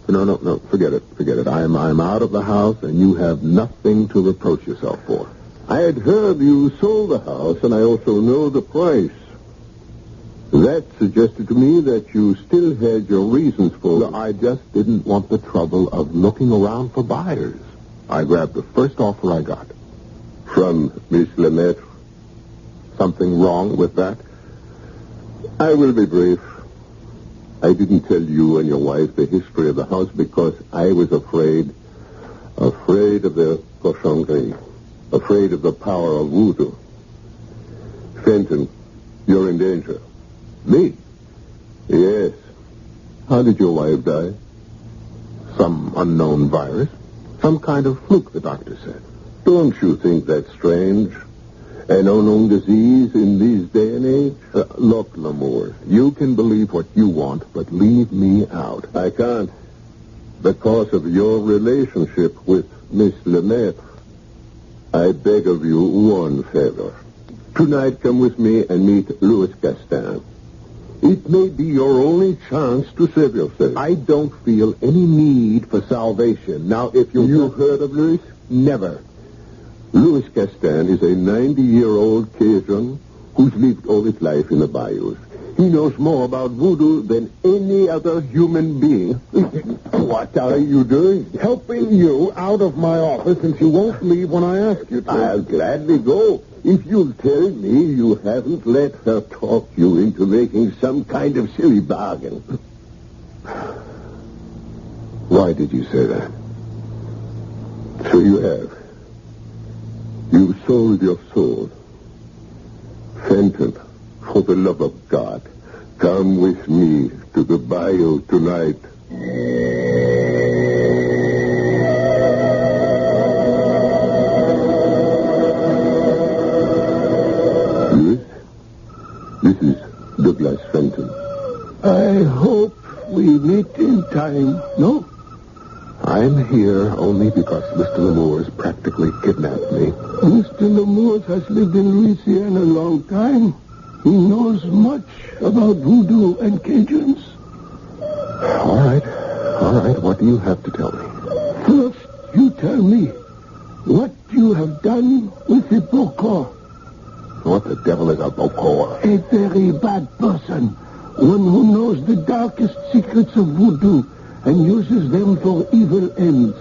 No. Forget it. I'm out of the house, and you have nothing to reproach yourself for. I had heard you sold the house, and I also know the price. That suggested to me that you still had your reasons for... No, I just didn't want the trouble of looking around for buyers. I grabbed the first offer I got. From Miss Lemaitre? Something wrong with that? I will be brief. I didn't tell you and your wife the history of the house because I was afraid of the cochon gris, afraid of the power of voodoo. Fenton, you're in danger. Me? Yes. How did your wife die? Some unknown virus. Some kind of fluke, the doctor said. Don't you think that's strange? An unknown disease in this day and age? Look, L'Amour, you can believe what you want, but leave me out. I can't. Because of your relationship with Miss Lemaitre. I beg of you one favor. Tonight, come with me and meet Louis Castin. It may be your only chance to save yourself. I don't feel any need for salvation. Now, if You've heard of Louis? Never. Louis Castin is a 90-year-old Cajun who's lived all his life in the bayous. He knows more about voodoo than any other human being. What are you doing? Helping you out of my office since you won't leave when I ask you to. I'll gladly go if you'll tell me you haven't let her talk you into making some kind of silly bargain. Why did you say that? So you have. You've sold your soul. Fenton, for the love of God, come with me to the bayou tonight. Louis, this is Douglas Fenton. I hope we meet in time, no? I'm here only because Mr. L'Amour's practically kidnapped me. Mr. L'Amour has lived in Louisiana a long time. He knows much about voodoo and Cajuns. All right. What do you have to tell me? First, you tell me what you have done with the Bokor. What the devil is a Bokor? A very bad person. One who knows the darkest secrets of voodoo and uses them for evil ends.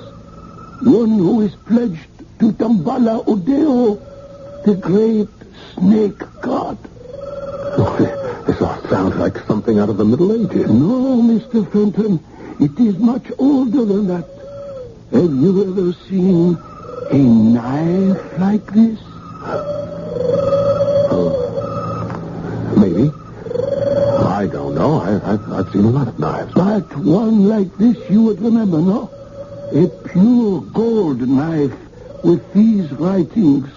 One who is pledged to Damballa Udeo, the great snake god. This all sounds like something out of the Middle Ages. No, Mr. Fenton. It is much older than that. Have you ever seen a knife like this? Maybe. I don't know. I've seen a lot of knives. But one like this you would remember, no? A pure gold knife with these writings.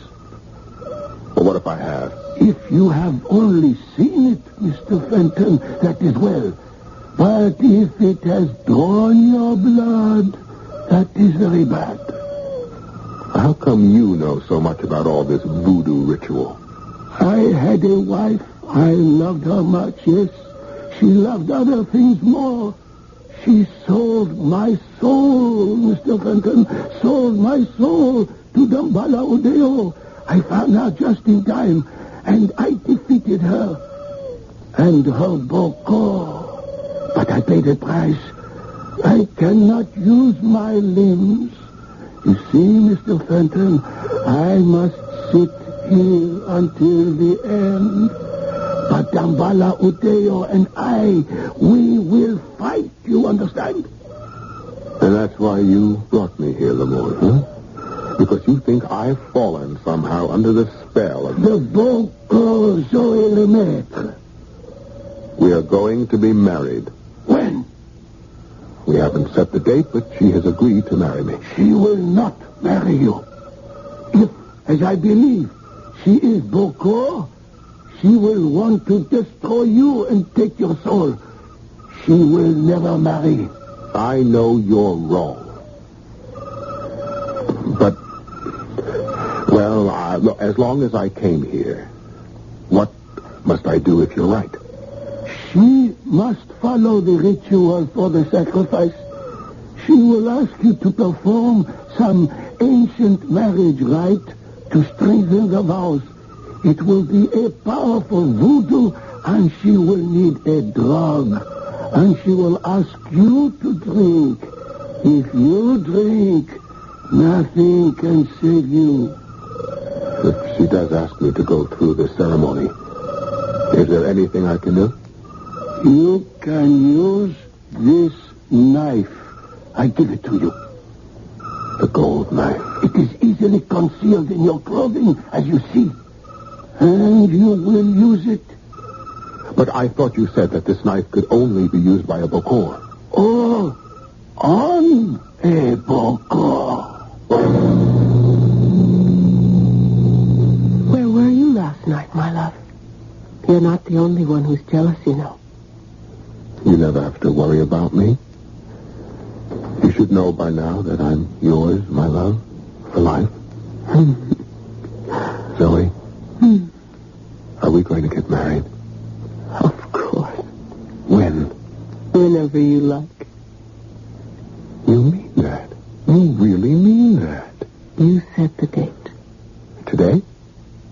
Well, what if I have? If you have only seen it, Mr. Fenton, that is well. But if it has drawn your blood, that is very bad. How come you know so much about all this voodoo ritual? I had a wife. I loved her much, yes. She loved other things more. She sold my soul, Mr. Fenton, sold my soul to Damballa Udeo. I found her just in time, and I defeated her. And her Bokor. But I paid a price. I cannot use my limbs. You see, Mr. Fenton, I must sit here until the end. But Damballa Udeo and I, we will fight, you understand? And that's why you brought me here, L'Amour, huh? Because you think I've fallen somehow under the spell of... The Bokor Zoe Lemaitre. We are going to be married. When? We haven't set the date, but she has agreed to marry me. She will not marry you. If, as I believe, she is Bokor, she She will want to destroy you and take your soul. She will never marry. I know you're wrong. But, well, as long as I came here, what must I do if you're right? She must follow the ritual for the sacrifice. She will ask you to perform some ancient marriage rite to strengthen the vows. It will be a powerful voodoo, and she will need a drug. And she will ask you to drink. If you drink, nothing can save you. If she does ask me to go through the ceremony, is there anything I can do? You can use this knife. I give it to you. The gold knife. It is easily concealed in your clothing, as you see. And you will use it. But I thought you said that this knife could only be used by a bokor. Oh, on a bokor. Where were you last night, my love? You're not the only one who's jealous, you know. You never have to worry about me. You should know by now that I'm yours, my love, for life. Zoe, are we going to get married? Of course. When? Whenever you like. You mean that? You really mean that? You set the date. Today?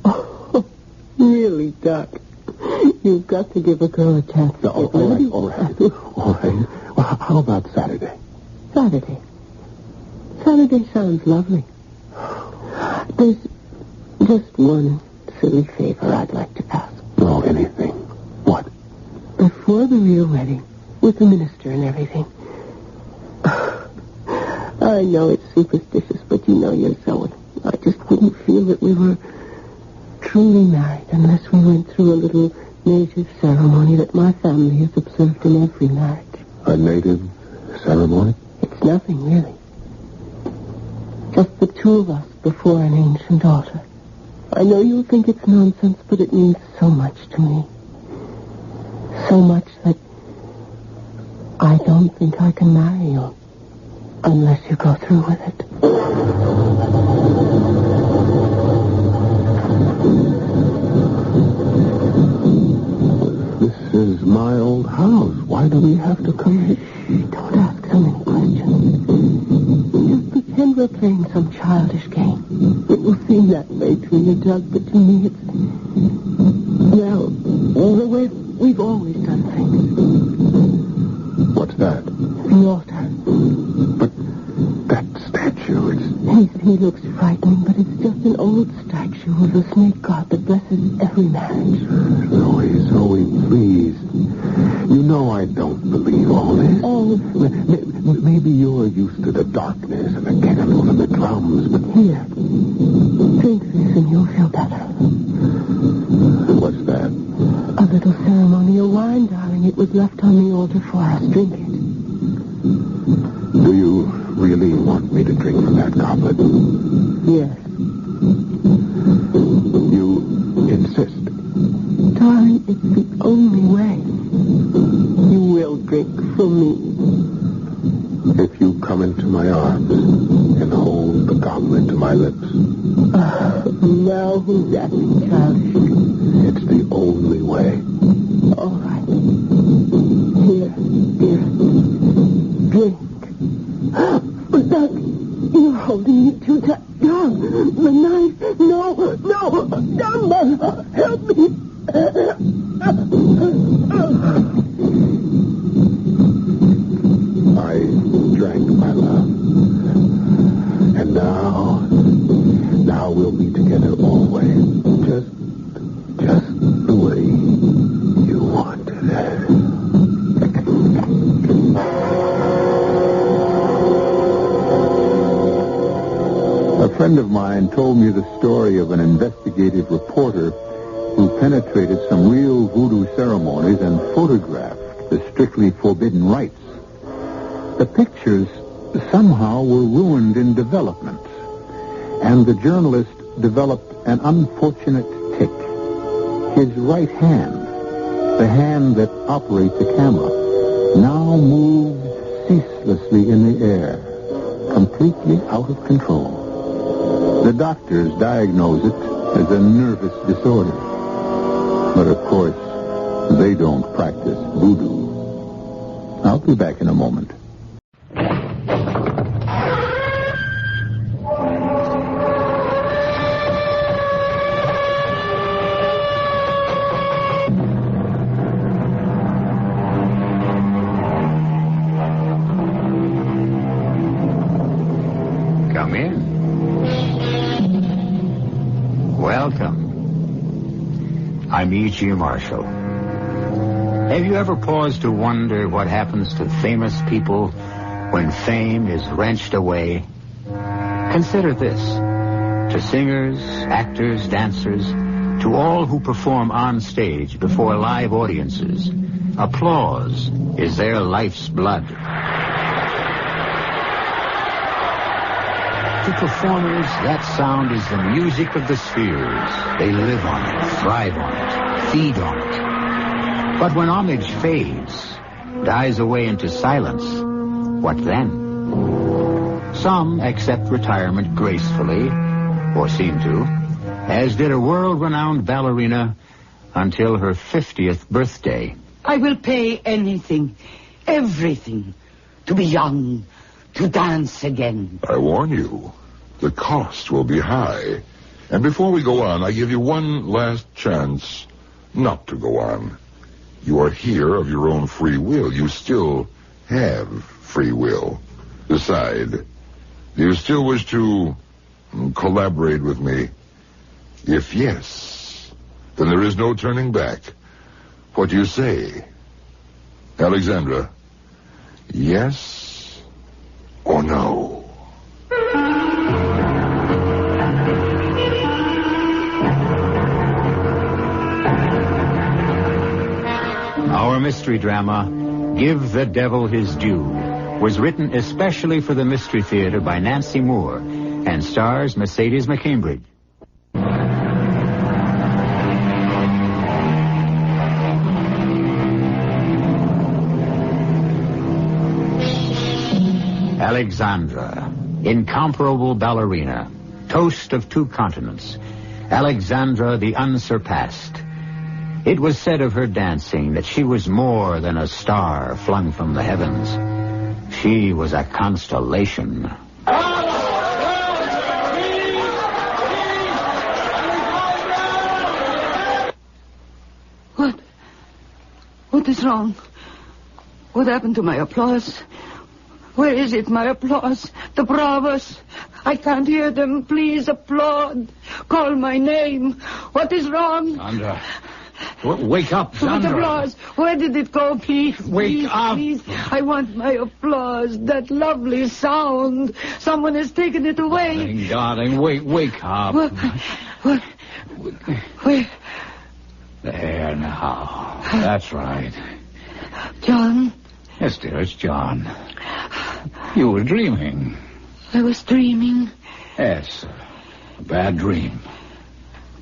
Oh, really, Doc. You've got to give a girl a chance to get ready. All right. Well, how about Saturday? Saturday sounds lovely. There's just one silly favor I'd like to ask. Oh, anything. What? Before the real wedding, with the minister and everything. I know it's superstitious, but you know you're Zoe. I just wouldn't feel that we were truly married unless we went through a little native ceremony that my family has observed in every marriage. A native ceremony? It's nothing, really. Just the two of us before an ancient altar. I know you'll think it's nonsense, but it means so much to me. So much that I don't think I can marry you unless you go through with it. This is my old house. Why do we have to come here? Don't ask so many questions. Just pretend we're playing some childish game. It will seem that way to you, Doug, but to me it's... well, the way we've always done things. What's that? The altar. But that statue, He looks frightening, but it's just an old statue of the snake god that blesses every marriage. Zoe, please. You know I don't believe all this. Oh. Maybe you're used to the darkness and the candles and the drums, but... Here. Drink this and you'll feel better. What's that? A little ceremonial wine, darling. It was left on the altar for us. Drink it. Do you really want me to drink from that goblet? Yes. You insist? Darling, it's the only way. You will drink from me. If you come into my arms and hold the goblet to my lips. Now who's acting childish? It's the only way. All right. Here. Drink. But Doug, you're holding me too tight. Doug, the knife. No. Doug, help me. I drank, my love. And now we'll be together always. Just the way you wanted it. A friend of mine told me the story of an investigative reporter who penetrated some real voodoo ceremonies and photographed the strictly forbidden rites. The pictures somehow were ruined in development, and the journalist developed an unfortunate tic. His right hand, the hand that operates the camera, now moves ceaselessly in the air, completely out of control. The doctors diagnose it as a nervous disorder. But of course, they don't practice voodoo. I'll be back in a moment. Come in. Welcome. I'm E.G. Marshall. Have you ever paused to wonder what happens to famous people when fame is wrenched away? Consider this. To singers, actors, dancers, to all who perform on stage before live audiences, applause is their life's blood. To performers, that sound is the music of the spheres. They live on it, thrive on it, feed on it. But when homage fades, dies away into silence, what then? Some accept retirement gracefully, or seem to, as did a world-renowned ballerina until her 50th birthday. I will pay anything, everything, to be young, to dance again. I warn you, the cost will be high. And before we go on, I give you one last chance not to go on. You are here of your own free will. You still have free will. Decide. Do you still wish to collaborate with me? If yes, then there is no turning back. What do you say? Alexandra, yes or no? Our mystery drama, Give the Devil His Due, was written especially for the Mystery Theater by Nancy Moore and stars Mercedes McCambridge. Alexandra, incomparable ballerina, toast of 2 continents, Alexandra the unsurpassed. It was said of her dancing that she was more than a star flung from the heavens. She was a constellation. What is wrong? What happened to my applause? Where is it, my applause? The bravos. I can't hear them. Please applaud. Call my name. What is wrong? Sandra, wake up, Sandra. What applause? Where did it go, please? Wake up. Please. I want my applause. That lovely sound. Someone has taken it away. Darling, wake up. What? Where? There now. That's right. John? Yes, dear, it's John. You were dreaming. I was dreaming. Yes, a bad dream.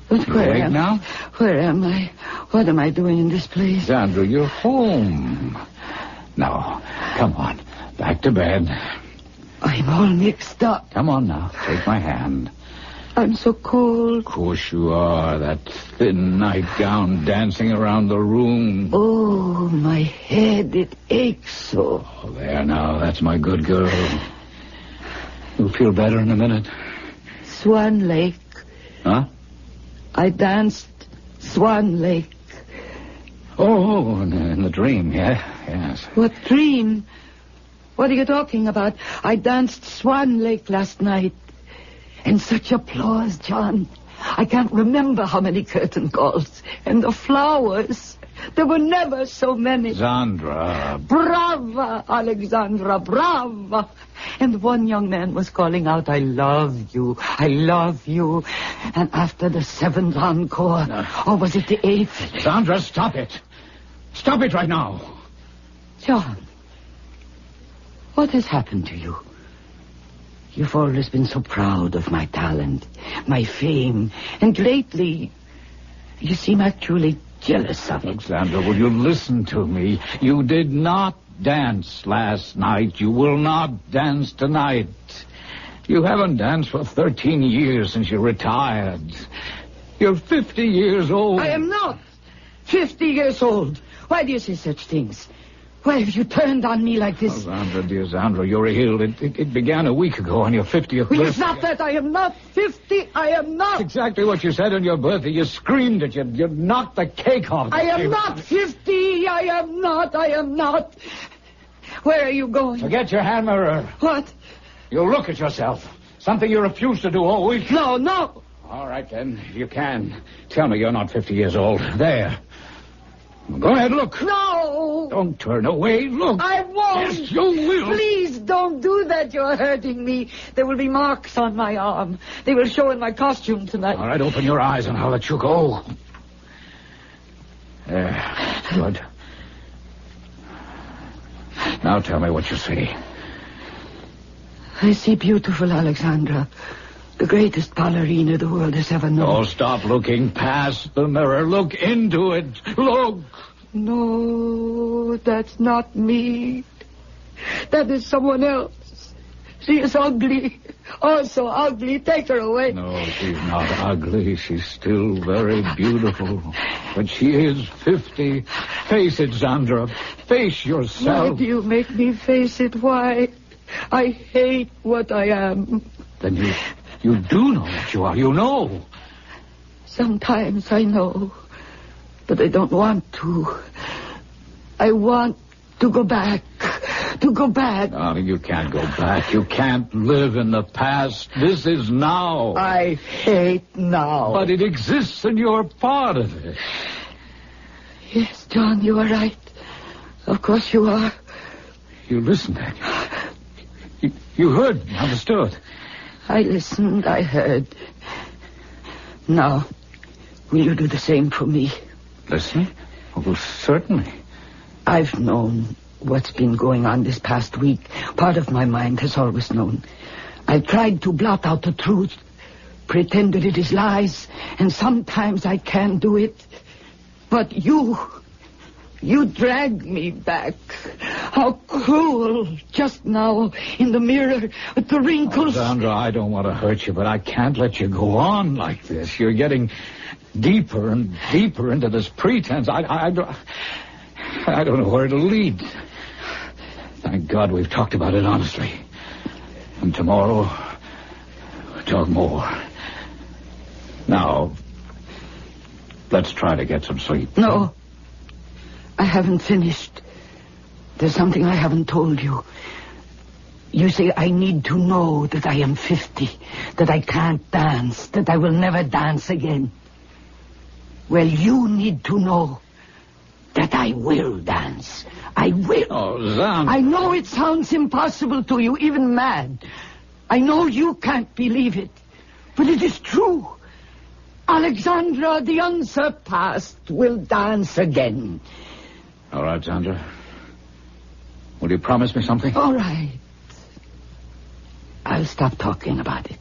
But where am now? Where am I? What am I doing in this place? Sandra, you're home. Now, come on. Back to bed. I'm all mixed up. Come on now. Take my hand. I'm so cold. Of course you are. That thin nightgown dancing around the room. Oh, my head, it aches so. Oh, there now. That's my good girl. You'll feel better in a minute. Swan Lake. Huh? I danced Swan Lake. Oh, in the dream, yes. What dream? What are you talking about? I danced Swan Lake last night. And such applause, John. I can't remember how many curtain calls. And the flowers. There were never so many. Sandra. Brava, Alexandra, brava. And one young man was calling out, I love you, I love you. And after the 7th encore, or was it the 8th? Sandra, stop it. Stop it right now. John, what has happened to you? You've always been so proud of my talent, my fame, and lately You seem actually jealous of it. Alexandra, will you listen to me? You did not dance last night. You will not dance tonight. You haven't danced for 13 years since you retired. You're 50 years old. I am not 50 years old. Why do you say such things? Why have you turned on me like this? Sandra, dear Sandra, you're ill. It began a week ago on your 50th birthday. It's not that. I am not 50. I am not. That's exactly what you said on your birthday. You screamed at you. You knocked the cake off. I am not 50. I am not. I am not. Where are you going? Forget your hand mirror. What? You look at yourself. Something you refuse to do all week. No, no. All right, then. If you can, tell me you're not 50 years old. There. Go ahead, look. No. Don't turn away. Look. I won't. Yes, you will. Please don't do that. You're hurting me. There will be marks on my arm. They will show in my costume tonight. All right, open your eyes and I'll let you go. There. Good. Now tell me what you see. I see beautiful Alexandra. The greatest ballerina the world has ever known. Oh, stop looking past the mirror. Look into it. Look. No, that's not me. That is someone else. She is ugly. Oh, so ugly. Take her away. No, she's not ugly. She's still very beautiful. But she is 50. Face it, Sandra. Face yourself. Why do you make me face it? Why? I hate what I am. Then you do know what you are. You know. Sometimes I know. But I don't want to. I want to go back. To go back. Darling, you can't go back. You can't live in the past. This is now. I hate now. But it exists and you're part of it. Yes, John, you are right. Of course you are. You listened. You heard, understood. I listened, I heard. Now, will you do the same for me? Listen? Oh, well, certainly. I've known what's been going on this past week. Part of my mind has always known. I've tried to blot out the truth, pretend that it is lies, and sometimes I can do it. But you drag me back. How cruel, just now, in the mirror, with the wrinkles. Sandra, I don't want to hurt you, but I can't let you go on like this. You're getting deeper and deeper into this pretense. I don't know where it'll lead. Thank God we've talked about it honestly. And tomorrow, we'll talk more. Now, let's try to get some sleep. No. I haven't finished. There's something I haven't told you. You say I need to know that I am 50, that I can't dance, that I will never dance again. Well, you need to know that I will dance. I will. Oh, Zan. I know it sounds impossible to you, even mad. I know you can't believe it, but it is true. Alexandra, the unsurpassed, will dance again. All right, Sandra. Will you promise me something? All right. I'll stop talking about it.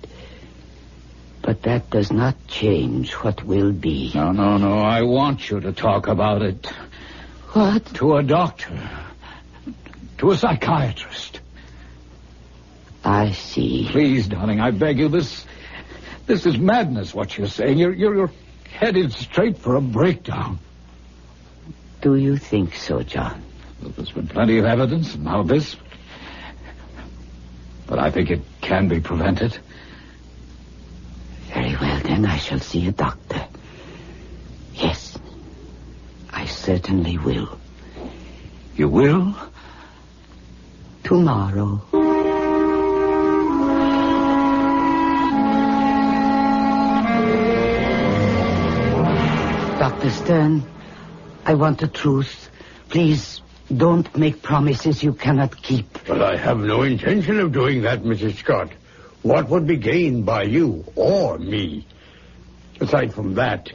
But that does not change what will be. No. I want you to talk about it. What? To a doctor. To a psychiatrist. I see. Please, darling, I beg you. This is madness, what you're saying. You're headed straight for a breakdown. Do you think so, John? Well, there's been plenty of evidence, and now this. But I think it can be prevented. Very well, then I shall see a doctor. Yes, I certainly will. You will? Tomorrow. Dr. Stern, I want the truth. Please, don't make promises you cannot keep. But I have no intention of doing that, Mrs. Scott. What would be gained by you or me? Aside from that,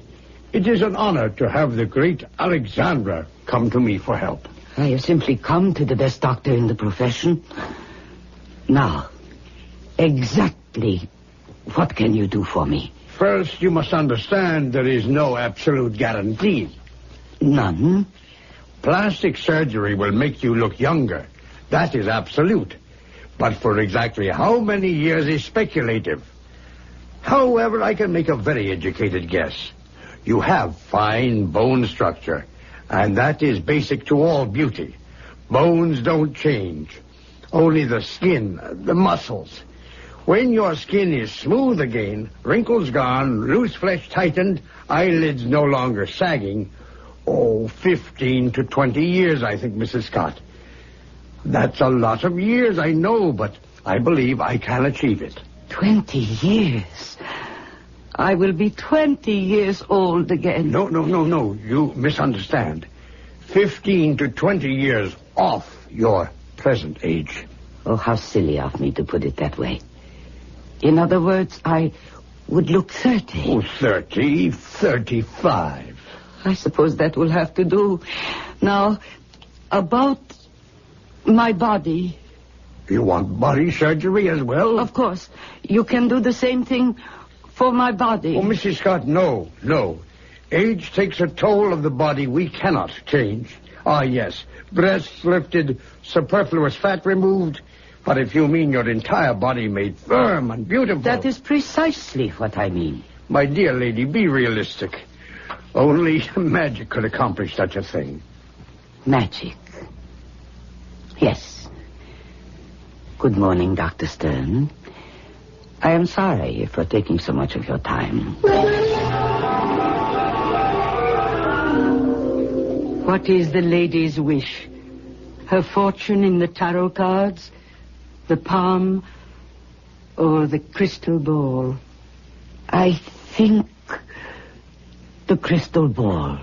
it is an honor to have the great Alexandra come to me for help. I have simply come to the best doctor in the profession. Now, exactly what can you do for me? First, you must understand there is no absolute guarantee. None? Plastic surgery will make you look younger. That is absolute. But for exactly how many years is speculative. However, I can make a very educated guess. You have fine bone structure, and that is basic to all beauty. Bones don't change. Only the skin, the muscles. When your skin is smooth again, wrinkles gone, loose flesh tightened, eyelids no longer sagging, 15 to 20 years, I think, Mrs. Scott. That's a lot of years, I know, but I believe I can achieve it. 20 years? I will be 20 years old again. No. You misunderstand. 15 to 20 years off your present age. Oh, how silly of me to put it that way. In other words, I would look 30. 30, 35. I suppose that will have to do. Now, about my body. You want body surgery as well? Of course. You can do the same thing for my body. Oh, Mrs. Scott, no. Age takes a toll of the body we cannot change. Ah, yes. Breasts lifted, superfluous fat removed. But if you mean your entire body made firm and beautiful... That is precisely what I mean. My dear lady, be realistic. Only magic could accomplish such a thing. Magic? Yes. Good morning, Dr. Stern. I am sorry for taking so much of your time. What is the lady's wish? Her fortune in the tarot cards? The palm? Or the crystal ball? I think the crystal ball.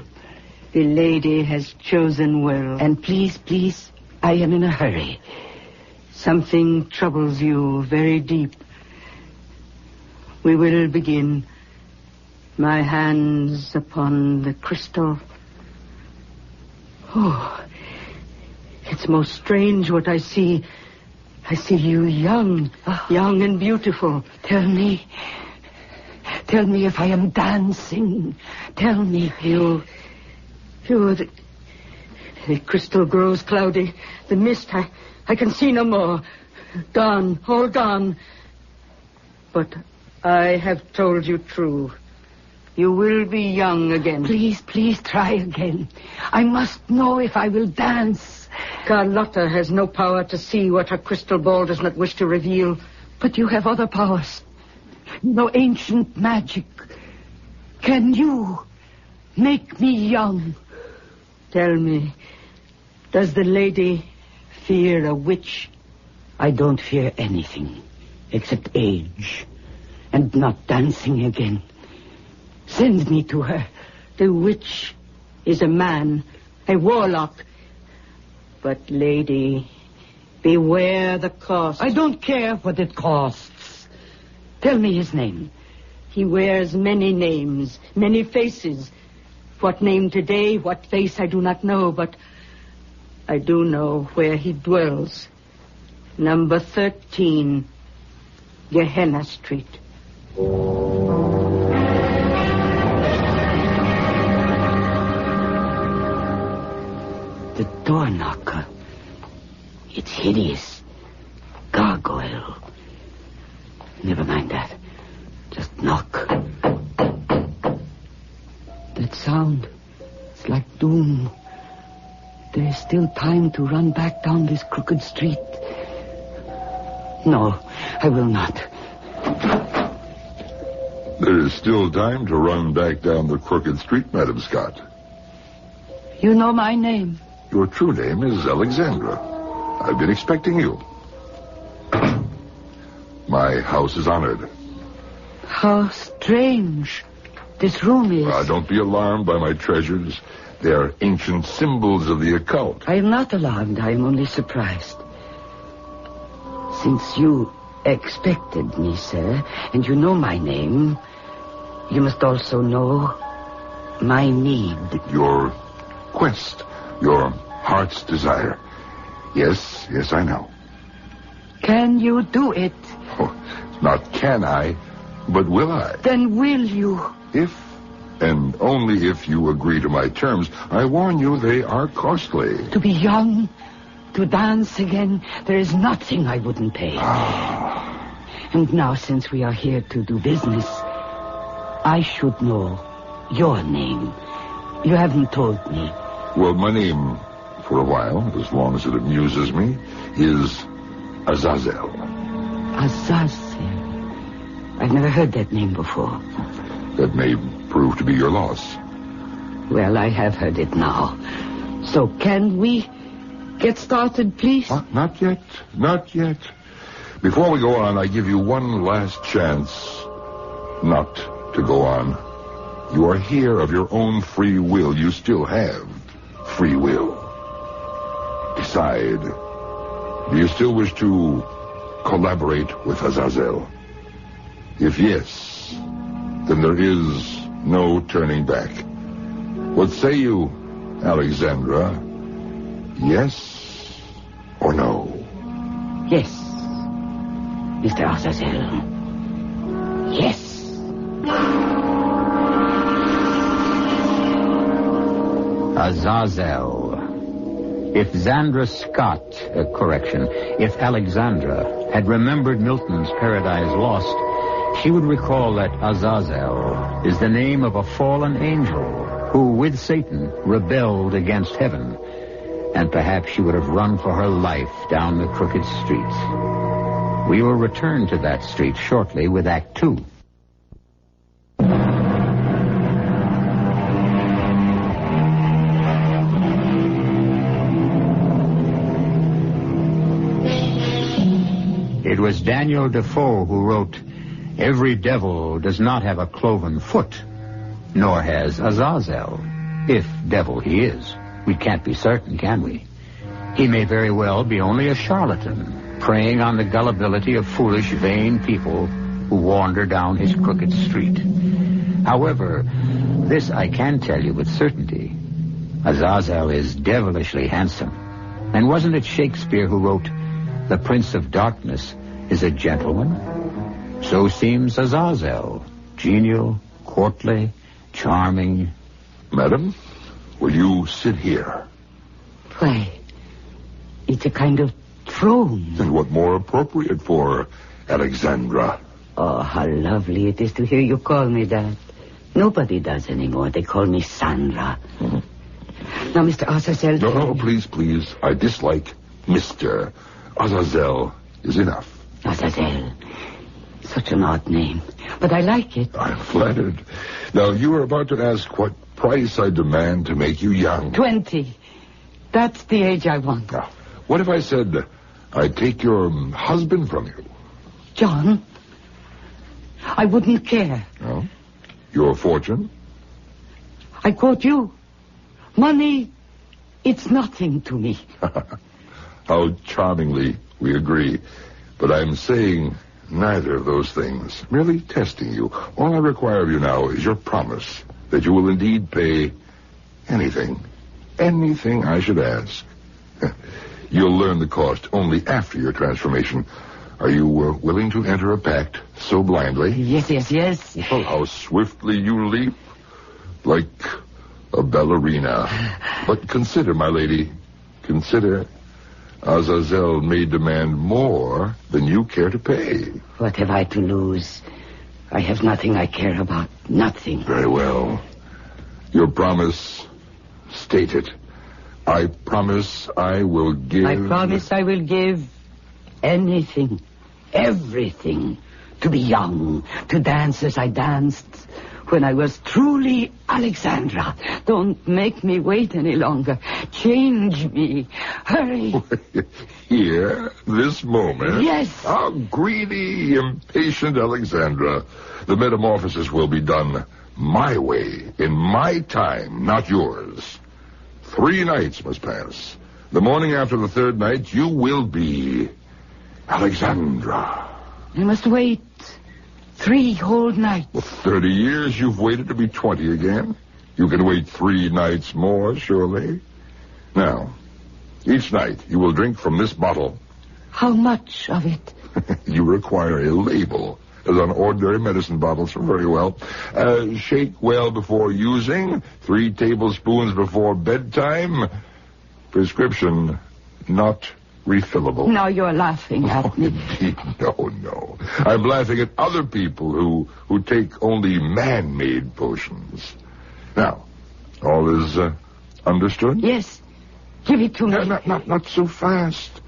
The lady has chosen well. And please, I am in a hurry. Something troubles you very deep. We will begin. My hands upon the crystal. Oh, it's most strange what I see. I see you young and beautiful. Tell me if I am dancing. Tell me. The crystal grows cloudy. The mist, I can see no more. Gone, all gone. But I have told you true. You will be young again. Please try again. I must know if I will dance. Carlotta has no power to see what her crystal ball does not wish to reveal. But you have other powers. No ancient magic. Can you make me young? Tell me, does the lady fear a witch? I don't fear anything except age and not dancing again. Send me to her. The witch is a man, a warlock. But, lady, beware the cost. I don't care what it costs. Tell me his name. He wears many names, many faces. What name today, what face, I do not know, but I do know where he dwells. Number 13, Gehenna Street. The door knocker. It's hideous. Gargoyle. Never mind that. Just knock. That sound. It's like doom. There is still time to run back down this crooked street. No, I will not. There is still time to run back down the crooked street, Madam Scott. You know my name. Your true name is Alexandra. I've been expecting you. My house is honored. How strange this room is. Don't be alarmed by my treasures. They are ancient symbols of the occult. I am not alarmed. I am only surprised. Since you expected me, sir, and you know my name, you must also know my need. Your quest, your heart's desire. Yes, I know. Can you do it? Oh, not can I, But will I? Then will you? If, and only if you agree to my terms, I warn you they are costly. To be young, to dance again, there is nothing I wouldn't pay. And now, since we are here to do business, I should know your name. You haven't told me. Well, my name, for a while, as long as it amuses me, is Azazel. Azazel? I've never heard that name before. That may prove to be your loss. Well, I have heard it now. So can we get started, please? Not yet. Not yet. Before we go on, I give you one last chance not to go on. You are here of your own free will. You still have free will. Decide. Do you still wish to collaborate with Azazel? If yes, then there is no turning back. What say you, Alexandra? Yes or no? Yes, Mr. Azazel. Yes. Azazel. If Zandra Scott, if Alexandra had remembered Milton's Paradise Lost, she would recall that Azazel is the name of a fallen angel who, with Satan, rebelled against heaven. And perhaps she would have run for her life down the crooked street. We will return to that street shortly with Act 2. It was Daniel Defoe who wrote, "Every devil does not have a cloven foot, nor has Azazel, if devil he is. We can't be certain, can we? He may very well be only a charlatan, preying on the gullibility of foolish, vain people who wander down his crooked street. However, this I can tell you with certainty. Azazel is devilishly handsome. And wasn't it Shakespeare who wrote, 'The Prince of Darkness is a gentleman'? So seems Azazel, genial, courtly, charming." Madam, will you sit here? Why, it's a kind of throne. And what more appropriate for Alexandra? Oh, how lovely it is to hear you call me that. Nobody does anymore. They call me Sandra. Now, Mr. Azazel... No, please. I dislike Mr. Azazel is enough. Azazel. Such an odd name. But I like it. I'm flattered. Now, you are about to ask what price I demand to make you young. 20. That's the age I want. Now, what if I said I'd take your husband from you? John, I wouldn't care. No? Your fortune? I quote you. Money, it's nothing to me. How charmingly we agree. But I'm saying neither of those things. Merely testing you. All I require of you now is your promise that you will indeed pay anything I should ask. You'll learn the cost only after your transformation. Are you willing to enter a pact so blindly? Yes. Oh, how swiftly you leap. Like a ballerina. But consider, my lady, consider... Azazel may demand more than you care to pay. What have I to lose? I have nothing I care about. Nothing. Very well. Your promise, state it. I promise I will give... I promise I will give anything, everything, to be young, to dance as I danced when I was truly Alexandra. Don't make me wait any longer. Change me. Hurry. Here, this moment? Yes. How greedy, impatient Alexandra. The metamorphosis will be done my way, in my time, not yours. 3 nights must pass. The morning after the 3rd night, you will be Alexandra. You must wait 3 whole nights. Well, 30 years you've waited to be 20 again. You can wait 3 nights more, surely. Now, each night you will drink from this bottle. How much of it? You require a label. as on ordinary medicine bottles. Very well. Shake well before using. 3 tablespoons before bedtime. Prescription not refillable. Now you're laughing at me. Indeed, no. I'm laughing at other people who take only man-made potions. Now, all is understood? Yes. Give it to me. Not so fast.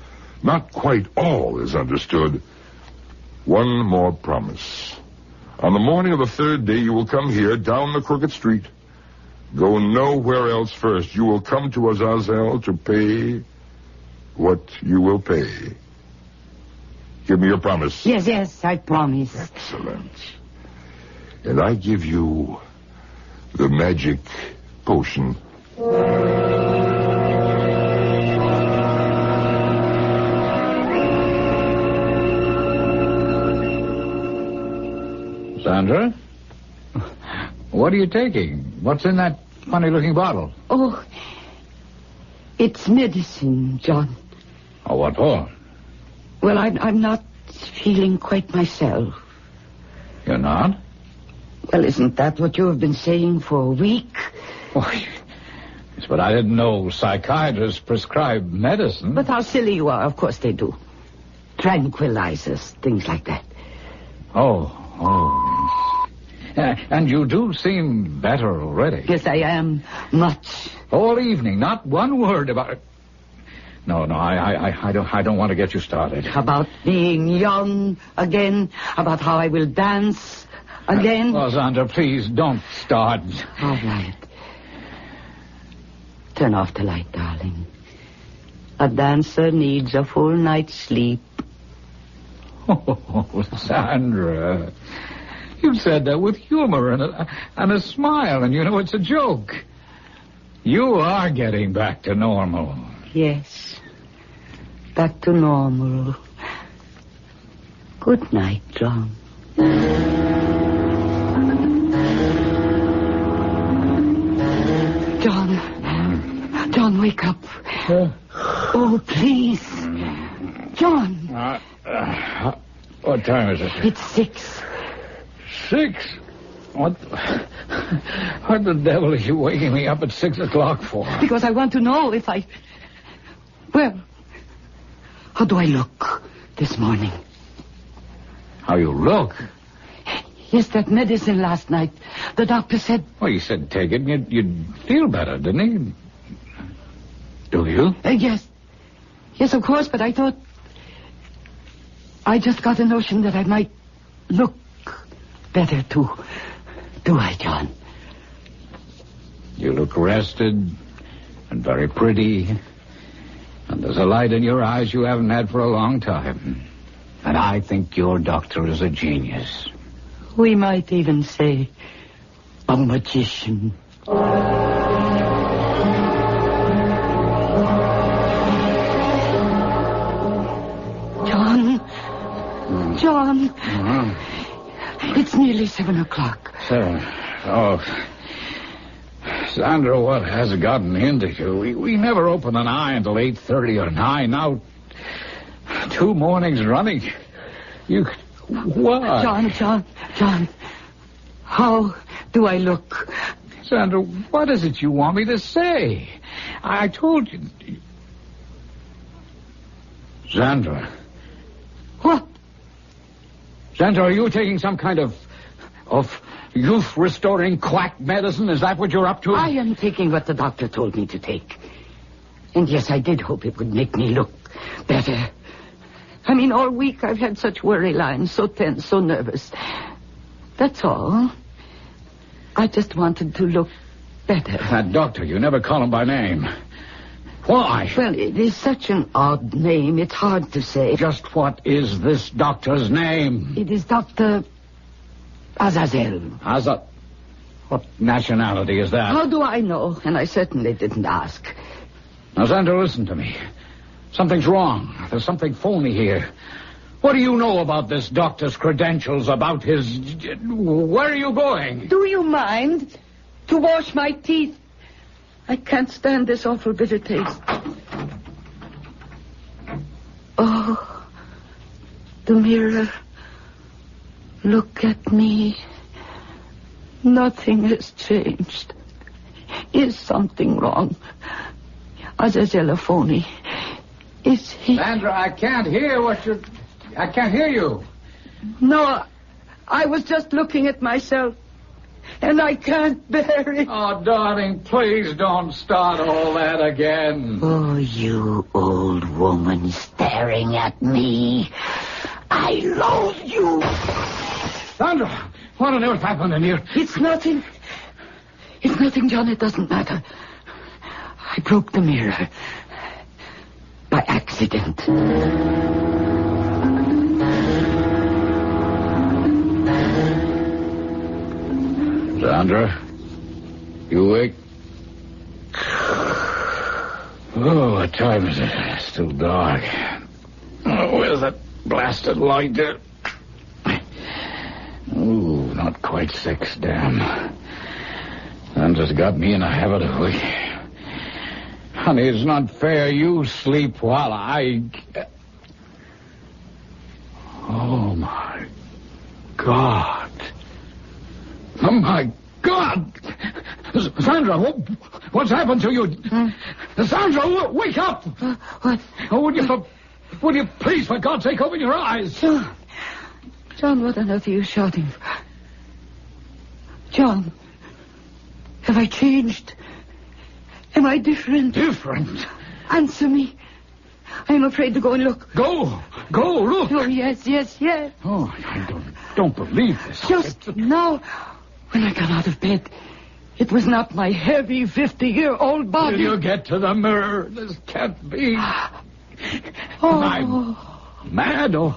Not quite all is understood. One more promise. On the morning of the 3rd day, you will come here down the crooked street. Go nowhere else first. You will come to Azazel to pay what you will pay. Give me your promise. Yes, I promise. Excellent. And I give you the magic potion. Sandra? What are you taking? What's in that funny-looking bottle? Oh, it's medicine, John. Oh, what for? Well, I'm not feeling quite myself. You're not? Well, isn't that what you have been saying for a week? Oh, yes, but I didn't know psychiatrists prescribe medicine. But how silly you are. Of course they do. Tranquilizers, things like that. Oh. And you do seem better already. Yes, I am. Much. All evening, not one word about it. No, I don't want to get you started. About being young again, about how I will dance again. Well, Sandra, please don't start. All right. Turn off the light, darling. A dancer needs a full night's sleep. Oh, Sandra. You said that with humor and a smile, and you know it's a joke. You are getting back to normal. Yes. Back to normal. Good night, John. John, wake up. Oh, please. John. What time is it? It's 6. 6? What the devil are you waking me up at 6 o'clock for? Because I want to know if I... Well, how do I look this morning? How you look? Yes, that medicine last night. The doctor said... Well, he said take it and you'd feel better, didn't he? Do you? Yes. Yes, of course, but I thought... I just got a notion that I might look better, too. Do I, John? You look rested and very pretty. And there's a light in your eyes you haven't had for a long time. And I think your doctor is a genius. We might even say a magician. John. It's nearly 7 o'clock. 7? Oh. Sandra, what has gotten into you? We never open an eye until 8:30 or 9. Now, 2 mornings running. You... What? John. How do I look? Sandra, what is it you want me to say? I told you... Sandra. What? Sandra, are you taking some kind of youth-restoring quack medicine? Is that what you're up to? I am taking what the doctor told me to take. And yes, I did hope it would make me look better. I mean, all week I've had such worry lines, so tense, so nervous. That's all. I just wanted to look better. That doctor, you never call him by name. Why? Well, it is such an odd name, it's hard to say. Just what is this doctor's name? It is Dr. Azazel. What nationality is that? How do I know? And I certainly didn't ask. Now, Sandra, listen to me. Something's wrong. There's something phony here. What do you know about this doctor's credentials, about his... Where are you going? Do you mind? To wash my teeth. I can't stand this awful bitter taste. Oh, the mirror. Look at me. Nothing has changed. Is something wrong? Azazel a phony? Is he... Sandra, I can't hear I can't hear you. No, I was just looking at myself. And I can't bear it. Oh, darling, please don't start all that again. Oh, you old woman staring at me. I loathe you. Sandra, what on earth happened in here? It's nothing. It's nothing, John. It doesn't matter. I broke the mirror. By accident. Sandra, you awake? Oh, what time is it? It's still dark. Oh, where's that blasted light there? Oh, not quite 6, damn. Sandra's got me in a habit of waking. Honey, it's not fair. You sleep while I... Oh, my God. Oh, my God! Sandra, what's happened to you? Sandra, wake up! What? Oh, would you please, for God's sake, open your eyes? John, what on earth are you shouting for? John, have I changed? Am I different? Different? Answer me. I am afraid to go and look. Go, look. Oh, yes. Oh, I don't believe this. Just now, when I got out of bed, it was not my heavy 50-year-old body. Will you get to the mirror? This can't be. Oh. I'm mad, or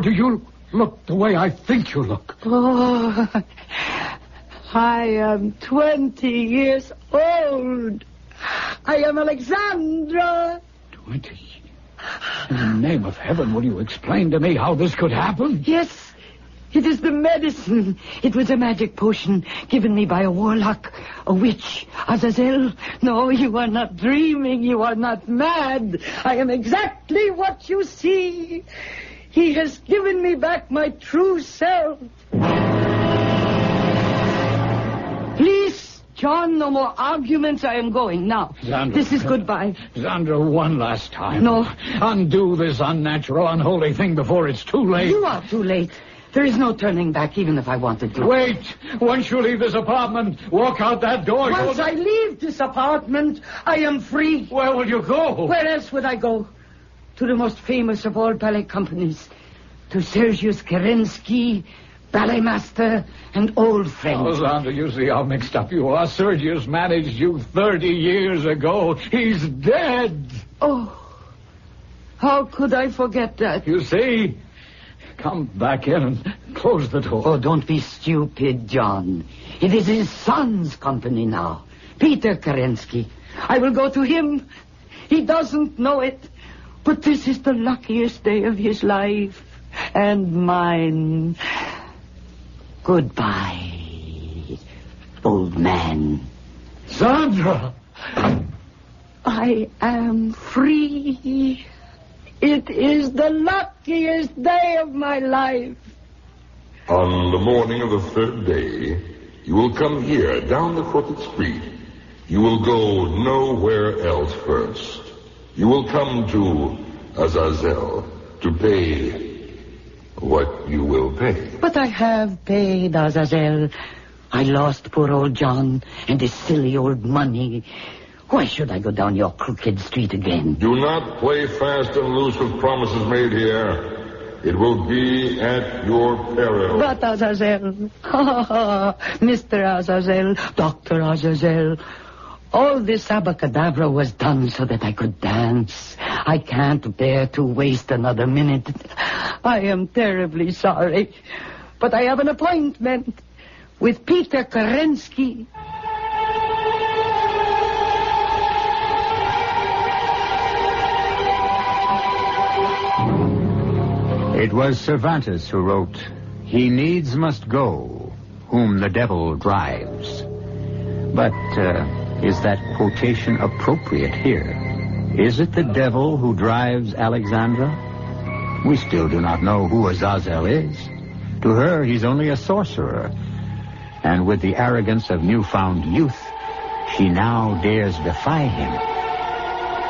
do you look the way I think you look? Oh, I am 20 years old. I am Alexandra. 20? In the name of heaven, will you explain to me how this could happen? Yes. It is the medicine. It was a magic potion given me by a warlock, a witch, Azazel. No, you are not dreaming. You are not mad. I am exactly what you see. He has given me back my true self. Please, John, no more arguments. I am going now. Sandra, this is goodbye. Sandra, one last time. No. Undo this unnatural, unholy thing before it's too late. You are too late. There is no turning back, even if I wanted to. Wait. Once you leave this apartment, walk out that door. Once I leave this apartment, I am free. Where will you go? Where else would I go? To the most famous of all ballet companies. To Sergius Kerensky, ballet master, and old friend. Oh, Sandra, you see how mixed up you are. Sergius managed you 30 years ago. He's dead. Oh, how could I forget that? You see... Come back in and close the door. Oh, don't be stupid, John. It is his son's company now. Peter Kerensky. I will go to him. He doesn't know it. But this is the luckiest day of his life. And mine. Goodbye, old man. Sandra! I am free. It is the luckiest day of my life. On the morning of the 3rd day, you will come here, down the crooked street. You will go nowhere else first. You will come to Azazel to pay what you will pay. But I have paid, Azazel. I lost poor old John and his silly old money. Why should I go down your crooked street again? Do not play fast and loose with promises made here. It will be at your peril. But Azazel, Mr. Azazel, Dr. Azazel, all this abracadabra was done so that I could dance. I can't bear to waste another minute. I am terribly sorry, but I have an appointment with Peter Kerensky. It was Cervantes who wrote, "He needs must go, whom the devil drives." But is that quotation appropriate here? Is it the devil who drives Alexandra? We still do not know who Azazel is. To her, he's only a sorcerer. And with the arrogance of newfound youth, she now dares defy him.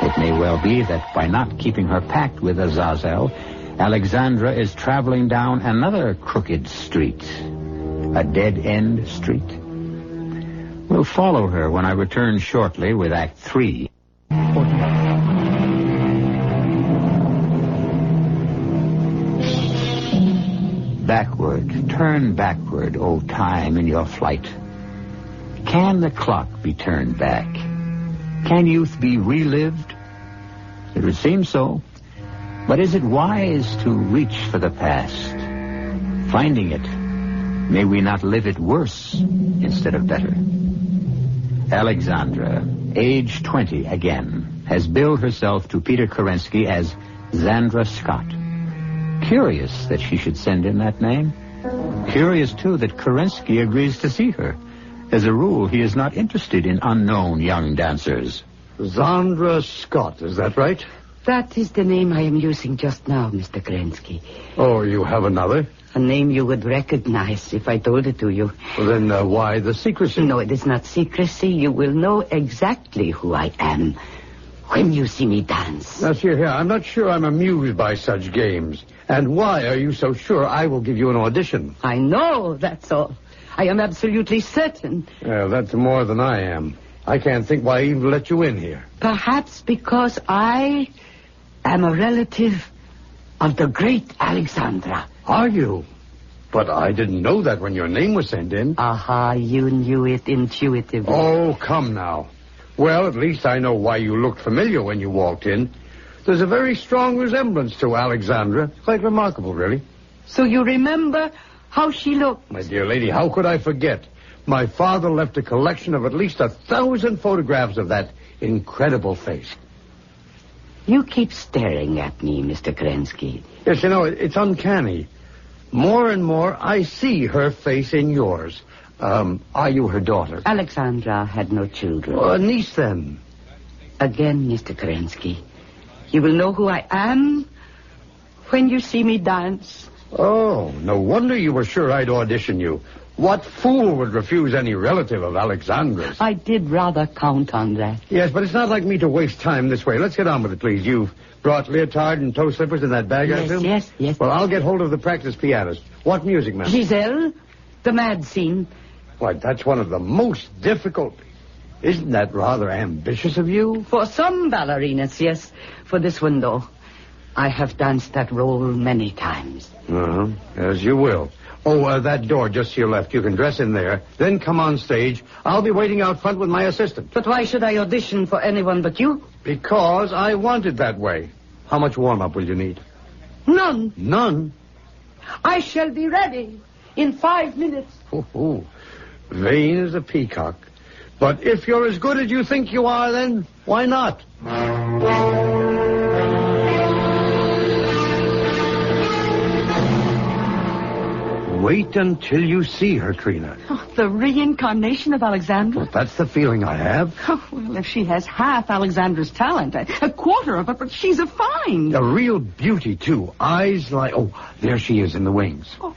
It may well be that by not keeping her pact with Azazel, Alexandra is traveling down another crooked street. A dead-end street. We'll follow her when I return shortly with Act 3. Backward, turn backward, O time, in your flight. Can the clock be turned back? Can youth be relived? It would seem so. But is it wise to reach for the past? Finding it, may we not live it worse instead of better? Alexandra, age 20 again, has billed herself to Peter Kerensky as Zandra Scott. Curious that she should send him that name. Curious, too, that Kerensky agrees to see her. As a rule, he is not interested in unknown young dancers. Zandra Scott, is that right? That is the name I am using just now, Mr. Kerensky. Oh, you have another? A name you would recognize if I told it to you. Well, then why the secrecy? No, it is not secrecy. You will know exactly who I am when you see me dance. Now, see here, I'm not sure I'm amused by such games. And why are you so sure I will give you an audition? I know, that's all. I am absolutely certain. Well, that's more than I am. I can't think why I even let you in here. Perhaps because I am a relative of the great Alexandra. Are you? But I didn't know that when your name was sent in. Aha, you knew it intuitively. Oh, come now. Well, at least I know why you looked familiar when you walked in. There's a very strong resemblance to Alexandra. Quite remarkable, really. So you remember how she looked? My dear lady, how could I forget? My father left a collection of at least 1,000 photographs of that incredible face. You keep staring at me, Mr. Kerensky. Yes, you know, it's uncanny. More and more, I see her face in yours. Are you her daughter? Alexandra had no children. A niece, then? Again, Mr. Kerensky. You will know who I am when you see me dance. Oh, no wonder you were sure I'd audition you. What fool would refuse any relative of Alexandra's? I did rather count on that. Yes, but it's not like me to waste time this way. Let's get on with it, please. You've brought leotard and toe slippers in that bag, I assume? Yes. Well, I'll get hold of the practice pianist. What music, ma'am? Giselle, the mad scene. Why, that's one of the most difficult. Isn't that rather ambitious of you? For some ballerinas, yes. For this one, though, I have danced that role many times. Uh-huh. As you will. Oh, that door just to your left. You can dress in there. Then come on stage. I'll be waiting out front with my assistant. But why should I audition for anyone but you? Because I want it that way. How much warm-up will you need? None. None? I shall be ready in 5 minutes. Oh, vain as a peacock. But if you're as good as you think you are, then why not? Wait until you see her, Trina. Oh, the reincarnation of Alexandra? Well, that's the feeling I have. Oh, well, if she has half Alexandra's talent, a quarter of it, but she's a find. A real beauty, too. Eyes like... Oh, there she is in the wings. Oh,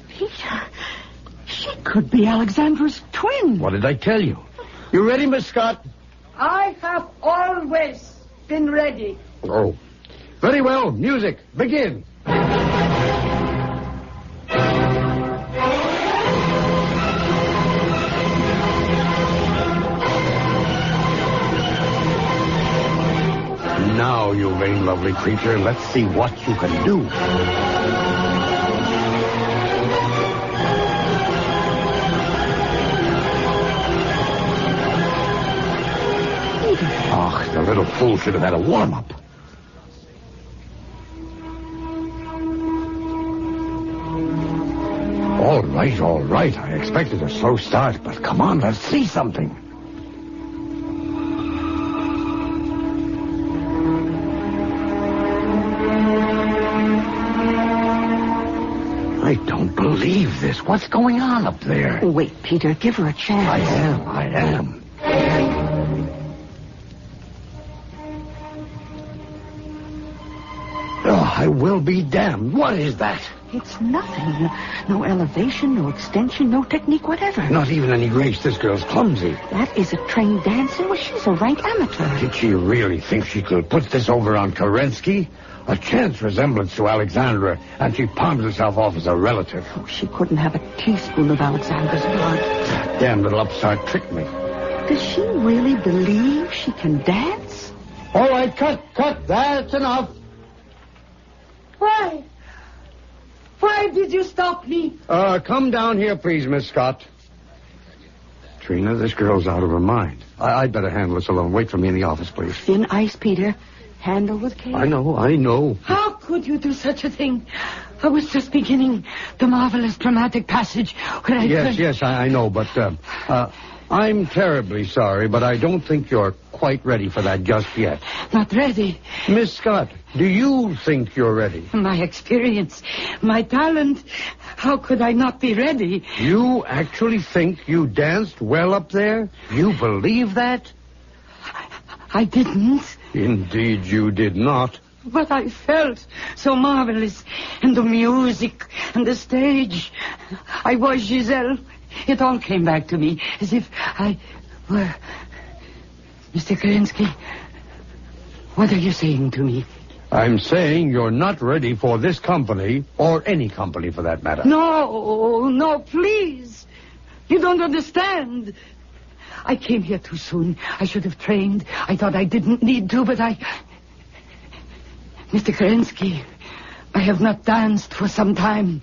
Peter, she could be Alexandra's twin. What did I tell you? You ready, Miss Scott? I have always been ready. Oh, very well. Music, begin. Now, you vain, lovely creature, let's see what you can do. Oh, the little fool should have had a warm-up. All right. I expected a slow start, but come on, let's see something. I don't believe this. What's going on up there? Wait, Peter, give her a chance. I am. Oh, I will be damned. What is that? It's nothing. No elevation, no extension, no technique whatever. Not even any grace. This girl's clumsy. That is a trained dancer. Well, she's a rank amateur. Did she really think she could put this over on Kerensky? A chance resemblance to Alexandra, and she palms herself off as a relative. Oh, she couldn't have a teaspoon of Alexandra's blood. Damn little upstart tricked me. Does she really believe she can dance? All right, cut. That's enough. Why? Why did you stop me? Come down here, please, Miss Scott. Trina, this girl's out of her mind. I'd better handle this alone. Wait for me in the office, please. Thin ice, Peter. Handle with care. I know. How could you do such a thing? I was just beginning the marvelous dramatic passage where I... Yes, I know, but I'm terribly sorry, but I don't think you're quite ready for that just yet. Not ready? Miss Scott, do you think you're ready? My experience, my talent, how could I not be ready? You actually think you danced well up there? You believe that? I didn't. Indeed, you did not. But I felt so marvelous. And the music and the stage. I was Giselle. It all came back to me as if I were... Mr. Kerensky, what are you saying to me? I'm saying you're not ready for this company, or any company for that matter. No, please. You don't understand. I came here too soon. I should have trained. I thought I didn't need to, but I... Mr. Kerensky, I have not danced for some time.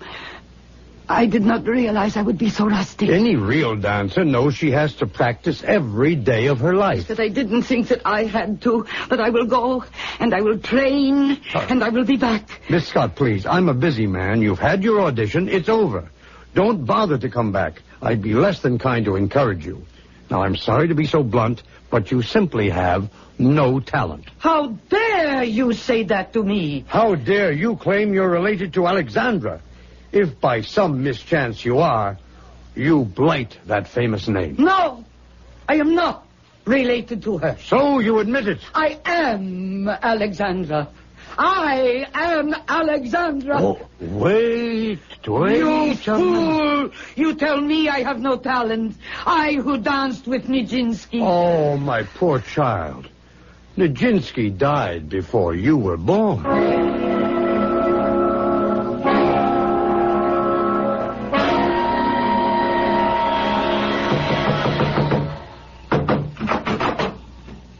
I did not realize I would be so rusty. Any real dancer knows she has to practice every day of her life. But I didn't think that I had to. But I will go, and I will train, and I will be back. Miss Scott, please, I'm a busy man. You've had your audition. It's over. Don't bother to come back. I'd be less than kind to encourage you. Now, I'm sorry to be so blunt, but you simply have no talent. How dare you say that to me? How dare you claim you're related to Alexandra? If by some mischance you are, you blight that famous name. No, I am not related to her. So you admit it. I am Alexandra. I am Alexandra. Oh, wait. You fool! You tell me I have no talent. I who danced with Nijinsky. Oh, my poor child. Nijinsky died before you were born.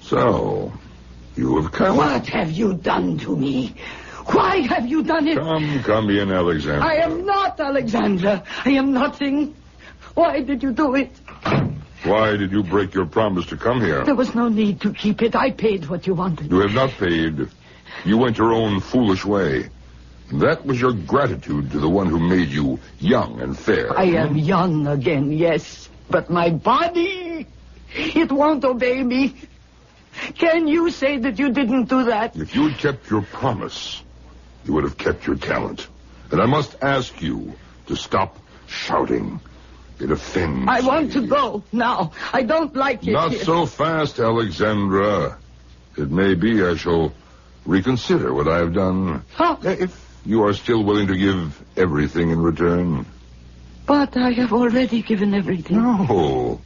So, you have come. What have you done to me? Why have you done it? Come in, Alexandra. I am not Alexandra. I am nothing. Why did you do it? Why did you break your promise to come here? There was no need to keep it. I paid what you wanted. You have not paid. You went your own foolish way. That was your gratitude to the one who made you young and fair. I am young again, yes. But my body, it won't obey me. Can you say that you didn't do that? If you had kept your promise, you would have kept your talent. And I must ask you to stop shouting. It offends I want me. to go now. I don't like it. Not here. so fast, Alexandra. It may be I shall reconsider what I have done. Huh? If you are still willing to give everything in return. But I have already given everything. No.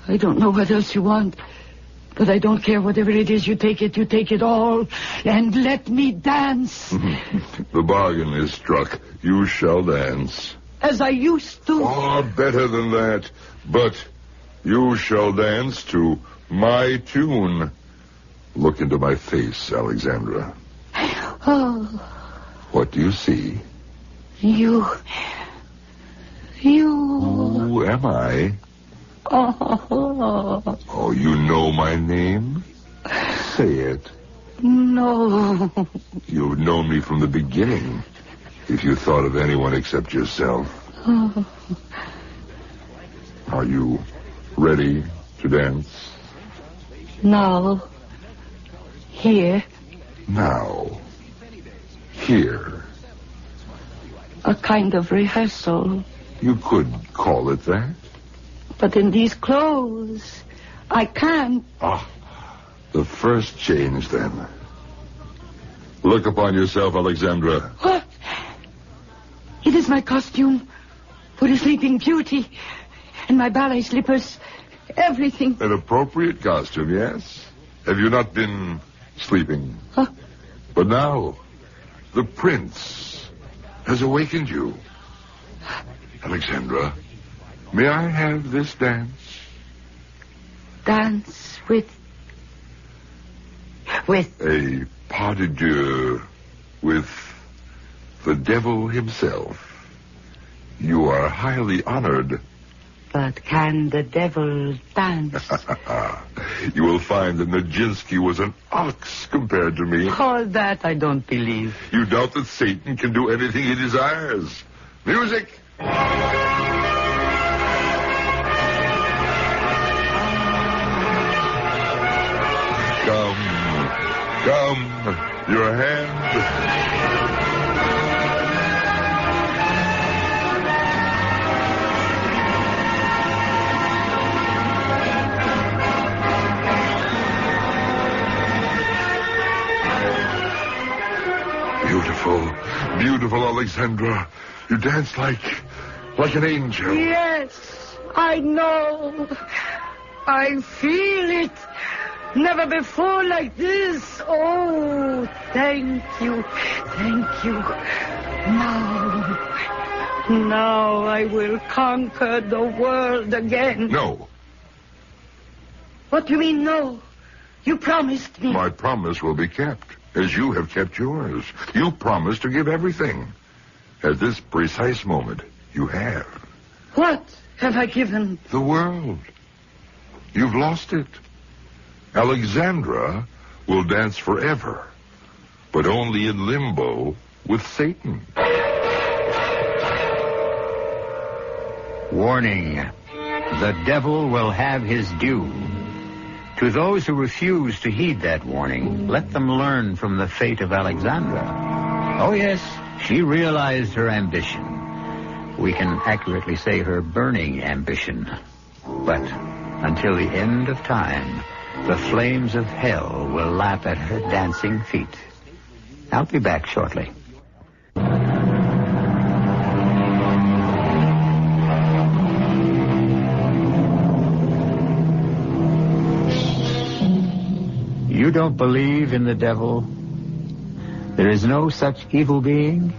I don't know what else you want. But I don't care whatever it is. You take it all. And let me dance. The bargain is struck. You shall dance. As I used to. Far better than that. But you shall dance to my tune. Look into my face, Alexandra. Oh. What do you see? You. Who am I? Oh. Oh, you know my name? Say it. No. You've known me from the beginning. If you thought of anyone except yourself. Oh. Are you ready to dance? Now. Here. Now. Here. A kind of rehearsal. You could call it that. But in these clothes, I can't. Ah, the first change, then. Look upon yourself, Alexandra. What? It is my costume for the Sleeping Beauty and my ballet slippers. Everything. An appropriate costume, yes? Have you not been sleeping? Huh? But now, the prince has awakened you. Alexandra, may I have this dance? Dance with... A pas de deux with the devil himself. You are highly honored. But can the devil dance? You will find that Nijinsky was an ox compared to me. All that I don't believe. You doubt that Satan can do anything he desires. Music! Come, your hand. Beautiful, Alexandra. You dance like an angel. Yes, I know. I feel it. Never before like this. Oh, thank you. Thank you. Now I will conquer the world again. No. What do you mean, no? You promised me. My promise will be kept, as you have kept yours. You promised to give everything. At this precise moment, you have. What have I given? The world. You've lost it. Alexandra will dance forever, but only in limbo with Satan. Warning. The devil will have his due. To those who refuse to heed that warning, let them learn from the fate of Alexandra. Oh, yes, she realized her ambition. We can accurately say her burning ambition. But until the end of time, the flames of hell will lap at her dancing feet. I'll be back shortly. You don't believe in the devil? There is no such evil being?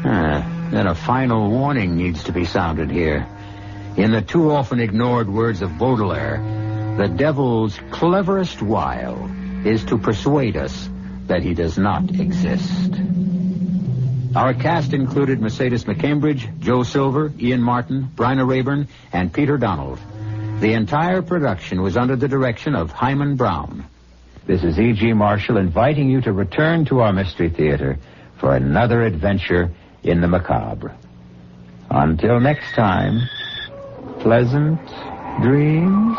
Then a final warning needs to be sounded here. In the too often ignored words of Baudelaire, the devil's cleverest wile is to persuade us that he does not exist. Our cast included Mercedes McCambridge, Joe Silver, Ian Martin, Bryna Rayburn, and Peter Donald. The entire production was under the direction of Himan Brown. This is E.G. Marshall inviting you to return to our Mystery Theater for another adventure in the macabre. Until next time, pleasant dreams.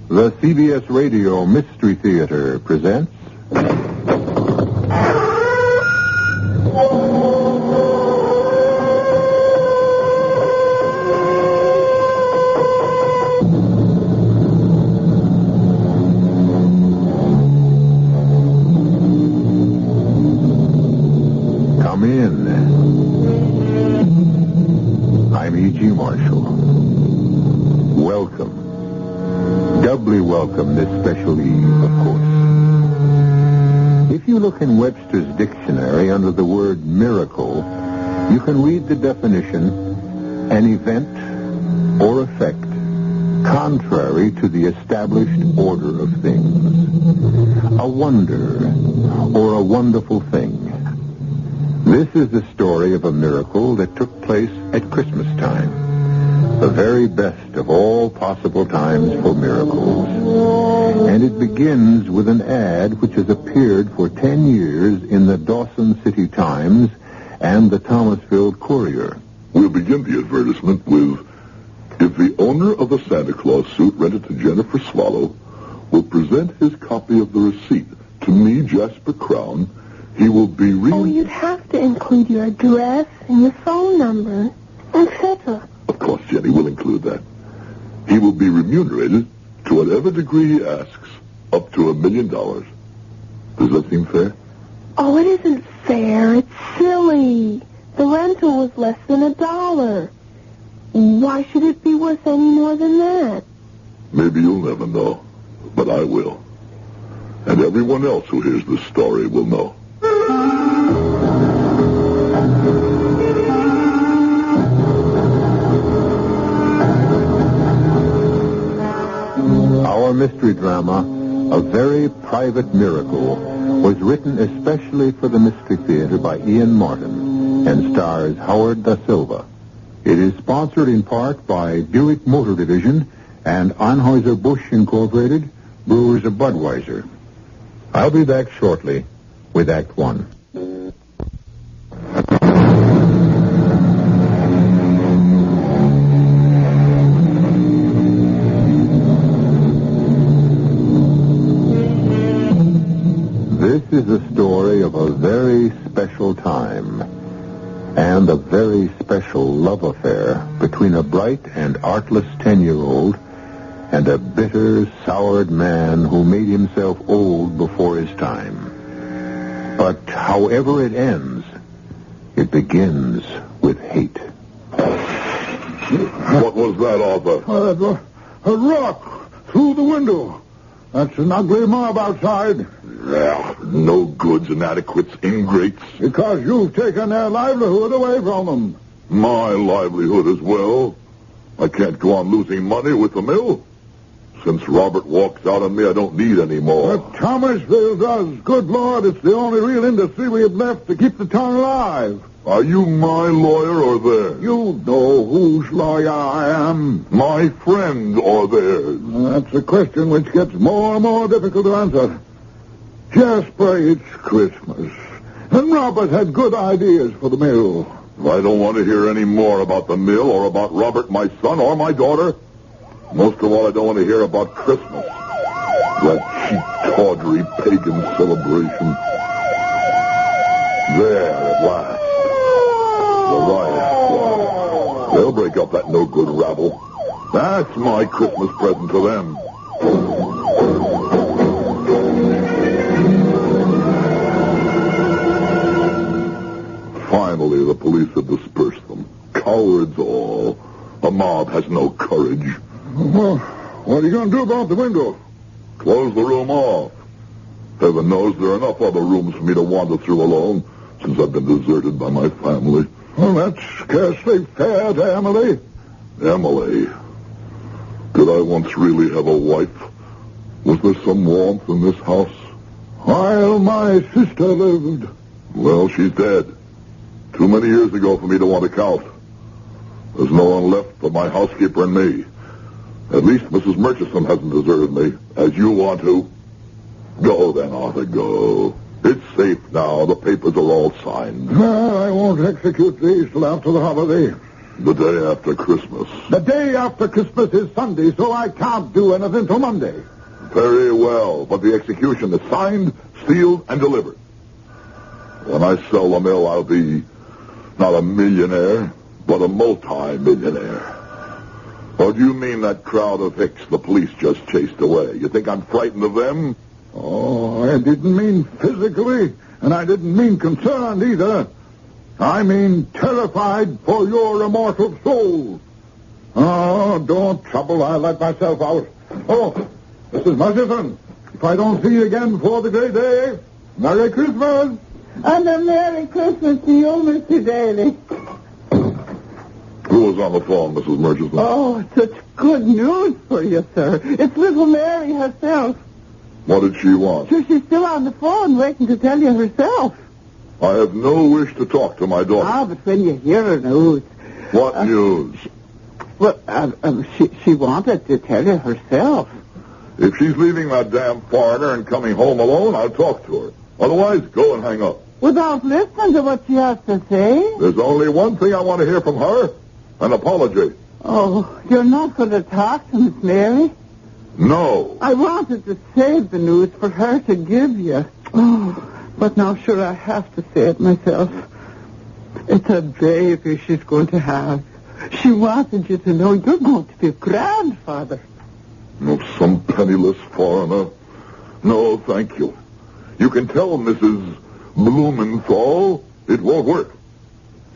The CBS Radio Mystery Theater presents... Come in. I'm E.G. Marshall. Welcome. Doubly welcome this special eve, of course. If you look in Webster's dictionary under the word miracle, you can read the definition, an event or effect contrary to the established order of things, a wonder or a wonderful thing. This is the story of a miracle that took place at Christmas time. The very best of all possible times for miracles. And it begins with an ad which has appeared for 10 years in the Dawson City Times and the Thomasville Courier. We'll begin the advertisement with, if the owner of the Santa Claus suit rented to Jennifer Swallow will present his copy of the receipt to me, Jasper Crown, he will be Oh, you'd have to include your address and your phone number, etc. Of course, Jenny, we'll include that. He will be remunerated to whatever degree he asks, up to $1 million. Does that seem fair? Oh, it isn't fair. It's silly. The rental was less than $1. Why should it be worth any more than that? Maybe you'll never know, but I will. And everyone else who hears this story will know. Our mystery drama, A Very Private Miracle, was written especially for the Mystery Theater by Ian Martin and stars Howard Da Silva. It is sponsored in part by Buick Motor Division and Anheuser-Busch Incorporated, brewers of Budweiser. I'll be back shortly with Act One. This is the story of a very special time and a very special love affair between a bright and artless 10-year-old and a bitter, soured man who made himself old before his time. But however it ends, it begins with hate. What was that, Arthur? A rock through the window. That's an ugly mob outside. Yeah, no goods, inadequates, ingrates. Because you've taken their livelihood away from them. My livelihood as well. I can't go on losing money with the mill. Since Robert walked out on me, I don't need any more. But Thomasville does. Good Lord, it's the only real industry we have left to keep the town alive. Are you my lawyer or theirs? You know whose lawyer I am. My friend or theirs? That's a question which gets more and more difficult to answer. Jasper, it's Christmas. And Robert had good ideas for the mill. I don't want to hear any more about the mill or about Robert, my son, or my daughter. Most of all, I don't want to hear about Christmas. That cheap, tawdry, pagan celebration. There, at last. The riot squad. They'll break up that no-good rabble. That's my Christmas present to them. Finally, the police have dispersed them. Cowards all. A mob has no courage. Well, what are you going to do about the window? Close the room off. Heaven knows there are enough other rooms for me to wander through alone since I've been deserted by my family. Well, that's scarcely fair to Emily. Emily? Did I once really have a wife? Was there some warmth in this house? While my sister lived. Well, she's dead. Too many years ago for me to want to count. There's no one left but my housekeeper and me. At least Mrs. Murchison hasn't deserted me, as you want to. Go then, Arthur, go. It's safe now. The papers are all signed. I won't execute these till after the holiday. The day after Christmas. The day after Christmas is Sunday, so I can't do anything till Monday. Very well, but the execution is signed, sealed, and delivered. When I sell the mill, I'll be not a millionaire, but a multi-millionaire. Or do you mean that crowd of hicks the police just chased away? You think I'm frightened of them? Oh, I didn't mean physically, and I didn't mean concerned either. I mean terrified for your immortal soul. Oh, don't trouble. I'll let myself out. Oh, Mrs. Murchison, if I don't see you again before the great day, Merry Christmas. And a Merry Christmas to you, Mr. Daly. Who was on the phone, Mrs. Murchison? Oh, such good news for you, sir. It's little Mary herself. What did she want? Sure, she's still on the phone waiting to tell you herself. I have no wish to talk to my daughter. Ah, but when you hear her news... What news? Well, she wanted to tell you herself. If she's leaving that damn foreigner and coming home alone, I'll talk to her. Otherwise, go and hang up. Without listening to what she has to say? There's only one thing I want to hear from her. An apology. Oh, you're not going to talk to Miss Mary? No. I wanted to save the news for her to give you. Oh, but now sure I have to say it myself. It's a baby she's going to have. She wanted you to know you're going to be a grandfather. No, some penniless foreigner. No, thank you. You can tell Mrs. Blumenthal it won't work.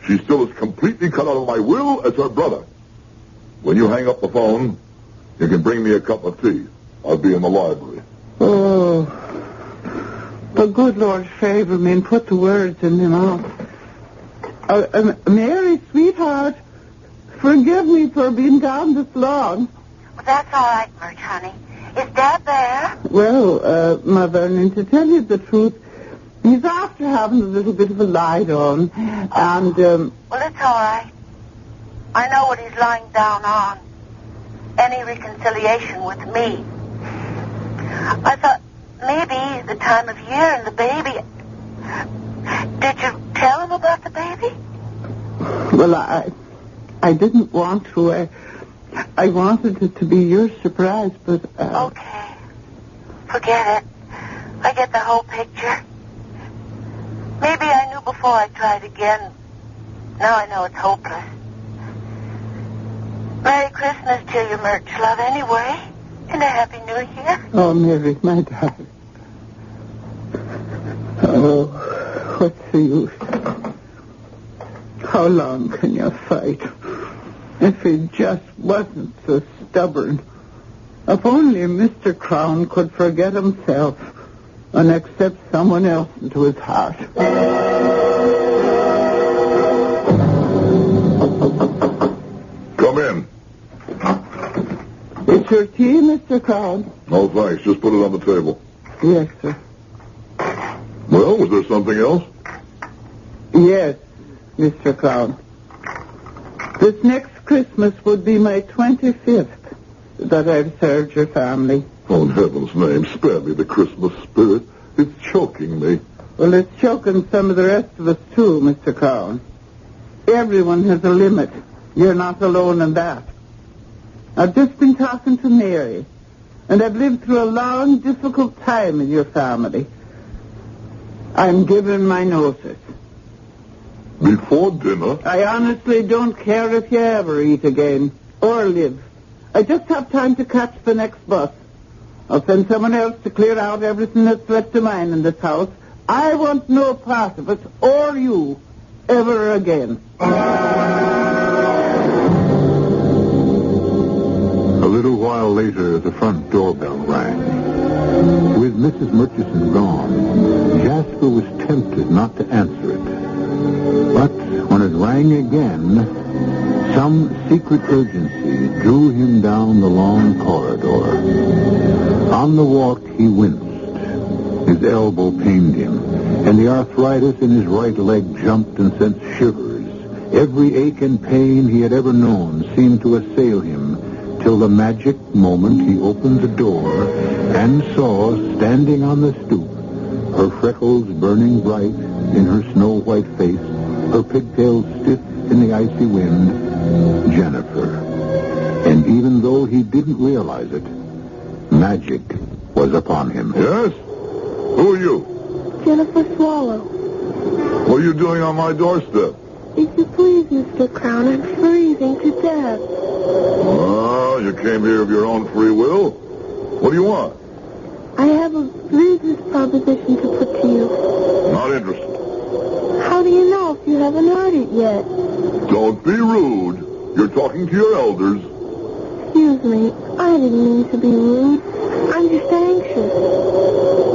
She's still as completely cut out of my will as her brother. When you hang up the phone, you can bring me a cup of tea. I'll be in the library. Oh, the good Lord favor me and put the words in my mouth. Mary, sweetheart, forgive me for being gone this long. Well, that's all right, Murch, honey. Is Dad there? Well, Mother, and to tell you the truth, he's after having a little bit of a lie on, and, Well, it's all right. I know what he's lying down on. Any reconciliation with me. I thought maybe the time of year and the baby. Did you tell him about the baby? Well, I didn't want to. I wanted it to be your surprise, but... Okay. Forget it. I get the whole picture. Maybe I knew before I tried again. Now I know it's hopeless. Merry Christmas to you, Murch, love, anyway. And a Happy New Year. Oh, Mary, my darling. Oh, what's the use? How long can you fight? If he just wasn't so stubborn. If only Mr. Crown could forget himself and accept someone else into his heart. Come in. It's your tea, Mr. Crown? No, thanks. Just put it on the table. Yes, sir. Well, was there something else? Yes, Mr. Crown. This next Christmas would be my 25th that I've served your family. Oh, in heaven's name, spare me the Christmas spirit. It's choking me. Well, it's choking some of the rest of us, too, Mr. Crown. Everyone has a limit. You're not alone in that. I've just been talking to Mary, and I've lived through a long, difficult time in your family. I'm giving my notice. Before dinner? I honestly don't care if you ever eat again or live. I just have time to catch the next bus. I'll send someone else to clear out everything that's left of mine in this house. I want no part of it, or you, ever again. A little while later, the front doorbell rang. With Mrs. Murchison gone, Jasper was tempted not to answer it. But when it rang again, some secret urgency drew him down the long corridor. On the walk, he winced. His elbow pained him, and the arthritis in his right leg jumped and sent shivers. Every ache and pain he had ever known seemed to assail him, till the magic moment he opened the door and saw, standing on the stoop, her freckles burning bright in her snow-white face, her pigtails stiff in the icy wind, Jennifer. And even though he didn't realize it, magic was upon him. Yes? Who are you? Jennifer Swallow. What are you doing on my doorstep? If you please, Mr. Crown, I'm freezing to death. Oh, you came here of your own free will? What do you want? I have a business proposition to put to you. Not interested. How do you know if you haven't heard it yet? Don't be rude. You're talking to your elders. Excuse me. I didn't mean to be rude. I'm just anxious.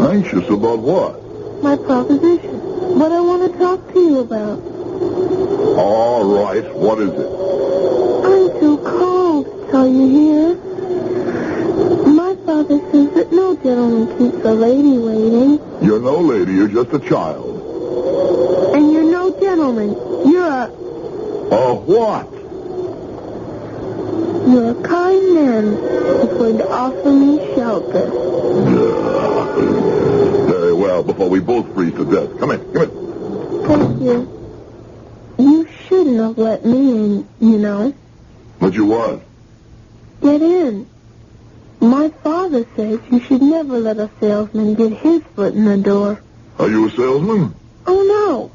Anxious about what? My proposition. What I want to talk to you about. All right. What is it? I'm too cold to tell you here. My father says that no gentleman keeps a lady waiting. You're no lady. You're just a child. And you're no gentleman. You're a... A what? You're a kind man who's going to offer me shelter. Very well, before we both freeze to death. Come in. Thank you. You shouldn't have let me in, you know. What you want? Get in. My father says you should never let a salesman get his foot in the door. Are you a salesman? Oh, no.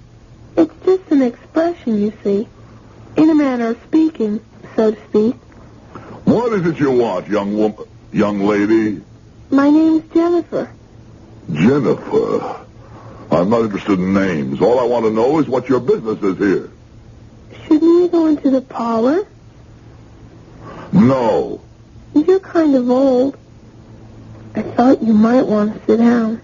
It's just an expression, you see. In a manner of speaking, so to speak. What is it you want, young lady? My name's Jennifer. Jennifer? I'm not interested in names. All I want to know is what your business is here. Shouldn't we go into the parlor? No. You're kind of old. I thought you might want to sit down.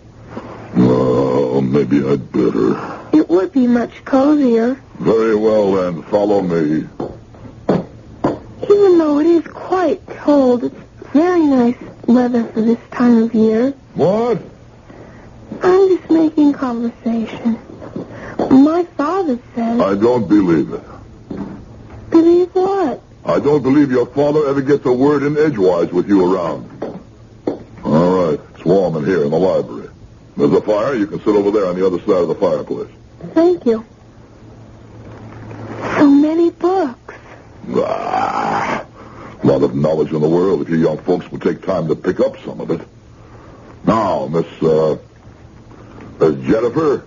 Maybe I'd better. It would be much cozier. Very well, then. Follow me. Even though it is quite cold, it's very nice weather for this time of year. What? I'm just making conversation. My father says... I don't believe it. Believe what? I don't believe your father ever gets a word in edgewise with you around. All right. It's warm in here in the library. There's a fire. You can sit over there on the other side of the fireplace. Thank you. So many books. A lot of knowledge in the world if you young folks would take time to pick up some of it. Now, Miss Jennifer,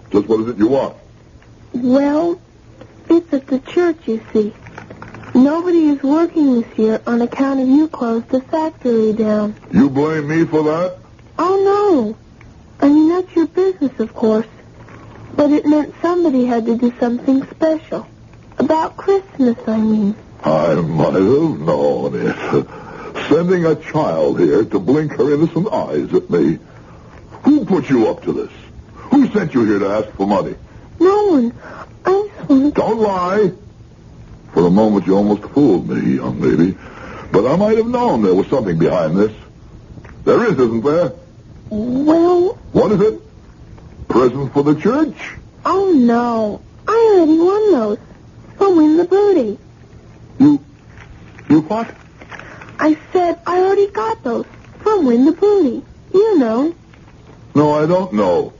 just what is it you want? Well, it's at the church, you see. Nobody is working this year on account of you closed the factory down. You blame me for that? Oh, no. I mean, that's your business, of course. But it meant somebody had to do something special. About Christmas, I mean. I might have known it. Sending a child here to blink her innocent eyes at me. Who put you up to this? Who sent you here to ask for money? No one. I just wanted to... Don't lie. For a moment, you almost fooled me, young lady. But I might have known there was something behind this. There is, isn't there? Well... What is it? Present for the church? Oh, no. I already won those. For Win the Booty. You what? I said I already got those. For Win the Booty. You know. No, I don't know.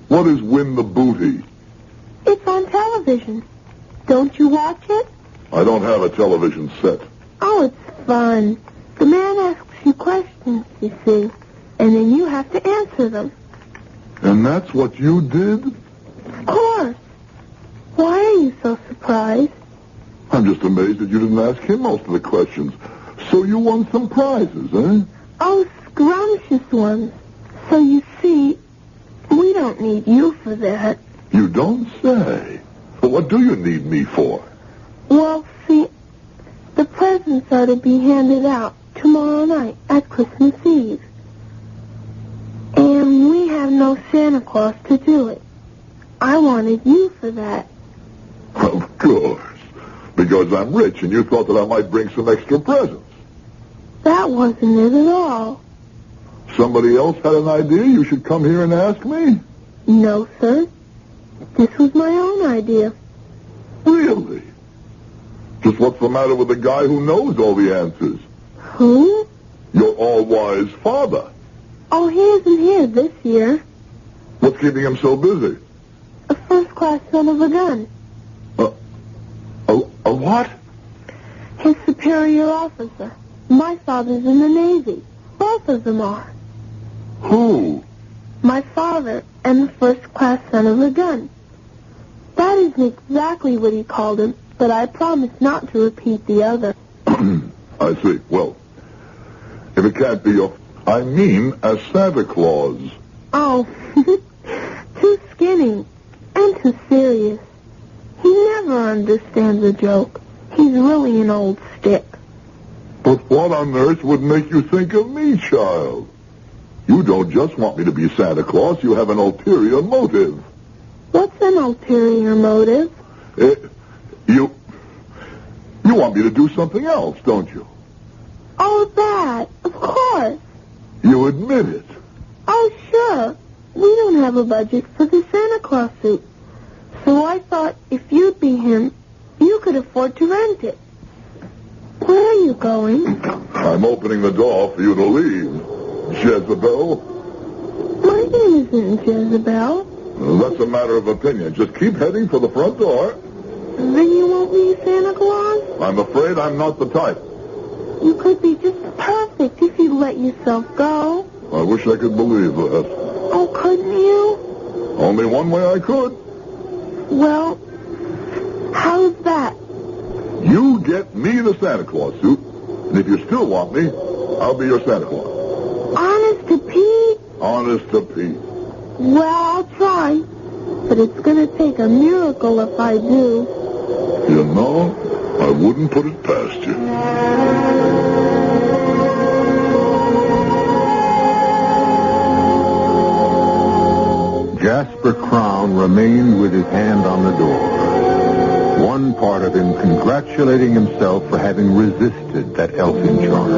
What is Win the Booty? It's on television. Don't you watch it? I don't have a television set. Oh, it's fun. The man asks you questions, you see, and then you have to answer them. And that's what you did? Of course. Why are you so surprised? I'm just amazed that you didn't ask him most of the questions. So you won some prizes, eh? Oh, scrumptious ones. So you see, we don't need you for that. You don't say. Well, what do you need me for? Well, see, the presents are to be handed out tomorrow night at Christmas Eve. And we have no Santa Claus to do it. I wanted you for that. Of course. Because I'm rich and you thought that I might bring some extra presents. That wasn't it at all. Somebody else had an idea you should come here and ask me? No, sir. This was my own idea. Really? Just what's the matter with the guy who knows all the answers? Who? Your all-wise father. Oh, he isn't here this year. What's keeping him so busy? A first-class son of a gun. A what? His superior officer. My father's in the Navy. Both of them are. Who? My father and the first-class son of a gun. That isn't exactly what he called him, but I promise not to repeat the other. I see. Well, if it can't be I mean as Santa Claus. Oh, too skinny and too serious. He never understands a joke. He's really an old stick. But what on earth would make you think of me, child? You don't just want me to be Santa Claus. You have an ulterior motive. What's an ulterior motive? You want me to do something else, don't you? Oh, that. Of course. You admit it. Oh, sure. We don't have a budget for the Santa Claus suit. So I thought if you'd be him, you could afford to rent it. Where are you going? I'm opening the door for you to leave. Jezebel? My name isn't Jezebel. That's a matter of opinion. Just keep heading for the front door. Then you won't be Santa Claus? I'm afraid I'm not the type. You could be just perfect if you'd let yourself go. I wish I could believe that. Oh, couldn't you? Only one way I could. Well, how's that? You get me the Santa Claus suit, and if you still want me, I'll be your Santa Claus. Honest to Pete? Honest to Pete. Well, I'll try. But it's going to take a miracle if I do. You know, I wouldn't put it past you. Jasper Crown remained with his hand on the door. One part of him congratulating himself for having resisted that elfin charm.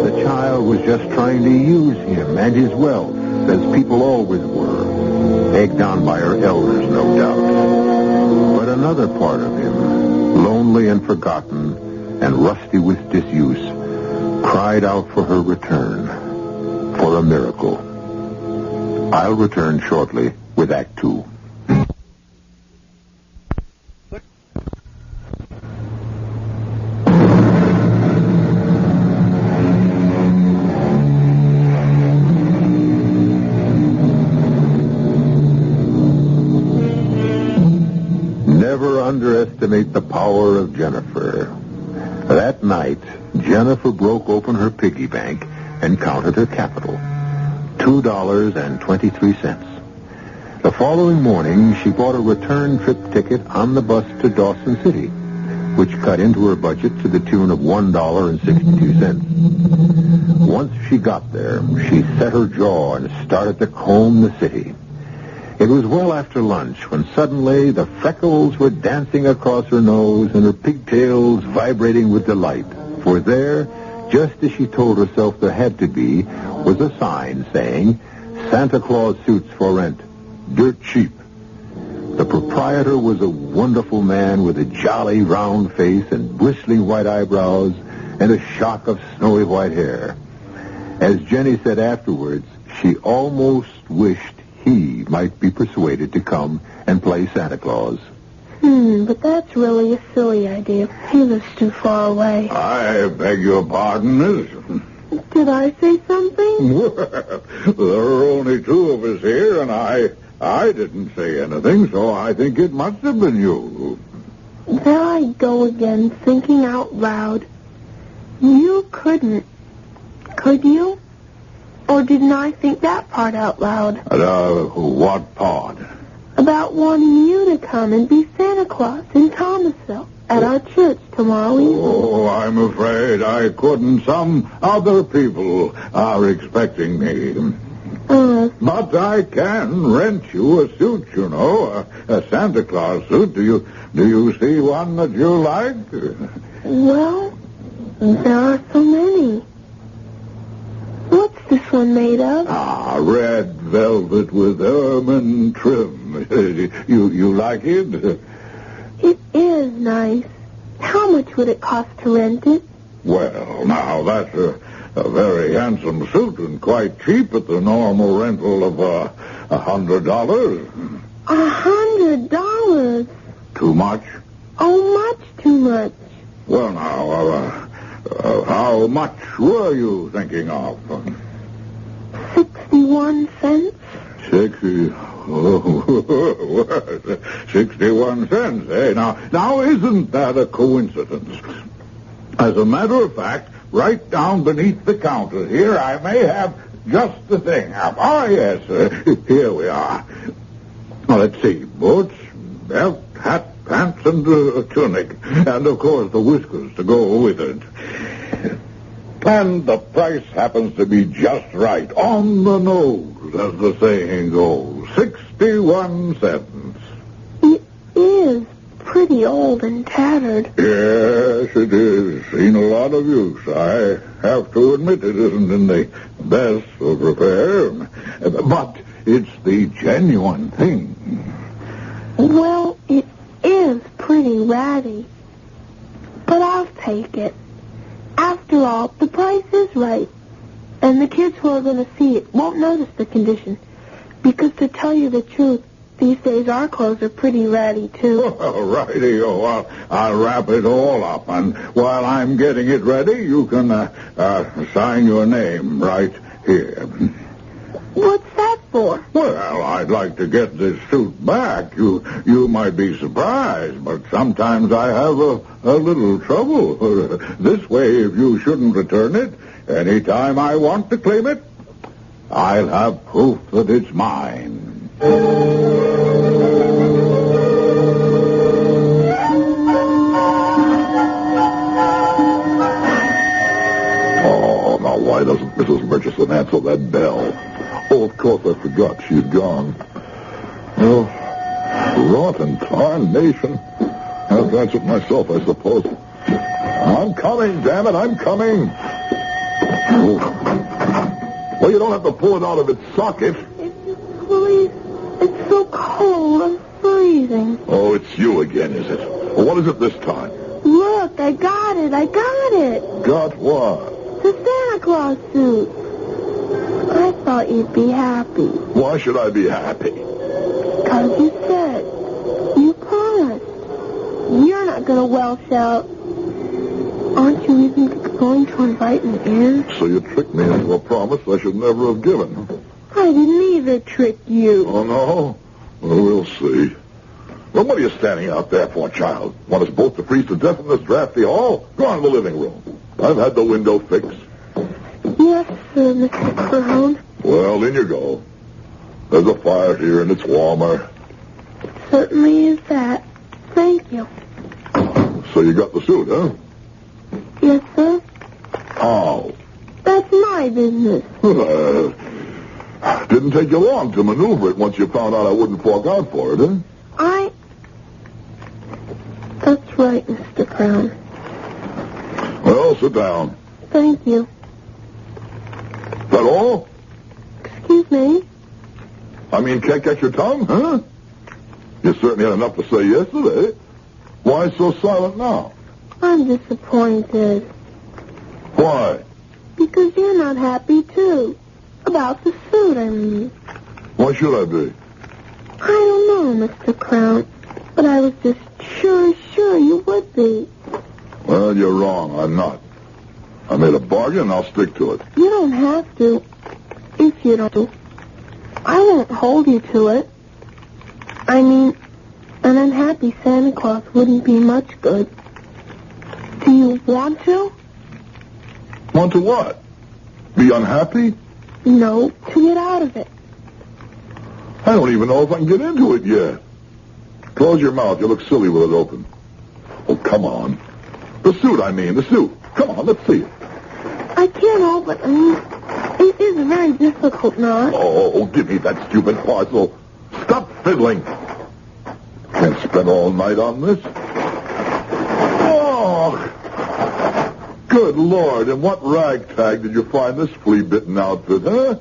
The child was just trying to use him and his wealth, as people always were, egged on by her elders, no doubt. But another part of him, lonely and forgotten and rusty with disuse, cried out for her return, for a miracle. I'll return shortly with Act 2. Never underestimate the power of Jennifer. That night, Jennifer broke open her piggy bank and counted her capital. $2.23. The following morning, she bought a return trip ticket on the bus to Dawson City, which cut into her budget to the tune of $1.62. Once she got there, she set her jaw and started to comb the city. It was well after lunch when suddenly the freckles were dancing across her nose and her pigtails vibrating with delight. For there, just as she told herself there had to be, was a sign saying, Santa Claus suits for rent, dirt cheap. The proprietor was a wonderful man with a jolly round face and bristling white eyebrows and a shock of snowy white hair. As Jenny said afterwards, she almost wished he might be persuaded to come and play Santa Claus. But that's really a silly idea. He lives too far away. I beg your pardon, miss. Did I say something? Well, there are only two of us here, and I didn't say anything, so I think it must have been you. There I go again, thinking out loud. You couldn't. Could you? Or didn't I think that part out loud? What part? About wanting you to come and be Santa Claus in Thomasville at our church tomorrow evening. Oh, I'm afraid I couldn't. Some other people are expecting me. But I can rent you a suit, you know, a Santa Claus suit. Do you see one that you like? Well, there are so many. What's this one made of? Red velvet with ermine trim. You like it? It is nice. How much would it cost to rent it? Well, now, that's a very handsome suit and quite cheap at the normal rental of $100. $100? Too much? Oh, much too much. Well, now, how much were you thinking of? 61 cents. 61 cents, eh? Now, isn't that a coincidence? As a matter of fact, right down beneath the counter here, I may have just the thing. Yes, here we are. Now, let's see. Boots, belt, hat, pants, and a tunic. And, of course, the whiskers to go with it. And the price happens to be just right, on the nose, as the saying goes. 61 cents. It is pretty old and tattered. Yes, it is. Seen a lot of use. I have to admit it isn't in the best of repair. But it's the genuine thing. Well, it is pretty ratty. But But I'll take it. After all, the price is right. And the kids who are going to see it won't notice the condition. Because to tell you the truth, these days our clothes are pretty ratty, too. Oh, righty-o. I'll wrap it all up. And while I'm getting it ready, you can sign your name right here. What's that for? Well, I'd like to get this suit back. You might be surprised, but sometimes I have a little trouble. This way, if you shouldn't return it, any time I want to claim it, I'll have proof that it's mine. Oh, now why doesn't Mrs. Murchison answer that bell? Oh, of course, I forgot. She's gone. Oh, rotten tarnation. I'll answer it myself, I suppose. I'm coming, damn it, I'm coming. Oh. Well, you don't have to pull it out of its socket. Please, it's so cold. I'm freezing. Oh, it's you again, is it? Well, what is it this time? Look, I got it. Got what? The Santa Claus suit. I thought you'd be happy. Why should I be happy? Because you said. You promised. You're not going to Welsh out. Aren't you even going to invite me in? So you tricked me into a promise I should never have given. I didn't either trick you. Oh, no? Well, we'll see. Well, what are you standing out there for, child? Want us both to freeze to death in this drafty hall? Go on to the living room. I've had the window fixed. Yes, sir, Mr. Brown. Well, in you go. There's a fire here, and it's warmer. It certainly is that. Thank you. So you got the suit, huh? Yes, sir. How? That's my business. Didn't take you long to maneuver it once you found out I wouldn't fork out for it, huh? That's right, Mr. Crown. Well, sit down. Thank you. That all? Excuse me? I mean, can't catch your tongue, huh? You certainly had enough to say yesterday. Why so silent now? I'm disappointed. Why? Because you're not happy, too. About the suit, I mean. Why should I be? I don't know, Mr. Crown. But I was just sure you would be. Well, you're wrong. I'm not. I made a bargain, and I'll stick to it. You don't have to. If you don't. I won't hold you to it. I mean, an unhappy Santa Claus wouldn't be much good. Do you want to? Want to what? Be unhappy? No, to get out of it. I don't even know if I can get into it yet. Close your mouth. You look silly with it open. Oh, come on. The suit, I mean, the suit. Come on, let's see it. I can't help it. I mean, it is a very difficult knot. Oh, give me that stupid parcel. Stop fiddling. Can't spend all night on this. Oh, good Lord. In what ragtag did you find this flea-bitten outfit, huh?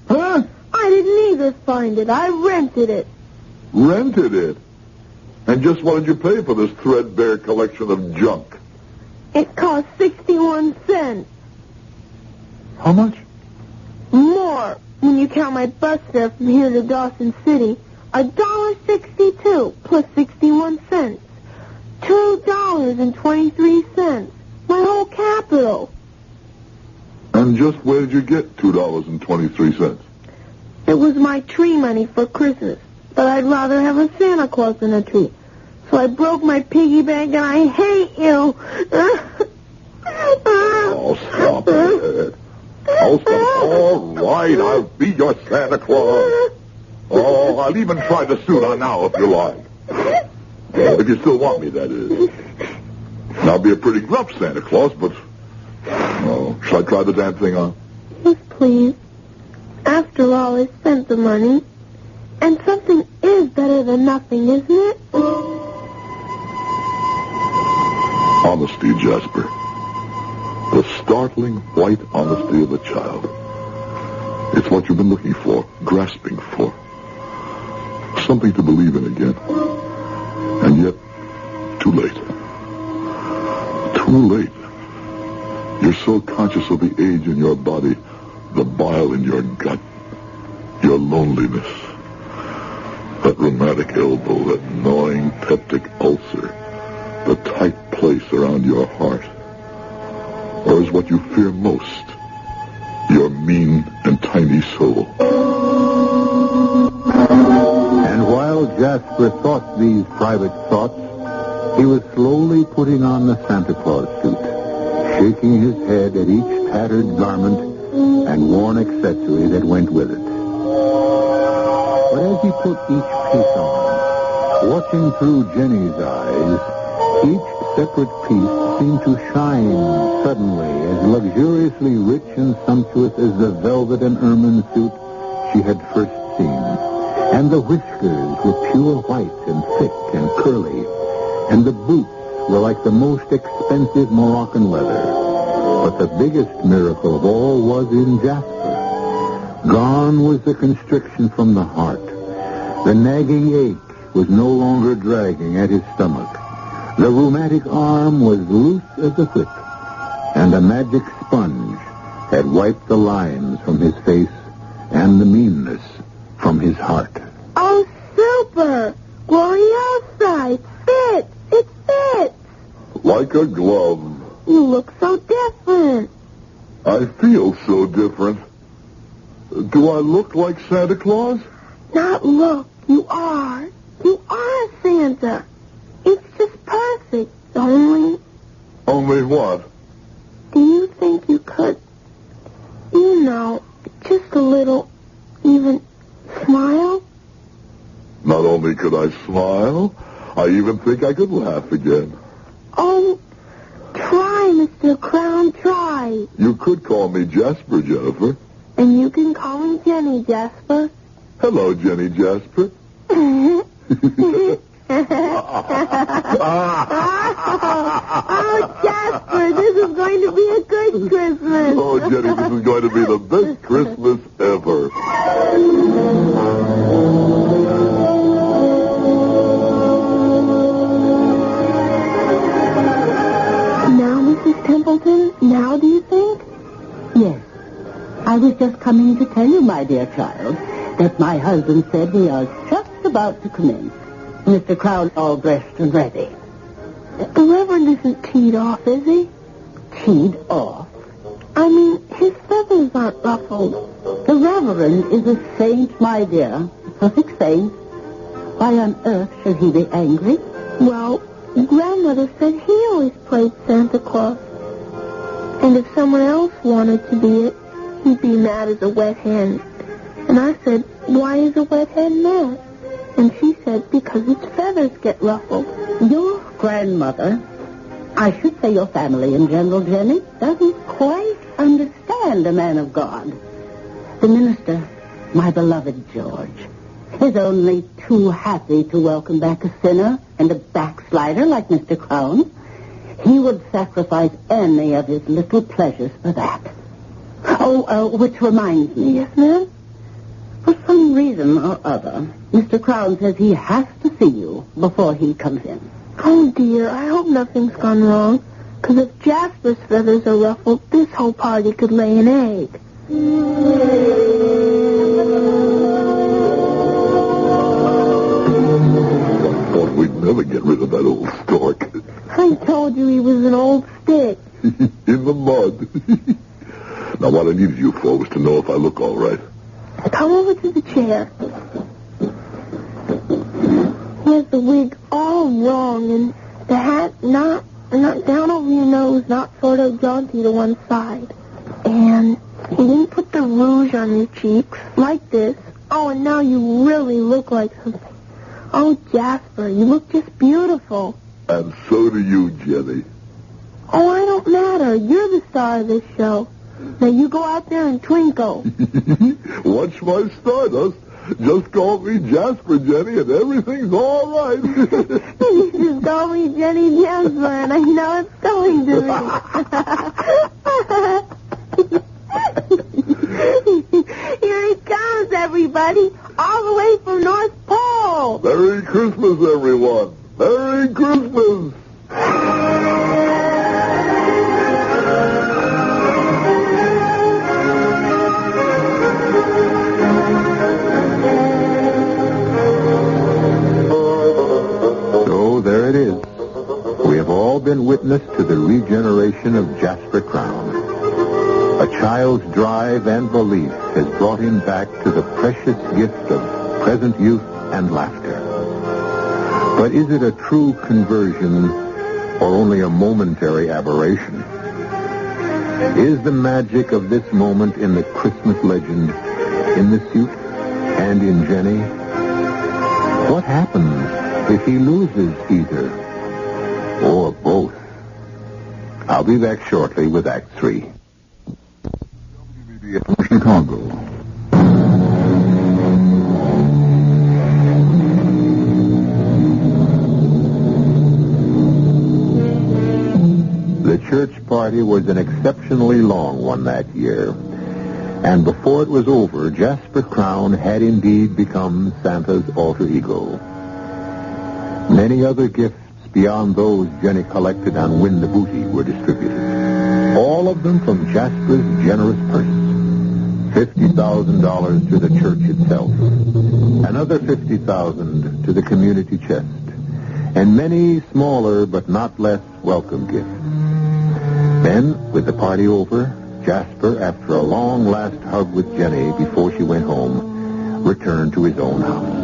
Huh? I didn't either find it. I rented it. Rented it? And just what did you pay for this threadbare collection of junk? It cost 61 cents. How much? More, when you count my bus fare from here to Dawson City. $1.62 plus 61 cents. $2.23. My whole capital. And just where did you get $2.23? It was my tree money for Christmas. But I'd rather have a Santa Claus than a tree. So I broke my piggy bank, and I hate you. Oh, stop it. Oh, stop. All right, I'll be your Santa Claus. Oh, I'll even try the suit on now if you like. If you still want me, that is. And I'll be a pretty gruff Santa Claus, but... Oh, shall I try the damn thing on? Yes, please. After all, I spent the money. And something is better than nothing, isn't it? Honesty, Jasper. The startling white honesty of a child. It's what you've been looking for, grasping for. Something to believe in again. And yet, too late. too late. You're so conscious of the age in your body, the bile in your gut, your loneliness, that rheumatic elbow, that gnawing peptic ulcer, the tight place around your heart. Or is what you fear most your mean and tiny soul? And while Jasper thought these private thoughts, he was slowly putting on the Santa Claus suit, shaking his head at each tattered garment and worn accessory that went with it. But as he put each piece on, watching through Jenny's eyes, each separate piece seemed to shine suddenly as luxuriously rich and sumptuous as the velvet and ermine suit she had first seen. And the whiskers were pure white and thick and curly, and the boots were like the most expensive Moroccan leather. But the biggest miracle of all was in Jasper. Gone was the constriction from the heart. The nagging ache was no longer dragging at his stomach. The rheumatic arm was loose as a whip, and a magic sponge had wiped the lines from his face and the meanness from his heart. Oh, super! Gloriosa! It fits! It fits! Like a glove. You look so different. I feel so different. Do I look like Santa Claus? Not look. You are. You are Santa. It's just perfect. Only... Only what? Do you think you could, just a little, even smile? Not only could I smile, I even think I could laugh again. Oh, try, Mr. Crown, try. You could call me Jasper, Jennifer. And you can call me Jenny, Jasper. Hello, Jenny Jasper. Oh, Jasper, this is going to be a good Christmas. Oh, Jenny, this is going to be the best Christmas ever. Now, Mrs. Templeton, now do you think? Yes. I was just coming to tell you, my dear child, that my husband said we are just about to commence. Mr. Crown all dressed and ready. The Reverend isn't teed off, is he? Teed off? I mean, his feathers aren't ruffled. The Reverend is a saint, my dear. A perfect saint. Why on earth should he be angry? Well, Grandmother said he always played Santa Claus. And if someone else wanted to be it, he'd be mad as a wet hen. And I said, why is a wet hen mad? And she said, because its feathers get ruffled. Your grandmother, I should say your family in general, Jenny, doesn't quite understand a man of God. The minister, my beloved George, is only too happy to welcome back a sinner and a backslider like Mr. Crown. He would sacrifice any of his little pleasures for that. Which reminds me. Yes, ma'am? For some reason or other, Mr. Crown says he has to see you before he comes in. Oh, dear, I hope nothing's gone wrong. Because if Jasper's feathers are ruffled, this whole party could lay an egg. I thought we'd never get rid of that old stork. I told you he was an old stick. In the mud. Now, what I needed you for was to know if I look all right. Come over to the chair. He has the wig all wrong, and the hat not down over your nose, not sort of jaunty to one side. And he didn't put the rouge on your cheeks, like this. Oh, and now you really look like something. Oh, Jasper, you look just beautiful. And so do you, Jenny. Oh, I don't matter. You're the star of this show. Now you go out there and twinkle. Watch my stardust. Just call me Jasper, Jenny, and everyth's all right. You just call me Jenny Jasper, and I know it's going to be. Here he comes, everybody, all the way from North Pole. Merry Christmas, everyone. Merry Christmas. witness to the regeneration of Jasper Crown. A child's drive and belief has brought him back to the precious gift of present youth and laughter. But is it a true conversion or only a momentary aberration? Is the magic of this moment in the Christmas legend, in the suit and in Jenny? What happens if he loses either or both? I'll be back shortly with Act 3. WBBM from Chicago. The church party was an exceptionally long one that year. And before it was over, Jasper Crown had indeed become Santa's alter ego. Many other gifts beyond those Jenny collected on Win the Booty were distributed. All of them from Jasper's generous purse. $50,000 to the church itself. Another $50,000 to the community chest. And many smaller but not less welcome gifts. Then, with the party over, Jasper, after a long last hug with Jenny before she went home, returned to his own house.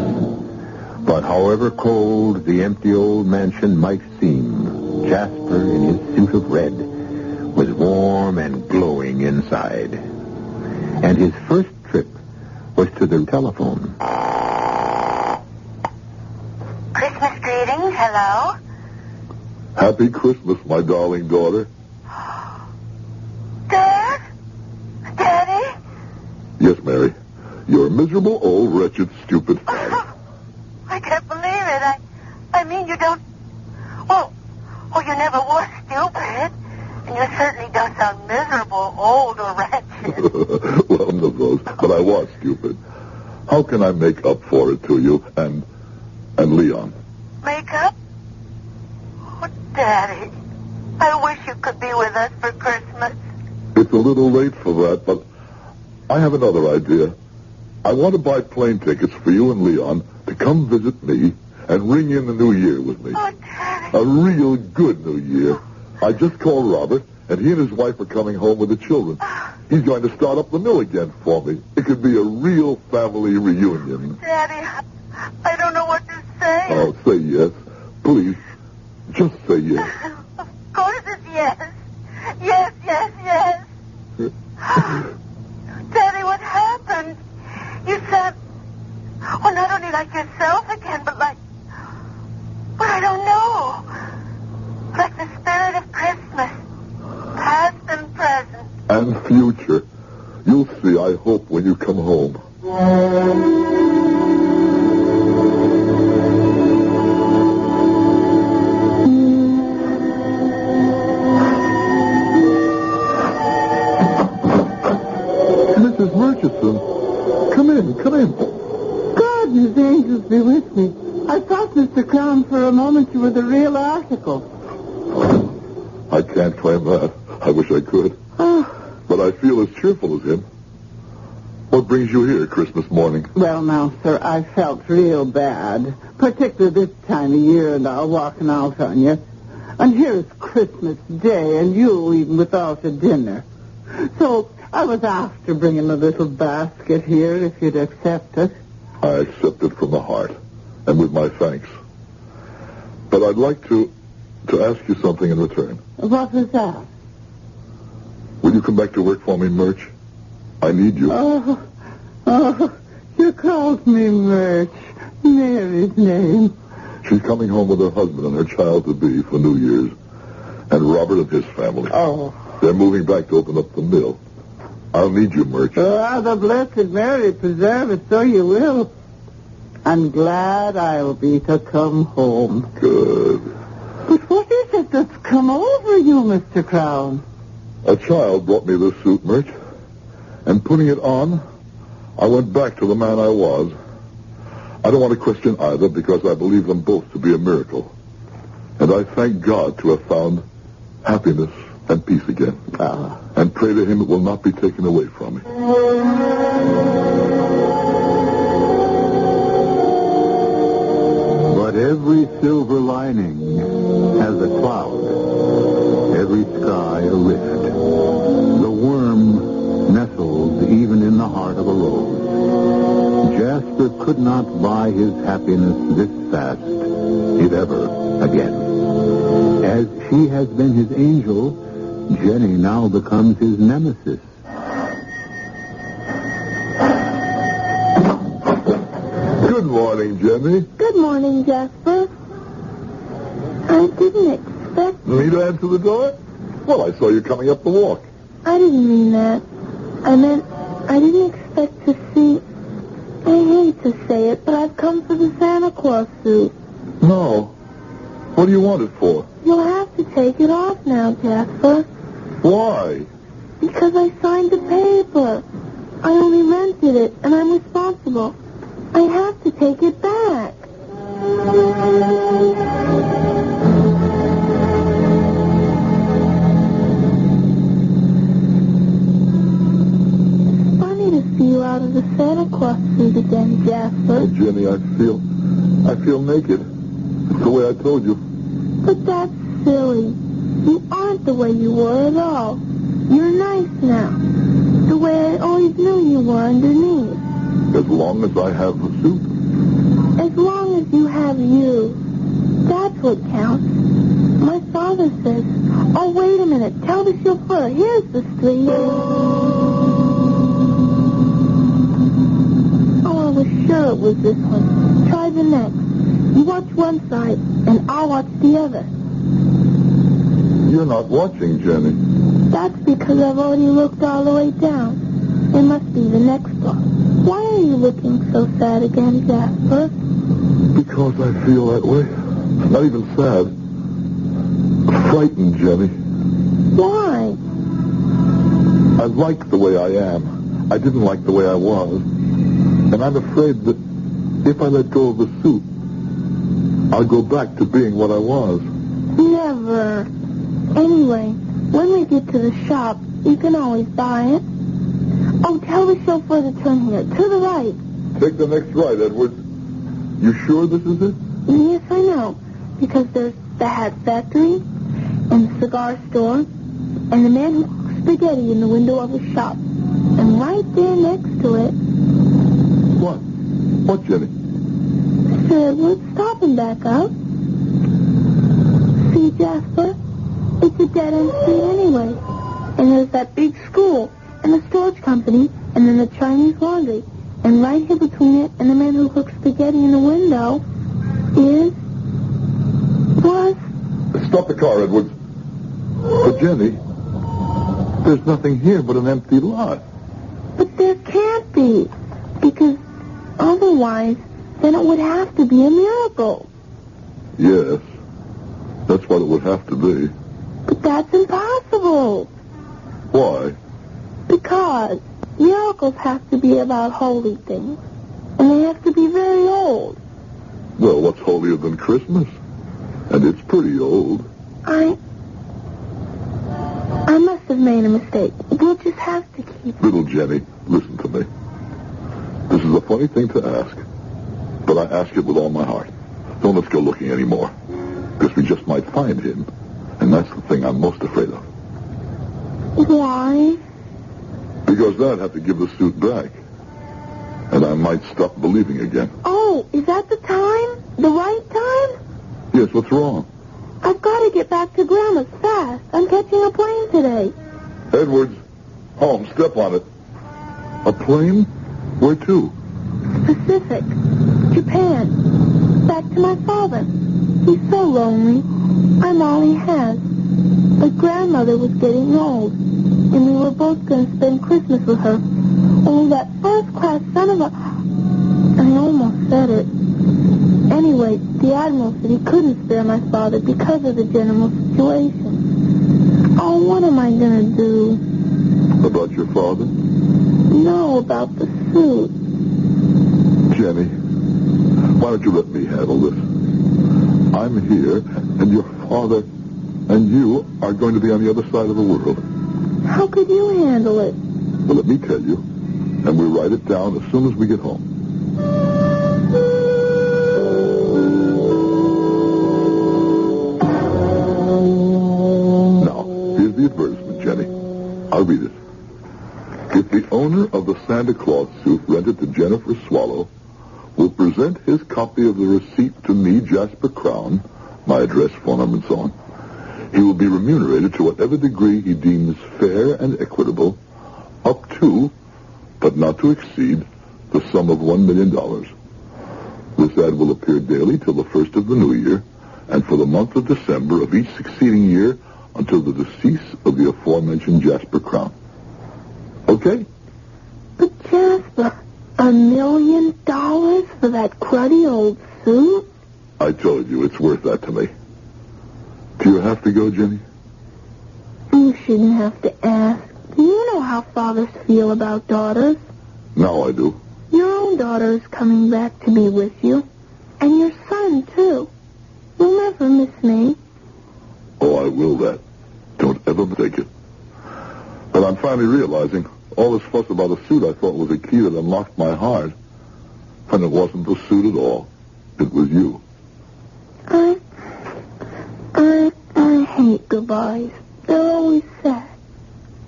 But however cold the empty old mansion might seem, Jasper, in his suit of red, was warm and glowing inside. And his first trip was to the telephone. Christmas greetings, hello? Happy Christmas, my darling daughter. Dad? Daddy? Yes, Mary. You're a miserable, old, wretched, stupid fag. I can't believe it. I mean, you don't... Oh, you never were stupid. And you certainly don't sound miserable, old, or wretched. Well, none of those, but I was stupid. How can I make up for it to you and Leon? Make up? Oh, Daddy, I wish you could be with us for Christmas. It's a little late for that, but I have another idea. I want to buy plane tickets for you and Leon to come visit me and ring in the new year with me. Oh, Daddy. A real good new year. I just called Robert, and he and his wife are coming home with the children. He's going to start up the mill again for me. It could be a real family reunion. Daddy, I don't know what to say. Oh, say yes. Please, just say yes. Of course it's yes. Yes, yes, yes. Daddy, what happened? You sound, not only like yourself again, but I don't know. Like the spirit of Christmas, past and present. And future. You'll see, I hope, when you come home. Mrs. Murchison, come in. God and his angels be with me. I thought, Mr. Crown, for a moment you were the real article. I can't claim that. I wish I could. But I feel as cheerful as him. What brings you here Christmas morning? Well, now, sir, I felt real bad, particularly this time of year and all walking out on you. And here's Christmas Day and you eating without a dinner. So I was after bringing a little basket here if you'd accept it. I accept it from the heart, and with my thanks. But I'd like to ask you something in return. What was that? Will you come back to work for me, Murch? I need you. Oh, you called me Murch. Mary's name. She's coming home with her husband and her child-to-be for New Year's. And Robert and his family. Oh. They're moving back to open up the mill. I'll need you, Murch. The Blessed Mary preserve it, so you will. I'm glad I'll be to come home. Good. But what is it that's come over you, Mr. Crown? A child brought me this suit, Murch. And putting it on, I went back to the man I was. I don't want to question either because I believe them both to be a miracle. And I thank God to have found happiness and peace again. And pray to him it will not be taken away from me. But every silver lining has a cloud. Jasper could not buy his happiness this fast, if ever again. As she has been his angel, Jenny now becomes his nemesis. Good morning, Jenny. Good morning, Jasper. I didn't expect... Me to answer the door? Well, I saw you coming up the walk. I didn't mean that. I meant I didn't expect to see... I hate to say it, but I've come for the Santa Claus suit. No. What do you want it for? You'll have to take it off now, Jasper. Why? Because I signed the paper. I only rented it, and I'm responsible. I have to take it back. Funny to see you out of the Santa Claus suit again, Jasper. Oh, Jenny, I feel naked. It's the way I told you. But that's silly. You aren't the way you were at all. You're nice now. The way I always knew you were underneath. As long as I have the suit. As long as you have you. That's what counts. My father says, oh, wait a minute. Tell the chauffeur. Here's the street. Oh, I was sure it was this one. Try the next. You watch one side, and I'll watch the other. You're not watching, Jenny. That's because I've already looked all the way down. It must be the next block. Why are you looking so sad again, Jasper? Because I feel that way. Not even sad. Frightened, Jenny. Why? I like the way I am. I didn't like the way I was. And I'm afraid that if I let go of the suit, I'll go back to being what I was. Never. Anyway, when we get to the shop, you can always buy it. Oh, tell the chauffeur to turn here, to the right. Take the next right, Edward. You sure this is it? Yes, I know. Because there's the hat factory, and the cigar store, and the man who cooks spaghetti in the window of his shop. And right there next to it... What? What, Jenny? Sir, Edward, stop and back up. See, Jasper? It's a dead-end street anyway. And there's that big school, and the storage company, and then the Chinese laundry. And right here between it and the man who cooks spaghetti in the window was... Stop the car, Edwards. But, Jenny, there's nothing here but an empty lot. But there can't be. Because otherwise, then it would have to be a miracle. Yes. That's what it would have to be. But that's impossible. Why? Because miracles have to be about holy things. And they have to be very old. Well, what's holier than Christmas? And it's pretty old. I must have made a mistake. We'll just have to keep... Little Jenny, listen to me. This is a funny thing to ask, but I ask it with all my heart. Don't let's go looking anymore, because we just might find him, and that's the thing I'm most afraid of. Why? Because then I'd have to give the suit back, and I might stop believing again. Oh, is that the time? The right time? Yes, what's wrong? I've got to get back to Grandma's fast. I'm catching a plane today. Edwards, home, step on it. A plane? Where to? Pacific. Japan. Back to my father. He's so lonely. I'm all he has. But Grandmother was getting old, and we were both going to spend Christmas with her. Only that first-class son of a... I almost said it. Anyway, the Admiral said he couldn't spare my father because of the general situation. Oh, what am I going to do? About your father? No, about the suit. Jenny, why don't you let me handle this? I'm here, and your father and you are going to be on the other side of the world. How could you handle it? Well, let me tell you, and we'll write it down as soon as we get home. Now, here's the advertisement, Jenny. I'll read it. If the owner of the Santa Claus suit rented to Jennifer Swallow will present his copy of the receipt to me, Jasper Crown, my address, phone number, and so on. He will be remunerated to whatever degree he deems fair and equitable, up to, but not to exceed, the sum of $1 million. This ad will appear daily till the first of the new year, and for the month of December of each succeeding year until the decease of the aforementioned Jasper Crown. Okay? But Jasper, $1 million for that cruddy old suit? I told you, it's worth that to me. Do you have to go, Jenny? You shouldn't have to ask. You know how fathers feel about daughters. Now I do. Your own daughter is coming back to be with you. And your son, too. You'll never miss me. Oh, I will that. Don't ever mistake it. But I'm finally realizing all this fuss about a suit I thought was a key that unlocked my heart. And it wasn't the suit at all. It was you. I hate goodbyes. They're always sad.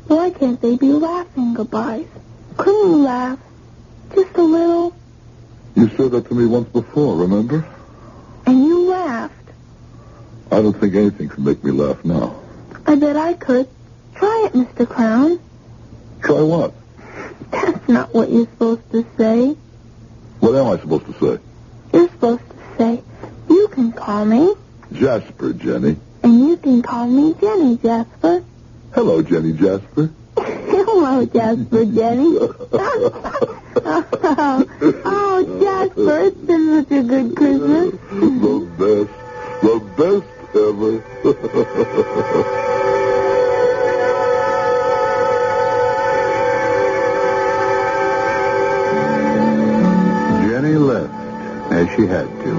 Why can't they be laughing goodbyes? Couldn't you laugh? Just a little? You said that to me once before, remember? And you laughed. I don't think anything can make me laugh now. I bet I could. Try it, Mr. Crown. Try what? That's not what you're supposed to say. What am I supposed to say? You're supposed to say, you can call me. Jasper, Jenny. And you can call me Jenny, Jasper. Hello, Jenny Jasper. Hello, Jasper, Jenny. Oh, Jasper, it's been such a good Christmas. The best ever. Jenny left, as she had to,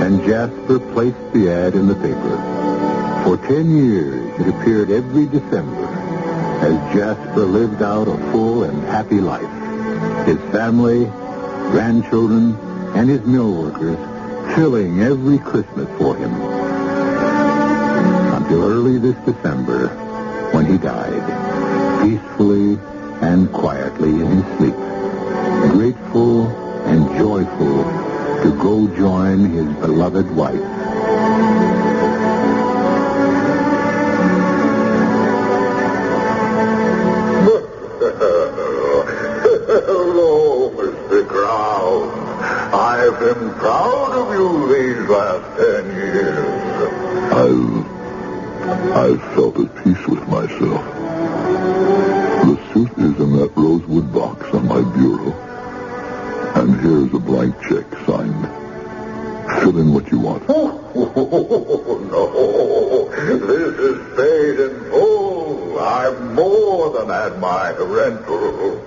and Jasper placed the ad in the paper. For 10 years, it appeared every December as Jasper lived out a full and happy life. His family, grandchildren, and his mill workers filling every Christmas for him. Until early this December, when he died, peacefully and quietly in his sleep, grateful and joyful to go join his beloved wife. Hello, Mr. Crown. I've been proud of you these last 10 years. I've felt at peace with myself. The suit is in that rosewood box on my bureau. And here's a blank check signed. Fill in what you want. Oh, no. This is paid in full. I've more than had my rental.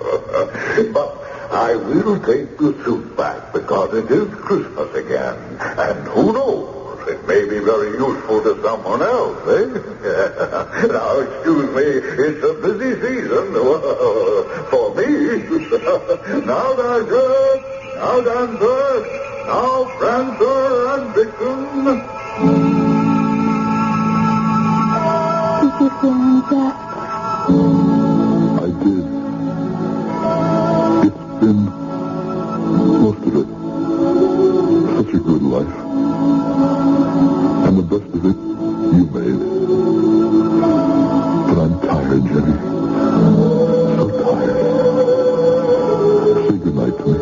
But I will take the suit back because it is Christmas again. And who knows? It may be very useful to someone else, eh? Now, excuse me, it's a busy season for me. Now, Dasher, now, Dancer, now, Prancer and Vixen. Did you feel any Jasper? I did. It's been most of it. Such a good life. And the best of it, you made. But I'm tired, Jenny. So tired. Say goodnight to me.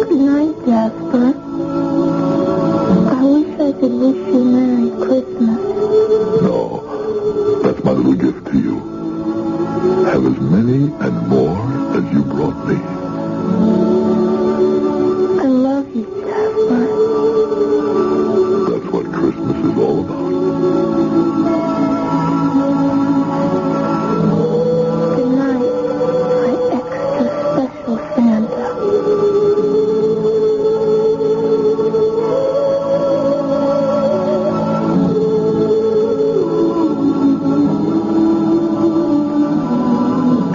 Good night, Jasper. I wish I could wish you Merry Christmas. No. That's my little gift to you. Have as many and more as you brought me. I love you, Jasper. That's what Christmas is all about. Good night, my extra special Santa.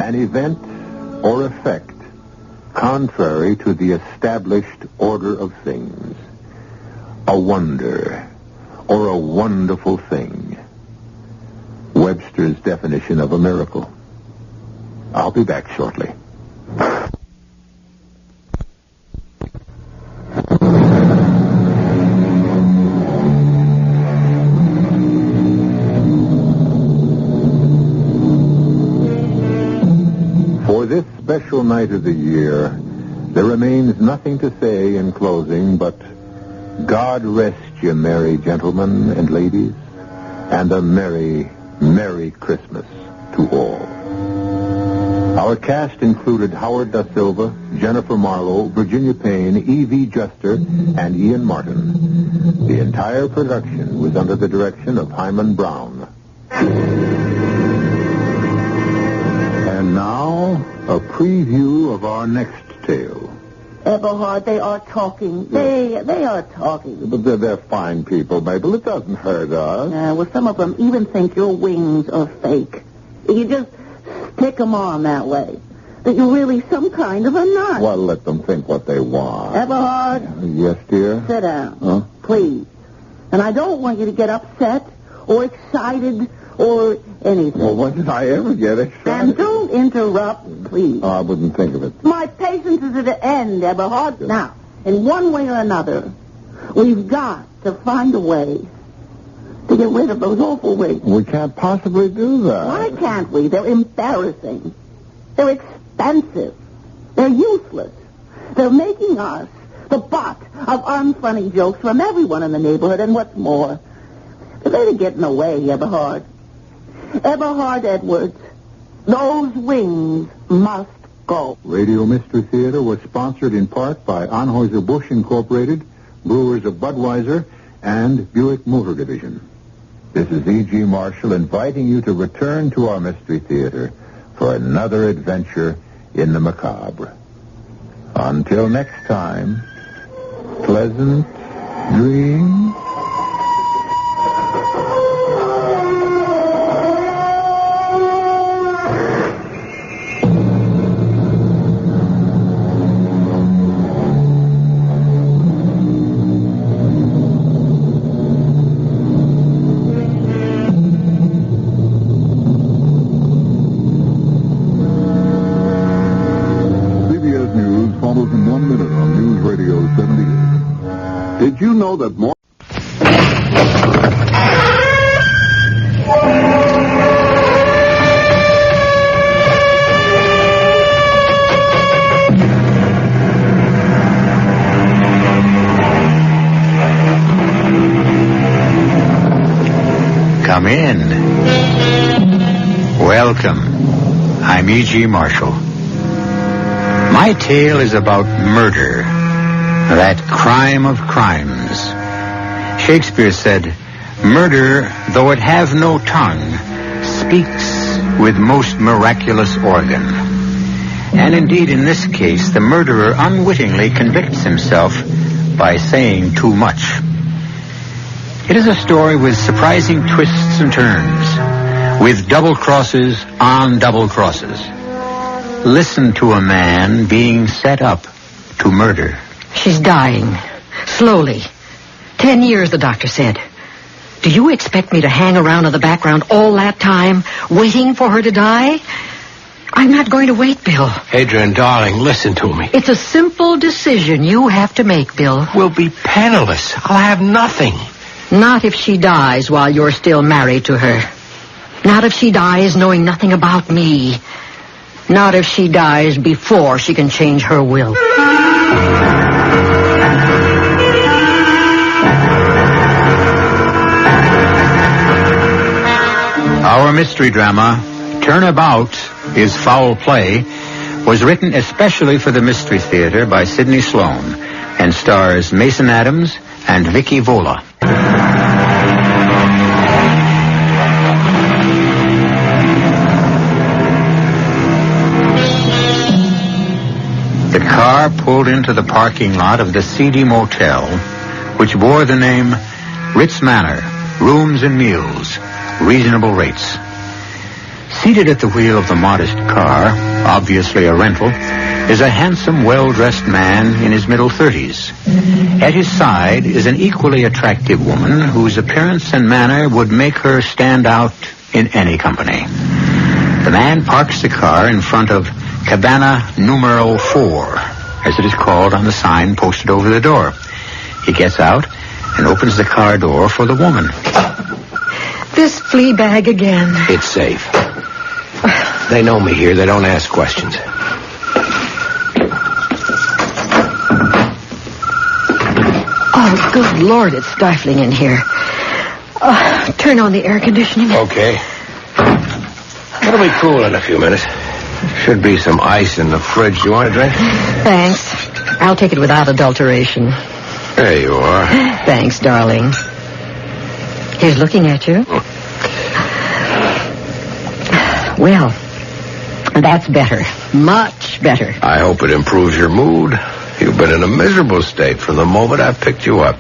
An event or effect contrary to the established order of things. A wonder or a wonderful thing. Webster's definition of a miracle. I'll be back shortly. night of the year, there remains nothing to say in closing but God rest you, merry gentlemen and ladies, and a merry, merry Christmas to all. Our cast included Howard Da Silva, Jennifer Marlowe, Virginia Payne, E.V. Juster, and Ian Martin. The entire production was under the direction of Himan Brown. And now, a preview of our next tale. Eberhard, they are talking. They are talking. But they're fine people, Mabel. It doesn't hurt us. Well, some of them even think your wings are fake. You just stick them on that way. That you're really some kind of a nut. Well, let them think what they want. Eberhard? Yes, dear? Sit down. Huh? Please. And I don't want you to get upset or excited or anything. Well, when did I ever get excited? And don't interrupt, please. Oh, I wouldn't think of it. My patience is at an end, Eberhard. Yes. Now, in one way or another, we've got to find a way to get rid of those awful rings. We can't possibly do that. Why can't we? They're embarrassing. They're expensive. They're useless. They're making us the butt of unfunny jokes from everyone in the neighborhood, and what's more, they're getting away, Eberhard. Eberhard Edwards, those wings must go. Radio Mystery Theater was sponsored in part by Anheuser-Busch Incorporated, Brewers of Budweiser, and Buick Motor Division. This is E.G. Marshall inviting you to return to our Mystery Theater for another adventure in the macabre. Until next time, pleasant dreams. Did you know that more... Come in. Welcome. I'm E.G. Marshall. My tale is about murder. That crime of crimes. Shakespeare said, "Murder, though it have no tongue, speaks with most miraculous organ." And indeed, in this case, the murderer unwittingly convicts himself by saying too much. It is a story with surprising twists and turns, with double crosses on double crosses. Listen to a man being set up to murder. She's dying. Slowly. 10 years, the doctor said. Do you expect me to hang around in the background all that time, waiting for her to die? I'm not going to wait, Bill. Adrian, darling, listen to me. It's a simple decision you have to make, Bill. We'll be penniless. I'll have nothing. Not if she dies while you're still married to her. Not if she dies knowing nothing about me. Not if she dies before she can change her will. Our mystery drama, Turnabout is Foul Play, was written especially for the Mystery Theater by Sidney Sloan and stars Mason Adams and Vicky Vola. The car pulled into the parking lot of the seedy motel, which bore the name Ritz Manor, Rooms and Meals, Reasonable Rates. Seated at the wheel of the modest car, obviously a rental, is a handsome, well-dressed man in his middle 30s. At his side is an equally attractive woman whose appearance and manner would make her stand out in any company. The man parks the car in front of Cabana Numero 4, as it is called on the sign posted over the door. He gets out and opens the car door for the woman. This flea bag again. It's safe. They know me here. They don't ask questions. Oh, good Lord, it's stifling in here. Turn on the air conditioning. Okay. It'll be cool in a few minutes. Should be some ice in the fridge. You want a drink? Thanks. I'll take it without adulteration. There you are. Thanks, darling. He's looking at you. Well, that's better. Much better. I hope it improves your mood. You've been in a miserable state from the moment I picked you up.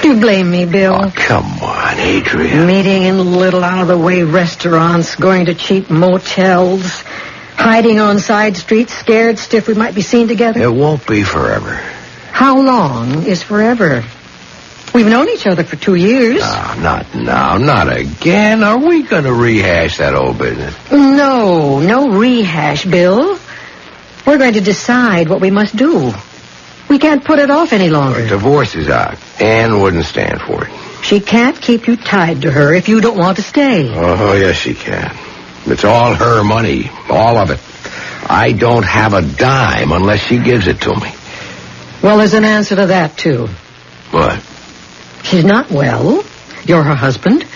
Do you blame me, Bill? Oh, come on, Adrian. Meeting in little out-of-the-way restaurants, going to cheap motels, hiding on side streets, scared stiff we might be seen together. It won't be forever. How long is forever? We've known each other for 2 years. Not now, not again. Are we going to rehash that old business? No rehash, Bill. We're going to decide what we must do. We can't put it off any longer. The divorce is out. Anne wouldn't stand for it. She can't keep you tied to her if you don't want to stay. Oh, yes, she can. It's all her money, all of it. I don't have a dime unless she gives it to me. Well, there's an answer to that, too. What? She's not well. You're her husband.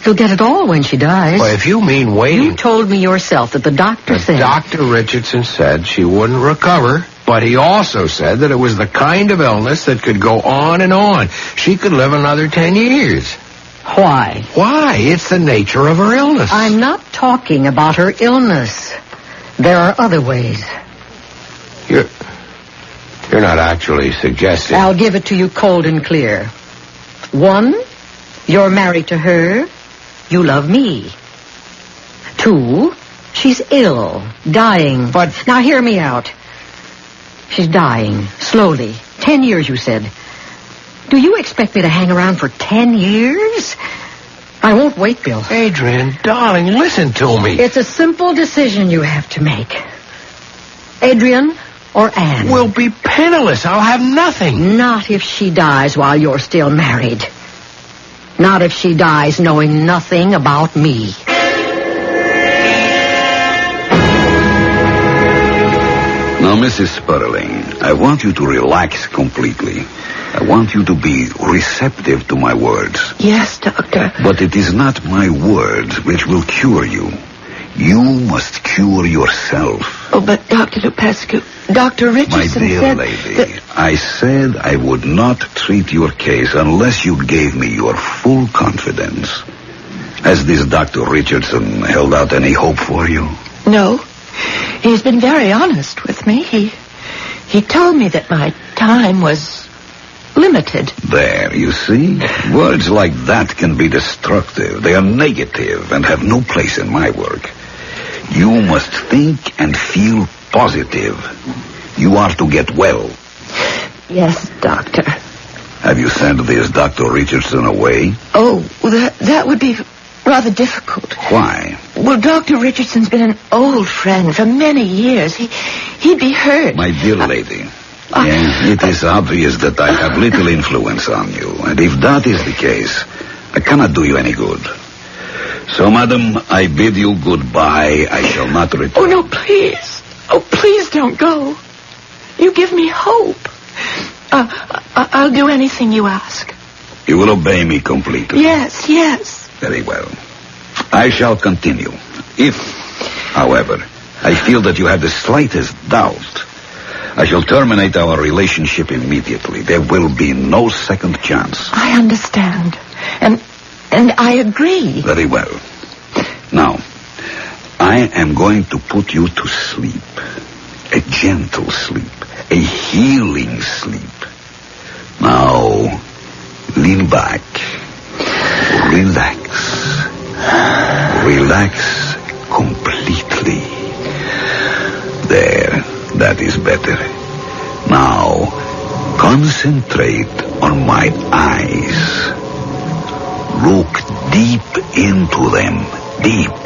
You'll get it all when she dies. Well, if you mean waiting... You told me yourself that the doctor said... Dr. Richardson said she wouldn't recover, but he also said that it was the kind of illness that could go on and on. She could live another 10 years. Why? Why? It's the nature of her illness. I'm not talking about her illness. There are other ways. You're not actually suggesting... I'll give it to you cold and clear. 1, you're married to her. You love me. 2, she's ill, dying. But now hear me out. She's dying, slowly. 10 years, you said. Do you expect me to hang around for 10 years? I won't wait, Bill. Adrian, darling, listen to me. It's a simple decision you have to make. Adrian or Anne? We'll be penniless. I'll have nothing. Not if she dies while you're still married. Not if she dies knowing nothing about me. Now, Mrs. Sperling, I want you to relax completely. I want you to be receptive to my words. Yes, Doctor. But it is not my words which will cure you. You must cure yourself. Oh, but Dr. Lupescu, Dr. Richardson My dear said lady, I said I would not treat your case unless you gave me your full confidence. Has this Dr. Richardson held out any hope for you? No. He's been very honest with me. He told me that my time was limited. There, you see? Words like that can be destructive. They are negative and have no place in my work. You must think and feel positive. You are to get well. Yes, Doctor. Have you sent this Dr. Richardson away? Oh, that would be rather difficult. Why? Well, Dr. Richardson's been an old friend for many years. He'd be hurt. My dear lady, it is obvious that I have little influence on you. And if that is the case, I cannot do you any good. So, madam, I bid you goodbye. I shall not return. Oh, no, please. Oh, please don't go. You give me hope. I'll do anything you ask. You will obey me completely? Yes. Very well. I shall continue. If, however, I feel that you have the slightest doubt, I shall terminate our relationship immediately. There will be no second chance. I understand. And I agree. Very well. Now, I am going to put you to sleep. A gentle sleep. A healing sleep. Now, lean back. Relax. Relax completely. There. That is better. Now, concentrate on my eyes. Look deep into them. Deep.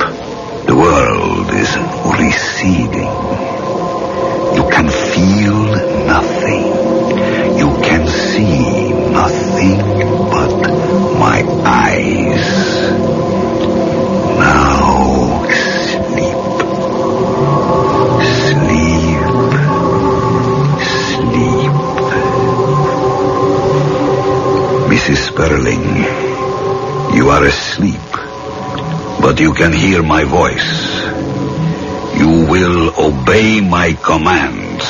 The world is receding. You can feel nothing. You can see nothing but my eyes. Now, sleep. Sleep. Sperling, you are asleep, but you can hear my voice. You will obey my commands.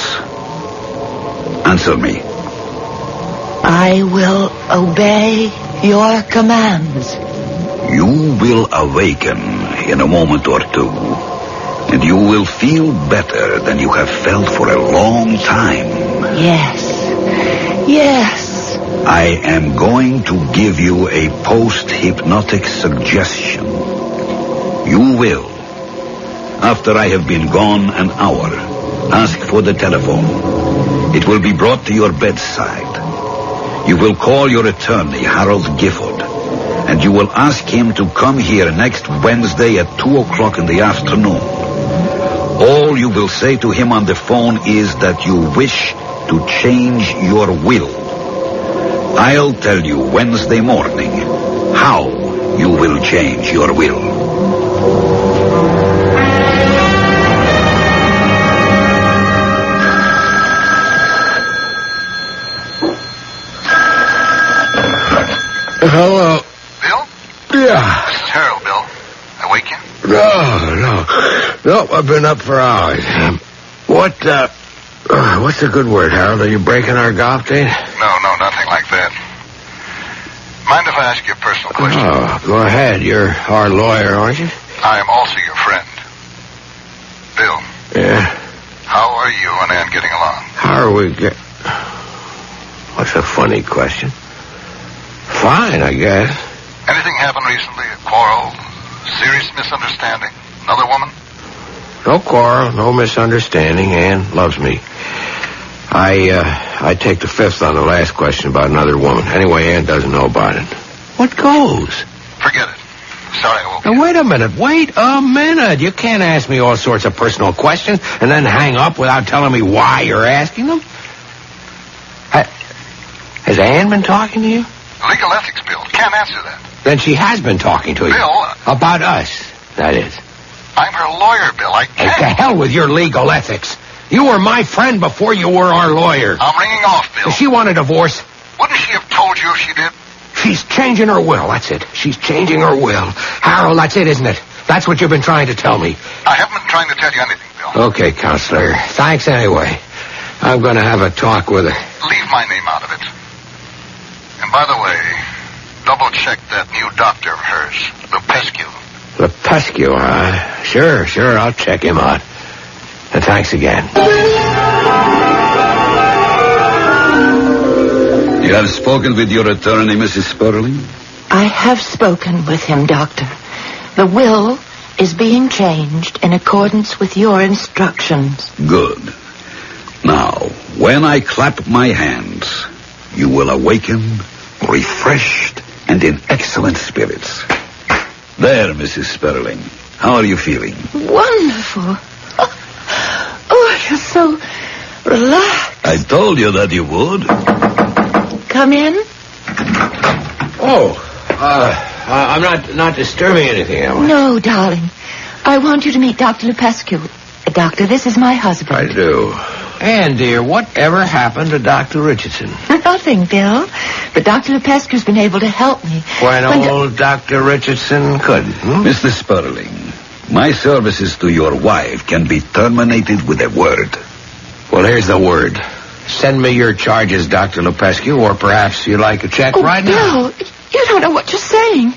Answer me. I will obey your commands. You will awaken in a moment or two, and you will feel better than you have felt for a long time. Yes. I am going to give you a post-hypnotic suggestion. You will, after I have been gone an hour, ask for the telephone. It will be brought to your bedside. You will call your attorney, Harold Gifford, and you will ask him to come here next Wednesday at 2 o'clock in the afternoon. All you will say to him on the phone is that you wish to change your will. I'll tell you Wednesday morning how you will change your will. Hello. Bill? Yeah. This is Harold, Bill. I wake you? No, I've been up for hours. What's a good word, Harold? Are you breaking our golf date? No, nothing like that. Mind if I ask you a personal question? Oh, go ahead. You're our lawyer, aren't you? I am also your friend. Bill. Yeah? How are you and Ann getting along? How are we What's a funny question? Fine, I guess. Anything happened recently? A quarrel? Serious misunderstanding? Another woman? No quarrel, no misunderstanding. Ann loves me. I take the fifth on the last question about another woman. Anyway, Ann doesn't know about it. What goes? Forget it. Sorry I woke you. Now, wait a minute. You can't ask me all sorts of personal questions and then hang up without telling me why you're asking them. Has Ann been talking to you? Legal ethics, Bill. Can't answer that. Then she has been talking to you. Bill. About us, that is. I'm her lawyer, Bill. I can't. To hell with your legal ethics. You were my friend before you were our lawyer. I'm ringing off, Bill. Does she want a divorce? Wouldn't she have told you if she did? She's changing her will, that's it. She's changing her will. Harold, that's it, isn't it? That's what you've been trying to tell me. I haven't been trying to tell you anything, Bill. Okay, counselor. Thanks anyway. I'm going to have a talk with her. Leave my name out of it. And by the way, double-check that new doctor of hers, Lupescu. Lupescu, huh? Sure, I'll check him out. And thanks again. You have spoken with your attorney, Mrs. Sperling? I have spoken with him, Doctor. The will is being changed in accordance with your instructions. Good. Now, when I clap my hands, you will awaken refreshed and in excellent spirits. There, Mrs. Sperling. How are you feeling? Wonderful. Oh, you're so relaxed. I told you that you would. Come in. I'm not disturbing anything, am I? No, darling. I want you to meet Dr. Lupescu. Doctor, this is my husband. I do. Ann, dear, whatever happened to Dr. Richardson? Nothing, Bill. But Dr. Lupescu's been able to help me. When old Dr. Richardson couldn't. Mr. Sperling, my services to your wife can be terminated with a word. Well, here's the word. Send me your charges, Dr. Lupescu, or perhaps you'd like a check right now. Bill, you don't know what you're saying.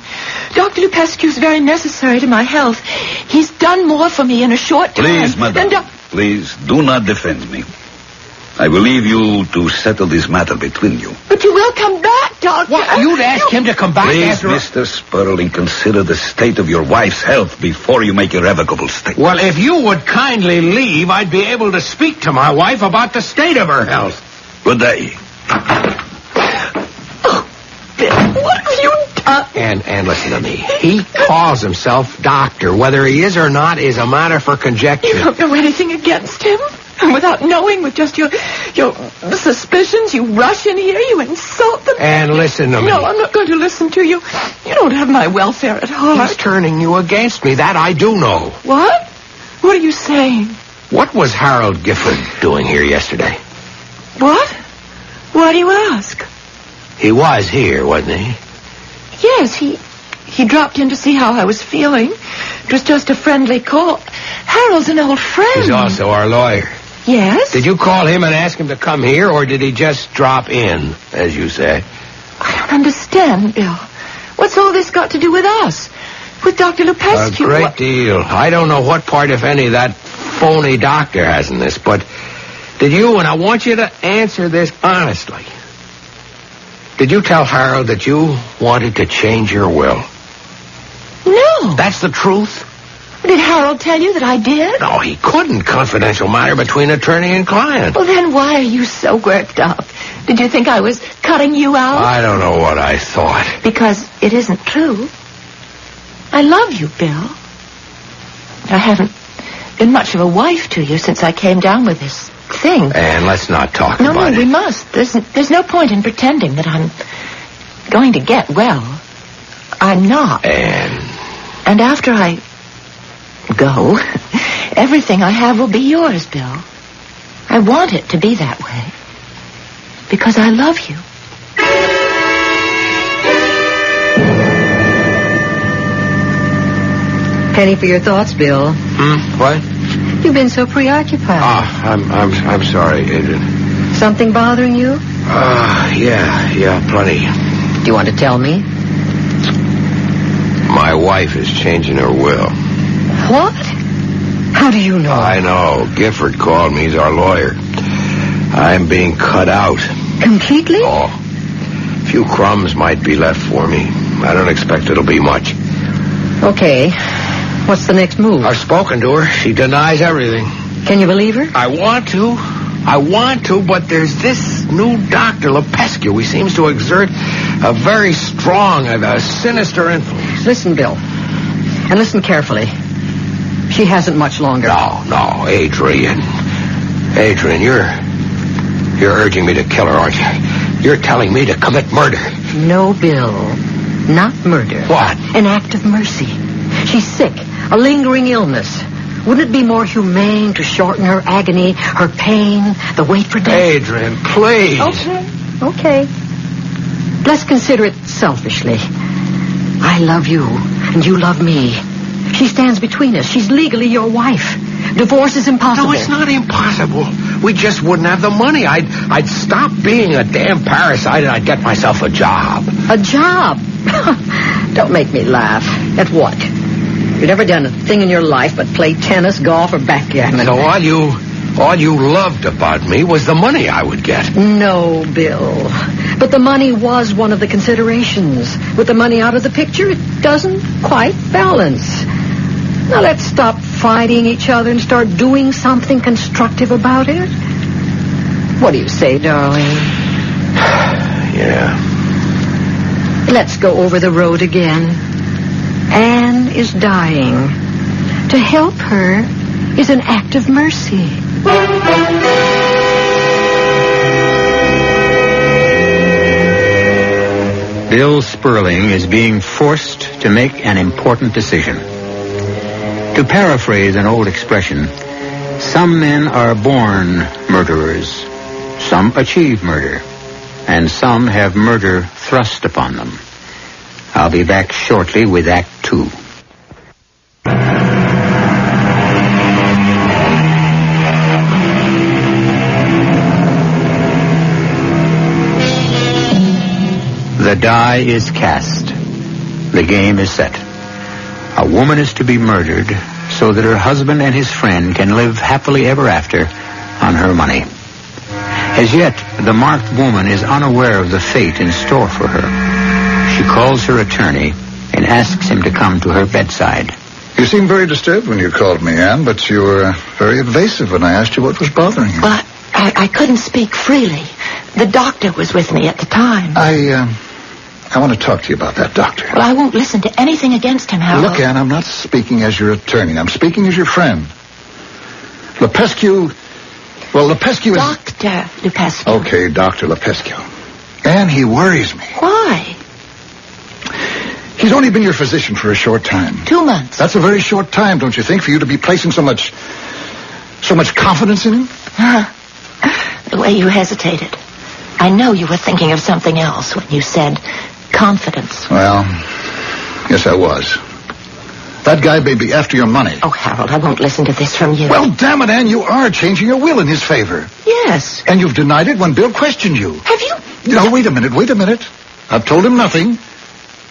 Dr. Lupescu's very necessary to my health. He's done more for me in a short time. Please, madam. Please, do not defend me. I will leave you to settle this matter between you. But you will come back, Doctor. What? You'd ask him to come back Please, Mr. Sperling, consider the state of your wife's health before you make irrevocable statements. Well, if you would kindly leave, I'd be able to speak to my wife about the state of her health. Good day. Oh, Bill, what have you done? And listen to me. He calls himself doctor. Whether he is or not is a matter for conjecture. You don't know anything against him? And without knowing, with just your suspicions, you rush in here, you insult them. And listen to me. No, I'm not going to listen to you. You don't have my welfare at heart. He's turning you against me. That I do know. What? What are you saying? What was Harold Gifford doing here yesterday? What? Why do you ask? He was here, wasn't he? Yes, he dropped in to see how I was feeling. It was just a friendly call. Harold's an old friend. He's also our lawyer. Yes? Did you call him and ask him to come here, or did he just drop in, as you say? I don't understand, Bill. What's all this got to do with us? With Dr. Lupescu? A great deal. I don't know what part, if any, that phony doctor has in this, but did you, and I want you to answer this honestly, did you tell Harold that you wanted to change your will? No. That's the truth? Did Harold tell you that I did? No, he couldn't. Confidential matter between attorney and client. Well, then why are you so worked up? Did you think I was cutting you out? I don't know what I thought. Because it isn't true. I love you, Bill. I haven't been much of a wife to you since I came down with this thing. And let's not talk about it. No, we must. There's no point in pretending that I'm going to get well. I'm not. And after I go, everything I have will be yours, Bill. I want it to be that way. Because I love you. Penny for your thoughts, Bill. What? You've been so preoccupied. I'm sorry, Adrian. Something bothering you? Yeah, plenty. Do you want to tell me? My wife is changing her will. What? How do you know? I know. Gifford called me. He's our lawyer. I'm being cut out. Completely? Oh. A few crumbs might be left for me. I don't expect it'll be much. Okay. What's the next move? I've spoken to her. She denies everything. Can you believe her? I want to, but there's this new Dr. Lupescu. He seems to exert a very strong, a sinister influence. Listen, Bill, and listen carefully. She hasn't much longer. No, Adrian, you're urging me to kill her, aren't you? You're telling me to commit murder. No, Bill, not murder. What? An act of mercy. She's sick, a lingering illness. Wouldn't it be more humane to shorten her agony, her pain, the wait for death? Adrian, please. Okay. Let's consider it selfishly. I love you, and you love me. She stands between us. She's legally your wife. Divorce is impossible. No, it's not impossible. We just wouldn't have the money. I'd stop being a damn parasite, and I'd get myself a job. A job? Don't make me laugh. At what? You've never done a thing in your life but play tennis, golf, or backgammon. So all you loved about me was the money I would get. No, Bill. But the money was one of the considerations. With the money out of the picture, it doesn't quite balance. Now let's stop fighting each other and start doing something constructive about it. What do you say, darling? Yeah. Let's go over the road again. Anne is dying. To help her is an act of mercy. Bill Sperling is being forced to make an important decision. To paraphrase an old expression, some men are born murderers, some achieve murder, and some have murder thrust upon them. I'll be back shortly with Act 2. The die is cast. The game is set. A woman is to be murdered so that her husband and his friend can live happily ever after on her money. As yet, the marked woman is unaware of the fate in store for her. She calls her attorney and asks him to come to her bedside. You seemed very disturbed when you called me, Anne, but you were very evasive when I asked you what was bothering you. Well, I couldn't speak freely. The doctor was with me at the time. I want to talk to you about that doctor. Well, I won't listen to anything against him, Harold. Look, Anne, I'm not speaking as your attorney. I'm speaking as your friend. Lupescu... Well, Lupescu is... Dr. Lupescu. Okay, Dr. Lupescu. Anne, he worries me. Why? He's only been your physician for a short time. 2 months. That's a very short time, don't you think, for you to be placing so much confidence in him? The way you hesitated. I know you were thinking of something else when you said confidence. Well, yes, I was. That guy may be after your money. Oh, Harold, I won't listen to this from you. Well, damn it, Ann, you are changing your will in his favor. Yes. And you've denied it when Bill questioned you. Have you? No, wait a minute. I've told him nothing,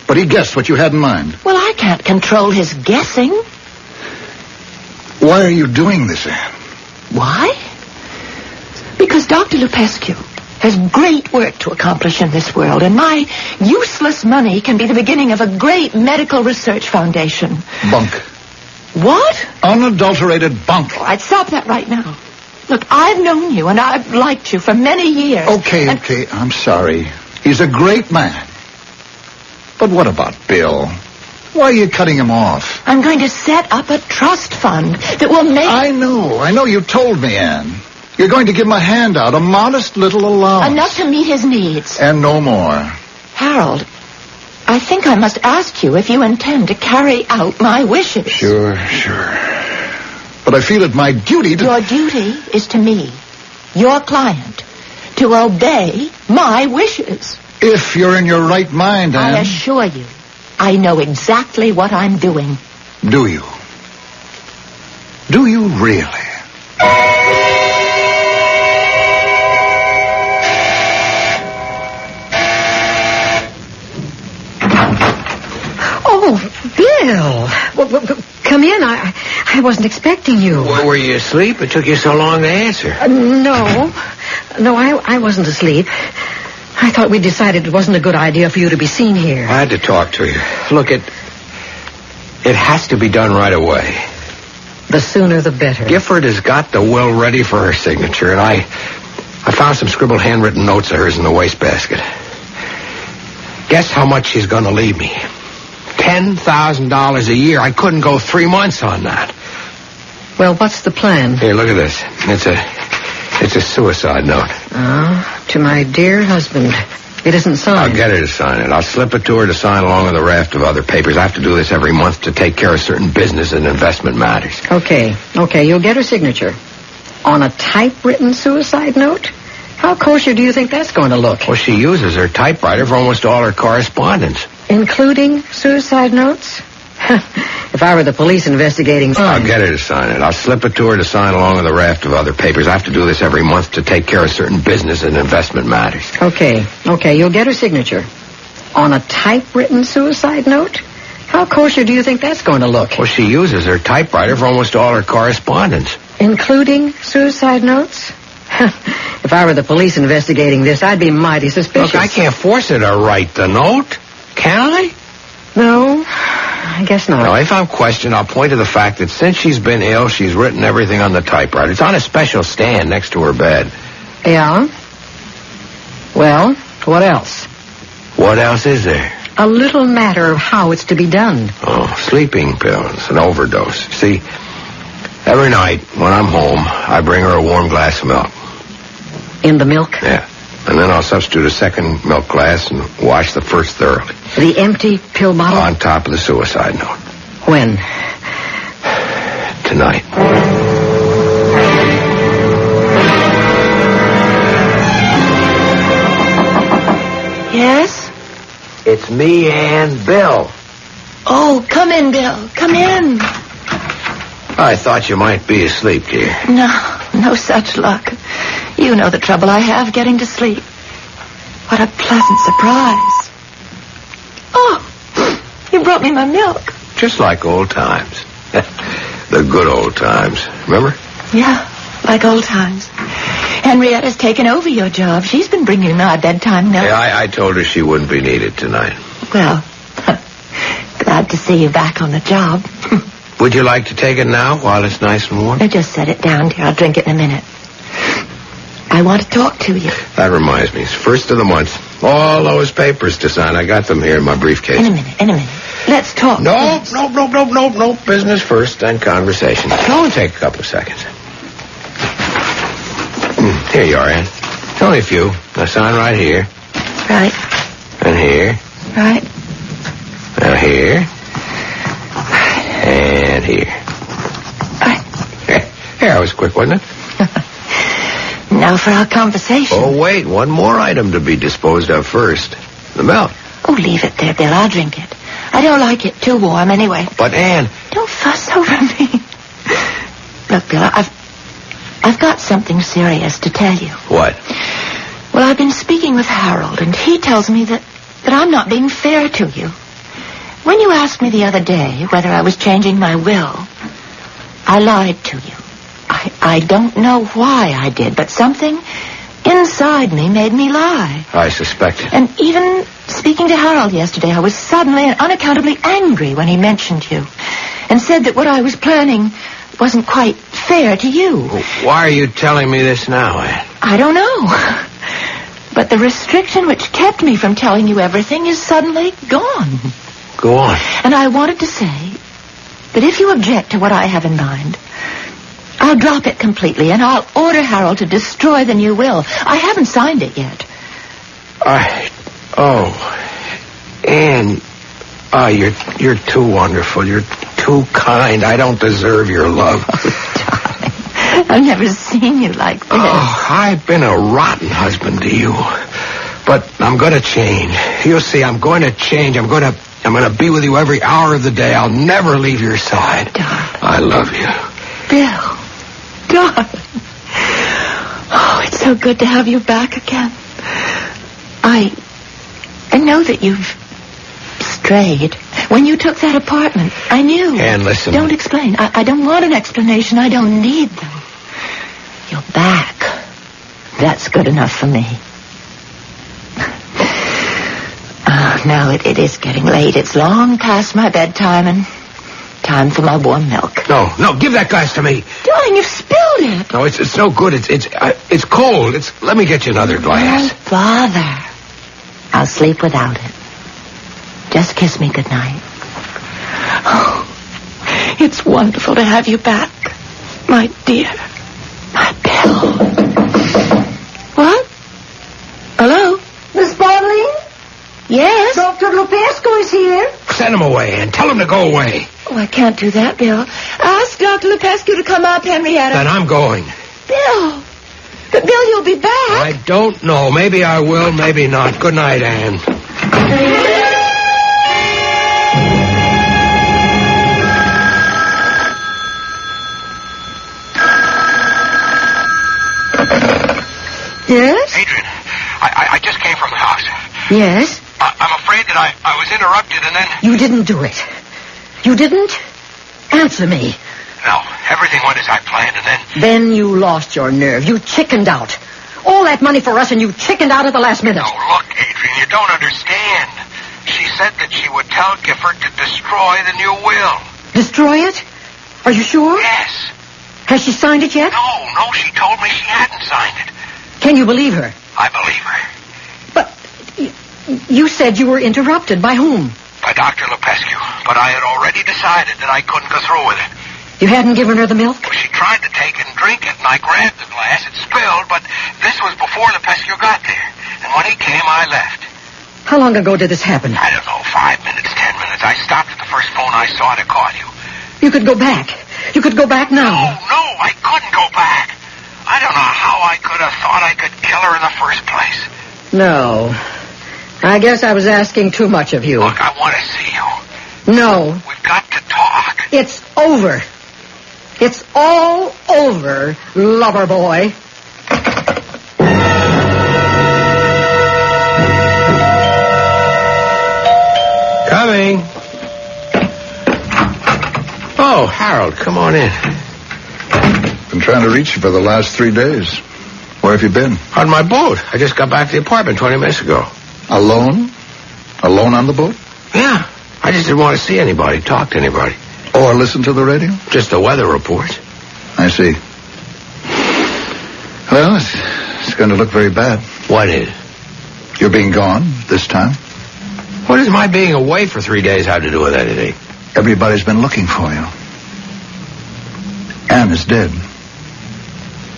but he guessed what you had in mind. Well, I can't control his guessing. Why are you doing this, Ann? Why? Because Dr. Lupescu has great work to accomplish in this world, and my useless money can be the beginning of a great medical research foundation. Bunk. What? Unadulterated bunk. Oh, I'd stop that right now. Look, I've known you, and I've liked you for many years. Okay, I'm sorry. He's a great man. But what about Bill? Why are you cutting him off? I'm going to set up a trust fund that will make... I know. You told me, Ann. You're going to give him a handout, a modest little allowance. Enough to meet his needs. And no more. Harold, I think I must ask you if you intend to carry out my wishes. Sure. But I feel it my duty to... Your duty is to me, your client, to obey my wishes. If you're in your right mind, Ann. I assure you, I know exactly what I'm doing. Do you? Do you really? Oh, Bill. Well, come in. I wasn't expecting you. Well, were you asleep? It took you so long to answer. No, I wasn't asleep. I thought we decided it wasn't a good idea for you to be seen here. I had to talk to you. Look, it has to be done right away. The sooner the better. Gifford has got the will ready for her signature, and I found some scribbled handwritten notes of hers in the wastebasket. Guess how much she's going to leave me? $10,000 a year. I couldn't go 3 months on that. Well, what's the plan? Here, look at this. It's a suicide note. Oh, to my dear husband. It isn't signed. I'll get her to sign it. I'll slip it to her to sign along with a raft of other papers. I have to do this every month to take care of certain business and investment matters. Okay, you'll get her signature. On a typewritten suicide note? How kosher do you think that's going to look? Well, she uses her typewriter for almost all her correspondence. Including suicide notes? If I were the police investigating... I'll get her to sign it. I'll slip it to her to sign along with a raft of other papers. I have to do this every month to take care of certain business and investment matters. Okay, you'll get her signature. On a typewritten suicide note? How kosher do you think that's going to look? Well, she uses her typewriter for almost all her correspondence. Including suicide notes? If I were the police investigating this, I'd be mighty suspicious. Look, I can't force her to write the note. Can I? No, I guess not. Now, if I'm questioned, I'll point to the fact that since she's been ill, she's written everything on the typewriter. It's on a special stand next to her bed. Yeah? Well, what else? What else is there? A little matter of how it's to be done. Oh, sleeping pills, an overdose. See, every night when I'm home, I bring her a warm glass of milk. In the milk? Yeah. And then I'll substitute a second milk glass and wash the first thoroughly. The empty pill bottle? On top of the suicide note. When? Tonight. Yes? It's me and Bill. Oh, come in, Bill. Come in. I thought you might be asleep, dear. No such luck. You know the trouble I have getting to sleep. What a pleasant surprise. Oh, you brought me my milk. Just like old times. The good old times. Remember? Yeah, like old times. Henrietta's taken over your job. She's been bringing my bedtime milk. Yeah, I told her she wouldn't be needed tonight. Well, glad to see you back on the job. Would you like to take it now while it's nice and warm? Now just set it down, dear. I'll drink it in a minute. I want to talk to you. That reminds me. It's first of the month. All those papers to sign. I got them here in my briefcase. In a minute. Let's talk. No. Business first, then conversation. It'll only take a couple of seconds. Here you are, Ann. It's only a few. Now sign right here. Right. And here. Right. Now here. And here. Right. Yeah, that was quick, wasn't it? Now for our conversation. Oh, wait. One more item to be disposed of first. The milk. Oh, leave it there, Bill. I'll drink it. I don't like it too warm anyway. But, Anne... Don't fuss over me. Look, Bill, I've got something serious to tell you. What? Well, I've been speaking with Harold, and he tells me that I'm not being fair to you. When you asked me the other day whether I was changing my will, I lied to you. I don't know why I did, but something inside me made me lie. I suspect it. And even speaking to Harold yesterday, I was suddenly and unaccountably angry when he mentioned you and said that what I was planning wasn't quite fair to you. Why are you telling me this now, Anne? I don't know. But the restriction which kept me from telling you everything is suddenly gone. Go on. And I wanted to say that if you object to what I have in mind, I'll drop it completely, and I'll order Harold to destroy the new will. I haven't signed it yet. Anne, you're too wonderful. You're too kind. I don't deserve your love. Oh, darling, I've never seen you like this. Oh, I've been a rotten husband to you. But I'm going to change. You'll see, I'm going to change. I'm going to be with you every hour of the day. I'll never leave your side. Darling. I love you. Bill. Darling. Oh, it's so good to have you back again. I know that you've strayed. When you took that apartment, I knew. Anne, listen. Don't explain. I don't want an explanation. I don't need them. You're back. That's good enough for me. Now it is getting late. It's long past my bedtime and time for my warm milk. No, give that glass to me. Darling, you've spilled it. No, it's no good. It's cold. Let me get you another glass. Don't bother. I'll sleep without it. Just kiss me goodnight. Oh, it's wonderful to have you back, my dear. My Bill. What? Hello? Miss Bodley? Yes? Dr. Lupescu is here. Send him away and tell him to go away. Oh, I can't do that, Bill. Ask Dr. Lupescu to come up, Henrietta. Then I'm going. Bill. But, Bill, you'll be back. I don't know. Maybe I will, maybe not. Good night, Anne. Yes? Adrian, I just came from the house. Yes? I'm afraid that I was interrupted and then... You didn't do it. You didn't? Answer me. No, everything went as I planned and then... Then you lost your nerve. You chickened out. All that money for us and you chickened out at the last minute. No, look, Adrian, you don't understand. She said that she would tell Gifford to destroy the new will. Destroy it? Are you sure? Yes. Has she signed it yet? No, she told me she hadn't signed it. Can you believe her? I believe her. But you said you were interrupted. By whom? By Dr. Lupescu. But I had already decided that I couldn't go through with it. You hadn't given her the milk? She tried to take it and drink it, and I grabbed the glass. It spilled, but this was before Lupescu got there. And when he came, I left. How long ago did this happen? I don't know, 5 minutes, 10 minutes. I stopped at the first phone I saw to call you. You could go back. You could go back now. No, I couldn't go back. I don't know how I could have thought I could kill her in the first place. No. I guess I was asking too much of you. Look, I want to see you. No. We've got to talk. It's over. It's all over, lover boy. Coming. Oh, Harold, come on in. Been trying to reach you for the last 3 days. Where have you been? On my boat. I just got back to the apartment 20 minutes ago. Alone? Alone on the boat? Yeah. I just didn't want to see anybody, talk to anybody. Or listen to the radio? Just the weather reports. I see. Well, it's going to look very bad. What is? You're being gone this time. What does my being away for 3 days have to do with anything? Everybody's been looking for you. Anne is dead.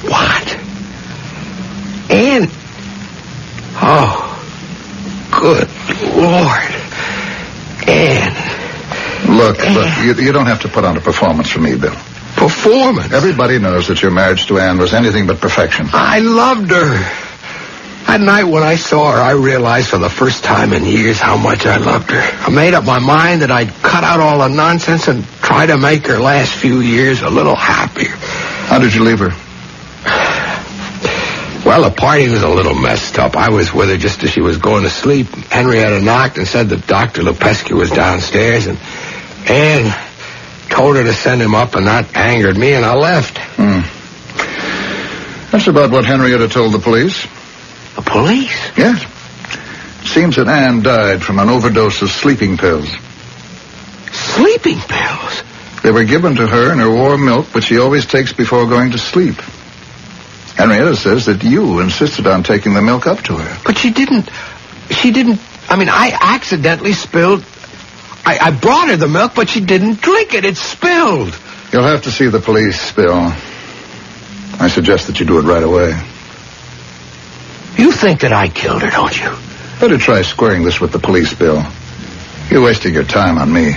What? Anne? Oh, good Lord. Anne. Look, you don't have to put on a performance for me, Bill. performance. Everybody knows that your marriage to Anne was anything but perfection. I loved her. That night when I saw her, I realized for the first time in years how much I loved her. I made up my mind that I'd cut out all the nonsense and try to make her last few years a little happier. How did you leave her? Well, the party was a little messed up. I was with her just as she was going to sleep. Henrietta knocked and said that Dr. Lupescu was downstairs, and Anne told her to send him up, and that angered me, and I left. That's about what Henrietta told the police. The police? Yes. It seems that Anne died from an overdose of sleeping pills. Sleeping pills? They were given to her in her warm milk, which she always takes before going to sleep. Henrietta says that you insisted on taking the milk up to her. But she didn't, I accidentally spilled. I brought her the milk, but she didn't drink it. It spilled. You'll have to see the police, Bill. I suggest that you do it right away. You think that I killed her, don't you? Better try squaring this with the police, Bill. You're wasting your time on me.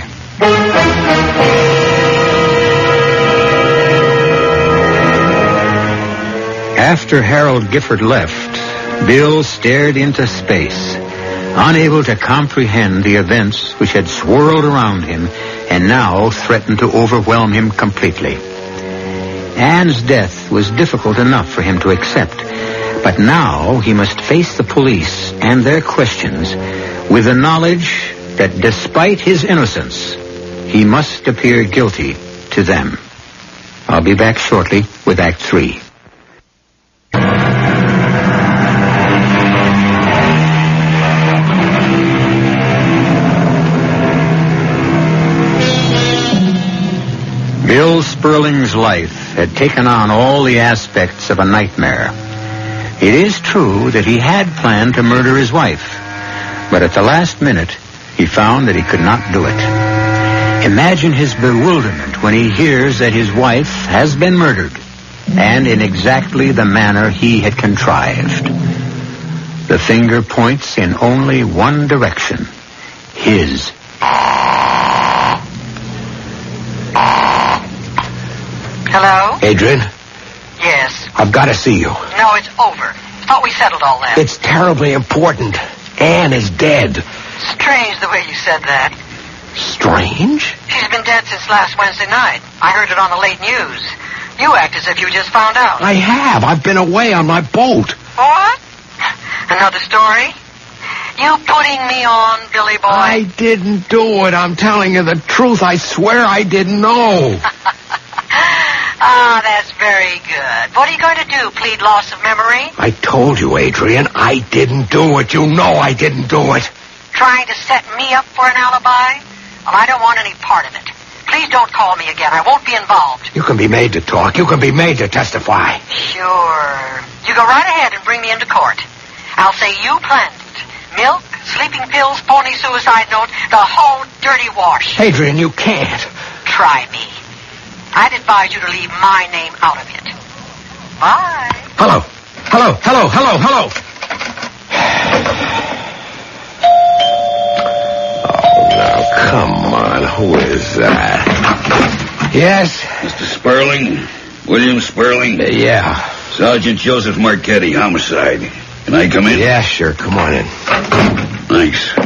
After Harold Gifford left, Bill stared into space, unable to comprehend the events which had swirled around him and now threatened to overwhelm him completely. Anne's death was difficult enough for him to accept, but now he must face the police and their questions with the knowledge that despite his innocence, he must appear guilty to them. I'll be back shortly with Act 3. Bill Sperling's life had taken on all the aspects of a nightmare. It is true that he had planned to murder his wife, but at the last minute, he found that he could not do it. Imagine his bewilderment when he hears that his wife has been murdered, and in exactly the manner he had contrived. The finger points in only one direction, his. Hello? Adrian? Yes. I've got to see you. No, it's over. Thought we settled all that. It's terribly important. Anne is dead. Strange the way you said that. Strange? She's been dead since last Wednesday night. I heard it on the late news. You act as if you just found out. I have. I've been away on my boat. What? Another story? You putting me on, Billy boy? I didn't do it. I'm telling you the truth. I swear I didn't know. Ah, that's very good. What are you going to do, plead loss of memory? I told you, Adrian, I didn't do it. You know I didn't do it. Trying to set me up for an alibi? Well, I don't want any part of it. Please don't call me again. I won't be involved. You can be made to talk. You can be made to testify. Sure. You go right ahead and bring me into court. I'll say you planned it. Milk, sleeping pills, phony suicide note, the whole dirty wash. Adrian, you can't. Try me. I'd advise you to leave my name out of it. Bye. Hello. Hello, hello, hello, hello. Oh, now, come on. Who is that? Yes? Mr. Sperling? William Sperling? Yeah. Sergeant Joseph Marchetti, homicide. Can I come in? Yeah, sure. Come on in. Thanks.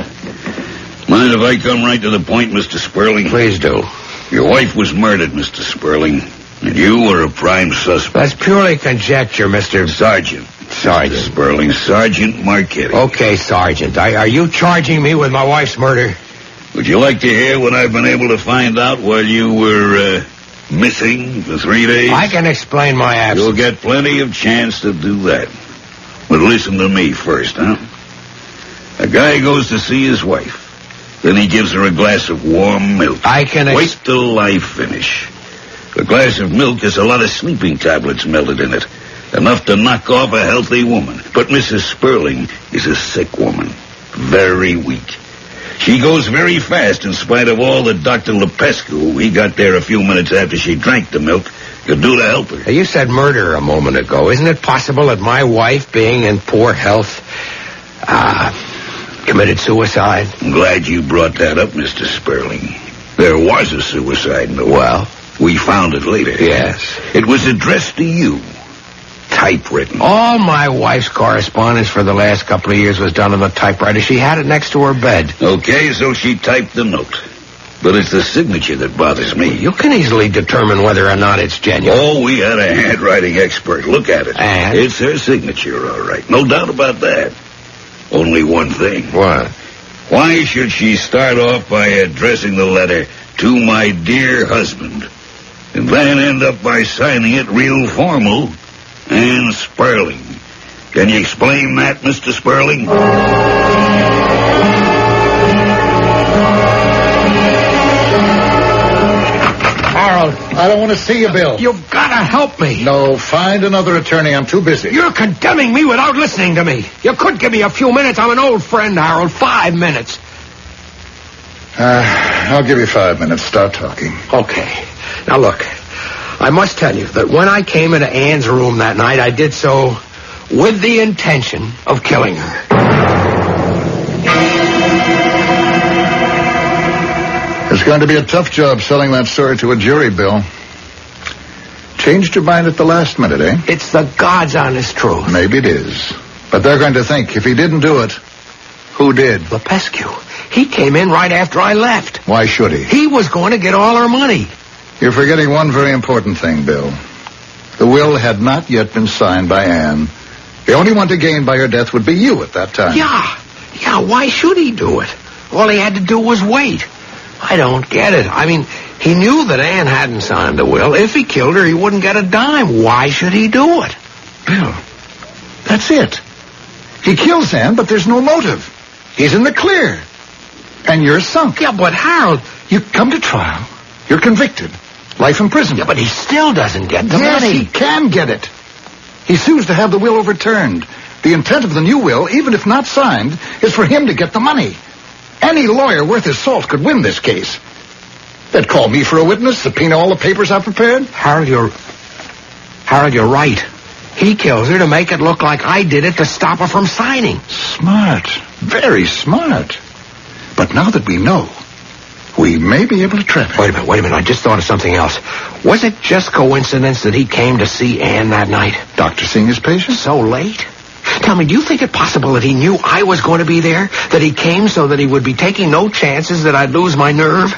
Mind if I come right to the point, Mr. Sperling? Please do. Your wife was murdered, Mr. Sperling, and you were a prime suspect. That's purely conjecture, Mr. Sergeant. Sergeant. Sperling. Sergeant Marchetti. Okay, Sergeant. Are you charging me with my wife's murder? Would you like to hear what I've been able to find out while you were, missing for 3 days? I can explain my absence. You'll get plenty of chance to do that. But listen to me first, huh? A guy goes to see his wife. Then he gives her a glass of warm milk. Wait till I finish. A glass of milk has a lot of sleeping tablets melted in it. Enough to knock off a healthy woman. But Mrs. Sperling is a sick woman. Very weak. She goes very fast in spite of all that Dr. Lupescu, he got there a few minutes after she drank the milk, could do to help her. You said murder a moment ago. Isn't it possible that my wife, being in poor health, committed suicide? I'm glad you brought that up, Mr. Sperling. There was a suicide note. Well? We found it later. Yes. It was addressed to you. Typewritten. All my wife's correspondence for the last couple of years was done on the typewriter. She had it next to her bed. Okay, so she typed the note. But it's the signature that bothers me. You can easily determine whether or not it's genuine. Oh, we had a handwriting expert look at it. And? It's her signature, all right. No doubt about that. Only one thing. What? Why should she start off by addressing the letter to my dear husband, and then end up by signing it real formal, Anne Sperling? Can you explain that, Mr. Sperling? Harold, I don't want to see you, Bill. You've got to help me. No, find another attorney. I'm too busy. You're condemning me without listening to me. You could give me a few minutes. I'm an old friend, Harold. 5 minutes. I'll give you 5 minutes. Start talking. Okay. Now, look. I must tell you that when I came into Anne's room that night, I did so with the intention of killing her. It's going to be a tough job selling that story to a jury, Bill. Changed your mind at the last minute, eh? It's the God's honest truth. Maybe it is. But they're going to think, if he didn't do it, who did? Lepescu. He came in right after I left. Why should he? He was going to get all our money. You're forgetting one very important thing, Bill. The will had not yet been signed by Anne. The only one to gain by her death would be you at that time. Yeah, why should he do it? All he had to do was wait. I don't get it. I mean, he knew that Anne hadn't signed the will. If he killed her, he wouldn't get a dime. Why should he do it? Bill, that's it. He kills Anne, but there's no motive. He's in the clear. And you're sunk. Yeah, but Harold... You come to trial. You're convicted. Life imprisonment. Yeah, but he still doesn't get the money. Yes, he can get it. He sues to have the will overturned. The intent of the new will, even if not signed, is for him to get the money. Any lawyer worth his salt could win this case. They'd call me for a witness, subpoena all the papers I've prepared. Harold, you're right. He kills her to make it look like I did it to stop her from signing. Smart. Very smart. But now that we know, we may be able to trap him. Wait a minute. I just thought of something else. Was it just coincidence that he came to see Anne that night? Doctor seeing his patient? So late? Tell me, do you think it possible that he knew I was going to be there? That he came so that he would be taking no chances that I'd lose my nerve?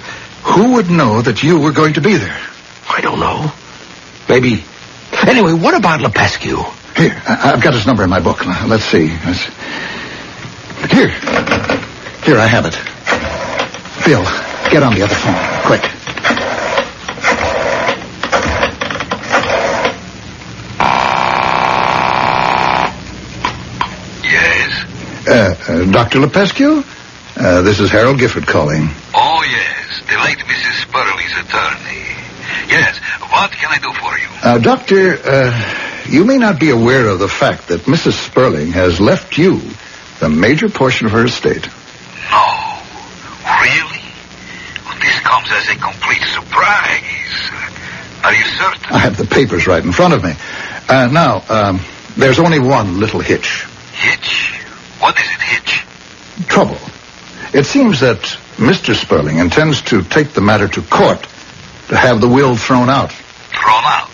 Who would know that you were going to be there? I don't know. Maybe... Anyway, what about Lepescu? Here, I've got his number in my book. Let's see. Here, I have it. Bill, get on the other phone, quick. Yes? Dr. Lepescu? This is Harold Gifford calling. Oh, yes. The late Mrs. Sperling's attorney. Yes. What can I do for you? Doctor, you may not be aware of the fact that Mrs. Sperling has left you the major portion of her estate. No. Really? Well, this comes as a complete surprise. Are you certain? I have the papers right in front of me. Now, there's only one little hitch. Hitch? What is it, hitch? Trouble. It seems that Mr. Sperling intends to take the matter to court to have the will thrown out. Thrown out?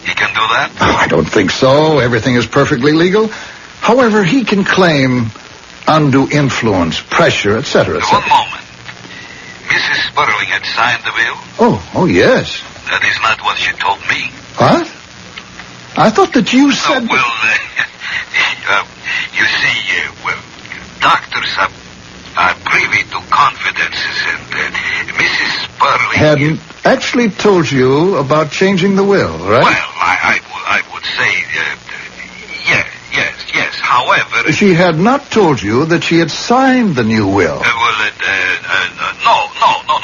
He can do that? Oh, I don't think so. Everything is perfectly legal. However, he can claim undue influence, pressure, etc., etc. One moment. Mrs. Sperling had signed the will? Oh, yes. That is not what she told me. What? I thought that you said... You see, doctors are privy to confidences, and Mrs. Sperling... Hadn't actually told you about changing the will, right? Well, I would say, yes. However... She had not told you that she had signed the new will. No.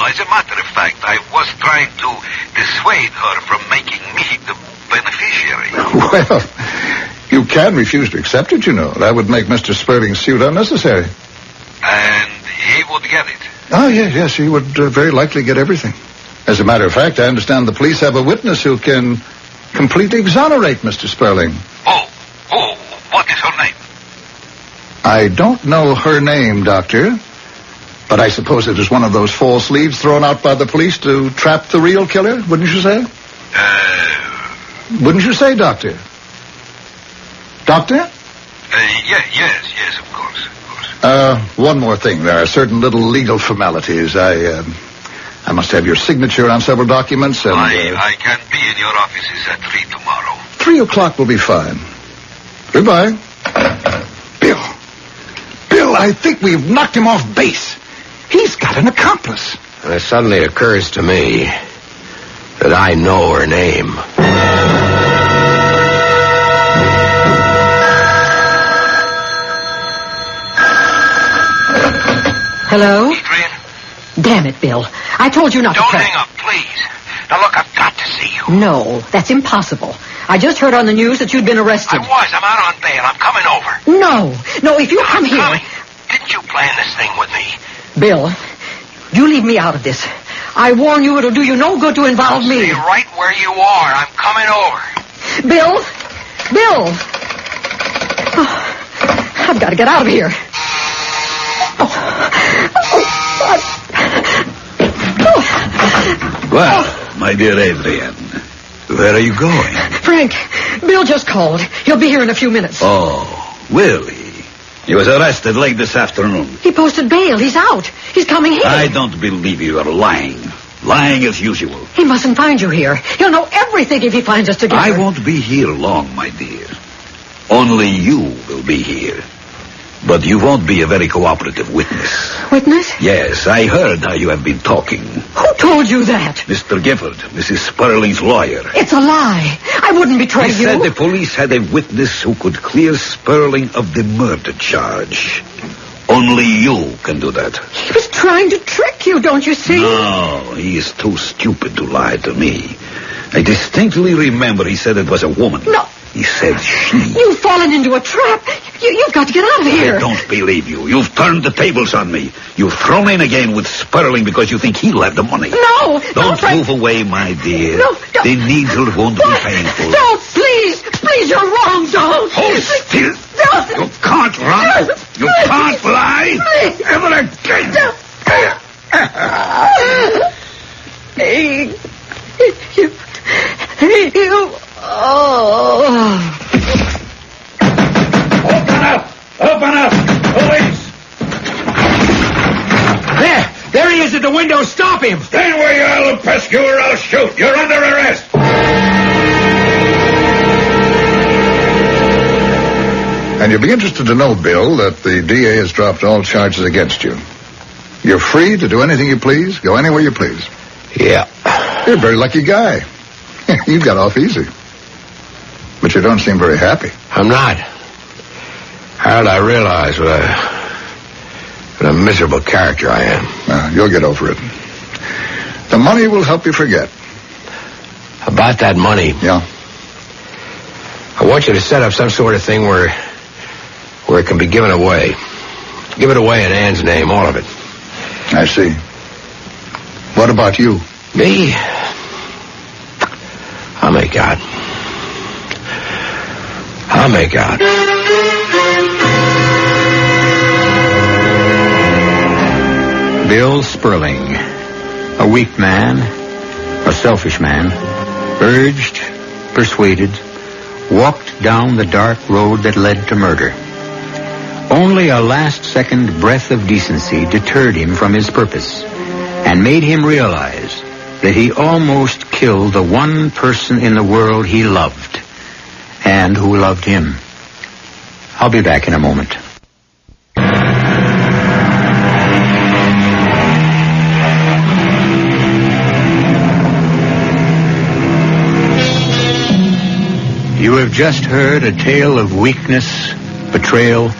As a matter of fact, I was trying to dissuade her from making me the beneficiary. Well, you can refuse to accept it, you know. That would make Mr. Sperling's suit unnecessary. And he would get it? Oh, yes, he would very likely get everything. As a matter of fact, I understand the police have a witness who can completely exonerate Mr. Sperling. Oh, what is her name? I don't know her name, Doctor, But I suppose it was one of those false leads thrown out by the police to trap the real killer, wouldn't you say? Wouldn't you say, Doctor? Doctor? Yes, of course. One more thing. There are certain little legal formalities. I must have your signature on several documents, and... I can be in your offices at 3 tomorrow. 3 o'clock will be fine. Goodbye. Bill, I think we've knocked him off base. He's got an accomplice. And it suddenly occurs to me that I know her name. Hello? Adrian? Damn it, Bill. I told you not to... Don't hang up, please. Now, look, I've got to see you. No, that's impossible. I just heard on the news that you'd been arrested. I'm out on bail. I'm coming over. No, if you come here... Coming. Didn't you plan this thing with me? Bill, you leave me out of this. I warn you, it'll do you no good to involve me. Stay right where you are. I'm coming over. Bill! Oh, I've got to get out of here. Well, my dear Adrian, where are you going? Frank, Bill just called. He'll be here in a few minutes. Oh, will he? He was arrested late this afternoon. He posted bail. He's out. He's coming here. I don't believe you are lying. Lying as usual. He mustn't find you here. He'll know everything if he finds us together. I won't be here long, my dear. Only you will be here. But you won't be a very cooperative witness. Witness? Yes, I heard how you have been talking. Who told you that? Mr. Gifford, Mrs. Sperling's lawyer. It's a lie. I wouldn't betray you. He said the police had a witness who could clear Sperling of the murder charge. Only you can do that. He was trying to trick you, don't you see? No, he is too stupid to lie to me. I distinctly remember he said it was a woman. No. He said she. You've fallen into a trap. You've got to get out of here. I don't believe you. You've turned the tables on me. You've thrown in again with Sperling because you think he'll have the money. No. Don't move away, my dear. No. The needle won't be painful. Don't, please. Please, you're wrong. Don't. Hold still. No. You can't run. You can't lie. Please. Ever again. You. Oh. Open up! Police! There he is at the window. Stop him! Stand where you are, Lupescu, or I'll shoot. You're under arrest. And you'll be interested to know, Bill, that the DA has dropped all charges against you. You're free to do anything you please, go anywhere you please. Yeah. You're a very lucky guy. You got off easy. But you don't seem very happy. I'm not. How did I realize what a miserable character I am? You'll get over it. The money will help you forget. About that money? Yeah. I want you to set up some sort of thing where it can be given away. Give it away in Ann's name, all of it. I see. What about you? Me? I'll make out. Bill Sperling, a weak man, a selfish man, urged, persuaded, walked down the dark road that led to murder. Only a last-second breath of decency deterred him from his purpose and made him realize that he almost killed the one person in the world he loved and who loved him. I'll be back in a moment. You have just heard a tale of weakness, betrayal,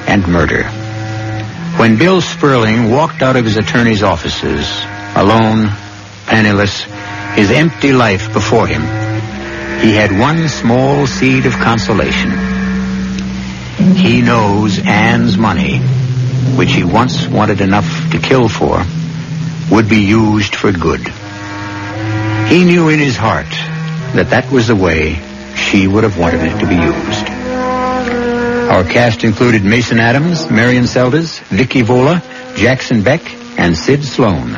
and murder. When Bill Sperling walked out of his attorney's offices, alone, penniless, his empty life before him, he had one small seed of consolation. He knows Ann's money, which he once wanted enough to kill for, would be used for good. He knew in his heart that was the way she would have wanted it to be used. Our cast included Mason Adams, Marion Seldes, Vicky Vola, Jackson Beck, and Sid Sloan.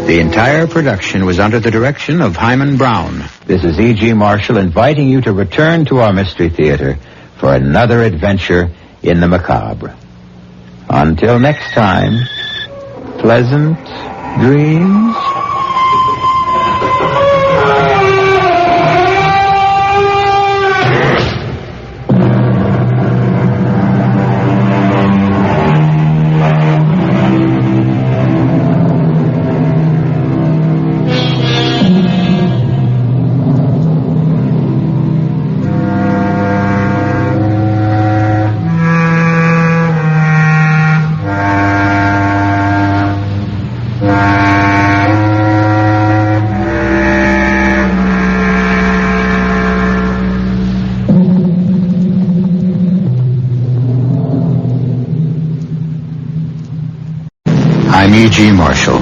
The entire production was under the direction of Himan Brown. This is E.G. Marshall inviting you to return to our Mystery Theater for another adventure in the macabre. Until next time, pleasant dreams. I'm E.G. Marshall.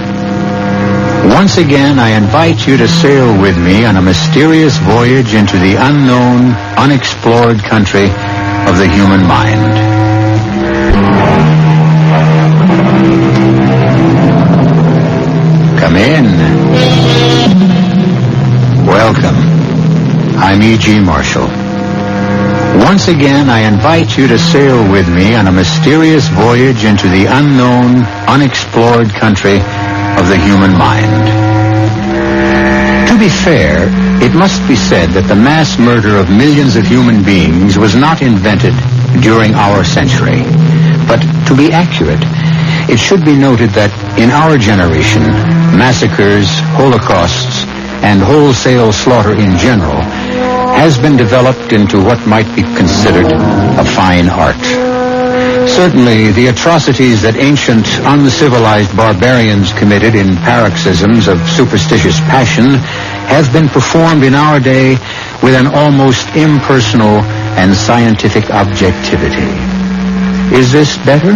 Once again, I invite you to sail with me on a mysterious voyage into the unknown, unexplored country of the human mind. Come in. Welcome. I'm E.G. Marshall. Once again, I invite you to sail with me on a mysterious voyage into the unknown, unexplored country of the human mind. To be fair, it must be said that the mass murder of millions of human beings was not invented during our century. But to be accurate, it should be noted that in our generation, massacres, holocausts, and wholesale slaughter in general has been developed into what might be considered a fine art. Certainly, the atrocities that ancient, uncivilized barbarians committed in paroxysms of superstitious passion have been performed in our day with an almost impersonal and scientific objectivity. Is this better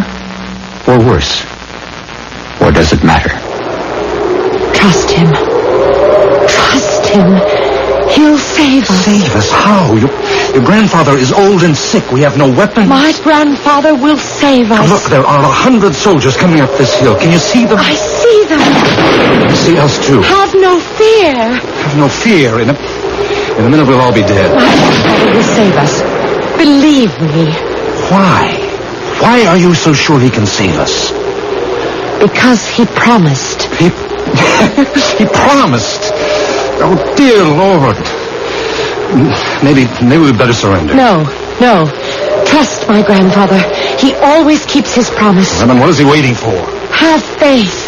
or worse? Or does it matter? Trust him. Trust him. He'll save us. Save us? How? Your grandfather is old and sick. We have no weapons. My grandfather will save us. Look, there are 100 soldiers coming up this hill. Can you see them? I see them. You see us too. Have no fear. Have no fear. In a minute we'll all be dead. My grandfather will save us. Believe me. Why? Why are you so sure he can save us? Because he promised. He promised? Oh, dear Lord. Maybe we'd better surrender. No. Trust my grandfather. He always keeps his promise. Well, then what is he waiting for? Have faith.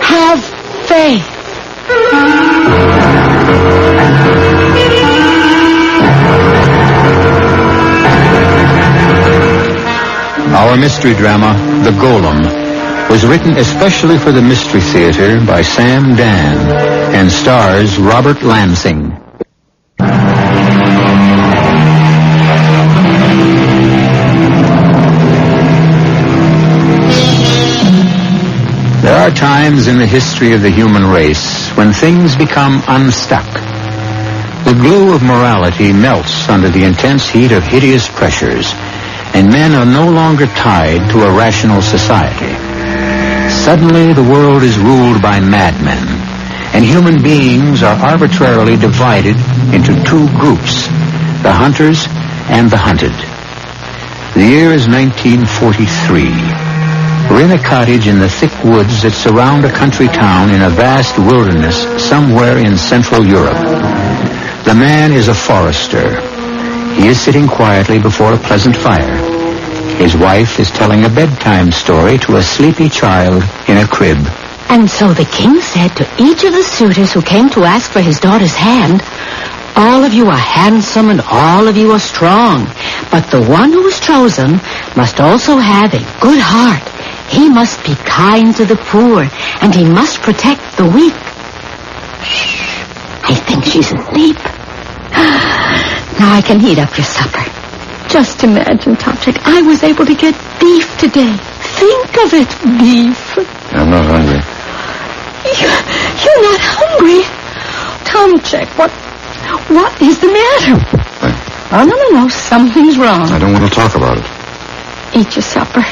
Have faith. Our mystery drama, The Golem, was written especially for the Mystery Theater by Sam Dan and stars Robert Lansing. There are times in the history of the human race when things become unstuck. The glue of morality melts under the intense heat of hideous pressures, and men are no longer tied to a rational society. Suddenly, the world is ruled by madmen, and human beings are arbitrarily divided into two groups, the hunters and the hunted. The year is 1943. We're in a cottage in the thick woods that surround a country town in a vast wilderness somewhere in Central Europe. The man is a forester. He is sitting quietly before a pleasant fire. His wife is telling a bedtime story to a sleepy child in a crib. And so the king said to each of the suitors who came to ask for his daughter's hand, all of you are handsome and all of you are strong, but the one who was chosen must also have a good heart. He must be kind to the poor, and he must protect the weak. Shh, I think she's asleep. Now I can heat up your supper. Just imagine, Topchick, I was able to get beef today. Think of it, beef. I'm not hungry. You're not hungry? Topchick, what is the matter? Oh, no, something's wrong. I don't want to talk about it. Eat your supper.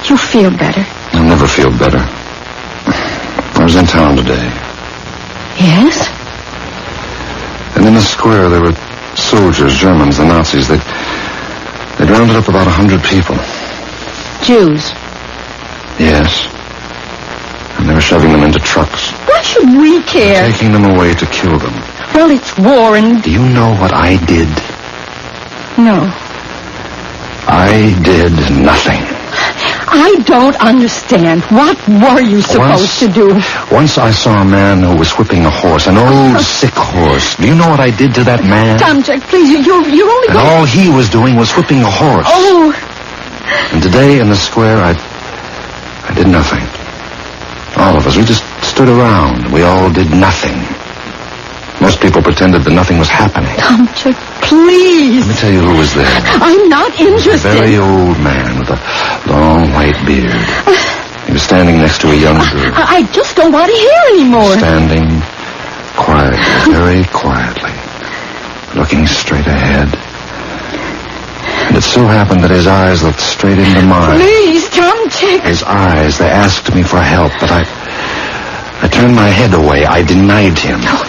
You feel better. I'll never feel better. was in town today. Yes? And in the square there were soldiers, Germans, the Nazis. They'd rounded up about 100 people. Jews? Yes. And they were shoving them into trucks. Why should we care? Taking them away to kill them. Well, it's war and... Do you know what I did? No. I did nothing. I don't understand. What were you supposed to do? Once I saw a man who was whipping a horse, an old, sick horse. Do you know what I did to that man? Tom, Jack, please, you're only going... And all he was doing was whipping a horse. Oh! And today in the square, I did nothing. All of us, we just stood around. We all did nothing. Most people pretended that nothing was happening. Tom, Jack, please. Let me tell you who was there. I'm not interested. A very old man with a long white beard. He was standing next to a young girl. I just don't want to hear anymore. Standing quietly, very quietly, looking straight ahead. And it so happened that his eyes looked straight into mine. Please, Tom, Jack. His eyes, they asked me for help, but I turned my head away. I denied him. No.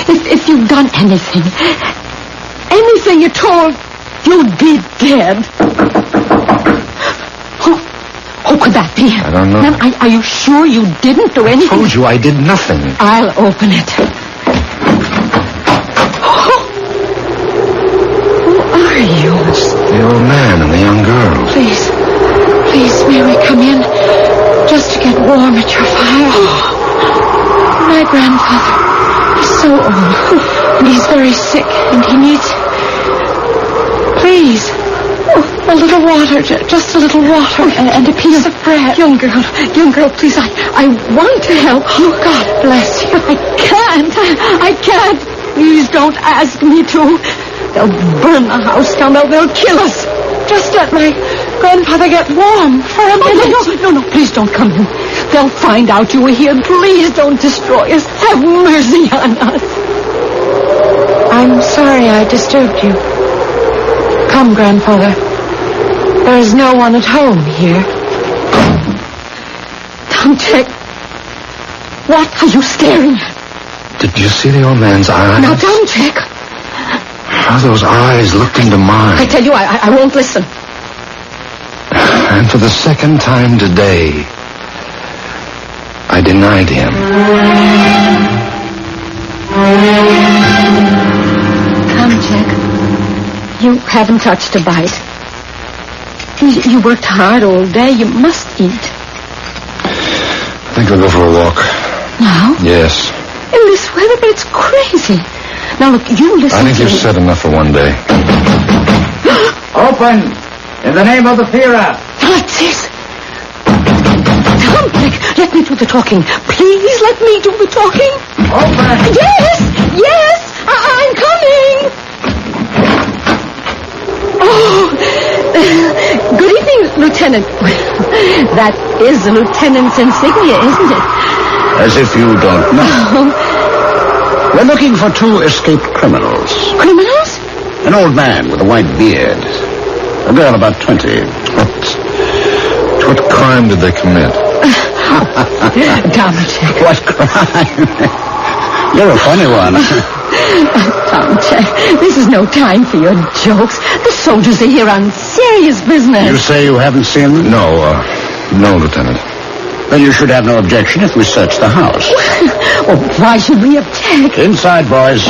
If you'd done anything at all, you'd be dead. Who could that be? I don't know. Now, are you sure you didn't do anything? I told you I did nothing. I'll open it. Who are you? It's the old man and the young girl. Please, may we come in? Just to get warm at your fire. My grandfather. So old, and he's very sick, and he needs... Please, a little water, just a little water, and a piece of bread. Young girl, please, I want to help you. God bless you. I can't. Please don't ask me to. They'll burn the house down, they'll kill us. Just let my grandfather get warm for a minute. No, please don't come in. They'll find out you were here. Please don't destroy us. Have mercy on us. I'm sorry I disturbed you. Come, grandfather. There is no one at home here. Tom, Jack. What are you staring at? Did you see the old man's eyes? Now, Tom, Jack. How those eyes looked into mine. I tell you, I won't listen. And for the second time today, I denied him. Come, Jack. You haven't touched a bite. You worked hard all day. You must eat. I think I'll go for a walk. Now? Yes. In this weather, but it's crazy. Now, look, you listen I think to you've me. said enough for one day. Open! In the name of the Führer! What's this? Tom, Jack, let me do the talking. Please let me do the talking. Open! Yes, I'm coming. Oh, good evening, Lieutenant. That is the lieutenant's insignia, isn't it? As if you don't know. We're looking for 2 escaped criminals. Criminals? An old man with a white beard. A girl about 20. What crime did they commit? Tom, Jack. What crime? You're a funny one. Tom, Jack, this is no time for your jokes. The soldiers are here on serious business. You say you haven't seen them? No, Lieutenant. Then you should have no objection if we search the house. Well, why should we object? Inside, boys.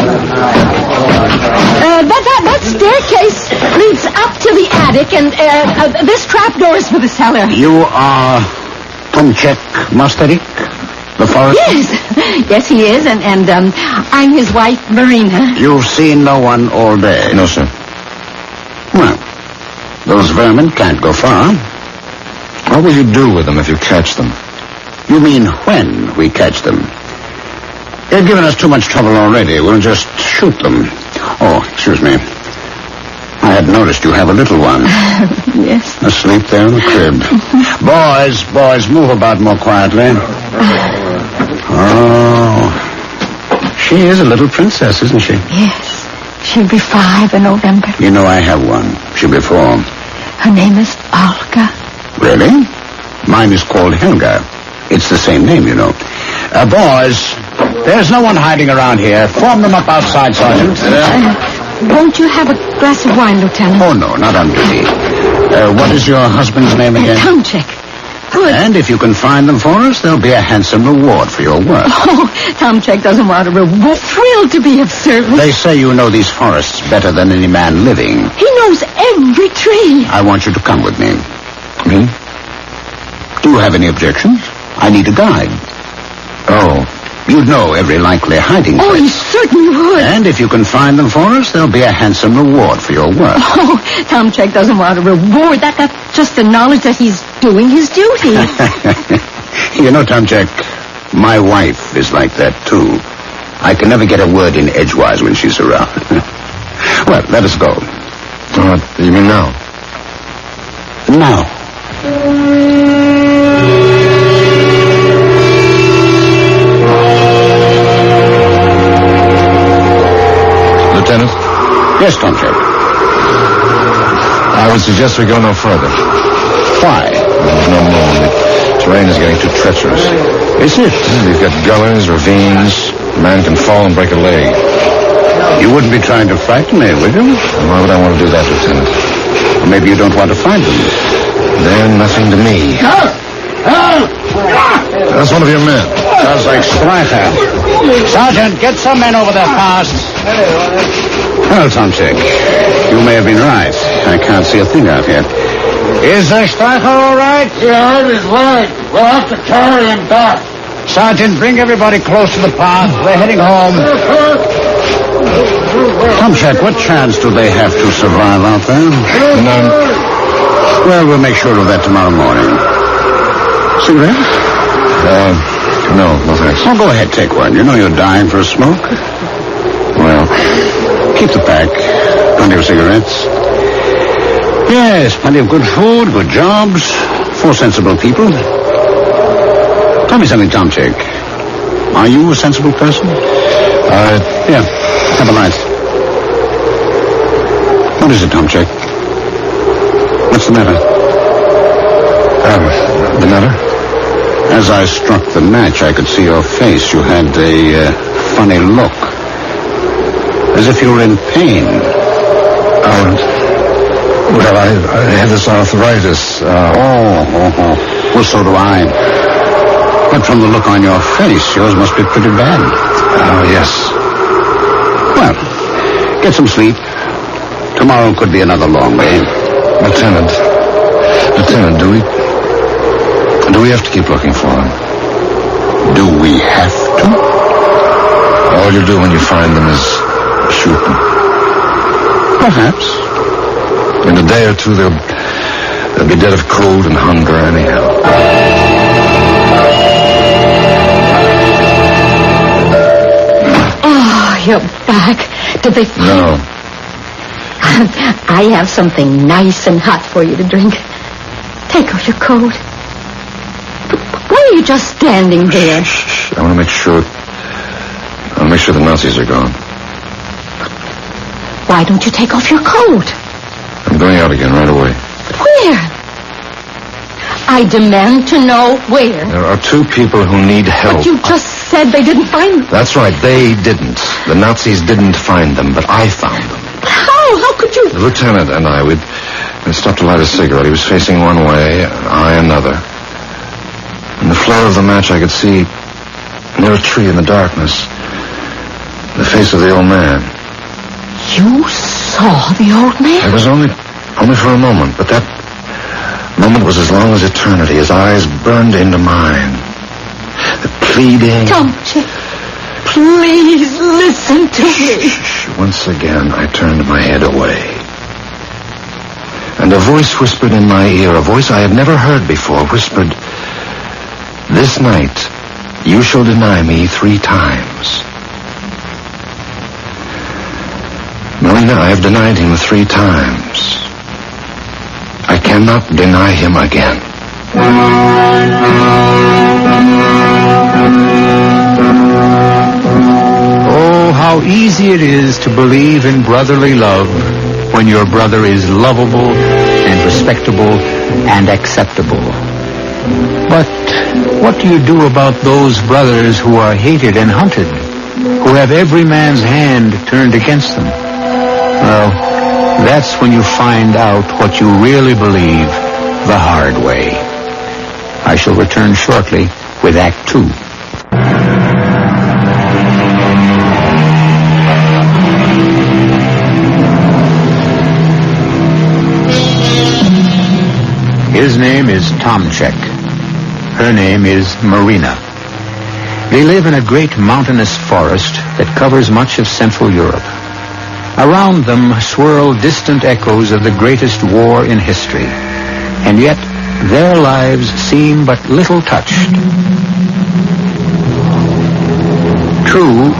That staircase leads up to the attic, and this trapdoor is for the cellar. You are Tomchek Masterik, the forester? Yes, he is, and I'm his wife, Marina. You've seen no one all day? No, sir. Well, those vermin can't go far. What will you do with them if you catch them? You mean when we catch them? They've given us too much trouble already. We'll just shoot them. Oh, excuse me. I had noticed you have a little one. Yes. Asleep there in the crib. Boys, move about more quietly. Oh. She is a little princess, isn't she? Yes. She'll be 5 in November. You know I have one. She'll be 4. Her name is Olga. Really? Mine is called Helga. It's the same name, you know. Boys, there's no one hiding around here. Form them up outside, Sergeant. Won't you have a glass of wine, Lieutenant? Oh, no, not on duty. What is your husband's name again? Tomchek. Good. And if you can find them for us, there'll be a handsome reward for your work. Oh, Tomchek doesn't want a reward. Thrilled to be of service. They say you know these forests better than any man living. He knows every tree. I want you to come with me. Do you have any objections? I need a guide. Oh, you'd know every likely hiding place. Oh, he certainly would. And if you can find them for us, there'll be a handsome reward for your work. Oh, Tomchek doesn't want a reward. That's just the knowledge that he's doing his duty. You know, Tomchek, my wife is like that, too. I can never get a word in edgewise when she's around. Well, let us go. You mean now? Now. Lieutenant? Yes, Tomchek. I would suggest we go no further. Why? There's no moon. The terrain is getting too treacherous. Is it? We've got gullies, ravines. A man can fall and break a leg. You wouldn't be trying to frighten me, would you? Why would I want to do that, Lieutenant? Or maybe you don't want to find them. They're nothing to me. That's one of your men. Sounds like Stryker. Sergeant, get some men over there fast. Well, Tomchek, you may have been right. I can't see a thing out here. Is the Stryker all right? He hurt his leg. We'll have to carry him back. Sergeant, bring everybody close to the path. We're heading home. Tomchek, what chance do they have to survive out there? None. Well, we'll make sure of that tomorrow morning. Cigarette? No thanks. Oh, go ahead, take one. You know you're dying for a smoke. Well, keep the pack. Plenty of cigarettes. Yes, plenty of good food, good jobs, 4 sensible people. Tell me something, Tomchek. Are you a sensible person? Yeah, have a light. What is it, Tomchek? What's the matter? The matter? As I struck the match, I could see your face. You had a funny look. As if you were in pain. Well, I had this arthritis. Well, so do I. But from the look on your face, yours must be pretty bad. Yes. Well, get some sleep. Tomorrow could be another long day. Lieutenant, do we have to keep looking for him? Do we have to? All you do when you find them is shoot them. Perhaps. In a day or two, they'll be dead of cold and hunger anyhow. Oh, you're back. Did they find... No. I have something nice and hot for you to drink. Take off your coat. Why are you just standing there? I want to make sure the Nazis are gone. Why don't you take off your coat? I'm going out again right away. Where? I demand to know where. There are 2 people who need help. But you just said they didn't find them. That's right, they didn't. The Nazis didn't find them, but I found them. How? How could you? The lieutenant and I, we'd stopped to light a cigarette. He was facing one way, I another. In the flare of the match, I could see, near a tree in the darkness, the face of the old man. You saw the old man? It was only for a moment, but that moment was as long as eternity. His eyes burned into mine. The pleading... Tomchek, please listen to me. Once again, I turned my head away. And a voice whispered in my ear, a voice I had never heard before, whispered, "This night, you shall deny me 3 times. Marina, I have denied him 3 times. I cannot deny him again." Oh, how easy it is to believe in brotherly love when your brother is lovable and respectable and acceptable. But What do you do about those brothers who are hated and hunted, who have every man's hand turned against them? Well, that's when you find out what you really believe the hard way. I shall return shortly with Act 2. His name is Tomchek. Her name is Marina. They live in a great mountainous forest that covers much of Central Europe. Around them swirl distant echoes of the greatest war in history, and yet their lives seem but little touched. True,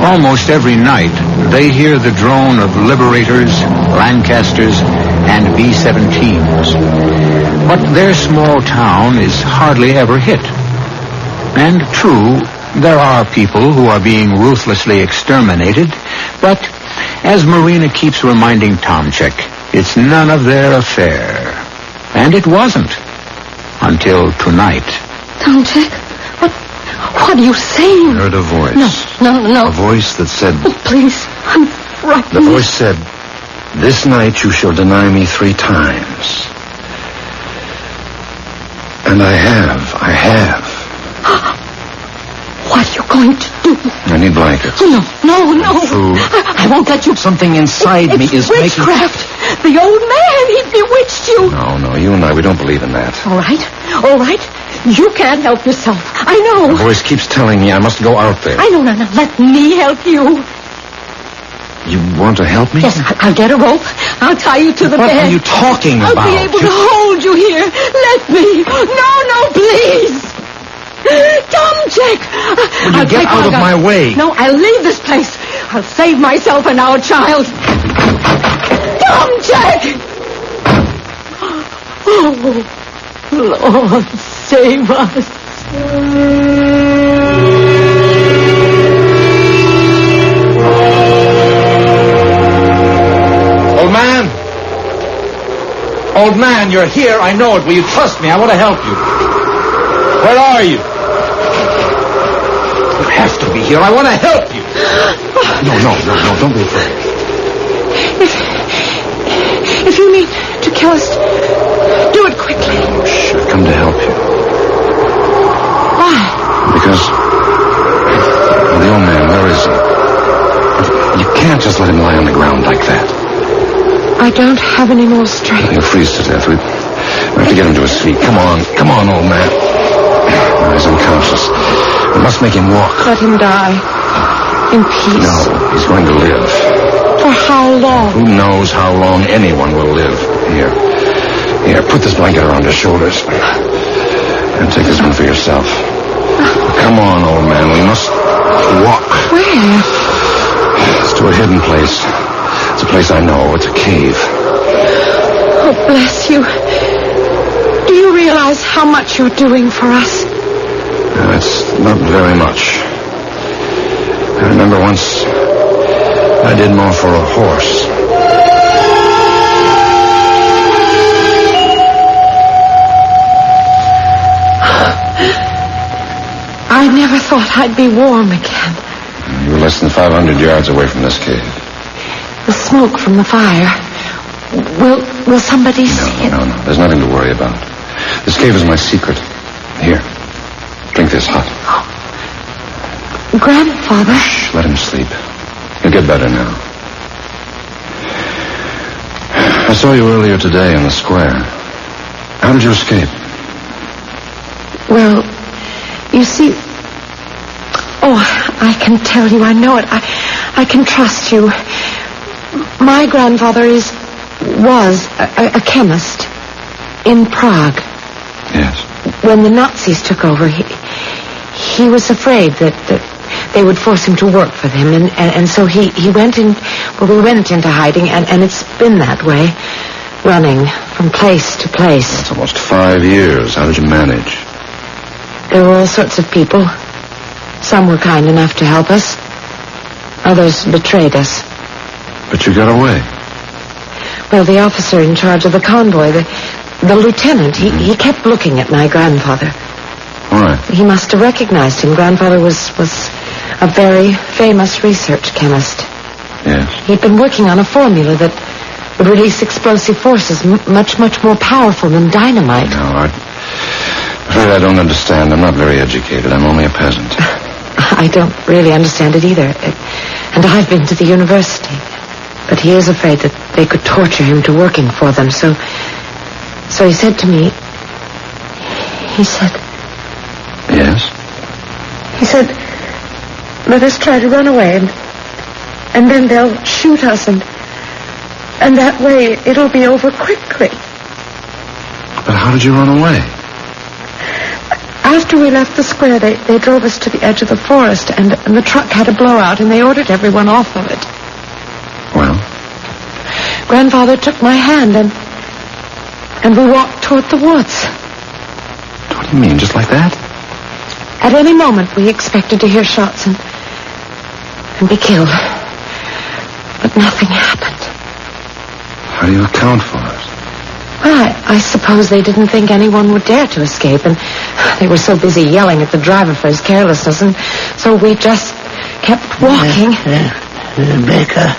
almost every night they hear the drone of Liberators, Lancasters, and B-17s. But their small town is hardly ever hit. And true, there are people who are being ruthlessly exterminated, but as Marina keeps reminding Tomchek, it's none of their affair. And it wasn't. Until tonight. Tomchek, what are you saying? I heard a voice. No. A voice that said... Oh, please, I'm frightened. The voice said, "This night you shall deny me 3 times. And I have. What are you going to do? I need blankets. No. Food. I won't let you... Something inside me is witchcraft. The old man, he bewitched you. No, you and I, we don't believe in that. All right. You can't help yourself. I know. The voice keeps telling me I must go out there. I know. Now, let me help you. You want to help me? Yes, I'll get a rope. I'll tie you to the bed. What are you talking about? I'll be able to hold you here. Let me. No, please. Tomchek! Will you get out of my way? No, I'll leave this place. I'll save myself and our child. Tomchek! Oh, Lord, save us. Old man, you're here. I know it. Will you trust me? I want to help you. Where are you? You have to be here. I want to help you. No. Don't be afraid. If you need to kill us, do it quickly. Oh, shit. I've come to help you. Why? Because... Well, the old man, where is he? You can't just let him lie on the ground like that. I don't have any more strength. He'll freeze to death. We have to get him to his feet. Come on, old man. Oh, he's unconscious. We must make him walk. Let him die. In peace. No, he's going to live. For how long? Who knows how long anyone will live. Here, put this blanket around his shoulders. And take this one for yourself. Come on, old man. We must walk. Where? It's to a hidden place. It's a place I know. It's a cave. Oh, bless you. Do you realize how much you're doing for us? It's not very much. I remember once I did more for a horse. I never thought I'd be warm again. You were less than 500 yards away from this cave. The smoke from the fire. Will somebody see it? No. There's nothing to worry about. This cave is my secret. Here. Drink this hot. Grandfather? Shh, let him sleep. He'll get better now. I saw you earlier today in the square. How did you escape? Well, you see... Oh, I can tell you. I know it. I can trust you. My grandfather was a chemist in Prague. Yes. When the Nazis took over, he was afraid that they would force him to work for them, and so he went in. Well, we went into hiding, and it's been that way, running from place to place. That's almost 5 years. How did you manage? There were all sorts of people. Some were kind enough to help us. Others betrayed us. But you got away. Well, the officer in charge of the convoy, the lieutenant, he kept looking at my grandfather. Why? He must have recognized him. Grandfather was a very famous research chemist. Yes. He'd been working on a formula that would release explosive forces much, much more powerful than dynamite. No, I'm afraid I don't understand. I'm not very educated. I'm only a peasant. I don't really understand it either. And I've been to the university. But he is afraid that they could torture him to working for them. So he said to me... He said... Yes? He said, let us try to run away, and then they'll shoot us, and that way it'll be over quickly. But how did you run away? After we left the square, they drove us to the edge of the forest, and the truck had a blowout, and they ordered everyone off of it. Well? Grandfather took my hand, and we walked toward the woods. What do you mean, just like that? At any moment, we expected to hear shots and be killed. But nothing happened. How do you account for it? Well, I suppose they didn't think anyone would dare to escape, and they were so busy yelling at the driver for his carelessness, and so we just kept walking. Rebecca.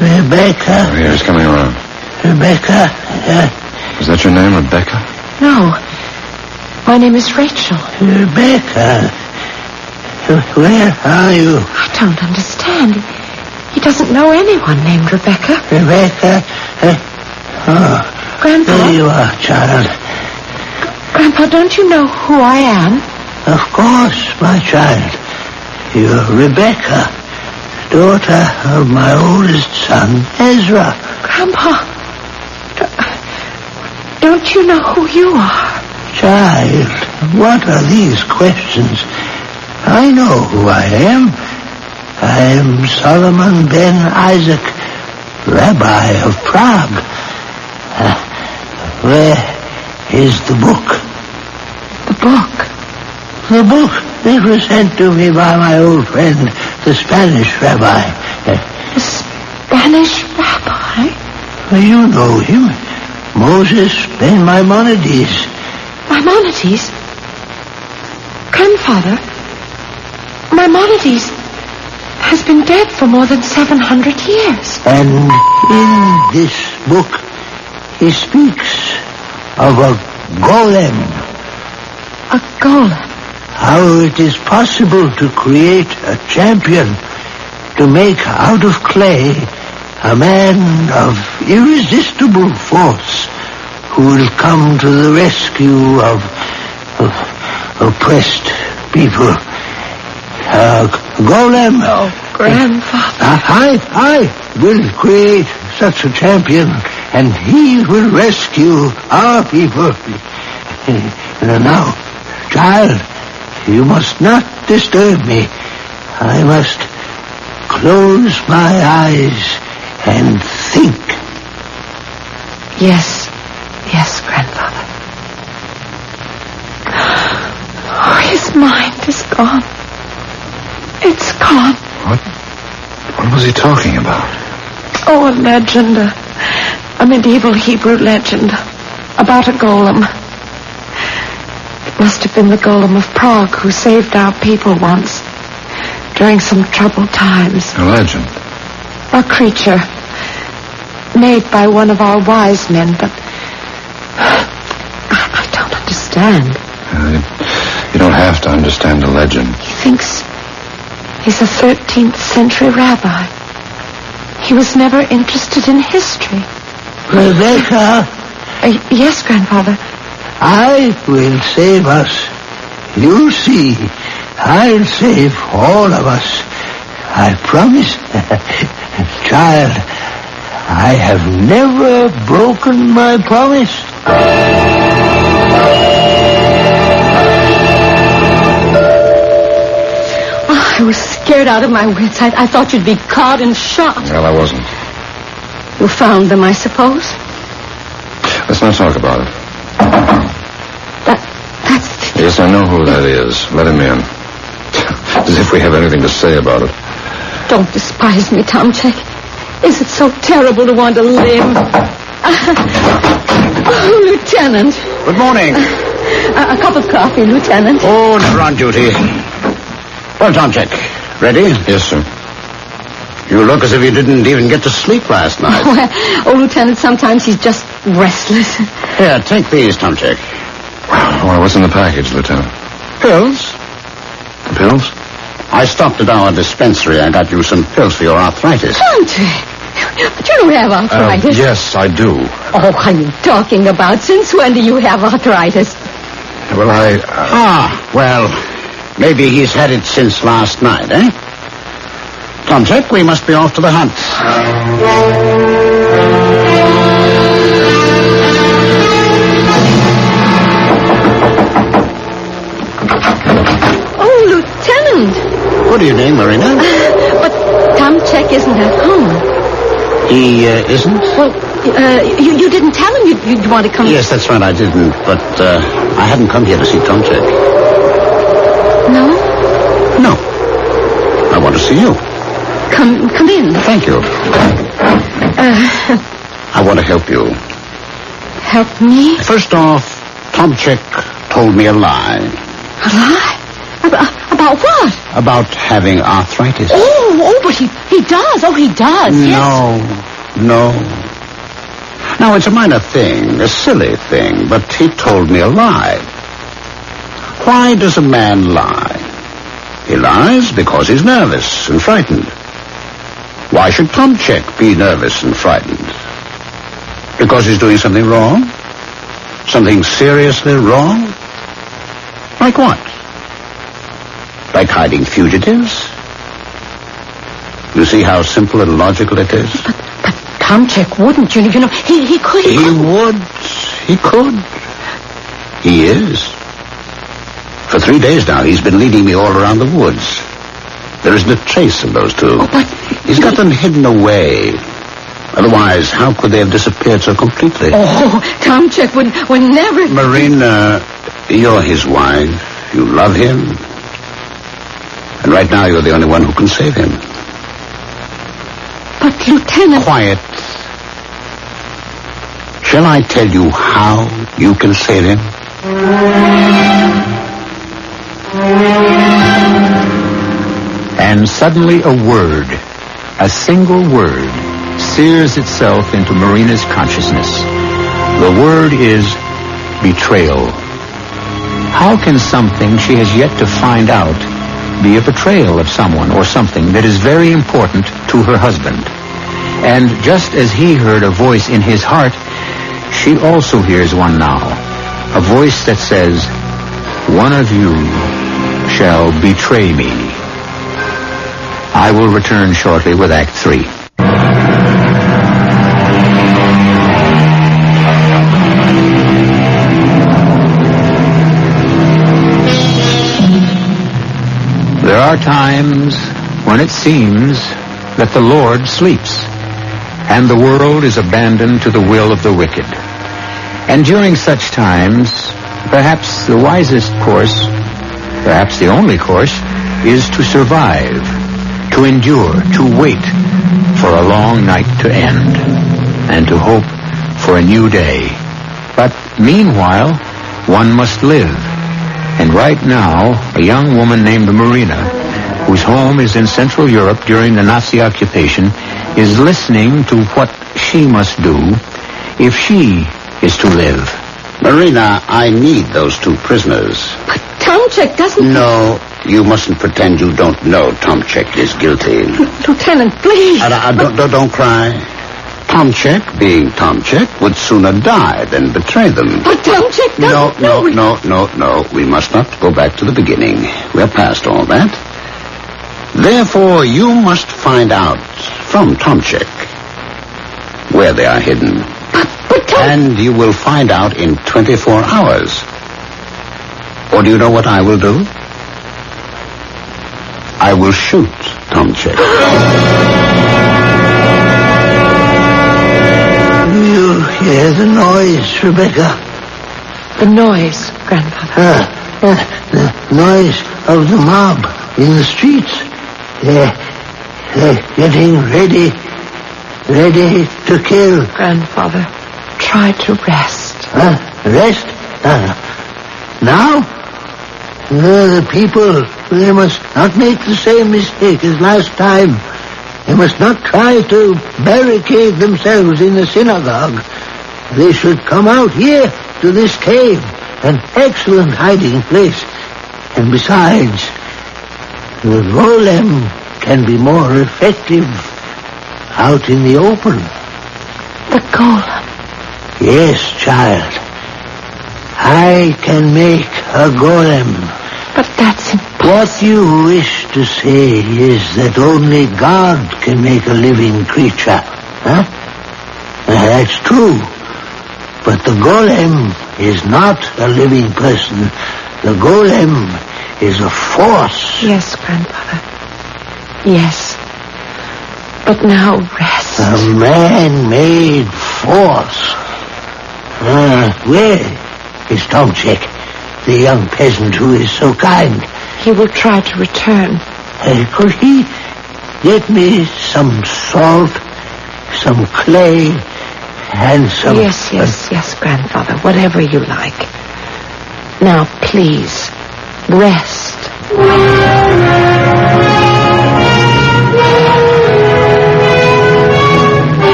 Oh, here, he's coming around. Rebecca. Is that your name, Rebecca? No. My name is Rachel. Rebecca. Where are you? I don't understand. He doesn't know anyone named Rebecca. Rebecca. Grandpa. There you are, child. Grandpa, don't you know who I am? Of course, my child. You're Rebecca, daughter of my oldest son, Ezra. Grandpa, don't you know who you are? Child, what are these questions? I know who I am. I am Solomon ben Isaac, Rabbi of Prague. Where is the book? The book? The book that was sent to me by my old friend, the Spanish rabbi. The Spanish rabbi? You know him. Moses ben Maimonides. Maimonides? Grandfather, Maimonides has been dead for more than 700 years. And in this book, he speaks of a golem. A golem? How it is possible to create a champion, to make out of clay a man of irresistible force who will come to the rescue of oppressed people. Golem. Oh, Grandfather. I will create such a champion, and he will rescue our people. Now, child, you must not disturb me. I must close my eyes and think. Yes, Grandfather. Oh, his mind is gone. It's gone. What was he talking about? Oh, a legend. A medieval Hebrew legend about a golem. It must have been the Golem of Prague who saved our people once during some troubled times. A legend? A creature made by one of our wise men, but I don't understand. You don't have to understand a legend. He thinks he's a 13th century rabbi. He was never interested in history. Rebecca? Yes, Grandfather. I will save us. You see, I'll save all of us. I promise. Child, I have never broken my promise. I was scared out of my wits. I thought you'd be caught and shot. Well, I wasn't. You found them, I suppose? Let's not talk about it. That's... Yes, I know who that is. Let him in. As if we have anything to say about it. Don't despise me, Tomczyk. Is it so terrible to want to live? Oh, Lieutenant. Good morning. A cup of coffee, Lieutenant. Oh, never on duty. Well, Tomczyk, ready? Yes, sir. You look as if you didn't even get to sleep last night. Lieutenant, sometimes he's just restless. Here, take these, Tomczyk. Well, what's in the package, Lieutenant? Pills? Pills? I stopped at our dispensary. I got you some pills for your arthritis. Tomczyk, but you don't have arthritis. Yes, I do. Oh, what are you talking about? Since when do you have arthritis? Well, well, maybe he's had it since last night, eh? Tomczyk, we must be off to the hunt. Oh, Lieutenant. Good evening, Marina. But Tomczyk isn't at home. He isn't? Well, you didn't tell him you'd want to come. Yes, that's right, I didn't. But I hadn't come here to see Tomczyk. No? No. I want to see you. Come in. Thank you. I want to help you. Help me? First off, Tomczyk told me a lie. A lie? About what? About having arthritis. Oh, but he does. Oh, he does. No. Now, it's a minor thing, a silly thing, but he told me a lie. Why does a man lie? He lies because he's nervous and frightened. Why should Tomczyk be nervous and frightened? Because he's doing something wrong? Something seriously wrong? Like what? Like hiding fugitives? You see how simple and logical it is? But Tomczyk wouldn't, you know. He could. He would. He could. He is. For 3 days now, he's been leading me all around the woods. There isn't a trace of those two. Oh, but he's got them hidden away. Otherwise, how could they have disappeared so completely? Oh, Tomczyk would never... Marina, you're his wife. You love him. And right now, you're the only one who can save him. But, Lieutenant... Quiet. Shall I tell you how you can save him? And suddenly a word, a single word, sears itself into Marina's consciousness. The word is betrayal. How can something she has yet to find out be a betrayal of someone or something that is very important to her husband? And just as he heard a voice in his heart, she also hears one now. A voice that says, "One of you shall betray me." I will return shortly with Act 3. There are times when it seems that the Lord sleeps, and the world is abandoned to the will of the wicked. And during such times, perhaps the wisest course, perhaps the only course, is to survive, to endure, to wait for a long night to end, and to hope for a new day. But meanwhile, one must live. And right now, a young woman named Marina, whose home is in Central Europe during the Nazi occupation, is listening to what she must do if she is to live. Marina, I need those 2 prisoners. But Tomczyk doesn't... No, you mustn't pretend you don't know Tomczyk is guilty. Lieutenant, please. Don't cry. Tomczyk, being Tomczyk, would sooner die than betray them. But Tomczyk doesn't... No. We must not go back to the beginning. We're past all that. Therefore, you must find out from Tomczyk where they are hidden. And you will find out in 24 hours. Or do you know what I will do? I will shoot Tomczyk. You hear the noise, Rebecca? The noise, Grandfather? The noise of the mob in the streets. They're getting ready to kill. Grandfather, try to rest. Rest? Now, the people, they must not make the same mistake as last time. They must not try to barricade themselves in the synagogue. They should come out here to this cave, an excellent hiding place. And besides, the golem can be more effective out in the open. The golem? Yes, child. I can make a golem. But that's impossible. What you wish to say is that only God can make a living creature, huh? That's true. But the golem is not a living person. The golem is a force. Yes, Grandfather. Yes. But now rest. A man-made force. Where is Tomczyk, the young peasant who is so kind? He will try to return. Could he get me some salt, some clay, and some... Yes, Grandfather. Whatever you like. Now, please, rest.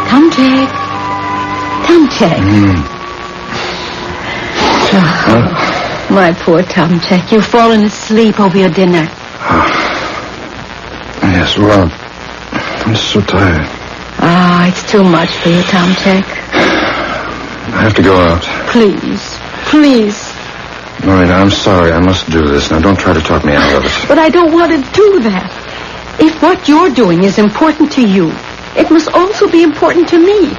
Tomczyk. My poor Tomczyk, you've fallen asleep over your dinner. Yes, well, I'm so tired. It's too much for you, Tomczyk. I have to go out. Please. Marina, I'm sorry. I must do this. Now, don't try to talk me out of it. But I don't want to do that. If what you're doing is important to you, it must also be important to me.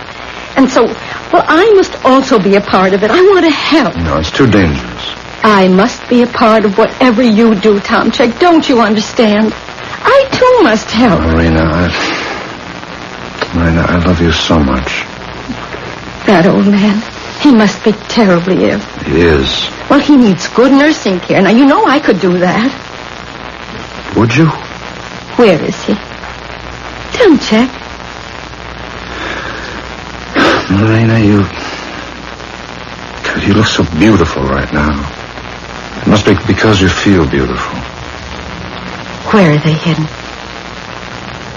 And so, I must also be a part of it. I want to help. No, it's too dangerous. I must be a part of whatever you do, Tomczyk. Don't you understand? I, too, must help. Marina, I love you so much. That old man, he must be terribly ill. He is. Well, he needs good nursing care. Now, you know I could do that. Would you? Where is he? Tomczyk. Marina, you look so beautiful right now. It must be because you feel beautiful. Where are they hidden?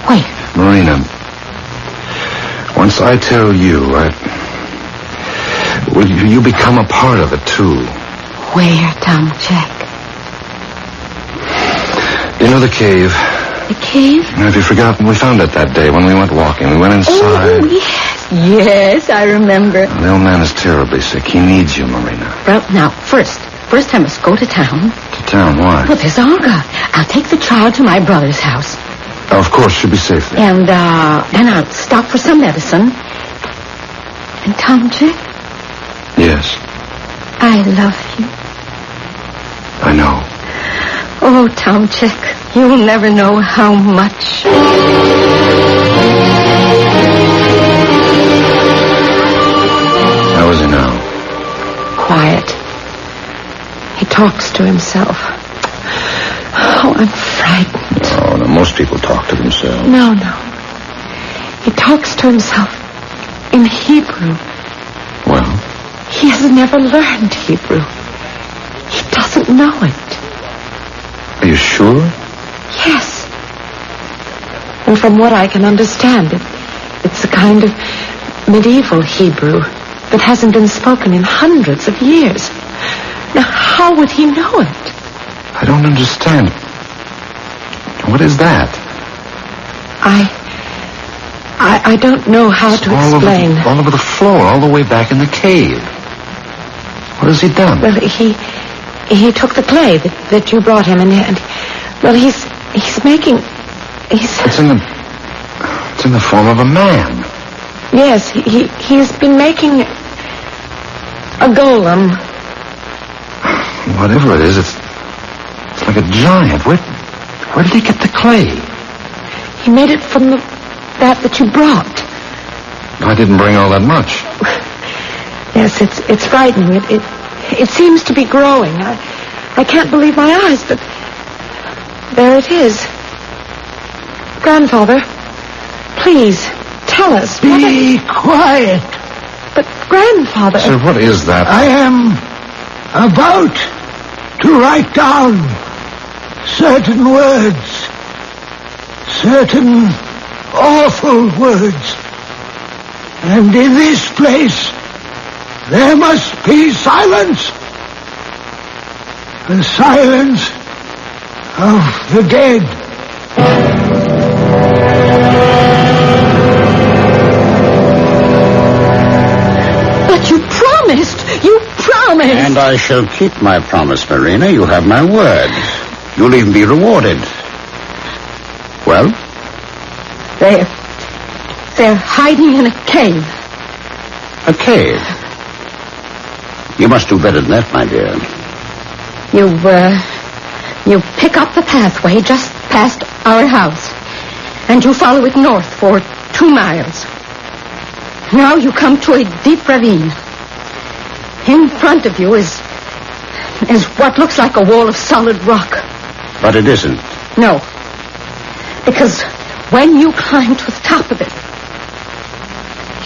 Where? Marina, once I tell you, you become a part of it, too. Where, Tomczyk? You know the cave? The cave? Have you forgotten? We found it that day when we went walking. We went inside. Oh, yes. Yes, I remember. The old man is terribly sick. He needs you, Marina. Well, now, first I must go to town. To town? Why? Well, there's Olga. I'll take the child to my brother's house. Oh, of course, she'll be safe there. And then I'll stop for some medicine. And Tomczyk? Yes. I love you. I know. Oh, Tomczyk, you'll never know how much. How is he now? Quiet. He talks to himself. Oh, I'm frightened. Oh, no, most people talk to themselves. No. He talks to himself in Hebrew. Well? He has never learned Hebrew. He doesn't know it. Are you sure? Yes. And from what I can understand, it's a kind of medieval Hebrew that hasn't been spoken in hundreds of years. Now, how would he know it? I don't understand. What is that? I don't know how to explain. All over the floor, all the way back in the cave. What has he done? Well, he took the clay that you brought him, and he's making. It's in the form of a man. Yes, he has been making a golem. Whatever it is, it's like a giant. Where did he get the clay? He made it from that you brought. I didn't bring all that much. Yes, it's frightening. It seems to be growing. I can't believe my eyes, but there it is. Grandfather, please, tell us. Be quiet. But, Grandfather... Sir, what is that? I about to write down certain words, certain awful words. And in this place, there must be silence. The silence of the dead. But you promised! You promised! And I shall keep my promise, Marina. You have my word. You'll even be rewarded. Well? They're hiding in a cave. A cave? You must do better than that, my dear. You pick up the pathway just past our house, and you follow it north for 2 miles. Now you come to a deep ravine. In front of you is what looks like a wall of solid rock. But it isn't. No. Because when you climb to the top of it,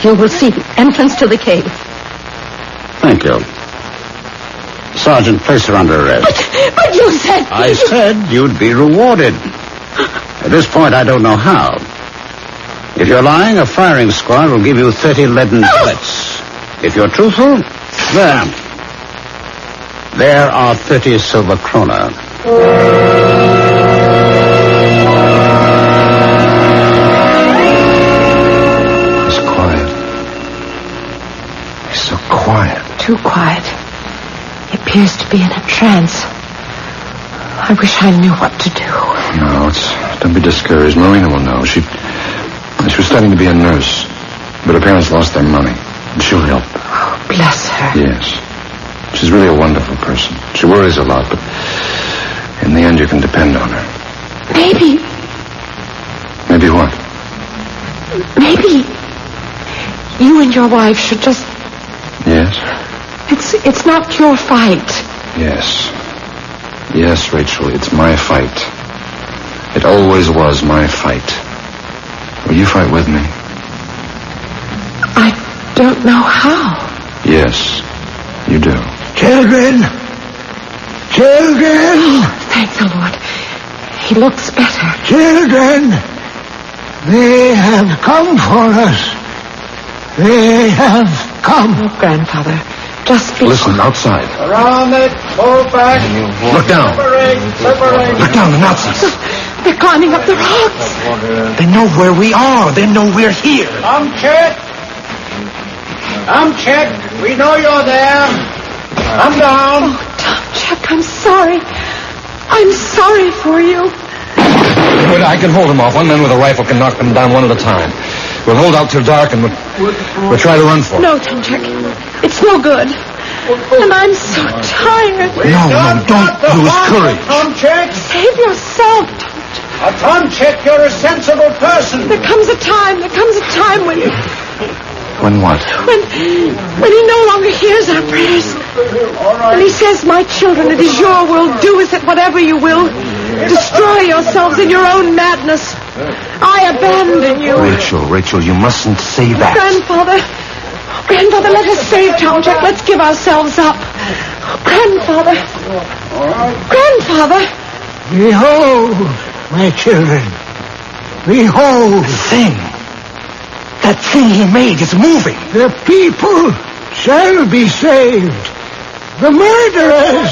you will see the entrance to the cave. Thank you. Sergeant, place her under arrest. But you said... I said you'd be rewarded. At this point, I don't know how. If you're lying, a firing squad will give you 30 leaden bullets. If you're truthful, there are 30 silver krona. He's quiet. He's so quiet. Too quiet. He appears to be in a trance. I wish I knew what to do. No, don't be discouraged. Marina will know. She was studying to be a nurse, but her parents lost their money, and she'll help. Oh, bless her. Yes. She's really a wonderful person. She worries a lot, but in the end you can depend on her. Maybe... Maybe what? Maybe you and your wife should just... Yes? It's not your fight. Yes. Yes, Rachel, it's my fight. It always was my fight. Will you fight with me? I don't know how. Yes, you do. Children! Children! Oh, thank the Lord. He looks better. Children! They have come for us. They have come. Oh, Grandfather, just be... Listen, outside. Around it, pull back. Look down. Separate. Look down, the Nazis. They're climbing up the rocks. They know where we are. They know we're here. I'm check. We know you're there. I'm down. Oh, Tom Check, I'm sorry. I'm sorry for you. Good, I can hold them off. One man with a rifle can knock them down one at a time. We'll hold out till dark and we'll try to run for it. No, Tom Check. It's no good. And I'm so tired. No, don't lose courage. Tom Check. Save yourself, Tom Check, you're a sensible person. There comes a time when... When what? When he no longer hears our prayers. And he says, my children, it is your will. Do with it whatever you will. Destroy yourselves in your own madness. I abandon you. Rachel, you mustn't say that. Grandfather, let us save Tom Check. Let's give ourselves up. Grandfather. Behold, my children. Behold. That thing he made is moving. The people shall be saved. The murderers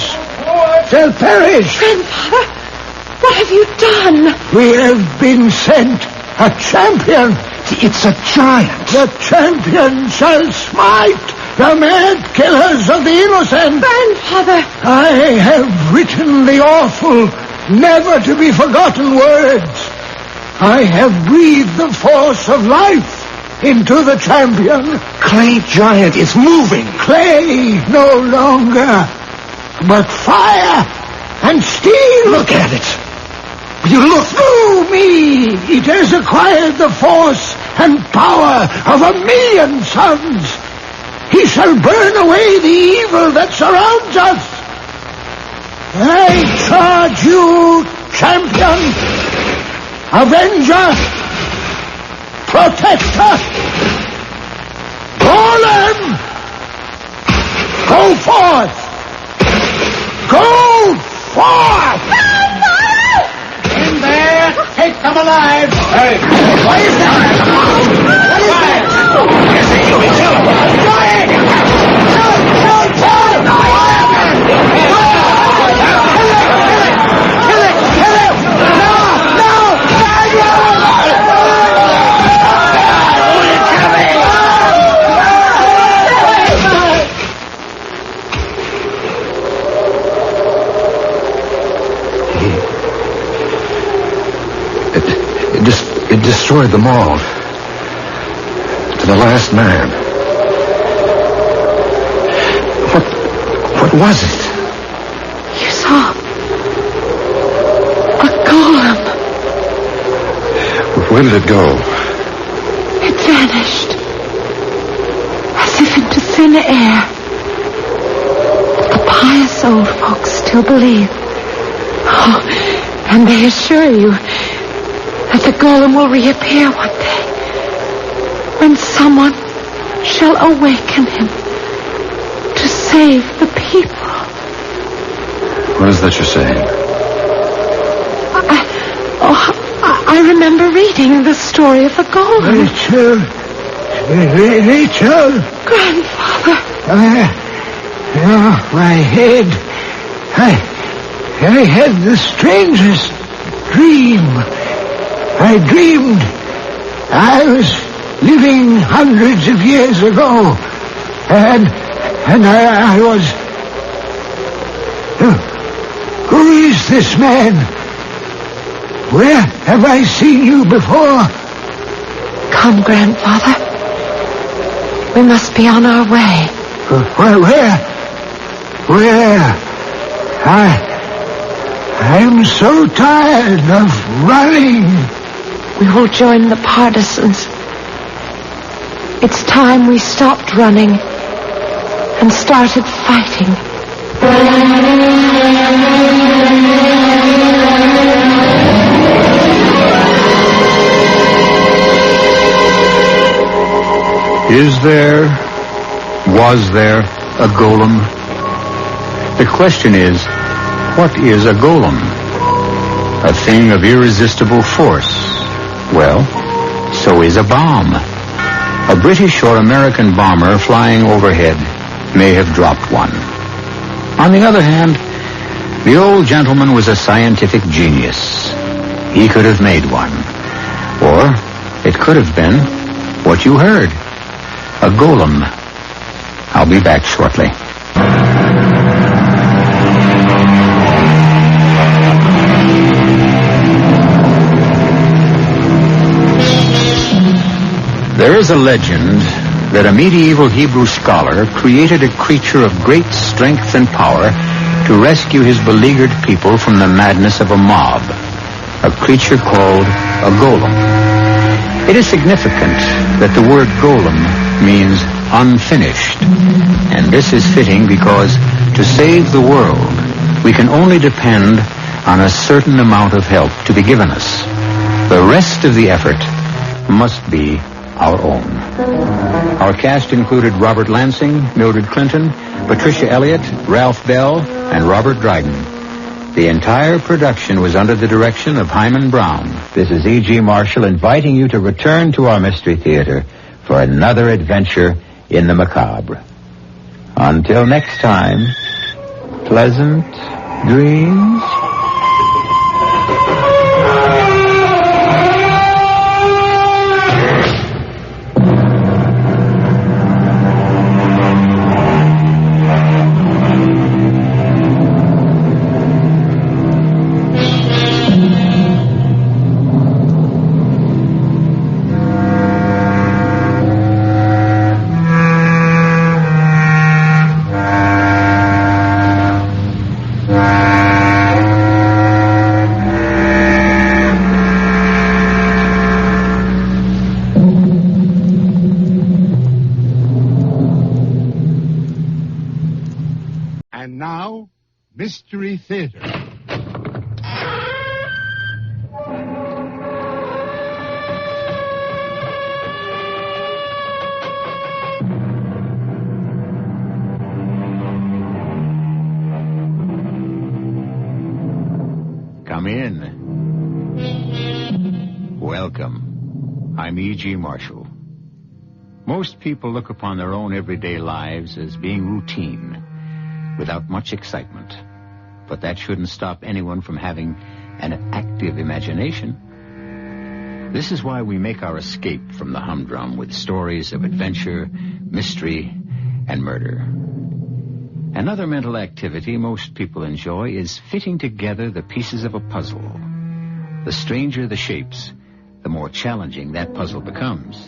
shall perish. Grandfather, what have you done? We have been sent a champion. It's a giant. The champion shall smite the mad killers of the innocent. Grandfather. I have written the awful, never to be forgotten words. I have breathed the force of life into the champion. Clay giant is moving. Clay no longer, but fire and steel. Look at it. You look. Through me, it has acquired the force and power of 1,000,000 suns. He shall burn away the evil that surrounds us. I charge you, champion, avenger, protector, Golem, go forth. forth! In there! Take them alive! Hey! What is that? What is that? Yes, you will kill him! Quiet! It destroyed them all. To the last man. What was it? You saw a golem. Where did it go? It vanished. As if into thin air. The pious old folks still believe. Oh, and they assure you that the golem will reappear one day when someone shall awaken him to save the people. What is that you're saying? I remember reading the story of the golem. Rachel! Grandfather! My head. I had the strangest dream. I dreamed I was living hundreds of years ago, and I was... Who is this man? Where have I seen you before? Come, Grandfather. We must be on our way. Where? I'm so tired of running. We will join the partisans. It's time we stopped running and started fighting. Was there a golem? The question is, what is a golem? A thing of irresistible force. Well, so is a bomb. A British or American bomber flying overhead may have dropped one. On the other hand, the old gentleman was a scientific genius. He could have made one. Or it could have been what you heard. A golem. I'll be back shortly. There is a legend that a medieval Hebrew scholar created a creature of great strength and power to rescue his beleaguered people from the madness of a mob. A creature called a golem. It is significant that the word golem means unfinished. And this is fitting because to save the world, we can only depend on a certain amount of help to be given us. The rest of the effort must be our own. Our cast included Robert Lansing, Mildred Clinton, Patricia Elliott, Ralph Bell, and Robert Dryden. The entire production was under the direction of Himan Brown. This is E.G. Marshall inviting you to return to our Mystery Theater for another adventure in the macabre. Until next time, pleasant dreams. Mystery Theater. Come in. Welcome. I'm E.G. Marshall. Most people look upon their own everyday lives as being routine, without much excitement. But that shouldn't stop anyone from having an active imagination. This is why we make our escape from the humdrum with stories of adventure, mystery, and murder. Another mental activity most people enjoy is fitting together the pieces of a puzzle. The stranger the shapes, the more challenging that puzzle becomes.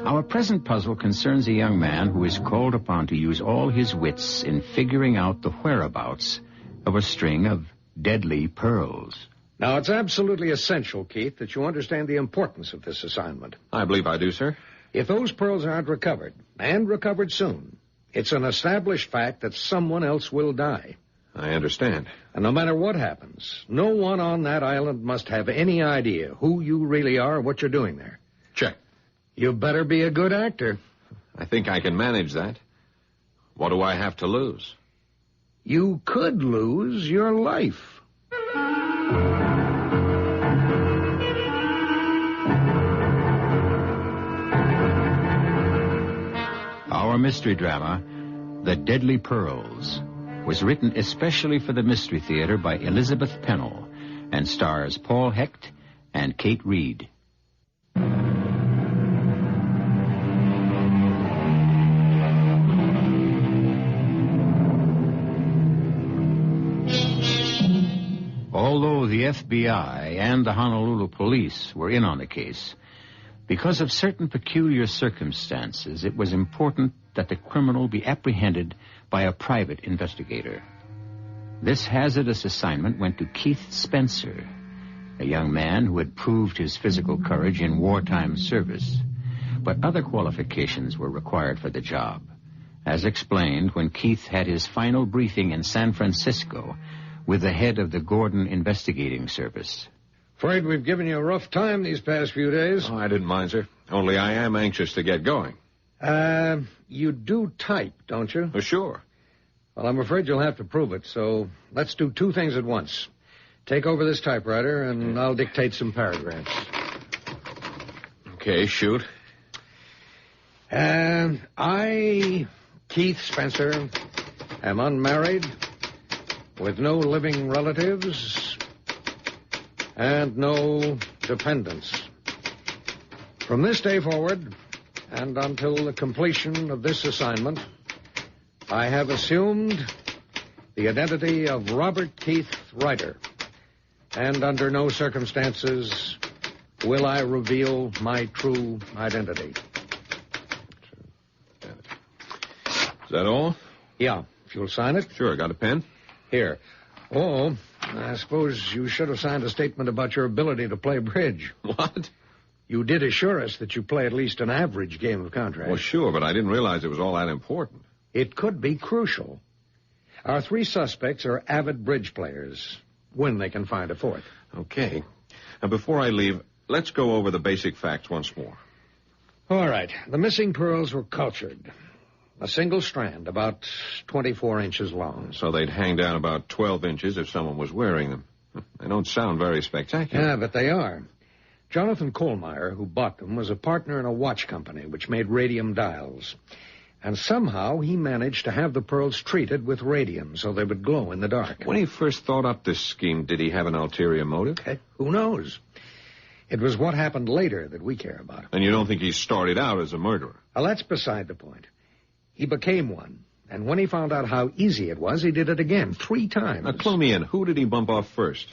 Our present puzzle concerns a young man who is called upon to use all his wits in figuring out the whereabouts of a string of deadly pearls. Now, it's absolutely essential, Keith, that you understand the importance of this assignment. I believe I do, sir. If those pearls aren't recovered, and recovered soon, it's an established fact that someone else will die. I understand. And no matter what happens, no one on that island must have any idea who you really are or what you're doing there. Check. You better be a good actor. I think I can manage that. What do I have to lose? You could lose your life. Our mystery drama, The Deadly Pearls, was written especially for the Mystery Theater by Elizabeth Pennell and stars Paul Hecht and Kate Reed. Although the FBI and the Honolulu police were in on the case, because of certain peculiar circumstances, it was important that the criminal be apprehended by a private investigator. This hazardous assignment went to Keith Spencer, a young man who had proved his physical courage in wartime service. But other qualifications were required for the job, as explained when Keith had his final briefing in San Francisco with the head of the Gordon Investigating Service. Afraid we've given you a rough time these past few days. Oh, I didn't mind, sir. Only I am anxious to get going. You do type, don't you? Oh, sure. Well, I'm afraid you'll have to prove it, so let's do two things at once. Take over this typewriter, and I'll dictate some paragraphs. Okay, shoot. I, Keith Spencer, am unmarried, with no living relatives, and no dependents. From this day forward, and until the completion of this assignment, I have assumed the identity of Robert Keith Ryder, and under no circumstances will I reveal my true identity. Is that all? Yeah, if you'll sign it. Sure, got a pen? Here. Oh, I suppose you should have signed a statement about your ability to play bridge. What? You did assure us that you play at least an average game of contract. Well, sure, but I didn't realize it was all that important. It could be crucial. Our three suspects are avid bridge players, when they can find a fourth. Okay. Now, before I leave, let's go over the basic facts once more. All right. The missing pearls were cultured. A single strand, about 24 inches long. So they'd hang down about 12 inches if someone was wearing them. They don't sound very spectacular. Yeah, but they are. Jonathan Kohlmeyer, who bought them, was a partner in a watch company which made radium dials. And somehow he managed to have the pearls treated with radium so they would glow in the dark. When he first thought up this scheme, did he have an ulterior motive? Who knows? It was what happened later that we care about. And you don't think he started out as a murderer? Well, that's beside the point. He became one. And when he found out how easy it was, he did it again, 3 times. Now, clue me in. Who did he bump off first?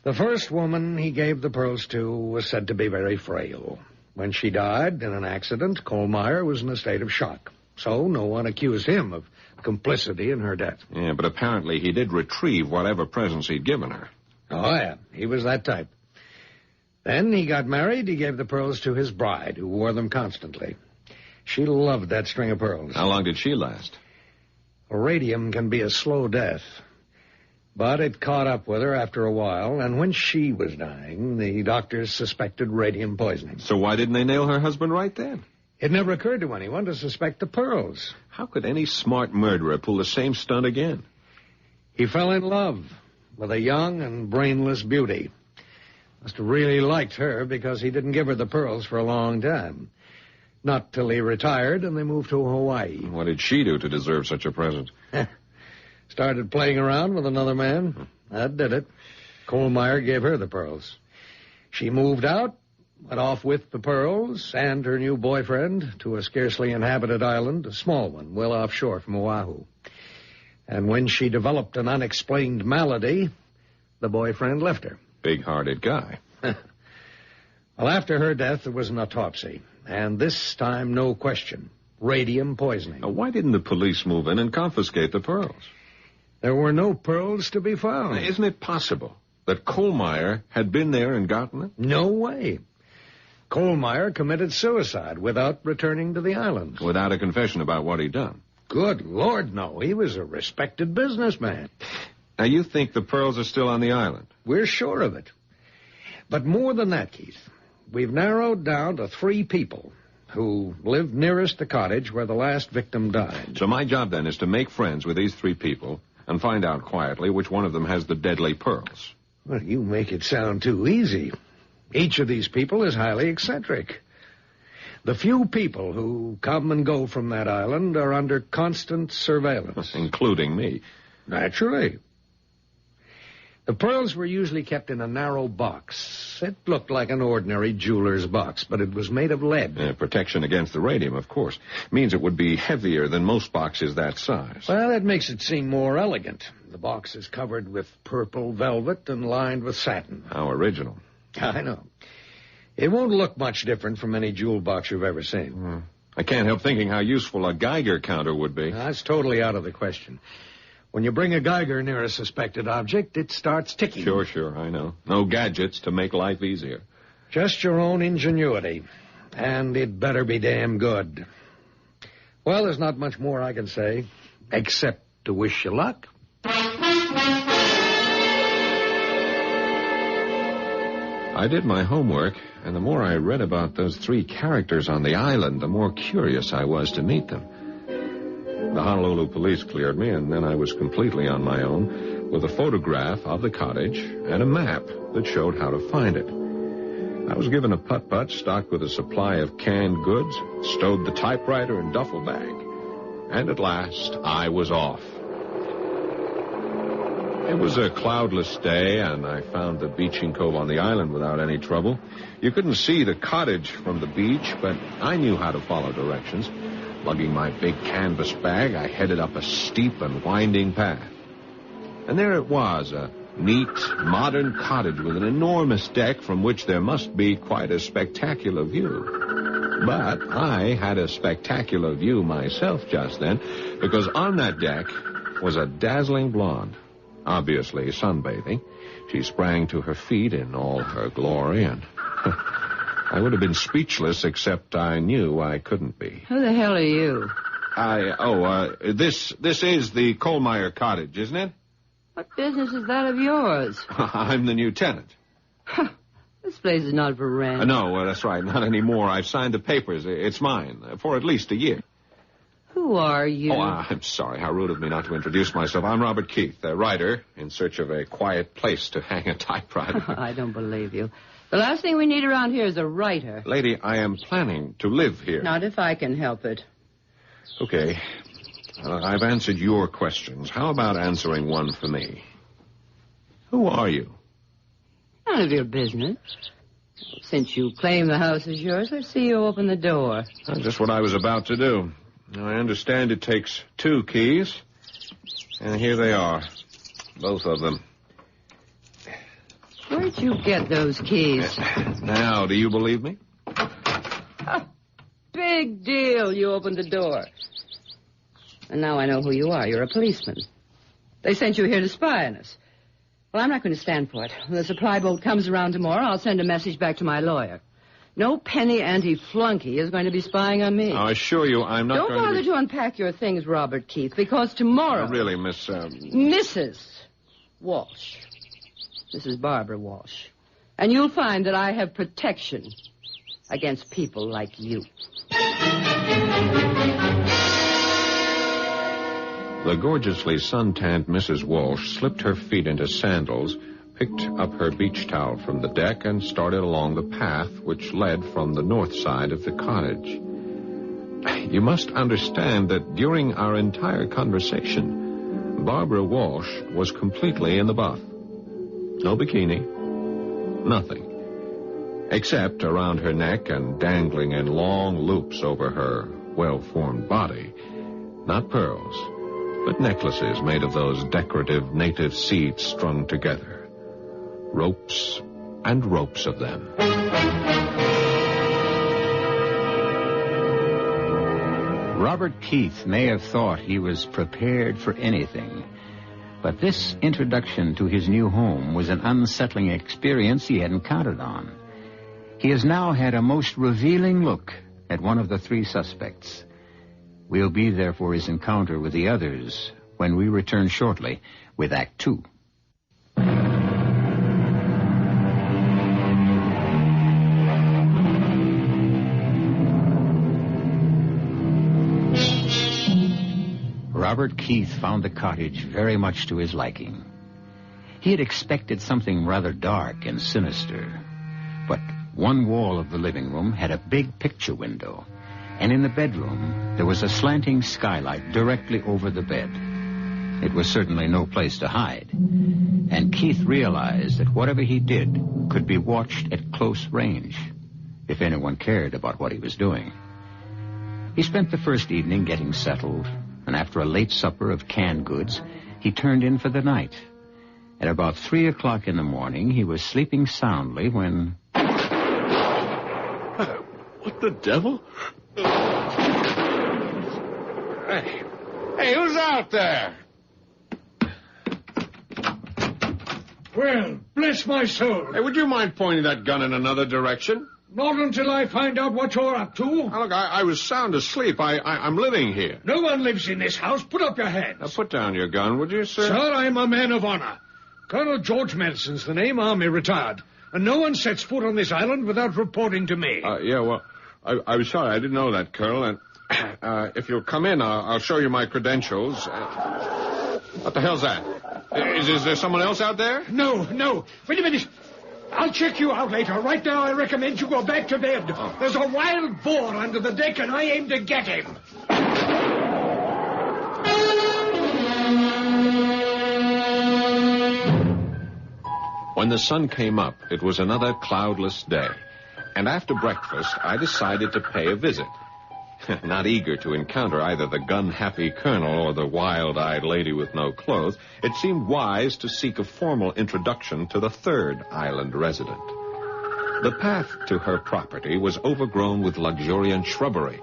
The first woman he gave the pearls to was said to be very frail. When she died in an accident, Kohlmeyer was in a state of shock. So no one accused him of complicity in her death. Yeah, but apparently he did retrieve whatever presents he'd given her. Oh, yeah. He was that type. Then he got married. He gave the pearls to his bride, who wore them constantly. She loved that string of pearls. How long did she last? Radium can be a slow death. But it caught up with her after a while, and when she was dying, the doctors suspected radium poisoning. So why didn't they nail her husband right then? It never occurred to anyone to suspect the pearls. How could any smart murderer pull the same stunt again? He fell in love, with a young and brainless beauty. Must have really liked her because he didn't give her the pearls for a long time. Not till he retired and they moved to Hawaii. What did she do to deserve such a present? Started playing around with another man. That did it. Kohlmeyer gave her the pearls. She moved out, went off with the pearls and her new boyfriend to a scarcely inhabited island, a small one, well offshore from Oahu. And when she developed an unexplained malady, the boyfriend left her. Big-hearted guy. Well, after her death, there was an autopsy. And this time, no question. Radium poisoning. Now, why didn't the police move in and confiscate the pearls? There were no pearls to be found. Now, isn't it possible that Kohlmeyer had been there and gotten them? No way. Kohlmeyer committed suicide without returning to the island. Without a confession about what he'd done? Good Lord, no. He was a respected businessman. Now, you think the pearls are still on the island? We're sure of it. But more than that, Keith, we've narrowed down to 3 people who lived nearest the cottage where the last victim died. So my job, then, is to make friends with these 3 people and find out quietly which one of them has the deadly pearls. Well, you make it sound too easy. Each of these people is highly eccentric. The few people who come and go from that island are under constant surveillance. Including me. Naturally. The pearls were usually kept in a narrow box. It looked like an ordinary jeweler's box, but it was made of lead. Protection against the radium, of course. Means it would be heavier than most boxes that size. Well, that makes it seem more elegant. The box is covered with purple velvet and lined with satin. How original. I know. It won't look much different from any jewel box you've ever seen. I can't help thinking how useful a Geiger counter would be. That's totally out of the question. When you bring a Geiger near a suspected object, it starts ticking. Sure, I know. No gadgets to make life easier. Just your own ingenuity. And it better be damn good. Well, there's not much more I can say, except to wish you luck. I did my homework, and the more I read about those 3 characters on the island, the more curious I was to meet them. The Honolulu police cleared me, and then I was completely on my own with a photograph of the cottage and a map that showed how to find it. I was given a putt-putt stocked with a supply of canned goods, stowed the typewriter and duffel bag, and at last I was off. It was a cloudless day, and I found the beaching cove on the island without any trouble. You couldn't see the cottage from the beach, but I knew how to follow directions. Lugging my big canvas bag, I headed up a steep and winding path. And there it was, a neat, modern cottage with an enormous deck from which there must be quite a spectacular view. But I had a spectacular view myself just then, because on that deck was a dazzling blonde, obviously sunbathing. She sprang to her feet in all her glory, and I would have been speechless, except I knew I couldn't be. Who the hell are you? This is the Kohlmeyer cottage, isn't it? What business is that of yours? I'm the new tenant. This place is not for rent. No, that's right, not anymore. I've signed the papers. It's mine, for at least a year. Who are you? Oh, I'm sorry. How rude of me not to introduce myself. I'm Robert Keith, a writer in search of a quiet place to hang a typewriter. I don't believe you. The last thing we need around here is a writer. Lady, I am planning to live here. Not if I can help it. Okay. I've answered your questions. How about answering one for me? Who are you? None of your business. Since you claim the house is yours, let's see you open the door. Just what I was about to do. I understand it takes 2 keys. And here they are. Both of them. Where'd you get those keys? Now, do you believe me? Big deal. You opened the door. And now I know who you are. You're a policeman. They sent you here to spy on us. Well, I'm not going to stand for it. When the supply boat comes around tomorrow, I'll send a message back to my lawyer. No penny anti-flunky is going to be spying on me. I assure you I'm not Don't bother to unpack your things, Robert Keith, because tomorrow... Really, Miss... Mrs. Walsh. Mrs. Barbara Walsh. And you'll find that I have protection against people like you. The gorgeously suntanned Mrs. Walsh slipped her feet into sandals, picked up her beach towel from the deck, and started along the path which led from the north side of the cottage. You must understand that during our entire conversation, Barbara Walsh was completely in the buff. No bikini, nothing. Except around her neck and dangling in long loops over her well-formed body. Not pearls, but necklaces made of those decorative native seeds strung together. Ropes and ropes of them. Robert Keith may have thought he was prepared for anything, but this introduction to his new home was an unsettling experience he hadn't counted on. He has now had a most revealing look at one of the three suspects. We'll be there for his encounter with the others when we return shortly with Act 2. Robert Keith found the cottage very much to his liking. He had expected something rather dark and sinister, but one wall of the living room had a big picture window, and in the bedroom there was a slanting skylight directly over the bed. It was certainly no place to hide, and Keith realized that whatever he did could be watched at close range, if anyone cared about what he was doing. He spent the first evening getting settled, and after a late supper of canned goods, he turned in for the night. At about 3 o'clock in the morning, he was sleeping soundly when... What the devil? Hey, who's out there? Well, bless my soul. Hey, would you mind pointing that gun in another direction? Not until I find out what you're up to. Now, look, I was sound asleep. I'm living here. No one lives in this house. Put up your hands. Now, put down your gun, would you, sir? Sir, I'm a man of honor. Colonel George Madison's the name, Army retired. And no one sets foot on this island without reporting to me. Yeah, well, I was sorry. I didn't know that, Colonel. And if you'll come in, I'll show you my credentials. What the hell's that? Is there someone else out there? No. Wait a minute. I'll check you out later. Right now, I recommend you go back to bed. Oh. There's a wild boar under the deck, and I aim to get him. When the sun came up, it was another cloudless day. And after breakfast, I decided to pay a visit. Not eager to encounter either the gun-happy colonel or the wild-eyed lady with no clothes, it seemed wise to seek a formal introduction to the third island resident. The path to her property was overgrown with luxuriant shrubbery,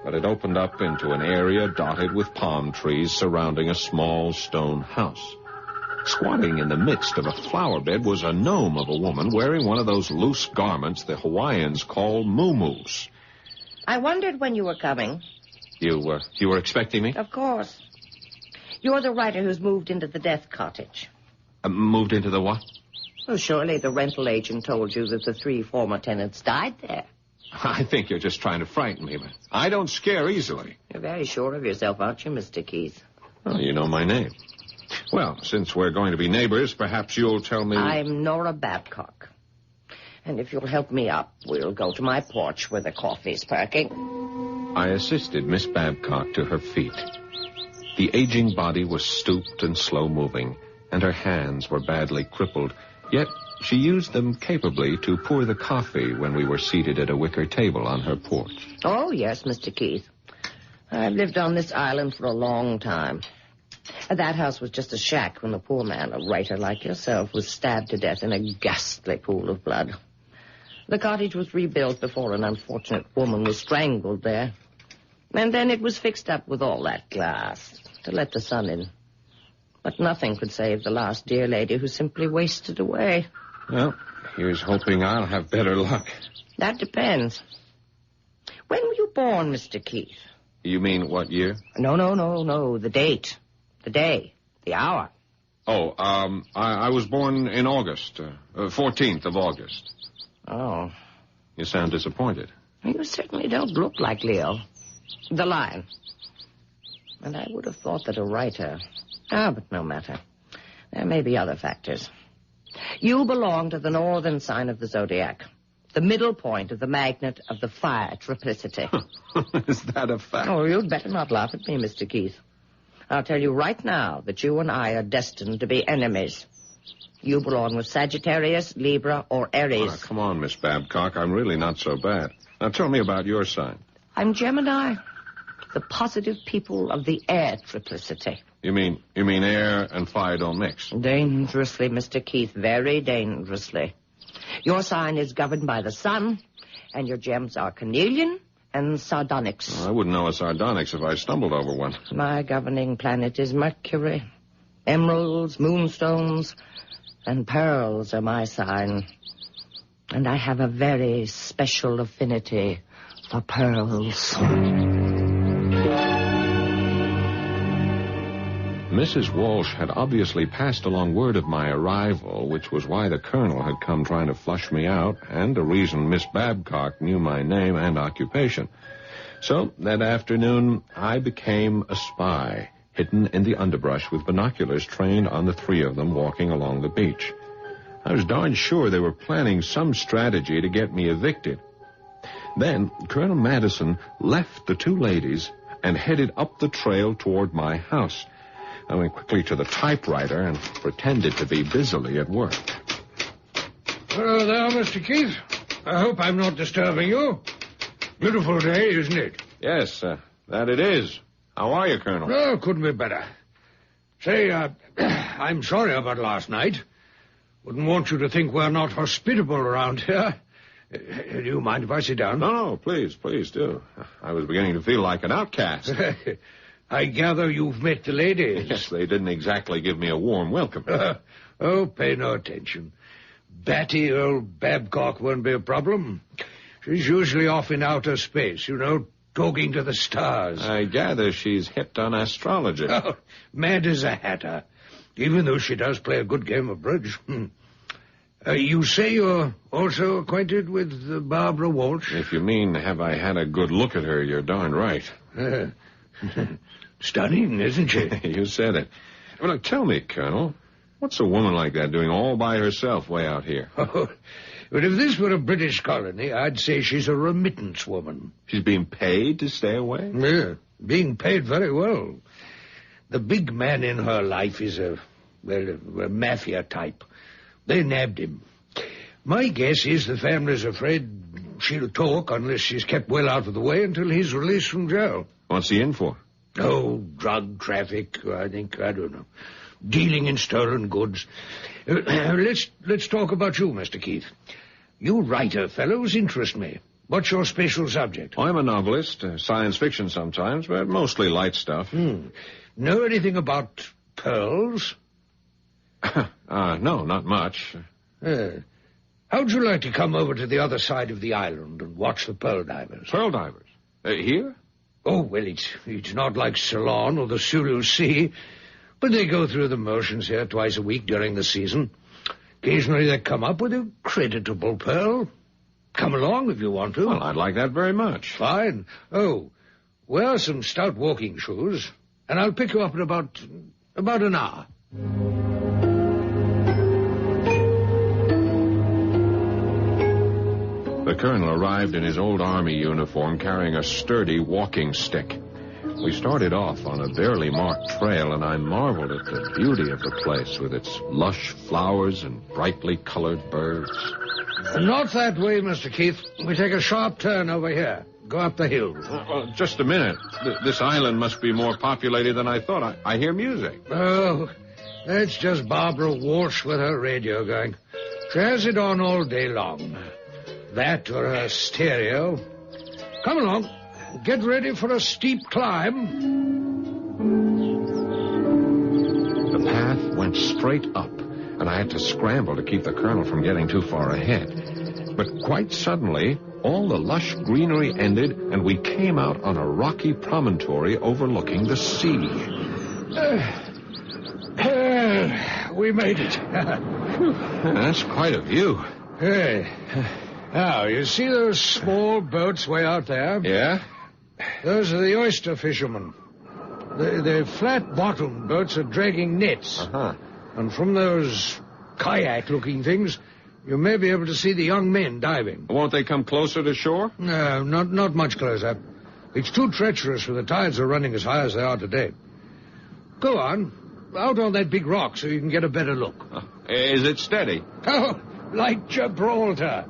but it opened up into an area dotted with palm trees surrounding a small stone house. Squatting in the midst of a flower bed was a gnome of a woman wearing one of those loose garments the Hawaiians call muumuus. I wondered when you were coming. You were expecting me? Of course. You're the writer who's moved into the death cottage. Moved into the what? Well, surely the rental agent told you that the 3 former tenants died there. I think you're just trying to frighten me, but I don't scare easily. You're very sure of yourself, aren't you, Mr. Keith? Well, you know my name. Well, since we're going to be neighbors, perhaps you'll tell me... I'm Nora Babcock. And if you'll help me up, we'll go to my porch where the coffee's perking. I assisted Miss Babcock to her feet. The aging body was stooped and slow-moving, and her hands were badly crippled, yet she used them capably to pour the coffee when we were seated at a wicker table on her porch. Oh, yes, Mr. Keith. I've lived on this island for a long time. That house was just a shack when the poor man, a writer like yourself, was stabbed to death in a ghastly pool of blood. The cottage was rebuilt before an unfortunate woman was strangled there. And then it was fixed up with all that glass to let the sun in. But nothing could save the last dear lady who simply wasted away. Well, here's hoping I'll have better luck. That depends. When were you born, Mr. Keith? You mean what year? No. The date. The day. The hour. Oh, I was born in August. 14th of August. Oh. You sound disappointed. You certainly don't look like Leo. The lion. And I would have thought that a writer... but no matter. There may be other factors. You belong to the northern sign of the zodiac, the middle point of the magnet of the fire triplicity. Is that a fact? Oh, you'd better not laugh at me, Mr. Keith. I'll tell you right now that you and I are destined to be enemies. You belong with Sagittarius, Libra, or Aries. Oh, come on, Miss Babcock. I'm really not so bad. Now tell me about your sign. I'm Gemini, the positive people of the air triplicity. You mean air and fire don't mix? Dangerously, Mr. Keith, very dangerously. Your sign is governed by the sun, and your gems are carnelian and sardonyx. Well, I wouldn't know a sardonyx if I stumbled over one. My governing planet is Mercury. Emeralds, moonstones, and pearls are my sign. And I have a very special affinity for pearls. Mrs. Walsh had obviously passed along word of my arrival, which was why the colonel had come trying to flush me out, and a reason Miss Babcock knew my name and occupation. So, that afternoon, I became a spy, hidden in the underbrush with binoculars trained on the three of them walking along the beach. I was darn sure they were planning some strategy to get me evicted. Then, Colonel Madison left the two ladies and headed up the trail toward my house. I went quickly to the typewriter and pretended to be busily at work. Hello there, Mr. Keith. I hope I'm not disturbing you. Beautiful day, isn't it? Yes, that it is. How are you, Colonel? Oh, couldn't be better. Say, I'm sorry about last night. Wouldn't want you to think we're not hospitable around here. Do you mind if I sit down? No, please do. I was beginning to feel like an outcast. I gather you've met the ladies. Yes, they didn't exactly give me a warm welcome. Pay no attention. Batty old Babcock won't be a problem. She's usually off in outer space, talking to the stars. I gather she's hipped on astrology. Oh, mad as a hatter, even though she does play a good game of bridge. You say you're also acquainted with Barbara Walsh? If you mean, have I had a good look at her, you're darn right. Stunning, isn't she? You said it. Well, tell me, Colonel, what's a woman like that doing all by herself way out here? Oh, but if this were a British colony, I'd say she's a remittance woman. She's being paid to stay away? Yeah, being paid very well. The big man in her life is a mafia type. They nabbed him. My guess is the family's afraid she'll talk unless she's kept well out of the way until he's released from jail. What's he in for? Oh, drug traffic, I don't know. Dealing in stolen goods. Let's talk about you, Mr. Keith. You writer fellows interest me. What's your special subject? I'm a novelist, science fiction sometimes, but mostly light stuff. Know anything about pearls? No, not much. How'd you like to come over to the other side of the island and watch the pearl divers? Pearl divers? Here? Oh, well, it's not like Ceylon or the Sulu Sea, but they go through the motions here twice a week during the season. Occasionally they come up with a creditable pearl. Come along if you want to. Well, I'd like that very much. Fine. Oh, wear some stout walking shoes, and I'll pick you up in about an hour. The colonel arrived in his old army uniform carrying a sturdy walking stick. We started off on a barely marked trail, and I marveled at the beauty of the place with its lush flowers and brightly colored birds. Not that way, Mr. Keith. We take a sharp turn over here. Go up the hill. Well, just a minute. This island must be more populated than I thought. I hear music. Oh, that's just Barbara Walsh with her radio going. She has it on all day long. That or her stereo. Come along. Get ready for a steep climb. The path went straight up, and I had to scramble to keep the colonel from getting too far ahead. But quite suddenly, all the lush greenery ended, and we came out on a rocky promontory overlooking the sea. We made it. That's quite a view. Now, you see those small boats way out there? Yeah? Those are the oyster fishermen. The flat-bottomed boats are dragging nets. Uh-huh. And from those kayak-looking things, you may be able to see the young men diving. Won't they come closer to shore? No, not much closer. It's too treacherous for the tides are running as high as they are today. Go on, out on that big rock so you can get a better look. Is it steady? Oh, like Gibraltar.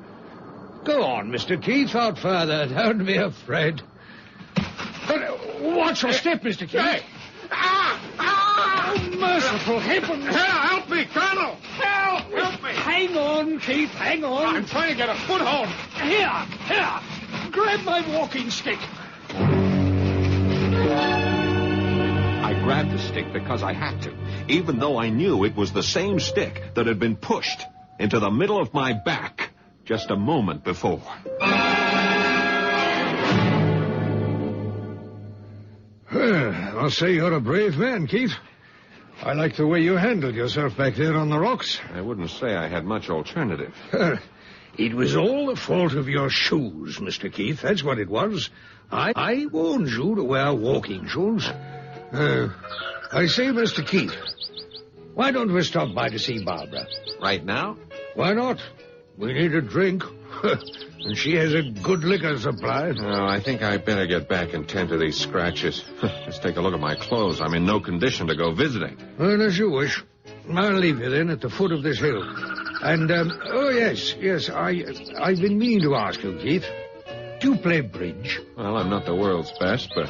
Go on, Mr. Keith, out further. Don't be afraid. Watch your step, Mr. Keith. Hey! Oh, merciful heavens! Help me, Colonel! Help me! Hang on, Keith, hang on. I'm trying to get a foothold. Here. Grab my walking stick. I grabbed the stick because I had to, even though I knew it was the same stick that had been pushed into the middle of my back just a moment before. I'll say you're a brave man, Keith. I like the way you handled yourself back there on the rocks. I wouldn't say I had much alternative. It was all the fault of your shoes, Mr. Keith. That's what it was. I warned you to wear walking shoes. I say, Mr. Keith, why don't we stop by to see Barbara? Right now? Why not? We need a drink. And she has a good liquor supply. Oh, I think I better get back and tend to these scratches. Just take a look at my clothes. I'm in no condition to go visiting. Well, as you wish. I'll leave you then at the foot of this hill. And, yes, I've been meaning to ask you, Keith. Do you play bridge? Well, I'm not the world's best, but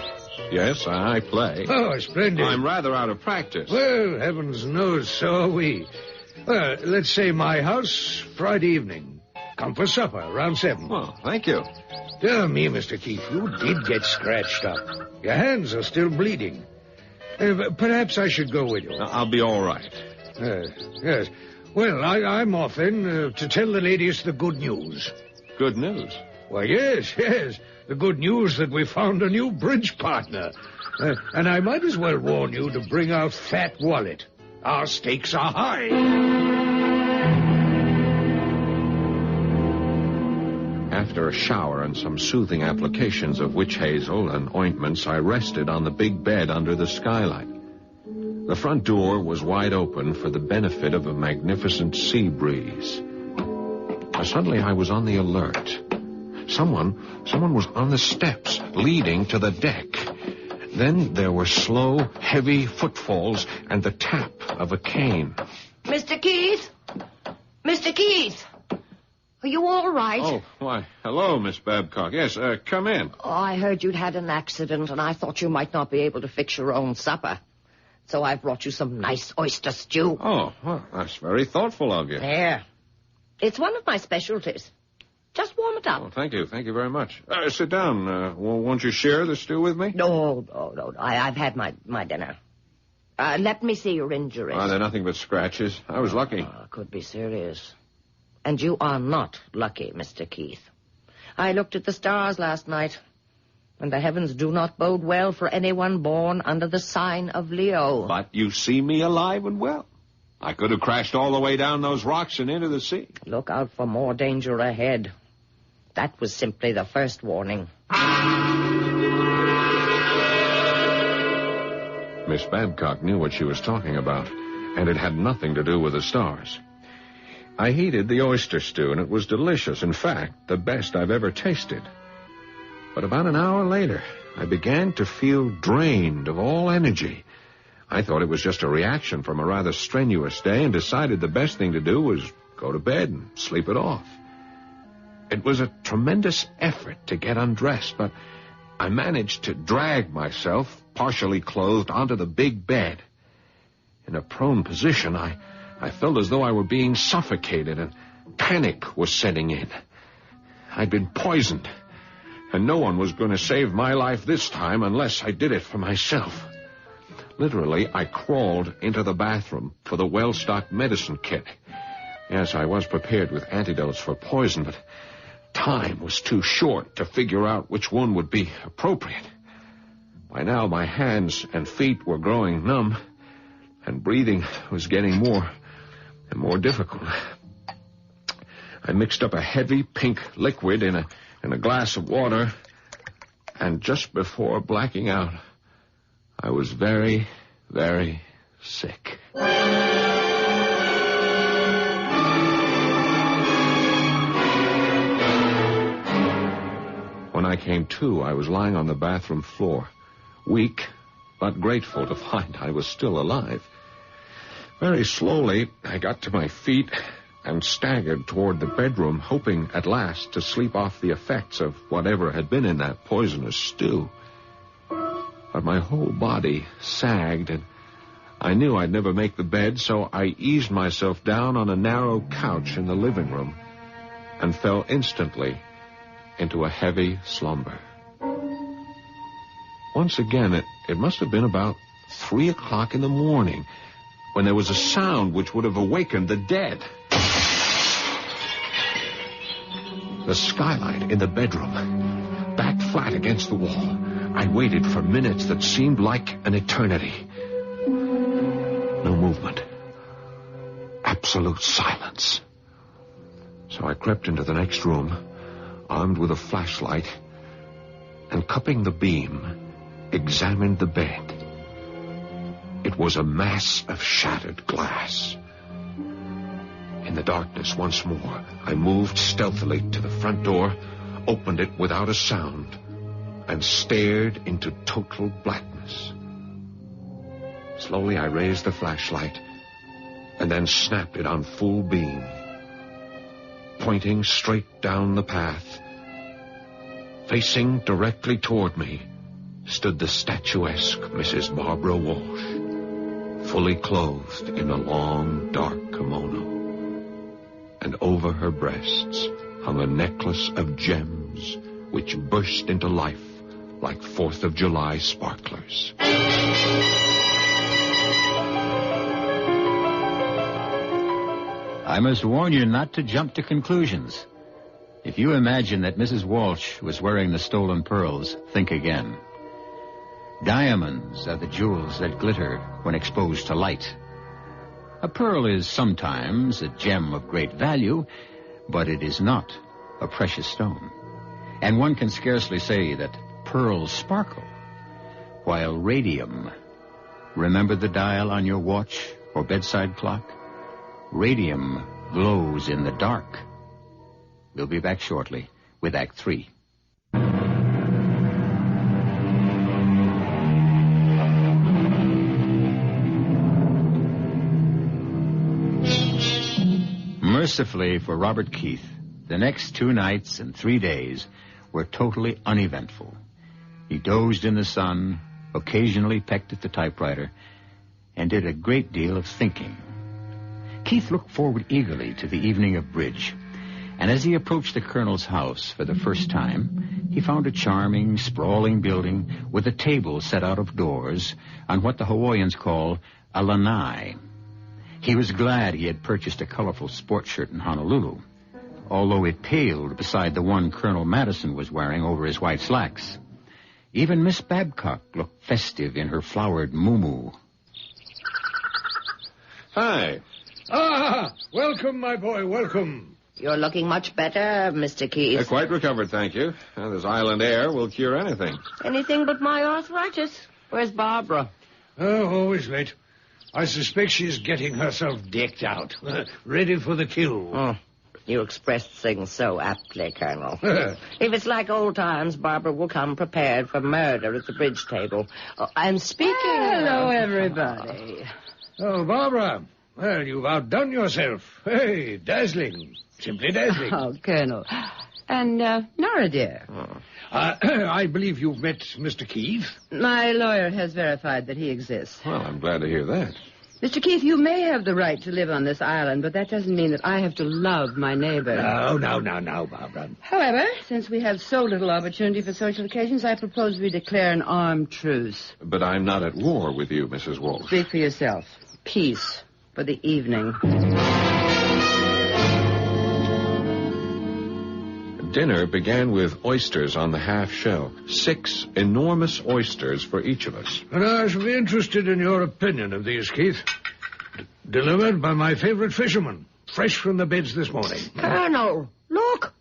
yes, I play. Oh, splendid. I'm rather out of practice. Well, heavens knows, so are we. Well, let's say my house, Friday evening. Come for supper, around 7. Well, thank you. Dear me, Mr. Keith, you did get scratched up. Your hands are still bleeding. Perhaps I should go with you. I'll be all right. Yes. Well, I'm off then to tell the ladies the good news. Good news? Why, yes. The good news that we found a new bridge partner. And I might as well warn you to bring our fat wallet. Our stakes are high. After a shower and some soothing applications of witch hazel and ointments, I rested on the big bed under the skylight. The front door was wide open for the benefit of a magnificent sea breeze. Suddenly I was on the alert. Someone was on the steps leading to the deck. Then there were slow, heavy footfalls and the tap of a cane. Mr. Keith? Mr. Keith? Are you all right? Oh, why, hello, Miss Babcock. Yes, come in. Oh, I heard you'd had an accident, and I thought you might not be able to fix your own supper. So I brought you some nice oyster stew. Oh, well, that's very thoughtful of you. There. It's one of my specialties. Just warm it up. Oh, thank you very much. Sit down. Won't you share the stew with me? No. I've had my dinner. Let me see your injuries. They're nothing but scratches. I was lucky. Could be serious. And you are not lucky, Mr. Keith. I looked at the stars last night, and the heavens do not bode well for anyone born under the sign of Leo. But you see me alive and well. I could have crashed all the way down those rocks and into the sea. Look out for more danger ahead. That was simply the first warning. Miss Babcock knew what she was talking about, and it had nothing to do with the stars. I heated the oyster stew, and it was delicious. In fact, the best I've ever tasted. But about an hour later, I began to feel drained of all energy. I thought it was just a reaction from a rather strenuous day and decided the best thing to do was go to bed and sleep it off. It was a tremendous effort to get undressed, but I managed to drag myself, partially clothed, onto the big bed. In a prone position, I felt as though I were being suffocated, and panic was setting in. I'd been poisoned, and no one was going to save my life this time unless I did it for myself. Literally, I crawled into the bathroom for the well-stocked medicine kit. Yes, I was prepared with antidotes for poison, but time was too short to figure out which one would be appropriate. By now, my hands and feet were growing numb, and breathing was getting more and more difficult. I mixed up a heavy pink liquid in a glass of water, and just before blacking out, I was very, very sick. When I came to, I was lying on the bathroom floor, weak, but grateful to find I was still alive. Very slowly, I got to my feet and staggered toward the bedroom, hoping at last to sleep off the effects of whatever had been in that poisonous stew. But my whole body sagged, and I knew I'd never make the bed, so I eased myself down on a narrow couch in the living room and fell instantly into a heavy slumber. Once again, it must have been about 3 o'clock in the morning when there was a sound which would have awakened the dead. The skylight in the bedroom, backed flat against the wall. I waited for minutes that seemed like an eternity. No movement. Absolute silence. So I crept into the next room, armed with a flashlight, and cupping the beam, examined the bed. It was a mass of shattered glass. In the darkness once more, I moved stealthily to the front door, opened it without a sound, and stared into total blackness. Slowly I raised the flashlight and then snapped it on full beam. Pointing straight down the path, facing directly toward me, stood the statuesque Mrs. Barbara Walsh, fully clothed in a long, dark kimono. And over her breasts hung a necklace of gems which burst into life like 4th of July sparklers. I must warn you not to jump to conclusions. If you imagine that Mrs. Walsh was wearing the stolen pearls, think again. Diamonds are the jewels that glitter when exposed to light. A pearl is sometimes a gem of great value, but it is not a precious stone. And one can scarcely say that pearls sparkle, while radium, remember the dial on your watch or bedside clock? Radium glows in the dark. We'll be back shortly with Act 3. Mercifully for Robert Keith, the next 2 nights and 3 days were totally uneventful. He dozed in the sun, occasionally pecked at the typewriter, and did a great deal of thinking. Keith looked forward eagerly to the evening of bridge, and as he approached the colonel's house for the first time, he found a charming, sprawling building with a table set out of doors on what the Hawaiians call a lanai. He was glad he had purchased a colorful sports shirt in Honolulu, although it paled beside the one Colonel Madison was wearing over his white slacks. Even Miss Babcock looked festive in her flowered muumuu. Hi. Ah, welcome, my boy, welcome. You're looking much better, Mr. Keith. Quite recovered, thank you. This island air will cure anything. Anything but my arthritis. Where's Barbara? Oh, always late. I suspect she's getting herself decked out, ready for the kill. Oh, you expressed things so aptly, Colonel. If it's like old times, Barbara will come prepared for murder at the bridge table. Oh, I'm speaking... Hello, everybody. Oh, Barbara. Well, you've outdone yourself. Hey, dazzling. Simply dazzling. Oh, Colonel. And, Nora, dear. I believe you've met Mr. Keith. My lawyer has verified that he exists. Well, I'm glad to hear that. Mr. Keith, you may have the right to live on this island, but that doesn't mean that I have to love my neighbor. No, Barbara. However, since we have so little opportunity for social occasions, I propose we declare an armed truce. But I'm not at war with you, Mrs. Walsh. Speak for yourself. Peace for the evening. Dinner began with oysters on the half shell. 6 enormous oysters for each of us. And I shall be interested in your opinion of these, Keith. Delivered by my favorite fisherman, fresh from the beds this morning. Colonel, look.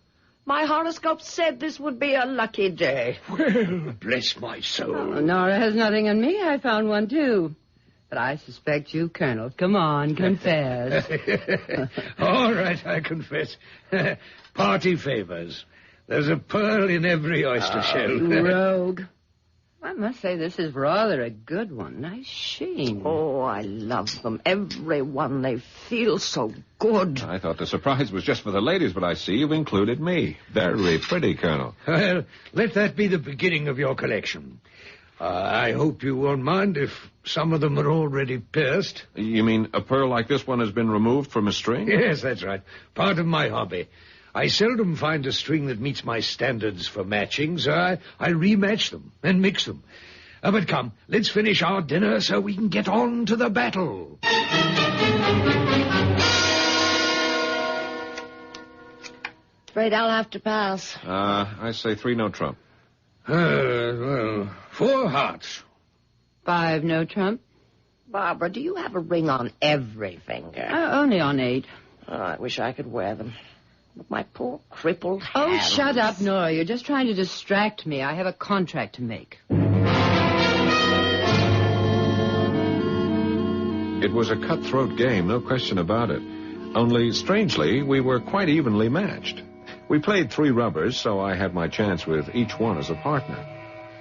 My horoscope said this would be a lucky day. Well, bless my soul. Oh, Nora has nothing on me. I found one, too. But I suspect you, Colonel. Come on, confess. All right, I confess. Party favors. There's a pearl in every oyster shell. You rogue. I must say this is rather a good one. Nice sheen. Oh, I love them. Every one. They feel so good. I thought the surprise was just for the ladies, but I see you've included me. Very pretty, Colonel. Well, let that be the beginning of your collection. I hope you won't mind if some of them are already pierced. You mean a pearl like this one has been removed from a string? Yes, that's right. Part of my hobby. I seldom find a string that meets my standards for matching, so I rematch them and mix them. But come, let's finish our dinner so we can get on to the battle. Afraid I'll have to pass. I say 3 no trump. Well, 4 hearts. 5 no trump. Barbara, do you have a ring on every finger? Only on 8. Oh, I wish I could wear them. But my poor crippled Oh, hands. shut up, Nora. You're just trying to distract me. I have a contract to make. It was a cutthroat game, no question about it. Only, strangely, we were quite evenly matched. We played 3 rubbers, so I had my chance with each one as a partner.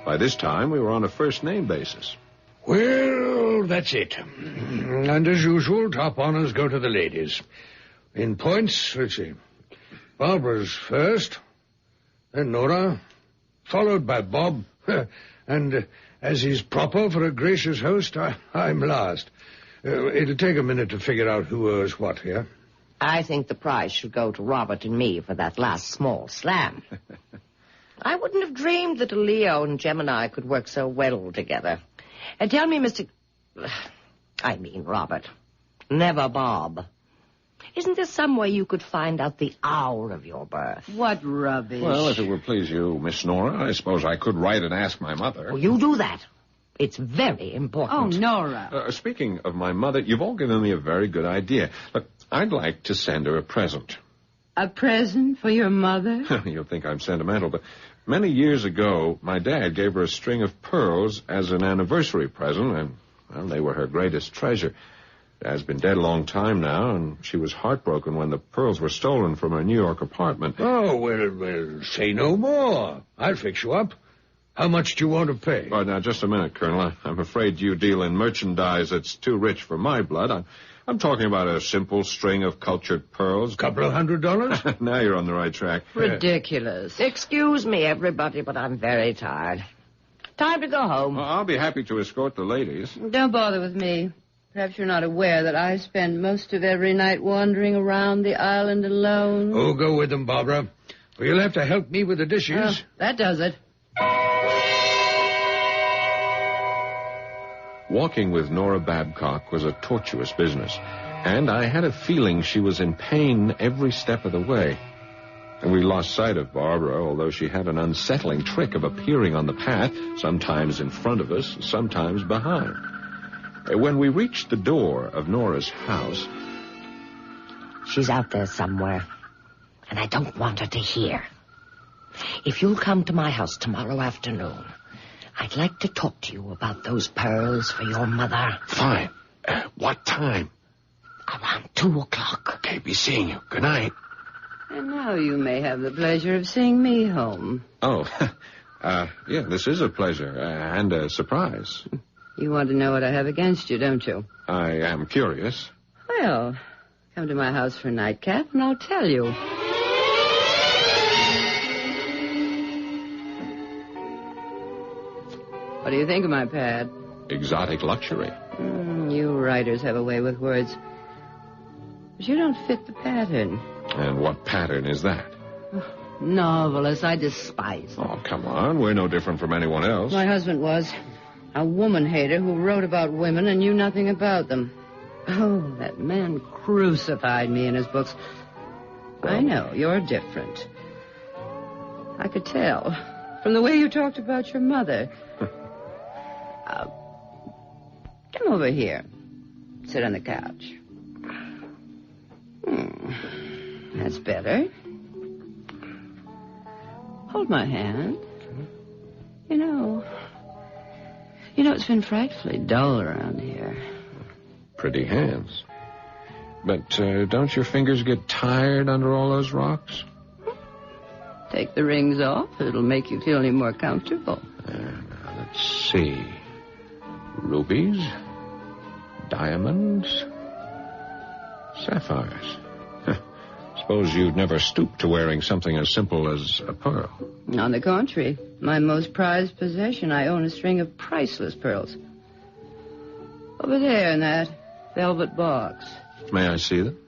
By this time, we were on a first-name basis. Well, that's it. And as usual, top honors go to the ladies. In points, let's see. Barbara's first, then Nora, followed by Bob, and as is proper for a gracious host, I'm last. It'll take a minute to figure out who owes what here. I think the prize should go to Robert and me for that last small slam. I wouldn't have dreamed that a Leo and Gemini could work so well together. And tell me, Robert, never Bob. Isn't there some way you could find out the hour of your birth? What rubbish. Well, if it would please you, Miss Nora, I suppose I could write and ask my mother. Well, you do that. It's very important. Oh, Nora. Speaking of my mother, you've all given me a very good idea. Look, I'd like to send her a present. A present for your mother? You'll think I'm sentimental, but many years ago, my dad gave her a string of pearls as an anniversary present, and, well, they were her greatest treasure. Dad's been dead a long time now, and she was heartbroken when the pearls were stolen from her New York apartment. Oh, well, say no more. I'll fix you up. How much do you want to pay? Oh, now, just a minute, Colonel. I'm afraid you deal in merchandise that's too rich for my blood. I'm talking about a simple string of cultured pearls. Couple of $100? Now you're on the right track. Ridiculous. Excuse me, everybody, but I'm very tired. Time to go home. Well, I'll be happy to escort the ladies. Don't bother with me. Perhaps you're not aware that I spend most of every night wandering around the island alone. Oh, go with them, Barbara. Well, you'll have to help me with the dishes. That does it. Walking with Nora Babcock was a tortuous business, and I had a feeling she was in pain every step of the way. And we lost sight of Barbara, although she had an unsettling trick of appearing on the path, sometimes in front of us, sometimes behind. When we reached the door of Nora's house... She's out there somewhere, and I don't want her to hear. If you'll come to my house tomorrow afternoon, I'd like to talk to you about those pearls for your mother. Fine. What time? Around 2 o'clock. Okay, be seeing you. Good night. And now you may have the pleasure of seeing me home. Oh, yeah, this is a pleasure and a surprise. You want to know what I have against you, don't you? I am curious. Well, come to my house for a nightcap, and I'll tell you. What do you think of my pad? Exotic luxury. You writers have a way with words. But you don't fit the pattern. And what pattern is that? Novelists, I despise them. Oh, come on. We're no different from anyone else. My husband was. A woman-hater who wrote about women and knew nothing about them. Oh, that man crucified me in his books. I know, you're different. I could tell from the way you talked about your mother. Come over here. Sit on the couch. That's better. Hold my hand. You know, it's been frightfully dull around here. Pretty hands. But don't your fingers get tired under all those rocks? Take the rings off. It'll make you feel any more comfortable. Now, let's see. Rubies, diamonds, sapphires. Suppose you'd never stoop to wearing something as simple as a pearl. On the contrary, my most prized possession, I own a string of priceless pearls. Over there in that velvet box. May I see them?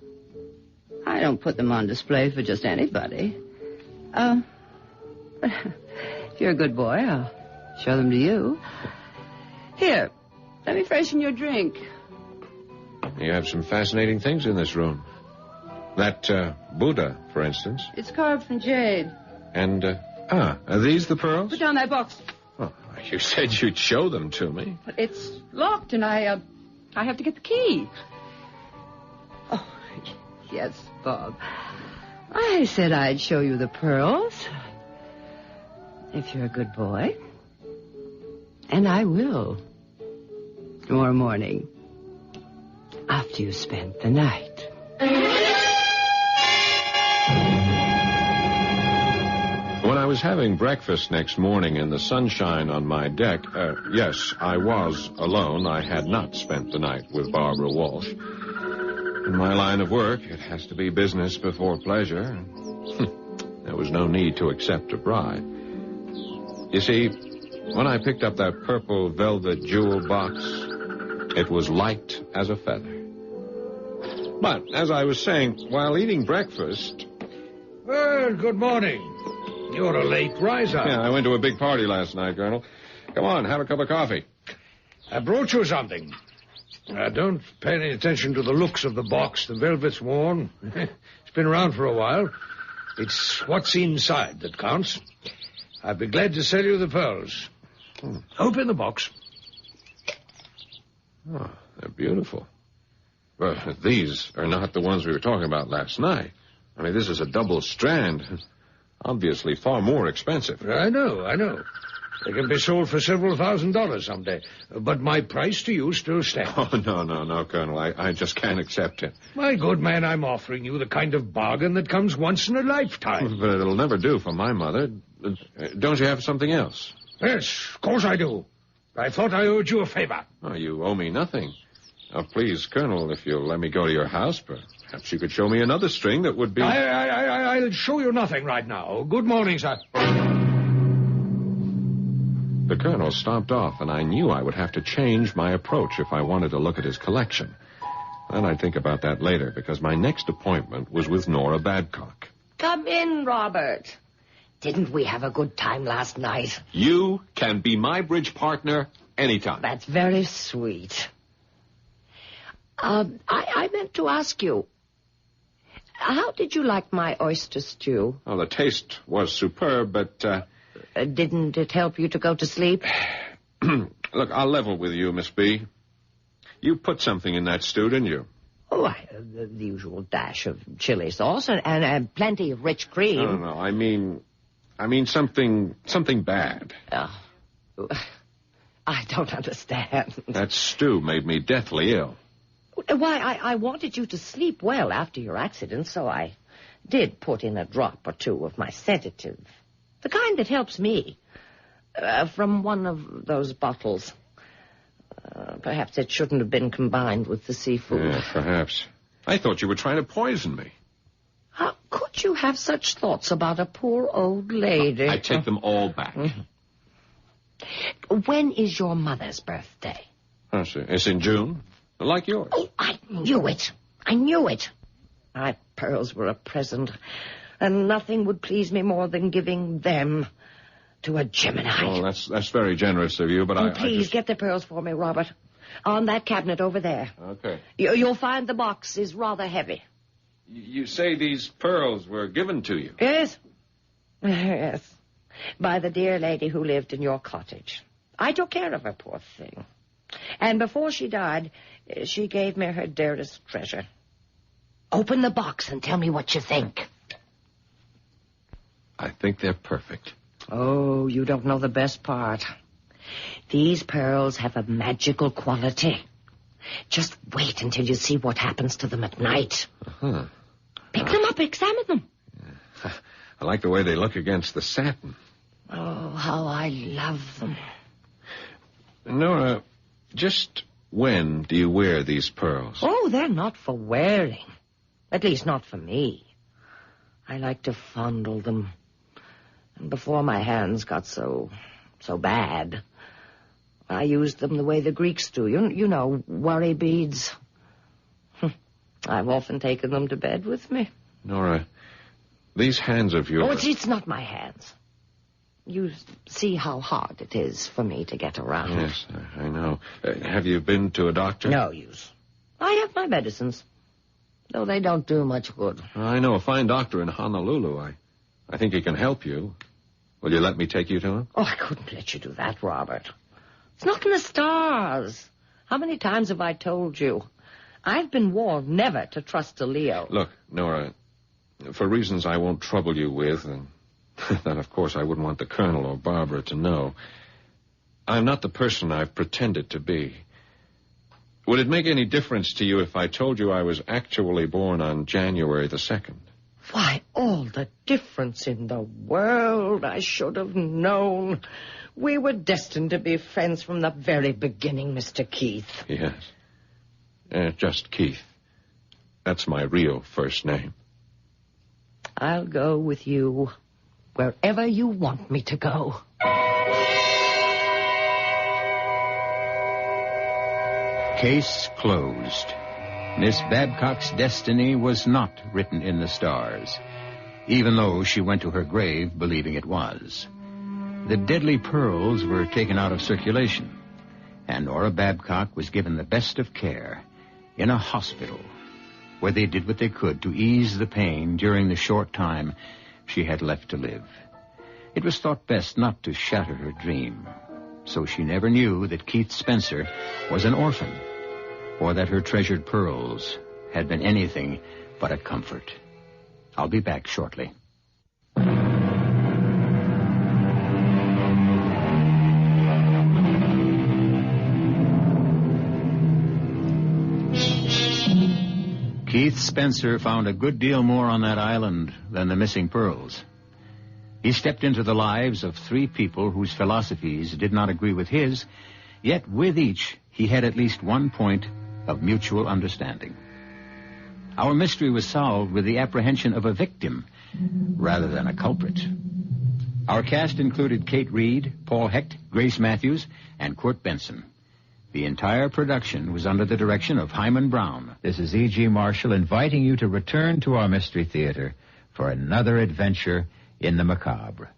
I don't put them on display for just anybody. If you're a good boy, I'll show them to you. Here, let me freshen your drink. You have some fascinating things in this room. That Buddha, for instance. It's carved from jade. And, are these the pearls? Put down that box. Oh, you said you'd show them to me. But it's locked, and I have to get the key. Oh, yes, Bob. I said I'd show you the pearls. If you're a good boy. And I will. Tomorrow morning. After you spent the night. When I was having breakfast next morning in the sunshine on my deck, yes, I was alone. I had not spent the night with Barbara Walsh. In my line of work, it has to be business before pleasure. There was no need to accept a bribe. You see, when I picked up that purple velvet jewel box, it was light as a feather. But, as I was saying, while eating breakfast... Well, good morning. You're a late riser. Yeah, I went to a big party last night, Colonel. Come on, have a cup of coffee. I brought you something. Don't pay any attention to the looks of the box. The velvet's worn. It's been around for a while. It's what's inside that counts. I'd be glad to sell you the pearls. Open the box. Oh, they're beautiful. Well, these are not the ones we were talking about last night. I mean, this is a double strand. Obviously far more expensive. I know. They can be sold for several $1,000s someday. But my price to you still stands. Oh, no, Colonel. I just can't accept it. My good man, I'm offering you the kind of bargain that comes once in a lifetime. But it'll never do for my mother. Don't you have something else? Yes, of course I do. I thought I owed you a favor. Oh, you owe me nothing. Now, please, Colonel, if you'll let me go to your house, perhaps you could show me another string that would be... I'll show you nothing right now. Good morning, sir. The Colonel stopped off, and I knew I would have to change my approach if I wanted to look at his collection. Then I'd think about that later, because my next appointment was with Nora Babcock. Come in, Robert. Didn't we have a good time last night? You can be my bridge partner anytime. That's very sweet. I meant to ask you, how did you like my oyster stew? Oh, the taste was superb, but... didn't it help you to go to sleep? Look, I'll level with you, Miss B. You put something in that stew, didn't you? Oh, the usual dash of chili sauce and plenty of rich cream. No. I mean something bad. I don't understand. That stew made me deathly ill. Why, I wanted you to sleep well after your accident, so I did put in a drop or two of my sedative. The kind that helps me. From one of those bottles. Perhaps it shouldn't have been combined with the seafood. Yeah, perhaps. I thought you were trying to poison me. How could you have such thoughts about a poor old lady? I take them all back. When is your mother's birthday? Oh, see. It's in June, like yours. Oh, I knew it. My pearls were a present, and nothing would please me more than giving them to a Gemini. Oh, that's very generous of you, but Please, get the pearls for me, Robert. On that cabinet over there. Okay. You'll find the box is rather heavy. You say these pearls were given to you? Yes. Yes. By the dear lady who lived in your cottage. I took care of her, poor thing. And before she died, she gave me her dearest treasure. Open the box and tell me what you think. I think they're perfect. Oh, you don't know the best part. These pearls have a magical quality. Just wait until you see what happens to them at night. Uh-huh. Pick them up, examine them. I like the way they look against the satin. Oh, how I love them. Nora, just when do you wear these pearls? Oh, they're not for wearing. At least not for me. I like to fondle them. And before my hands got so bad, I used them the way the Greeks do. You know, worry beads. I've often taken them to bed with me. Nora, these hands of yours... Oh, it's not my hands. You see how hard it is for me to get around. Yes, I know. Have you been to a doctor? No use. I have my medicines, though they don't do much good. I know a fine doctor in Honolulu. I think he can help you. Will you let me take you to him? Oh, I couldn't let you do that, Robert. It's not in the stars. How many times have I told you? I've been warned never to trust a Leo. Look, Nora, for reasons I won't trouble you with, and that, of course, I wouldn't want the Colonel or Barbara to know, I'm not the person I've pretended to be. Would it make any difference to you if I told you I was actually born on January the 2nd? Why, all the difference in the world. I should have known. We were destined to be friends from the very beginning, Mr. Keith. Yes. Just Keith. That's my real first name. I'll go with you wherever you want me to go. Case closed. Miss Babcock's destiny was not written in the stars, even though she went to her grave believing it was. The deadly pearls were taken out of circulation, and Nora Babcock was given the best of care in a hospital, where they did what they could to ease the pain during the short time she had left to live. It was thought best not to shatter her dream, so she never knew that Keith Spencer was an orphan, or that her treasured pearls had been anything but a comfort. I'll be back shortly. Keith Spencer found a good deal more on that island than the missing pearls. He stepped into the lives of 3 people whose philosophies did not agree with his, yet with each he had at least one point of mutual understanding. Our mystery was solved with the apprehension of a victim rather than a culprit. Our cast included Kate Reed, Paul Hecht, Grace Matthews, and Kurt Benson. The entire production was under the direction of Himan Brown. This is E.G. Marshall inviting you to return to our Mystery Theater for another adventure in the macabre.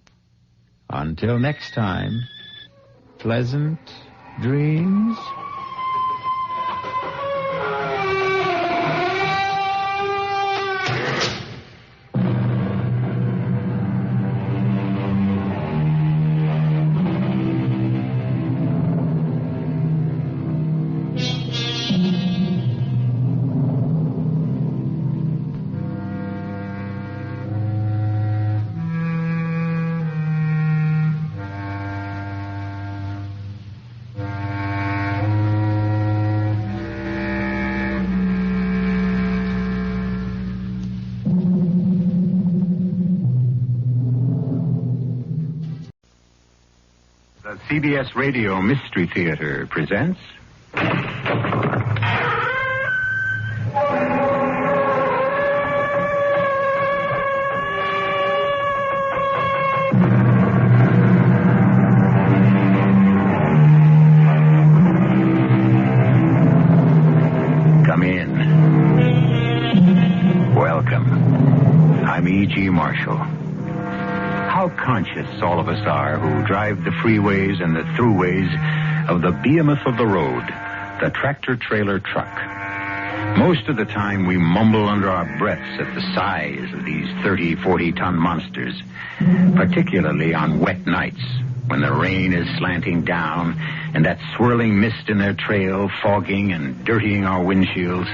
Until next time, pleasant dreams. CBS Radio Mystery Theater presents... Come in. Welcome. I'm E.G. Marshall. How conscious all of us are who drive the freeways and the throughways of the behemoth of the road, the tractor-trailer truck. Most of the time we mumble under our breaths at the size of these 30, 40-ton monsters, particularly on wet nights when the rain is slanting down and that swirling mist in their trail fogging and dirtying our windshields.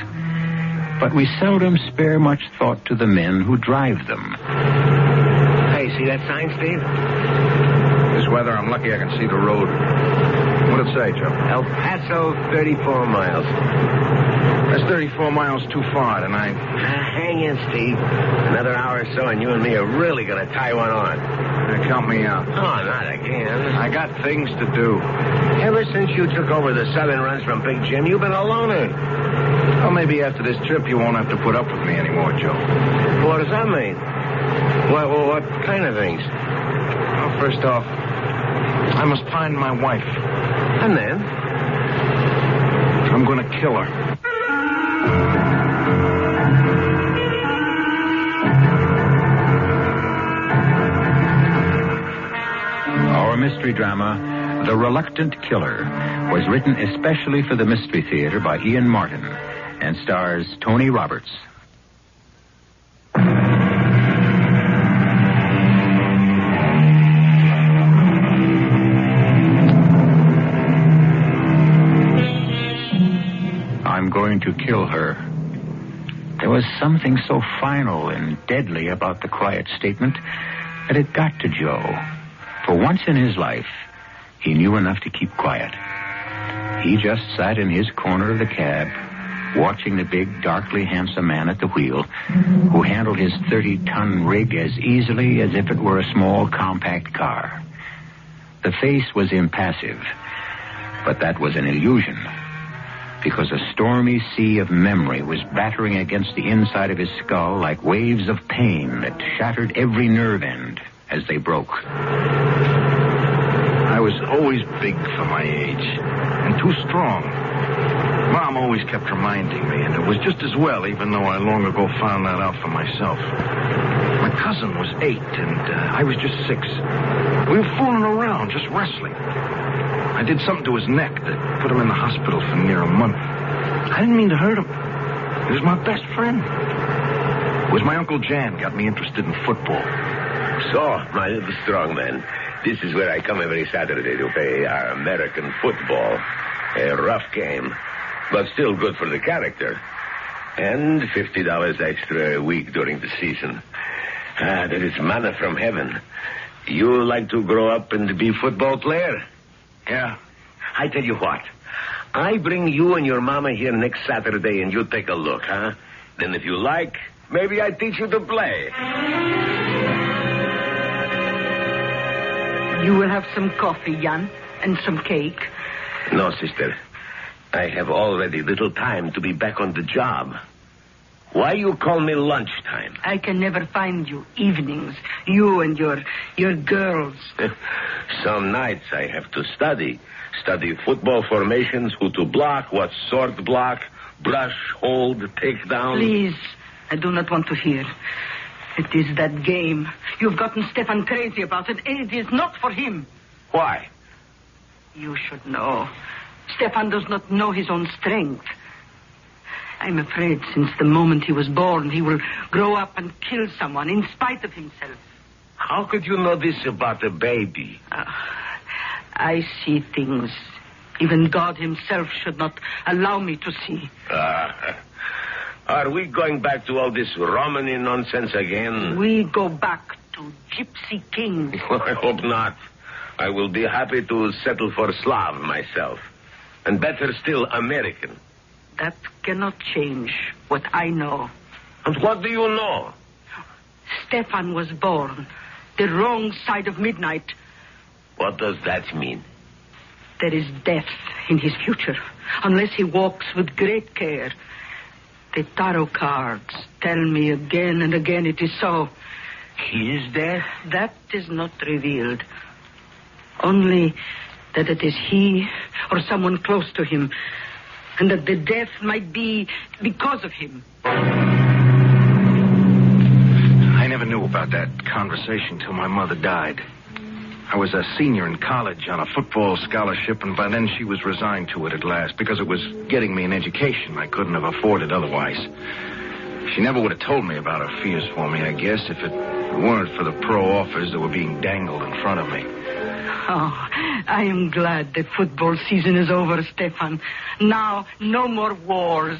But we seldom spare much thought to the men who drive them. Hey, see that sign, Steve? This weather, I'm lucky I can see the road. What'd it say, Joe? El Paso, 34 miles. That's 34 miles too far tonight. Hang in, Steve. Another hour or so, and you and me are really going to tie one on. Count me out. Oh, not again. I got things to do. Ever since you took over the southern runs from Big Jim, you've been a loner. Well, maybe after this trip you won't have to put up with me anymore, Joe. What does that mean? What kind of things? Well, first off, I must find my wife. And then? I'm going to kill her. Our mystery drama, The Reluctant Killer, was written especially for the Mystery Theater by Ian Martin and stars Tony Roberts. I'm going to kill her. There was something so final and deadly about the quiet statement that it got to Joe. For once in his life, he knew enough to keep quiet. He just sat in his corner of the cab, watching the big, darkly handsome man at the wheel, who handled his 30-ton rig as easily as if it were a small, compact car. The face was impassive, but that was an illusion, because a stormy sea of memory was battering against the inside of his skull like waves of pain that shattered every nerve end as they broke. I was always big for my age, and too strong. Mom always kept reminding me, and it was just as well, even though I long ago found that out for myself. My cousin was 8, and I was just 6. We were fooling around, just wrestling. I did something to his neck that put him in the hospital for near a month. I didn't mean to hurt him. He was my best friend. It was my Uncle Jan got me interested in football. So, my little strong man, this is where I come every Saturday to play our American football. A rough game, but still good for the character. And $50 extra a week during the season. That is manna from heaven. You like to grow up and be football player? Yeah. I tell you what. I bring you and your mama here next Saturday and you take a look, huh? Then if you like, maybe I teach you to play. You will have some coffee, Jan, and some cake. No, sister. I have already little time to be back on the job. Why you call me lunchtime? I can never find you evenings. You and your girls. Some nights I have to study. Study football formations, who to block, what sort block, brush, hold, take down. Please, I do not want to hear. It is that game. You've gotten Stefan crazy about it, and it is not for him. Why? You should know. Stefan does not know his own strength. I'm afraid since the moment he was born, he will grow up and kill someone in spite of himself. How could you know this about a baby? I see things even God himself should not allow me to see. Are we going back to all this Romany nonsense again? We go back to Gypsy King. I hope not. I will be happy to settle for Slav myself. And better still, American. That cannot change what I know. And what do you know? Stefan was born the wrong side of midnight. What does that mean? There is death in his future, unless he walks with great care. The tarot cards tell me again and again it is so. He is dead? That is not revealed. Only that it is he or someone close to him, and that the death might be because of him. I never knew about that conversation till my mother died. I was a senior in college on a football scholarship, and by then she was resigned to it at last because it was getting me an education I couldn't have afforded otherwise. She never would have told me about her fears for me, I guess, if it weren't for the pro offers that were being dangled in front of me. Oh, I am glad the football season is over, Stefan. Now, no more wars.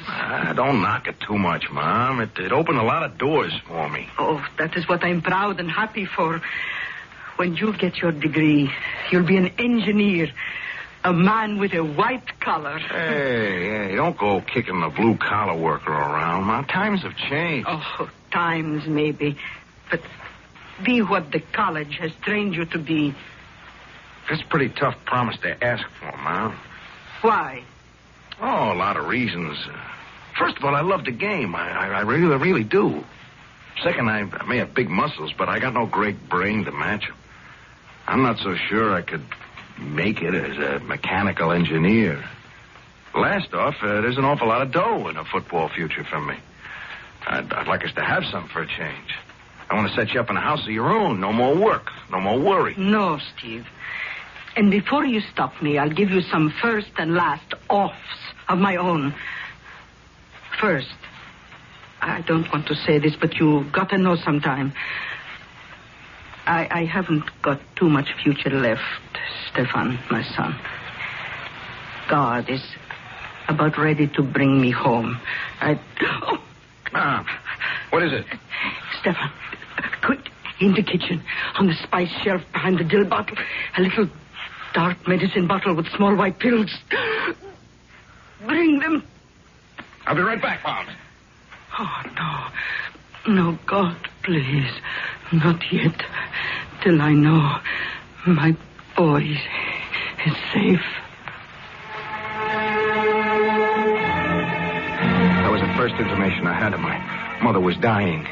Don't knock it too much, Mom. It opened a lot of doors for me. Oh, that is what I'm proud and happy for. When you get your degree, you'll be an engineer. A man with a white collar. Hey, don't go kicking the blue-collar worker around, Ma. Times have changed. Oh, times maybe. But be what the college has trained you to be. That's a pretty tough promise to ask for, Ma. Why? Oh, a lot of reasons. First of all, I love the game. I really, really do. Second, I may have big muscles, but I got no great brain to match them. I'm not so sure I could make it as a mechanical engineer. Last off, there's an awful lot of dough in a football future for me. I'd like us to have some for a change. I want to set you up in a house of your own. No more work. No more worry. No, Steve. And before you stop me, I'll give you some first and last offs of my own. First, I don't want to say this, but you got to know sometime. I haven't got too much future left, Stefan, my son. God is about ready to bring me home. What is it? Stefan, quick, in the kitchen, on the spice shelf behind the dill bottle, a little dark medicine bottle with small white pills. Bring them. I'll be right back, Mom. Oh, no. No, God, please. Not yet. Till I know my boy is safe. That was the first information I had of my mother was dying.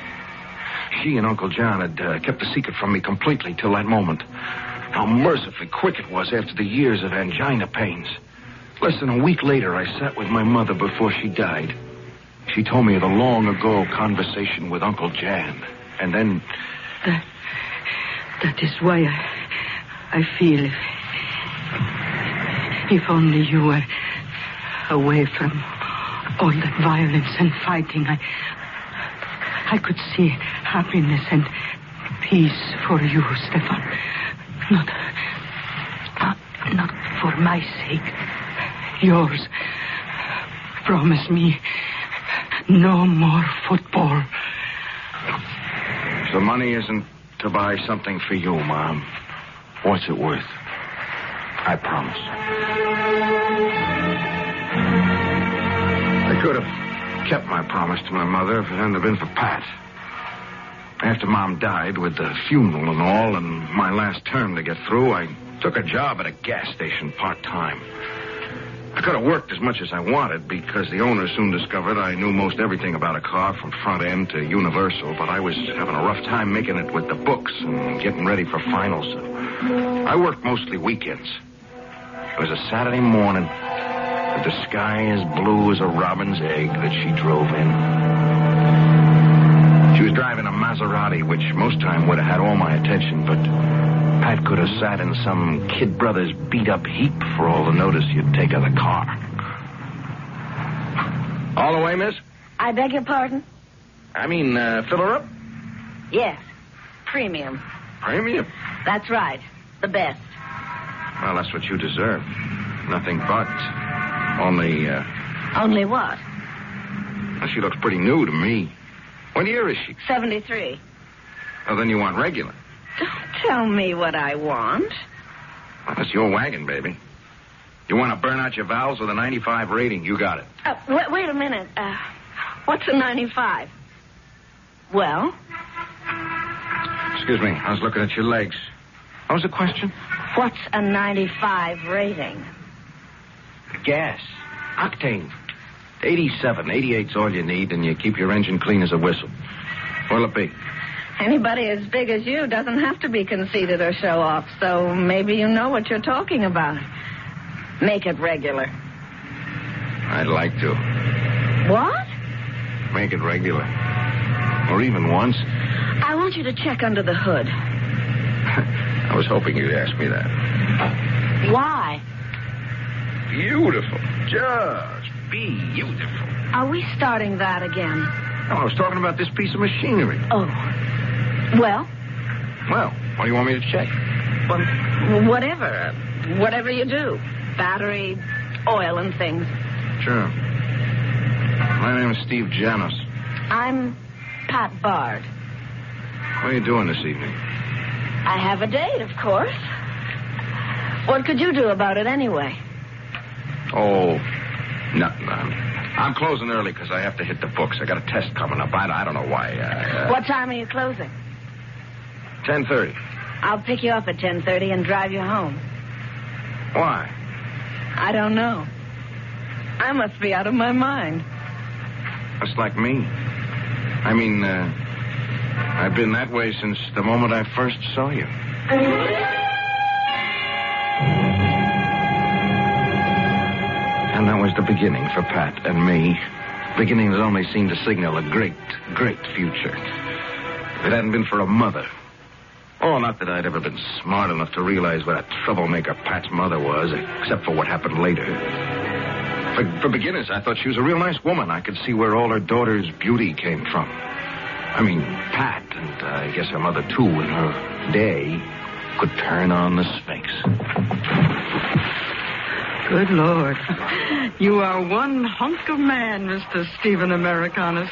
She and Uncle John had kept the secret from me completely till that moment. How mercifully quick it was after the years of angina pains. Less than a week later, I sat with my mother before she died. She told me of the long-ago conversation with Uncle Jan. And then... That is why I feel if only you were away from all that violence and fighting, I could see happiness and peace for you, Stefan. Not for my sake. Yours. Promise me no more football. The money isn't to buy something for you, Mom. What's it worth? I promise. I could have kept my promise to my mother if it hadn't been for Pat. After Mom died, with the funeral and all, and my last term to get through, I took a job at a gas station part-time. I could have worked as much as I wanted because the owner soon discovered I knew most everything about a car from front end to universal, but I was having a rough time making it with the books and getting ready for finals. I worked mostly weekends. It was a Saturday morning with the sky as blue as a robin's egg that she drove in. She was driving a Maserati, which most time would have had all my attention, but Pat could have sat in some Kid Brothers beat-up heap for all the notice you'd take of the car. All the way, miss? I beg your pardon? I mean, fill her up? Yes. Premium. Premium? That's right. The best. Well, that's what you deserve. Nothing but. Only, Only what? Well, she looks pretty new to me. What year is she? 73. Well, then you want regular. Don't tell me what I want. Well, that's your wagon, baby. You want to burn out your valves with a 95 rating? You got it. Wait a minute. What's a 95? Well? Excuse me. I was looking at your legs. What was the question? What's a 95 rating? Gas. Octane. 87. 88's all you need, and you keep your engine clean as a whistle. What'll it be? Anybody as big as you doesn't have to be conceited or show off, so maybe you know what you're talking about. Make it regular. I'd like to. What? Make it regular. Or even once. I want you to check under the hood. I was hoping you'd ask me that. Why? Beautiful. Just beautiful. Are we starting that again? No, I was talking about this piece of machinery. Oh. Well? Well, what do you want me to check? Well, whatever. Whatever you do. Battery, oil, and things. Sure. My name is Steve Janos. I'm Pat Bard. What are you doing this evening? I have a date, of course. What could you do about it anyway? Oh, nothing. I'm closing early because I have to hit the books. I got a test coming up. I don't know why. What time are you closing? 10:30. I'll pick you up at 10:30 and drive you home. Why? I don't know. I must be out of my mind. Just like me. I mean, I've been that way since the moment I first saw you. And that was the beginning for Pat and me. Beginning that only seemed to signal a great, great future. If it hadn't been for a mother. Oh, not that I'd ever been smart enough to realize what a troublemaker Pat's mother was, except for what happened later. For beginners, I thought she was a real nice woman. I could see where all her daughter's beauty came from. I mean, Pat, and I guess her mother, too, in her day, could turn on the Sphinx. Good Lord. You are one hunk of man, Mr. Stephen Americanus.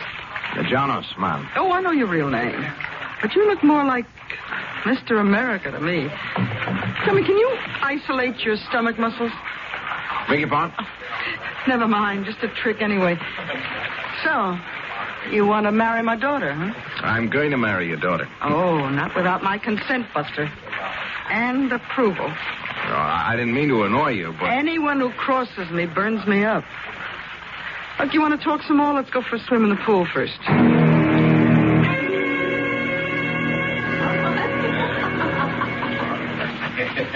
The Janos, man. Oh, I know your real name. But you look more like Mr. America to me. Tell me, can you isolate your stomach muscles? Beg your pardon? Never mind, just a trick anyway. So, you want to marry my daughter, huh? I'm going to marry your daughter. Oh, not without my consent, Buster. And approval. I didn't mean to annoy you, but... Anyone who crosses me burns me up. Look, you want to talk some more? Let's go for a swim in the pool first.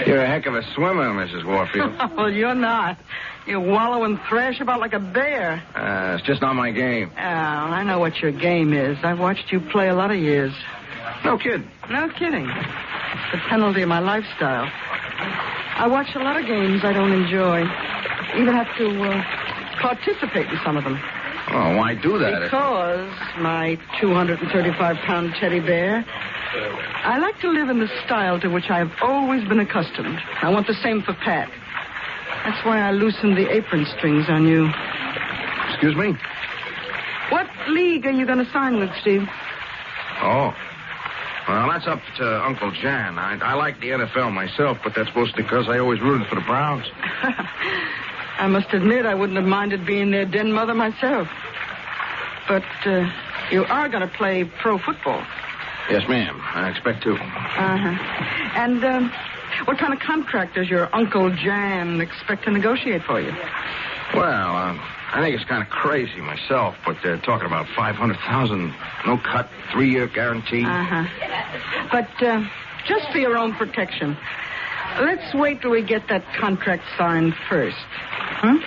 You're a heck of a swimmer, Mrs. Warfield. Oh, you're not. You wallow and thrash about like a bear. It's just not my game. Oh, I know what your game is. I've watched you play a lot of years. No kid. No kidding. It's the penalty of my lifestyle. I watch a lot of games I don't enjoy. Even have to participate in some of them. Oh, why do that? Because my 235-pound teddy bear, I like to live in the style to which I have always been accustomed. I want the same for Pat. That's why I loosened the apron strings on you. Excuse me? What league are you going to sign with, Steve? Oh. Well, that's up to Uncle Jan. I like the NFL myself, but that's mostly because I always rooted for the Browns. I must admit I wouldn't have minded being their den mother myself. But you are going to play pro football. Yes, ma'am. I expect to. Uh-huh. And what kind of contract does your Uncle Jan expect to negotiate for you? Well, I think it's kind of crazy myself, but they're talking about $500,000, no cut, 3-year guarantee. Uh-huh. But just for your own protection, let's wait till we get that contract signed first. Huh?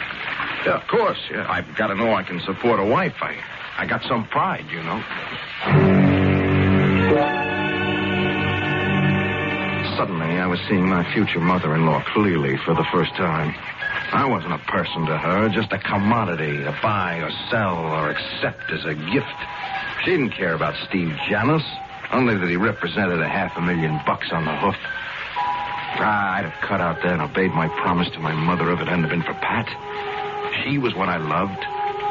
Yeah, of course. Yeah, I've got to know I can support a wife. I got some pride, you know. Suddenly, I was seeing my future mother-in-law clearly for the first time. I wasn't a person to her, just a commodity to buy or sell or accept as a gift. She didn't care about Steve Janos, only that he represented $500,000 on the hoof. I'd have cut out there and obeyed my promise to my mother if it hadn't been for Pat. She was what I loved.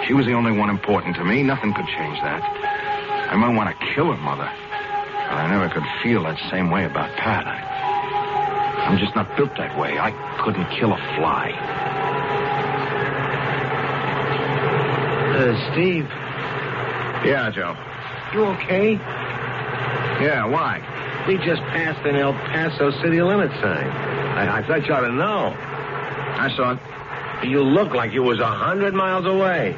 She was the only one important to me. Nothing could change that. I might want to kill her mother, but I never could feel that same way about Pat. I'm just not built that way. I couldn't kill a fly. Steve. Yeah, Joe. You okay? Yeah, why? We just passed an El Paso city limit sign. I thought you ought to know. I saw it. You look like you was 100 miles away.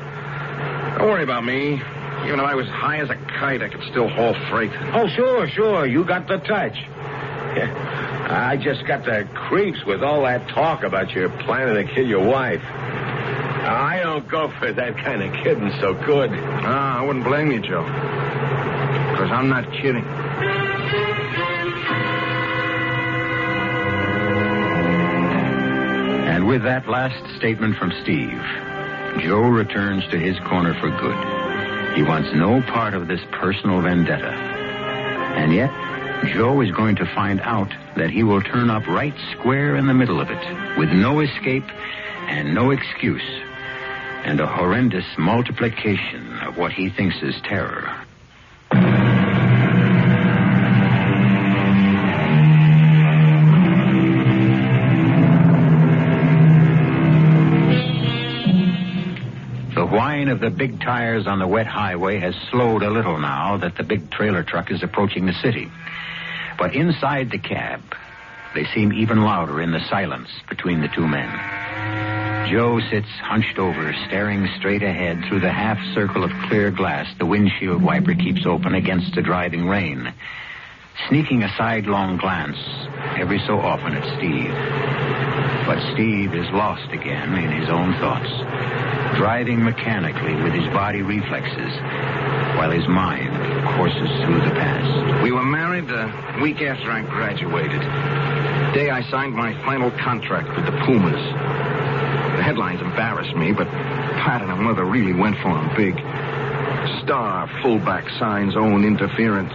Don't worry about me. Even if I was high as a kite, I could still haul freight. Oh, sure. You got the touch. I just got the creeps with all that talk about your planning to kill your wife. I don't go for that kind of kidding so good. I wouldn't blame you, Joe. Because I'm not kidding. And with that last statement from Steve, Joe returns to his corner for good. He wants no part of this personal vendetta. And yet, Joe is going to find out that he will turn up right square in the middle of it, with no escape and no excuse, and a horrendous multiplication of what he thinks is terror. whine of the big tires on the wet highway has slowed a little now that the big trailer truck is approaching the city. But inside the cab, they seem even louder in the silence between the two men. Joe sits hunched over, staring straight ahead through the half circle of clear glass the windshield wiper keeps open against the driving rain, sneaking a sidelong glance every so often at Steve. But Steve is lost again in his own thoughts, driving mechanically with his body reflexes while his mind courses through the past. We were married a week after I graduated. The day I signed my final contract with the Pumas. The headlines embarrassed me, but Pat and her mother really went for him big. Star fullback signs own interference.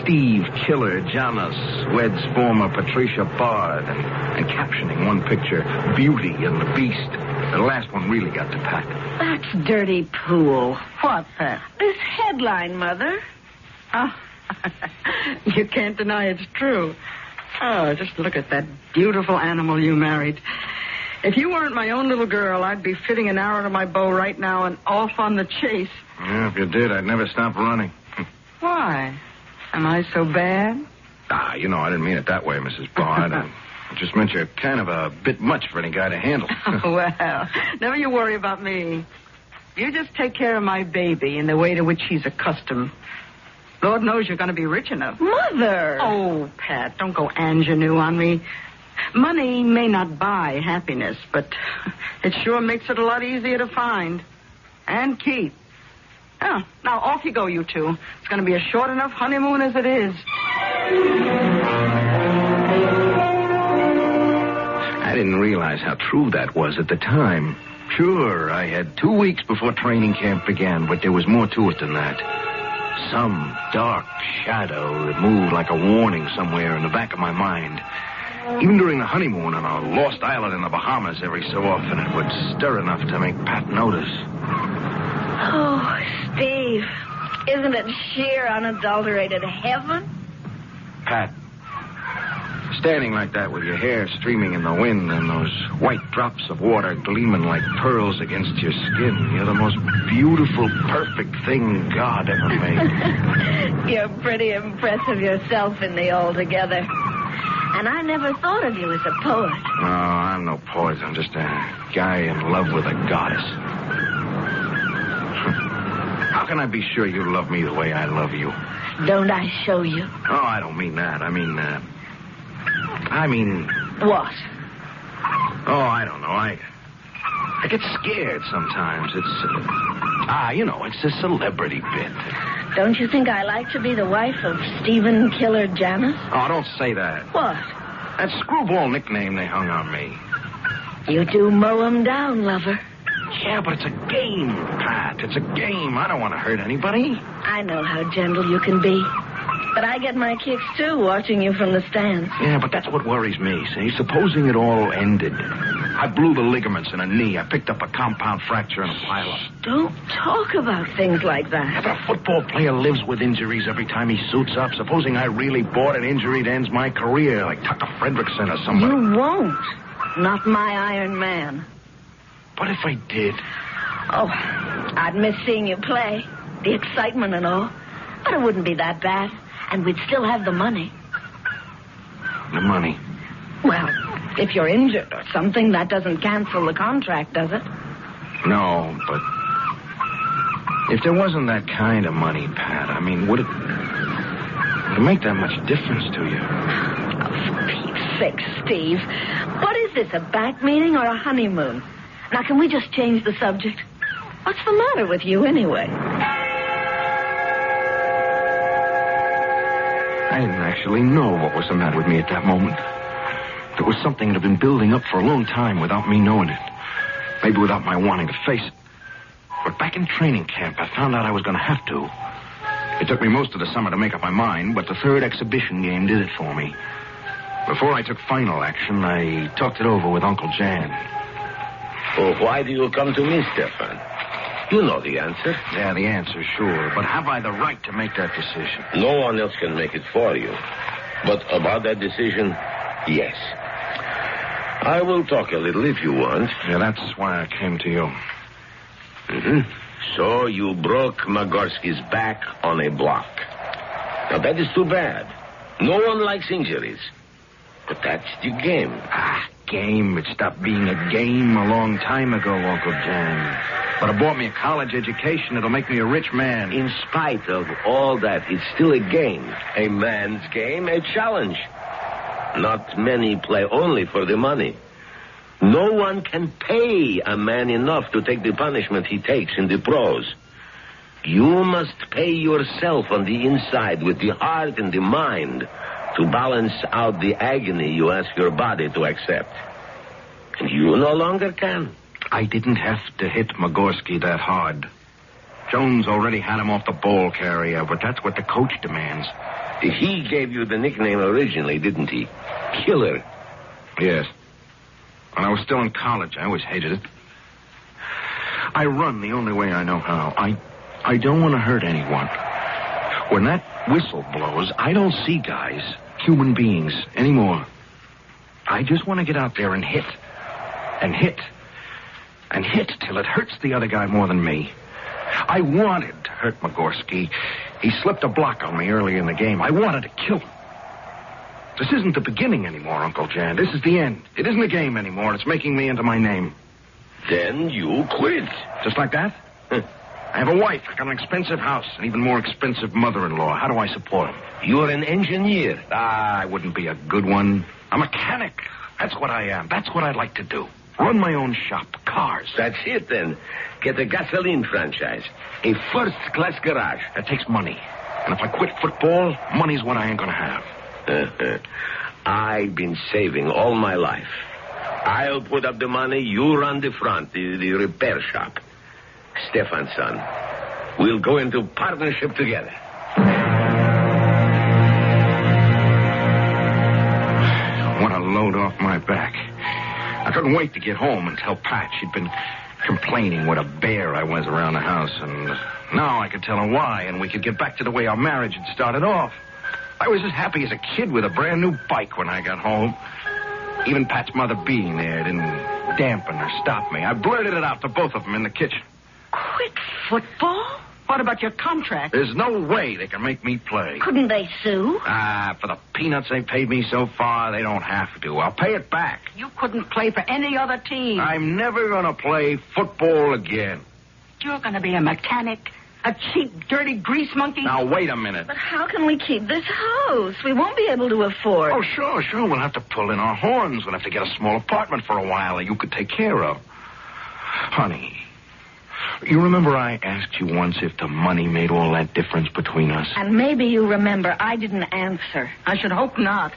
Steve Killer Janis weds former Patricia Bard, and captioning one picture, Beauty and the Beast. The last one really got to Pat. That's dirty pool. What's that? This headline, Mother. Oh, you can't deny it's true. Oh, just look at that beautiful animal you married. If you weren't my own little girl, I'd be fitting an arrow to my bow right now and off on the chase. Yeah, if you did, I'd never stop running. Why? Am I so bad? I didn't mean it that way, Mrs. Bard. I just meant you're kind of a bit much for any guy to handle. Well, never you worry about me. You just take care of my baby in the way to which he's accustomed. Lord knows you're going to be rich enough. Mother! Oh, Pat, don't go ingenue on me. Money may not buy happiness, but it sure makes it a lot easier to find. And keep. Oh, now off you go, you two. It's going to be a short enough honeymoon as it is. I didn't realize how true that was at the time. Sure, I had 2 weeks before training camp began, but there was more to it than that. Some dark shadow that moved like a warning somewhere in the back of my mind. Even during the honeymoon on a lost island in the Bahamas, every so often it would stir enough to make Pat notice. Oh, Steve, isn't it sheer unadulterated heaven? Pat, standing like that with your hair streaming in the wind and those white drops of water gleaming like pearls against your skin, you're the most beautiful, perfect thing God ever made. You're pretty impressive yourself in the altogether. And I never thought of you as a poet. No, I'm no poet. I'm just a guy in love with a goddess. How can I be sure you love me the way I love you? Don't I show you? Oh, I don't mean that. I mean... What? Oh, I don't know. I get scared sometimes. It's... it's a celebrity bit. Don't you think I like to be the wife of Stephen Killer Janis? Oh, don't say that. What? That screwball nickname they hung on me. You do mow 'em down, lover. Yeah, but it's a game, Pat. It's a game. I don't want to hurt anybody. I know how gentle you can be. But I get my kicks, too, watching you from the stands. Yeah, but that's what worries me, see? Supposing it all ended. I blew the ligaments in a knee. I picked up a compound fracture and a pileup. Don't talk about things like that. Yeah, but a football player lives with injuries every time he suits up. Supposing I really bought an injury that ends my career, like Tucker Fredrickson or somebody. You won't. Not my Iron Man. But if I did? Oh, I'd miss seeing you play. The excitement and all. But it wouldn't be that bad. And we'd still have the money. The money? Well, if you're injured or something, that doesn't cancel the contract, does it? No, but... if there wasn't that kind of money, Pat, would it make that much difference to you? Oh, for Pete's sake, Steve. What is this, a back meeting or a honeymoon? Now, can we just change the subject? What's the matter with you, anyway? I didn't actually know what was the matter with me at that moment. There was something that had been building up for a long time without me knowing it. Maybe without my wanting to face it. But back in training camp, I found out I was going to have to. It took me most of the summer to make up my mind, but the third exhibition game did it for me. Before I took final action, I talked it over with Uncle Jan. Well, why do you come to me, Stefan? You know the answer. Yeah, the answer, sure. But have I the right to make that decision? No one else can make it for you. But about that decision, yes. I will talk a little if you want. Yeah, that's why I came to you. Mm-hmm. So you broke Magorsky's back on a block. Now, that is too bad. No one likes injuries. But that's the game. Game. It stopped being a game a long time ago, Uncle Jan. But it bought me a college education. It'll make me a rich man. In spite of all that, it's still a game. A man's game, a challenge. Not many play only for the money. No one can pay a man enough to take the punishment he takes in the pros. You must pay yourself on the inside with the heart and the mind to balance out the agony you ask your body to accept. And you no longer can. I didn't have to hit Magorsky that hard. Jones already had him off the ball carrier, but that's what the coach demands. He gave you the nickname originally, didn't he? Killer. Yes. When I was still in college, I always hated it. I run the only way I know how. I don't want to hurt anyone. When that whistle blows, I don't see guys, human beings, anymore. I just want to get out there and hit. And hit. And hit till it hurts the other guy more than me. I wanted to hurt Magorsky. He slipped a block on me early in the game. I wanted to kill him. This isn't the beginning anymore, Uncle Jan. This is the end. It isn't a game anymore. It's making me into my name. Then you quit. Just like that? I have a wife. I got an expensive house, an even more expensive mother-in-law. How do I support him? You're an engineer. I wouldn't be a good one. A mechanic. That's what I am. That's what I'd like to do. Run my own shop. Cars. That's it, then. Get a gasoline franchise. A first-class garage. That takes money. And if I quit football, money's what I ain't gonna have. I've been saving all my life. I'll put up the money, you run the front, the repair shop. Stefan, son, we'll go into partnership together. What a load off my back. I couldn't wait to get home and tell Pat. She'd been complaining what a bear I was around the house, and now I could tell her why, and we could get back to the way our marriage had started off. I was as happy as a kid with a brand new bike when I got home. Even Pat's mother being there didn't dampen or stop me. I blurted it out to both of them in the kitchen. Quit football? What about your contract? There's no way they can make me play. Couldn't they sue? For the peanuts they paid me so far, they don't have to. I'll pay it back. You couldn't play for any other team. I'm never going to play football again. You're going to be a mechanic. A cheap, dirty grease monkey? Now, wait a minute. But how can we keep this house? We won't be able to afford. Oh, sure. We'll have to pull in our horns. We'll have to get a small apartment for a while that you could take care of. Honey, you remember I asked you once if the money made all that difference between us? And maybe you remember I didn't answer. I should hope not.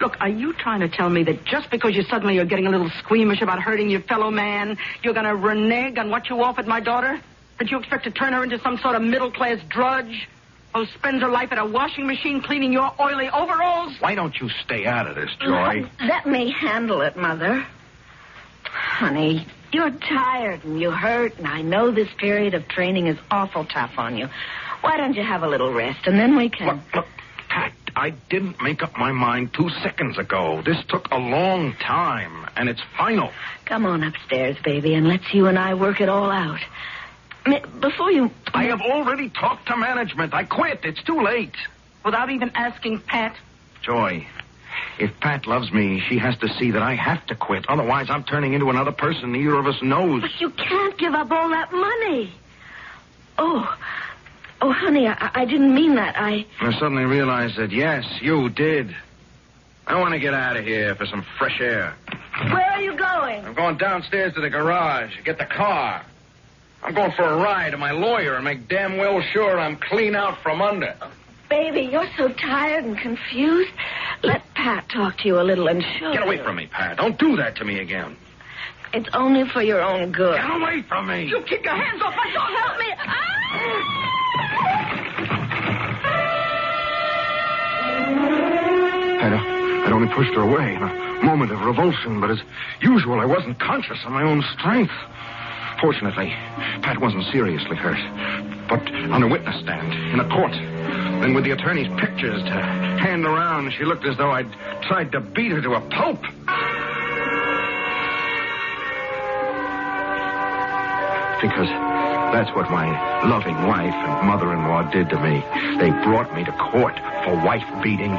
Look, are you trying to tell me that just because you suddenly are getting a little squeamish about hurting your fellow man, you're going to renege on what you offered my daughter? That you expect to turn her into some sort of middle-class drudge who spends her life at a washing machine cleaning your oily overalls? Why don't you stay out of this, Joy? Let me handle it, Mother. Honey, you're tired and you hurt, and I know this period of training is awful tough on you. Why don't you have a little rest, and then we can... Look, Pat, I didn't make up my mind 2 seconds ago. This took a long time, and it's final. Come on upstairs, baby, and let's you and I work it all out. Before you... I have already talked to management. I quit. It's too late. Without even asking Pat? Joy, if Pat loves me, she has to see that I have to quit. Otherwise, I'm turning into another person neither of us knows. But you can't give up all that money. Oh, honey, I didn't mean that. I suddenly realized that, yes, you did. I want to get out of here for some fresh air. Where are you going? I'm going downstairs to the garage, get the car. I'm going for a ride to my lawyer and make damn well sure I'm clean out from under. Baby, you're so tired and confused. Let Pat talk to you a little and show Get away from me, Pat. Don't do that to me again. It's only for your own good. Get away from me. You keep your hands off my daughter. Help me. I'd only pushed her away in a moment of revulsion, but as usual, I wasn't conscious of my own strength. Fortunately, Pat wasn't seriously hurt, but on a witness stand in a court. Then with the attorney's pictures to hand around, she looked as though I'd tried to beat her to a pulp. because that's what my loving wife and mother-in-law did to me. They brought me to court for wife-beating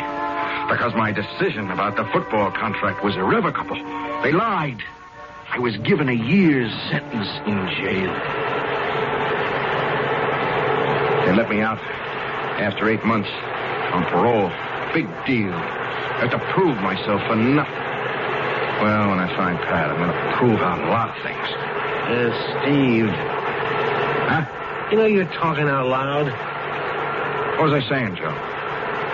because my decision about the football contract was irrevocable. They lied. I was given a year's sentence in jail. They let me out after 8 months on parole. Big deal. I have to prove myself for nothing. Well, when I find Pat, I'm going to prove out a lot of things. Steve. Huh? You know, you're talking out loud. What was I saying, Joe?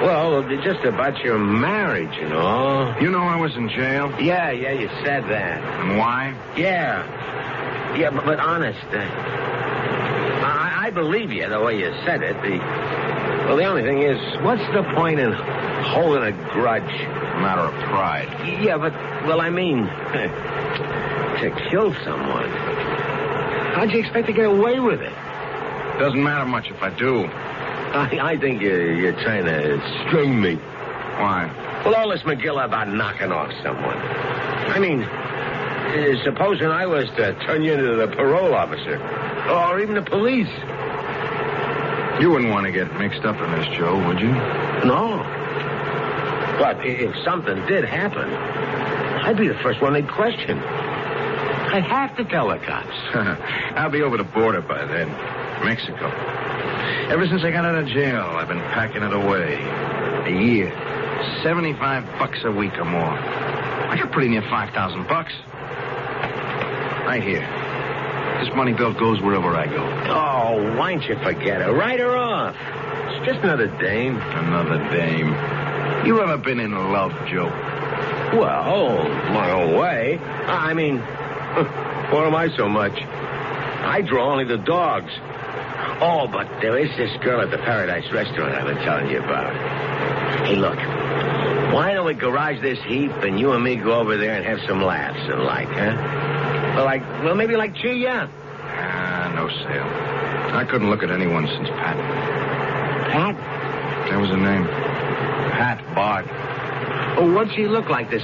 Well, just about your marriage, you know. You know I was in jail? Yeah, you said that. And why? Yeah, but honest, I believe you the way you said it. The only thing is, what's the point in holding a grudge? A matter of pride. Yeah, but, I mean, to kill someone. How'd you expect to get away with it? Doesn't matter much if I do. I think you're trying to string me. Why? Well, all this McGill about knocking off someone. I mean, supposing I was to turn you into the parole officer, or even the police. You wouldn't want to get mixed up in this, Joe, would you? No. But if something did happen, I'd be the first one they'd question. I'd have to tell the cops. I'll be over the border by then. Mexico. Ever since I got out of jail, I've been packing it away. A year. $75 a week or more. I got pretty near $5,000. Right here. This money belt goes wherever I go. Oh, why don't you forget it? Write her off. It's just another dame. Another dame. You ever been in love, Joe? Well, my own way. I mean, what am I so much? I draw only the dogs. Oh, but there is this girl at the Paradise restaurant I've been telling you about. Hey, look. Why don't we garage this heap and you and me go over there and have some laughs and huh? Maybe cheer you up. No sale. I couldn't look at anyone since Pat. Pat? That was her name. Pat Bard. Oh, what'd she look like, this,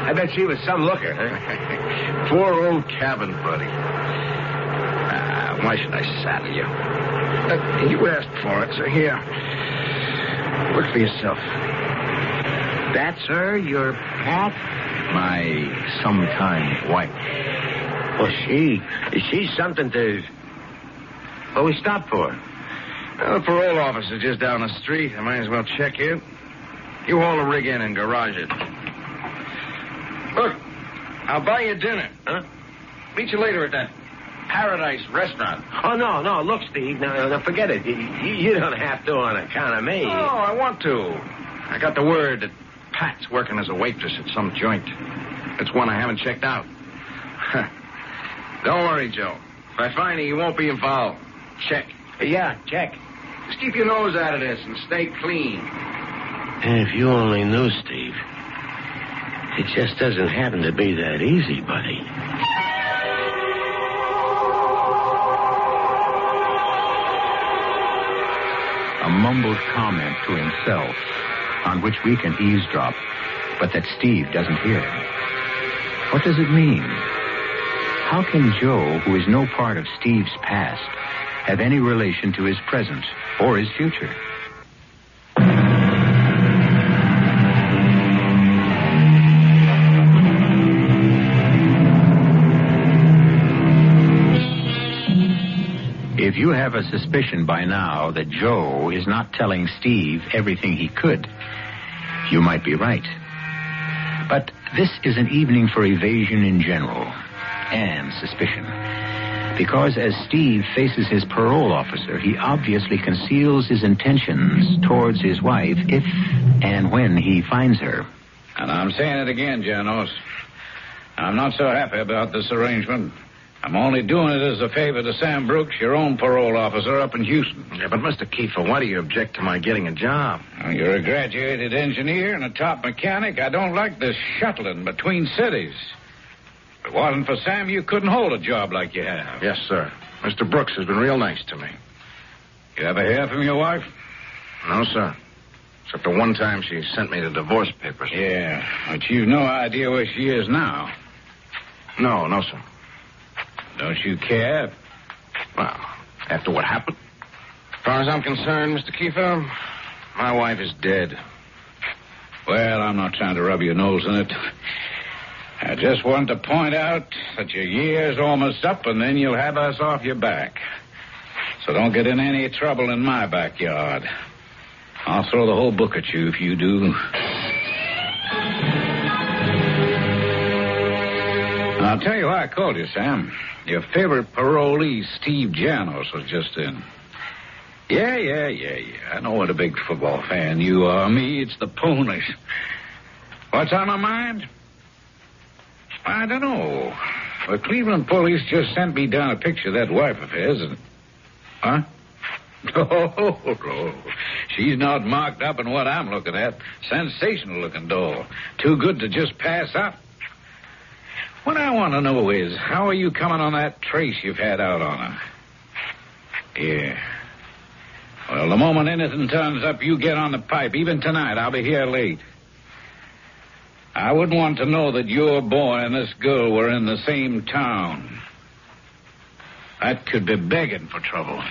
I bet she was some looker, huh? Poor old cabin buddy. Why should I saddle you? You asked for it, so here. Look for yourself. That's her, your Pat? My sometime wife. Well, she's something to... What we stopped for? Well, the parole officer just down the street. I might as well check in. You haul the rig in and garage it. Look, I'll buy you dinner. Huh? Meet you later at that Paradise restaurant. Oh, no. Look, Steve, now forget it. You don't have to on account of me. Oh, I want to. I got the word that Pat's working as a waitress at some joint. It's one I haven't checked out. Don't worry, Joe. If I find you won't be involved. Check. Yeah, check. Just keep your nose out of this and stay clean. If you only knew, Steve. It just doesn't happen to be that easy, buddy. A mumbled comment to himself, on which we can eavesdrop, but that Steve doesn't hear. What does it mean? How can Joe, who is no part of Steve's past, have any relation to his present or his future? If you have a suspicion by now that Joe is not telling Steve everything he could, you might be right. But this is an evening for evasion in general, and suspicion. Because as Steve faces his parole officer, he obviously conceals his intentions towards his wife if and when he finds her. And I'm saying it again, Janos. I'm not so happy about this arrangement. I'm only doing it as a favor to Sam Brooks, your own parole officer up in Houston. Yeah, but Mr. Kiefer, why do you object to my getting a job? Well, you're a graduated engineer and a top mechanic. I don't like this shuttling between cities. If it wasn't for Sam, you couldn't hold a job like you have. Yes, sir. Mr. Brooks has been real nice to me. You ever hear from your wife? No, sir. Except the one time she sent me the divorce papers. Yeah, but you've no idea where she is now. No, sir. Don't you care? Well, after what happened? As far as I'm concerned, Mr. Kiefer, my wife is dead. Well, I'm not trying to rub your nose in it. I just want to point out that your year's almost up, and then you'll have us off your back. So don't get in any trouble in my backyard. I'll throw the whole book at you if you do. I'll tell you why I called you, Sam. Your favorite parolee, Steve Janos, was just in. Yeah. I know what a big football fan you are. Me, it's the ponies. What's on my mind? I don't know. The Cleveland police just sent me down a picture of that wife of his. And... Huh? Oh, she's not marked up in what I'm looking at. Sensational-looking doll. Too good to just pass up. What I want to know is, how are you coming on that trace you've had out on her? Yeah. Well, the moment anything turns up, you get on the pipe. Even tonight, I'll be here late. I wouldn't want to know that your boy and this girl were in the same town. That could be begging for trouble.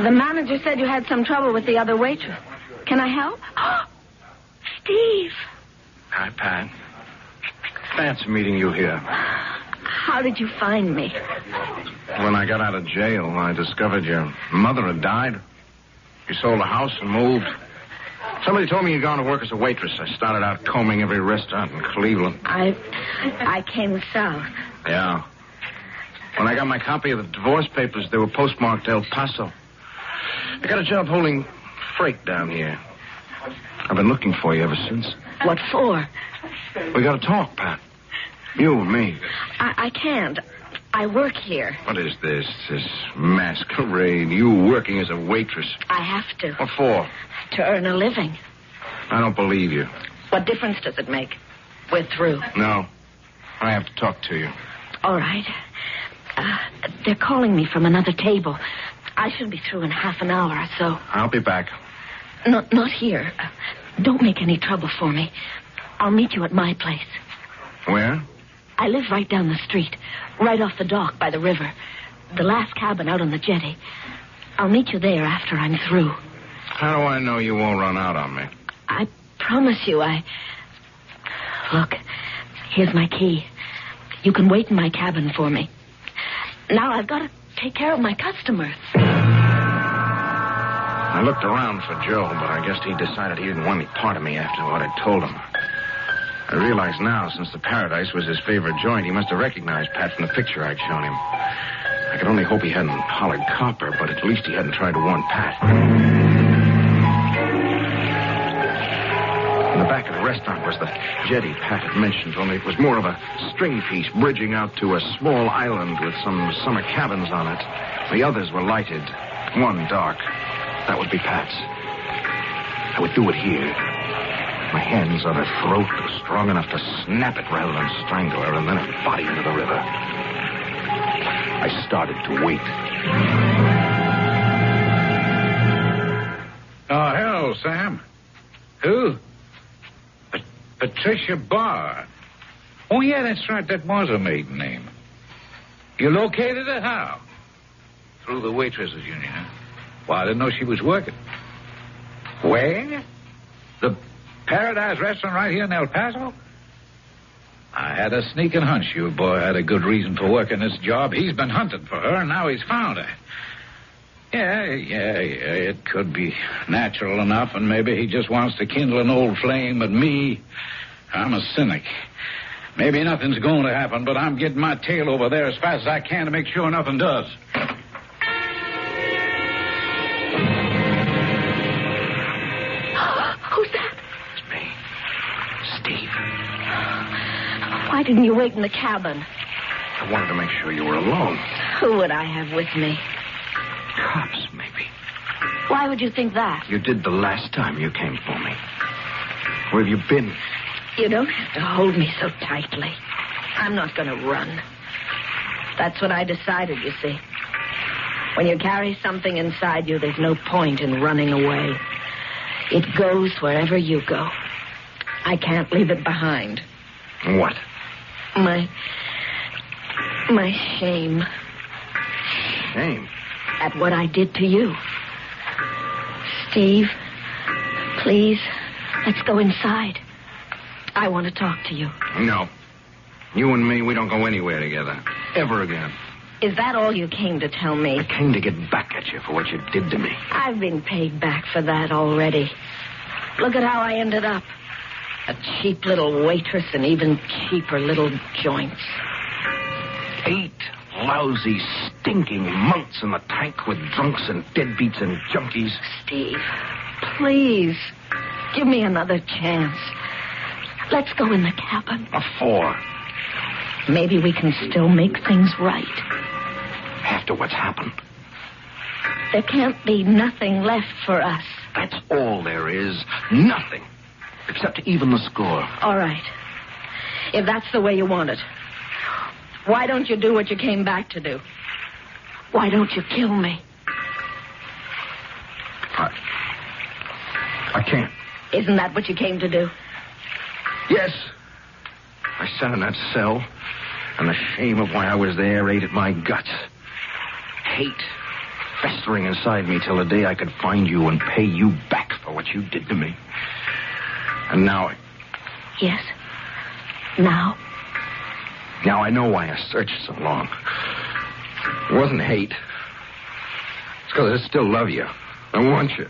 The manager said you had some trouble with the other waitress. Can I help? Steve. Hi, Pat. Fancy meeting you here. How did you find me? When I got out of jail, I discovered your mother had died. You sold a house and moved. Somebody told me you'd gone to work as a waitress. I started out combing every restaurant in Cleveland. I came south. Yeah. When I got my copy of the divorce papers, they were postmarked El Paso. I got a job holding freight down here. I've been looking for you ever since. What for? We got to talk, Pat. You and me. I can't. I work here. What is this masquerade? You working as a waitress? I have to. What for? To earn a living. I don't believe you. What difference does it make? We're through. No. I have to talk to you. All right. They're calling me from another table. I should be through in half an hour or so. I'll be back. Not here. Don't make any trouble for me. I'll meet you at my place. Where? I live right down the street, right off the dock by the river. The last cabin out on the jetty. I'll meet you there after I'm through. How do I know you won't run out on me? I promise you Look, here's my key. You can wait in my cabin for me. Now I've got to take care of my customers. I looked around for Joe, but I guess he decided he didn't want any part of me after what I told him. I realize now, since the Paradise was his favorite joint, he must have recognized Pat from the picture I'd shown him. I could only hope he hadn't hollered copper, but at least he hadn't tried to warn Pat. In the back of the restaurant was the jetty Pat had mentioned, only it was more of a string piece bridging out to a small island with some summer cabins on it. The others were lighted, one dark. That would be Pat's. I would do it here. My hands on her throat, strong enough to snap it rather than strangle her, and then her body into the river. I started to wait. Oh, hello, Sam. Who? Patricia Barr. Oh, yeah, that's right. That was a maiden name. You located her how? Through the waitresses union, huh? Well, I didn't know she was working. Where? The Paradise Restaurant right here in El Paso? I had a sneaking hunch your boy had a good reason for working this job. He's been hunting for her, and now he's found her. Yeah, it could be natural enough, and maybe he just wants to kindle an old flame, but me, I'm a cynic. Maybe nothing's going to happen, but I'm getting my tail over there as fast as I can to make sure nothing does. Who's that? It's me. Steve. Why didn't you wait in the cabin? I wanted to make sure you were alone. Who would I have with me? Cops, maybe. Why would you think that? You did the last time you came for me. Where have you been? You don't have to hold me so tightly. I'm not going to run. That's what I decided, you see. When you carry something inside you, there's no point in running away. It goes wherever you go. I can't leave it behind. What? My shame. Shame? At what I did to you. Steve, please, let's go inside. I want to talk to you. No. You and me, we don't go anywhere together. Ever again. Is that all you came to tell me? I came to get back at you for what you did to me. I've been paid back for that already. Look at how I ended up. A cheap little waitress in even cheaper little joints. 8 lousy, stinking months in the tank with drunks and deadbeats and junkies. Steve, please, give me another chance. Let's go in the cabin. What for? Maybe we can still make things right. After what's happened? There can't be nothing left for us. That's all there is. Nothing. Except to even the score. All right. If that's the way you want it, why don't you do what you came back to do? Why don't you kill me? I can't. Isn't that what you came to do? Yes. I sat in that cell, and the shame of why I was there ate at my guts. Hate festering inside me till the day I could find you and pay you back for what you did to me. And now... Yes. Now? Now I know why I searched so long. It wasn't hate. It's because I still love you. I want you.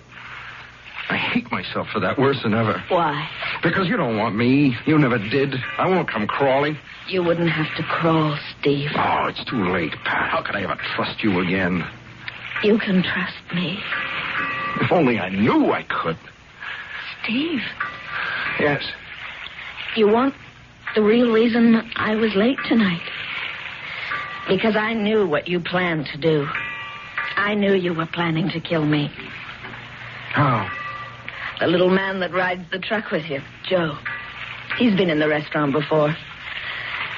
I hate myself for that worse than ever. Why? Because you don't want me. You never did. I won't come crawling. You wouldn't have to crawl, Steve. Oh, it's too late, Pat. How could I ever trust you again? You can trust me. If only I knew I could. Steve. Yes. You want the real reason I was late tonight? Because I knew what you planned to do. I knew you were planning to kill me. How? The little man that rides the truck with you, Joe. He's been in the restaurant before.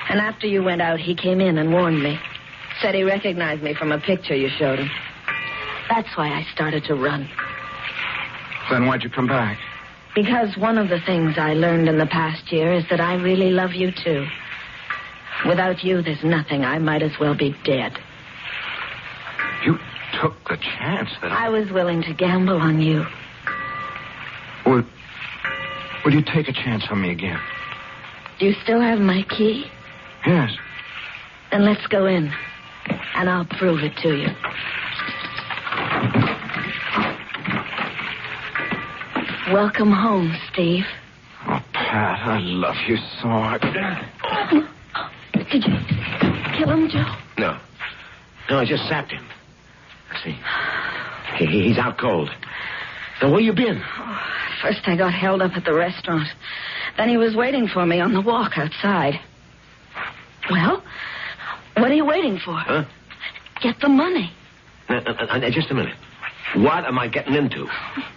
And after you went out, he came in and warned me. Said he recognized me from a picture you showed him. That's why I started to run. Then why'd you come back? Because one of the things I learned in the past year is that I really love you, too. Without you, there's nothing. I might as well be dead. You took the chance that I was willing to gamble on you. Would you take a chance on me again? Do you still have my key? Yes. Then let's go in, and I'll prove it to you. Welcome home, Steve. Oh, Pat, I love you so. Did you kill him, Joe? No, I just sapped him. See, he's out cold. Now, where you been? First I got held up at the restaurant. Then he was waiting for me on the walk outside. Well, what are you waiting for? Huh? Get the money. Now, just a minute. What am I getting into?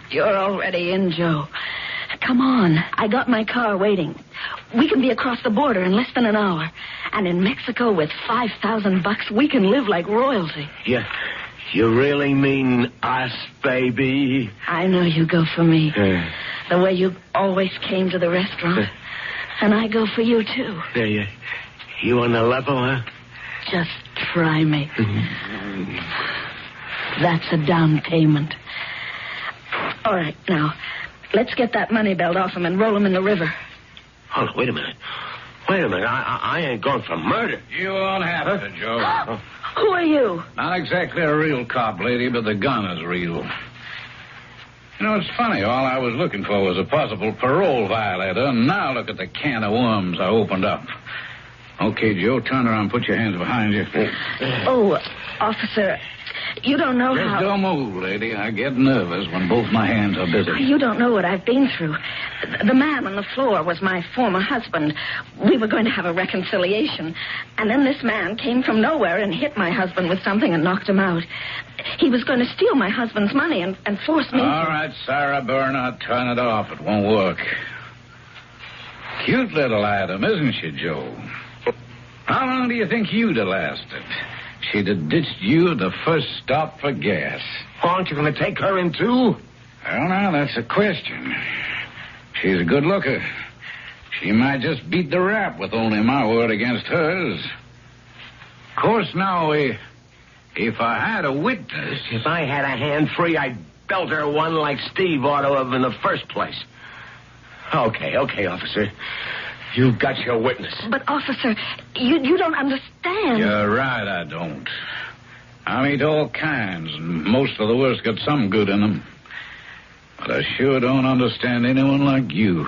You're already in, Joe. Come on. I got my car waiting. We can be across the border in less than an hour. And in Mexico with $5,000, we can live like royalty. Yeah. You really mean us, baby? I know you go for me. The way you always came to the restaurant. And I go for you, too. Yeah. You on the level, huh? Just try me. That's a down payment. All right, now, let's get that money belt off him and roll him in the river. Hold on, wait a minute. I ain't going for murder. You won't have to, Joe. Who are you? Not exactly a real cop, lady, but the gun is real. You know, it's funny. All I was looking for was a possible parole violator, and now look at the can of worms I opened up. Okay, Joe, turn around and put your hands behind you. Oh, officer, you don't know Just don't move, lady. I get nervous when both my hands are busy. You don't know what I've been through. The man on the floor was my former husband. We were going to have a reconciliation. And then this man came from nowhere and hit my husband with something and knocked him out. He was going to steal my husband's money and force me... All right, Sarah Bernhardt, turn it off. It won't work. Cute little item, isn't she, Joe? How long do you think you'd have lasted? She'd have ditched you at the first stop for gas. Aren't you going to take her in, too? Well, now, that's a question. She's a good looker. She might just beat the rap with only my word against hers. Of course, now, if I had a witness... If I had a hand free, I'd belt her one like Steve ought to have in the first place. Okay, officer. You've got your witness. But, officer, you don't understand. You're right, I don't. I meet all kinds, and most of the worst got some good in them. But I sure don't understand anyone like you.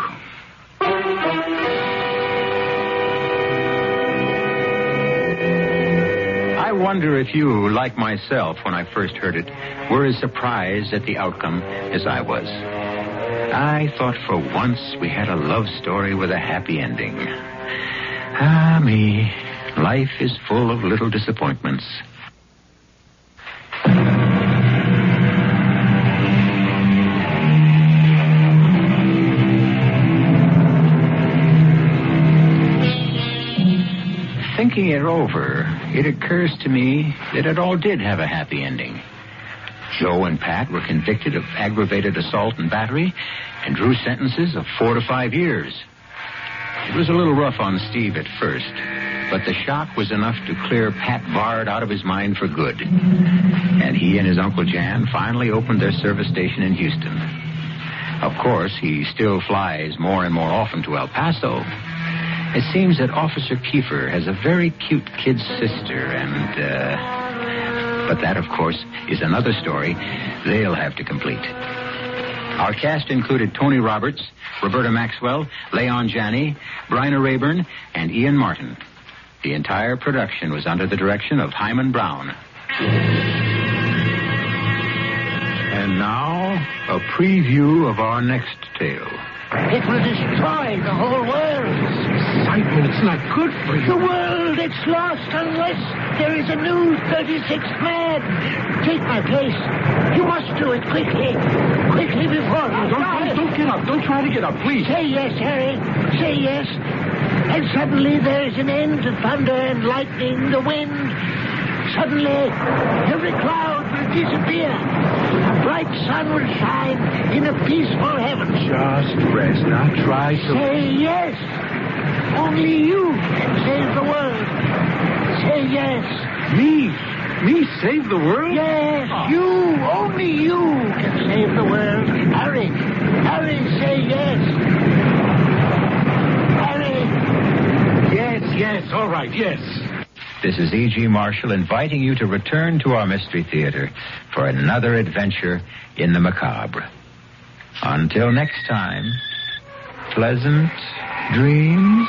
I wonder if you, like myself, when I first heard it, were as surprised at the outcome as I was. I thought for once we had a love story with a happy ending. Ah, me. Life is full of little disappointments. Thinking it over, it occurs to me that it all did have a happy ending. Joe and Pat were convicted of aggravated assault and battery and drew sentences of 4 to 5 years. It was a little rough on Steve at first, but the shock was enough to clear Pat Bard out of his mind for good. And he and his Uncle Jan finally opened their service station in Houston. Of course, he still flies more and more often to El Paso. It seems that Officer Kiefer has a very cute kid sister, but that, of course, is another story they'll have to complete. Our cast included Tony Roberts, Roberta Maxwell, Leon Janney, Bryna Rayburn, and Ian Martin. The entire production was under the direction of Himan Brown. And now, a preview of our next tale. It will destroy the whole world. Excitement, it's not good for you. The world, it's lost unless there is a new 36th man. Take my place. You must do it quickly. Quickly before me. Don't get up. Don't try to get up, please. Say yes, Harry. Say yes. And suddenly there's an end to thunder and lightning, the wind. Suddenly, every cloud will disappear. A bright sun will shine in a peaceful heaven. Just rest. Now try to... Say yes. Only you can save the world. Say yes. Me? Me save the world? Yes, you. Only you can save the world. Harry. Harry, say yes. Harry. Yes. All right, yes. This is E.G. Marshall inviting you to return to our Mystery Theater for another adventure in the macabre. Until next time, pleasant dreams.